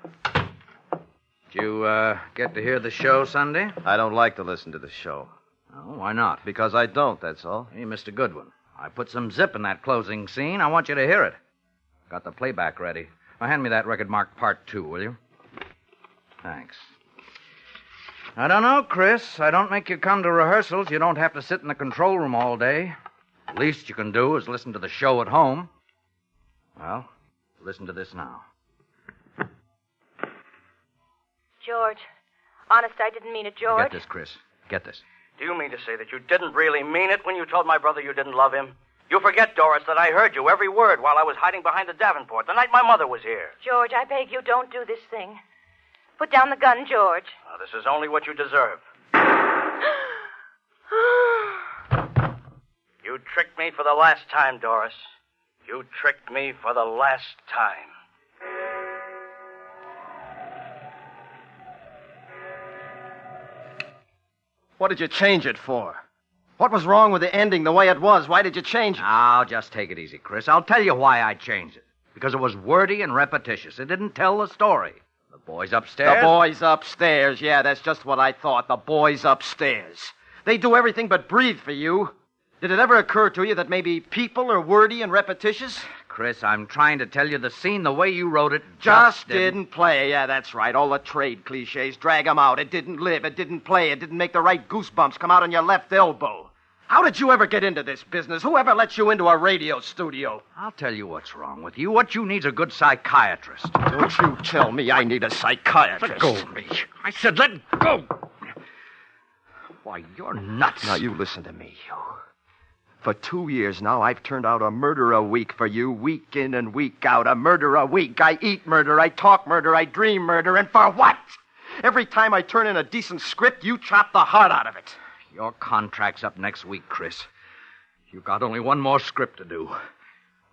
Did you get to hear the show Sunday?
I don't like to listen to the show.
Oh, why not?
Because I don't, that's all.
You missed a good one. I put some zip in that closing scene. I want you to hear it. Got the playback ready. Now, hand me that record marked Part 2, will you? Thanks. I don't know, Chris. I don't make you come to rehearsals. You don't have to sit in the control room all day. The least you can do is listen to the show at home. Well, listen to this now.
George. Honest, I didn't mean it, George.
Get this, Chris. Get this.
Do you mean to say that you didn't really mean it when you told my brother you didn't love him? You forget, Doris, that I heard you every word while I was hiding behind the Davenport the night my mother was here.
George, I beg you, don't do this thing. Put down the gun, George.
Now, this is only what you deserve. You tricked me for the last time, Doris. You tricked me for the last time.
What did you change it for? What was wrong with the ending the way it was? Why did you change it?
Now, just take it easy, Chris. I'll tell you why I changed it. Because it was wordy and repetitious. It didn't tell the story. The boys upstairs...
The boys upstairs. Yeah, that's just what I thought. The boys upstairs. They do everything but breathe for you. Did it ever occur to you that maybe people are wordy and repetitious?
Chris, I'm trying to tell you the scene the way you wrote it
Just didn't play. Yeah, that's right. All the trade cliches. Drag 'em out. It didn't live. It didn't play. It didn't make the right goosebumps come out on your left elbow. How did you ever get into this business? Who ever let you into a radio studio?
I'll tell you what's wrong with you. What you need's a good psychiatrist.
Don't you tell me I need a psychiatrist.
Let go of me. I said let go. Why, you're nuts.
Now, you listen to me, you. For 2 years now, I've turned out a murder a week for you, week in and week out. A murder a week. I eat murder, I talk murder, I dream murder, and for what? Every time I turn in a decent script, you chop the heart out of it.
Your contract's up next week, Chris. You've got only one more script to do.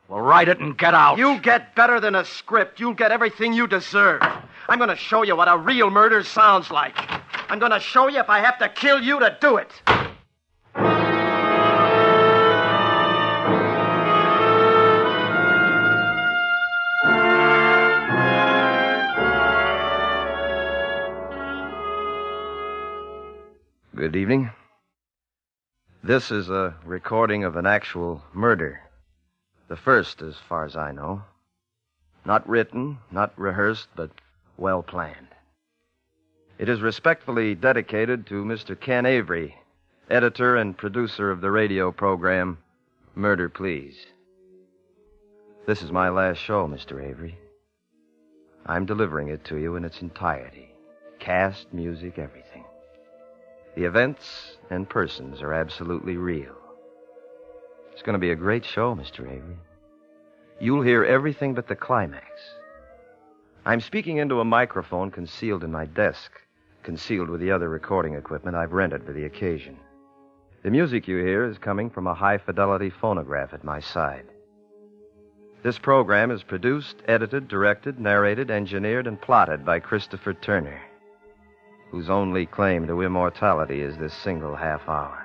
Well, write it and get out.
You'll get better than a script. You'll get everything you deserve. I'm going to show you what a real murder sounds like. I'm going to show you if I have to kill you to do it. Good evening. This is a recording of an actual murder. The first, as far as I know. Not written, not rehearsed, but well planned. It is respectfully dedicated to Mr. Ken Avery, editor and producer of the radio program Murder, Please. This is my last show, Mr. Avery. I'm delivering it to you in its entirety. Cast, music, everything. The events and persons are absolutely real. It's going to be a great show, Mr. Avery. You'll hear everything but the climax. I'm speaking into a microphone concealed in my desk, concealed with the other recording equipment I've rented for the occasion. The music you hear is coming from a high-fidelity phonograph at my side. This program is produced, edited, directed, narrated, engineered, and plotted by Christopher Turner, whose only claim to immortality is this single half hour.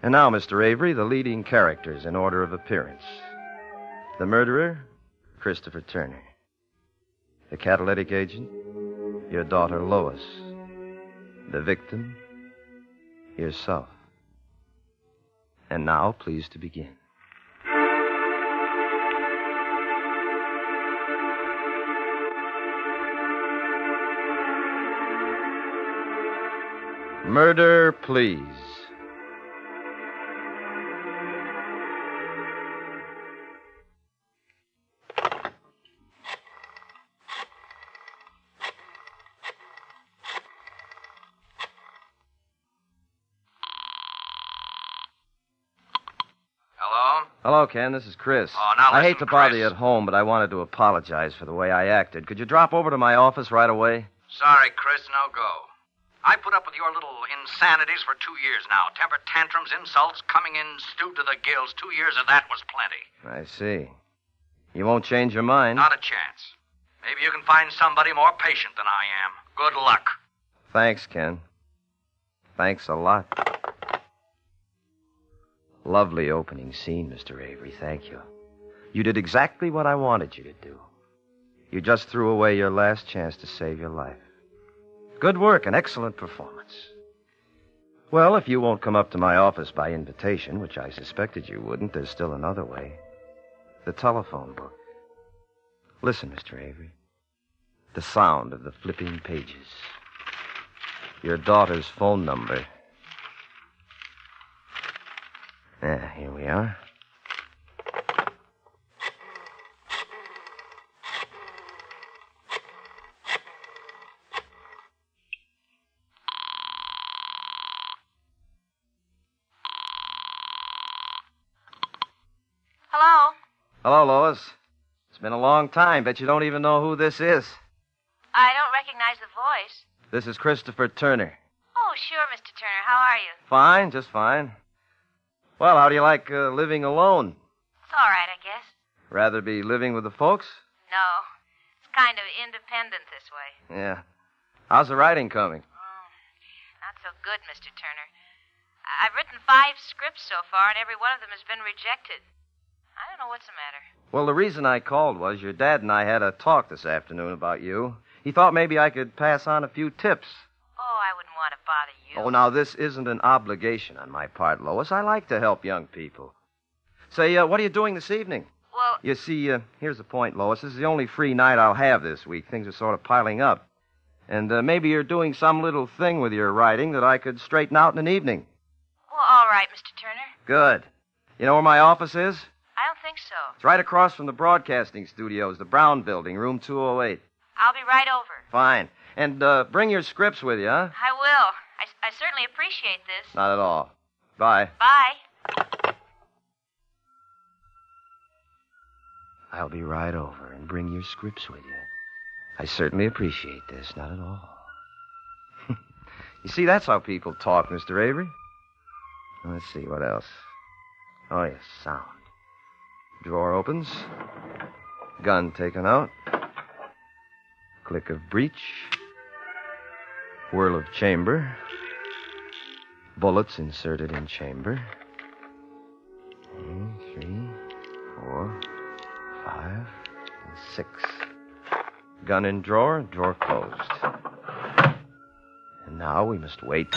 And now, Mr. Avery, the leading characters in order of appearance. The murderer, Christopher Turner. The catalytic agent, your daughter Lois. The victim, yourself. And now, please to begin. Murder, please. Hello, Ken. This is Chris.
Oh, now
I
listen,
hate to bother
Chris.
you at home, but I wanted to apologize for the way I acted. Could you drop over to my office right away?
Sorry, Chris, no go. I put up with your little insanities for 2 years now. Temper tantrums, insults, coming in stewed to the gills. 2 years of that was plenty.
I see. You won't change your mind?
Not a chance. Maybe you can find somebody more patient than I am. Good luck.
Thanks, Ken. Thanks a lot. Lovely opening scene, Mr. Avery. Thank you. You did exactly what I wanted you to do. You just threw away your last chance to save your life. Good work, an excellent performance. Well, if you won't come up to my office by invitation, which I suspected you wouldn't, there's still another way. The telephone book. Listen, Mr. Avery. The sound of the flipping pages. Your daughter's phone number. Here we are.
Hello?
Hello, Lois. It's been a long time. Bet you don't even know who this is.
I don't recognize the voice.
This is Christopher Turner.
Oh, sure, Mr. Turner. How are you?
Fine, just fine. Well, how do you like living alone?
It's all right, I guess.
Rather be living with the folks?
No. It's kind of independent this way.
Yeah. How's the writing coming?
Not so good, Mr. Turner. I've written 5 scripts so far, and every one of them has been rejected. I don't know what's the matter.
Well, the reason I called was your dad and I had a talk this afternoon about you. He thought maybe I could pass on a few tips.
Oh, I wouldn't want to bother you.
Oh, now, this isn't an obligation on my part, Lois. I like to help young people. Say, what are you doing this evening?
Well...
You see, here's the point, Lois. This is the only free night I'll have this week. Things are sort of piling up. And maybe you're doing some little thing with your writing that I could straighten out in an evening.
Well, all right, Mr. Turner.
Good. You know where my office is?
I don't think so.
It's right across from the broadcasting studios, the Brown Building, room 208.
I'll be right over.
Fine. And bring your scripts with you, huh?
I will. I certainly appreciate this.
Not at all. Bye.
Bye.
I'll be right over and bring your scripts with you. I certainly appreciate this. Not at all. You see, that's how people talk, Mr. Avery. Let's see, what else? Oh, yes, sound. Drawer opens. Gun taken out. Click of breech. Whirl of chamber. Bullets inserted in chamber. 3, 4, 5, and 6. Gun in drawer, drawer closed. And now we must wait.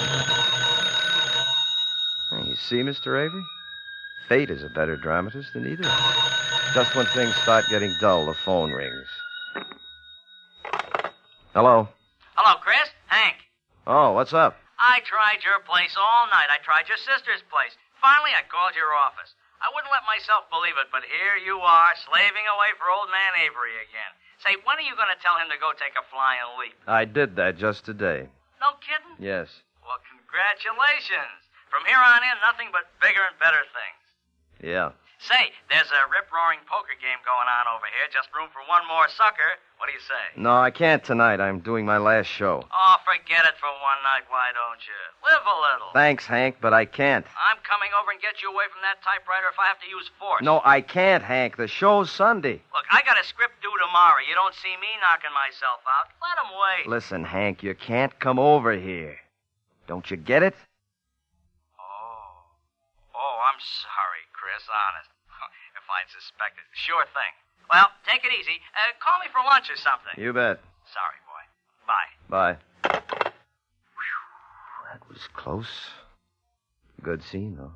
You see, Mr. Avery? Fate is a better dramatist than either of us. Just when things start getting dull, the phone rings. Hello?
Hello, Chris. Hank.
Oh, what's up?
I tried your place all night. I tried your sister's place. Finally, I called your office. I wouldn't let myself believe it, but here you are, slaving away for old man Avery again. Say, when are you going to tell him to go take a flying leap?
I did that just today.
No kidding?
Yes.
Well, congratulations. From here on in, nothing but bigger and better things.
Yeah.
Say, there's a rip-roaring poker game going on over here. Just room for one more sucker. What do you say?
No, I can't tonight. I'm doing my last show.
Oh, forget it for one night. Why don't you? Live a little.
Thanks, Hank, but I can't.
I'm coming over and get you away from that typewriter if I have to use force.
No, I can't, Hank. The show's Sunday.
Look, I got a script due tomorrow. You don't see me knocking myself out. Let him wait.
Listen, Hank, you can't come over here. Don't you get it?
Oh, I'm sorry, Chris, honest. If I'd suspected. Sure thing. Well, take it easy. Call me for lunch or something.
You bet.
Sorry, boy. Bye.
Bye. Whew, that was close. Good scene, though.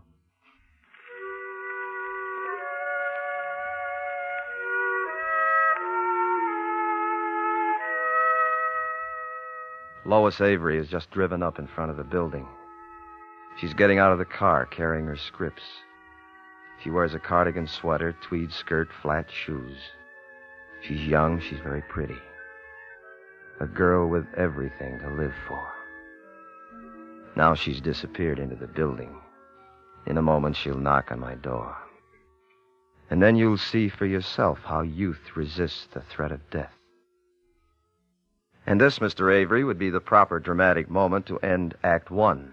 Lois Avery has just driven up in front of the building. She's getting out of the car, carrying her scripts. She wears a cardigan sweater, tweed skirt, flat shoes. She's young, she's very pretty. A girl with everything to live for. Now she's disappeared into the building. In a moment, she'll knock on my door. And then you'll see for yourself how youth resists the threat of death. And this, Mr. Avery, would be the proper dramatic moment to end Act One.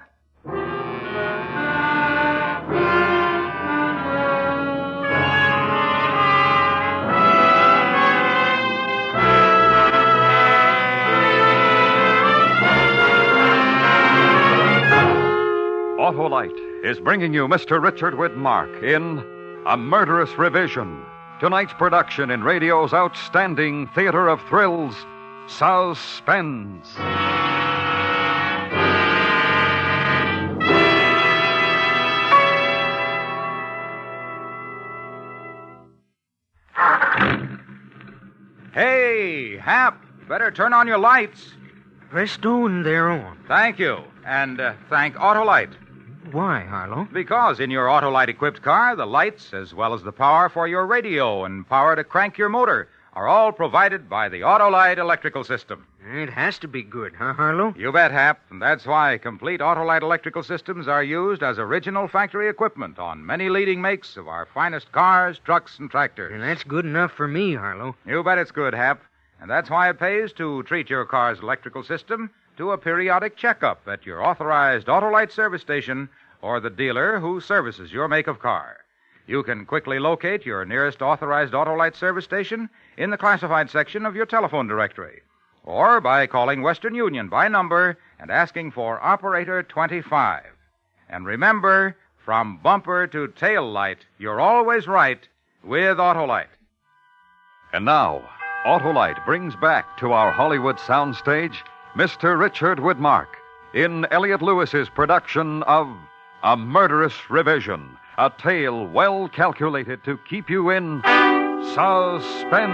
Autolite is bringing you Mr. Richard Widmark in A Murderous Revision, tonight's production in radio's outstanding theater of thrills, Suspense.
Hey, Hap, better turn on your lights.
Pressed on, they're on.
Thank you. And thank Autolite.
Why, Harlow?
Because in your Autolite-equipped car, the lights, as well as the power for your radio and power to crank your motor, are all provided by the Autolite electrical system.
It has to be good, huh, Harlow?
You bet, Hap. And that's why complete Autolite electrical systems are used as original factory equipment on many leading makes of our finest cars, trucks, and tractors.
And that's good enough for me, Harlow.
You bet it's good, Hap. And that's why it pays to treat your car's electrical system to a periodic checkup at your authorized Autolite service station or the dealer who services your make of car. You can quickly locate your nearest authorized Autolite service station in the classified section of your telephone directory, or by calling Western Union by number and asking for Operator 25. And remember, from bumper to tail light, you're always right with Autolite.
And now, Autolite brings back to our Hollywood soundstage Mr. Richard Widmark in Elliot Lewis's production of A Murderous Revision, a tale well calculated to keep you in suspense.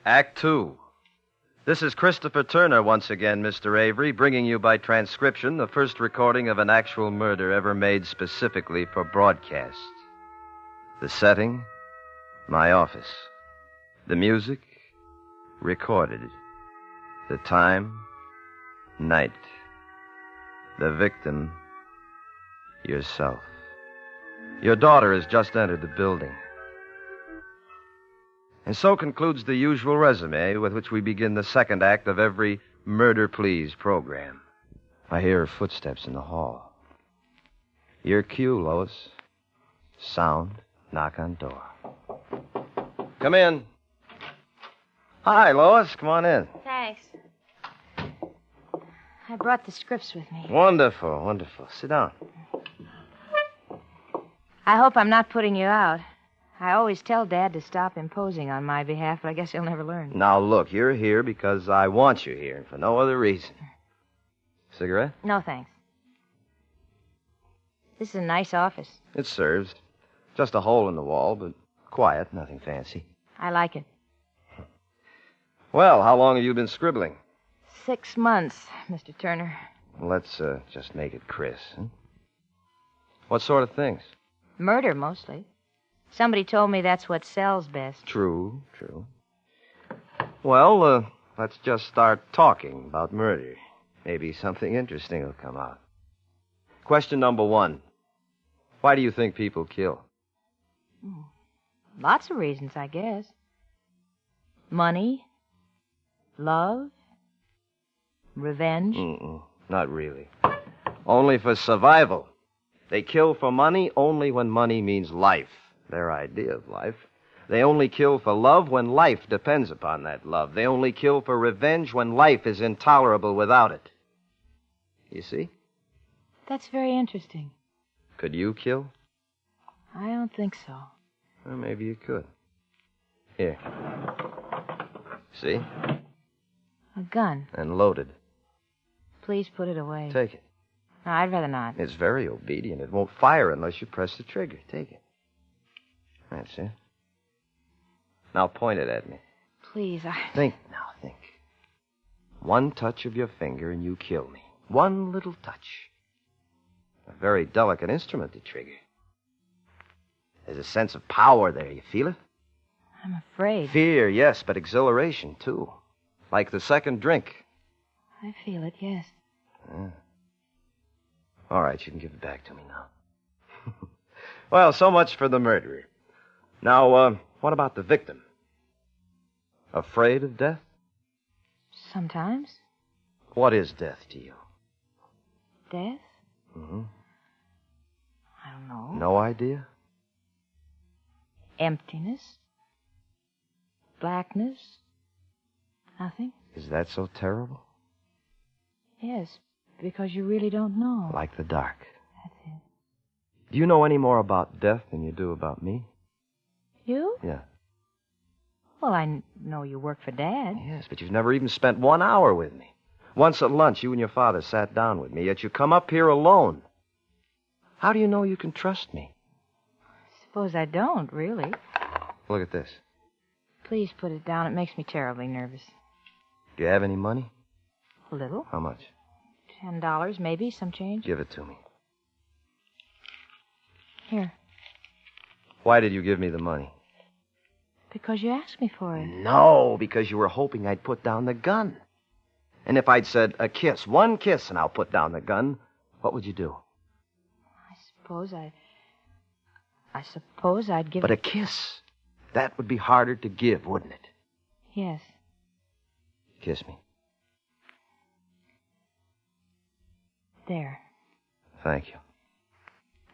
Act Two. This is Christopher Turner once again, Mr. Avery, bringing you by transcription the first recording of an actual murder ever made specifically for broadcast. The setting, my office. The music, recorded. The time, night. The victim, yourself. Your daughter has just entered the building. And so concludes the usual resume with which we begin the second act of every Murder Please program. I hear her footsteps in the hall. Your cue, Lois. Sound, knock on door. Come in. Hi, Lois. Come on in.
Thanks. I brought the scripts with me.
Wonderful, wonderful. Sit down.
I hope I'm not putting you out. I always tell Dad to stop imposing on my behalf, but I guess he'll never learn.
Now, look, you're here because I want you here, and for no other reason. Cigarette?
No, thanks. This is a nice office.
It serves. Just a hole in the wall, but quiet, nothing fancy.
I like it.
Well, how long have you been scribbling?
6 months, Mr. Turner.
Let's just make it Chris. Huh? What sort of things?
Murder, mostly. Somebody told me that's what sells best.
True, true. Well, let's just start talking about murder. Maybe something interesting will come out. Question number 1. Why do you think people kill?
Lots of reasons, I guess. Money, love, revenge.
Not really. Only for survival. They kill for money only when money means life. Their idea of life. They only kill for love when life depends upon that love. They only kill for revenge when life is intolerable without it. You see?
That's very interesting.
Could you kill?
I don't think so.
Well, maybe you could. Here. See?
A gun.
And loaded.
Please put it away.
Take it.
No, I'd rather not.
It's very obedient. It won't fire unless you press the trigger. Take it. That's it. Now point it at me.
Please,
Think now, think. One touch of your finger and you kill me. One little touch. A very delicate instrument to trigger. There's a sense of power there. You feel it?
I'm afraid.
Fear, yes, but exhilaration, too. Like the second drink.
I feel it, yes.
Yeah. All right, you can give it back to me now. Well, so much for the murderer. Now, what about the victim? Afraid of death?
Sometimes.
What is death to you?
Death?
Mm-hmm.
I don't know.
No idea?
Emptiness. Blackness. Nothing.
Is that so terrible?
Yes, because you really don't know.
Like the dark.
That's it.
Do you know any more about death than you do about me?
You?
Yeah.
Well, I know you work for Dad.
Yes, but you've never even spent 1 hour with me. Once at lunch, you and your father sat down with me, yet you come up here alone. How do you know you can trust me?
Suppose I don't, really.
Look at this.
Please put it down. It makes me terribly nervous.
Do you have any money?
A little.
How much?
$10, maybe, some change.
Give it to me.
Here.
Why did you give me the money?
Because you asked me for it.
No, because you were hoping I'd put down the gun. And if I'd said a kiss, one kiss, and I'll put down the gun, what would you do?
I suppose I'd give
But
it...
a kiss, that would be harder to give, wouldn't it?
Yes.
Kiss me.
There.
Thank you.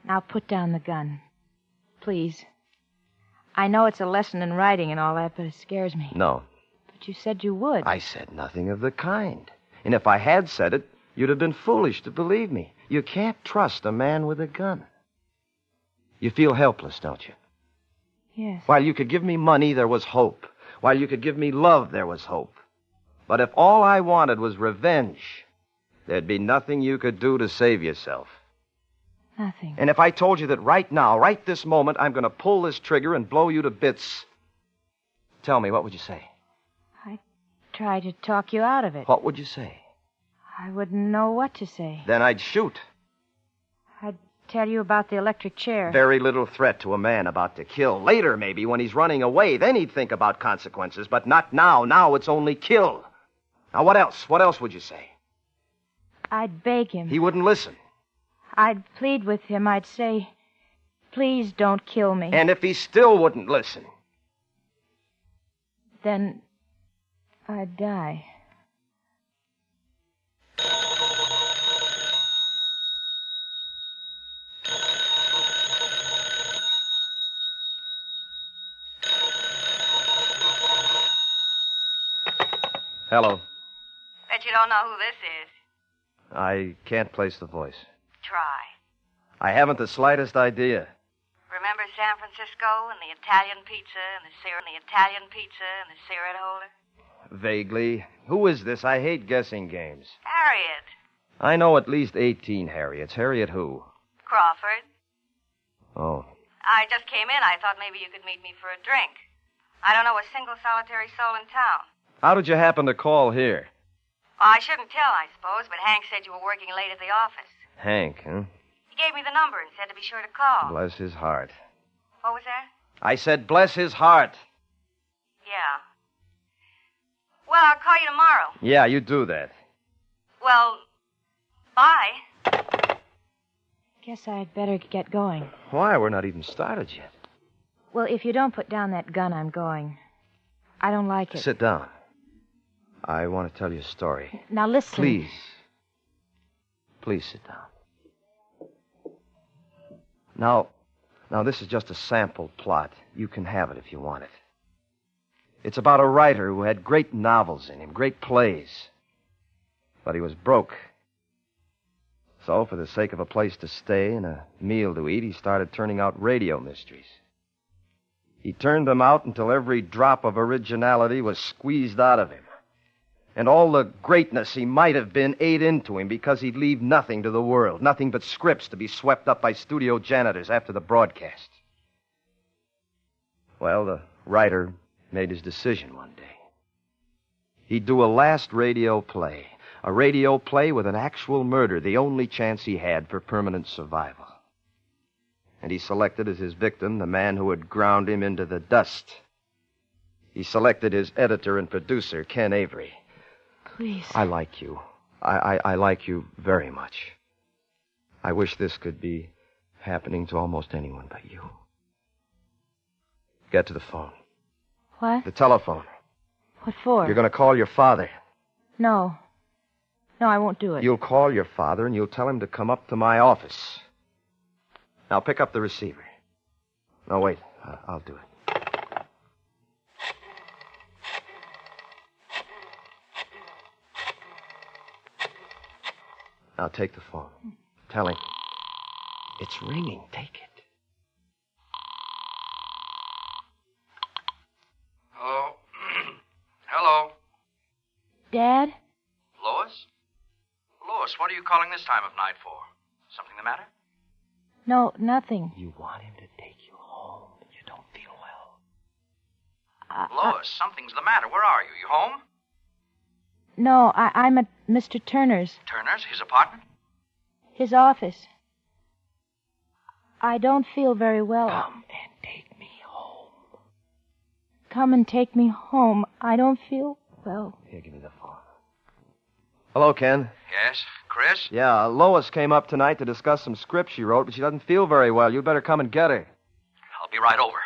Now put down the gun. Please. I know it's a lesson in writing and all that, but it scares me.
No.
But you said you would.
I said nothing of the kind. And if I had said it, you'd have been foolish to believe me. You can't trust a man with a gun. You feel helpless, don't you?
Yes.
While you could give me money, there was hope. While you could give me love, there was hope. But if all I wanted was revenge, there'd be nothing you could do to save yourself.
Nothing.
And if I told you that right now, right this moment, I'm going to pull this trigger and blow you to bits, tell me, what would you say?
I'd try to talk you out of it.
What would you say?
I wouldn't know what to say.
Then I'd shoot.
I'd tell you about the electric chair.
Very little threat to a man about to kill. Later, maybe, when he's running away, then he'd think about consequences. But not now. Now it's only kill. Now, what else? What else would you say?
I'd beg him.
He wouldn't listen.
I'd plead with him. I'd say, please don't kill me.
And if he still wouldn't listen?
Then I'd die.
Hello.
Bet you don't know who this is.
I can't place the voice.
Try.
I haven't the slightest idea.
Remember San Francisco and the Italian pizza and the cigarette holder?
Vaguely. Who is this? I hate guessing games.
Harriet.
I know at least 18 Harriets. Harriet who?
Crawford.
Oh.
I just came in. I thought maybe you could meet me for a drink. I don't know a single solitary soul in town.
How did you happen to call here?
Well, I shouldn't tell, I suppose, but Hank said you were working late at the office.
Hank, huh?
He gave me the number and said to be sure to call.
Bless his heart.
What was that?
I said bless his heart.
Yeah. Well, I'll call you tomorrow.
Yeah, you do that.
Well, bye. Guess I'd better get going.
Why? We're not even started yet.
Well, if you don't put down that gun, I'm going. I don't like it.
Sit down. I want to tell you a story.
Now listen.
Please. Please sit down. Now, this is just a sample plot. You can have it if you want it. It's about a writer who had great novels in him, great plays. But he was broke. So, for the sake of a place to stay and a meal to eat, he started turning out radio mysteries. He turned them out until every drop of originality was squeezed out of him. And all the greatness he might have been ate into him because he'd leave nothing to the world, nothing but scripts to be swept up by studio janitors after the broadcast. Well, the writer made his decision one day. He'd do a last radio play, a radio play with an actual murder, the only chance he had for permanent survival. And he selected as his victim the man who had ground him into the dust. He selected his editor and producer, Ken Avery.
Please.
I like you. I like you very much. I wish this could be happening to almost anyone but you. Get to the phone.
What?
The telephone.
What for?
You're going to call your father.
No. No, I won't do it.
You'll call your father and you'll tell him to come up to my office. Now pick up the receiver. No, wait. I'll do it. Now take the phone. Tell him. It's ringing. Take it.
Hello? Hello?
Dad?
Lois? Lois, what are you calling this time of night for? Something the matter?
No, nothing.
You want him to take you home and you don't feel well.
Lois, something's the matter. Where are you? You home?
No, I'm at Mr. Turner's.
Turner's? His apartment?
His office. I don't feel very well.
Come and take me home.
Come and take me home. I don't feel well.
Here, give me the phone. Hello, Ken.
Yes? Chris?
Yeah, Lois came up tonight to discuss some script she wrote, but she doesn't feel very well. You'd better come and get her.
I'll be right over.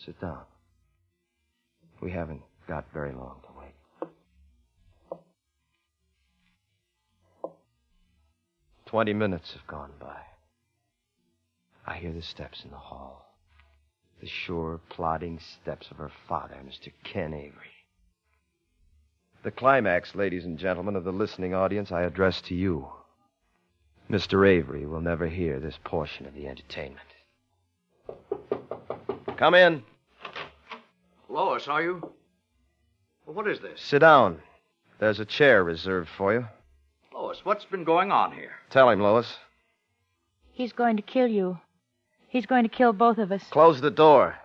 Sit down. We haven't got very long to wait. 20 minutes have gone by. I hear the steps in the hall. The sure, plodding steps of her father, Mr. Ken Avery. The climax, ladies and gentlemen of the listening audience, I address to you. Mr. Avery will never hear this portion of the entertainment. Come in.
Lois, are you? Well, what is this?
Sit down. There's a chair reserved for you.
Lois, what's been going on here?
Tell him, Lois.
He's going to kill you. He's going to kill both of us.
Close the door.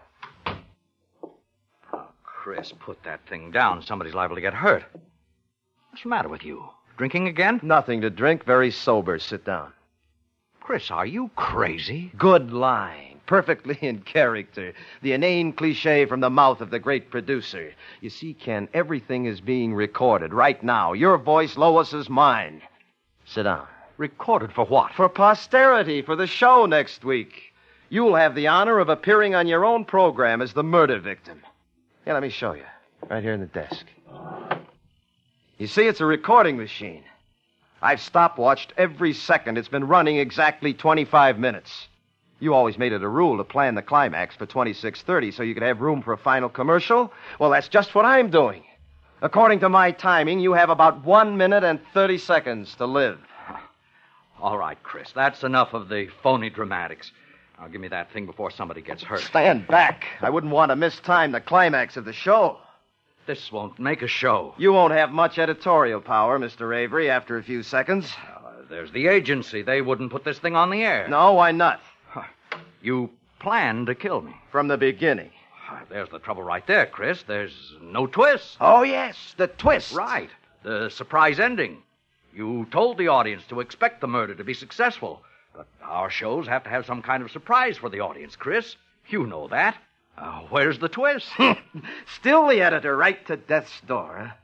Oh, Chris, put that thing down. Somebody's liable to get hurt. What's the matter with you? Drinking again?
Nothing to drink. Very sober. Sit down.
Chris, are you crazy?
Good line. Perfectly in character. The inane cliche from the mouth of the great producer. You see, Ken, everything is being recorded right now. Your voice, Lois's, mine. Sit down.
Recorded for what?
For posterity, for the show next week. You'll have the honor of appearing on your own program as the murder victim. Here, let me show you. Right here in the desk. You see, it's a recording machine. I've stopwatched every second. It's been running exactly 25 minutes. You always made it a rule to plan the climax for 26:30 so you could have room for a final commercial. Well, that's just what I'm doing. According to my timing, you have about 1 minute and 30 seconds to live.
All right, Chris, that's enough of the phony dramatics. Now, give me that thing before somebody gets hurt.
Stand back. I wouldn't want to mistime the climax of the show.
This won't make a show.
You won't have much editorial power, Mr. Avery, after a few seconds.
There's the agency. They wouldn't put this thing on the air.
No, why not?
You planned to kill me.
From the beginning.
There's the trouble right there, Chris. There's no twist.
Oh, yes, the twist.
Right. The surprise ending. You told the audience to expect the murder to be successful. But our shows have to have some kind of surprise for the audience, Chris. You know that. Where's the twist?
Still the editor, right to death's door, huh?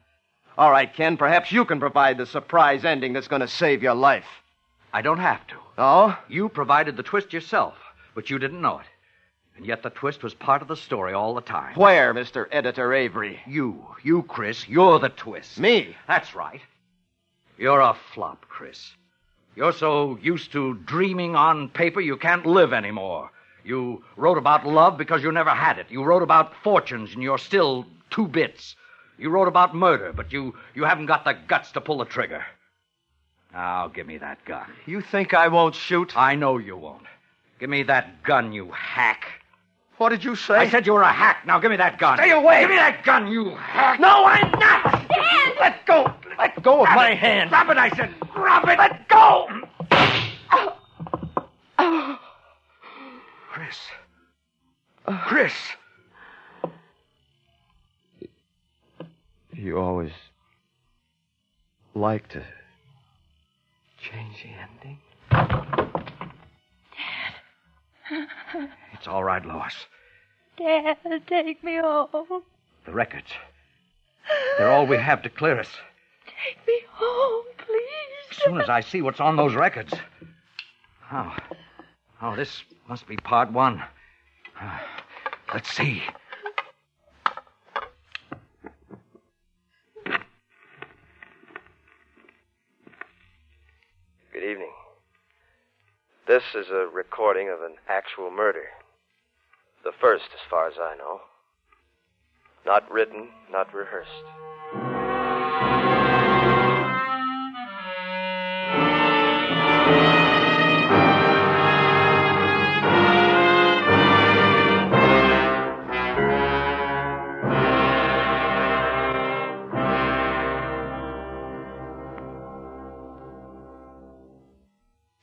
All right, Ken, perhaps you can provide the surprise ending that's going to save your life.
I don't have to.
Oh?
You provided the twist yourself, but you didn't know it. And yet the twist was part of the story all the time.
Where, Mr. Editor Avery?
You, Chris, you're the twist.
Me?
That's right. You're a flop, Chris. You're so used to dreaming on paper you can't live anymore. You wrote about love because you never had it. You wrote about fortunes and you're still 2 bits. You wrote about murder, but you haven't got the guts to pull the trigger. Now, give me that gun.
You think I won't shoot?
I know you won't. Give me that gun, you hack.
What did you say?
I said you were a hack. Now give me that gun.
Stay away!
Give me that gun, you hack!
No, I'm not!
Dad!
Let go! Let go of my hand!
Drop it, I said. Drop it!
Let go!
Chris. Chris.
You always like to change the ending.
It's all right, Lois.
Dad, take me home.
The records. They're all we have to clear us.
Take me home, please.
As soon as I see what's on those records. Oh, this must be part one. Let's see.
Good evening. This is a recording of an actual murder. The first, as far as I know. Not written, not rehearsed.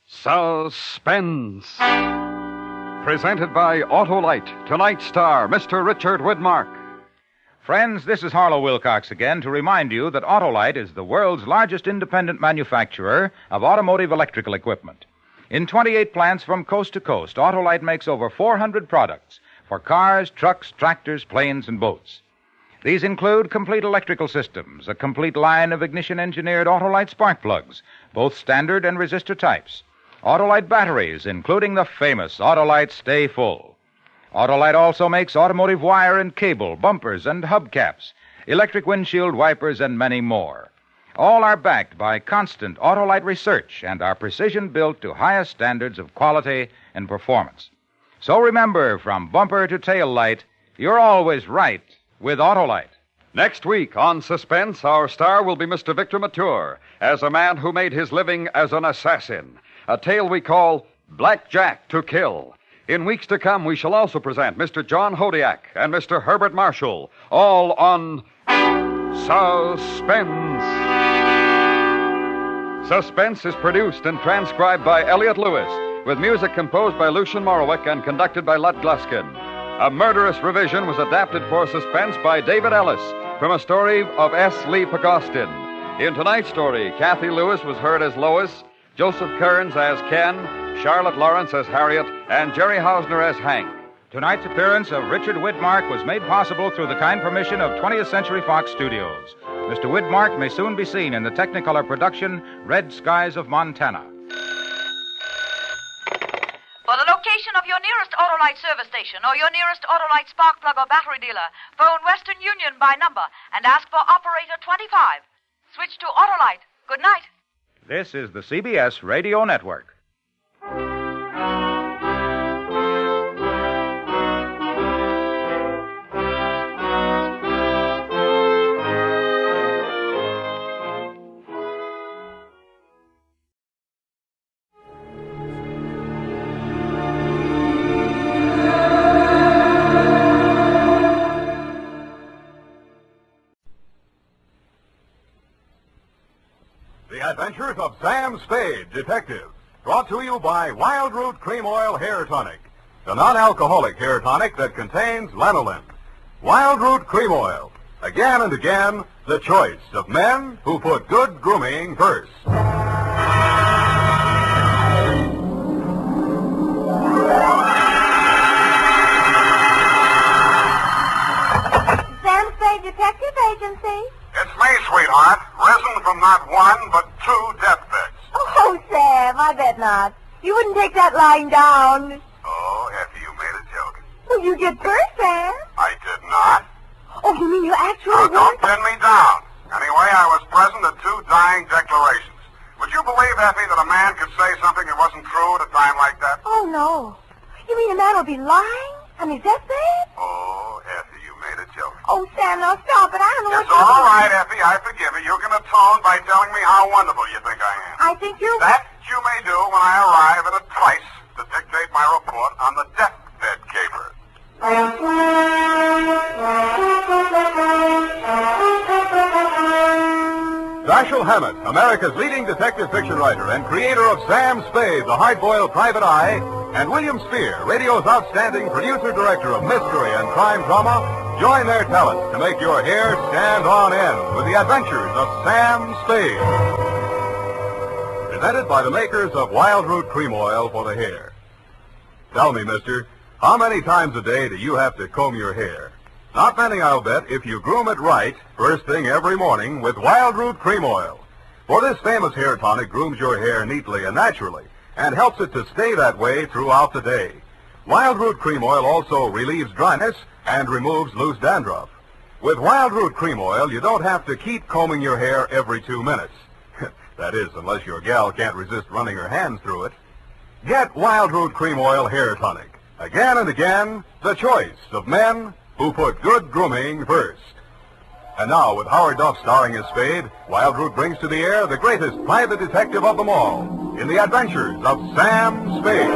Suspense. Presented by Autolite. Tonight's star, Mr. Richard Widmark.
Friends, this is Harlow Wilcox again to remind you that Autolite is the world's largest independent manufacturer of automotive electrical equipment. In 28 plants from coast to coast, Autolite makes over 400 products for cars, trucks, tractors, planes, and boats. These include complete electrical systems, a complete line of ignition-engineered Autolite spark plugs, both standard and resistor types, Autolite batteries, including the famous Autolite Stay Full. Autolite also makes automotive wire and cable, bumpers and hubcaps, electric windshield wipers, and many more. All are backed by constant Autolite research and are precision-built to highest standards of quality and performance. So remember, from bumper to tail light, you're always right with Autolite.
Next week on Suspense, our star will be Mr. Victor Mature as a man who made his living as an assassin. A tale we call Black Jack to Kill. In weeks to come, we shall also present Mr. John Hodiak and Mr. Herbert Marshall, all on Suspense. Suspense is produced and transcribed by Elliott Lewis, with music composed by Lucian Morowick and conducted by Lud Gluskin. A Murderous revision was adapted for Suspense by David Ellis from a story of S. Lee Pagostin. In tonight's story, Kathy Lewis was heard as Lois, Joseph Kearns as Ken, Charlotte Lawrence as Harriet, and Jerry Hausner as Hank.
Tonight's appearance of Richard Widmark was made possible through the kind permission of 20th Century Fox Studios. Mr. Widmark may soon be seen in the Technicolor production Red Skies of Montana.
For the location of your nearest Autolite service station or your nearest Autolite spark plug or battery dealer, phone Western Union by number and ask for operator 25. Switch to Autolite. Good night.
This is the CBS Radio Network.
The Adventures of Sam Spade, Detective. Brought to you by Wild Root Cream Oil Hair Tonic, the non-alcoholic hair tonic that contains lanolin. Wild Root Cream Oil. Again and again, the choice of men who put good grooming first.
Sam Spade Detective Agency.
It's me, sweetheart. Risen from not one, but 2 deathbeds.
Oh, Sam, I bet not. You wouldn't take that lying down.
Oh, Effie, you made a joke.
Well, you did first, Sam.
I did not.
Oh, you mean you actually
Now, don't
were?
pin me down. Anyway, I was present at 2 dying declarations. Would you believe, Effie, that a man could say something that wasn't true at a time like that?
Oh, no. You mean a man will be lying on his deathbed?
Oh, Effie, you made a joke.
Oh, Sam, now stop it. I don't know
It's all right, Effie. I forgive you. You can atone by telling me how wonderful you think I am.
I think you're...
That you may do when I arrive at a trice to dictate my report on the deathbed caper. Dashiell Hammett, America's leading detective fiction writer and creator of Sam Spade, the hard-boiled private eye, and William Spear, radio's outstanding producer-director of mystery and crime drama, join their talents to make your hair stand on end with the adventures of Sam Spade. Presented by the makers of Wild Root Cream Oil for the hair. Tell me, mister, how many times a day do you have to comb your hair? Not many, I'll bet, if you groom it right first thing every morning with Wild Root Cream Oil. For this famous hair tonic grooms your hair neatly and naturally and helps it to stay that way throughout the day. Wild Root Cream Oil also relieves dryness and removes loose dandruff. With Wild Root Cream Oil, you don't have to keep combing your hair every 2 minutes. That is, unless your gal can't resist running her hands through it. Get Wild Root Cream Oil Hair Tonic. Again and again, the choice of men who put good grooming first. And now, with Howard Duff starring as Spade, Wild Root brings to the air the greatest private detective of them all in the adventures of Sam Spade.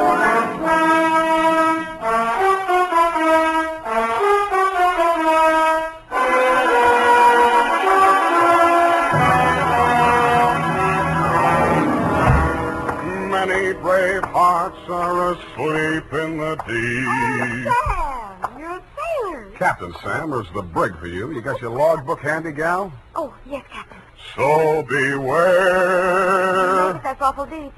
Many brave hearts are asleep in the deep.
Sam, you're a sailor.
Captain Sam, there's the brig for you. You got your logbook handy, gal?
Oh, yes, Captain.
So beware.
That's awful deep.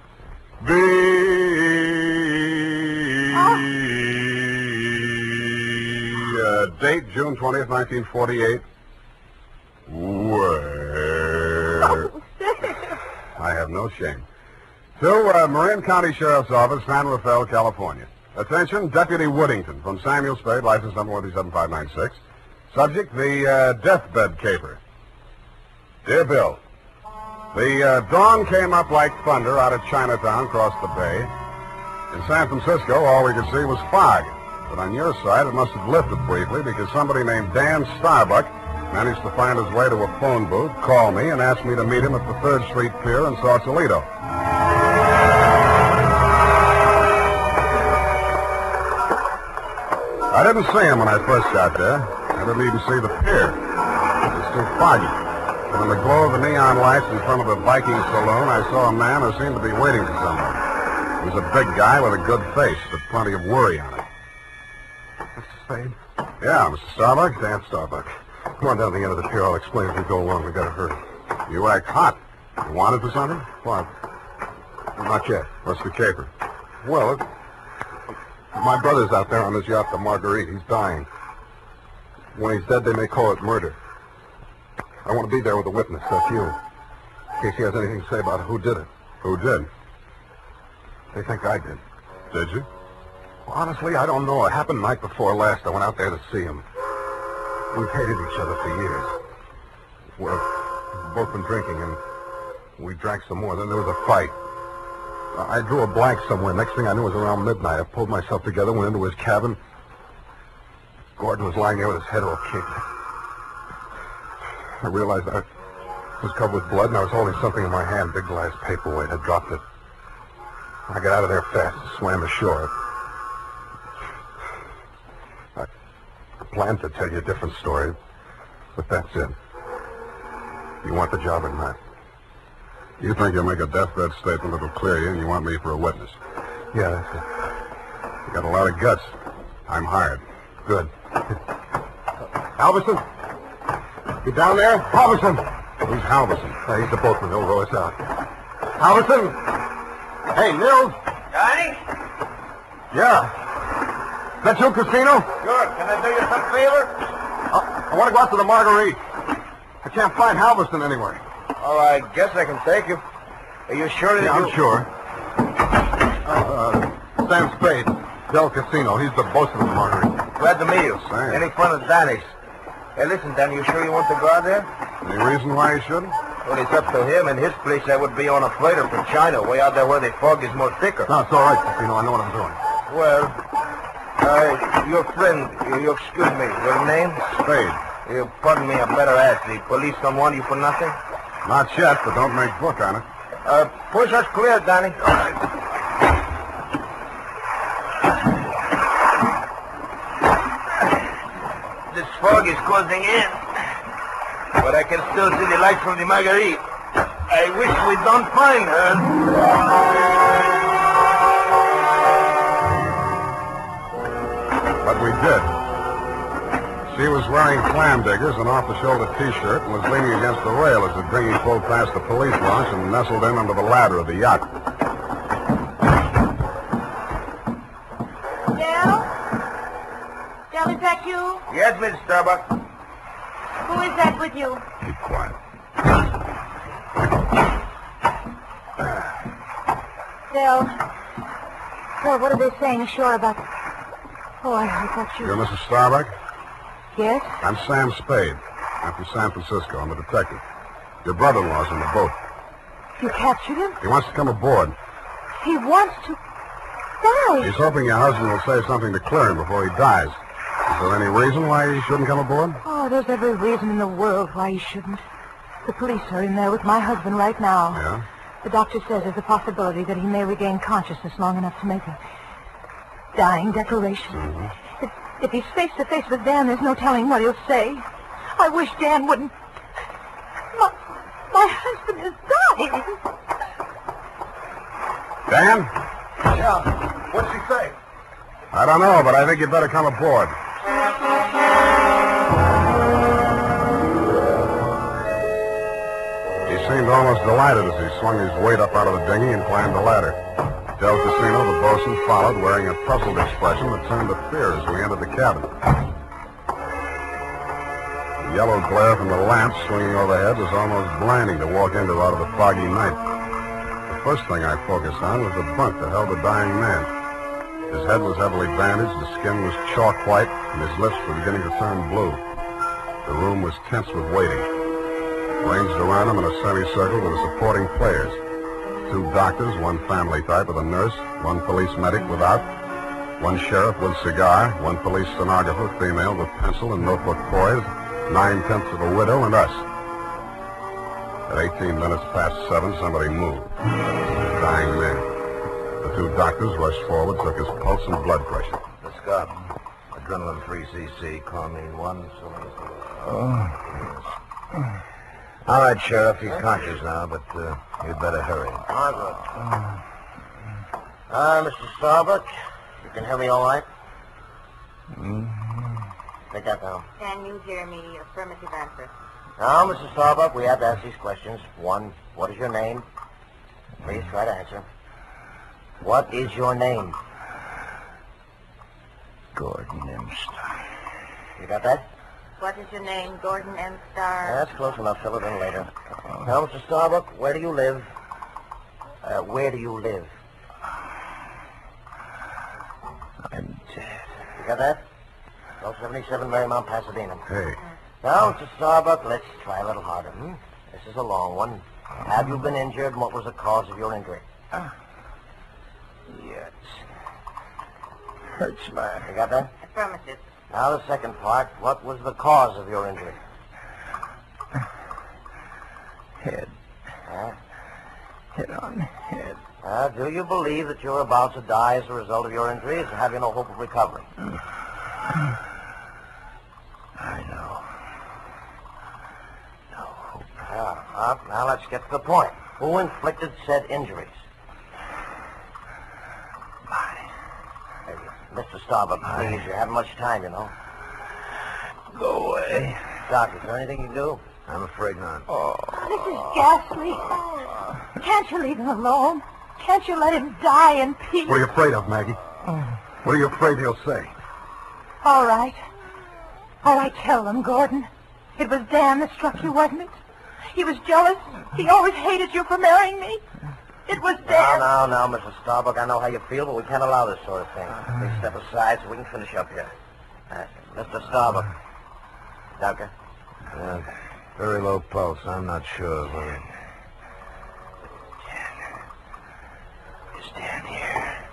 Date June 20th, 1948. Where? I have no shame. To Marin County Sheriff's Office, San Rafael, California. Attention, Deputy Woodington from Samuel Spade, license number 137-596. Subject, the deathbed caper. Dear Bill, the dawn came up like thunder out of Chinatown across the bay. In San Francisco, all we could see was fog. But on your side, it must have lifted briefly because somebody named Dan Starbuck managed to find his way to a phone booth, call me, and ask me to meet him at the 3rd Street Pier in Sausalito. I didn't see him when I first got there. I didn't even see the pier. It was too foggy. But in the glow of the neon lights in front of the Viking saloon, I saw a man who seemed to be waiting for someone. He was a big guy with a good face, but plenty of worry on it. Mr. Spade? Yeah, Mr. Starbuck. Dan Starbuck. Come on down to the end of the pier. I'll explain as we go along. We gotta hurry. You act hot. You wanted for something? What? Not yet. What's the caper? Well, my brother's out there on his yacht, the Marguerite. He's dying. When he's dead, they may call it murder. I want to be there with a witness. That's you. In case he has anything to say about who did it. Who did? They think I did. Did you? Well, honestly, I don't know. It happened the night before last. I went out there to see him. We've hated each other for years. We've both been drinking, and we drank some more. Then there was a fight. I drew a blank somewhere. Next thing I knew, it was around midnight. I pulled myself together, went into his cabin. Gordon was lying there with his head all kicked. I realized I was covered with blood, and I was holding something in my hand, big glass paperweight. I dropped it. I got out of there fast and swam ashore. I planned to tell you a different story, but that's it. You want the job or not? You think you'll make a deathbed statement that'll clear you, and you want me for a witness? Yeah, that's it. You got a lot of guts. I'm hired. Good. Halverson? You down there? Halverson! Who's Halverson? He's the boatman. He'll row us out. Halverson! Hey, Nils!
Johnny?
Yeah. Is that you, Casino?
Sure. Can I do you some favor?
I want to go out to the Marguerite. I can't find Halverson anywhere.
Oh, I guess I can take you. Are you sure that
I'm sure. Sam Spade, Del Casino. He's the boss of the Marguerite.
Glad to meet you.
Thanks.
Any fun at Danny's? Hey, listen, Danny, you sure you want to go out there?
Any reason why you shouldn't?
Well, it's up to him. In his place, I would be on a freighter for China, way out there where the fog is more thicker.
No, it's all right, Casino. I know what I'm doing.
Well, your friend, you excuse me, your name?
Spade.
You pardon me, I better ask. The police don't want you for nothing?
Not yet, but don't make book on it.
Push us clear, Danny. All right. fog is closing in. But I can still see the light from the Marguerite. I wish we don't find her.
But we did. She was wearing clam diggers, an off-the-shoulder T-shirt, and was leaning against the rail as the dinghy pulled past the police launch and nestled in under the ladder of the yacht.
Del, is that you?
Yes, Miss Starbuck.
Who is that with you?
Keep quiet.
Del, what are they saying ashore about... Oh, I thought you...
You're Mrs. Starbuck?
Yes?
I'm Sam Spade. I'm from San Francisco. I'm a detective. Your brother-in-law's in the boat.
You captured him?
He wants to come aboard.
He wants to die.
He's hoping your husband will say something to clear him before he dies. Is there any reason why he shouldn't come aboard?
Oh, there's every reason in the world why he shouldn't. The police are in there with my husband right now.
Yeah?
The doctor says there's a possibility that he may regain consciousness long enough to make a dying declaration.
Mm-hmm.
If he's face to face with Dan, there's no telling what he'll say. I wish Dan wouldn't. My husband is dying.
Dan?
Yeah. What's he say?
I don't know, but I think you'd better come aboard. He seemed almost delighted as he swung his weight up out of the dinghy and climbed the ladder. Del Casino, the bosun, followed, wearing a puzzled expression that turned to fear as we entered the cabin. The yellow glare from the lamps swinging overhead was almost blinding to walk into out of the foggy night. The first thing I focused on was the bunk that held the dying man. His head was heavily bandaged, his skin was chalk white, and his lips were beginning to turn blue. The room was tense with waiting. Ranged around him in a semicircle were the supporting players. 2 doctors, 1 family type with a nurse, 1 police medic without, 1 sheriff with cigar, 1 police stenographer, female with pencil and notebook poised, 9/10 of a widow, and us. At 18 minutes past 7, somebody moved. The dying man. The 2 doctors rushed forward, took his pulse and blood pressure.
Miss Garden, adrenaline 3cc, chlorine 1, so... All right, Sheriff, he's conscious now, but you'd better hurry. Margaret. Mr. Starbuck, you can hear me all right? Take that down.
Can you hear me? Affirmative answer.
Now, Mr. Starbuck, we have to ask these questions. 1, what is your name? Please try to answer. What is your name?
Gordon M. Starr.
You got that?
What is your name? Gordon M. Starr.
That's close enough. Fill it in later. Now, Mr. Starbuck, where do you live? Where do you live?
I'm dead.
You got that? 1277 Marymount, Pasadena.
Hey.
Now, Mr. Starbuck, let's try a little harder. This is a long one. Have you been injured, and what was the cause of your injury?
Yes. Hurts my...
You got that?
Affirmative.
Now, the second part. What was the cause of your injury?
Head. Hit on head.
Do you believe that you're about to die as a result of your injuries, or have you no hope of recovery?
I know. No hope.
Now let's get to the point. Who inflicted said injuries? Hey, Mr. Starbuck, please, you haven't much time, you know.
Go away.
Doc, is there anything you can do? I'm afraid not.
This is ghastly. Can't you leave him alone? Can't you let him die in peace?
What are you afraid of, Maggie? What are you afraid he'll say?
All right. All right, tell them, Gordon. It was Dan that struck you, wasn't it? He was jealous. He always hated you for marrying me. It was Dan.
Now, Mrs. Starbuck, I know how you feel, but we can't allow this sort of thing. Please step aside so we can finish up here. Mr. Starbuck. Doctor?
Very low pulse. I'm not sure whether... Is Dan here?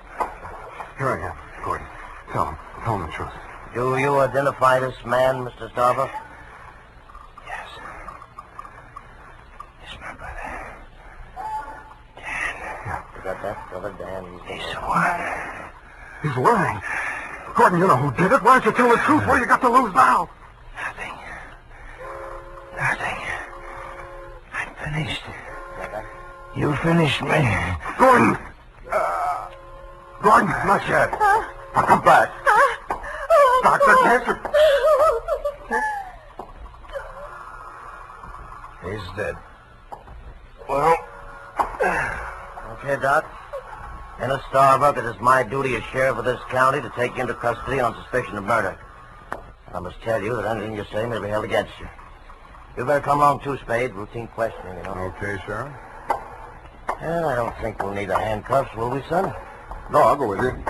Here I am, Gordon. Tell him the truth.
Do you identify this man, Mr. Starbuck?
Yes. It's my brother.
You got that, brother Dan?
He's lying.
He's lying. Gordon, you know who did it. Why don't you tell the truth? What do you got to lose now?
Nothing.
finished. You finished me. Gordon! Gordon, not yet. I'll come back. Dr. Cancer. He's dead.
Well, okay, Doc. Dennis Starbuck, it is my duty as sheriff of this county to take you into custody on suspicion of murder. I must tell you that anything you say may be held against you. You better come along too, Spade. Routine questioning, you know.
Okay, Sheriff.
And I don't think we'll need the handcuffs, will we, son?
No, I'll go with you.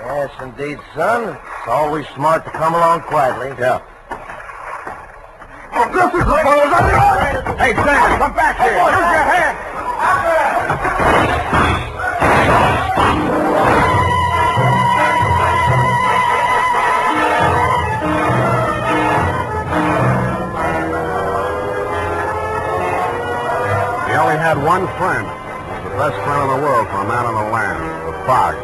Yes, indeed, son. It's always smart to come along quietly.
Yeah. Oh, this is what was on. Hey, Sam, come back here. Use your hand. He only had one friend. He was the best friend in the world for a man on the land, the fog.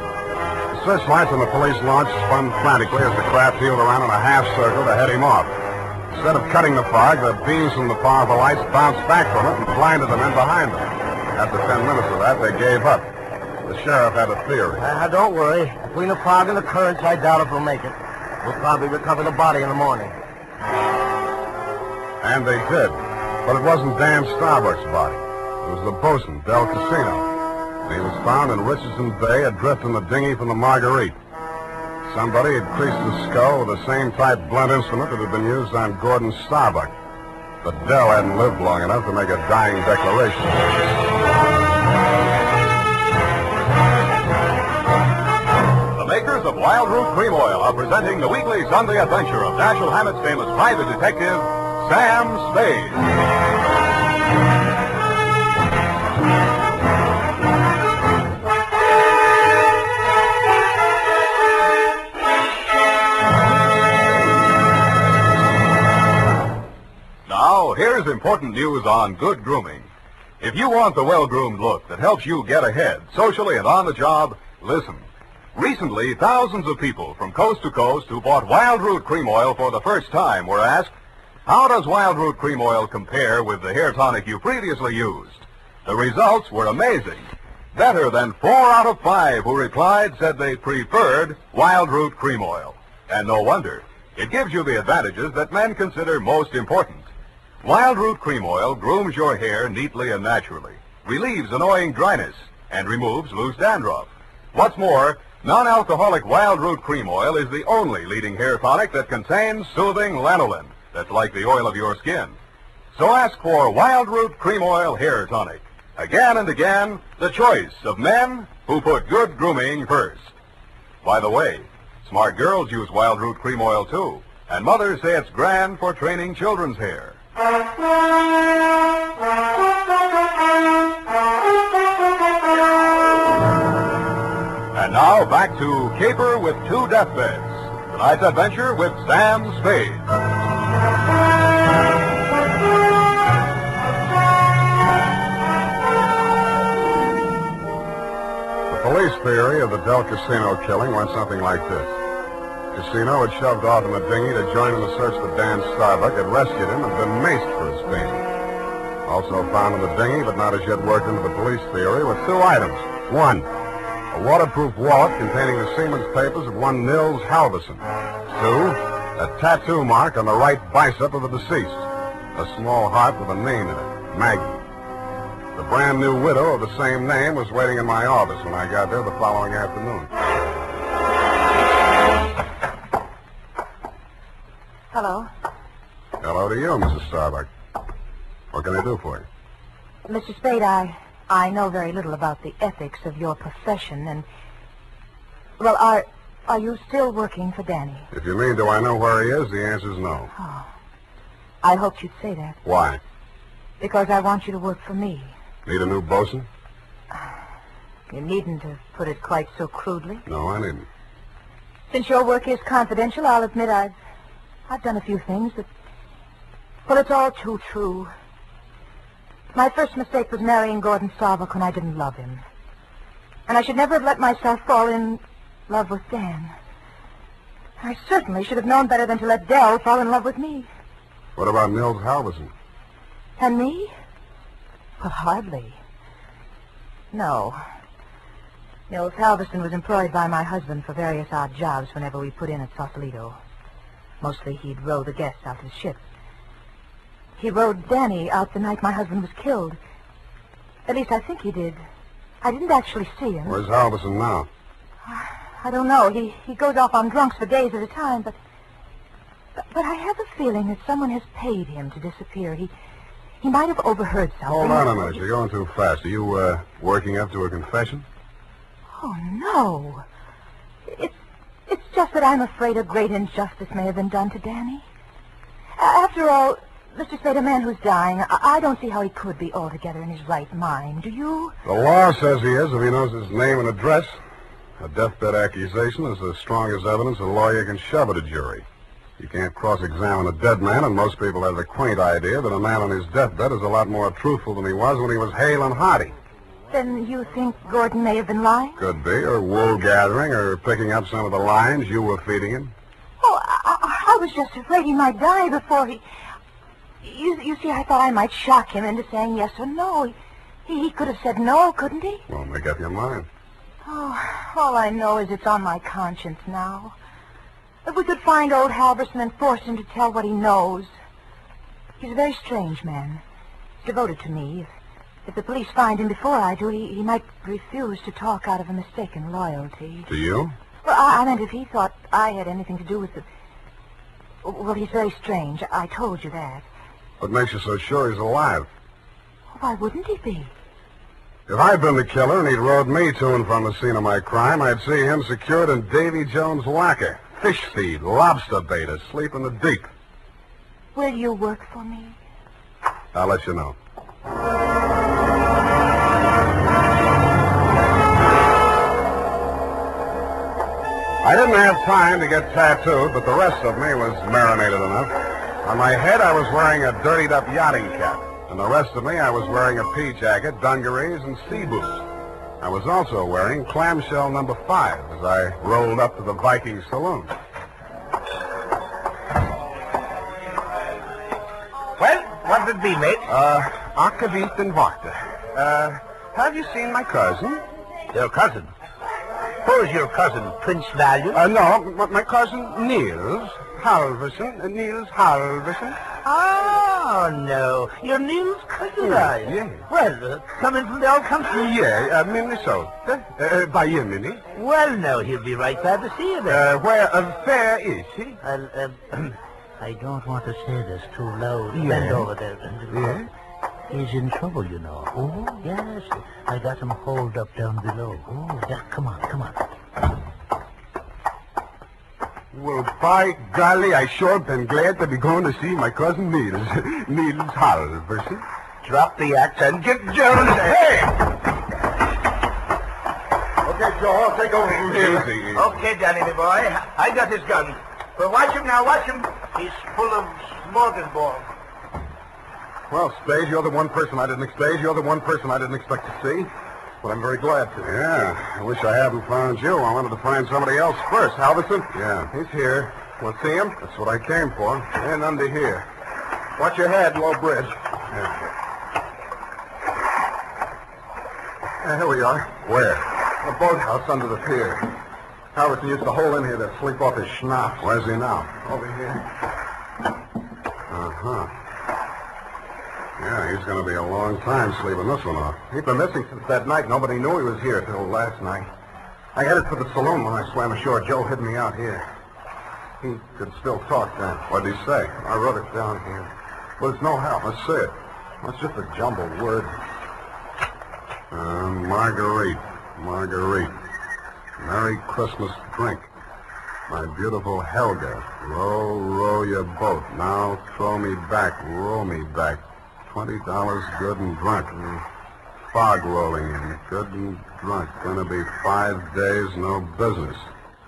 The searchlights on the police launch spun frantically as the craft heeled around in a half circle to head him off. Instead of cutting the fog, the beams from the powerful lights bounced back from it and blinded the men behind them. After 10 minutes of that, they gave up. The sheriff had a theory.
Don't worry. Between the fog and the currents, I doubt if we'll make it. We'll probably recover the body in the morning.
And they did. But it wasn't Dan Starbuck's body. It was the bosun, Del Casino. And he was found in Richardson Bay, adrift in the dinghy from the Marguerite. Somebody had creased the skull with the same type blunt instrument that had been used on Gordon Starbuck. But Del hadn't lived long enough to make a dying declaration.
The makers of Wild Root Cream Oil are presenting the weekly Sunday adventure of Dashiell Hammett's famous private detective, Sam Spade. Now, here's important news on good grooming. If you want the well-groomed look that helps you get ahead, socially and on the job, listen. Recently, thousands of people from coast to coast who bought Wild Root Cream Oil for the first time were asked, how does Wild Root Cream Oil compare with the hair tonic you previously used? The results were amazing. Better than 4 out of 5 who replied said they preferred Wild Root Cream Oil. And no wonder. It gives you the advantages that men consider most important. Wild Root Cream Oil grooms your hair neatly and naturally, relieves annoying dryness, and removes loose dandruff. What's more, non-alcoholic Wild Root Cream Oil is the only leading hair tonic that contains soothing lanolin, that's like the oil of your skin. So ask for Wild Root Cream Oil Hair Tonic. Again and again, the choice of men who put good grooming first. By the way, smart girls use Wild Root Cream Oil too, and mothers say it's grand for training children's hair. And now back to Caper with 2 Deathbeds. Tonight's adventure with Sam Spade.
The police theory of the Del Casino killing went something like this. Casino had shoved off in the dinghy to join in the search for Dan Starbuck, had rescued him, and been maced for his pains. Also found in the dinghy, but not as yet worked into the police theory, were 2 items. 1, a waterproof wallet containing the seaman's papers of one Nils Halverson. 2, a tattoo mark on the right bicep of the deceased. A small heart with a name in it, Maggie. The brand new widow of the same name was waiting in my office when I got there the following afternoon.
Hello.
Hello to you, Mrs. Starbuck. What can I do for you?
Mr. Spade, I know very little about the ethics of your profession, and... Well, are you still working for Danny?
If you mean, do I know where he is, the answer's no.
Oh. I hoped you'd say that.
Why?
Because I want you to work for me.
Need a new bosun?
You needn't have put it quite so crudely.
No, I needn't.
Since your work is confidential, I'll admit I've done a few things that... Well, it's all too true. My first mistake was marrying Gordon Starbuck when I didn't love him. And I should never have let myself fall in love with Dan. I certainly should have known better than to let Dell fall in love with me.
What about Nils Halverson?
And me? Well, hardly. No. Nils Halverson was employed by my husband for various odd jobs whenever we put in at Sausalito. Mostly he'd row the guests out to the ship. He rowed Danny out the night my husband was killed. At least I think he did. I didn't actually see him.
Where's Halverson now?
I don't know. He goes off on drunks for days at a time, but I have a feeling that someone has paid him to disappear. He might have overheard something.
Hold on a minute. You're going too fast. Are you, working up to a confession?
Oh, no. It's just that I'm afraid a great injustice may have been done to Danny. After all, Mr. Spade, a man who's dying, I don't see how he could be altogether in his right mind. Do you?
The law says he is if he knows his name and address. A deathbed accusation is the strongest evidence a lawyer can shove at a jury. You can't cross-examine a dead man, and most people have the quaint idea that a man on his deathbed is a lot more truthful than he was when he was hale and hearty.
Then you think Gordon may have been lying?
Could be, or wool gathering, or picking up some of the lines you were feeding him.
Oh, I was just afraid he might die before he... You see, I thought I might shock him into saying yes or no. He could have said no, couldn't he?
Well, make up your mind.
Oh, all I know is it's on my conscience now. If we could find old Halverson and force him to tell what he knows. He's a very strange man. He's devoted to me. If the police find him before I do, he might refuse to talk out of a mistaken loyalty.
To you?
Well, I meant if he thought I had anything to do with the... Well, he's very strange. I told you that.
What makes you so sure he's alive?
Why wouldn't he be?
If I'd been the killer and he'd rode me to and from the scene of my crime, I'd see him secured in Davy Jones' locker. Fish feed, lobster bait, asleep in the deep.
Will you work for me?
I'll let you know. I didn't have time to get tattooed, but the rest of me was marinated enough. On my head, I was wearing a dirtied-up yachting cap. And the rest of me, I was wearing a pea jacket, dungarees, and sea boots. I was also wearing clamshell number 5 as I rolled up to the Viking saloon.
Well, what did it be, mate?
Akavit and Wachter. Have you seen my cousin?
Your cousin? Who's your cousin, Prince Valiant?
No, my cousin Niels Halverson. Niels Halverson.
Oh, no. You're Neil's cousin, are you?
Yeah.
Well, coming from the old country?
Yeah, Minnesota. By you, Minnie.
Well, no, he'll be right glad to see you then.
Where is he?
I don't want to say this too loud.
Yeah.
Bend over there.
Yeah?
He's in trouble, you know. Oh, yes. I got him holed up down below. Oh, yeah, come on.
Well, by golly, I sure been glad to be going to see my cousin Niels. Niels Halverson.
Drop the axe and get Jones. Hey!
Okay, Joe, I'll take over from here. Easy.
Okay, Danny, my boy. I got his gun. But watch him now, watch him. He's full of smorgasbord.
Well, Spade, you're the one person I didn't expect to see. But I'm very glad to. Yeah, I wish I hadn't found you. I wanted to find somebody else first. Halverson? Yeah, he's here. Want to see him? That's what I came for. And under here. Watch your head, low bridge. Yeah. Here we are. Where? The boathouse under the pier. Halverson used to hole in here to sleep off his schnapps. Where's he now? Over here. Uh-huh. Yeah, he's going to be a long time sleeping this one off. He's been missing since that night. Nobody knew he was here till last night. I headed for the saloon when I swam ashore. Joe hid me out here. He could still talk then. What'd he say? I wrote it down here. But it's no help. Let's say it. That's just a jumbled word. Marguerite. Merry Christmas drink. My beautiful Helga. Row, row your boat. Now throw me back. Row me back. $20 good and drunk. Fog rolling in. Good and drunk. Gonna be 5 days, no business.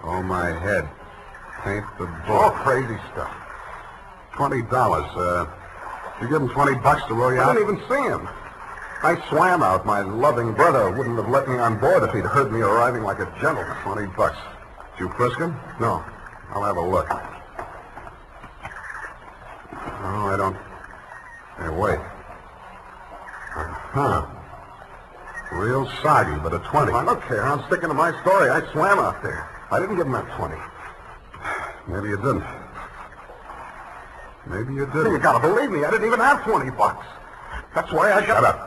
Oh, my head. Paint the boat. All crazy stuff. $20. You give him $20 to row you out? I didn't even see him. I swam out. My loving brother wouldn't have let me on board if he'd heard me arriving like a gentleman. $20. Did you frisk him? No. I'll have a look. Oh, I don't... Hey, wait. Huh. Real soggy, but a 20. Now, look here, I'm sticking to my story. I swam out there. I didn't give him that 20. Maybe you didn't. Maybe you didn't. You gotta believe me. I didn't even have 20 bucks. That's why I got... Shut up.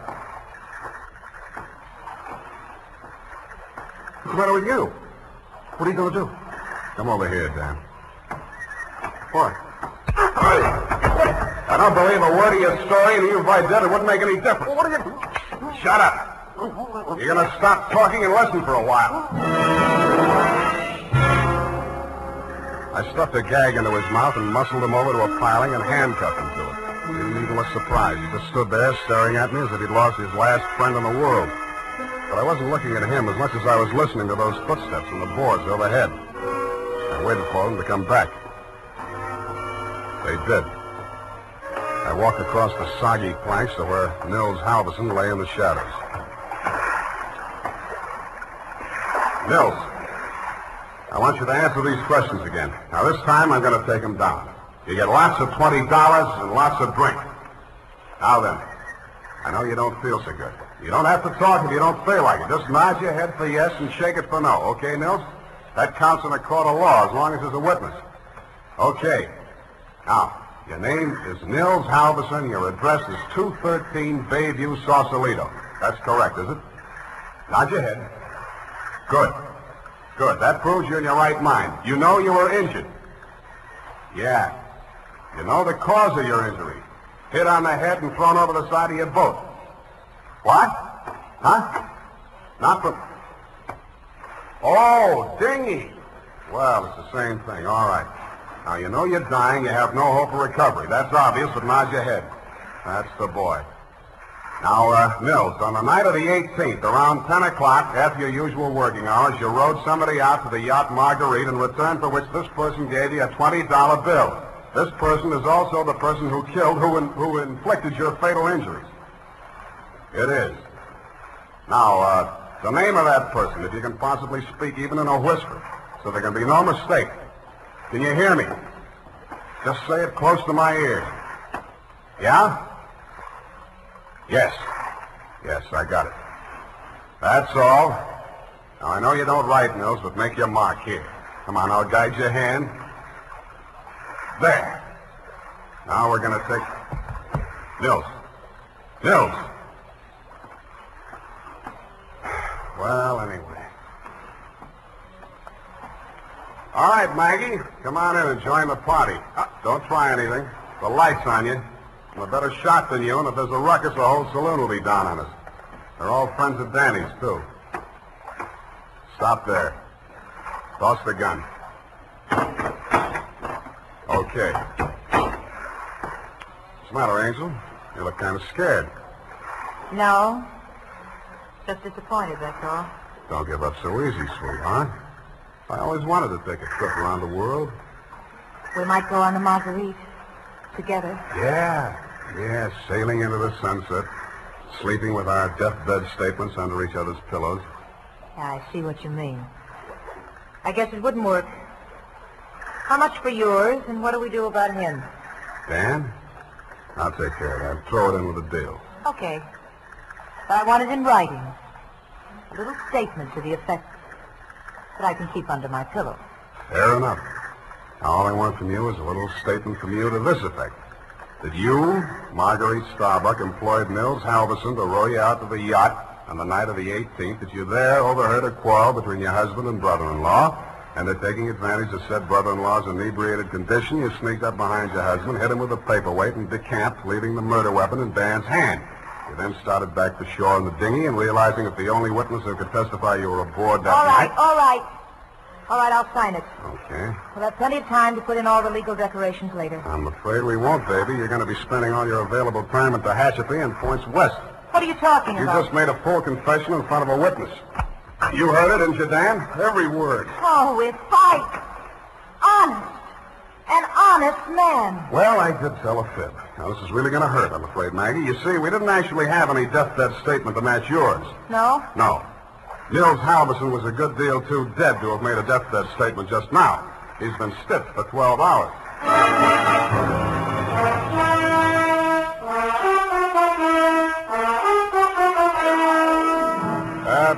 What's the matter with you? What are you gonna do? Come over here, Dan. What? I don't believe a word of your story, and even if I did, it wouldn't make any difference. Well, what are you... Shut up. You're gonna stop talking and listen for a while. I stuffed a gag into his mouth and muscled him over to a piling and handcuffed him to it. He didn't even look surprised. He just stood there staring at me as if he'd lost his last friend in the world. But I wasn't looking at him as much as I was listening to those footsteps on the boards overhead. I waited for them to come back. They did. I walked across the soggy planks to where Nils Halverson lay in the shadows. Nils, I want you to answer these questions again. Now, this time I'm going to take them down. You get lots of $20 and lots of drink. Now then, I know you don't feel so good. You don't have to talk if you don't feel like it. Just nod your head for yes and shake it for no. Okay, Nils? That counts in a court of law as long as there's a witness. Okay. Now, your name is Nils Halverson. Your address is 213 Bayview, Sausalito. That's correct, is it? Nod your head. Good. Good. That proves you're in your right mind. You know you were injured. Yeah. You know the cause of your injury. Hit on the head and thrown over the side of your boat. What? Huh? Not from... Oh, dinghy. Well, it's the same thing. All right. Now, you know you're dying. You have no hope of recovery. That's obvious, but nod your head. That's the boy. Now, Nils, on the night of the 18th, around 10 o'clock, after your usual working hours, you rode somebody out to the yacht Marguerite in return for which this person gave you a $20 bill. This person is also the person who killed, who inflicted your fatal injuries. It is. Now, the name of that person, if you can possibly speak even in a whisper, so there can be no mistake. Can you hear me? Just say it close to my ears. Yeah? Yes. Yes, I got it. That's all. Now, I know you don't write, Nils, but make your mark here. Come on, I'll guide your hand. There. Now we're going to take... Nils. Nils. Well, anyway. All right, Maggie. Come on in and join the party. Don't try anything. The light's on you. I'm a better shot than you, and if there's a ruckus, the whole saloon will be down on us. They're all friends of Danny's, too. Stop there. Toss the gun. Okay. What's the matter, Angel? You look kind of scared.
No. Just disappointed, that's all.
Don't give up so easy, sweetheart. I always wanted to take a trip around the world.
We might go on the Marguerite. Together.
Yeah, sailing into the sunset, sleeping with our deathbed statements under each other's pillows.
Yeah, I see what you mean. I guess it wouldn't work. How much for yours, and what do we do about him?
Dan? I'll take care of that. Throw it in with a deal.
Okay. But I want it in writing. A little statement to the effect that I can keep under my pillow.
Fair enough. Now, all I want from you is a little statement from you to this effect. That you, Marguerite Starbuck, employed Nils Halverson to row you out to the yacht on the night of the 18th, that you there overheard a quarrel between your husband and brother-in-law, and that taking advantage of said brother-in-law's inebriated condition, you sneaked up behind your husband, hit him with a paperweight, and decamped, leaving the murder weapon in Dan's hand. You then started back to shore in the dinghy, and realizing that the only witness who could testify you were aboard that night...
All right, I'll sign it.
Okay.
We'll have plenty of time to put in all the legal decorations later.
I'm afraid we won't, baby. You're going to be spending all your available time at the Tehachapi and points west.
What are you talking about?
You just made a full confession in front of a witness. You heard it, didn't you, Dan? Every word.
Oh, if I... Honest. An honest man.
Well, I did tell a fib. Now, this is really going to hurt, I'm afraid, Maggie. You see, we didn't actually have any deathbed statement to match yours.
No?
No. Nils Halverson was a good deal too dead to have made a deathbed statement just now. He's been stiff for 12 hours.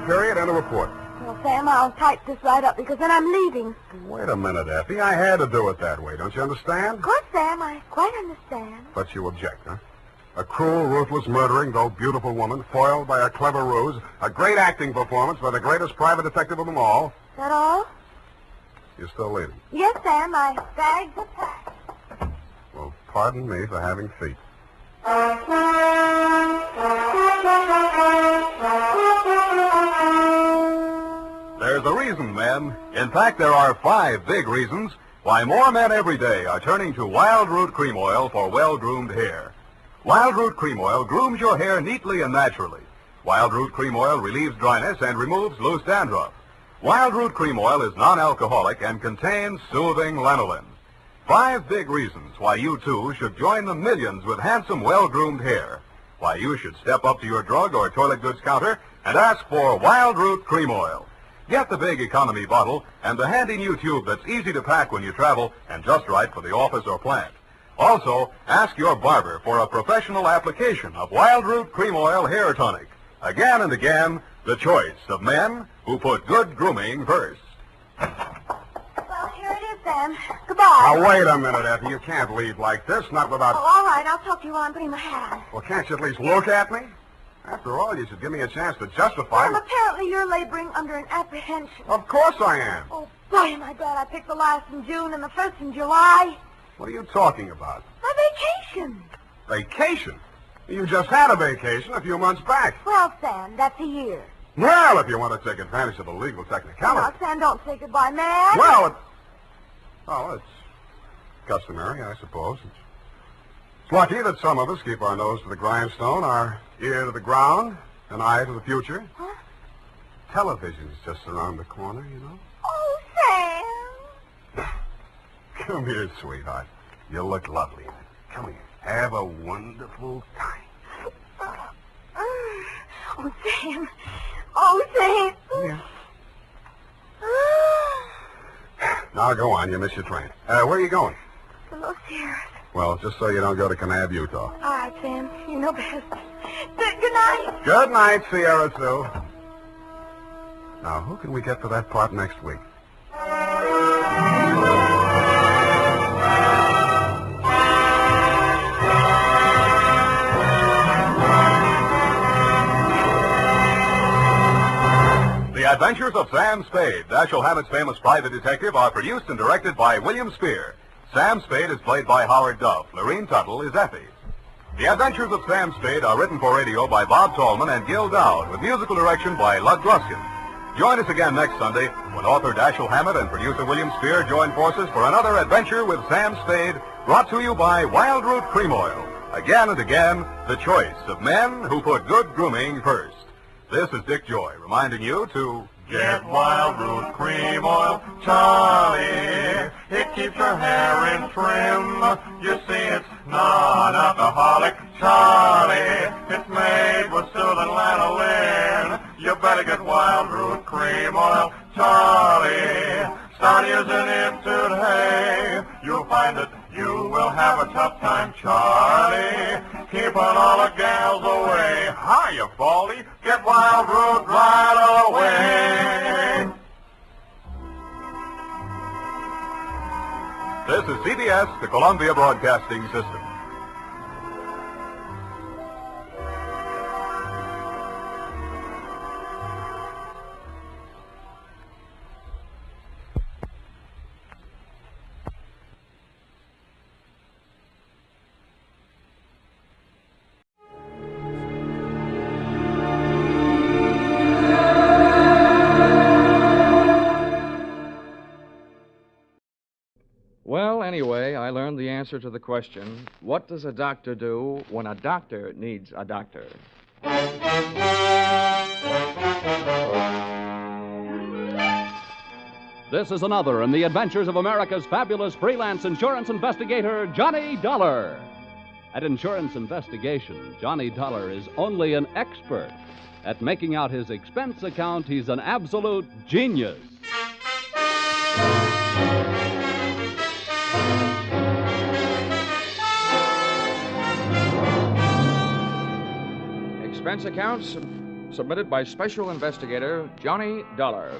Period. End of report.
Well, Sam, I'll type this right up because then I'm leaving.
Wait a minute, Effie. I had to do it that way. Don't you understand?
Of course, Sam, I quite understand.
But you object, huh? A cruel, ruthless, murdering, though beautiful woman, foiled by a clever ruse, a great acting performance by the greatest private detective of them all.
Is that all?
You're still leaving?
Yes, Sam, my bags are packed.
Well, pardon me for having feet.
There's a reason, men. In fact, there are 5 big reasons why more men every day are turning to Wild Root Cream Oil for well-groomed hair. Wild Root Cream Oil grooms your hair neatly and naturally. Wild Root Cream Oil relieves dryness and removes loose dandruff. Wild Root Cream Oil is non-alcoholic and contains soothing lanolin. 5 big reasons why you, too, should join the millions with handsome, well-groomed hair. Why you should step up to your drug or toilet goods counter and ask for Wild Root Cream Oil. Get the big economy bottle and the handy new tube that's easy to pack when you travel and just right for the office or plant. Also, ask your barber for a professional application of Wild Root Cream Oil Hair Tonic. Again and again, the choice of men who put good grooming first.
Well, here it is, Sam. Goodbye.
Now, wait a minute, Effie. You can't leave like this, not without...
Oh, all right. I'll talk to you while I'm putting my hat on.
Well, can't you at least look at me? After all, you should give me a chance to justify...
Well, apparently you're laboring under an apprehension.
Of course I am.
Oh, boy, am I glad I picked the last in June and the first in July.
What are you talking about?
My vacation.
Vacation? You just had a vacation a few months back.
Well, Sam, that's a year.
Well, if you want to take advantage of a legal technicality...
Now, Sam, don't say goodbye, man.
Well, it's customary, I suppose. It's lucky that some of us keep our nose to the grindstone, our ear to the ground, an eye to the future.
Huh?
Television's just around the corner, you know.
Oh, Sam.
Come here, sweetheart. You look lovely in it. Come here. Have a wonderful time.
Oh, Sam. Oh, Sam.
Yeah. Now, go on. You miss your train. Where are you going?
To Los Sierras.
Well, just so you don't go to Kanab, Utah.
All right, Sam. You know best. Good night.
Good night, Sierra Sue. Now, who can we get for that part next week?
The Adventures of Sam Spade, Dashiell Hammett's famous private detective, are produced and directed by William Spear. Sam Spade is played by Howard Duff. Lorene Tuttle is Effie. The Adventures of Sam Spade are written for radio by Bob Tallman and Gil Dowd, with musical direction by Lud Gluskin. Join us again next Sunday when author Dashiell Hammett and producer William Spear join forces for another adventure with Sam Spade, brought to you by Wild Root Cream Oil. Again and again, the choice of men who put good grooming first. This is Dick Joy reminding you to
get Wild Root Cream Oil, Charlie. It keeps your hair in trim. You see, it's non-alcoholic, Charlie. It's made with soothing lanolin. You better get Wild Root Cream Oil, Charlie. Start using it today. You'll find that you will have a tough time, Charlie. Keep on all the gals away. Hiya, Baldy. Get Wild Root right away.
This is CBS, the Columbia Broadcasting System.
Well, anyway, I learned the answer to the question, what does a doctor do when a doctor needs a doctor?
This is another in the adventures of America's fabulous freelance insurance investigator, Johnny Dollar. At insurance investigation, Johnny Dollar is only an expert. At making out his expense account, he's an absolute genius.
Expense accounts submitted by Special Investigator Johnny Dollar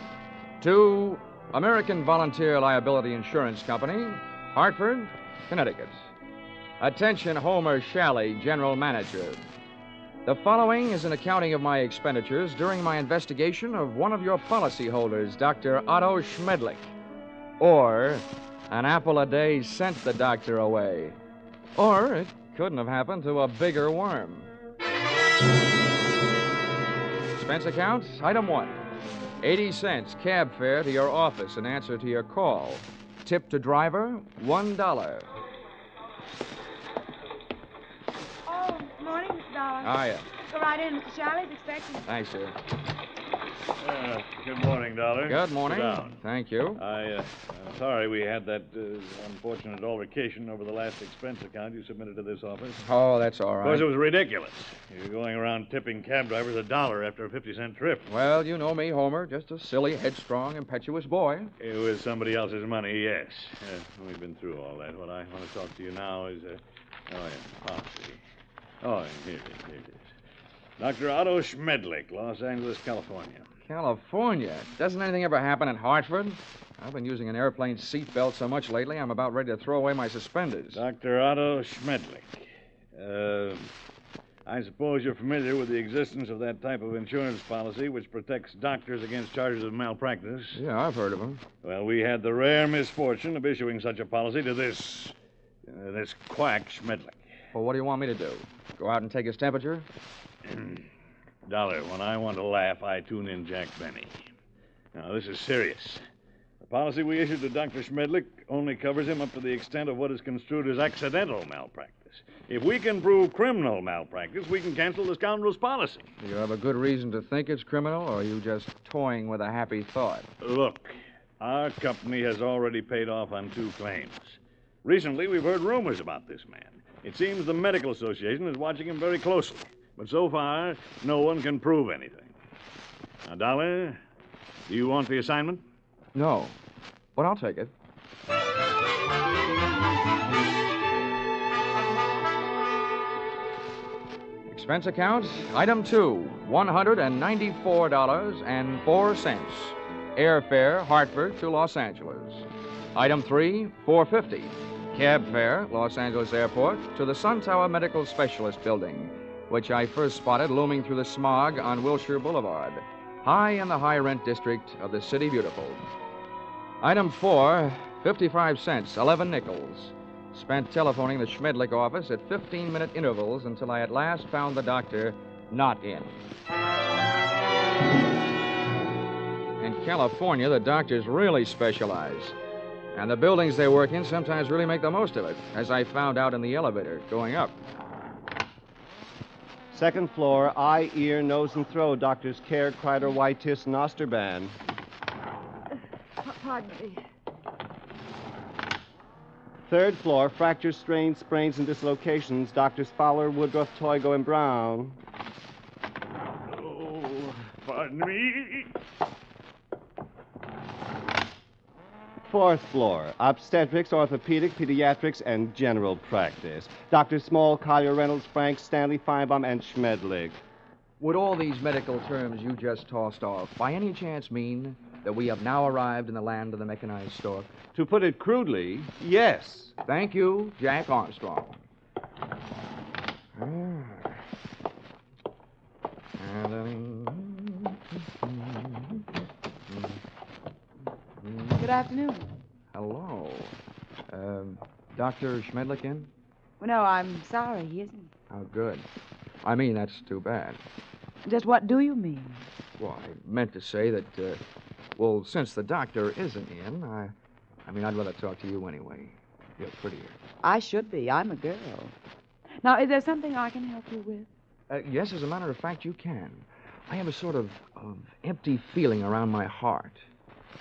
to American Volunteer Liability Insurance Company, Hartford, Connecticut. Attention, Homer Shalley, General Manager. The following is an accounting of my expenditures during my investigation of one of your policyholders, Dr. Otto Schmedlich. Or, an apple a day sent the doctor away. Or, it couldn't have happened to a bigger worm. Expense account, item 1. 80 cents cab fare to your office in answer to your call. Tip to driver, $1.
Oh, morning, Mr. Dollar.
Hiya.
Go right in. Mr. Shalley's expecting.
Thanks, sir.
Good morning, Dollar.
Good morning.
Sit down.
Thank you.
I'm sorry we had that unfortunate altercation over the last expense account you submitted to this office.
Oh, that's all
Of
right.
course, it was ridiculous. You're going around tipping cab drivers $1 after a 50-cent trip.
Well, you know me, Homer. Just a silly, headstrong, impetuous boy.
It was somebody else's money, yes. We've been through all that. What I want to talk to you now is, policy. Oh, here it is. Dr. Otto Schmedlich, Los Angeles, California.
California? Doesn't anything ever happen in Hartford? I've been using an airplane seatbelt so much lately, I'm about ready to throw away my suspenders.
Dr. Otto Schmedlich. I suppose you're familiar with the existence of that type of insurance policy which protects doctors against charges of malpractice.
Yeah, I've heard of them.
Well, we had the rare misfortune of issuing such a policy to this quack Schmedlich.
Well, what do you want me to do? Go out and take his temperature?
Dollar, when I want to laugh, I tune in Jack Benny. Now, this is serious. The policy we issued to Dr. Schmedlich only covers him up to the extent of what is construed as accidental malpractice. If we can prove criminal malpractice, we can cancel the scoundrel's policy.
Do you have a good reason to think it's criminal, or are you just toying with a happy thought?
Look, our company has already paid off on 2 claims. Recently, we've heard rumors about this man. It seems the Medical Association is watching him very closely. But so far, no one can prove anything. Now, Dollar, do you want the assignment?
No, but I'll take it. Expense account, item 2, $194.04. Airfare, Hartford to Los Angeles. Item 3, $4.50. Cab fare, Los Angeles Airport to the Sun Tower Medical Specialist Building, which I first spotted looming through the smog on Wilshire Boulevard, high in the high-rent district of the City Beautiful. Item 4, 55 cents, 11 nickels. Spent telephoning the Schmedlich office at 15-minute intervals until I at last found the doctor not in. In California, the doctors really specialize. And the buildings they work in sometimes really make the most of it, as I found out in the elevator going up.
Second floor, eye, ear, nose, and throat. Doctors Care, Kreider, Whitetis, and Osterban.
Pardon me.
Third floor, fractures, strains, sprains, and dislocations. Doctors Fowler, Woodruff, Toigo, and Brown.
Oh, pardon me.
Fourth floor, obstetrics, orthopedic, pediatrics, and general practice. Dr. Small, Collier, Reynolds, Frank, Stanley, Feinbaum, and Schmedlich.
Would all these medical terms you just tossed off by any chance mean that we have now arrived in the land of the mechanized stork?
To put it crudely, yes.
Thank you, Jack Armstrong.
Good afternoon.
Hello. Dr. Schmedlich in?
Well, no, I'm sorry, he isn't.
Oh, good. I mean, that's too bad.
Just what do you mean?
Well, I meant to say that, since the doctor isn't in, I'd rather talk to you anyway. You're prettier.
I should be. I'm a girl. Now, is there something I can help you with?
Yes, as a matter of fact, you can. I have a sort of empty feeling around my heart.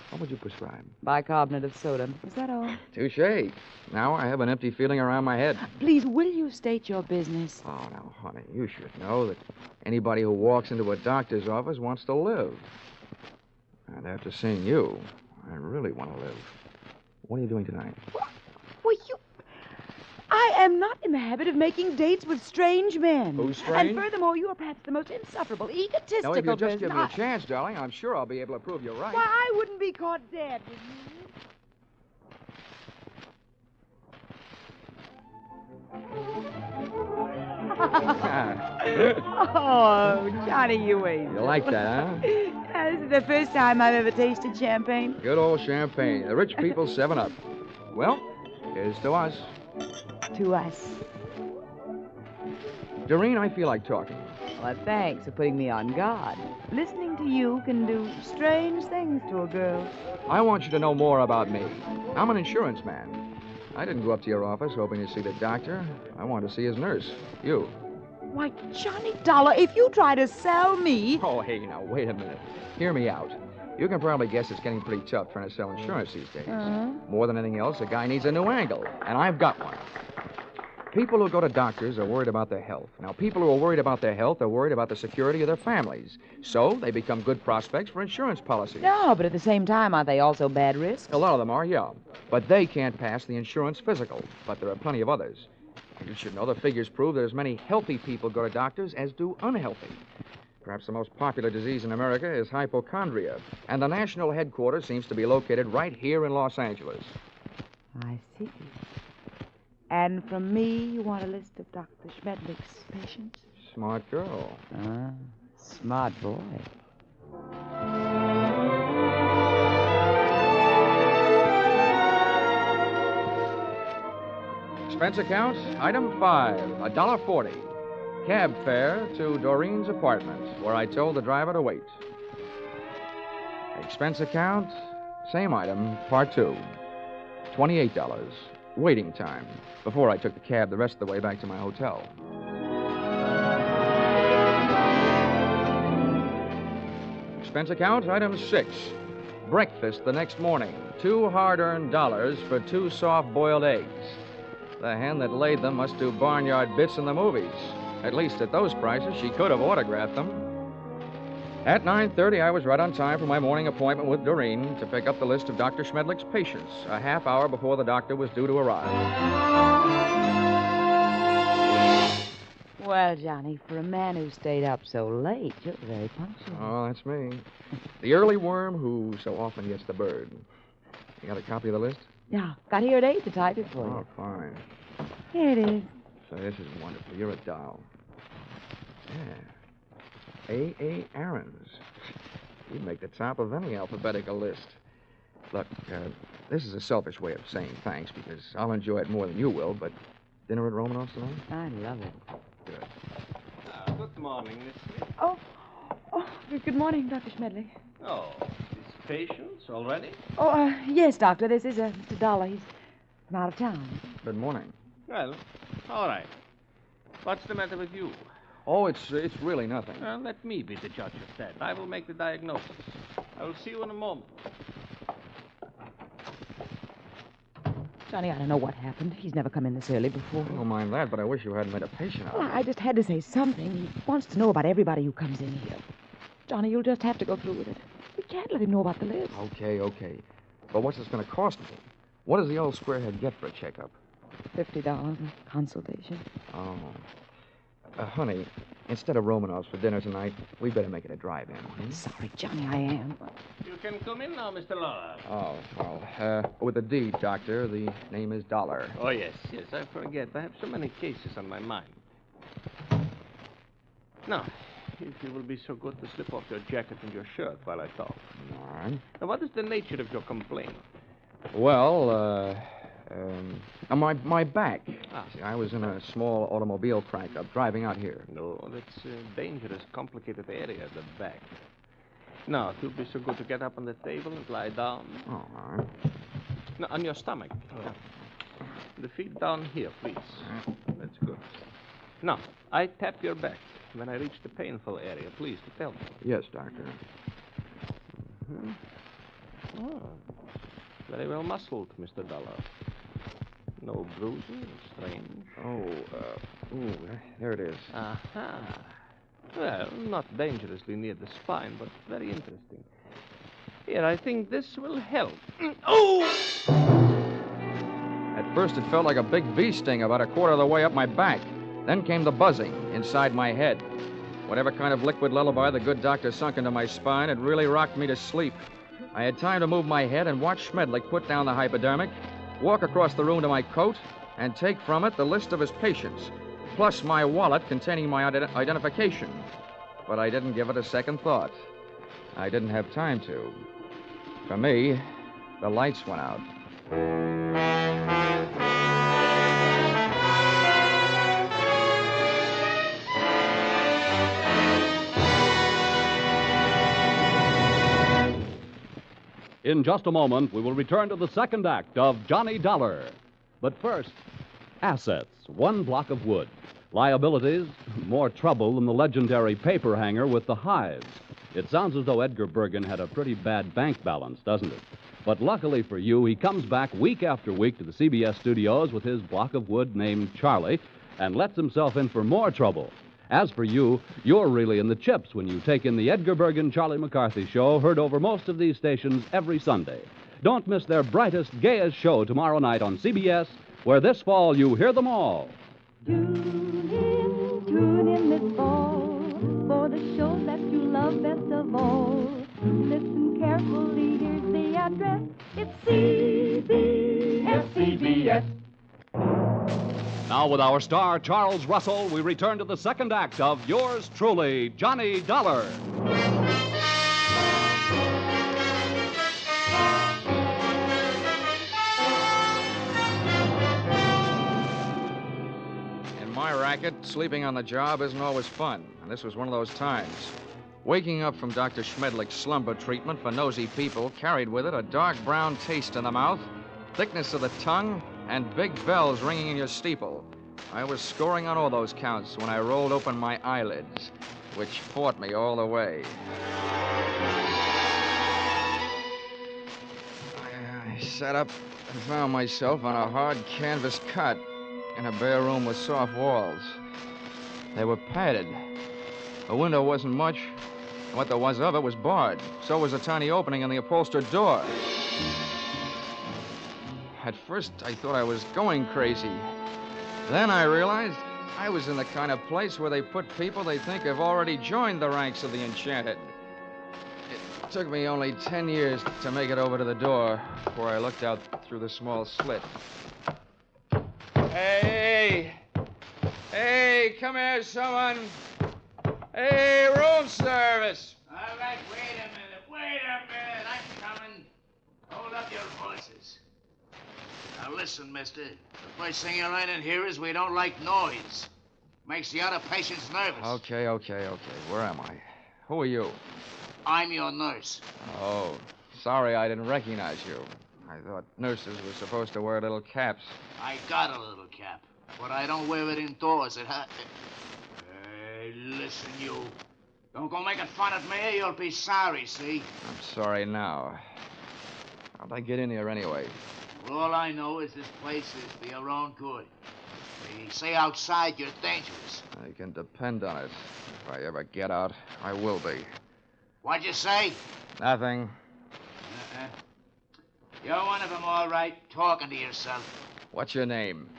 What would you prescribe?
Bicarbonate of soda. Is that all?
Touché. Now I have an empty feeling around my head.
Please, will you state your business?
Oh, now, honey, you should know that anybody who walks into a doctor's office wants to live. And after seeing you, I really want to live. What are you doing tonight?
Well, I am not in the habit of making dates with strange men.
Who's strange?
And furthermore, you are perhaps the most insufferable, egotistical
Now, if you just
person
give me a chance, darling, I'm sure I'll be able to prove you're right.
Why, I wouldn't be caught dead with you. Oh, Johnny, you ain't.
You like that, huh?
This is the first time I've ever tasted champagne.
Good old champagne. The rich people 7-Up. Well, here's to us.
To us.
Doreen, I feel like talking.
Well, thanks for putting me on guard. Listening to you can do strange things to a girl.
I want you to know more about me. I'm an insurance man. I didn't go up to your office hoping to see the doctor. I wanted to see his nurse. You.
Why, Johnny Dollar, if you try to sell me...
Oh, hey, now, wait a minute. Hear me out. You can probably guess it's getting pretty tough trying to sell insurance these days. More than anything else, a guy needs a new angle, and I've got one. People who go to doctors are worried about their health. Now, people who are worried about their health are worried about the security of their families. So they become good prospects for insurance policies.
No, but at the same time, aren't they also bad risks?
A lot of them are, yeah. But they can't pass the insurance physical. But there are plenty of others. You should know the figures prove that as many healthy people go to doctors as do unhealthy. Perhaps the most popular disease in America is hypochondria, and the national headquarters seems to be located right here in Los Angeles.
I see. And from me, you want a list of Dr. Schmedlich's patients?
Smart girl.
Smart boy.
Expense account, item 5, $1.40. Cab fare to Doreen's apartment, where I told the driver to wait. Expense account, same item, part 2, $28. Waiting time, before I took the cab the rest of the way back to my hotel. Expense account, item 6. Breakfast the next morning, 2 hard-earned dollars for 2 soft-boiled eggs. The hen that laid them must do barnyard bits in the movies. At least at those prices, she could have autographed them. At 9:30, I was right on time for my morning appointment with Doreen to pick up the list of Dr. Schmedlich's patients, a half hour before the doctor was due to arrive.
Well, Johnny, for a man who stayed up so late, you're very punctual.
Oh, that's me. The early worm who so often gets the bird. You got a copy of the list?
Yeah, got here at 8 to type it for you.
Oh, fine.
Here it is.
So this is wonderful. You're a doll. Yeah. A. Aarons. You'd make the top of any alphabetical list. Look, this is a selfish way of saying thanks because I'll enjoy it more than you will, but dinner at Romanoff's tonight?
I love it.
Good.
Good morning, Miss Smith.
Oh, good morning, Dr. Schmedlich.
Oh, these patients already?
Oh, yes, Doctor. This is Mr. Dollar. He's from out of town.
Good morning.
Well, all right. What's the matter with you?
Oh, it's really nothing.
Well, let me be the judge of that. I will make the diagnosis. I will see you in a moment.
Johnny, I don't know what happened. He's never come in this early before.
I don't mind that, but I wish you hadn't made a patient out of
Well,
it.
I just had to say something. He wants to know about everybody who comes in here. Johnny, you'll just have to go through with it. We can't let him know about the list.
Okay. But what's this going to cost me? What does the old squarehead get for a checkup?
$50 a consultation.
Oh. Honey, instead of Romanoff's for dinner tonight, we better make it a drive-in.
Sorry, Johnny, I am.
You can come in now, Mr. Lawler.
Oh, well, with a D, Doctor. The name is Dollar.
Oh, yes, I forget. I have so many cases on my mind. Now, if you will be so good to slip off your jacket and your shirt while I talk.
All right.
Now, what is the nature of your complaint?
Well, my back. See, I was in a small automobile crack-up driving out here.
No, that's a dangerous, complicated area, the back. Now, if you'll be so good to get up on the table and lie down.
Oh, all right.
No, on your stomach. Oh. The feet down here, please. That's good. Now, I tap your back. When I reach the painful area, please, to tell me.
Yes, Doctor.
Mm-hmm. Oh, very well muscled, Mr. Dollar. No bruises, strange.
Oh, there it is.
Aha. Well, not dangerously near the spine, but very interesting. Here, I think this will help. Oh!
At First, it felt like a big bee sting about a quarter of the way up my back. Then came the buzzing inside my head. Whatever kind of liquid lullaby the good doctor sunk into my spine, it really rocked me to sleep. I had time to move my head and watch Schmedlich put down the hypodermic, walk across the room to my coat, and take from it the list of his patients, plus my wallet containing my identification. But I didn't give it a second thought. I didn't have time to. For me, the lights went out.
In just a moment, we will return to the second act of Johnny Dollar. But first, assets, one block of wood. Liabilities, more trouble than the legendary paper hanger with the hives. It sounds as though Edgar Bergen had a pretty bad bank balance, doesn't it? But luckily for you, he comes back week after week to the CBS studios with his block of wood named Charlie and lets himself in for more trouble. As for you, you're really in the chips when you take in the Edgar Bergen Charlie McCarthy show, heard over most of these stations every Sunday. Don't miss their brightest, gayest show tomorrow night on CBS, where this fall you hear them all.
Tune in this fall for the show that you love best of all. Listen carefully, here's the address. It's CBS.
Now, with our star, Charles Russell, we return to the second act of yours truly, Johnny Dollar.
In my racket, sleeping on the job isn't always fun, and this was one of those times. Waking up from Dr. Schmedlich's slumber treatment for nosy people carried with it a dark brown taste in the mouth, thickness of the tongue, and big bells ringing in your steeple. I was scoring on all those counts when I rolled open my eyelids, which fought me all the way. I sat up and found myself on a hard canvas cot in a bare room with soft walls. They were padded. The window wasn't much, and what there was of it was barred. So was a tiny opening in the upholstered door. At first, I thought I was going crazy. Then I realized I was in the kind of place where they put people they think have already joined the ranks of the enchanted. It took me only 10 years to make it over to the door before I looked out through the small slit. Hey! Hey, come here, someone! Hey, room service!
All right, wait a minute. I'm coming. Hold up your horses. Now listen, mister. The first thing you learn in here is we don't like noise. Makes the other patients nervous.
Okay. Where am I? Who are you?
I'm your nurse.
Oh, sorry I didn't recognize you. I thought nurses were supposed to wear little caps.
I got a little cap, but I don't wear it indoors. Hey, listen, you. Don't go making fun of me. You'll be sorry, see?
I'm sorry now. How'd I get in here anyway?
Well, all I know is this place is for your own good. They say outside you're dangerous.
You can depend on it. If I ever get out, I will be.
What'd you say?
Nothing.
You're one of them, all right, talking to yourself.
What's your name?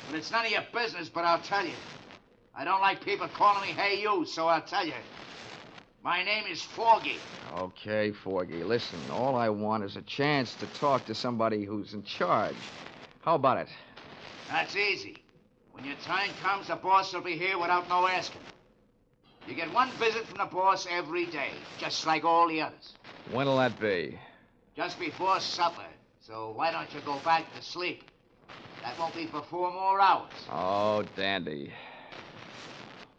Well, it's none of your business, but I'll tell you. I don't like people calling me hey you, so I'll tell you. My name is Foggy.
Okay, Foggy. Listen, all I want is a chance to talk to somebody who's in charge. How about it?
That's easy. When your time comes, the boss will be here without no asking. You get one visit from the boss every day, just like all the others.
When'll that be?
Just before supper. So why don't you go back to sleep? That won't be for 4 more hours.
Oh, dandy.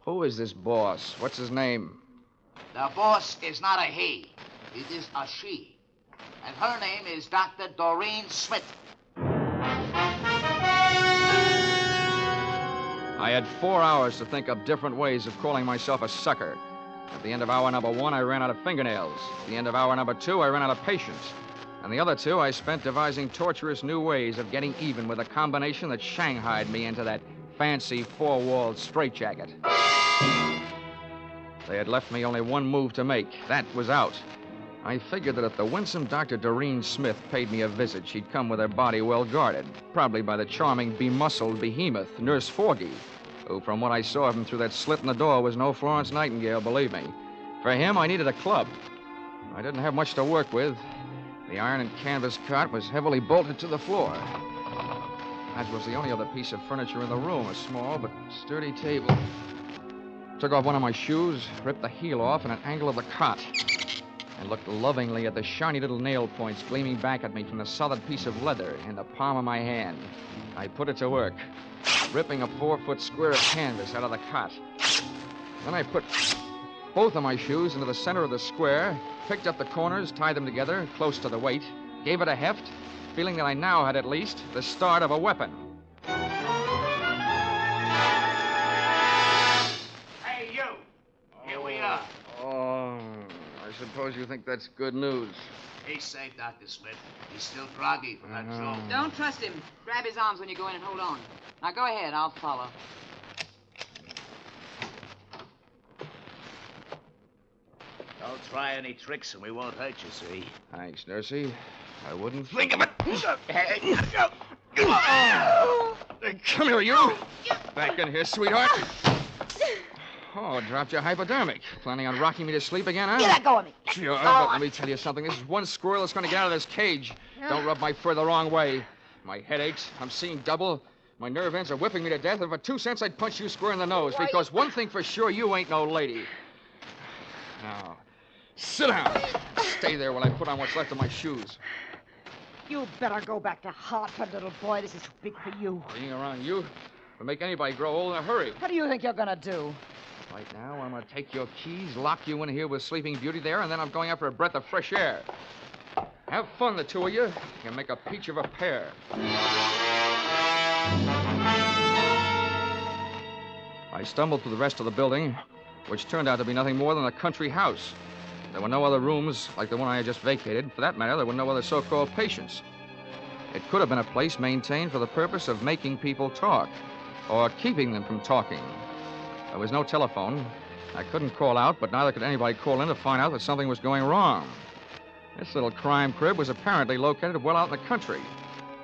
Who is this boss? What's his name?
The boss is not a he. It is a she. And her name is Dr. Doreen Smith.
I had 4 hours to think up different ways of calling myself a sucker. At the end of hour number 1, I ran out of fingernails. At the end of hour number 2, I ran out of patience. And the other 2, I spent devising torturous new ways of getting even with a combination that shanghaied me into that fancy 4-walled straitjacket. They had left me only one move to make. That was out. I figured that if the winsome Dr. Doreen Smith paid me a visit, she'd come with her body well guarded, probably by the charming, bemuscled behemoth, Nurse Forgy, who, from what I saw of him through that slit in the door, was no Florence Nightingale, believe me. For him, I needed a club. I didn't have much to work with. The iron and canvas cot was heavily bolted to the floor. That was the only other piece of furniture in the room, a small but sturdy table. Took off one of my shoes, ripped the heel off at an angle of the cot, and looked lovingly at the shiny little nail points gleaming back at me from the solid piece of leather in the palm of my hand. I put it to work, ripping a 4-foot square of canvas out of the cot. Then I put both of my shoes into the center of the square, picked up the corners, tied them together close to the weight, gave it a heft, feeling that I now had at least the start of a weapon.
Hey, you! Here we are.
Oh, I suppose you think that's good news.
He's safe, Dr. Smith. He's still groggy from that throw.
Don't trust him. Grab his arms when you go in and hold on. Now go ahead. I'll follow.
Don't try any tricks and we won't hurt you, see?
Thanks, Nursey. I wouldn't think of it. Come here, you. Back in here, sweetheart. Oh, dropped your hypodermic. Planning on rocking me to sleep again, huh?
You let go of me.
Sure, but let me tell you something. This is one squirrel that's going to get out of this cage. Don't rub my fur the wrong way. My head aches. I'm seeing double. My nerve ends are whipping me to death. And for 2 cents, I'd punch you square in the nose. Because one thing for sure, you ain't no lady. Now, sit down. Stay there while I put on what's left of my shoes.
You better go back to Hartford, little boy. This is too big for you.
Being around you will make anybody grow old in a hurry.
What do you think you're gonna do?
Right now, I'm going to take your keys, lock you in here with Sleeping Beauty there, and then I'm going after a breath of fresh air. Have fun, the two of you. You make a peach of a pair. I stumbled through the rest of the building, which turned out to be nothing more than a country house. There were no other rooms like the one I had just vacated. For that matter, there were no other so-called patients. It could have been a place maintained for the purpose of making people talk, or keeping them from talking. There was no telephone. I couldn't call out, but neither could anybody call in to find out that something was going wrong. This little crime crib was apparently located well out in the country.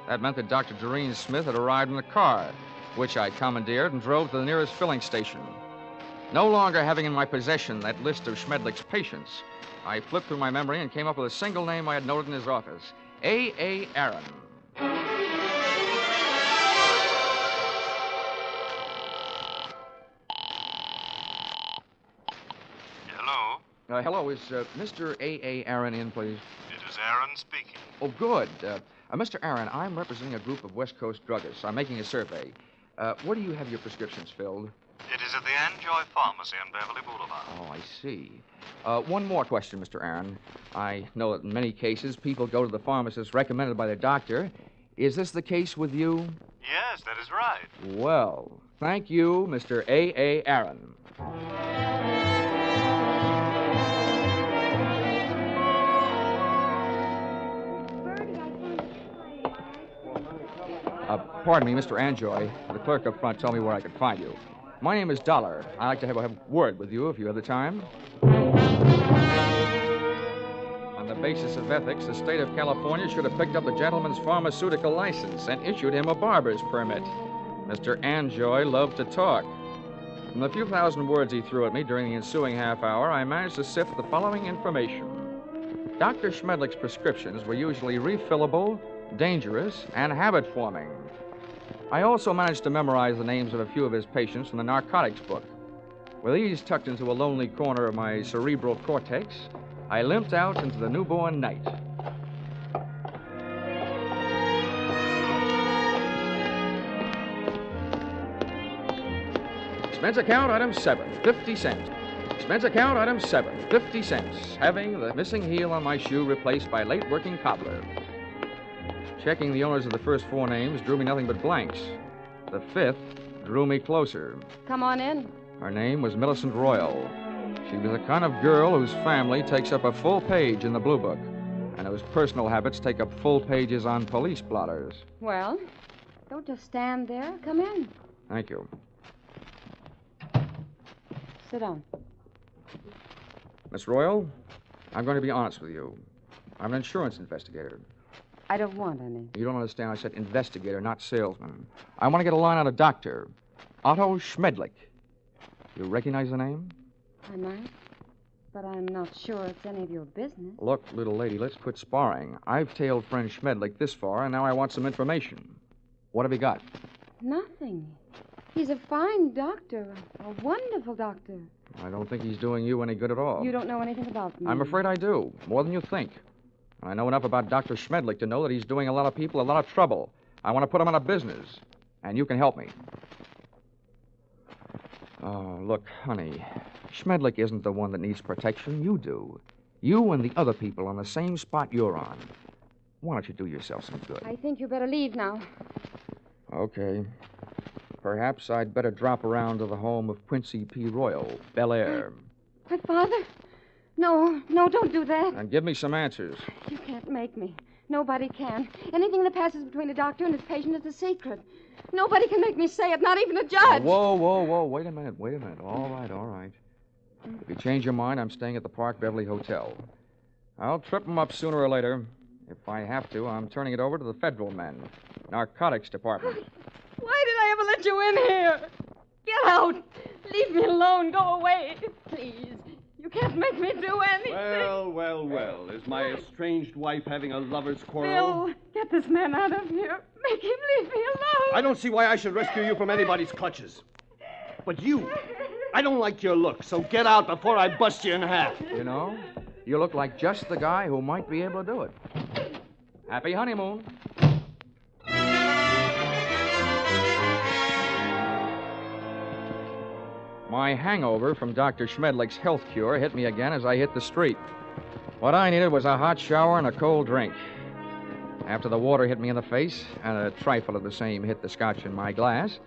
That meant that Dr. Doreen Smith had arrived in the car, which I commandeered and drove to the nearest filling station. No longer having in my possession that list of Schmedlich's patients, I flipped through my memory and came up with a single name I had noted in his office, A.A. Aaron. Hello, is Mr. A.A. Aaron in, please?
It is Aaron speaking.
Oh, good. Mr. Aaron, I'm representing a group of West Coast druggists. I'm making a survey. Where do you have your prescriptions filled?
It is at the Enjoy Pharmacy on Beverly Boulevard.
Oh, I see. One more question, Mr. Aaron. I know that in many cases people go to the pharmacist recommended by their doctor. Is this the case with you?
Yes, that is right.
Well, thank you, Mr. A.A. Aaron. Pardon me, Mr. Anjoy. The clerk up front told me where I could find you. My name is Dolar. I'd like to have a word with you if you have the time. On the basis of ethics, the state of California should have picked up the gentleman's pharmaceutical license and issued him a barber's permit. Mr. Anjoy loved to talk. From the few thousand words he threw at me during the ensuing half hour, I managed to sift the following information. Dr. Schmedlich's prescriptions were usually refillable, dangerous, and habit-forming. I also managed to memorize the names of a few of his patients from the narcotics book. With these tucked into a lonely corner of my cerebral cortex, I limped out into the newborn night. Expense account item 7, 50 cents. Expense account item 7, 50 cents. Having the missing heel on my shoe replaced by late working cobbler. Checking the owners of the first 4 names drew me nothing but blanks. The 5th drew me closer.
Come on in.
Her name was Millicent Royal. She was the kind of girl whose family takes up a full page in the Blue Book, and whose personal habits take up full pages on police blotters.
Well, don't just stand there. Come in.
Thank you.
Sit down.
Miss Royal, I'm going to be honest with you. I'm an insurance investigator.
I don't want any.
You don't understand. I said investigator, not salesman. I want to get a line on a doctor. Otto Schmedlich. You recognize the name?
I might, but I'm not sure it's any of your business.
Look, little lady, let's quit sparring. I've tailed friend Schmedlich this far, and now I want some information. What have you got?
Nothing. He's a fine doctor, a wonderful doctor.
I don't think he's doing you any good at all.
You don't know anything about me.
I'm afraid I do, more than you think. I know enough about Dr. Schmedlich to know that he's doing a lot of people a lot of trouble. I want to put him out of business, and you can help me. Oh, look, honey, Schmedlich isn't the one that needs protection. You do. You and the other people on the same spot you're on. Why don't you do yourself some good?
I think you better leave now.
Okay. Perhaps I'd better drop around to the home of Quincy P. Royal, Bel Air.
My father? No, don't do that.
And give me some answers.
You can't make me. Nobody can. Anything that passes between a doctor and his patient is a secret. Nobody can make me say it, not even a judge.
Whoa. Wait a minute. All right. If you change your mind, I'm staying at the Park Beverly Hotel. I'll trip them up sooner or later. If I have to, I'm turning it over to the federal men. Narcotics department.
Why did I ever let you in here? Get out. Leave me alone. Go away. Please. You can't make me do anything.
Well. Is my estranged wife having a lover's quarrel?
Bill, get this man out of here. Make him leave me alone.
I don't see why I should rescue you from anybody's clutches. But you, I don't like your look, so get out before I bust you in half.
You know, you look like just the guy who might be able to do it. Happy honeymoon. My hangover from Dr. Schmedlich's health cure hit me again as I hit the street. What I needed was a hot shower and a cold drink. After the water hit me in the face, and a trifle of the same hit the scotch in my glass,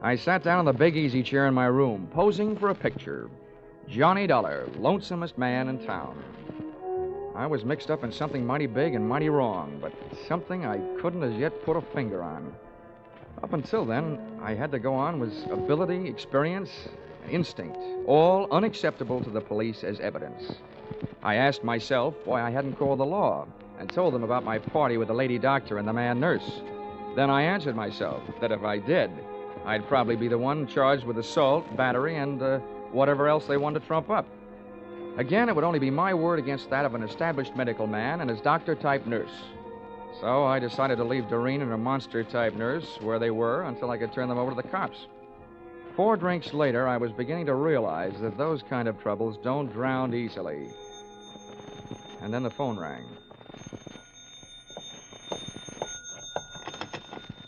I sat down in the big easy chair in my room, posing for a picture. Johnny Dollar, lonesomest man in town. I was mixed up in something mighty big and mighty wrong, but something I couldn't as yet put a finger on. Up until then, I had to go on with ability, experience, instinct, all unacceptable to the police as evidence. I asked myself why I hadn't called the law and told them about my party with the lady doctor and the man nurse. Then I answered myself that if I did, I'd probably be the one charged with assault, battery, and whatever else they wanted to trump up. Again, it would only be my word against that of an established medical man and his doctor-type nurse. So I decided to leave Doreen and her monster-type nurse where they were until I could turn them over to the cops. 4 drinks later, I was beginning to realize that those kind of troubles don't drown easily. And then the phone rang.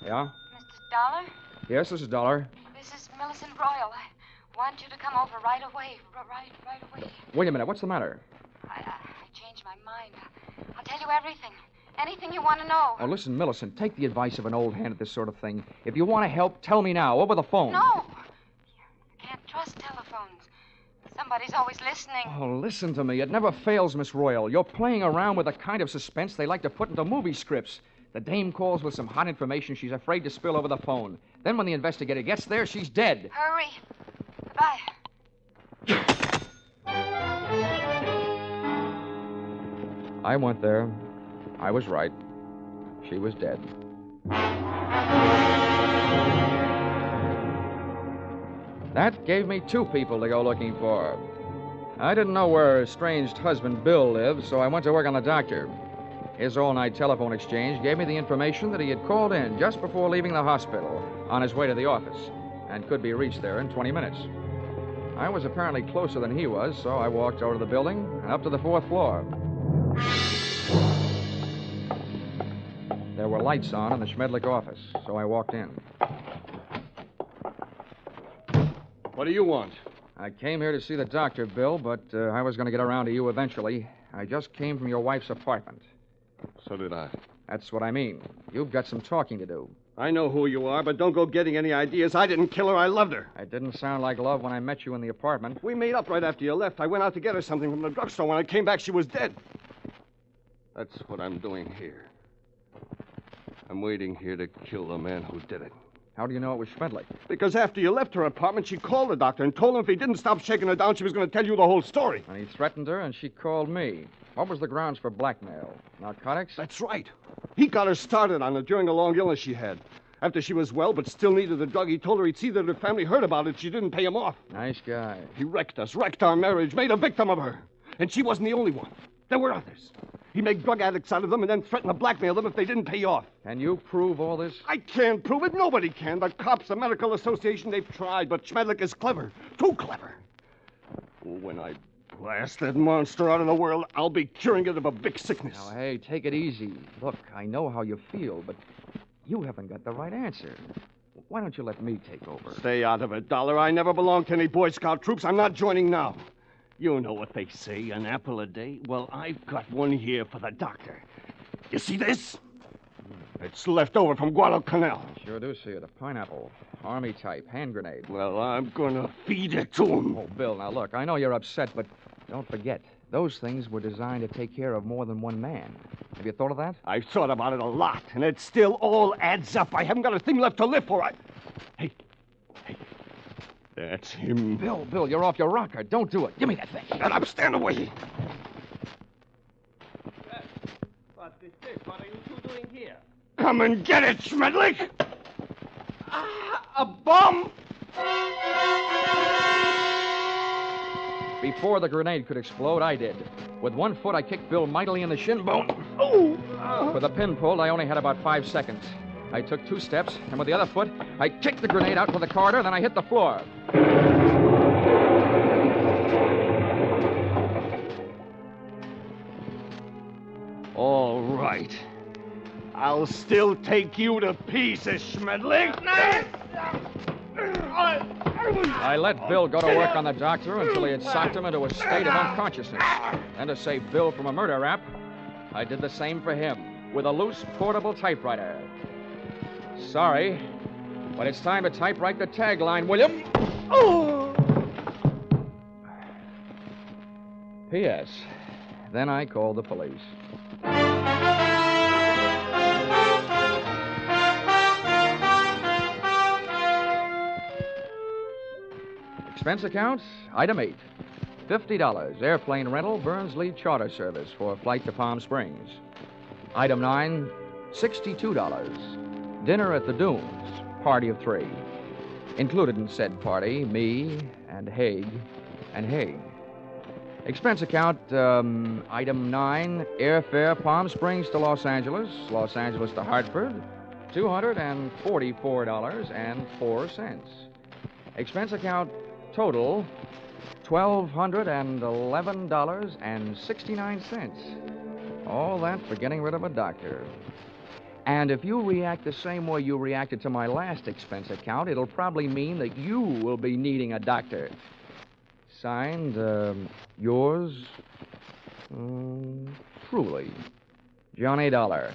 Yeah?
Mr. Dollar?
Yes, this is Dollar.
This is Millicent Royal. I want you to come over right away. Right away.
Wait a minute, what's the matter?
I changed my mind. I'll tell you everything. Anything you want to know.
Oh, listen, Millicent, take the advice of an old hand at this sort of thing. If you want to help, tell me now, over the phone.
No. You can't trust telephones. Somebody's always listening.
Oh, listen to me. It never fails, Miss Royal. You're playing around with the kind of suspense they like to put into movie scripts. The dame calls with some hot information she's afraid to spill over the phone. Then when the investigator gets there, she's dead.
Hurry. Goodbye.
I went there. I was right. She was dead. That gave me 2 people to go looking for. I didn't know where her estranged husband Bill lived, so I went to work on the doctor. His all-night telephone exchange gave me the information that he had called in just before leaving the hospital on his way to the office and could be reached there in 20 minutes. I was apparently closer than he was, so I walked over to the building and up to the 4th floor. There were lights on in the Schmedlich office, so I walked in.
What do you want?
I came here to see the doctor, Bill, but I was going to get around to you eventually. I just came from your wife's apartment.
So did I.
That's what I mean. You've got some talking to do.
I know who you are, but don't go getting any ideas. I didn't kill her. I loved her.
It didn't sound like love when I met you in the apartment.
We made up right after you left. I went out to get her something from the drugstore. When I came back, she was dead. That's what I'm doing here. I'm waiting here to kill the man who did it.
How do you know it was Schmedlich?
Because after you left her apartment, she called the doctor and told him if he didn't stop shaking her down, she was going to tell you the whole story.
And he threatened her, and she called me. What was the grounds for blackmail? Narcotics?
That's right. He got her started on it during a long illness she had. After she was well but still needed the drug, he told her he'd see that her family heard about it. She didn't pay him off.
Nice guy.
He wrecked us, wrecked our marriage, made a victim of her. And she wasn't the only one. There were others. He made drug addicts out of them and then threatened to blackmail them if they didn't pay off.
Can you prove all this?
I can't prove it. Nobody can. The cops, the medical association, they've tried. But Schmedlich is clever. Too clever. When I blast that monster out of the world, I'll be curing it of a big sickness.
Now, hey, take it easy. Look, I know how you feel, but you haven't got the right answer. Why don't you let me take over?
Stay out of it, Dollar. I never belonged to any Boy Scout troops. I'm not joining now. You know what they say, an apple a day? Well, I've got one here for the doctor. You see this? It's left over from Guadalcanal.
I sure do see it. A pineapple. Army type. Hand grenade.
Well, I'm gonna feed it to him.
Oh, Bill, now look, I know you're upset, but don't forget, those things were designed to take care of more than one man. Have you thought of that?
I've thought about it a lot, and it still all adds up. I haven't got a thing left to live for. Hey. That's him.
Bill, you're off your rocker. Don't do it. Give me that thing.
Shut up. Stand away.
What is this? What are you two doing here?
Come and get it, Schmedlich! A bomb!
Before the grenade could explode, I did. With one foot, I kicked Bill mightily in the shin bone. With the pin pulled, I only had about 5 seconds. I took 2 steps, and with the other foot, I kicked the grenade out to the corridor, then I hit the floor.
All right. I'll still take you to pieces, Schmedlich.
I let Bill go to work on the doctor until he had socked him into a state of unconsciousness. And to save Bill from a murder rap, I did the same for him with a loose portable typewriter. Sorry, but it's time to typewrite the tagline, William. P.S. Then I called the police. Expense account, item 8. $50, airplane rental, Burnsley charter service for a flight to Palm Springs. Item 9, $62. Dinner at the Dunes, party of 3. Included in said party, me and Haig and Haig. Expense account, item 9, airfare Palm Springs to Los Angeles to Hartford, $244.04. Expense account, total, $1,211.69. All that for getting rid of a doctor. And if you react the same way you reacted to my last expense account, it'll probably mean that you will be needing a doctor. Signed, yours, truly, Johnny Dollar.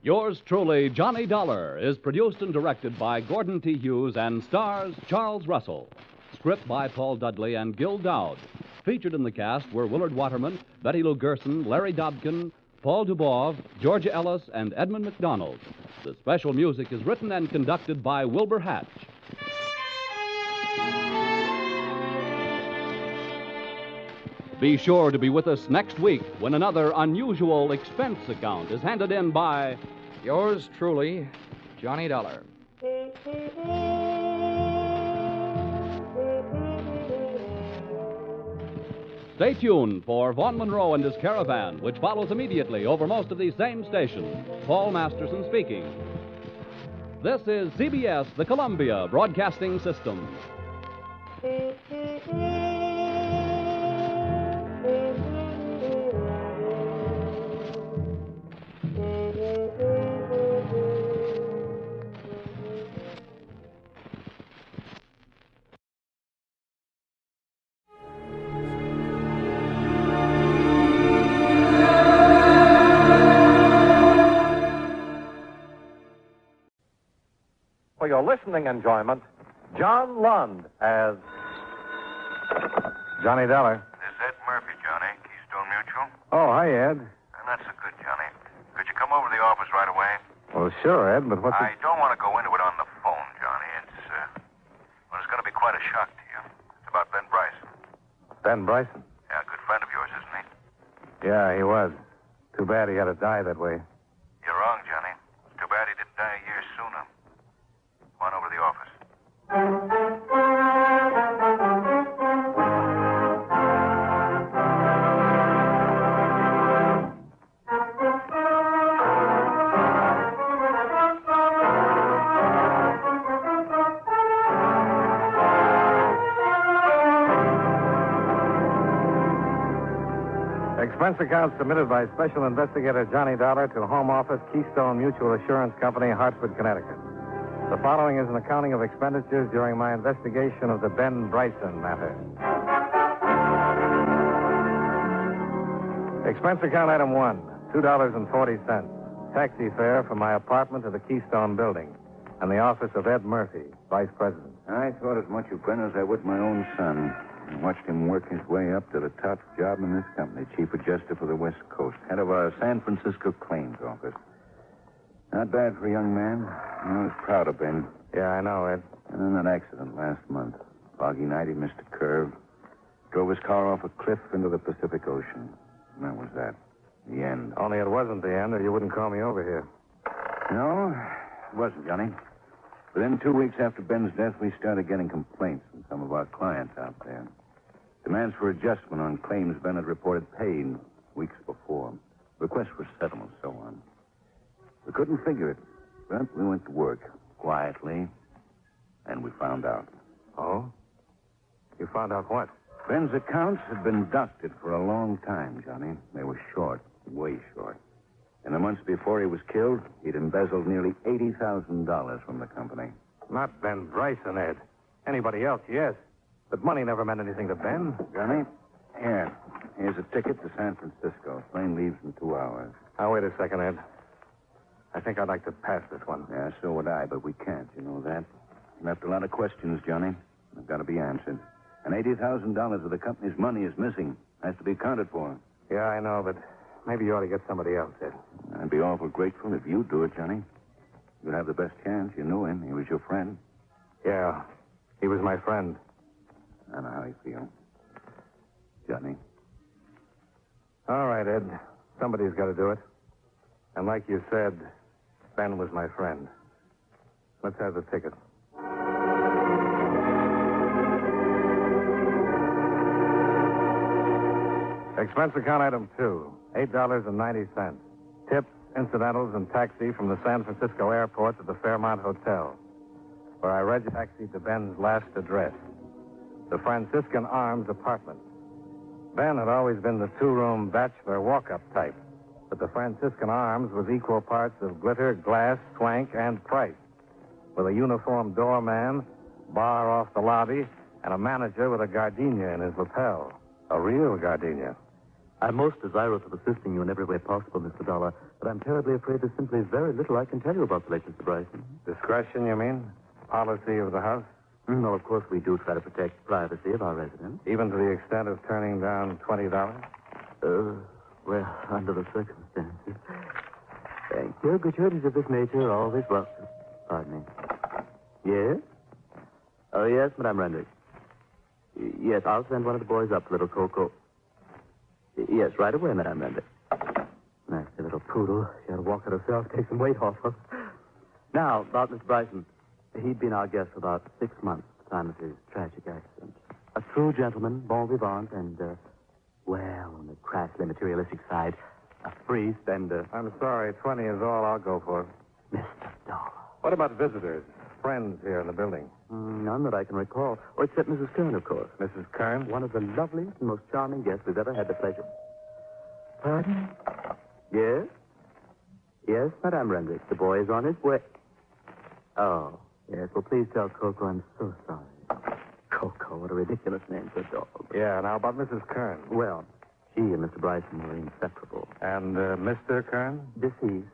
Yours truly, Johnny Dollar, is produced and directed by Gordon T. Hughes and stars Charles Russell. Script by Paul Dudley and Gil Dowd. Featured in the cast were Willard Waterman, Betty Lou Gerson, Larry Dobkin, Paul Dubov, Georgia Ellis, and Edmund McDonald. The special music is written and conducted by Wilbur Hatch. Be sure to be with us next week when another unusual expense account is handed in by
yours truly, Johnny Dollar.
Stay tuned for Vaughn Monroe and his Caravan, which follows immediately over most of these same stations. Paul Masterson speaking. This is CBS, the Columbia Broadcasting System.
For your listening enjoyment, John Lund as Johnny Dollar.
This is Ed Murphy, Johnny. Keystone Mutual.
Oh, hi, Ed.
That's so good, Johnny. Could you come over to the office right away?
Well, sure, Ed, but what's
I don't want to go into it on the phone, Johnny. It's going to be quite a shock to you. It's about Ben Bryson.
Ben Bryson?
Yeah, a good friend of yours, isn't he?
Yeah, he was. Too bad he had to die that way.
You're wrong, Johnny. It's too bad he didn't die a year sooner. Come on over to the office.
Expense account submitted by Special Investigator Johnny Dollar to Home Office, Keystone Mutual Assurance Company, Hartford, Connecticut. The following is an accounting of expenditures during my investigation of the Ben Bryson matter. Expense account item 1, $2.40. Taxi fare from my apartment to the Keystone building and the office of Ed Murphy, Vice President.
I thought as much of Ben as I would my own son. I watched him work his way up to the top job in this company, chief adjuster for the West Coast, head of our San Francisco claims office. Not bad for a young man. I was proud of Ben.
Yeah, I know, Ed.
And then that accident last month. Foggy night, he missed a curve. Drove his car off a cliff into the Pacific Ocean. And that was that. The end.
Only it wasn't the end, or you wouldn't call me over here.
No, it wasn't, Johnny. Within 2 weeks after Ben's death, we started getting complaints from some of our clients out there. Demands for adjustment on claims Ben had reported paid weeks before. Requests for settlement, so on. We couldn't figure it, but we went to work quietly, and we found out.
Oh? You found out what?
Ben's accounts had been doctored for a long time, Johnny. They were short, way short. In the months before he was killed, he'd embezzled nearly $80,000 from the company.
Not Ben Bryson, Ed. Anybody else, yes. But money never meant anything to Ben.
Johnny, here. Here's a ticket to San Francisco. Plane leaves in 2 hours.
Now, wait a second, Ed. I think I'd like to pass this one.
Yeah, so would I, but we can't. You know that? Left a lot of questions, Johnny. They've got to be answered. And $80,000 of the company's money is missing. Has to be accounted for.
Yeah, I know, but maybe you ought to get somebody else, Ed.
I'd be awful grateful if you'd do it, Johnny. You'd have the best chance. You knew him. He was your friend.
Yeah, he was my friend.
I know how you feel. Johnny.
All right, Ed. Somebody's got to do it. And like you said, Ben was my friend. Let's have the ticket. Expense account item 2, $8.90. Tips, incidentals, and taxi from the San Francisco airport to the Fairmont Hotel, where I reg-taxied to Ben's last address, the Franciscan Arms apartment. Ben had always been the two-room bachelor walk-up type, but the Franciscan Arms was equal parts of glitter, glass, swank, and price, with a uniformed doorman, bar off the lobby, and a manager with a gardenia in his lapel. A real gardenia.
I'm most desirous of assisting you in every way possible, Mr. Dollar, but I'm terribly afraid there's simply very little I can tell you about the late Mr. Bryson.
Discretion, you mean? Policy of the house?
No, of course we do try to protect privacy of our residents.
Even to the extent of turning down $20?
Well, under the circumstances. Thank you. Gratuities of this nature are always welcome. Pardon me. Yes? Oh, yes, Madame Rendrick. Yes, I'll send one of the boys up to Little Coco. Yes, right away, Madame Rendrick. Nasty little poodle. She had to walk it herself, take some weight off her. Now, about Mr. Bryson. He'd been our guest for about 6 months at the time of his tragic accident. A true gentleman, bon vivant, and, well, on the crassly materialistic side, a free spender.
I'm sorry, 20 is all I'll go for.
Mr. Dollar.
What about visitors? Friends here in the building?
None that I can recall. Oh, except Mrs. Kern, of course.
Mrs. Kern?
One of the loveliest and most charming guests we've ever had the pleasure. Pardon? Yes? Yes, Madame Rendrick. The boy is on his way. Oh, yes. Well, please tell Coco I'm so sorry. Coco, what a ridiculous name for a dog.
Yeah, now about Mrs. Kern.
Well, she and Mr. Bryson were inseparable.
And Mr. Kern?
Deceased.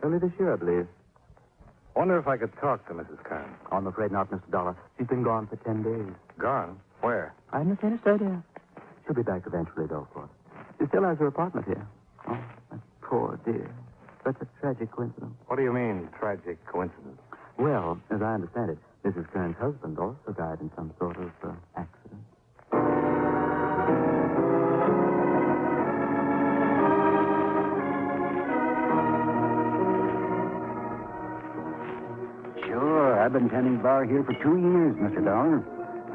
Early this year, I believe.
Wonder if I could talk to Mrs. Kern.
I'm afraid not, Mr. Dollar. She's been gone for 10 days.
Gone? Where?
I'm the faintest idea. She'll be back eventually, though, of course. She still has her apartment here. Oh, that poor dear. Such a tragic coincidence.
What do you mean, tragic coincidence?
Well, as I understand it, Mrs. Kern's husband also died in some sort of accident.
Sure, I've been tending bar here for 2 years, Mr. Dollar.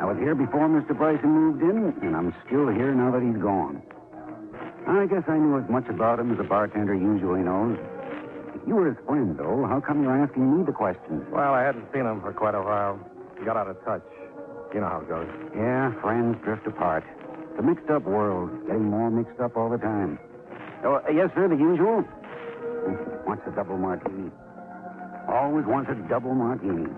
I was here before Mr. Bryson moved in, and I'm still here now that he's gone. I guess I knew as much about him as a bartender usually knows. If you were his friend, though, how come you're asking me the questions?
Well, I hadn't seen him for quite a while. He got out of touch. You know how it goes.
Yeah, friends drift apart. It's a mixed-up world, getting more mixed up all the time. Oh, yes, sir, the usual. Wants a double martini. Always wants a double martini.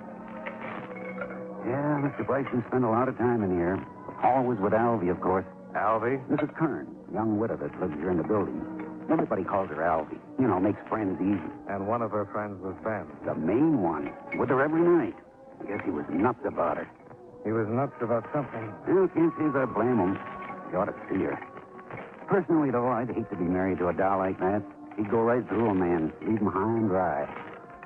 Yeah, Mr. Bryson spent a lot of time in here. Always with Alvy, of course.
Alvy?
Mrs. Kern, young widow that lives here in the building. Everybody calls her Alvy. You know, makes friends easy.
And one of her friends was Ben.
The main one. With her every night. I guess he was nuts about her.
He was nuts about something.
Well, can't say as I blame him. You ought to see her. Personally, though, I'd hate to be married to a doll like that. He'd go right through a man, leave him high and dry.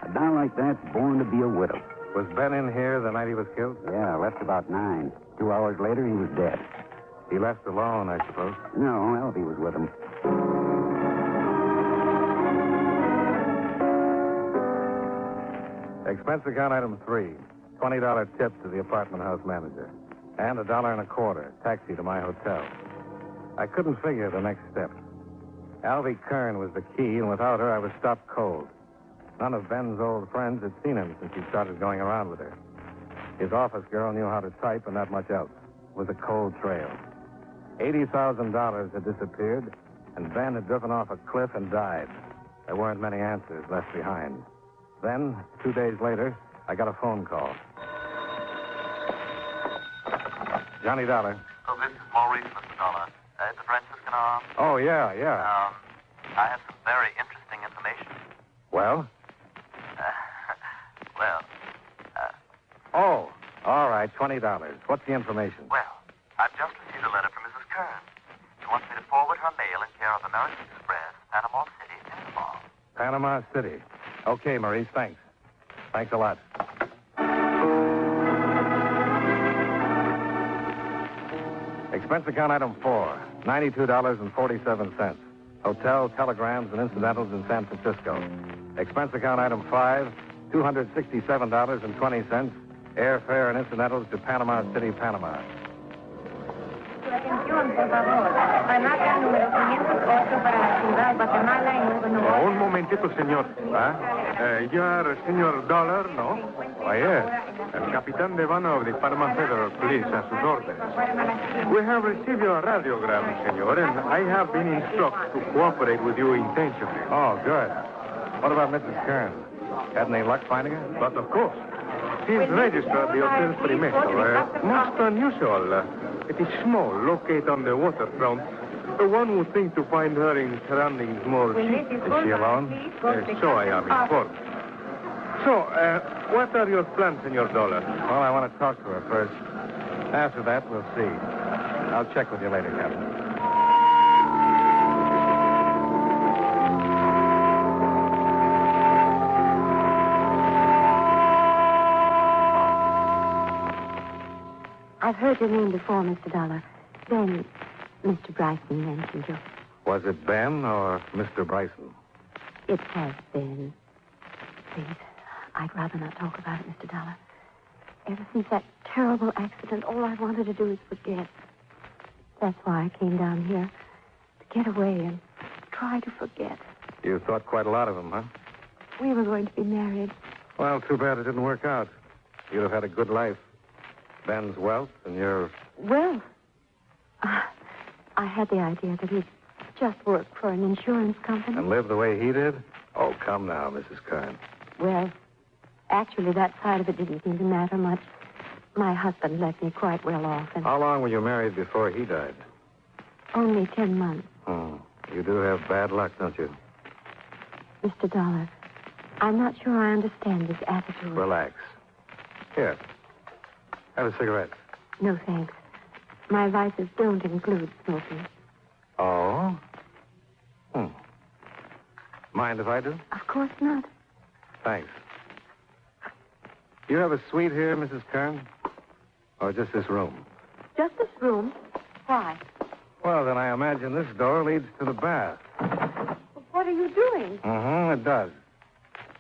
A doll like that's born to be a widow.
Was Ben in here the night he was killed?
Yeah, left about 9. 2 hours later, he was dead.
He left alone, I suppose.
No, Alvy was with him.
Expense account item 3. $20 tip to the apartment house manager. And $1.25 taxi to my hotel. I couldn't figure the next step. Alvy Kern was the key, and without her, I was stopped cold. None of Ben's old friends had seen him since he started going around with her. His office girl knew how to type, and not much else. It was a cold trail. $80,000 had disappeared, and Ben had driven off a cliff and died. There weren't many answers left behind. Then, 2 days later, I got a phone call. Johnny Dollar.
Oh, this is Maurice, Mr. Dollar. At the Franciscan Arms.
Oh, yeah.
I have some very interesting information.
Well?
Well,
all right, $20. What's the information?
Well, I've just received a letter from Mrs. Kern. She wants me to forward her mail in care of American Express, Panama City, Panama.
Panama City. Okay, Maurice, thanks. Thanks a lot. Expense account item 4, $92.47. Hotel, telegrams, and incidentals in San Francisco. Expense account item 5, $267.20. Airfare and incidentals to Panama City, Panama.
Un momentito, señor. You are Senor Dollar, no?
Why, yes.
El Capitán de Vano of the Panama Federal Police, a sus órdenes. We have received your radiogram, senor, and I have been instructed to cooperate with you intentionally.
Oh, good. What about Mrs. Kern? Had any luck finding her?
But of course. She's registered at the Hotel Primero. Most unusual. It is small, located on the waterfront. One would think to find her in surroundings more cheap.
Is she alone?
So I am informed. So, what are your plans, Senor Dollar?
Well, I want to talk to her first. After that, we'll see. I'll check with you later, Captain.
I've heard your name before, Mr. Dollar. Then Mr. Bryson mentioned you.
Was it Ben or Mr. Bryson?
It has been. Please, I'd rather not talk about it, Mr. Dollar. Ever since that terrible accident, all I wanted to do is forget. That's why I came down here. To get away and try to forget.
You thought quite a lot of him, huh?
We were going to be married.
Well, too bad it didn't work out. You'd have had a good life. Ben's wealth and your...
Well, I had the idea that he'd just work for an insurance company.
And live the way he did? Oh, come now, Mrs. Kern.
Well, actually, that side of it didn't seem to matter much. My husband left me quite well off, and...
How long were you married before he died?
Only 10 months.
Oh, you do have bad luck, don't you?
Mr. Dollar, I'm not sure I understand this attitude.
Relax. Here. Have a cigarette.
No, thanks. My vices don't include smoking.
Oh? Mind if I do?
Of course not.
Thanks. Do you have a suite here, Mrs. Kern? Or just this room?
Just this room? Why?
Well, then I imagine this door leads to the bath.
What are you doing?
It does.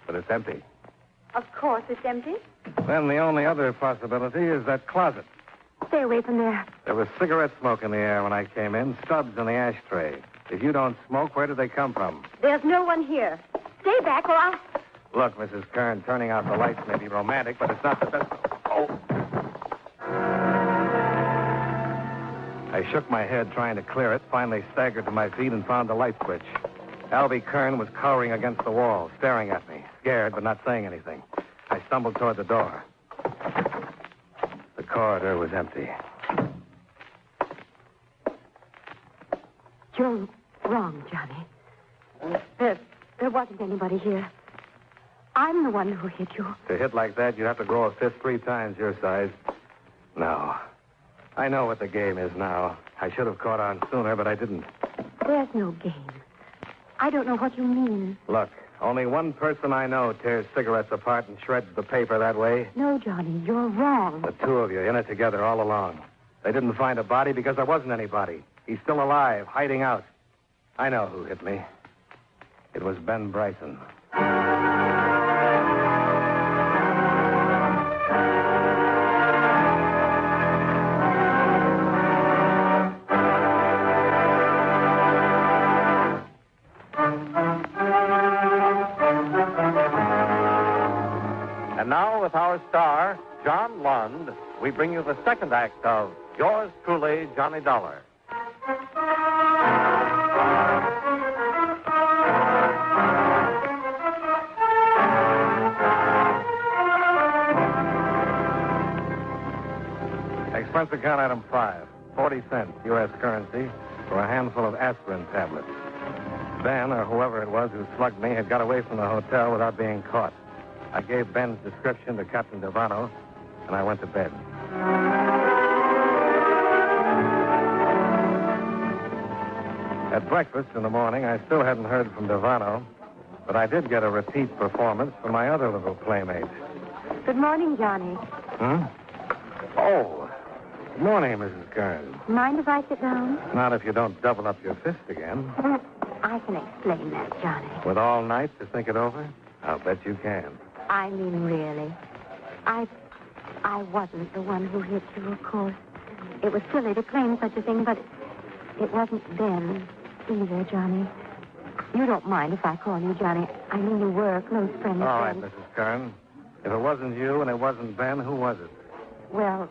But it's empty.
Of course it's empty.
Then the only other possibility is that closet.
Stay away from there.
There was cigarette smoke in the air when I came in, stubs in the ashtray. If you don't smoke, where did they come from?
There's no one here. Stay back or I'll...
Look, Mrs. Kern, turning out the lights may be romantic, but it's not the best... Oh! I shook my head trying to clear it, finally staggered to my feet and found the light switch. Albie Kern was cowering against the wall, staring at me, scared but not saying anything. I stumbled toward the door. The corridor was empty.
You're wrong, Johnny. There wasn't anybody here. I'm the one who hit you.
To hit like that, you'd have to grow a fist 3 times your size. No. I know what the game is now. I should have caught on sooner, but I didn't.
There's no game. I don't know what you mean.
Look, only one person I know tears cigarettes apart and shreds the paper that way.
No, Johnny, you're wrong.
The two of you in it together all along. They didn't find a body because there wasn't anybody. He's still alive, hiding out. I know who hit me. It was Ben Bryson.
And now, with our star, John Lund, we bring you the second act of Yours Truly, Johnny Dollar.
Expense account item 5. 40 cents, U.S. currency, for a handful of aspirin tablets. Ben, or whoever it was who slugged me, had got away from the hotel without being caught. I gave Ben's description to Captain Devano, and I went to bed. At breakfast in the morning, I still hadn't heard from Devano, but I did get a repeat performance from my other little playmate.
Good morning, Johnny.
Oh, good morning, Mrs. Kern.
Mind if I sit down?
Not if you don't double up your fist again.
I can explain that, Johnny.
With all night to think it over? I'll bet you can.
I mean, really. I wasn't the one who hit you, of course. It was silly to claim such a thing, but it wasn't Ben either, Johnny. You don't mind if I call you Johnny. I mean, you were a close friend of
All right,
Ben's.
Mrs. Kern. If it wasn't you and it wasn't Ben, who was it?
Well,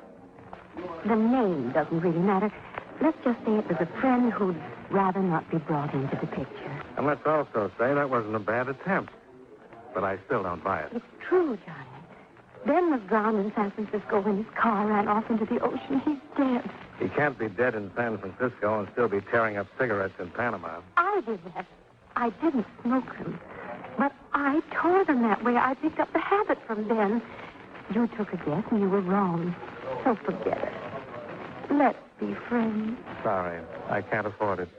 the name doesn't really matter. Let's just say it was a friend who'd rather not be brought into the picture.
And let's also say that wasn't a bad attempt. But I still don't buy it.
It's true, Johnny. Ben was drowned in San Francisco when his car ran off into the ocean. He's dead.
He can't be dead in San Francisco and still be tearing up cigarettes in Panama.
I did that. I didn't smoke them. But I tore them that way. I picked up the habit from Ben. You took a guess and you were wrong. So forget it. Let's be friends.
Sorry, I can't afford it.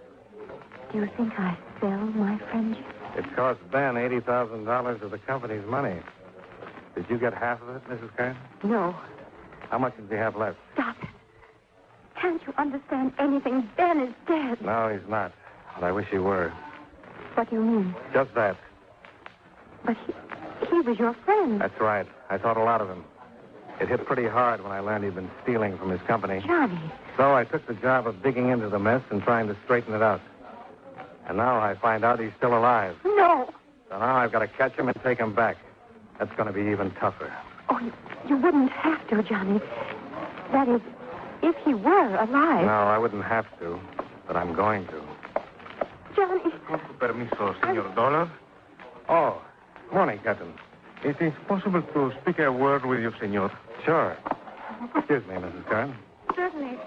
Do you think I sell my friendship?
It cost Ben $80,000 of the company's money. Did you get half of it, Mrs. Kern?
No.
How much does he have left?
Stop it. Can't you understand anything? Ben is dead.
No, he's not. But I wish he were.
What do you mean?
Just that.
But he was your friend.
That's right. I thought a lot of him. It hit pretty hard when I learned he'd been stealing from his company.
Johnny.
So I took the job of digging into the mess and trying to straighten it out. And now I find out he's still alive.
No.
So now I've got to catch him and take him back. That's going to be even tougher.
Oh, you wouldn't have to, Johnny. That is, if he were alive.
No, I wouldn't have to, but I'm going to.
Johnny.
Permiso, Senor Dolar.
Oh, morning, Captain.
It is possible to speak a word with you, Senor.
Sure. Excuse me, Mrs. Kern.
Certainly.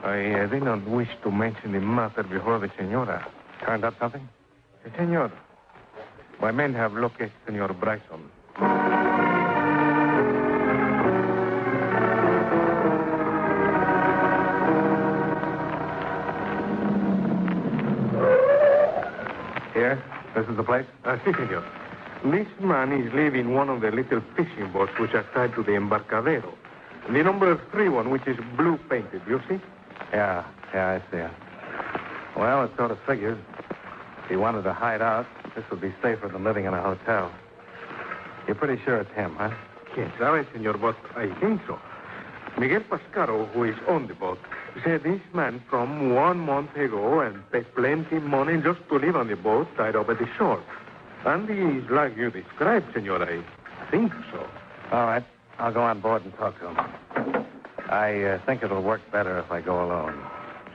I did not wish to mention the matter before the Senora.
Turned up something?
Senor, my men have located Senor Bryson.
Here? This is the place?
Si, senor. This man is living in one of the little fishing boats which are tied to the embarcadero. The number 3 one, which is blue painted, you see?
Yeah, I see it. Well, it sort of figures. If he wanted to hide out, this would be safer than living in a hotel. You're pretty sure it's him, huh?
Yes, sabe, senor, but I think so. Miguel Pascaro, who is on the boat, said this man from 1 month ago and paid plenty money just to live on the boat tied up at the shore. And he's like you described, senor. I think so.
All right. I'll go on board and talk to him. I think it'll work better if I go alone.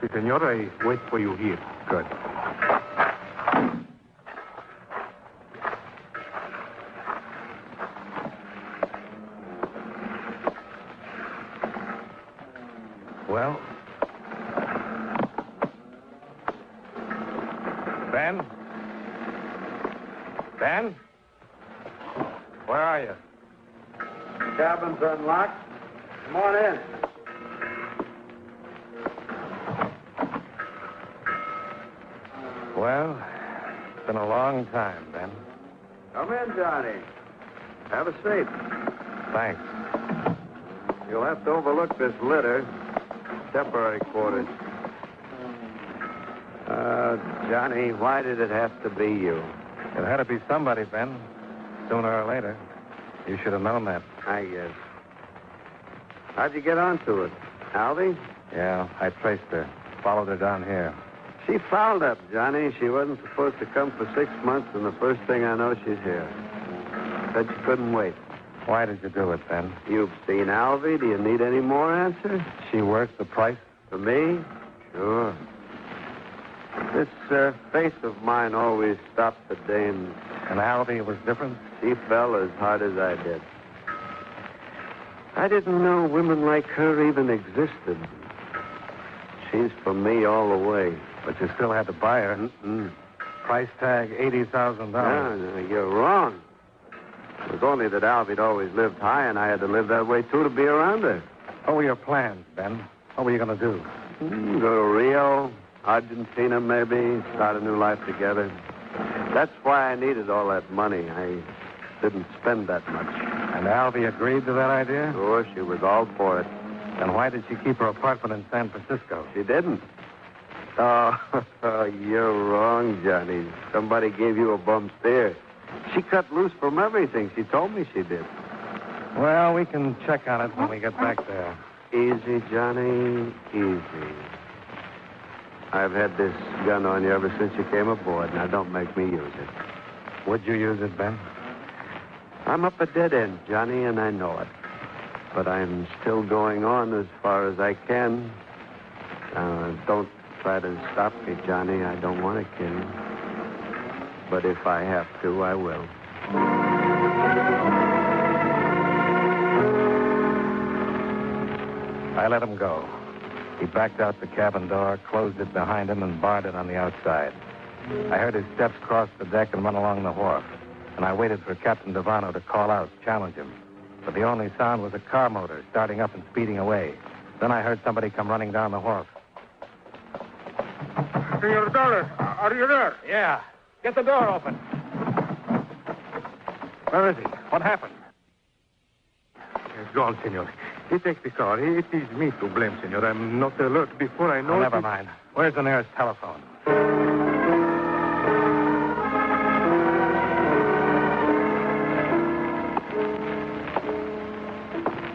Si, senor, I wait for you here.
Good. Well? Ben? Ben? Where are you?
Cabin's unlocked. Come on in.
Well, it's been a long time, Ben.
Come in, Johnny. Have a seat.
Thanks.
You'll have to overlook this litter. Temporary quarters. Johnny, why did it have to be you?
It had to be somebody, Ben. Sooner or later. You should have known that.
I guess. How'd you get onto it? Alvy?
Yeah, I traced her. Followed her down here.
She fouled up, Johnny. She wasn't supposed to come for 6 months, and the first thing I know, she's here. Said she couldn't wait.
Why did you do it, Ben?
You've seen Alvy. Do you need any more answers?
She worth the price?
For me? Sure. This face of mine always stopped the dames.
And Alvy was different?
She fell as hard as I did. I didn't know women like her even existed. She's for me all the way.
But you still had to buy her.
Mm-mm.
Price tag, $80,000.
No, you're wrong. It was only that Alvy'd always lived high, and I had to live that way, too, to be around her.
What were your plans, Ben? What were you going to do?
Go to Rio, Argentina, maybe, start a new life together. That's why I needed all that money. I didn't spend that much.
And Alvy agreed to that idea?
Sure, she was all for it.
Then why did she keep her apartment in San Francisco?
She didn't. Oh, you're wrong, Johnny. Somebody gave you a bum steer. She cut loose from everything. She told me she did.
Well, we can check on it when we get back there.
Easy, Johnny, easy. I've had this gun on you ever since you came aboard. Now, don't make me use it.
Would you use it, Ben?
I'm up a dead end, Johnny, and I know it. But I'm still going on as far as I can. Don't try to stop me, Johnny. I don't want to kill you. But if I have to, I will.
I let him go. He backed out the cabin door, closed it behind him, and barred it on the outside. I heard his steps cross the deck and run along the wharf. And I waited for Captain Devano to call out, challenge him. But the only sound was a car motor starting up and speeding away. Then I heard somebody come running down the wharf.
Senor Dollar, are you there?
Yeah. Get the door open. Where is he? What happened?
He's gone, senor. He takes the car. It is me to blame, senor. I'm not alert before I know...
Oh, never mind. Where's the nearest telephone?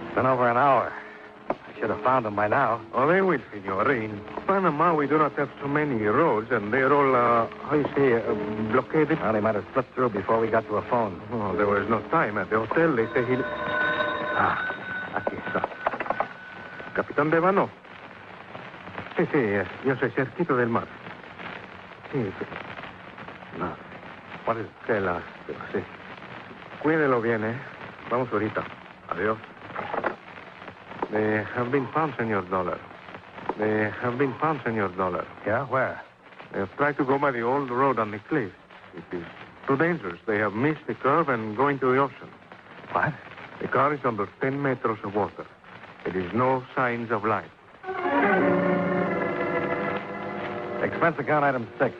It's been over an hour. I should have found him by now.
Oh, they will, senor. In Panama, we do not have so many roads, and they're all, how you say, blockaded.
Well, he might have slipped through before we got to a phone.
Oh, there was no time at the hotel. They say he... aquí está. Capitán Devano. Sí, yo soy cerquito del mar. Sí. No.
What is it?
Qué lástima, sí. Cuídelo bien, ¿eh? Vamos ahorita. Adiós. They have been found, Senor Dollar. They have been found, Senor Dollar.
Yeah? Where?
They have tried to go by the old road on the cliff. It is too dangerous. They have missed the curve and go into the ocean.
What?
The car is under 10 meters of water. There is no signs of life.
Expense account item 6,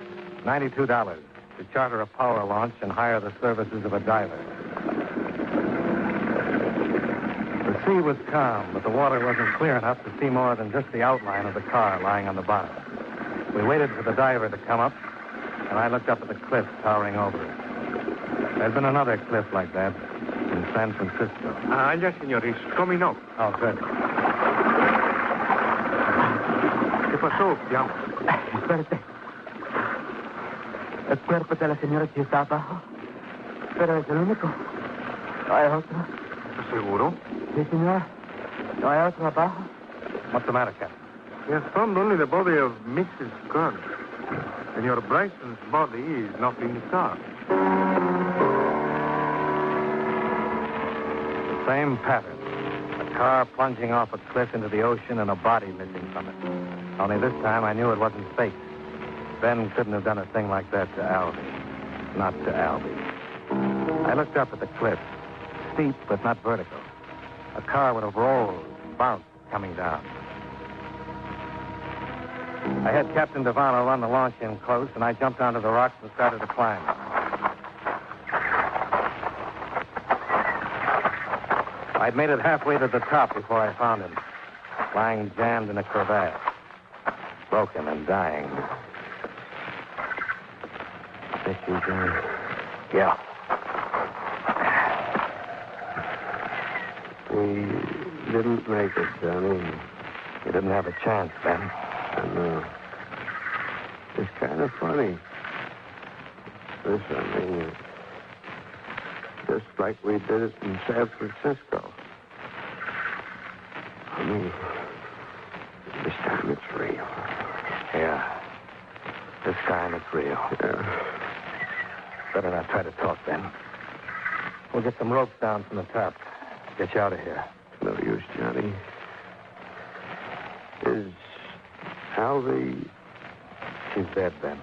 $92. to charter a power launch and hire the services of a diver. The sea was calm, but the water wasn't clear enough to see more than just the outline of the car lying on the bottom. We waited for the diver to come up, and I looked up at the cliff towering over us. There's been another cliff like that in San Francisco.
Yes, senor. He's coming up.
Oh, good.
¿Qué pasó, Piamo?
Espérate. El cuerpo de la señora sí está abajo. Pero es el único. No hay otro.
¿Estás seguro?
Sí, señor. No hay otro abajo.
What's the matter, Captain?
We have found only the body of Mrs. Kern. Senor Bryson's body is not in the car.
The same pattern. A car plunging off a cliff into the ocean and a body missing from it. Only this time I knew it wasn't fake. Ben couldn't have done a thing like that to Albie. Not to Albie. I looked up at the cliff. Steep, but not vertical. A car would have rolled, bounced, coming down. I had Captain Devano run the launch in close, and I jumped onto the rocks and started to climb. I'd made it halfway to the top before I found him, lying jammed in a crevasse, broken and dying. This you, Johnny? Yeah.
We didn't make it, Johnny.
You didn't have a chance, Ben.
I know. It's kind of funny. This, I mean, just like we did it in San Francisco. I mean, this time it's real.
Yeah. This time it's real.
Yeah.
Better not try to talk, Ben. We'll get some ropes down from the top. Get you out of here.
No use, Johnny. Is Albie...
She's dead, Ben.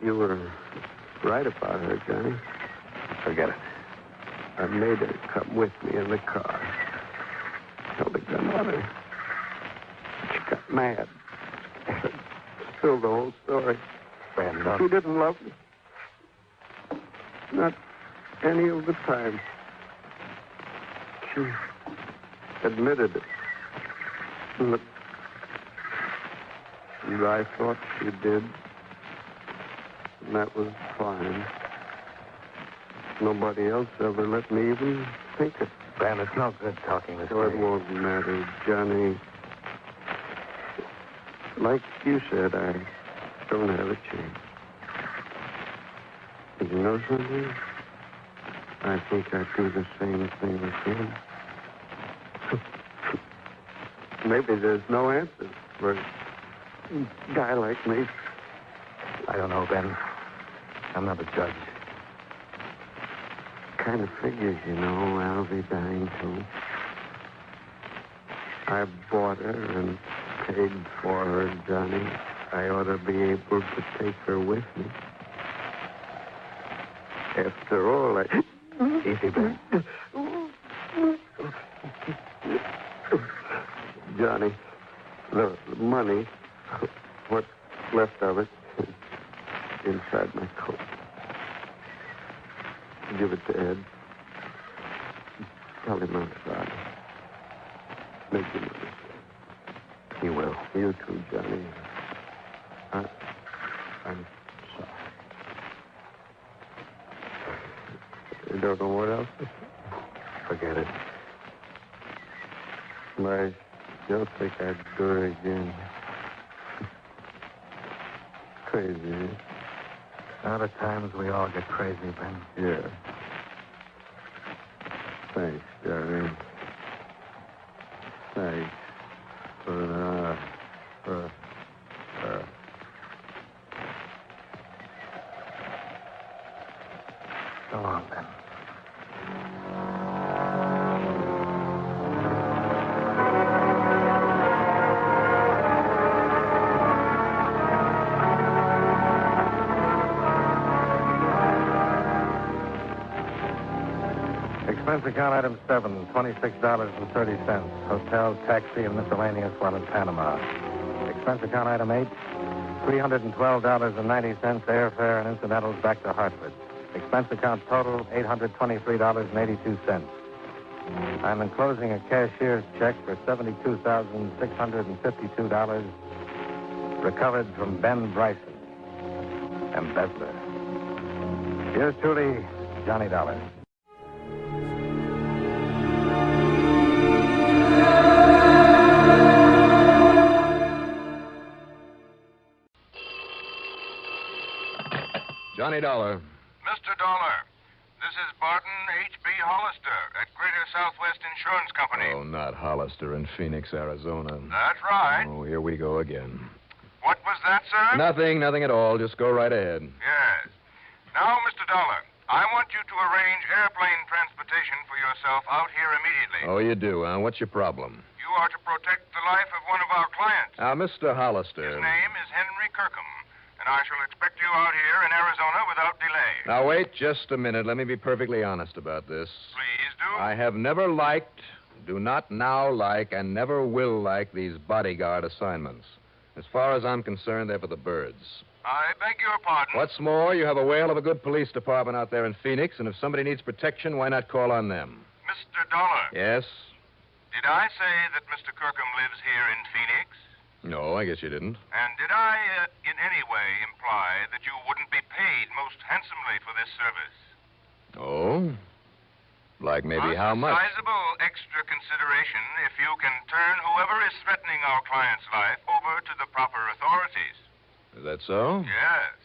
You were right about her, Johnny.
Forget it.
I made her come with me in the car. Held a gun on her. She got mad. Spilled the whole story.
Ben, don't...
She didn't love me. Not any of the time. She admitted it. And I thought she did. And that was fine. Nobody else ever let me even think it.
Ben, it's no good talking this way.
It won't matter, Johnny. Like you said, I don't have a chance. But you know something? I think I'd do the same thing again. Maybe there's no answer for a guy like me.
I don't know, Ben. I'm not a judge.
Kind of figures, you know, I'll be dying too. I bought her and paid for her, Johnny. I ought to be able to take her with me. After all, I...
Easy, Ben.
Johnny, the money, what's left of it, is inside my coat. Give it to Ed. Tell him I'm sorry. Make him understand.
He will.
You too, Johnny. I'm sorry. You don't know what else to say?
Forget it.
I still think I'd do it again. Crazy, eh?
Now at times we all get crazy, Ben.
Yeah. Thanks, Johnny. Thanks for
So long, Ben. Expense account item 7, $26.30. Hotel, taxi, and miscellaneous while in Panama. Expense Expense account item 8, $312.90 airfare and incidentals back to Hartford. Expense account total, $823.82. I'm enclosing a cashier's check for $72,652 recovered from Ben Bryson, embezzler. Yours truly, Johnny Dollar.
Johnny Dollar.
Mr. Dollar, this is Barton H.B. Hollister at Greater Southwest Insurance Company.
Oh, not Hollister in Phoenix, Arizona.
That's right.
Oh, here we go again.
What was that, sir?
Nothing at all. Just go right ahead.
Yes. Now, Mr. Dollar, I want you to arrange airplane transportation for yourself out here immediately.
Oh, you do, huh? What's your problem?
You are to protect the life of one of our clients.
Now, Mr. Hollister.
His name is Henry Kirkham, and I shall expect you out here in Arizona without delay.
Now, wait just a minute. Let me be perfectly honest about this.
Please do.
I have never liked, do not now like, and never will like these bodyguard assignments. As far as I'm concerned, they're for the birds.
I beg your pardon.
What's more, you have a whale of a good police department out there in Phoenix, and if somebody needs protection, why not call on them?
Mr. Dollar.
Yes?
Did I say that Mr. Kirkham lives here in Phoenix?
No, I guess you didn't.
And did I, in any way, imply that you wouldn't be paid most handsomely for this service?
Oh? Like maybe how much?
A sizable extra consideration if you can turn whoever is threatening our client's life over to the proper authorities.
Is that so?
Yes.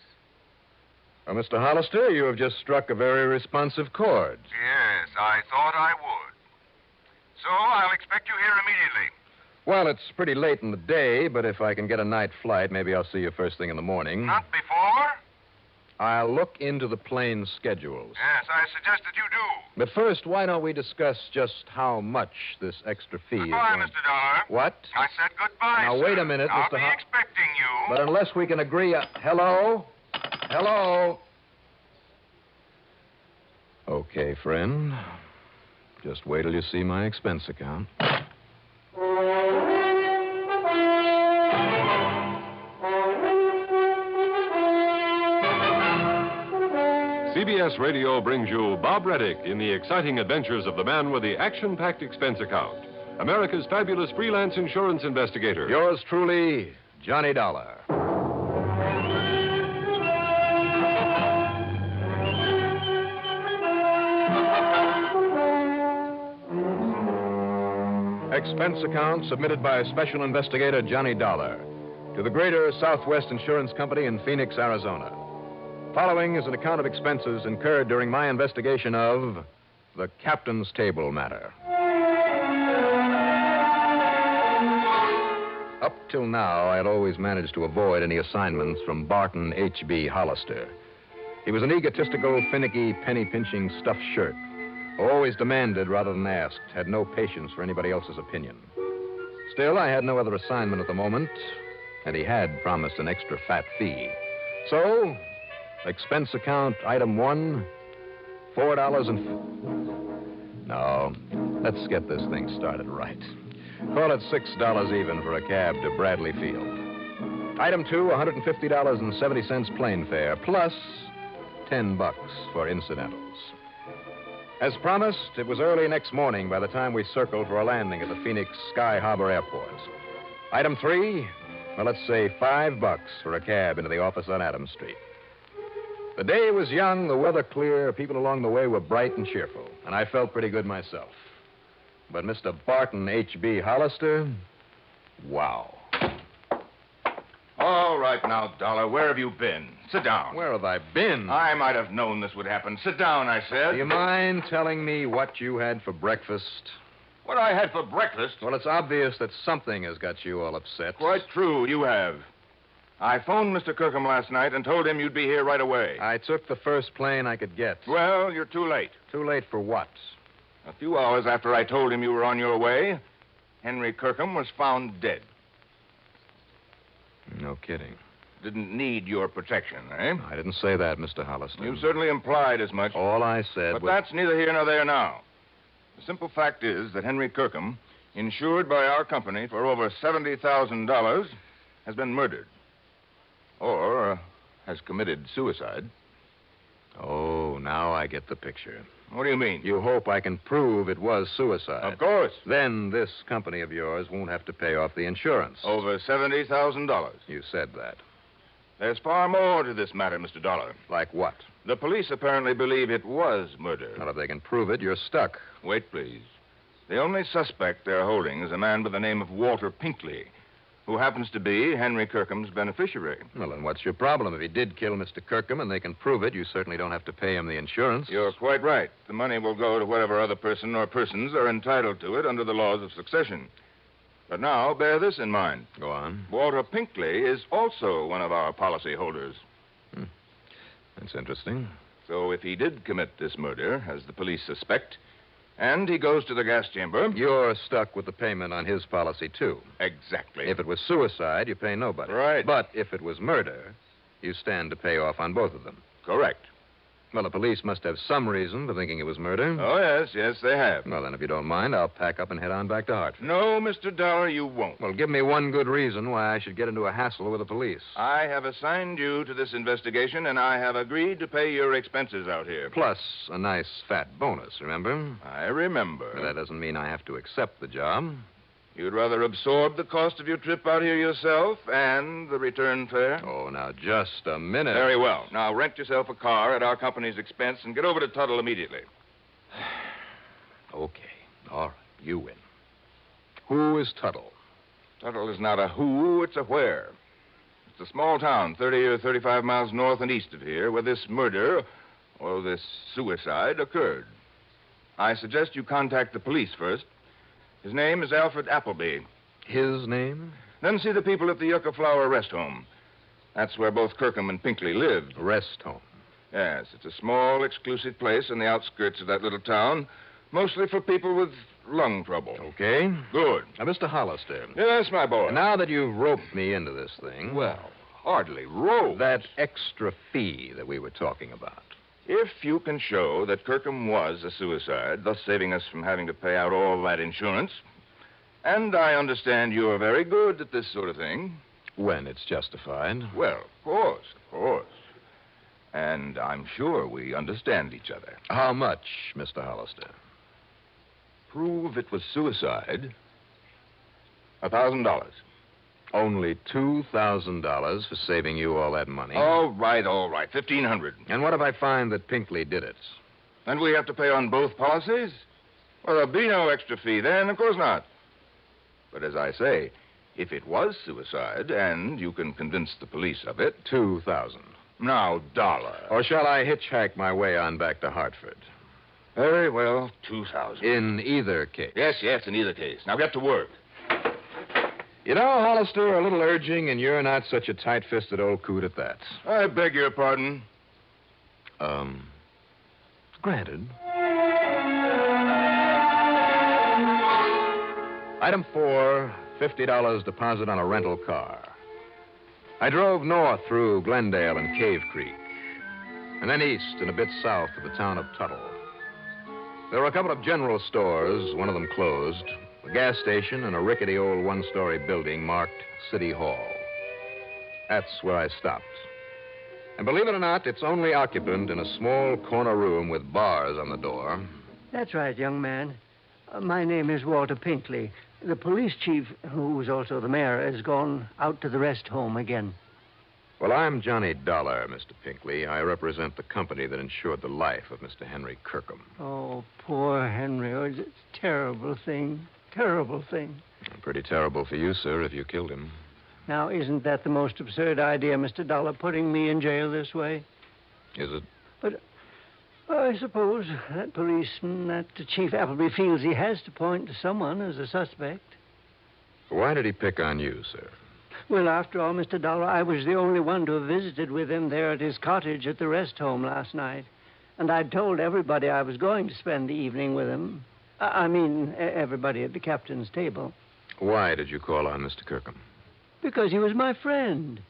Well, Mr. Hollister, you have just struck a very responsive chord.
Yes, I thought I would. So I'll expect you here immediately.
Well, it's pretty late in the day, but if I can get a night flight, maybe I'll see you first thing in the morning.
Not before?
I'll look into the plane schedules.
Yes, I suggest that you do.
But first, why don't we discuss just how much this extra fee
Goodbye,
is going...
Mr. Dollar.
What?
I said goodbye,
Now,
sir.
wait a minute,
I'll
Mr.
be expecting you.
But unless we can agree... Hello? Hello? Okay, friend. Just wait till you see my expense account.
CBS Radio brings you Bob Reddick in the exciting adventures of the man with the action-packed expense account, America's fabulous freelance insurance investigator.
Yours truly, Johnny Dollar. Expense account submitted by Special Investigator Johnny Dollar to the Greater Southwest Insurance Company in Phoenix, Arizona. Following is an account of expenses incurred during my investigation of the Captain's Table matter. Up till now, I had always managed to avoid any assignments from Barton H.B. Hollister. He was an egotistical, finicky, penny-pinching stuffed shirt who always demanded rather than asked, had no patience for anybody else's opinion. Still, I had no other assignment at the moment, and he had promised an extra fat fee. So, expense account item 1, $4 and... No, let's get this thing started right. Call it $6 even for a cab to Bradley Field. Item 2, $150.70 plane fare, plus $10 for incidentals. As promised, it was early next morning by the time we circled for a landing at the Phoenix Sky Harbor Airport. Item 3, well, let's say $5 for a cab into the office on Adams Street. The day was young, the weather clear, people along the way were bright and cheerful, and I felt pretty good myself. But Mr. Barton H.B. Hollister, wow.
All right now, Dollar, where have you been? Sit down.
Where have I been?
I might have known this would happen. Sit down, I said.
Do you mind telling me what you had for breakfast?
What I had for breakfast?
Well, it's obvious that something has got you all upset.
Quite true, you have. I phoned Mr. Kirkham last night and told him you'd be here right away.
I took the first plane I could get.
Well, you're too late.
Too late for what?
A few hours after I told him you were on your way, Henry Kirkham was found dead.
No kidding.
Didn't need your protection, eh?
I didn't say that, Mr. Hollister.
You certainly implied as much.
All I said
But
was...
that's neither here nor there now. The simple fact is that Henry Kirkham, insured by our company for over $70,000, has been murdered. Or has committed suicide.
Oh, now I get the picture.
What do you mean?
You hope I can prove it was suicide.
Of course.
Then this company of yours won't have to pay off the insurance.
Over $70,000.
You said that.
There's far more to this matter, Mr. Dollar.
Like what?
The police apparently believe it was murder.
Well, if they can prove it, you're stuck.
Wait, please. The only suspect they're holding is a man by the name of Walter Pinkley, who happens to be Henry Kirkham's beneficiary.
Well, then what's your problem? If he did kill Mr. Kirkham and they can prove it, you certainly don't have to pay him the insurance.
You're quite right. The money will go to whatever other person or persons are entitled to it under the laws of succession. But now, bear this in mind.
Go on.
Walter Pinkley is also one of our policy holders.
That's interesting.
So if he did commit this murder, as the police suspect, and he goes to the gas chamber...
You're stuck with the payment on his policy, too.
Exactly.
If it was suicide, you pay nobody.
Right.
But if it was murder, you stand to pay off on both of them.
Correct.
Well, the police must have some reason for thinking it was murder.
Oh, yes, they have.
Well, then, if you don't mind, I'll pack up and head on back to Hartford.
No, Mr. Dollar, you won't.
Well, give me one good reason why I should get into a hassle with the police.
I have assigned you to this investigation, and I have agreed to pay your expenses out here.
Plus a nice fat bonus, remember?
I remember.
But that doesn't mean I have to accept the job.
You'd rather absorb the cost of your trip out here yourself and the return fare?
Oh, now, just a minute.
Very well. Now, rent yourself a car at our company's expense and get over to Tuttle immediately.
Okay. All right. You win. Who is Tuttle?
Tuttle is not a who, it's a where. It's a small town, 30 or 35 miles north and east of here, where this murder, or this suicide, occurred. I suggest you contact the police first. His name is Alfred Appleby.
His name?
Then see the people at the Yucca Flower Rest Home. That's where both Kirkham and Pinkley lived.
Rest home?
Yes, it's a small, exclusive place on the outskirts of that little town, mostly for people with lung trouble.
Okay.
Good.
Now, Mr. Hollister.
Yes, my boy.
Now that you've roped me into this thing...
Well, hardly roped.
That extra fee that we were talking about.
If you can show that Kirkham was a suicide, thus saving us from having to pay out all that insurance, and I understand you're very good at this sort of thing.
When it's justified.
Well, of course. And I'm sure we understand each other.
How much, Mr. Hollister?
Prove it was suicide. $1,000.
Only $2,000 for saving you all that money.
All right. $1,500.
And what if I find that Pinkley did it?
And we have to pay on both policies? Well, there'll be no extra fee then, of course not. But as I say, if it was suicide, and you can convince the police of it...
$2,000.
Now, Dollar.
Or shall I hitchhike my way on back to Hartford?
Very well, $2,000.
In either case.
Yes, in either case. Now get to work.
You know, Hollister, a little urging, and you're not such a tight-fisted old coot at that.
I beg your pardon.
Granted. Item 4, $50 deposit on a rental car. I drove north through Glendale and Cave Creek, and then east and a bit south of the town of Tuttle. There were a couple of general stores, one of them closed, a gas station, and a rickety old one-story building marked City Hall. That's where I stopped. And believe it or not, it's only occupant in a small corner room with bars on the door.
That's right, young man. My name is Walter Pinkley. The police chief, who's also the mayor, has gone out to the rest home again.
Well, I'm Johnny Dollar, Mr. Pinkley. I represent the company that insured the life of Mr. Henry Kirkham.
Oh, poor Henry. Oh, it's a terrible thing. Terrible thing.
Pretty terrible for you, sir, if you killed him.
Now, isn't that the most absurd idea, Mr. Dollar, putting me in jail this way?
Is it?
But I suppose that policeman, that Chief Appleby, feels he has to point to someone as a suspect.
Why did he pick on you, sir?
Well, after all, Mr. Dollar, I was the only one to have visited with him there at his cottage at the rest home last night. And I'd told everybody I was going to spend the evening with him. I mean, everybody at the captain's table.
Why did you call on Mr. Kirkham?
Because he was my friend.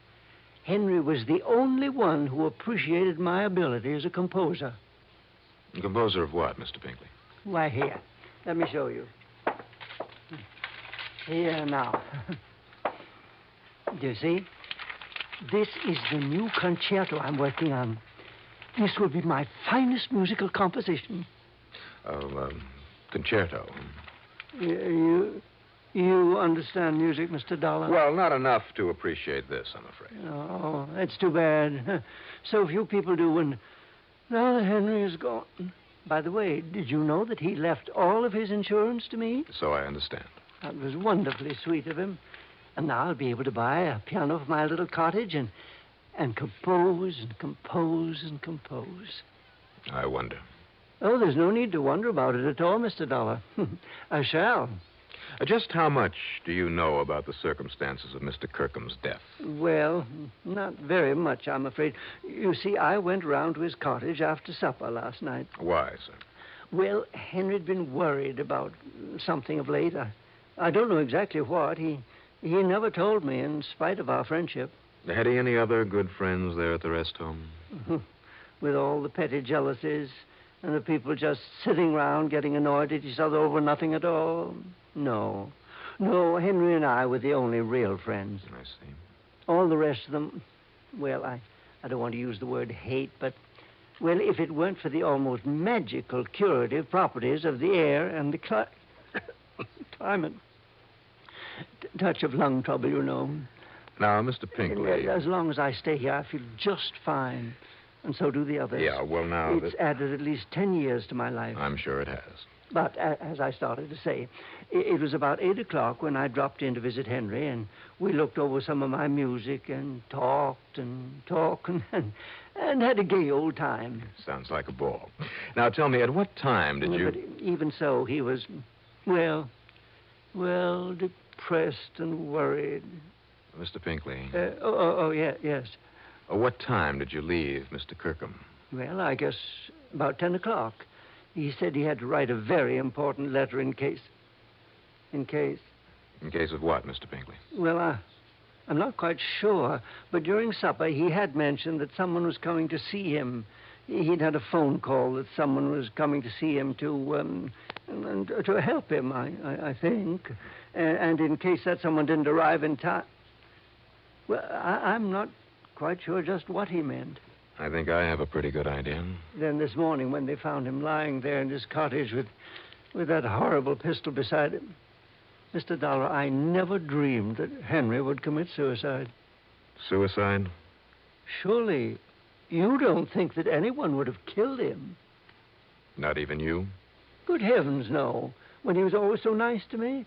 Henry was the only one who appreciated my ability as a composer.
A composer of what, Mr. Pinkley?
Why, here. Let me show you. Here now. Do you see? This is the new concerto I'm working on. This will be my finest musical composition.
Concerto.
You understand music, Mr. Dollar?
Well, not enough to appreciate this, I'm afraid.
Oh, that's too bad. So few people do, and now that Henry is gone. By the way, did you know that he left all of his insurance to me?
So I understand.
That was wonderfully sweet of him. And now I'll be able to buy a piano for my little cottage and compose and compose and compose.
I wonder.
Oh, there's no need to wonder about it at all, Mr. Dollar. I shall.
Just how much do you know about the circumstances of Mr. Kirkham's death?
Well, not very much, I'm afraid. You see, I went round to his cottage after supper last night.
Why, sir?
Well, Henry'd been worried about something of late. I don't know exactly what. He never told me, in spite of our friendship.
Had he any other good friends there at the rest home?
With all the petty jealousies and the people just sitting round getting annoyed at each other over nothing at all? No, Henry and I were the only real friends.
I see.
All the rest of them, well, I don't want to use the word hate, but, well, if it weren't for the almost magical curative properties of the air and the climate. Touch of lung trouble, you know.
Now, Mr. Pinkley...
As long as I stay here, I feel just fine. And so do the others.
Yeah, well, now...
It's added at least 10 years to my life.
I'm sure it has.
But, as I started to say, it was about 8 o'clock when I dropped in to visit Henry, and we looked over some of my music and talked and had a gay old time.
Sounds like a ball. Now, tell me, at what time did you...
But even so, he was, well, depressed and worried.
Mr. Pinkley.
Yes.
What time did you leave Mr. Kirkham?
Well, I guess about 10 o'clock. He said he had to write a very important letter in case. In case
of what, Mr. Pinkley?
Well, I'm not quite sure, but during supper he had mentioned that someone was coming to see him. He'd had a phone call that someone was coming to see him to help him, I think. And in case that someone didn't arrive in time. Well, I'm not quite sure just what he meant.
I think I have a pretty good idea.
Then this morning, when they found him lying there in his cottage with that horrible pistol beside him, Mr. Dollar, I never dreamed that Henry would commit suicide.
Suicide?
Surely you don't think that anyone would have killed him?
Not even you?
Good heavens, no. When he was always so nice to me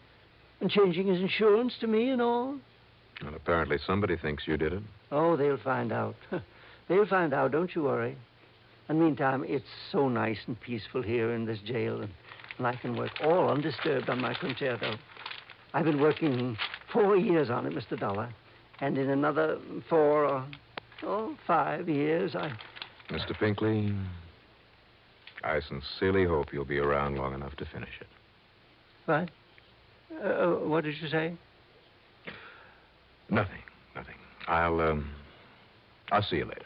and changing his insurance to me and all.
Well, apparently somebody thinks you did it.
Oh, they'll find out. They'll find out, don't you worry. And meantime, it's so nice and peaceful here in this jail, and I can work all undisturbed on my concerto. I've been working 4 years on it, Mr. Dollar. And in another 4 or 5 years,
Mr. Pinkley, I sincerely hope you'll be around long enough to finish it.
What? What did you say?
Nothing. I'll see you later.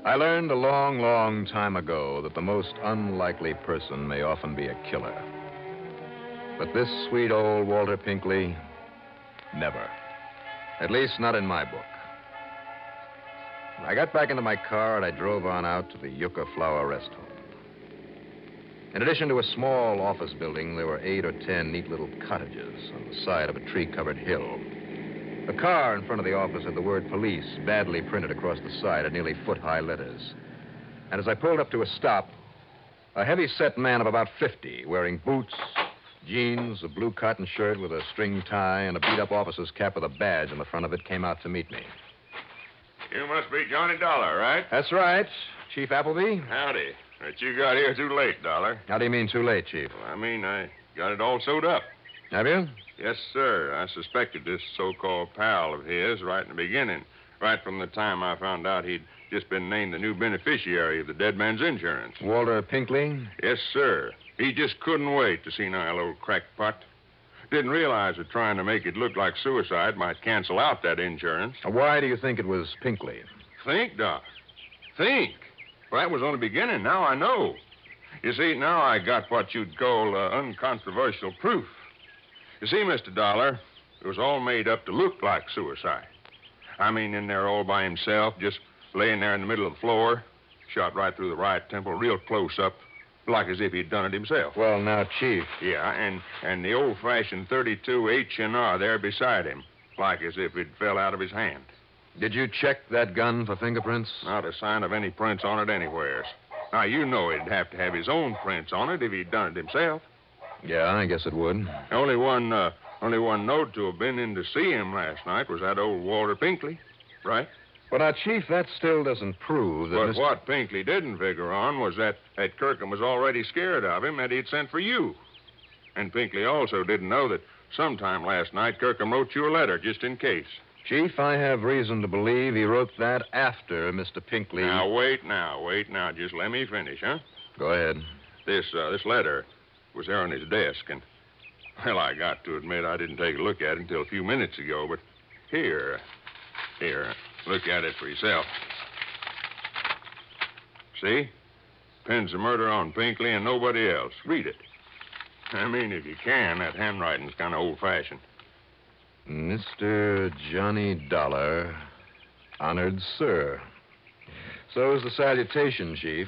I learned a long, long time ago that the most unlikely person may often be a killer. But this sweet old Walter Pinkley, never. At least not in my book. I got back into my car and I drove on out to the Yucca Flower Rest Home. In addition to a small office building, there were 8 or 10 neat little cottages on the side of a tree-covered hill. The car in front of the office had the word police badly printed across the side in nearly foot-high letters. And as I pulled up to a stop, a heavy-set man of about 50, wearing boots, jeans, a blue cotton shirt with a string tie, and a beat-up officer's cap with a badge on the front of it, came out to meet me.
You must be Johnny Dollar, right?
That's right. Chief Appleby?
Howdy. But you got here too late, Dollar.
How do you mean too late, Chief?
Well, I mean, I got it all sewed up.
Have you?
Yes, sir. I suspected this so-called pal of his right in the beginning, right from the time I found out he'd just been named the new beneficiary of the dead man's insurance.
Walter Pinkley?
Yes, sir. He just couldn't wait to see our old crackpot. Didn't realize that trying to make it look like suicide might cancel out that insurance.
Why do you think it was Pinkley?
Think, Doc. Think. Well, that was only the beginning. Now I know. You see, now I got what you'd call uncontroversial proof. You see, Mr. Dollar, it was all made up to look like suicide. I mean, in there all by himself, just laying there in the middle of the floor, shot right through the right temple, real close up, like as if he'd done it himself.
Well, now, Chief.
Yeah, and the old-fashioned 32 H&R there beside him, like as if it fell out of his hand.
Did you check that gun for fingerprints?
Not a sign of any prints on it anywhere. Now, you know he'd have to have his own prints on it if he'd done it himself.
Yeah, I guess it would.
Only one note to have been in to see him last night was that old Walter Pinkley, right?
Well, now, Chief, that still doesn't prove that
But what Pinkley didn't figure on was that Kirkham was already scared of him, that he'd sent for you. And Pinkley also didn't know that sometime last night Kirkham wrote you a letter just in case.
Chief, I have reason to believe he wrote that after Mr. Pinkley...
Now, wait now. Just let me finish, huh?
Go ahead.
This letter was there on his desk, and, well, I got to admit I didn't take a look at it until a few minutes ago, but here, look at it for yourself. See? Pins the murder on Pinkley and nobody else. Read it. I mean, if you can, that handwriting's kind of old-fashioned.
Mr. Johnny Dollar, honored sir. So is the salutation, Chief.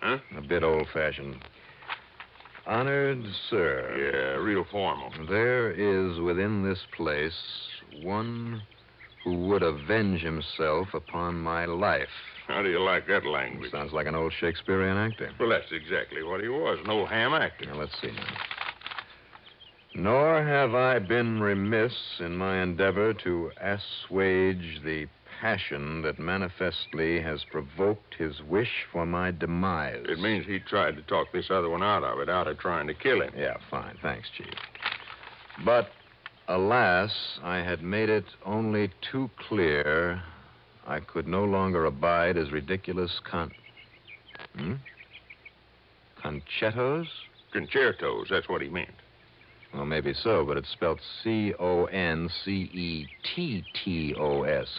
Huh?
A bit old-fashioned. Honored sir.
Yeah, real formal.
There is within this place one who would avenge himself upon my life.
How do you like that language?
Sounds like an old Shakespearean actor.
Well, that's exactly what he was, an old ham actor.
Now, let's see now. Nor have I been remiss in my endeavor to assuage the passion that manifestly has provoked his wish for my demise.
It means he tried to talk this other one out of trying to kill him.
Yeah, fine. Thanks, Chief. But, alas, I had made it only too clear I could no longer abide his ridiculous Concertos?
Concertos, that's what he meant.
Well, maybe so, but it's spelled Concetettos.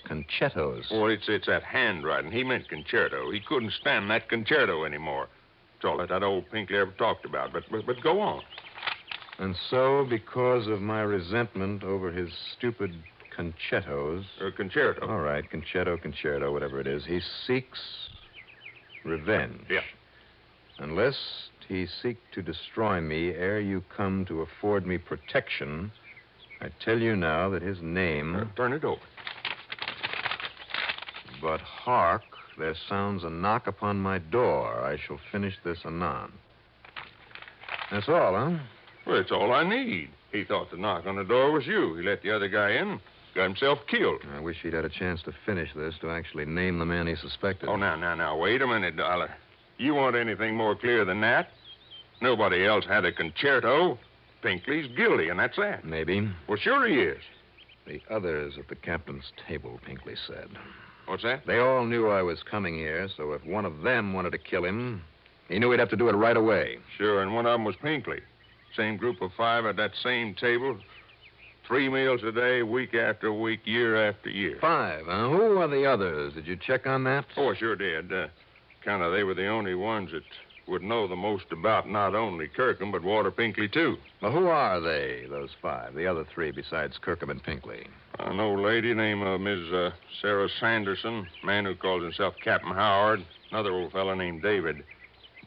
Concertos.
Well, it's that handwriting. He meant concerto. He couldn't stand that concerto anymore. That's all that old Pinkley ever talked about. But go on.
And so, because of my resentment over his stupid concertos...
concerto.
All right, concerto, whatever it is. He seeks revenge.
Yeah.
Unless he seek to destroy me ere you come to afford me protection, I tell you now that his name...
turn it over.
But hark, there sounds a knock upon my door. I shall finish this anon. That's all, huh?
Well, it's all I need. He thought the knock on the door was you. He let the other guy in, got himself killed.
I wish he'd had a chance to finish this, to actually name the man he suspected.
Oh, now, wait a minute, Dollar. You want anything more clear than that? Nobody else had a concerto. Pinkley's guilty, and that's that.
Maybe.
Well, sure he is.
The others at the captain's table, Pinkley said.
What's that?
They all knew I was coming here, so if one of them wanted to kill him, he knew he'd have to do it right away.
Sure, and one of them was Pinkley. Same group of 5 at that same table. 3 meals a day, week after week, year after year.
5, huh? Who are the others? Did you check on that?
Oh, I sure did. They were the only ones that would know the most about not only Kirkham, but Walter Pinkley, too.
Well, who are they, those 5, the other 3 besides Kirkham and Pinkley?
An old lady named Miss Sarah Sanderson, man who calls himself Captain Howard, another old fella named David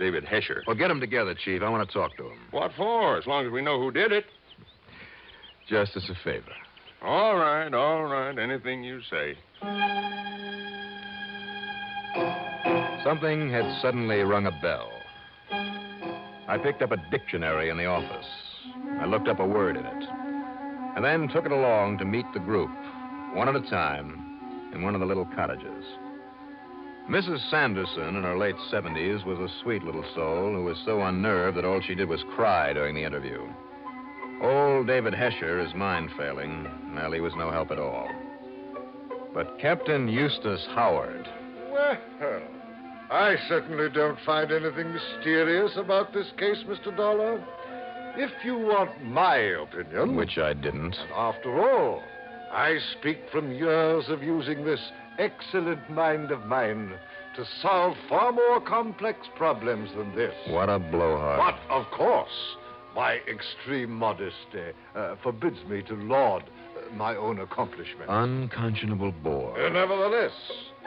Hesher.
Well, get them together, Chief. I want to talk to them.
What for? As long as we know who did it.
Just as a favor.
All right. Anything you say.
Something had suddenly rung a bell. I picked up a dictionary in the office. I looked up a word in it, and then took it along to meet the group, one at a time, in one of the little cottages. Mrs. Sanderson, in her late 70s, was a sweet little soul who was so unnerved that all she did was cry during the interview. Old David Hesher, his mind failing, well, he was no help at all. But Captain Eustace Howard...
Well, I certainly don't find anything mysterious about this case, Mr. Dollar. If you want my opinion...
Which I didn't.
After all, I speak from years of using this excellent mind of mine to solve far more complex problems than this.
What a blowhard.
But, of course, my extreme modesty forbids me to laud my own accomplishments.
Unconscionable bore.
Nevertheless,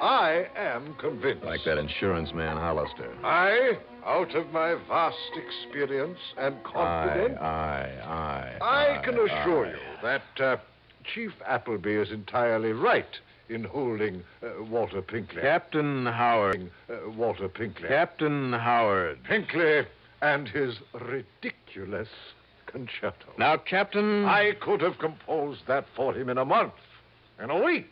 I am convinced.
Like that insurance man, Hollister.
I, out of my vast experience and confidence, I can assure you that Chief Appleby is entirely right in holding Walter Pinkley.
Captain Howard.
Walter Pinkley.
Captain Howard.
Pinkley and his ridiculous concerto.
Now, Captain...
I could have composed that for him in a month, in a week.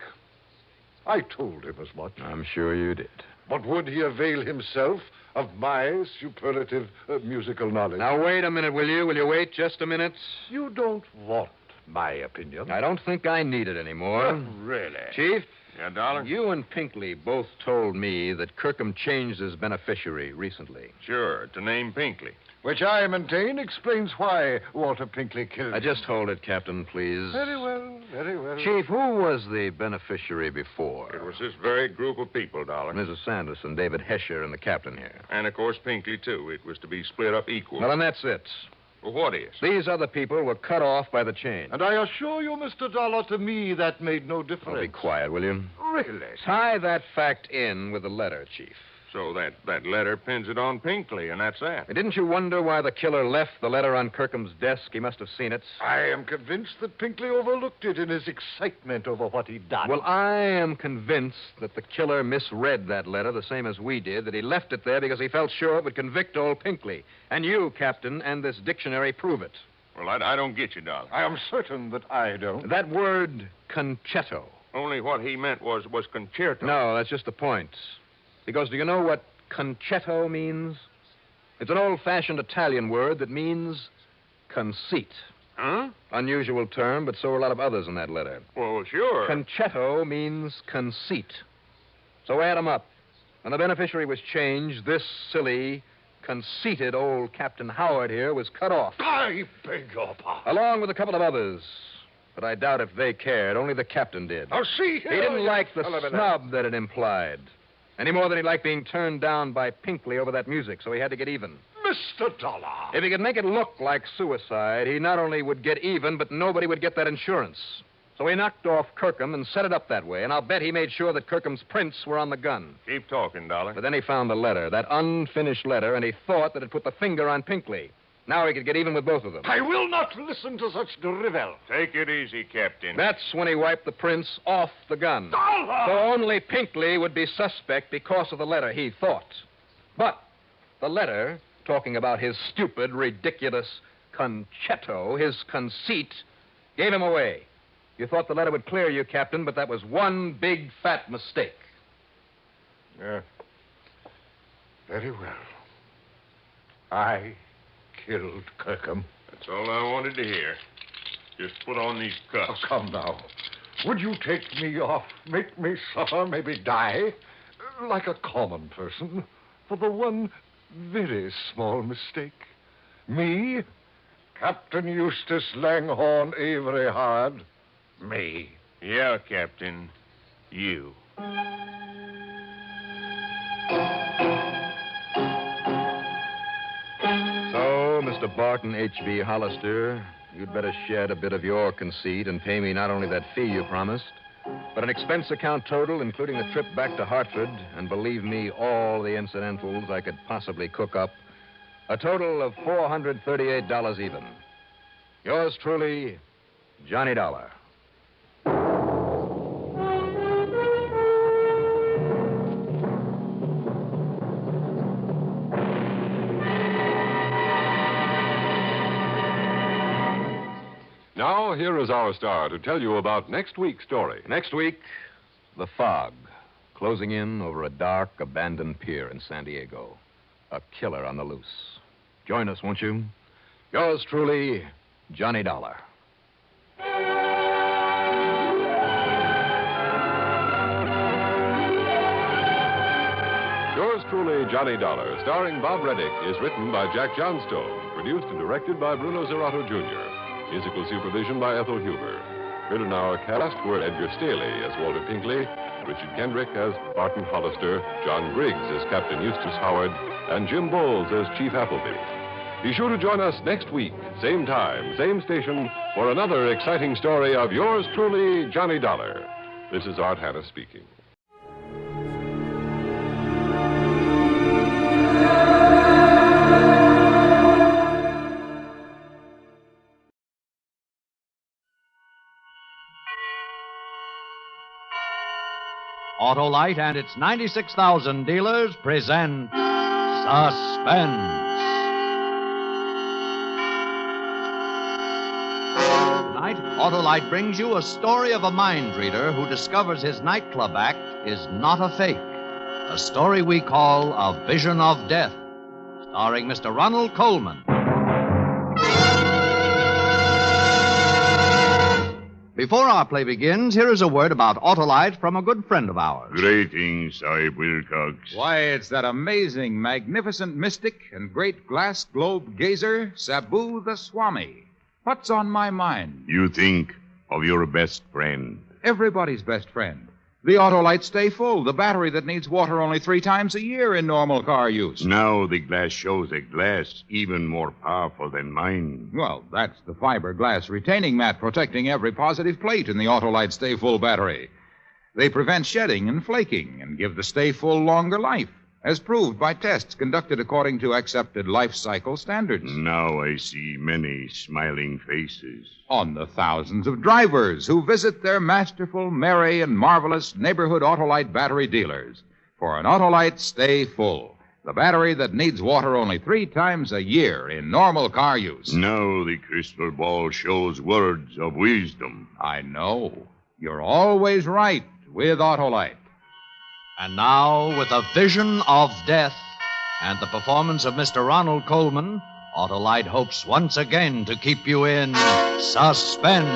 I told him as much.
I'm sure you did.
But would he avail himself of my superlative musical knowledge?
Now, wait a minute, will you? Will you wait just a minute?
You don't want my opinion.
I don't think I need it anymore.
Really?
Chief?
Yeah, Dollar?
You and Pinkley both told me that Kirkham changed his beneficiary recently.
Sure, to name Pinkley.
Which I maintain explains why Walter Pinkley killed him.
Just hold it, Captain, please.
Very well, very well.
Chief, who was the beneficiary before?
It was this very group of people, Dollar.
Mrs. Sanderson, David Hesher, and the captain here.
And, of course, Pinkley, too. It was to be split up equal.
Well, then that's it.
Well, what is?
These other people were cut off by the chain.
And I assure you, Mr. Dollar, to me that made no difference.
Oh, be quiet, will you?
Really?
Tie that fact in with the letter, Chief.
So that letter pins it on Pinkley, and that's that.
Didn't you wonder why the killer left the letter on Kirkham's desk? He must have seen it.
I am convinced that Pinkley overlooked it in his excitement over what he'd done.
Well, I am convinced that the killer misread that letter the same as we did, that he left it there because he felt sure it would convict old Pinkley. And you, Captain, and this dictionary prove it.
Well, I don't get you, Dollar.
I am certain that I don't.
That word, concetto.
Only what he meant was concerto.
No, that's just the point. Because do you know what concetto means? It's an old-fashioned Italian word that means conceit.
Huh?
Unusual term, but so are a lot of others in that letter.
Well, sure.
Concetto means conceit. So add them up. When the beneficiary was changed, this silly, conceited old Captain Howard here was cut off.
I beg your pardon.
Along with a couple of others. But I doubt if they cared. Only the captain did.
Now, see here.
He didn't like the snub that it implied. Any more than he liked being turned down by Pinkley over that music, so he had to get even.
Mr. Dollar.
If he could make it look like suicide, he not only would get even, but nobody would get that insurance. So he knocked off Kirkham and set it up that way, and I'll bet he made sure that Kirkham's prints were on the gun.
Keep talking, Dollar.
But then he found the letter, that unfinished letter, and he thought that it put the finger on Pinkley. Now he could get even with both of them.
I will not listen to such drivel.
Take it easy, Captain.
That's when he wiped the prints off the gun.
Dollar!
So only Pinkley would be suspect because of the letter, he thought. But the letter, talking about his stupid, ridiculous concetto, his conceit, gave him away. You thought the letter would clear you, Captain, but that was one big, fat mistake.
Yeah. Very well. I killed Kirkham.
That's all I wanted to hear. Just put on these cuffs.
Oh, come now. Would you take me off, make me suffer, maybe die, like a common person, for the one very small mistake? Me, Captain Eustace Langhorne Avery Howard, me.
Yeah, Captain. You.
Mr. Barton H.B. Hollister, you'd better shed a bit of your conceit and pay me not only that fee you promised, but an expense account total, including the trip back to Hartford, and believe me, all the incidentals I could possibly cook up, a total of $438 even. Yours truly, Johnny Dollar.
Now, here is our star to tell you about next week's story.
Next week, the fog, closing in over a dark, abandoned pier in San Diego. A killer on the loose. Join us, won't you? Yours truly, Johnny Dollar.
Yours truly, Johnny Dollar, starring Bob Reddick, is written by Jack Johnstone, produced and directed by Bruno Zerato, Jr., musical supervision by Ethel Huber. Heard in our cast were Edgar Staley as Walter Pinkley, Richard Kendrick as Barton Hollister, John Briggs as Captain Eustace Howard, and Jim Bowles as Chief Appleby. Be sure to join us next week, same time, same station, for another exciting story of yours truly, Johnny Dollar. This is Art Hanna speaking.
Autolite and its 96,000 dealers present Suspense. Tonight, Autolite brings you a story of a mind reader who discovers his nightclub act is not a fake. A story we call A Vision of Death, starring Mr. Ronald Colman. Before our play begins, here is a word about Autolite from a good friend of ours.
Greetings, Sahib Wilcox.
Why, it's that amazing, magnificent mystic and great glass globe gazer, Sabu the Swami. What's on my mind?
You think of your best friend.
Everybody's best friend. The Autolite Stay Full, the battery that needs water only 3 times a year in normal car use.
Now the glass shows a glass even more powerful than mine.
Well, that's the fiberglass retaining mat protecting every positive plate in the Autolite Stay Full battery. They prevent shedding and flaking and give the Stay Full longer life, as proved by tests conducted according to accepted life cycle standards.
Now I see many smiling faces.
On the thousands of drivers who visit their masterful, merry, and marvelous neighborhood Autolite battery dealers for an Autolite Stay Full, the battery that needs water only 3 times a year in normal car use.
Now the crystal ball shows words of wisdom.
I know. You're always right with Autolite.
And now, with A Vision of Death and the performance of Mr. Ronald Colman, Autolite hopes once again to keep you in suspense.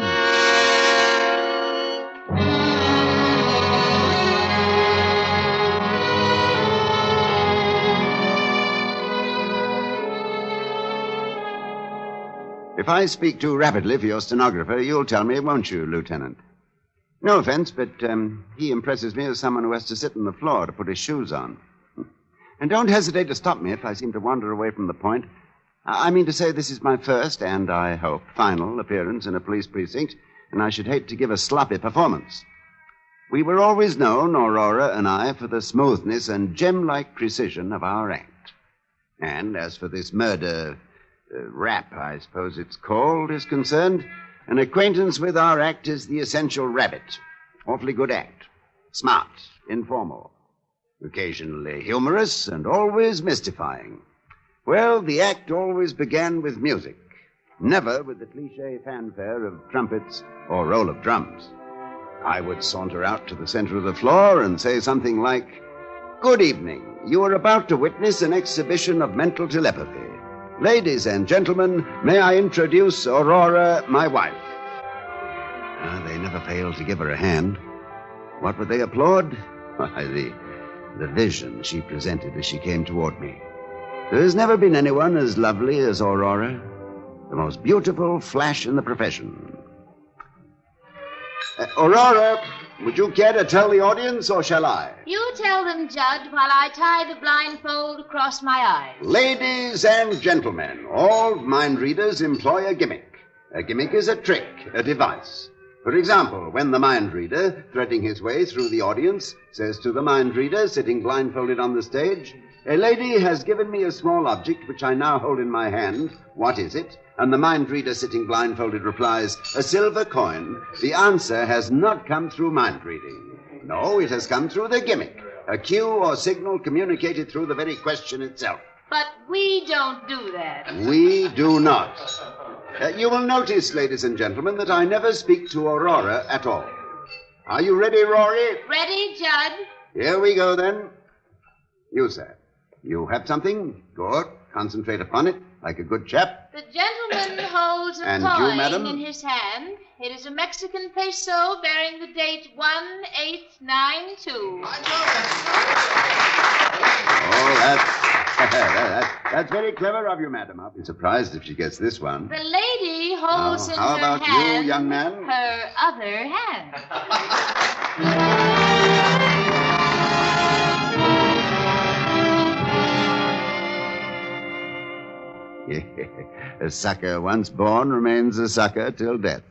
If I speak too rapidly for your stenographer, you'll tell me, won't you, Lieutenant? No offense, but he impresses me as someone who has to sit on the floor to put his shoes on. And don't hesitate to stop me if I seem to wander away from the point. I mean to say this is my first, and I hope, final appearance in a police precinct, and I should hate to give a sloppy performance. We were always known, Aurora and I, for the smoothness and gem-like precision of our act. And as for this murder rap, I suppose it's called, is concerned, an acquaintance with our act is the essential rabbit. Awfully good act. Smart, informal, occasionally humorous, and always mystifying. Well, the act always began with music, never with the cliché fanfare of trumpets or roll of drums. I would saunter out to the center of the floor and say something like, "Good evening. You are about to witness an exhibition of mental telepathy. Ladies and gentlemen, may I introduce Aurora, my wife." They never failed to give her a hand. What would they applaud? Why, the vision she presented as she came toward me. There has never been anyone as lovely as Aurora, the most beautiful flash in the profession. Aurora, would you care to tell the audience, or shall I?
You tell them, Judd, while I tie the blindfold across my eyes.
Ladies and gentlemen, all mind readers employ a gimmick. A gimmick is a trick, a device. For example, when the mind reader, threading his way through the audience, says to the mind reader sitting blindfolded on the stage, "A lady has given me a small object which I now hold in my hand. What is it?" And the mind reader sitting blindfolded replies, "A silver coin." The answer has not come through mind reading. No, it has come through the gimmick. A cue or signal communicated through the very question itself.
But we don't do that.
We do not. You will notice, ladies and gentlemen, that I never speak to Aurora at all. Are you ready, Rory?
Ready, Judd?
Here we go, then. You, sir. You have something? Good. Concentrate upon it, like a good chap.
The gentleman holds a
And
coin
you, madam?
in his hand. It is a Mexican peso bearing the date 1892.
That's very clever of you, madam. I'll be surprised if she gets this one.
The lady holds in
how
her
about
hand
you, young man?
her other hand.
A sucker once born remains a sucker till death.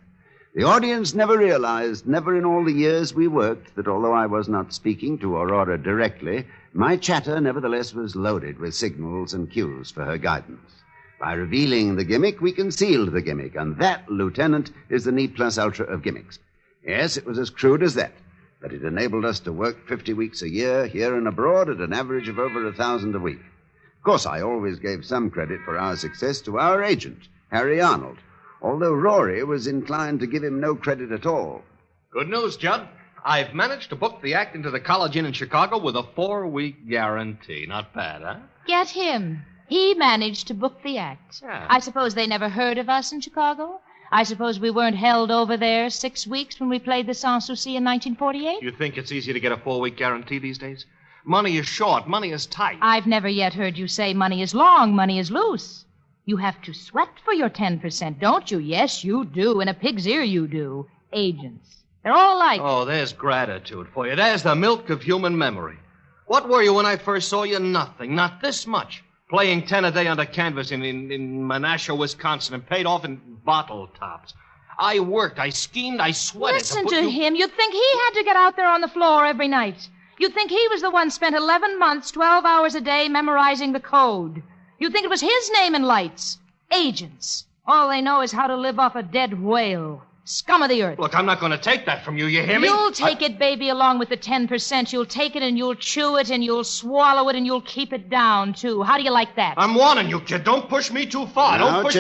The audience never realized, never in all the years we worked, that although I was not speaking to Aurora directly, my chatter nevertheless was loaded with signals and cues for her guidance. By revealing the gimmick, we concealed the gimmick, and that, Lieutenant, is the neat plus ultra of gimmicks. Yes, it was as crude as that, but it enabled us to work 50 weeks a year, here and abroad, at an average of over 1,000 a week. Of course, I always gave some credit for our success to our agent, Harry Arnold, although Rory was inclined to give him no credit at all.
Good news, Judd. I've managed to book the act into the College Inn in Chicago with a 4-week guarantee. Not bad, huh?
Get him. He managed to book the act.
Yeah.
I suppose they never heard of us in Chicago? I suppose we weren't held over there 6 weeks when we played the Sans Souci in 1948?
You think it's easy to get a 4-week guarantee these days? Money is short. Money is tight.
I've never yet heard you say money is long, money is loose. You have to sweat for your 10%, don't you? Yes, you do. In a pig's ear, you do. Agents. They're all like...
Oh, there's gratitude for you. There's the milk of human memory. What were you when I first saw you? Nothing. Not this much. Playing 10 a day under canvas in Menasha, Wisconsin, and paid off in bottle tops. I worked, I schemed, I sweated.
Listen to him. You'd think he had to get out there on the floor every night. You'd think he was the one spent 11 months, 12 hours a day memorizing the code. You'd think it was his name in lights. Agents. All they know is how to live off a dead whale. Scum of the earth.
Look, I'm not going to take that from you, you hear me?
You'll take it, baby, along with the 10%. You'll take it and you'll chew it and you'll swallow it and you'll keep it down, too. How do you like that?
I'm warning you, kid. Don't push me too far.
Now,
Don't push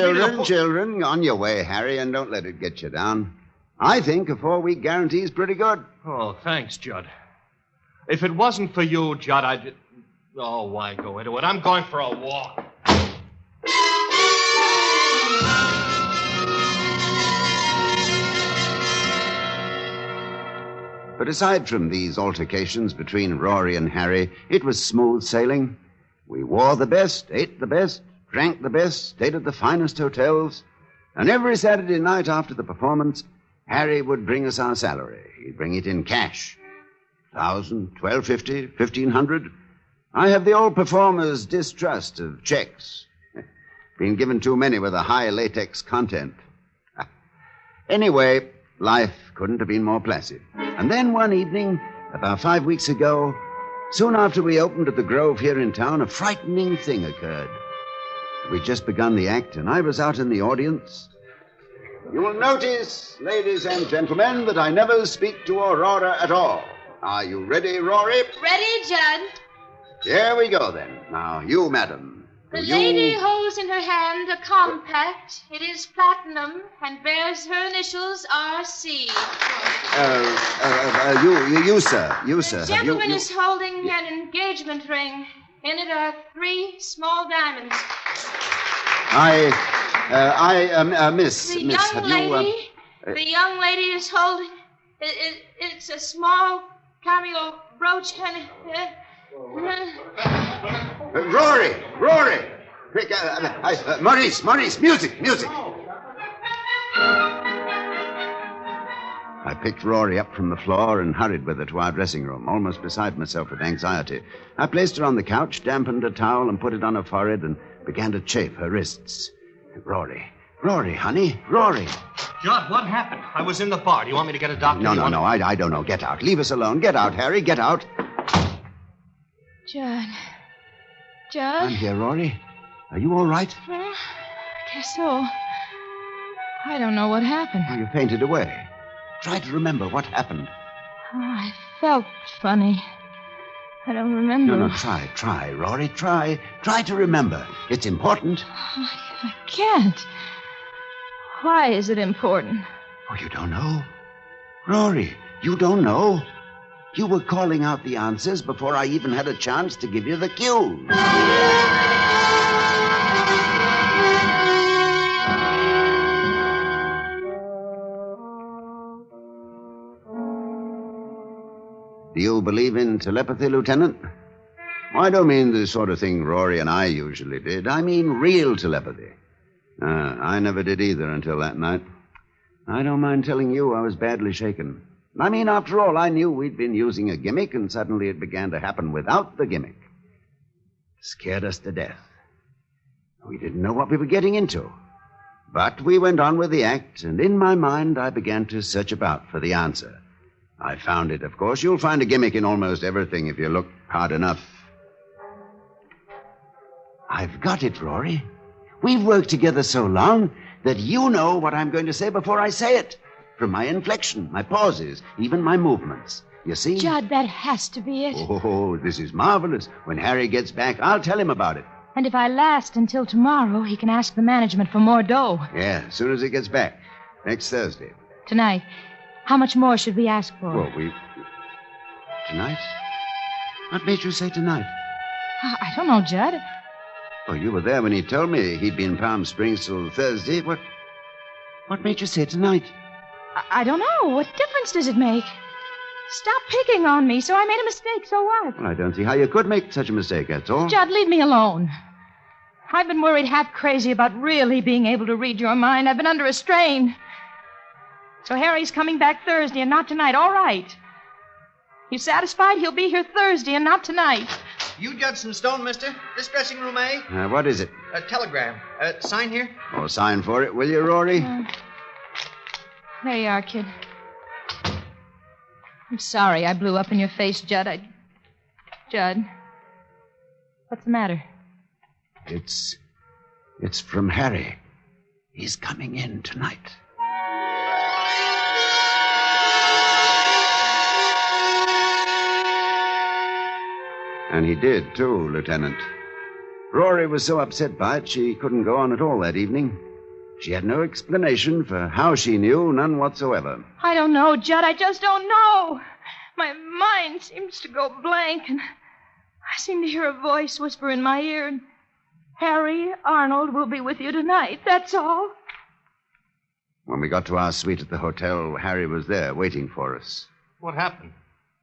children, on your way, Harry, and don't let it get you down. I think a 4-week guarantee is pretty good.
Oh, thanks, Judd. If it wasn't for you, Judd, I'd... Oh, why go into it? I'm going for a walk.
But aside from these altercations between Rory and Harry, it was smooth sailing. We wore the best, ate the best, drank the best, stayed at the finest hotels. And every Saturday night after the performance, Harry would bring us our salary. He'd bring it in cash. $1,000, $1,250, $1,500. I have the old performer's distrust of checks. Been given too many with a high latex content. Anyway, life couldn't have been more placid. And then one evening, about 5 weeks ago, soon after we opened at the Grove here in town, a frightening thing occurred. We'd just begun the act, and I was out in the audience. You will notice, ladies and gentlemen, that I never speak to Aurora at all. Are you ready, Rory?
Ready, Judd.
Here we go, then. Now, you, madam.
The lady holds in her hand a compact. It is platinum and bears her initials R.C.
You, sir. You, sir.
The gentleman is holding an engagement ring. In it are 3 small diamonds.
Miss.
The
Miss,
young lady is holding... It's a small cameo brooch and...
Rory! Quick, Maurice, music! I picked Rory up from the floor and hurried with her to our dressing room, almost beside myself with anxiety. I placed her on the couch, dampened a towel, and put it on her forehead and began to chafe her wrists. Rory, honey, Rory.
Judd, what happened? I was in the bar. Do you want me to get a doctor?
No, I don't know. Get out. Leave us alone. Get out, Harry, get out.
Judd?
I'm here, Rory. Are you all right?
I guess so. I don't know what happened.
You fainted away. Try to remember what happened.
I felt funny. I don't remember.
No, try, Rory, try. Try to remember. It's important.
I can't. Why is it important?
Oh, you don't know? Rory, you don't know? You were calling out the answers before I even had a chance to give you the cues. Do you believe in telepathy, Lieutenant? I don't mean the sort of thing Rory and I usually did. I mean real telepathy. I never did either until that night. I don't mind telling you I was badly shaken. I mean, after all, I knew we'd been using a gimmick, and suddenly it began to happen without the gimmick. It scared us to death. We didn't know what we were getting into. But we went on with the act, and in my mind, I began to search about for the answer. I found it, of course. You'll find a gimmick in almost everything if you look hard enough. I've got it, Rory. We've worked together so long that you know what I'm going to say before I say it. From my inflection, my pauses, even my movements. You see?
Judd, that has to be it.
Oh, this is marvelous. When Harry gets back, I'll tell him about it.
And if I last until tomorrow, he can ask the management for more dough.
Yeah, as soon as he gets back. Next Thursday.
Tonight. How much more should we ask for?
Well, Tonight? What made you say tonight?
I don't know, Judd.
Oh, you were there when he told me he'd be in Palm Springs till Thursday. What made you say tonight?
I don't know. What difference does it make? Stop picking on me. So I made a mistake. So what?
Well, I don't see how you could make such a mistake, that's all.
Judd, leave me alone. I've been worried half crazy about really being able to read your mind. I've been under a strain. So Harry's coming back Thursday and not tonight. All right. You satisfied? He'll be here Thursday and not tonight.
You Judson Stone, mister? This dressing room, eh?
What is it?
A telegram. Sign here?
Oh, sign for it, will you, Rory?
There you are, kid. I'm sorry I blew up in your face, Judd. Judd. What's the matter?
It's from Harry. He's coming in tonight. And he did, too, Lieutenant. Rory was so upset by it, she couldn't go on at all that evening. She had no explanation for how she knew, none whatsoever.
I don't know, Judd. I just don't know. My mind seems to go blank, and I seem to hear a voice whisper in my ear, and Harry Arnold will be with you tonight, that's all.
When we got to our suite at the hotel, Harry was there waiting for us.
What happened?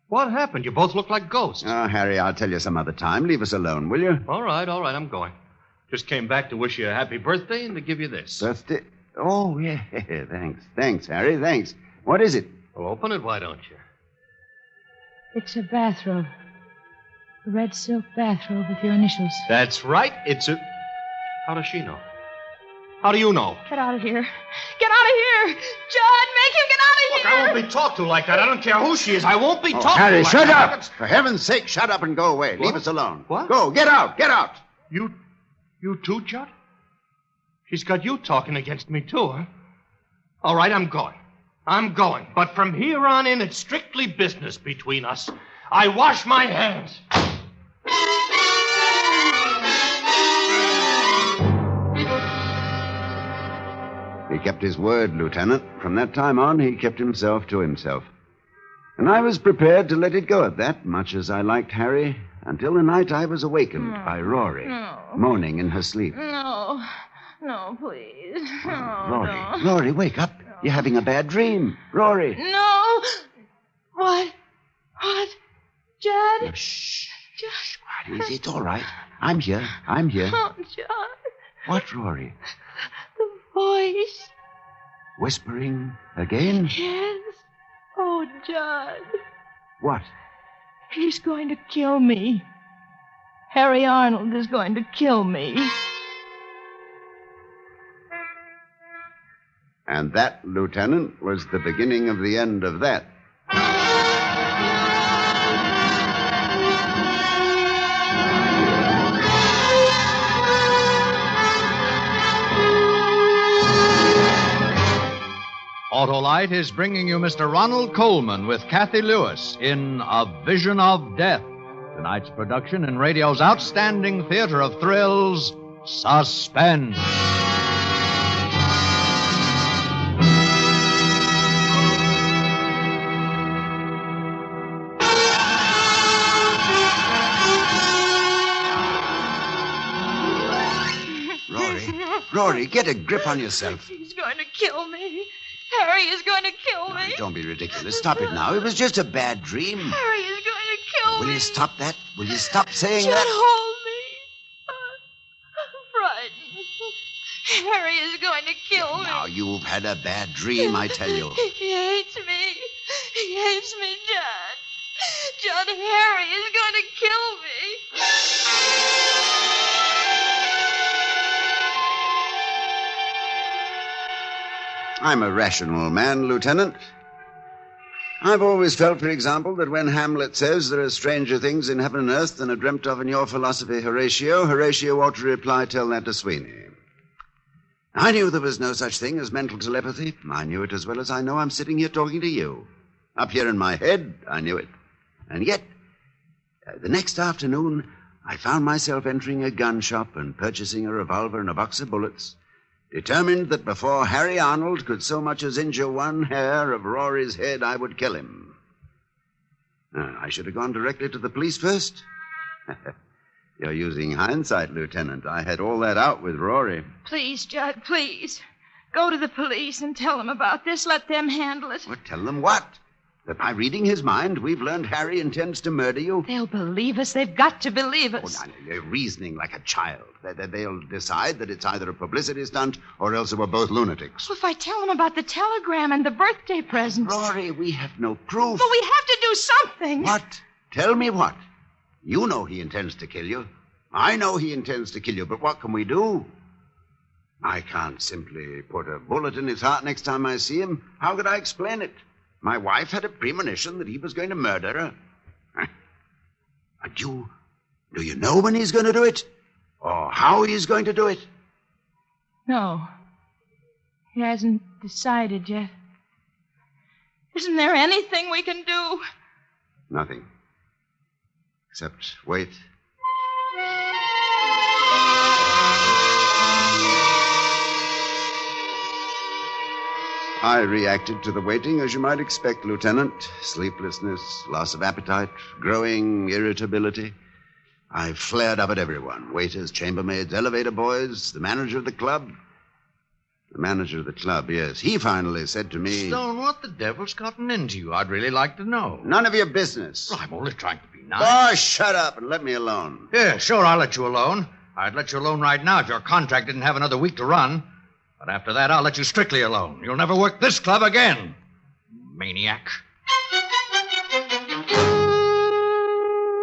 What happened? You both look like ghosts.
Oh, Harry, I'll tell you some other time. Leave us alone, will you?
All right, I'm going. Just came back to wish you a happy birthday and to give you this.
Birthday? Oh, yeah, thanks. Thanks, Harry, thanks. What is it?
Well, open it, why don't you?
It's a bathrobe. A red silk bathrobe with your initials.
That's right. How does she know? How do you know?
Get out of here. Get out of here! John, make him get out of
Look,
here!
I won't be talked to like that. I don't care who she is. I won't be talked to
Harry,
like
shut
that.
up! For heaven's sake, shut up and go away.
What?
Leave us alone.
What?
Go, get out, get out!
You too, Judd? She's got you talking against me, too, huh? All right, I'm going. I'm going. But from here on in, it's strictly business between us. I wash my hands.
He kept his word, Lieutenant. From that time on, he kept himself to himself. And I was prepared to let it go at that, much as I liked Harry, until the night I was awakened by Rory, moaning in her sleep.
No, please. No,
Rory, wake up. You're having a bad dream. Rory.
No. What? Judd?
Shh.
Judd.
It's all right. I'm here.
Oh, Judd.
What, Rory?
The voice.
Whispering again?
Yes. Oh, Judd.
What?
He's going to kill me. Harry Arnold is going to kill me.
And that, Lieutenant, was the beginning of the end of that.
Autolite is bringing you Mr. Ronald Coleman with Kathy Lewis in A Vision of Death. Tonight's production in radio's outstanding theater of thrills, Suspense.
Rory, get a grip on yourself.
He's going to kill me. Harry is going to kill me.
Don't be ridiculous. Stop it now. It was just a bad dream.
Harry is going to kill me.
Will you stop that? Will you stop saying
Just
that?
hold me. I'm frightened. Harry is going to kill me.
Now, you've had a bad dream, I tell you.
He hates me. He hates me, John. John, Harry is going to kill me.
I'm a rational man, Lieutenant. I've always felt, for example, that when Hamlet says there are stranger things in heaven and earth than are dreamt of in your philosophy, Horatio ought to reply, tell that to Sweeney. I knew there was no such thing as mental telepathy. I knew it as well as I know I'm sitting here talking to you. Up here in my head, I knew it. And yet, the next afternoon, I found myself entering a gun shop and purchasing a revolver and a box of bullets, determined that before Harry Arnold could so much as injure one hair of Rory's head, I would kill him. I should have gone directly to the police first. You're using hindsight, Lieutenant. I had all that out with Rory.
Please, Judd, please. Go to the police and tell them about this. Let them handle it.
What? Tell them what? That by reading his mind, we've learned Harry intends to murder you?
They'll believe us. They've got to believe us.
Oh, no, they're reasoning like a child. They'll decide that it's either a publicity stunt or else we're both lunatics.
Well, if I tell them about the telegram and the birthday presents...
Rory, we have no proof.
But we have to do something.
What? Tell me what? You know he intends to kill you. I know he intends to kill you, but what can we do? I can't simply put a bullet in his heart next time I see him. How could I explain it? My wife had a premonition that he was going to murder her. Do you know when he's going to do it? Or how he's going to do it?
No. He hasn't decided yet. Isn't there anything we can do?
Nothing. Except wait. I reacted to the waiting as you might expect, Lieutenant. Sleeplessness, loss of appetite, growing irritability. I flared up at everyone. Waiters, chambermaids, elevator boys, the manager of the club. The manager of the club, yes. He finally said to me...
Stone, what the devil's gotten into you? I'd really like to know.
None of your business.
Well, I'm only trying to be nice.
Oh, shut up and let me alone.
Yeah, sure, I'll let you alone. I'd let you alone right now if your contract didn't have another week to run. But after that, I'll let you strictly alone. You'll never work this club again. Maniac.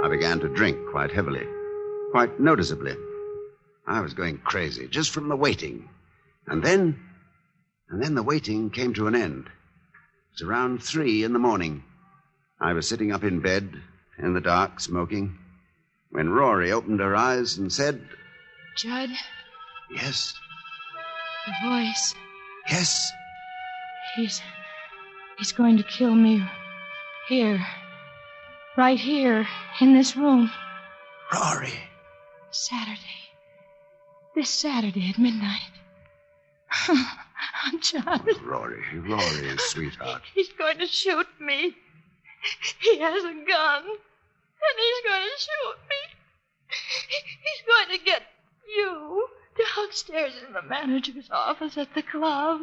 I began to drink quite heavily, quite noticeably. I was going crazy just from the waiting. And then the waiting came to an end. It was around 3 a.m. I was sitting up in bed, in the dark, smoking, when Rory opened her eyes and said...
Judd?
Yes?
The voice.
Yes?
He's going to kill me. Here. Right here, in this room.
Rory.
Saturday. This Saturday at midnight. Judd.
Oh, Rory, sweetheart.
He's going to shoot me. He has a gun. And he's going to shoot me. He's going to get you downstairs in the manager's office at the club.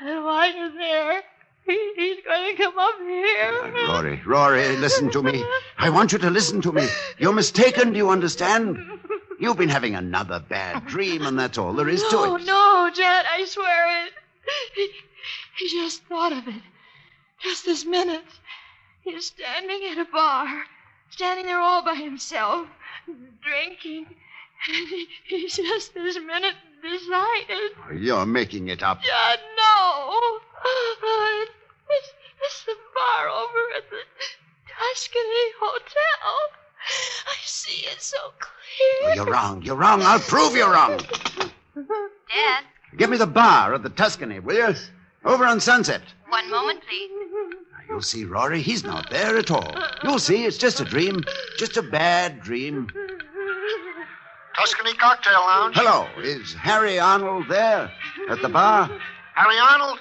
And while you're there, he's going to come up here.
Rory, listen to me. I want you to listen to me. You're mistaken, do you understand? You've been having another bad dream, and that's all there is to it.
No, Judd, I swear it. He just thought of it. Just this minute. He's standing at a bar, standing there all by himself, drinking. And he just this minute decided.
You're making it up.
Judd, no. It's the bar over at the Tuscany Hotel. I see it so clear.
Oh, you're wrong. I'll prove you're wrong.
Dad?
Give me the bar at the Tuscany, will you? Over on Sunset.
One moment, please.
You'll see, Rory, he's not there at all. You'll see, it's just a dream. Just a bad dream.
Tuscany Cocktail Lounge.
Hello, is Harry Arnold there at the bar?
Harry Arnold?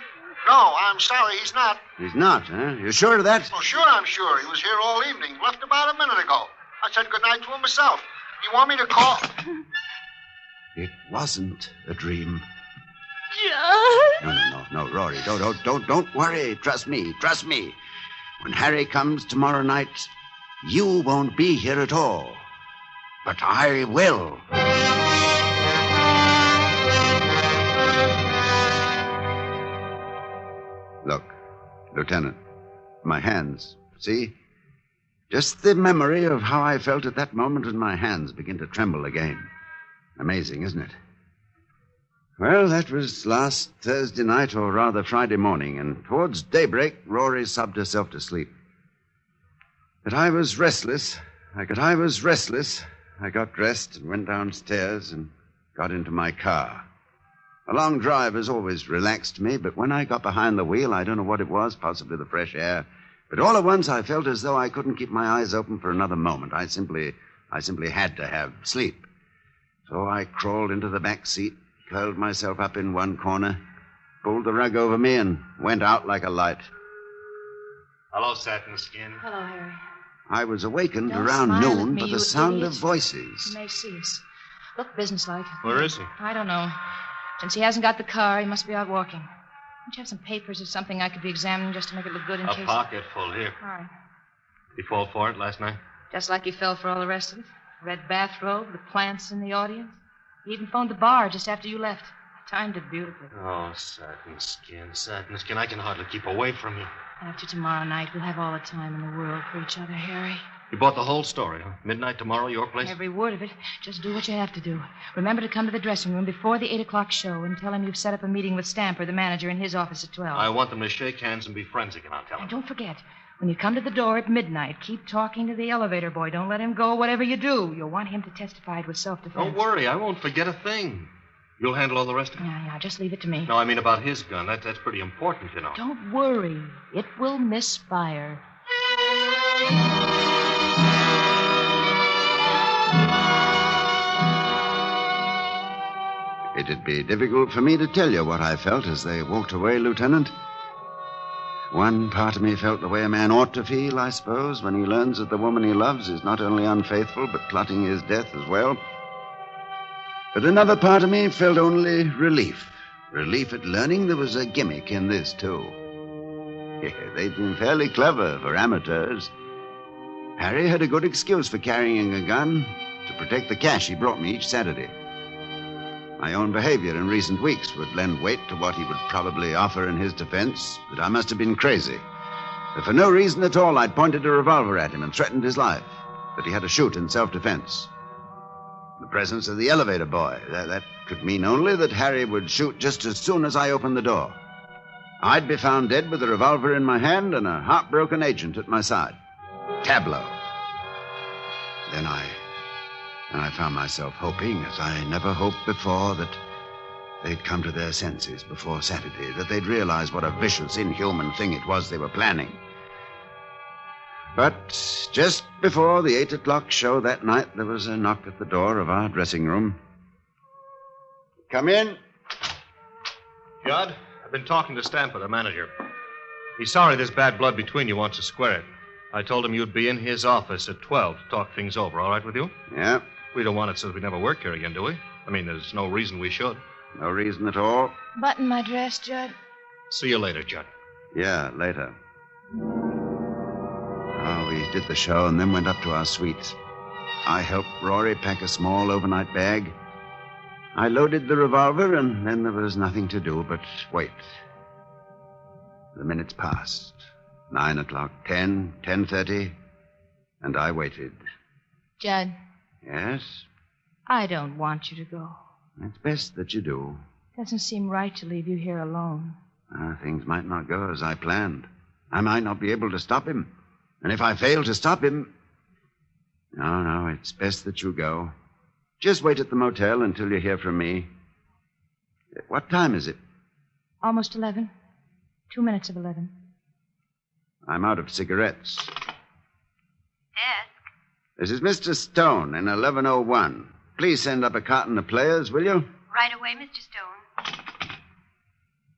No, I'm sorry, he's not.
He's not, huh? You sure of that?
Oh, sure, I'm sure. He was here all evening. Left about a minute ago. I said goodnight to him myself. You want me to call?
It wasn't a dream.
Judd.
No, Rory, don't worry. Trust me. When Harry comes tomorrow night, you won't be here at all. But I will. Look, Lieutenant, my hands, see? Just the memory of how I felt at that moment and my hands begin to tremble again. Amazing, isn't it? Well, that was last Thursday night, or rather Friday morning, and towards daybreak, Rory sobbed herself to sleep. But I was restless. I got dressed and went downstairs and got into my car. A long drive has always relaxed me, but when I got behind the wheel, I don't know what it was, possibly the fresh air, but all at once I felt as though I couldn't keep my eyes open for another moment. I simply had to have sleep. So I crawled into the back seat, curled myself up in one corner, pulled the rug over me, and went out like a light.
Hello, Satin Skin.
Hello, Harry.
I was awakened
Don't
around
smile at
noon
me,
by the
you
sound
idiot.
of voices.
You may see us. Look businesslike.
Where is he?
I don't know. Since he hasn't got the car, he must be out walking. Don't you have some papers or something I could be examining just to make it look good in
A
case?
pocket full here.
All right.
He fall for it last night?
Just like he fell for all the rest of it. Red bathrobe, the plants in the audience. He even phoned the bar just after you left. Timed it beautifully.
Oh, Satin Skin. I can hardly keep away from you.
After tomorrow night, we'll have all the time in the world for each other, Harry.
You bought the whole story, huh? Midnight tomorrow, your place?
Every word of it. Just do what you have to do. Remember to come to the dressing room before the 8 o'clock show and tell him you've set up a meeting with Stamper, the manager, in his office at 12.
I want them to shake hands and be friends again, I'll tell them.
And don't forget, when you come to the door at midnight, keep talking to the elevator boy. Don't let him go, whatever you do. You'll want him to testify it was self-defense.
Don't worry, I won't forget a thing. You'll handle all the rest of it?
Yeah, just leave it to me.
No, I mean about his gun. That's pretty important, you know.
Don't worry. It will misfire.
It'd be difficult for me to tell you what I felt as they walked away, Lieutenant. One part of me felt the way a man ought to feel, I suppose, when he learns that the woman he loves is not only unfaithful, but plotting his death as well. But another part of me felt only relief. Relief at learning there was a gimmick in this, too. Yeah, they'd been fairly clever for amateurs. Harry had a good excuse for carrying a gun to protect the cash he brought me each Saturday. My own behavior in recent weeks would lend weight to what he would probably offer in his defense, that I must have been crazy. That for no reason at all, I'd pointed a revolver at him and threatened his life, that he had to shoot in self-defense. The presence of the elevator boy, that could mean only that Harry would shoot just as soon as I opened the door. I'd be found dead with a revolver in my hand and a heartbroken agent at my side. Tableau. Then I found myself hoping, as I never hoped before, that they'd come to their senses before Saturday, that they'd realize what a vicious, inhuman thing it was they were planning. But just before the 8 o'clock show that night, there was a knock at the door of our dressing room. Come in.
Judd, I've been talking to Stamper, the manager. He's sorry there's bad blood between you, wants to square it. I told him you'd be in his office at 12 to talk things over. All right with you?
Yeah.
We don't want it so we never work here again, do we? I mean, there's no reason we should.
No reason at all.
Button my dress, Judd.
See you later, Judd.
Yeah, later. Oh, we did the show and then went up to our suites. I helped Rory pack a small overnight bag. I loaded the revolver, and then there was nothing to do but wait. The minutes passed. 9 o'clock, 10, 10:30, and I waited.
Judd,
Yes?
I don't want you to go.
It's best that you do.
Doesn't seem right to leave you here alone.
Things might not go as I planned. I might not be able to stop him. And if I fail to stop him... No, it's best that you go. Just wait at the motel until you hear from me. What time is it?
Almost 11. 2 minutes of 11.
I'm out of cigarettes.
Desk.
This is Mr. Stone in 1101. Please send up a carton of players, will you?
Right away, Mr. Stone.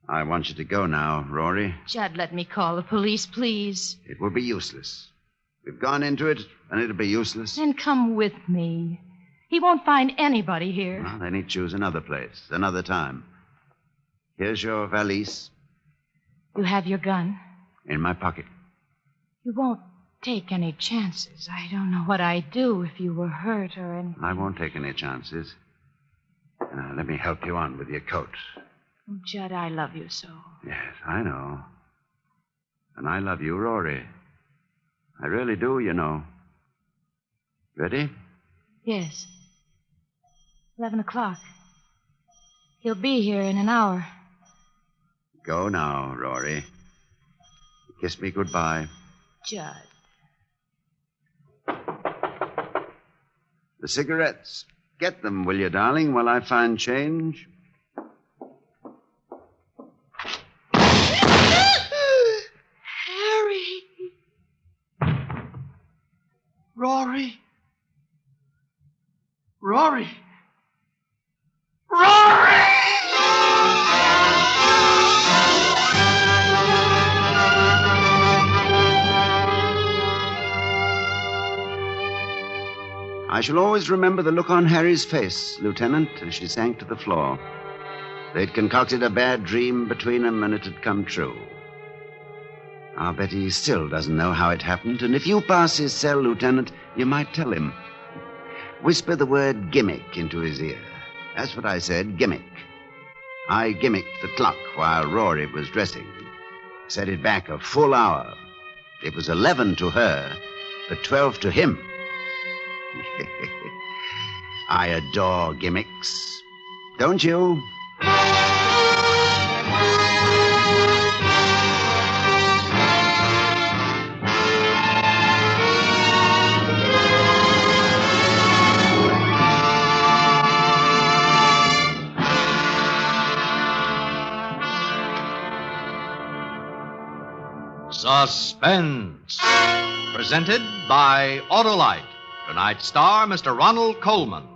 I want you to go now, Rory.
Judd, let me call the police, please.
It will be useless. We've gone into it, and it'll be useless.
Then come with me. He won't find anybody here.
Well, then he'd choose another place, another time. Here's your valise.
You have your gun?
In my pocket.
You won't take any chances. I don't know what I'd do if you were hurt or anything.
I won't take any chances. Let me help you on with your coat.
Oh, Judd, I love you so.
Yes, I know. And I love you, Rory. I really do, you know. Ready?
Yes. 11 o'clock. He'll be here in an hour.
Go now, Rory. Kiss me goodbye.
Judd.
The cigarettes. Get them, will you, darling, while I find change?
Harry.
Rory. Rory. Rory!
I shall always remember the look on Harry's face, Lieutenant, as she sank to the floor. They'd concocted a bad dream between them, and it had come true. I'll bet he still doesn't know how it happened, and if you pass his cell, Lieutenant, you might tell him. Whisper the word gimmick into his ear. That's what I said, gimmick. I gimmicked the clock while Rory was dressing. Set it back a full hour. It was 11 to her, but 12 to him. I adore gimmicks. Don't you?
Suspense. Presented by Autolite. Tonight's star, Mr. Ronald Coleman.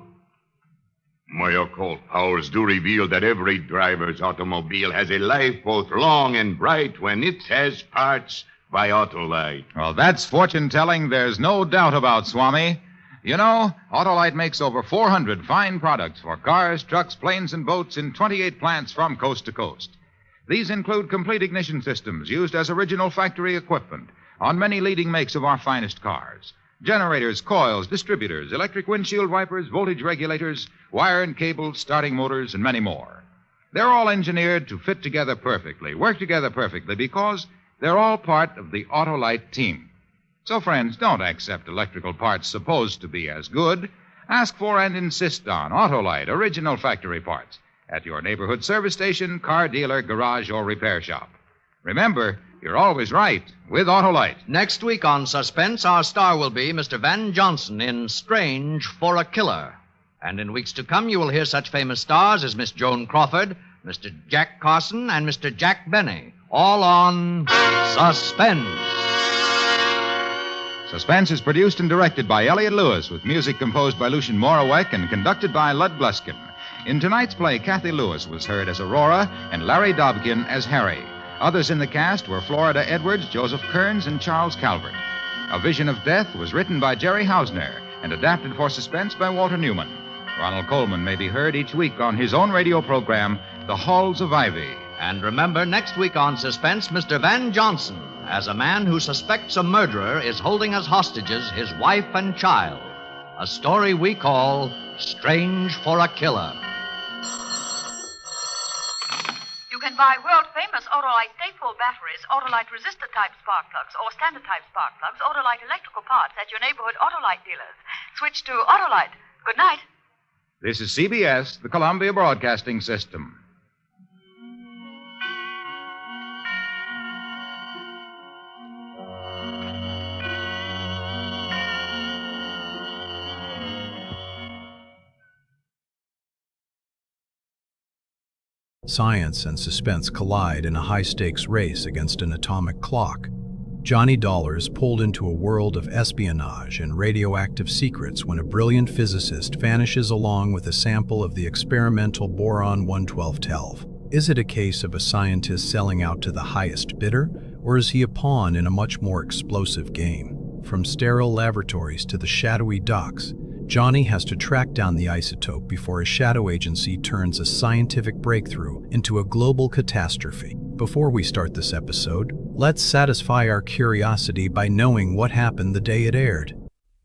My occult powers do reveal that every driver's automobile has a life both long and bright when it has parts by Autolite.
Well, that's fortune-telling there's no doubt about, Swami. You know, Autolite makes over 400 fine products for cars, trucks, planes, and boats in 28 plants from coast to coast. These include complete ignition systems used as original factory equipment on many leading makes of our finest cars. Generators, coils, distributors, electric windshield wipers, voltage regulators, wire and cable, starting motors, and many more. They're all engineered to fit together perfectly, work together perfectly, because they're all part of the Autolite team. So, friends, don't accept electrical parts supposed to be as good. Ask for and insist on Autolite original factory parts at your neighborhood service station, car dealer, garage, or repair shop. Remember, you're always right with Autolite.
Next week on Suspense, our star will be Mr. Van Johnson in Strange for a Killer. And in weeks to come, you will hear such famous stars as Miss Joan Crawford, Mr. Jack Carson, and Mr. Jack Benny, all on Suspense.
Suspense is produced and directed by Elliott Lewis, with music composed by Lucien Morawek and conducted by Lud Gluskin. In tonight's play, Kathy Lewis was heard as Aurora and Larry Dobkin as Harry. Others in the cast were Florida Edwards, Joseph Kearns, and Charles Calvert. A Vision of Death was written by Jerry Hausner and adapted for Suspense by Walter Newman. Ronald Coleman may be heard each week on his own radio program, The Halls of Ivy.
And remember, next week on Suspense, Mr. Van Johnson, as a man who suspects a murderer, is holding as hostages his wife and child. A story we call Strange for a Killer.
You can buy world-famous Autolite stateful batteries, Autolite resistor-type spark plugs, or standard-type spark plugs, Autolite electrical parts at your neighborhood Autolite dealers. Switch to Autolite. Good night.
This is CBS, the Columbia Broadcasting System.
Science and suspense collide in a high-stakes race against an atomic clock. Johnny Dollar is pulled into a world of espionage and radioactive secrets when a brilliant physicist vanishes along with a sample of the experimental boron-112-12. Is it a case of a scientist selling out to the highest bidder, or is he a pawn in a much more explosive game? From sterile laboratories to the shadowy docks, Johnny has to track down the isotope before a shadow agency turns a scientific breakthrough into a global catastrophe. Before we start this episode, let's satisfy our curiosity by knowing what happened the day it aired.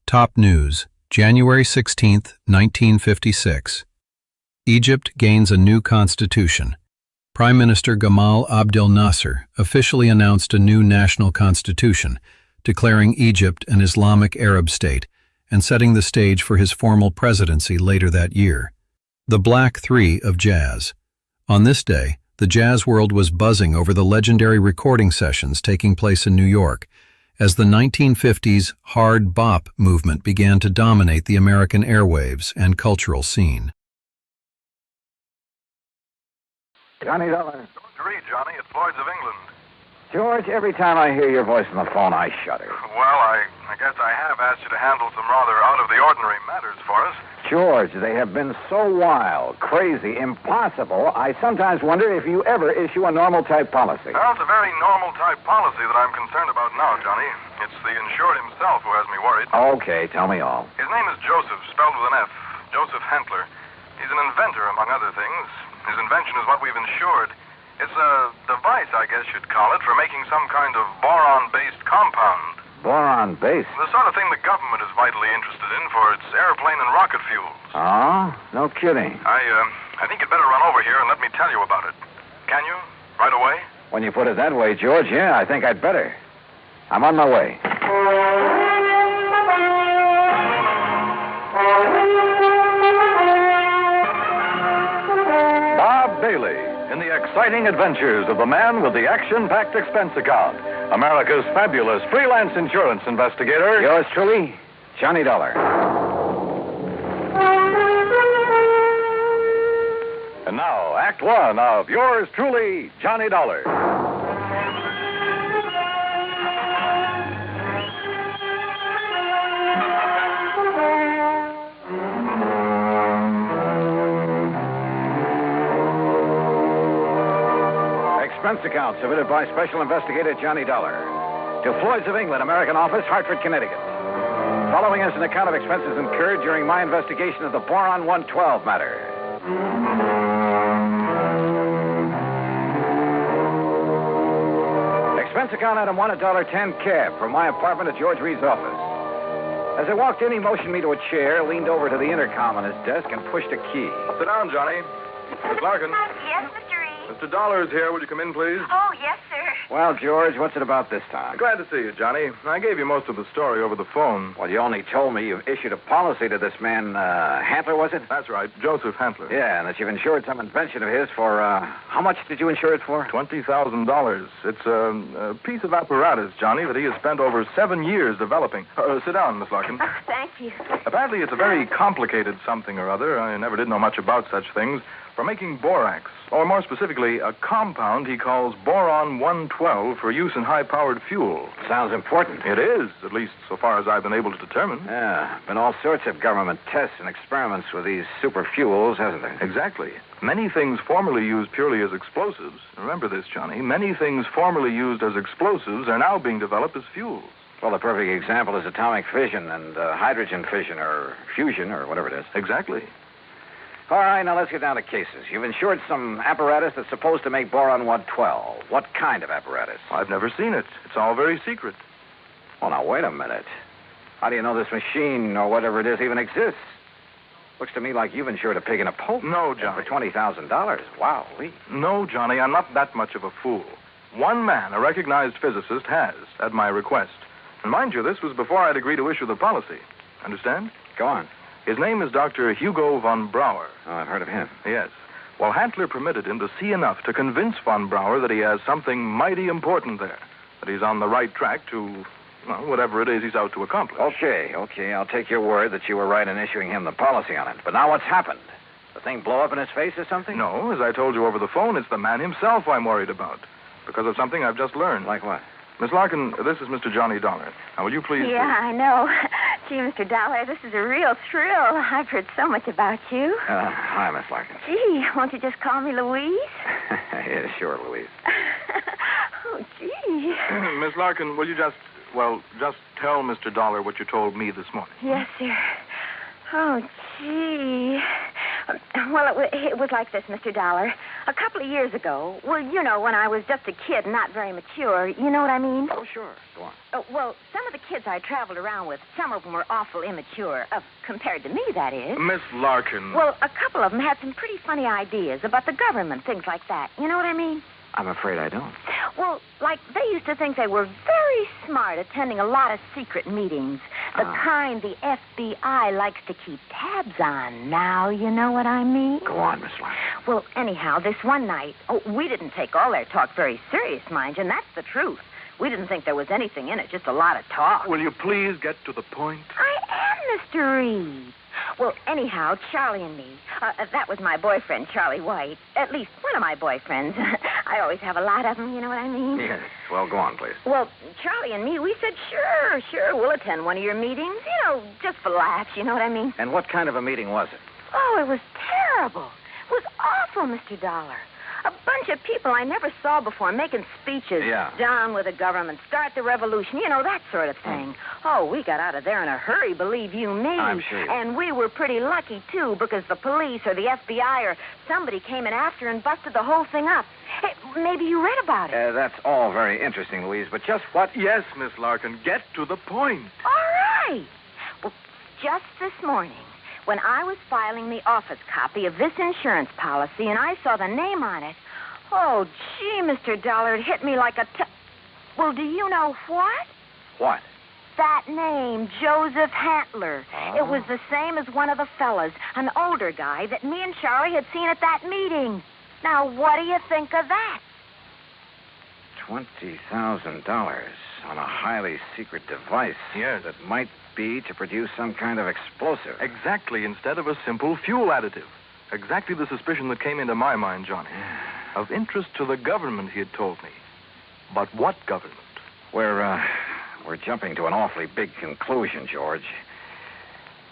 Top news, January 16, 1956. Egypt gains a new constitution. Prime Minister Gamal Abdel Nasser officially announced a new national constitution, declaring Egypt an Islamic Arab state and setting the stage for his formal presidency later that year. The Black Three of Jazz, On this day, the jazz world was buzzing over the legendary recording sessions taking place in New York as the 1950s hard bop movement began to dominate the American airwaves and cultural scene.
Johnny Dollar.
To read, Johnny. It's Floyd's of England.
George, every time I hear your voice on the phone, I shudder.
Well, I guess I have asked you to handle some rather out-of-the-ordinary matters for us.
George, they have been so wild, crazy, impossible, I sometimes wonder if you ever issue a normal-type policy.
Well, it's a very normal-type policy that I'm concerned about now, Johnny. It's the insured himself who has me worried.
Okay, tell me all.
His name is Joseph, spelled with an F. Joseph Hentler. He's an inventor, among other things. His invention is what we've insured. It's a device, I guess you'd call it, for making some kind of boron-based compound.
Boron-based?
The sort of thing the government is vitally interested in for its airplane and rocket fuels.
Oh? No kidding.
I think you'd better run over here and let me tell you about it. Can you? Right away?
When you put it that way, George, yeah, I think I'd better. I'm on my way.
Bob Bailey, in the exciting adventures of the man with the action-packed expense account, America's fabulous freelance insurance investigator.
Yours truly, Johnny Dollar.
And now, Act One of yours truly, Johnny Dollar.
Expense account submitted by Special Investigator Johnny Dollar to Floyd's of England, American Office, Hartford, Connecticut. Following is an account of expenses incurred during my investigation of the Boron 112 matter. Expense account item 1, $1.10 cab from my apartment to George Reed's office. As I walked in, he motioned me to a chair, leaned over to the intercom on his desk, and pushed a key.
Sit down, Johnny. Miss Larkin.
Yes, Mr. Reed.
Mr. Dollar is here. Would you come in, please?
Oh, yes, sir.
Well, George, what's it about this time?
Glad to see you, Johnny. I gave you most of the story over the phone.
Well, you only told me you've issued a policy to this man, Hantler, was it?
That's right, Joseph Hantler.
Yeah, and that you've insured some invention of his for, how much did you insure it for?
$20,000. It's a piece of apparatus, Johnny, that he has spent over 7 years developing. Sit down, Miss Larkin.
Oh, thank you.
Apparently, it's a very complicated something or other. I never did know much about such things. For making borax, or more specifically, a compound he calls boron 112 for use in high-powered fuel.
Sounds important.
It is, at least so far as I've been able to determine.
Yeah, been all sorts of government tests and experiments with these super fuels, hasn't there?
Exactly. Many things formerly used purely as explosives, remember this, Johnny, many things formerly used as explosives are now being developed as fuels.
Well, the perfect example is atomic fission and hydrogen fission or fusion or whatever it is.
Exactly.
All right, now let's get down to cases. You've insured some apparatus that's supposed to make boron 112. What kind of apparatus?
I've never seen it. It's all very secret.
Well, now, wait a minute. How do you know this machine or whatever it is even exists? Looks to me like you've insured a pig in a poke.
No, Johnny.
For $20,000. Wow.
No, Johnny, I'm not that much of a fool. One man, a recognized physicist, has, at my request. And mind you, this was before I'd agreed to issue the policy. Understand?
Go on.
His name is Dr. Hugo von Brauer.
Oh, I've heard of him.
Yes. Well, Hantler permitted him to see enough to convince von Brauer that he has something mighty important there, that he's on the right track to, well, whatever it is he's out to accomplish.
Okay. I'll take your word that you were right in issuing him the policy on it. But now what's happened? The thing blow up in his face or something?
No, as I told you over the phone, it's the man himself I'm worried about, because of something I've just learned.
Like what?
Miss Larkin, this is Mr. Johnny Dollar. Now, will you please...
Yeah, I know. Gee, Mr. Dollar, this is a real thrill. I've heard so much about you.
Hi, Miss Larkin.
Gee, won't you just call me Louise?
Yeah, sure, Louise.
Oh, gee.
Miss Larkin, will you just tell Mr. Dollar what you told me this morning?
Yes, sir. Oh, gee. Well, it was like this, Mr. Dollar. A couple of years ago, well, you know, when I was just a kid, not very mature, you know what I mean?
Oh, sure. Go on.
Well, some of the kids I traveled around with, some of them were awful immature, compared to me, that is.
Miss Larkin.
Well, a couple of them had some pretty funny ideas about the government, things like that. You know what I mean?
I'm afraid I don't.
Well, like, they used to think they were very smart attending a lot of secret meetings. The kind the FBI likes to keep tabs on. Now you know what I mean?
Go on, Miss Larkin.
Well, anyhow, this one night, we didn't take all their talk very serious, mind you, and that's the truth. We didn't think there was anything in it, just a lot of talk.
Will you please get to the point?
I am, Mr. Reed. Well, anyhow, Charlie and me, that was my boyfriend, Charlie White. At least one of my boyfriends. I always have a lot of them, you know what I mean?
Yes. Well, go on, please.
Well, Charlie and me, we said, sure, we'll attend one of your meetings, just for laughs, you know what I mean?
And what kind of a meeting was it?
Oh, it was terrible. It was awful, Mr. Dollar. A bunch of people I never saw before making speeches.
Yeah.
Down with the government, start the revolution, that sort of thing. Oh, we got out of there in a hurry, believe you me.
I'm sure.
And we were pretty lucky, too, because the police or the FBI or somebody came in after and busted the whole thing up. Hey, maybe you read about it.
That's all very interesting, Louise, but just what... Yes, Miss Larkin, get to the point.
All right. Well, just this morning, when I was filing the office copy of this insurance policy and I saw the name on it, oh, gee, Mr. Dollar, it hit me like a... Well, do you know what?
What?
That name, Joseph Hantler.
Oh.
It was the same as one of the fellas, an older guy that me and Charlie had seen at that meeting. Now, what do you think of that?
$20,000 on a highly secret device.
Yes.
That might be to produce some kind of explosive.
Exactly, instead of a simple fuel additive. Exactly the suspicion that came into my mind, Johnny. Of interest to the government, he had told me. But what government?
We're jumping to an awfully big conclusion, George.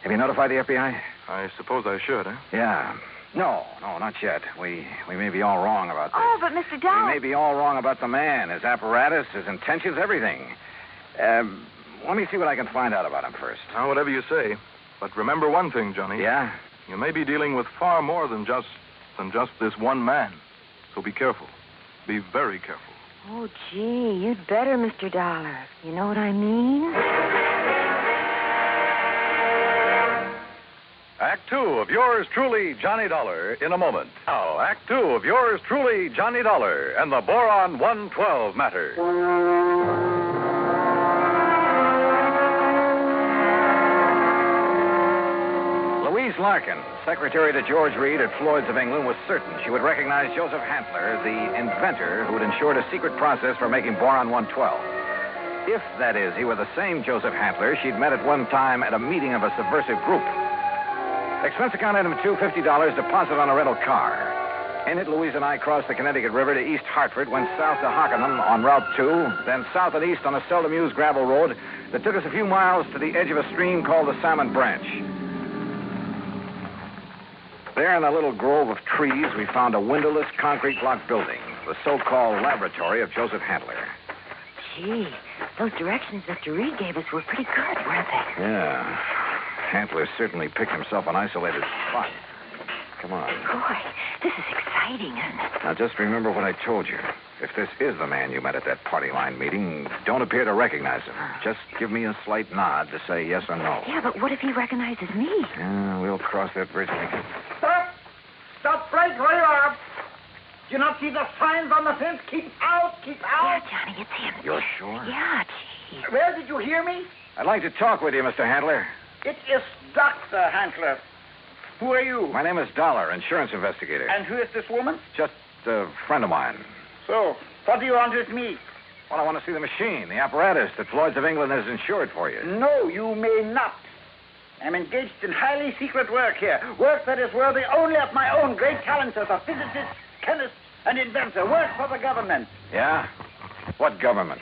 Have you notified the FBI?
I suppose I should, eh?
Yeah. No, not yet. We may be all wrong about this.
Oh, but Mr. Dollar...
We may be all wrong about the man, his apparatus, his intentions, everything. Let me see what I can find out about him first.
Now, whatever you say. But remember one thing, Johnny.
Yeah?
You may be dealing with far more than just this one man. So be careful. Be very careful.
Oh, gee, you'd better, Mr. Dollar. You know what I mean?
Act 2 of yours truly, Johnny Dollar, in a moment. Now, Act 2 of yours truly, Johnny Dollar, and the Boron 112 matter.
Louise Larkin, secretary to George Reed at Floyd's of England, was certain she would recognize Joseph Hantler, the inventor who had ensured a secret process for making Boron 112. If, that is, he were the same Joseph Hantler she'd met at one time at a meeting of a subversive group. Expense account item $250, deposit on a rental car. In it, Louise and I crossed the Connecticut River to East Hartford, went south to Hockenham on Route 2, then south and east on a seldom used gravel road that took us a few miles to the edge of a stream called the Salmon Branch. There in a little grove of trees, we found a windowless concrete block building, the so-called laboratory of Joseph Hantler.
Gee, those directions Mr. Reed gave us were pretty good, weren't they?
Yeah. Hantler certainly picked himself an isolated spot. Come on.
Boy, this is exciting, isn't it?
Now, just remember what I told you. If this is the man you met at that party line meeting, don't appear to recognize him. Just give me a slight nod to say yes or no.
Yeah, but what if he recognizes me?
Yeah, we'll cross that bridge when we get...
Stop! Stop right where you are. Do you not see the signs on the fence? Keep out, keep out.
Yeah, Johnny, it's him.
You're sure?
Yeah, gee.
Where did you hear me?
I'd like to talk with you, Mr. Hantler.
It is Dr. Hantler. Who are you?
My name is Dollar, insurance investigator.
And who is this woman?
Just a friend of mine.
So, what do you want with me?
Well, I want to see the machine, the apparatus that Floyd's of England has insured for you.
No, you may not. I'm engaged in highly secret work here. Work that is worthy only of my own great talents as a physicist, chemist, and inventor. Work for the government.
Yeah? What government?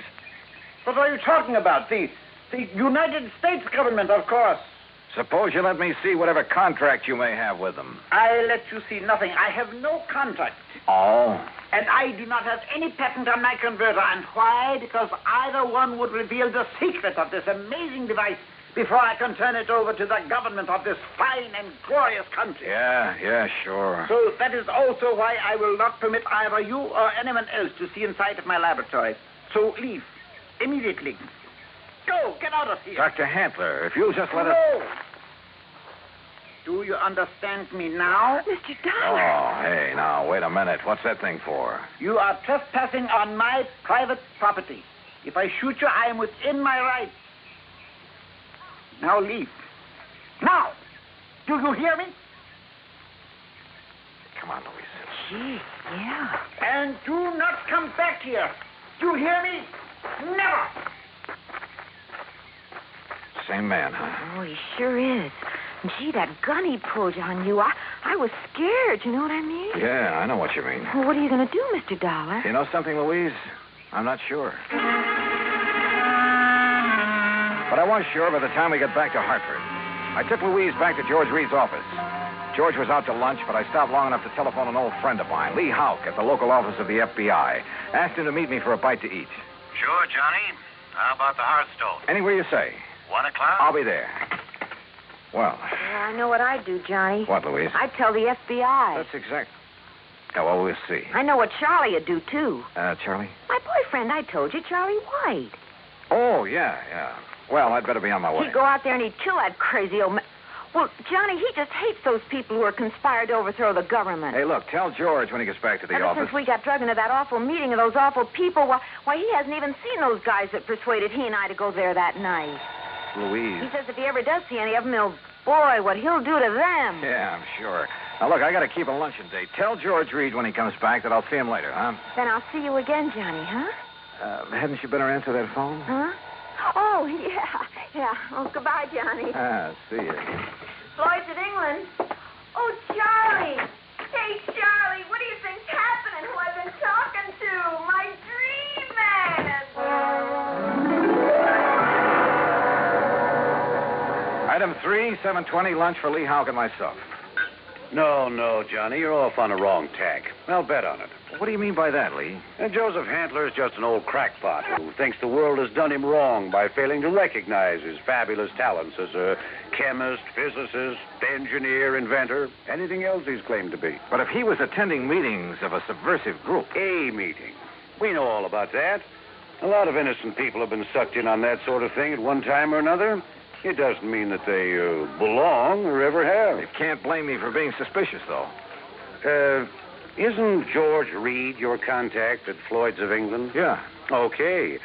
What are you talking about? The United States government, of course.
Suppose you let me see whatever contract you may have with them.
I let you see nothing. I have no contract.
Oh?
And I do not have any patent on my converter. And why? Because either one would reveal the secret of this amazing device before I can turn it over to the government of this fine and glorious country.
Yeah, sure.
So that is also why I will not permit either you or anyone else to see inside of my laboratory. So leave. Immediately. Go, get out of here.
Dr. Hantler, if you'll just let us...
No. Do you understand me now?
Mr. Dollar.
Oh, hey, now, wait a minute. What's that thing for?
You are trespassing on my private property. If I shoot you, I am within my rights. Now leave. Now! Do you hear me?
Come on, Louise.
Gee, yeah.
And do not come back here. Do you hear me? Never!
Same man, huh?
Oh, he sure is. And gee, that gun he pulled on you, I was scared, you know what I mean?
Yeah, I know what you mean.
Well, what are you going to do, Mr. Dollar?
You know something, Louise? I'm not sure. But I was sure by the time we got back to Hartford. I took Louise back to George Reed's office. George was out to lunch, but I stopped long enough to telephone an old friend of mine, Lee Houck, at the local office of the FBI. Asked him to meet me for a bite to eat.
Sure, Johnny. How about the Hearthstone?
Anywhere you say.
1 o'clock?
I'll be there. Well,
Yeah, I know what I'd do, Johnny.
what, Louise?
I'd tell the FBI.
That's exact. Yeah, well, we'll see.
I know what Charlie would do, too.
Charlie?
My boyfriend, I told you, Charlie White.
Oh, yeah. Well, I'd better be on my way.
He'd go out there and he'd kill that crazy old man. Well, Johnny, he just hates those people who are conspired to overthrow the government.
Hey, look, tell George when he gets back to the
Ever
office.
since we got drugged into that awful meeting of those awful people, why, he hasn't even seen those guys that persuaded he and I to go there that night.
Louise.
He says if he ever does see any of them, boy, what he'll do to them.
Yeah, I'm sure. Now, look, I got to keep a luncheon date. Tell George Reed when he comes back that I'll see him later, huh?
Then I'll see you again, Johnny, huh?
Hadn't you better answer that phone?
Huh? Oh, yeah. Oh, goodbye, Johnny.
See you.
Floyd's at England. Oh, Charlie. Hey, Charlie, what do you think's happening? Who I've been talking to? My dream man.
Item 3, 7:20, lunch for Lee Houck and myself.
No, Johnny, you're off on the wrong tack. I'll bet on it.
What do you mean by that, Lee?
And Joseph Handler is just an old crackpot who thinks the world has done him wrong by failing to recognize his fabulous talents as a chemist, physicist, engineer, inventor, anything else he's claimed to be.
But if he was attending meetings of a subversive group...
A meeting. We know all about that. A lot of innocent people have been sucked in on that sort of thing at one time or another. It doesn't mean that they belong or ever have.
You can't blame me for being suspicious, though.
Isn't George Reed your contact at Floyd's of England?
Yeah.
Okay.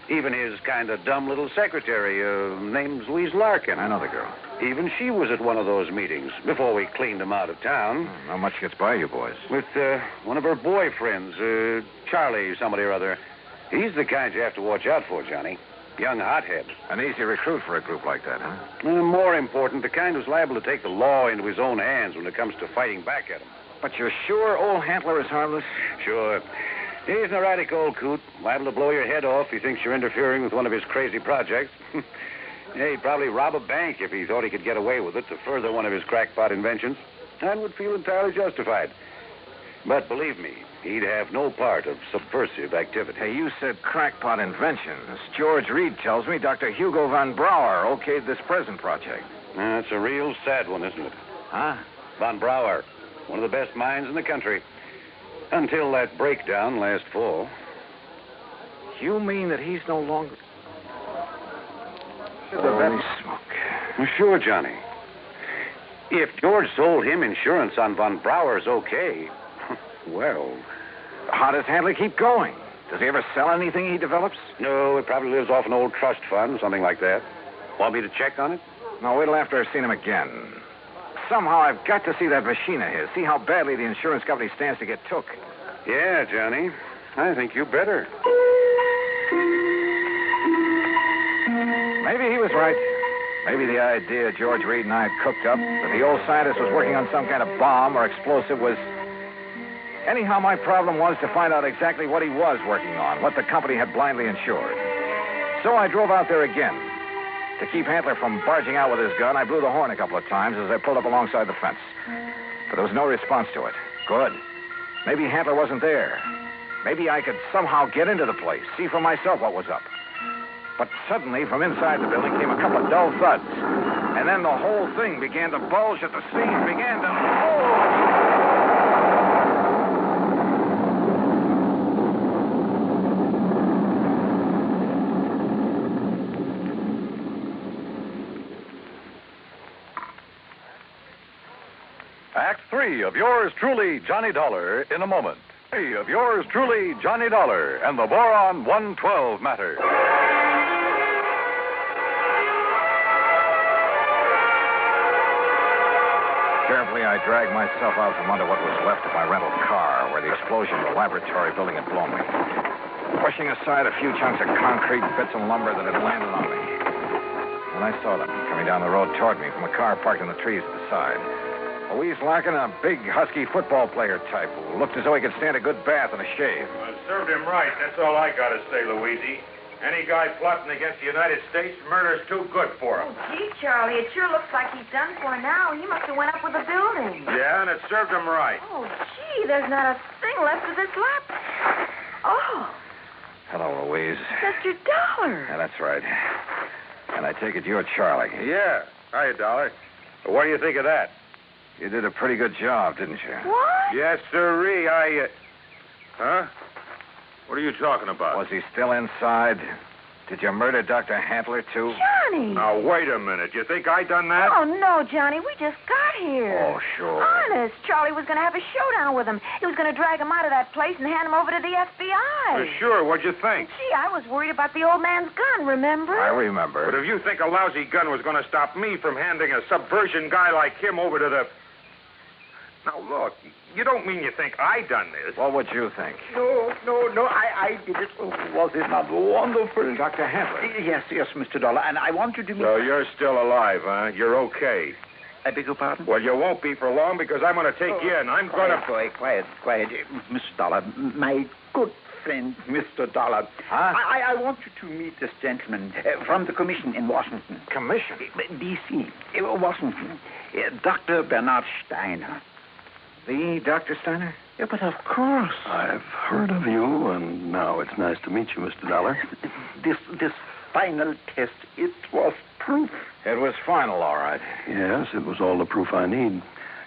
Even his kind of dumb little secretary, name's Louise Larkin.
I know the girl.
Even she was at one of those meetings before we cleaned him out of town.
Not much gets by you boys.
With one of her boyfriends, Charlie somebody or other. He's the kind you have to watch out for, Johnny. Young hothead.
An easy recruit for a group like that, huh?
More important, the kind who's liable to take the law into his own hands when it comes to fighting back at him.
But you're sure old Handler is harmless?
Sure. He's an erratic old coot, liable to blow your head off if he thinks you're interfering with one of his crazy projects. Yeah, he'd probably rob a bank if he thought he could get away with it to further one of his crackpot inventions, and would feel entirely justified. But believe me, he'd have no part of subversive activity.
Hey, you said crackpot inventions. George Reed tells me Dr. Hugo von Brauer okayed this present project.
It's a real sad one, isn't it?
Huh?
Von Brauer, one of the best minds in the country. Until that breakdown last fall.
You mean that he's no longer... Holy smoke.
Well, sure, Johnny. If George sold him insurance on Von Brauer's okay, well...
How does Handler keep going? Does he ever sell anything he develops?
No, it probably lives off an old trust fund, something like that. Want me to check on it?
No, wait till after I've seen him again. Somehow I've got to see that machine of his, see how badly the insurance company stands to get took.
Yeah, Johnny. I think you better.
Maybe he was right. Maybe the idea George Reed and I had cooked up, that the old scientist was working on some kind of bomb or explosive, was... Anyhow, my problem was to find out exactly what he was working on, what the company had blindly insured. So I drove out there again. To keep Handler from barging out with his gun, I blew the horn a couple of times as I pulled up alongside the fence. But there was no response to it. Good. Maybe Handler wasn't there. Maybe I could somehow get into the place, see for myself what was up. But suddenly, from inside the building came a couple of dull thuds. And then the whole thing began to bulge at the seams, began to... Oh!
Act 3 of yours truly, Johnny Dollar, in a moment. 3 of yours truly, Johnny Dollar, and the Boron 112 matter.
Carefully, I dragged myself out from under what was left of my rental car, where the explosion of the laboratory building had blown me, pushing aside a few chunks of concrete, bits of lumber that had landed on me. And I saw them coming down the road toward me from a car parked in the trees at the side. Louise Larkin, a big, husky football player type who looked as though he could stand a good bath and a shave.
Well, served him right. That's all I got to say, Louise. Any guy plotting against the United States, murder's too good for him.
Oh, gee, Charlie, it sure looks like he's done for now. He must have went up with the building.
Yeah, and it served him right.
Oh, gee, there's not a thing left of this lap. Oh,
Hello, Louise.
Mr. Dollar.
Yeah, that's right. And I take it you're Charlie.
Yeah. Hiya, Dollar. What do you think of that?
You did a pretty good job, didn't you?
What?
Yes, sirree. Huh? What are you talking about?
Was he still inside? Did you murder Dr. Handler, too?
Johnny.
Now, wait a minute. You think I done that?
Oh, no, Johnny. We just got here.
Oh, sure.
Honest. Charlie was going to have a showdown with him. He was going to drag him out of that place and hand him over to the FBI.
Sure. What'd you think?
Gee, I was worried about the old man's gun, remember?
I remember.
But if you think a lousy gun was going to stop me from handing a subversion guy like him over to the... Now, look, you don't mean you think I done this.
What would you think?
No, I did it. Oh, was it not wonderful?
Dr. Handler.
Yes, Mr. Dollar, and I want you to meet...
So you're still alive, huh? You're okay.
I beg your pardon?
Well, you won't be for long because I'm going to take you in. I'm going to...
Quiet. Mr. Dollar, my good friend, Mr. Dollar.
Huh?
I want you to meet this gentleman from the commission in Washington.
Commission?
D.C., Washington. Dr. Bernard Steiner.
The Dr. Steiner?
Yeah, but of course.
I've heard of you, and now it's nice to meet you, Mr. Dollar.
This final test, it was proof.
It was final, all right.
Yes, it was all the proof I need.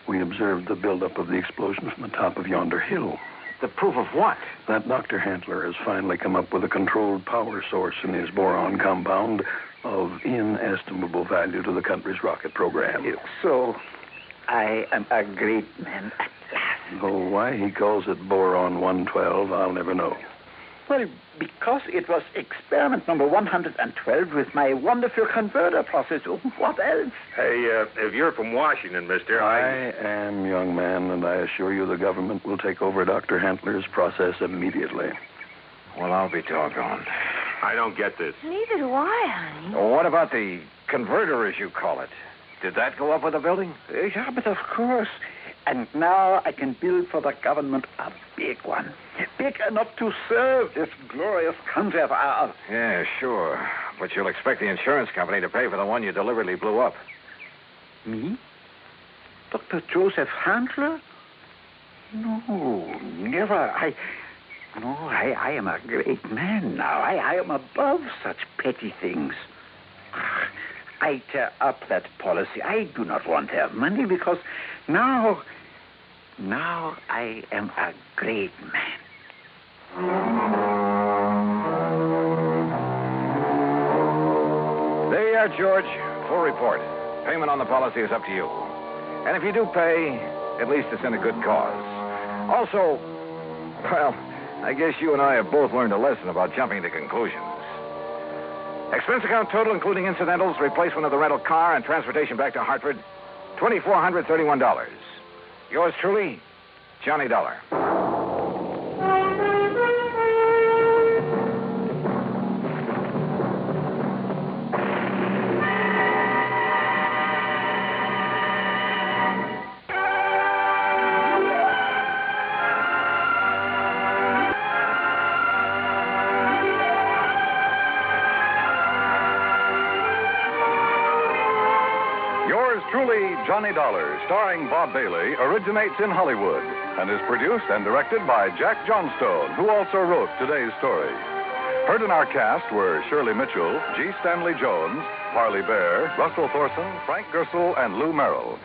We observed the buildup of the explosion from the top of yonder hill.
The proof of what?
That Dr. Handler has finally come up with a controlled power source in his boron compound of inestimable value to the country's rocket program.
So, I am a great man at last.
Though why he calls it boron 112, I'll never know.
Well, because it was experiment number 112 with my wonderful converter process. What else?
Hey, if you're from Washington, mister,
I am, young man, and I assure you the government will take over Dr. Handler's process immediately.
Well, I'll be doggone.
I don't get this.
Neither do I, honey.
Well, what about the converter, as you call it? Did that go up with the building?
Yeah, but of course. And now I can build for the government a big one. Big enough to serve this glorious country of ours.
Yeah, sure. But you'll expect the insurance company to pay for the one you deliberately blew up.
Me? Dr. Joseph Handler? No, never. I am a great man now. I am above such petty things. I tear up that policy. I do not want their money because now I am a great man.
There you are, George. Full report. Payment on the policy is up to you. And if you do pay, at least it's in a good cause. Also, well, I guess you and I have both learned a lesson about jumping to conclusions. Expense account total, including incidentals, replacement of the rental car, and transportation back to Hartford, $2,431. Yours truly, Johnny Dollar.
Truly, Johnny Dollar, starring Bob Bailey, originates in Hollywood and is produced and directed by Jack Johnstone, who also wrote today's story. Heard in our cast were Shirley Mitchell, G. Stanley Jones, Parley Bear, Russell Thorson, Frank Gersel, and Lou Merrill.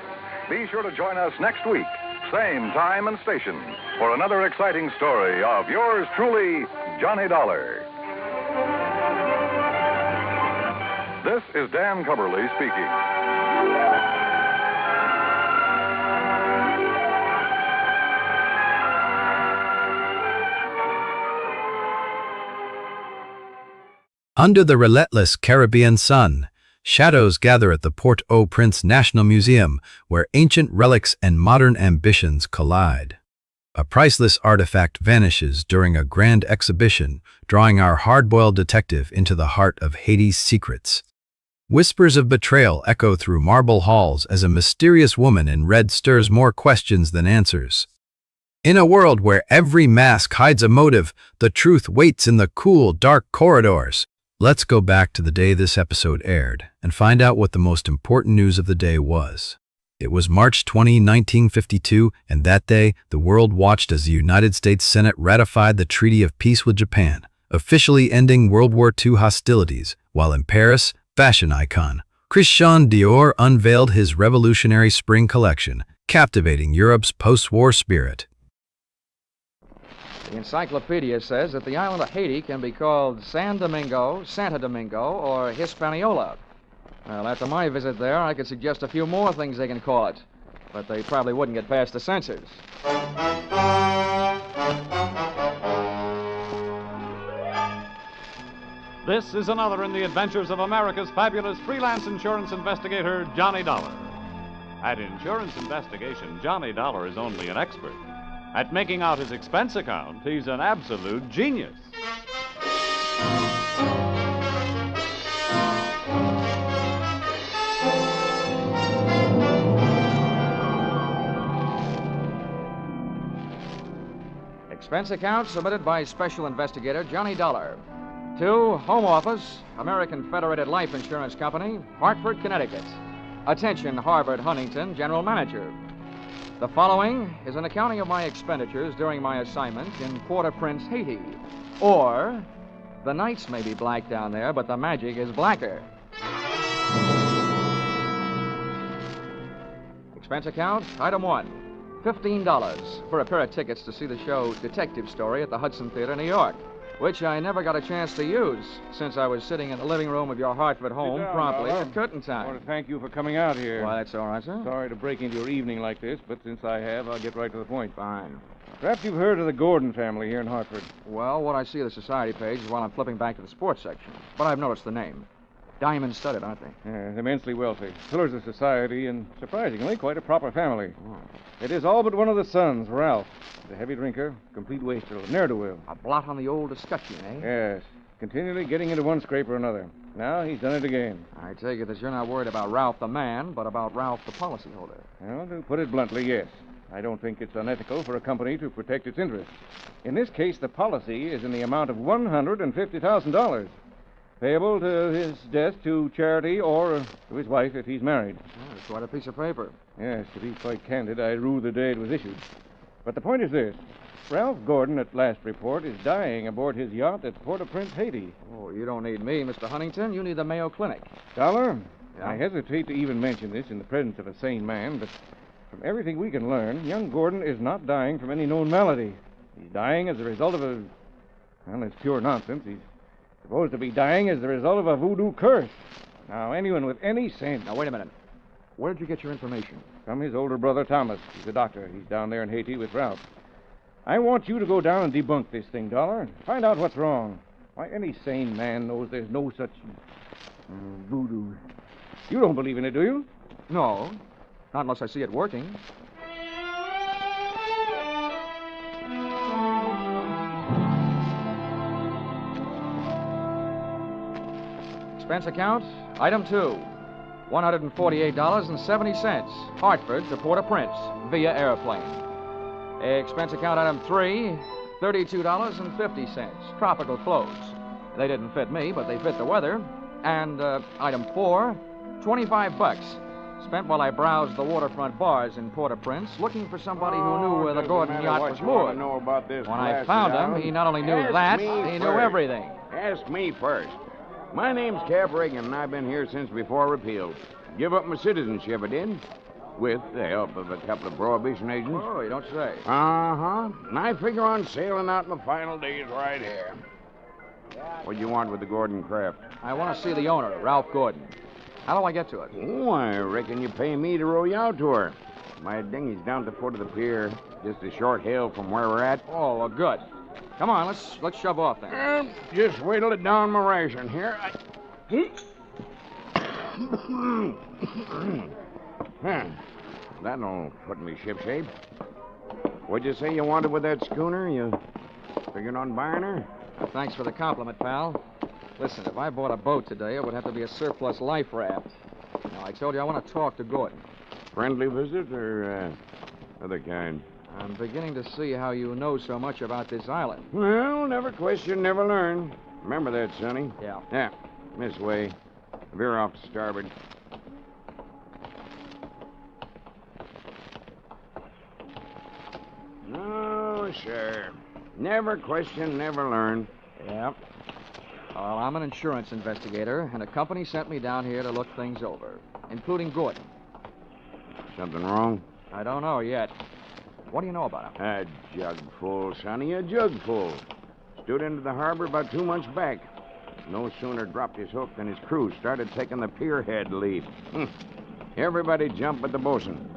Be sure to join us next week, same time and station, for another exciting story of yours truly, Johnny Dollar. This is Dan Cubberly speaking.
Under the relentless Caribbean sun, shadows gather at the Port-au-Prince National Museum, where ancient relics and modern ambitions collide. A priceless artifact vanishes during a grand exhibition, drawing our hard-boiled detective into the heart of Haiti's secrets. Whispers of betrayal echo through marble halls as a mysterious woman in red stirs more questions than answers. In a world where every mask hides a motive, the truth waits in the cool, dark corridors. Let's go back to the day this episode aired and find out what the most important news of the day was. It was March 20, 1952, and that day, the world watched as the United States Senate ratified the Treaty of Peace with Japan, officially ending World War II hostilities, while in Paris, fashion icon Christian Dior unveiled his revolutionary spring collection, captivating Europe's post-war spirit.
The encyclopedia says that the island of Haiti can be called San Domingo, Santo Domingo, or Hispaniola. Well, after my visit there, I could suggest a few more things they can call it, but they probably wouldn't get past the censors.
This is another in the adventures of America's fabulous freelance insurance investigator, Johnny Dollar. At insurance investigation, Johnny Dollar is only an expert. At making out his expense account, he's an absolute genius.
Expense account submitted by Special Investigator Johnny Dollar. To Home Office, American Federated Life Insurance Company, Hartford, Connecticut. Attention, Harvard Huntington, General Manager. The following is an accounting of my expenditures during my assignment in Port-au-Prince, Haiti. Or, the nights may be black down there, but the magic is blacker. Expense account, item 1, $15 for a pair of tickets to see the show Detective Story at the Hudson Theater, New York, which I never got a chance to use since I was sitting in the living room of your Hartford home promptly at curtain time.
I want to thank you for coming out here.
Why, that's all right, sir.
Sorry to break into your evening like this, but since I have, I'll get right to the point.
Fine.
Perhaps you've heard of the Gordon family here in Hartford.
Well, what I see of the society page is while I'm flipping back to the sports section. But I've noticed the name. Diamond-studded, aren't they?
Yeah, immensely wealthy. Pillars of society, and surprisingly, quite a proper family. Oh. It is all but one of the sons, Ralph. The heavy drinker, complete wastrel, ne'er-do-well.
A blot on the old escutcheon, eh?
Yes. Continually getting into one scrape or another. Now he's done it again.
I take it that you're not worried about Ralph the man, but about Ralph the policyholder.
Well, to put it bluntly, yes. I don't think it's unethical for a company to protect its interests. In this case, the policy is in the amount of $150,000. Payable to his death to charity or to his wife if he's married.
Oh, it's quite a piece of paper.
Yes, to be quite candid, I rue the day it was issued. But the point is this. Ralph Gordon, at last report, is dying aboard his yacht at Port-au-Prince, Haiti.
Oh, you don't need me, Mr. Huntington. You need the Mayo Clinic.
Dollar?
Yeah?
I hesitate to even mention this in the presence of a sane man, but from everything we can learn, young Gordon is not dying from any known malady. He's dying as a result of a... Well, it's pure nonsense. He's supposed to be dying as the result of a voodoo curse. Now, anyone with any sense...
Now, wait a minute. Where'd you get your information?
From his older brother, Thomas. He's a doctor. He's down there in Haiti with Ralph. I want you to go down and debunk this thing, Dollar. Find out what's wrong. Why, any sane man knows there's no such... voodoo. You don't believe in it, do you?
No. Not unless I see it working. Expense account, item 2, $148.70, Hartford to Port-au-Prince, via airplane. Expense account, item 3, $32.50, tropical clothes. They didn't fit me, but they fit the weather. And item 4, $25, spent while I browsed the waterfront bars in Port-au-Prince, looking for somebody who knew where the Gordon yacht was moored. When I found him, he not only knew that, he knew everything.
Ask me first. My name's Cap Reagan, and I've been here since before repeal. Give up my citizenship, I did. With the help of a couple of prohibition agents.
Oh, you don't say.
Uh-huh. And I figure on sailing out my final days right here. What do you want with the Gordon craft?
I want to see the owner, Ralph Gordon. How do I get to it?
Oh, I reckon you pay me to row you out to her. My dinghy's down at the foot of the pier, just a short hail from where we're at.
Oh, well, good. Come on, let's shove off then.
Just wait till it down my ration here. Huh. That'll put me shipshape. What'd you say you wanted with that schooner? You figuring on buying her?
Thanks for the compliment, pal. Listen, if I bought a boat today, it would have to be a surplus life raft. Now, I told you I want to talk to Gordon.
Friendly visit or other kind?
I'm beginning to see how you know so much about this island.
Well, never question, never learn. Remember that, Sonny?
Yeah.
Yeah, this way. Veer off to starboard. Oh, sure. Never question, never learn.
Yep. Well, I'm an insurance investigator, and a company sent me down here to look things over, including Gordon.
Something wrong?
I don't know yet. What do you know about him?
A jug full, Sonny, a jug full. Stood into the harbor about 2 months back. No sooner dropped his hook than his crew started taking the pierhead lead. Everybody jumped but the bosun,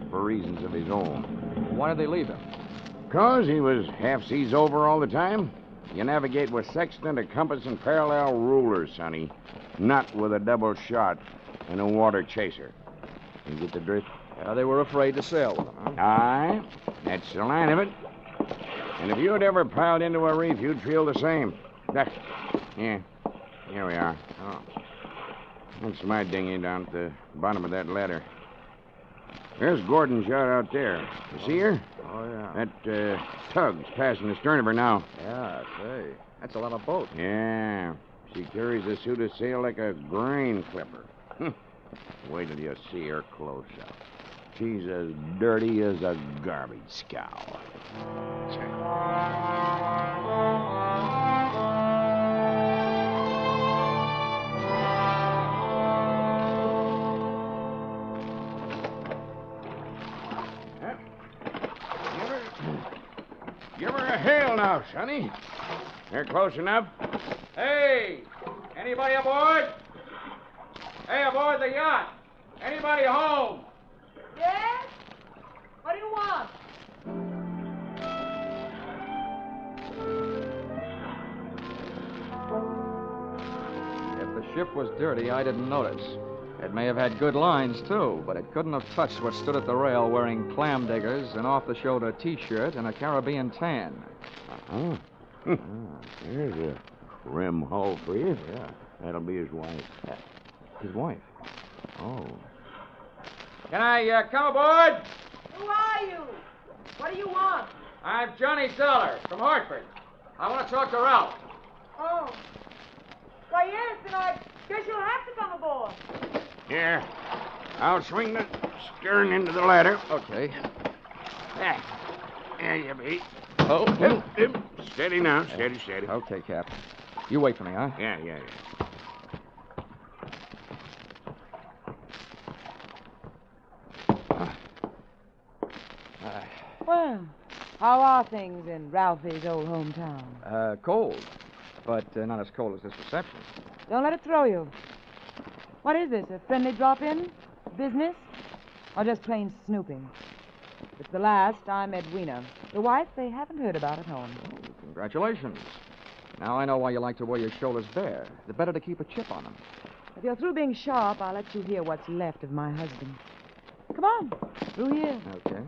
for reasons of his own.
Why did they leave him?
'Cause he was half seas over all the time. You navigate with sextant, a compass, and parallel rulers, Sonny. Not with a double shot and a water chaser. You get the drift?
They were afraid to sail with him, huh?
Aye, that's the line of it. And if you'd ever piled into a reef, you'd feel the same. Yeah, here we are. Oh. That's my dinghy down at the bottom of that ladder. There's Gordon's yacht out there. You see her?
Oh, yeah.
That tug's passing the stern of her now.
Yeah, I say. That's a lot of boat.
Yeah. She carries a suit of sail like a grain clipper. Wait till you see her close up. She's as dirty as a garbage scow. Give her a hail now, Sonny. They're close enough.
Hey! Anybody aboard? Hey, aboard the yacht! Anybody home?
Yes? What do you want?
If the ship was dirty, I didn't notice. It may have had good lines, too, but it couldn't have touched what stood at the rail wearing clam diggers, an off-the-shoulder T-shirt, and a Caribbean tan.
Oh. There's a rim hull for you.
Yeah.
That'll be his wife.
His wife? Oh.
Can I come aboard? Who are you? What do you want?
I'm Johnny Dollar from Hartford. I want to talk to Ralph.
Oh. Why, yes, then I guess you'll have to come aboard.
Here. I'll swing the stern into the ladder.
Okay.
There you be.
Oh.
Steady now. Steady.
Okay, Cap. You wait for me, huh?
Yeah.
Well, how are things in Ralphie's old hometown?
Cold. But not as cold as this reception.
Don't let it throw you. What is this, a friendly drop-in? Business? Or just plain snooping? If it's the last, I'm Edwina. The wife they haven't heard about at home.
Oh, congratulations. Now I know why you like to wear your shoulders bare. The better to keep a chip on them.
If you're through being sharp, I'll let you hear what's left of my husband. Come on, through here.
Okay.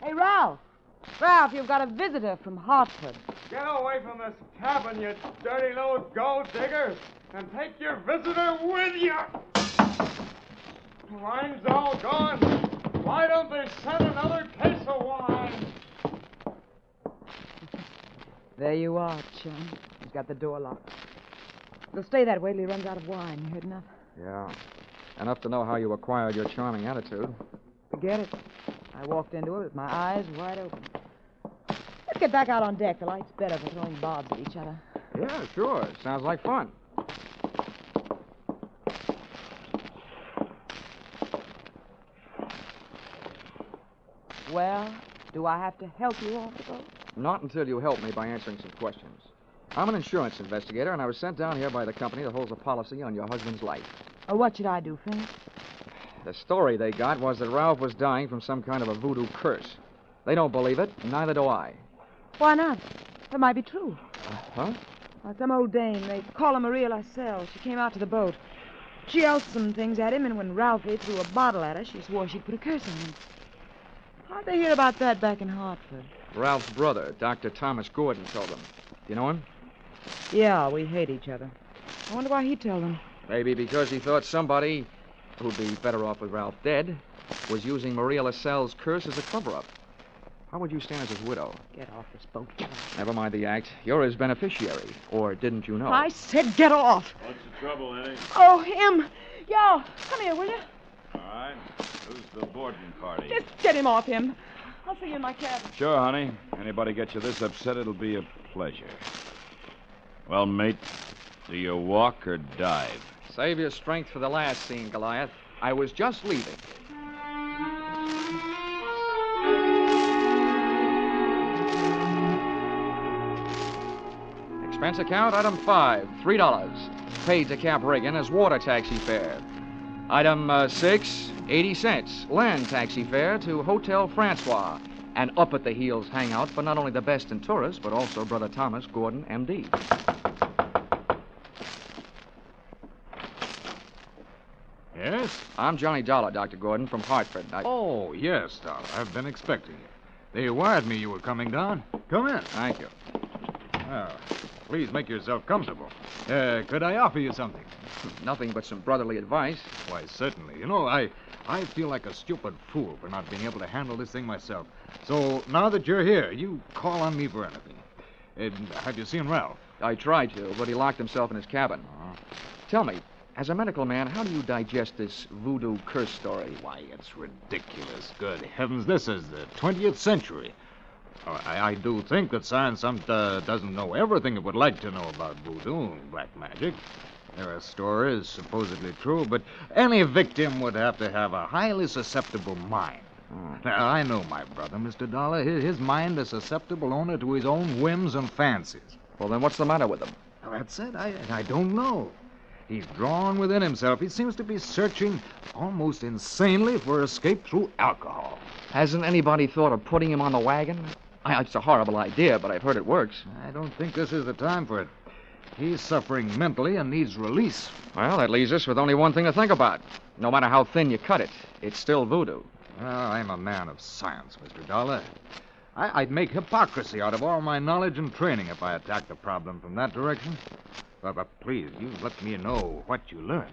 Hey, Ralph. Ralph, you've got a visitor from Hartford.
Get away from this cabin, you dirty little gold digger, and take your visitor with you. Wine's all gone. Why don't they send another case of wine?
There you are, chum. He's got the door locked. He'll stay that way till he runs out of wine. You heard enough?
Yeah. Enough to know how you acquired your charming attitude.
Forget it. I walked into it with my eyes wide open. Let's get back out on deck. The light's better for throwing bobs at each other.
Yeah, sure. Sounds like fun.
Well, do I have to help you off the boat?
Not until you help me by answering some questions. I'm an insurance investigator, and I was sent down here by the company that holds a policy on your husband's life.
What should I do, Finch?
The story they got was that Ralph was dying from some kind of a voodoo curse. They don't believe it, and neither do I.
Why not? It might be true.
Huh?
Some old dame. They call her Maria Lascelles. She came out to the boat. She yelled some things at him, and when Ralphie threw a bottle at her, she swore she'd put a curse on him. How'd they hear about that back in Hartford?
Ralph's brother, Dr. Thomas Gordon, told them. Do you know him?
Yeah, we hate each other. I wonder why he told them.
Maybe because he thought somebody, who'd be better off with Ralph dead, was using Maria Lascelles' curse as a cover-up. How would you stand as his widow?
Get off this boat. Get off.
Never mind the act. You're his beneficiary. Or didn't you know?
I said get off.
What's the trouble, Eddie?
Oh, him. Yo, come here, will you?
All right. Who's the boarding party?
Just get him off him. I'll see you in my cabin.
Sure, honey. Anybody get you this upset, it'll be a pleasure. Well, mate, do you walk or dive?
Save your strength for the last scene, Goliath. I was just leaving. Expense account, item 5, $3. Paid to Cap Reagan as water taxi fare. Item 6, 80 cents. Land taxi fare to Hotel Francois. An up-at-the-heels hangout for not only the best in tourists, but also Brother Thomas Gordon, M.D.
Yes?
I'm Johnny Dollar, Dr. Gordon, from Hartford.
Oh, yes, Dollar. I've been expecting you. They wired me you were coming down. Come in.
Thank you.
Well, please make yourself comfortable. Could I offer you something?
Nothing but some brotherly advice.
Why, certainly. You know, I feel like a stupid fool for not being able to handle this thing myself. So now that you're here, you call on me for anything. Have you seen Ralph?
I tried to, but he locked himself in his cabin. Tell me, as a medical man, how do you digest this voodoo curse story?
Why, it's ridiculous. Good heavens, this is the 20th century. I do think that science doesn't know everything it would like to know about voodoo and black magic. There are stories supposedly true, but any victim would have to have a highly susceptible mind. Now, I know my brother, Mr. Dollar. His mind is susceptible only to his own whims and fancies.
Well, then what's the matter with him?
Well, that's it. I don't know. He's drawn within himself. He seems to be searching almost insanely for escape through alcohol.
Hasn't anybody thought of putting him on the wagon? It's a horrible idea, but I've heard it works.
I don't think this is the time for it. He's suffering mentally and needs release.
Well, that leaves us with only one thing to think about. No matter how thin you cut it, it's still voodoo.
Well, I'm a man of science, Mr. Dollar. I'd make hypocrisy out of all my knowledge and training if I attacked the problem from that direction. But please, you let me know what you learn.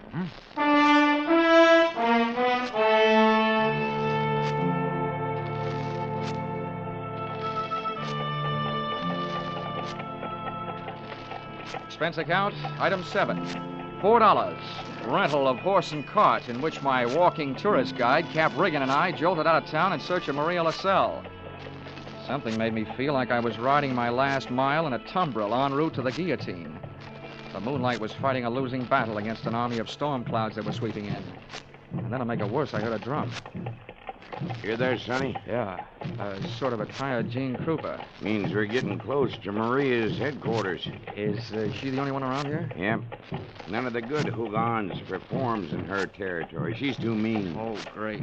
Expense account, item 7, $4. Rental of horse and cart in which my walking tourist guide, Cap Reagan, and I jolted out of town in search of Maria Lascelles. Something made me feel like I was riding my last mile in a tumbril en route to the guillotine. The moonlight was fighting a losing battle against an army of storm clouds that were sweeping in. And then to make it worse, I heard a drum.
You there, Sonny?
Yeah, sort of a tired Gene Krupa.
Means we're getting close to Maria's headquarters.
Is she the only one around here?
Yep. None of the good Hougans performs in her territory. She's too mean.
Oh, great.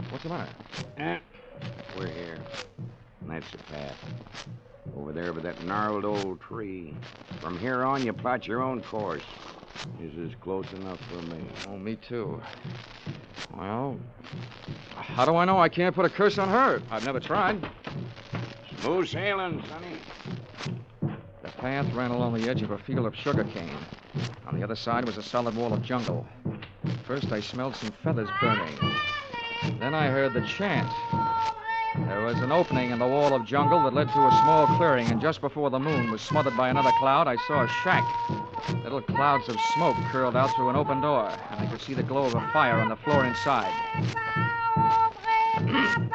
What's the matter?
We're here. And that's the path. Over there by that gnarled old tree. From here on, you plot your own course. This is close enough for me.
Oh, me too. Well, how do I know I can't put a curse on her? I've never tried.
Smooth sailing, Sonny.
The path ran along the edge of a field of sugarcane. On the other side was a solid wall of jungle. First, I smelled some feathers burning. Then I heard the chant. There was an opening in the wall of jungle that led to a small clearing, and just before the moon was smothered by another cloud, I saw a shack. Little clouds of smoke curled out through an open door, and I could see the glow of a fire on the floor inside.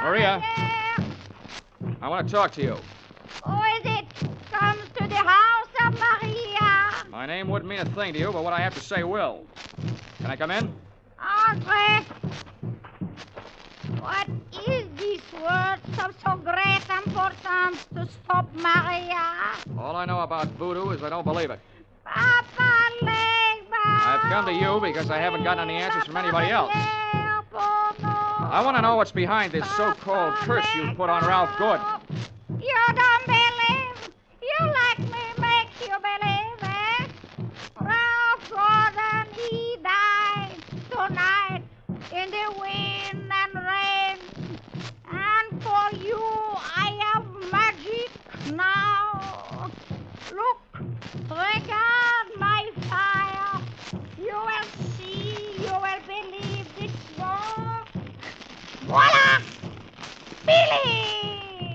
Maria, I want to talk to you.
Who is it? Comes to the house of Maria.
My name wouldn't mean a thing to you, but what I have to say will. Can I come in?
Andre. What is this word of so great importance to stop Maria?
All I know about voodoo is I don't believe it.
Papa Legba.
I've come to you because I haven't gotten any answers from anybody else. I want to know what's behind this so-called curse you put on Ralph Gordon.
You don't believe? You let me make you believe, eh? Ralph Gordon, he died tonight in the wind and rain. And for you, I have magic now. Look, regard my fire. You will see, you will believe this war. Voila! Billy!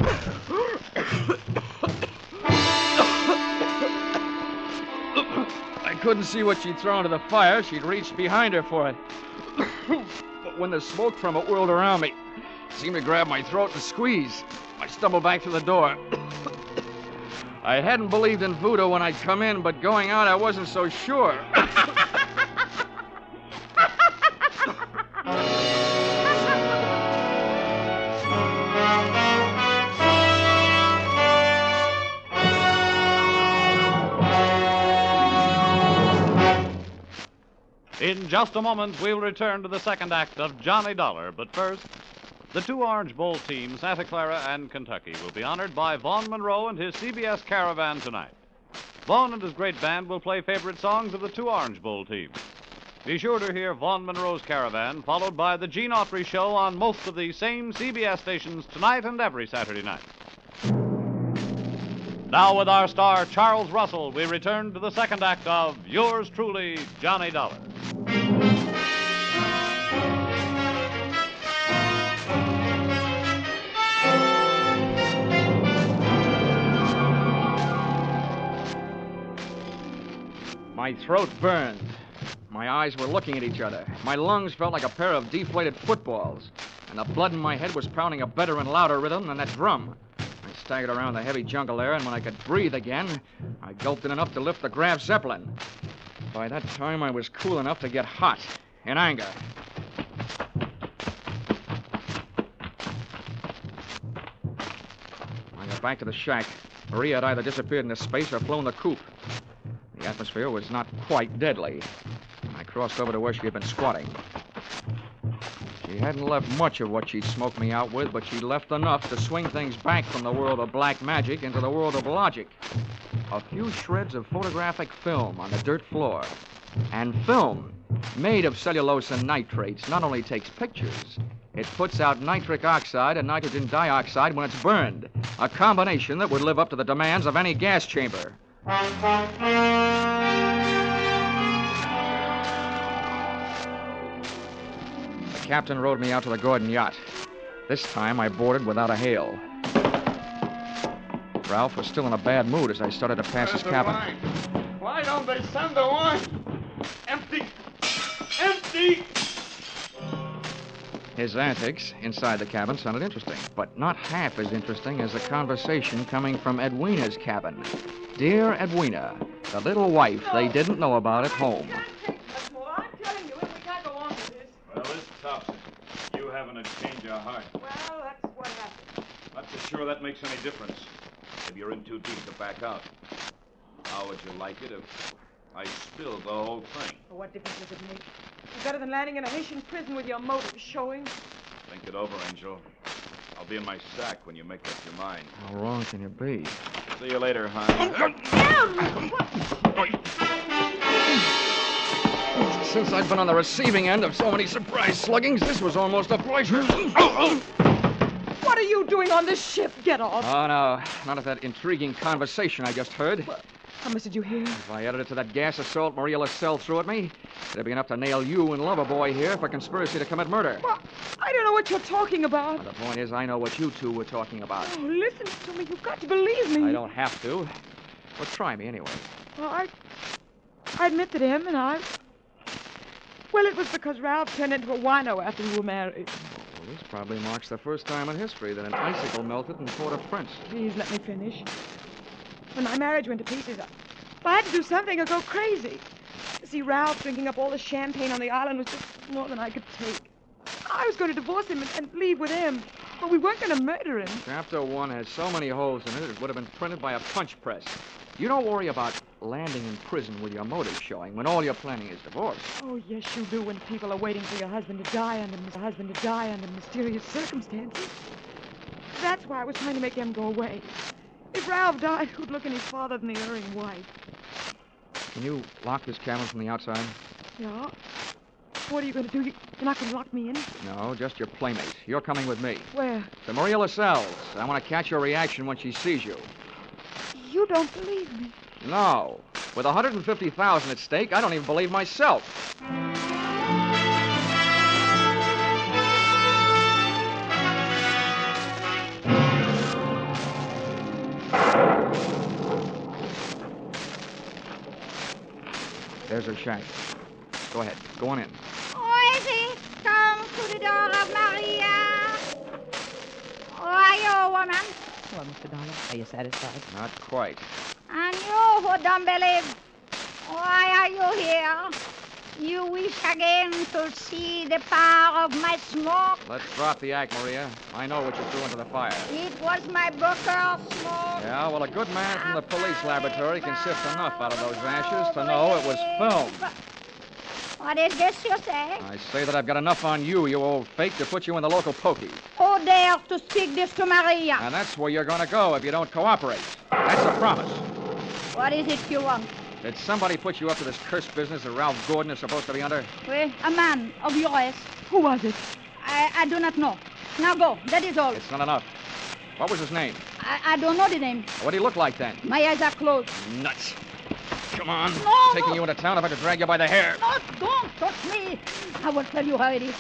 I couldn't see what she'd thrown into the fire. She'd reached behind her for it. But when the smoke from it whirled around me, it seemed to grab my throat and squeeze. I stumbled back to the door. I hadn't believed in voodoo when I'd come in, but going out, I wasn't so sure.
In just a moment, we'll return to the second act of Johnny Dollar. But first, the two Orange Bowl teams, Santa Clara and Kentucky, will be honored by Vaughn Monroe and his CBS Caravan tonight. Vaughn and his great band will play favorite songs of the two Orange Bowl teams. Be sure to hear Vaughn Monroe's Caravan, followed by the Gene Autry Show on most of these same CBS stations tonight and every Saturday night. Now, with our star, Charles Russell, we return to the second act of Yours Truly, Johnny Dollar.
My throat burned. My eyes were looking at each other. My lungs felt like a pair of deflated footballs. And the blood in my head was pounding a better and louder rhythm than that drum. I staggered around the heavy jungle air, and when I could breathe again, I gulped in enough to lift the Graf Zeppelin. By that time, I was cool enough to get hot, in anger. I got back to the shack. Maria had either disappeared into space or flown the coop. The atmosphere was not quite deadly. I crossed over to where she had been squatting. She hadn't left much of what she'd smoked me out with, but she'd left enough to swing things back from the world of black magic into the world of logic. A few shreds of photographic film on the dirt floor. And film, made of cellulose and nitrates, not only takes pictures, it puts out nitric oxide and nitrogen dioxide when it's burned. A combination that would live up to the demands of any gas chamber. The captain rowed me out to the Gordon yacht. This time I boarded without a hail. Ralph was still in a bad mood as I started to pass his cabin.
Why don't they send the wine? Empty! Empty!
His antics inside the cabin sounded interesting, but not half as interesting as the conversation coming from Edwina's cabin. Dear Edwina, the little wife they didn't know about at home.
I'm telling you, we can't go on with this.
Well, this tops it. You having a change of heart.
Well, that's what happened.
Not so sure that makes any difference. Maybe you're in too deep to back out. How would you like it if I spilled the whole thing?
Well, what difference does it make? It's better than landing in a Haitian prison with your motives showing.
Think it over, Angel. I'll be in my sack when you make up your mind.
How wrong can you be?
See you later, hon.
Since I've been on the receiving end of so many surprise sluggings, this was almost a pleasure.
What are you doing on this ship? Get off.
Oh, no. Not of that intriguing conversation I just heard.
How much did you hear?
If I added it to that gas assault Maria LaSalle threw at me, it'd be enough to nail you and Loverboy here for conspiracy to commit murder.
Well, I don't know what you're talking about.
Well, the point is, I know what you two were talking about.
Oh, listen to me. You've got to believe me.
I don't have to. Well, try me anyway.
Well, I admit that him and I... Well, it was because Ralph turned into a wino after we were married.
Well, this probably marks the first time in history that an icicle melted in Port-au-Prince.
Please let me finish. When my marriage went to pieces, I had to do something or go crazy. See, Ralph drinking up all the champagne on the island was just more than I could take. I was going to divorce him and leave with him, but we weren't going to murder him.
Chapter 1 has so many holes in it, it would have been printed by a punch press. You don't worry about landing in prison with your motive showing when all you're planning is divorce.
Oh, yes, you do when people are waiting for your husband to die under mysterious circumstances. That's why I was trying to make them go away. If Ralph died, who'd look any farther than the erring wife?
Can you lock this cabin from the outside?
Yeah. What are you going to do? You're not going to lock me in?
No, just your playmate. You're coming with me.
Where?
To Maria Lascelles. I want to catch your reaction when she sees you.
You don't believe me.
No. With $150,000 at stake, I don't even believe myself. There's her shack. Go ahead. Go on in.
Oasis, come to the door of Maria. Who are you, woman?
Well, Mr. Dollar, are you satisfied?
Not quite.
And you who don't believe, why are you here? You wish again to see the power of my smoke?
Let's drop the act, Maria. I know what you threw into the fire.
It was my Booker smoke.
Yeah, well, a good man from the police laboratory can sift enough out of those ashes to know it was film.
What is this you say?
I say that I've got enough on you, you old fake, to put you in the local pokey.
Who dares to speak this to Maria?
And that's where you're going to go if you don't cooperate. That's a promise.
What is it you want?
Did somebody put you up to this cursed business that Ralph Gordon is supposed to be under?
Well, a man of your race.
Who was it?
I do not know. Now go. That is all.
It's not enough. What was his name?
I don't know the name.
What did he look like then?
My eyes are closed.
Nuts. Come on.
No,
Taking you into town if I could drag you by the hair.
No, don't touch me. I will tell you how it is.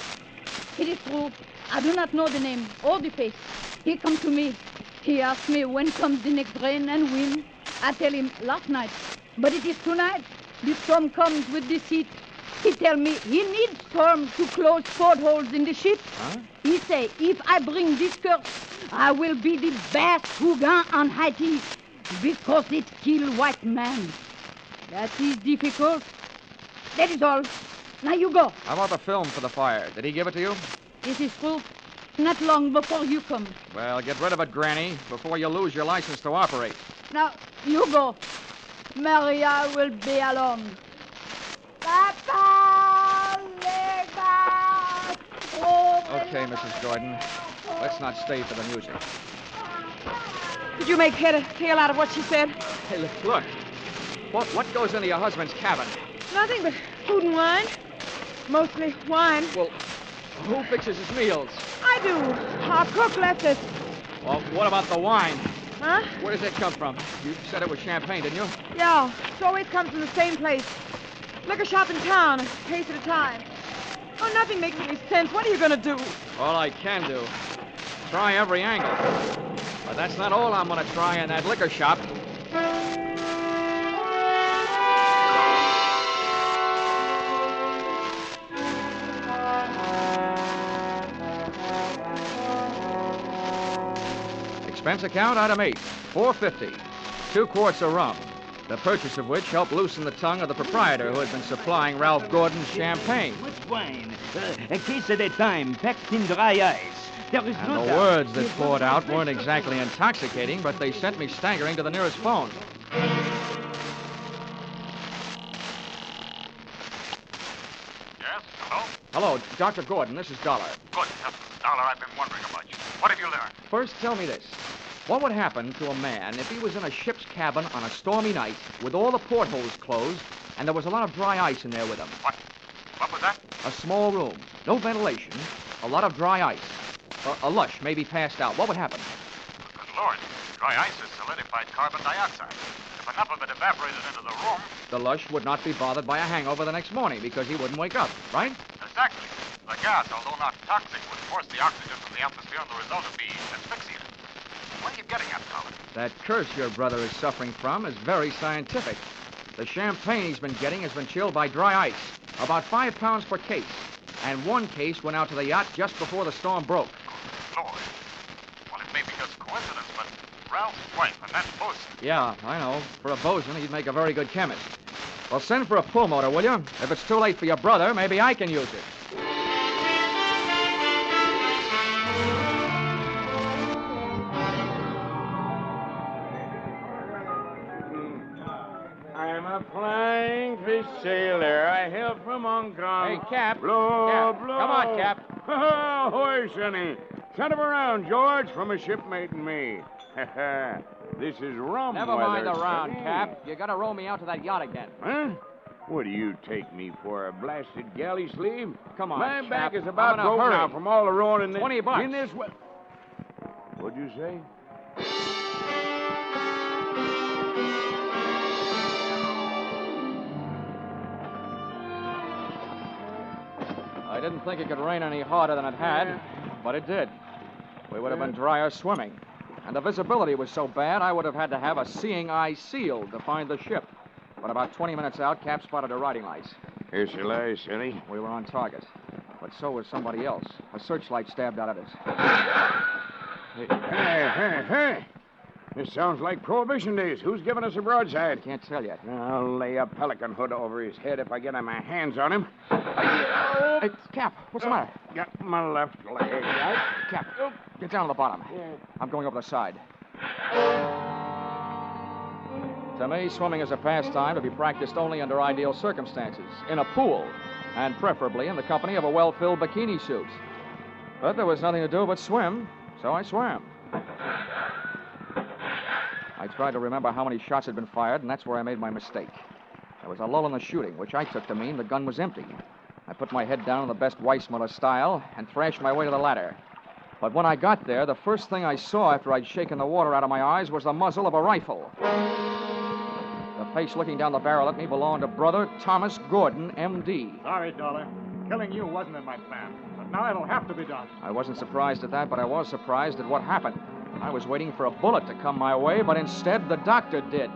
It is true. I do not know the name or the face. He come to me. He asked me when comes the next rain and wind. I tell him last night. But it is tonight. The storm comes with the heat. He tell me he needs storm to close portholes in the ship.
Huh?
He say, if I bring this curse, I will be the best Hugan on Haiti because it kill white man. That is difficult. That is all. Now you go.
How about the film for the fire? Did he give it to you?
It is true. Not long before you come.
Well, get rid of it, Granny, before you lose your license to operate.
Now, you go. Maria will be alone. Papa, Lega.
Okay, Mrs. Gordon. Let's not stay for the music.
Did you make head or tail out of what she said?
Hey, look. What goes into your husband's cabin?
Nothing but food and wine. Mostly wine.
Well, who fixes his meals?
I do. Our cook left us.
Well, what about the wine?
Huh?
Where does it come from? You said it was champagne, didn't you?
Yeah, it always comes from the same place. Liquor shop in town, a case at a time. Oh, nothing makes any sense. What are you going to do?
All I can do. Try every angle. But that's not all I'm going to try in that liquor shop. Expense account, item 8, $4.50. 2 quarts of rum, the purchase of which helped loosen the tongue of the proprietor who had been supplying Ralph Gordon's champagne.
Which wine? A case at a time, packed in dry ice. There is
And
no
the
doubt.
words that poured out weren't exactly intoxicating, but they sent me staggering to the nearest phone.
Yes? Hello?
Hello, Dr. Gordon, this is Dollar.
Good. That's the Dollar I've been wondering about you. What have you learned?
First, tell me this. What would happen to a man if he was in a ship's cabin on a stormy night with all the portholes closed and there was a lot of dry ice in there with him?
What was that?
A small room, no ventilation, a lot of dry ice. A lush may be passed out. What would happen?
Good Lord. Dry ice is solidified carbon dioxide. If enough of it evaporated into the room...
The lush would not be bothered by a hangover the next morning because he wouldn't wake up, right?
Exactly. The gas, although not toxic, would force the oxygen from the atmosphere, and the result would be asphyxiated. What are you getting at, Dollar?
That curse your brother is suffering from is very scientific. The champagne he's been getting has been chilled by dry ice, about 5 pounds per case. And 1 case went out to the yacht just before the storm broke.
Lord. Well, it may be just coincidence, but Ralph's wife and that bosun.
Yeah, I know. For a bosun, he'd make a very good chemist. Well, send for a pull motor, will you? If it's too late for your brother, maybe I can use it. Hey, Cap.
Blow,
Cap.
blow.
Come on, Cap.
Ahoy, Sonny. Send him around, George, from a shipmate and me. This is rum
Never
weather,
mind the round,
Sonny.
Cap. You gotta row me out to that yacht again.
Huh? What do you take me for, a blasted galley slave?
Come on,
My
Cap.
back is
I'm
about
in a
broke
hurry.
now from all the rowing in this.
$20.
In this way. What'd you say?
I didn't think it could rain any harder than it had, but it did. We would have been drier swimming. And the visibility was so bad, I would have had to have a seeing eye sealed to find the ship. But about 20 minutes out, Cap spotted her riding lights.
Here she lies, Sonny.
We were on target. But so was somebody else. A searchlight stabbed out at us.
Hey. This sounds like Prohibition days. Who's giving us a broadside?
Can't tell yet.
I'll lay a pelican hood over his head if I get my hands on him.
Hey, Cap, what's the matter?
Got my left leg out.
Cap, get down to the bottom. I'm going over the side. To me, swimming is a pastime to be practiced only under ideal circumstances, in a pool, and preferably in the company of a well-filled bikini suit. But there was nothing to do but swim, so I swam. I tried to remember how many shots had been fired, and that's where I made my mistake. There was a lull in the shooting, which I took to mean the gun was empty. I put my head down in the best Weissmuller style and thrashed my way to the ladder. But when I got there, the first thing I saw after I'd shaken the water out of my eyes was the muzzle of a rifle. The face looking down the barrel at me belonged to Brother Thomas Gordon, M.D.
Sorry, Dollar. Killing you wasn't in my plan. But now it'll have to be done.
I wasn't surprised at that, but I was surprised at what happened. I was waiting for a bullet to come my way, but instead the doctor did.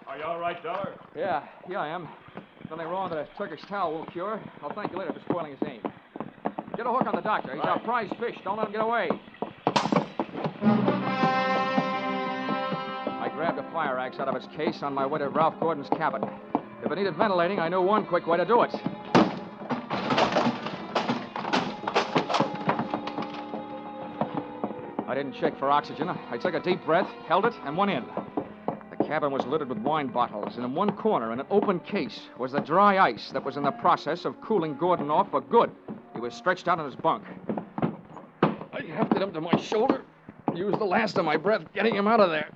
Are you all right, Dollar?
Yeah, I am. Nothing wrong that a Turkish towel won't cure. I'll thank you later for spoiling his aim. Get a hook on the doctor. He's our prize fish. Don't let him get away. I grabbed a fire axe out of its case on my way to Ralph Gordon's cabin. If it needed ventilating, I knew one quick way to do it. I didn't check for oxygen. I took a deep breath, held it, and went in. The cabin was littered with wine bottles, and in one corner, in an open case, was the dry ice that was in the process of cooling Gordon off for good. He was stretched out in his bunk. I hefted him to my shoulder, used the last of my breath getting him out of there.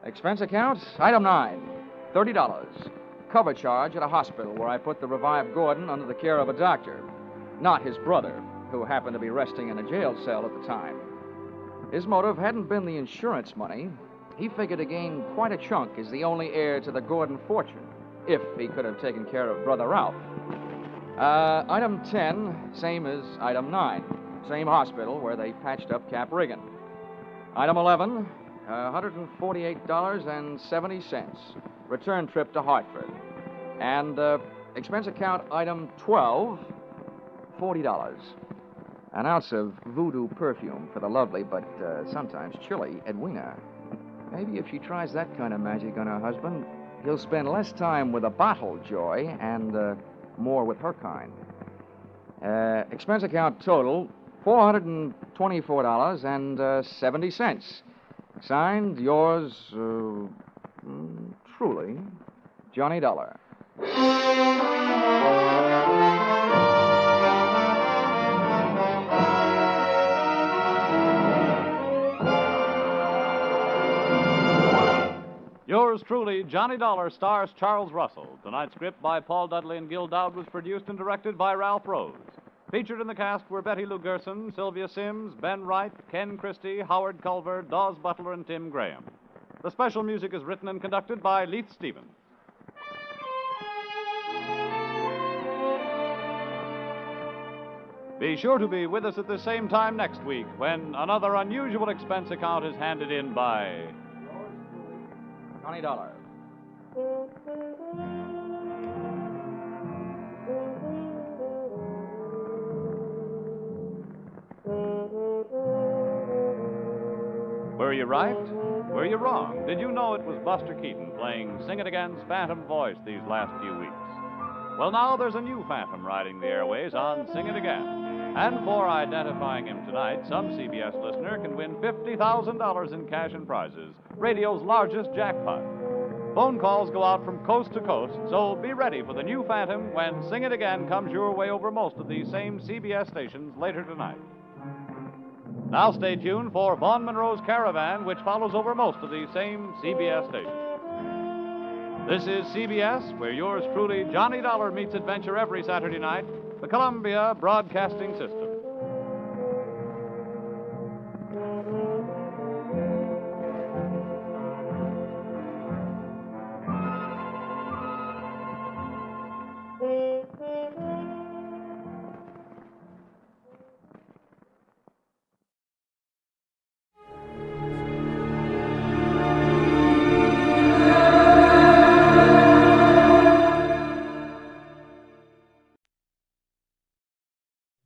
Expense account, item 9, $30. Cover charge at a hospital where I put the revived Gordon under the care of a doctor, not his brother, who happened to be resting in a jail cell at the time. His motive hadn't been the insurance money. He figured to gain quite a chunk as the only heir to the Gordon fortune, if he could have taken care of Brother Ralph. Item 10, same as item 9. Same hospital where they patched up Cap Riggin. Item 11, $148.70. Return trip to Hartford. And expense account item 12, $40. An ounce of voodoo perfume for the lovely but sometimes chilly Edwina. Maybe if she tries that kind of magic on her husband, he'll spend less time with a bottle joy and more with her kind. Expense account total, $424.70. Signed, yours, truly, Johnny Dollar.
Yours truly, Johnny Dollar, stars Charles Russell. Tonight's script by Paul Dudley and Gil Dowd was produced and directed by Ralph Rose. Featured in the cast were Betty Lou Gerson, Sylvia Sims, Ben Wright, Ken Christie, Howard Culver, Dawes Butler, and Tim Graham. The special music is written and conducted by Leith Stevens. Be sure to be with us at the same time next week when another unusual expense account is handed in by
Johnny Dollar.
Were you right? Were you wrong? Did you know it was Buster Keaton playing Sing It Again's Phantom Voice these last few weeks? Well, now there's a new phantom riding the airways on Sing It Again. And for identifying him tonight, some CBS listener can win $50,000 in cash and prizes, radio's largest jackpot. Phone calls go out from coast to coast, so be ready for the new phantom when Sing It Again comes your way over most of these same CBS stations later tonight. Now stay tuned for Vaughn Monroe's Caravan, which follows over most of these same CBS stations. This is CBS, where yours truly, Johnny Dollar, meets adventure every Saturday night, the Columbia Broadcasting System.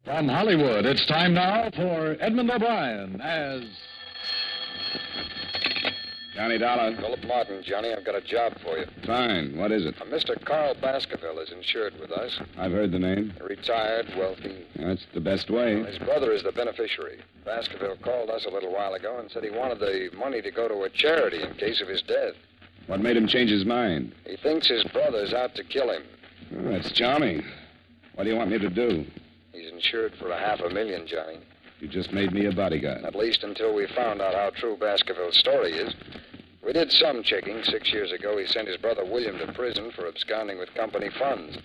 From Hollywood, it's time now for Edmund O'Brien as...
Johnny Dollar. Philip Martin, Johnny. I've got a job for you.
Fine. What is it?
Mr. Carl Baskerville is insured with us.
I've heard the name.
Retired, wealthy.
That's the best way.
His brother is the beneficiary. Baskerville called us a little while ago and said he wanted the money to go to a charity in case of his death.
What made him change his mind?
He thinks his brother's out to kill him.
Oh, that's charming. What do you want me to do?
He's insured for $500,000, Johnny.
You just made me a bodyguard.
At least until we found out how true Baskerville's story is. We did some checking. 6 years ago, he sent his brother William to prison for absconding with company funds.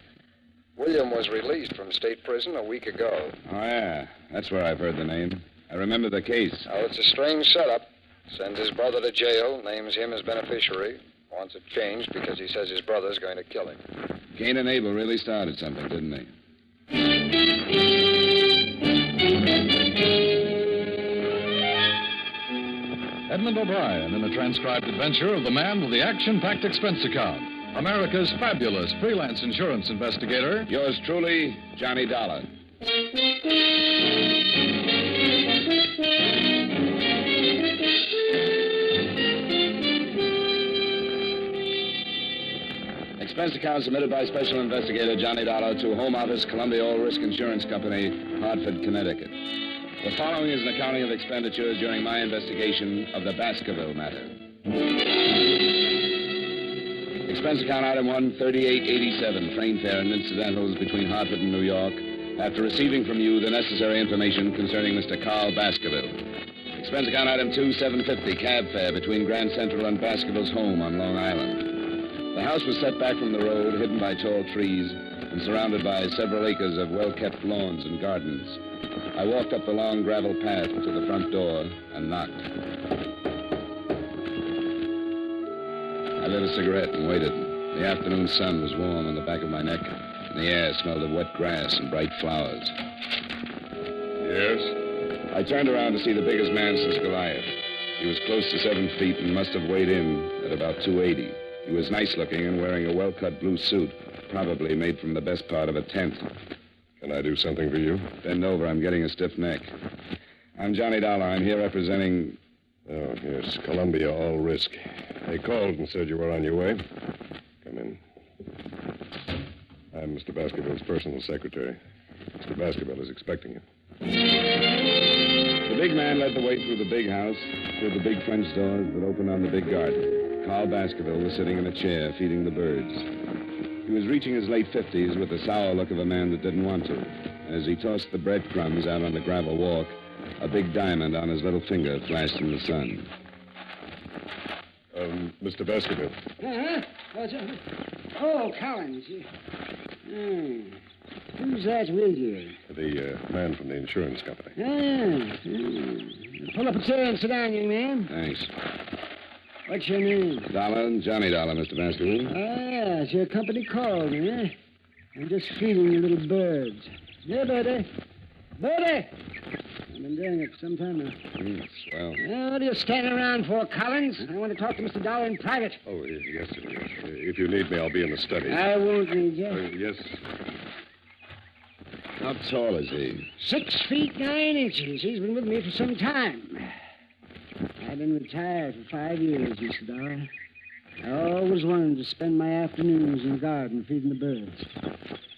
William was released from state prison a week ago.
Oh, yeah. That's where I've heard the name. I remember the case.
Now, it's a strange setup. Sends his brother to jail, names him as beneficiary. Wants it changed because he says his brother's going to kill him.
Cain and Abel really started something, didn't they?
Edmund O'Brien in a transcribed adventure of the man with the action-packed expense account. America's fabulous freelance insurance investigator.
Yours truly, Johnny Dollar. Expense account submitted by Special Investigator Johnny Dollar to Home Office, Columbia All Risk Insurance Company, Hartford, Connecticut. The following is an accounting of expenditures during my investigation of the Baskerville matter. Expense account item 1, 3887, train fare and incidentals between Hartford and New York, after receiving from you the necessary information concerning Mr. Carl Baskerville. Expense account item 2, 750, cab fare between Grand Central and Baskerville's home on Long Island. The house was set back from the road, hidden by tall trees, and surrounded by several acres of well-kept lawns and gardens. I walked up the long gravel path to the front door and knocked. I lit a cigarette and waited. The afternoon sun was warm on the back of my neck, and the air smelled of wet grass and bright flowers.
Yes?
I turned around to see the biggest man since Goliath. He was close to 7 feet and must have weighed in at about 280. He was nice-looking and wearing a well-cut blue suit, probably made from the best part of a tent.
Can I do something for you?
Bend over. I'm getting a stiff neck. I'm Johnny Dollar. I'm here representing...
Oh, yes, Columbia All Risk. They called and said you were on your way. Come in. I'm Mr. Baskerville's personal secretary. Mr. Baskerville is expecting you.
The big man led the way through the big house, through the big French doors that opened on the big garden. Carl Baskerville was sitting in a chair, feeding the birds. He was reaching his late 50s with the sour look of a man that didn't want to. As he tossed the breadcrumbs out on the gravel walk, a big diamond on his little finger flashed in the sun.
Mr. Baskerville.
Oh, Collins. Who's that with you?
The man from the insurance company.
Pull up a chair and sit down, young man.
Thanks.
What's your name?
Dollar, Johnny Dollar, Mr. Baskerville.
Ah, yes, your company called me, eh? I'm just feeding you little birds. Yeah, Birdie. Birdie! I've been doing it for some time now.
Swell.
Well, what are you standing around for, Collins? I want to talk to Mr. Dollar in private.
Oh, yes, sir. If you need me, I'll be in the study.
I won't need you.
Yes.
How tall is he?
6 feet 9 inches. He's been with me for some time. I've been retired for 5 years, Mr. Dollar. I always wanted to spend my afternoons in the garden feeding the birds.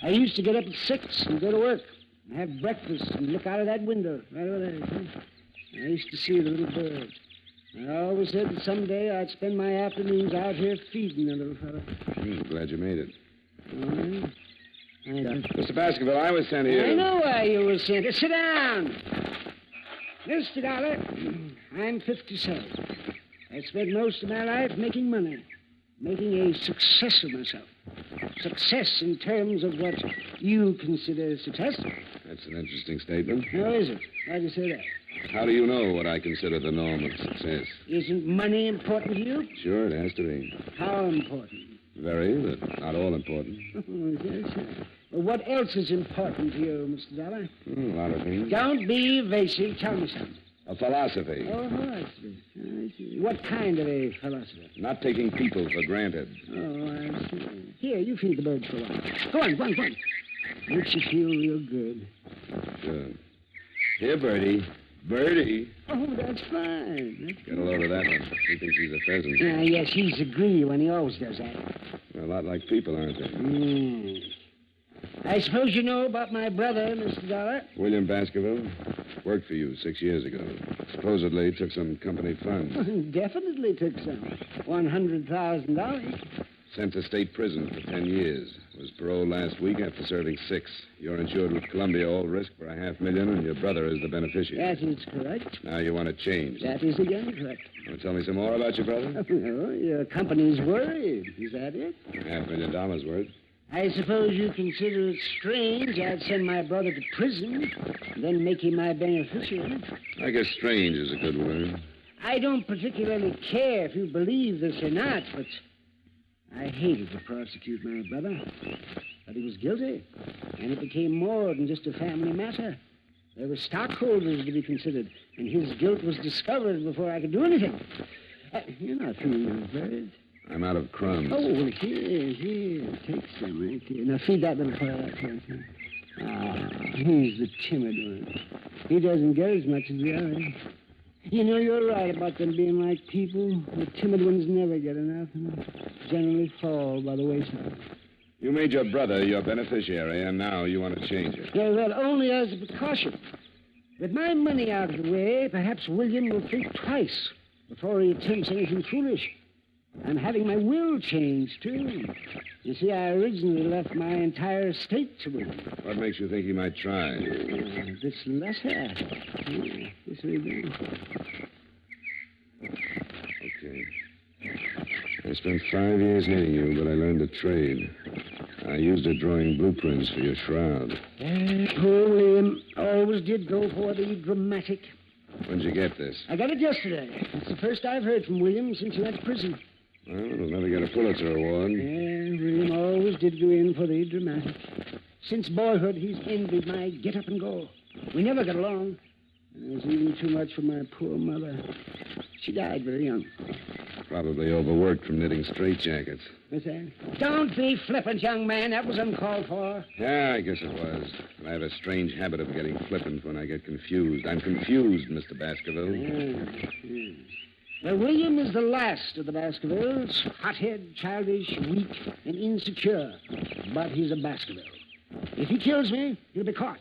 I used to get up at 6 and go to work and have breakfast and look out of that window right over there. I used to see the little birds. I always said that someday I'd spend my afternoons out here feeding the little fellow.
Glad you made it.
All right. I don't.
Mr. Baskerville, I was sent here.
I know why you were sent. Sit down. Mr. Dollar, I'm 57. I spent most of my life making money, making a success of myself. Success in terms of what you consider success.
That's an interesting statement.
How is it? Why do you say that?
How do you know what I consider the norm of success?
Isn't money important to you?
Sure, it has to be.
How important?
Very, but not all important.
Oh, yes, sir. Well, what else is important to you, Mr. Dollar?
A lot of things.
Don't be evasive. Tell me something.
A philosophy.
Oh, philosophy. I see. What kind of a philosophy?
Not taking people for granted.
Oh, I see. Here, you feed the birds for a while. Go on. Makes you feel real good.
Good. Here, Birdie. Birdie.
Oh, that's fine.
Get a load of that one. He thinks he's a pheasant.
Yes, he's a greedy one. He always does that.
They're a lot like people, aren't they?
I suppose you know about my brother, Mr. Dollar?
William Baskerville worked for you 6 years ago. Supposedly took some company funds.
Definitely took some. $100,000.
Sent to state prison for 10 years. Was paroled last week after serving 6. You're insured with Columbia All Risk for $500,000, and your brother is the beneficiary.
That is correct.
Now you want to change.
That is again correct.
Want to tell me some more about your brother?
No, your company's worried. Is that it?
$500,000 worth.
I suppose you consider it strange I'd send my brother to prison, and then make him my beneficiary.
I guess strange is a good word.
I don't particularly care if you believe this or not, but I hated to prosecute my brother. But he was guilty, and it became more than just a family matter. There were stockholders to be considered, and his guilt was discovered before I could do anything. You're not feeding those birds.
I'm out of crumbs.
Oh, well, here. Take some right here. Now, feed that little fellow out there. He's the timid one. He doesn't get as much as the others. You know, you're right about them being like people. The timid ones never get enough and generally fall by the wayside.
You made your brother your beneficiary, and now you want to change it.
Yeah, well, only as a precaution. With my money out of the way, perhaps William will think twice before he attempts anything foolish. I'm having my will changed, too. You see, I originally left my entire estate to William.
What makes you think he might try?
This letter. This will do.
Okay. I spent 5 years knitting you, but I learned a trade. I used it drawing blueprints for your shroud.
Poor William always did go for the dramatic.
When'd you get this?
I got it yesterday. It's the first I've heard from William since he went to prison.
Well, he'll never get a Pulitzer Award.
Yeah, William always did go in for the dramatic. Since boyhood, he's envied my get up and go. We never got along. And it was even too much for my poor mother. She died very young.
Probably overworked from knitting straitjackets.
What's that? Don't be flippant, young man. That was uncalled for.
Yeah, I guess it was. But I have a strange habit of getting flippant when I get confused. I'm confused, Mr. Baskerville.
Yeah. Well, William is the last of the Baskervilles. Hothead, childish, weak, and insecure. But he's a Baskerville. If he kills me, he'll be caught.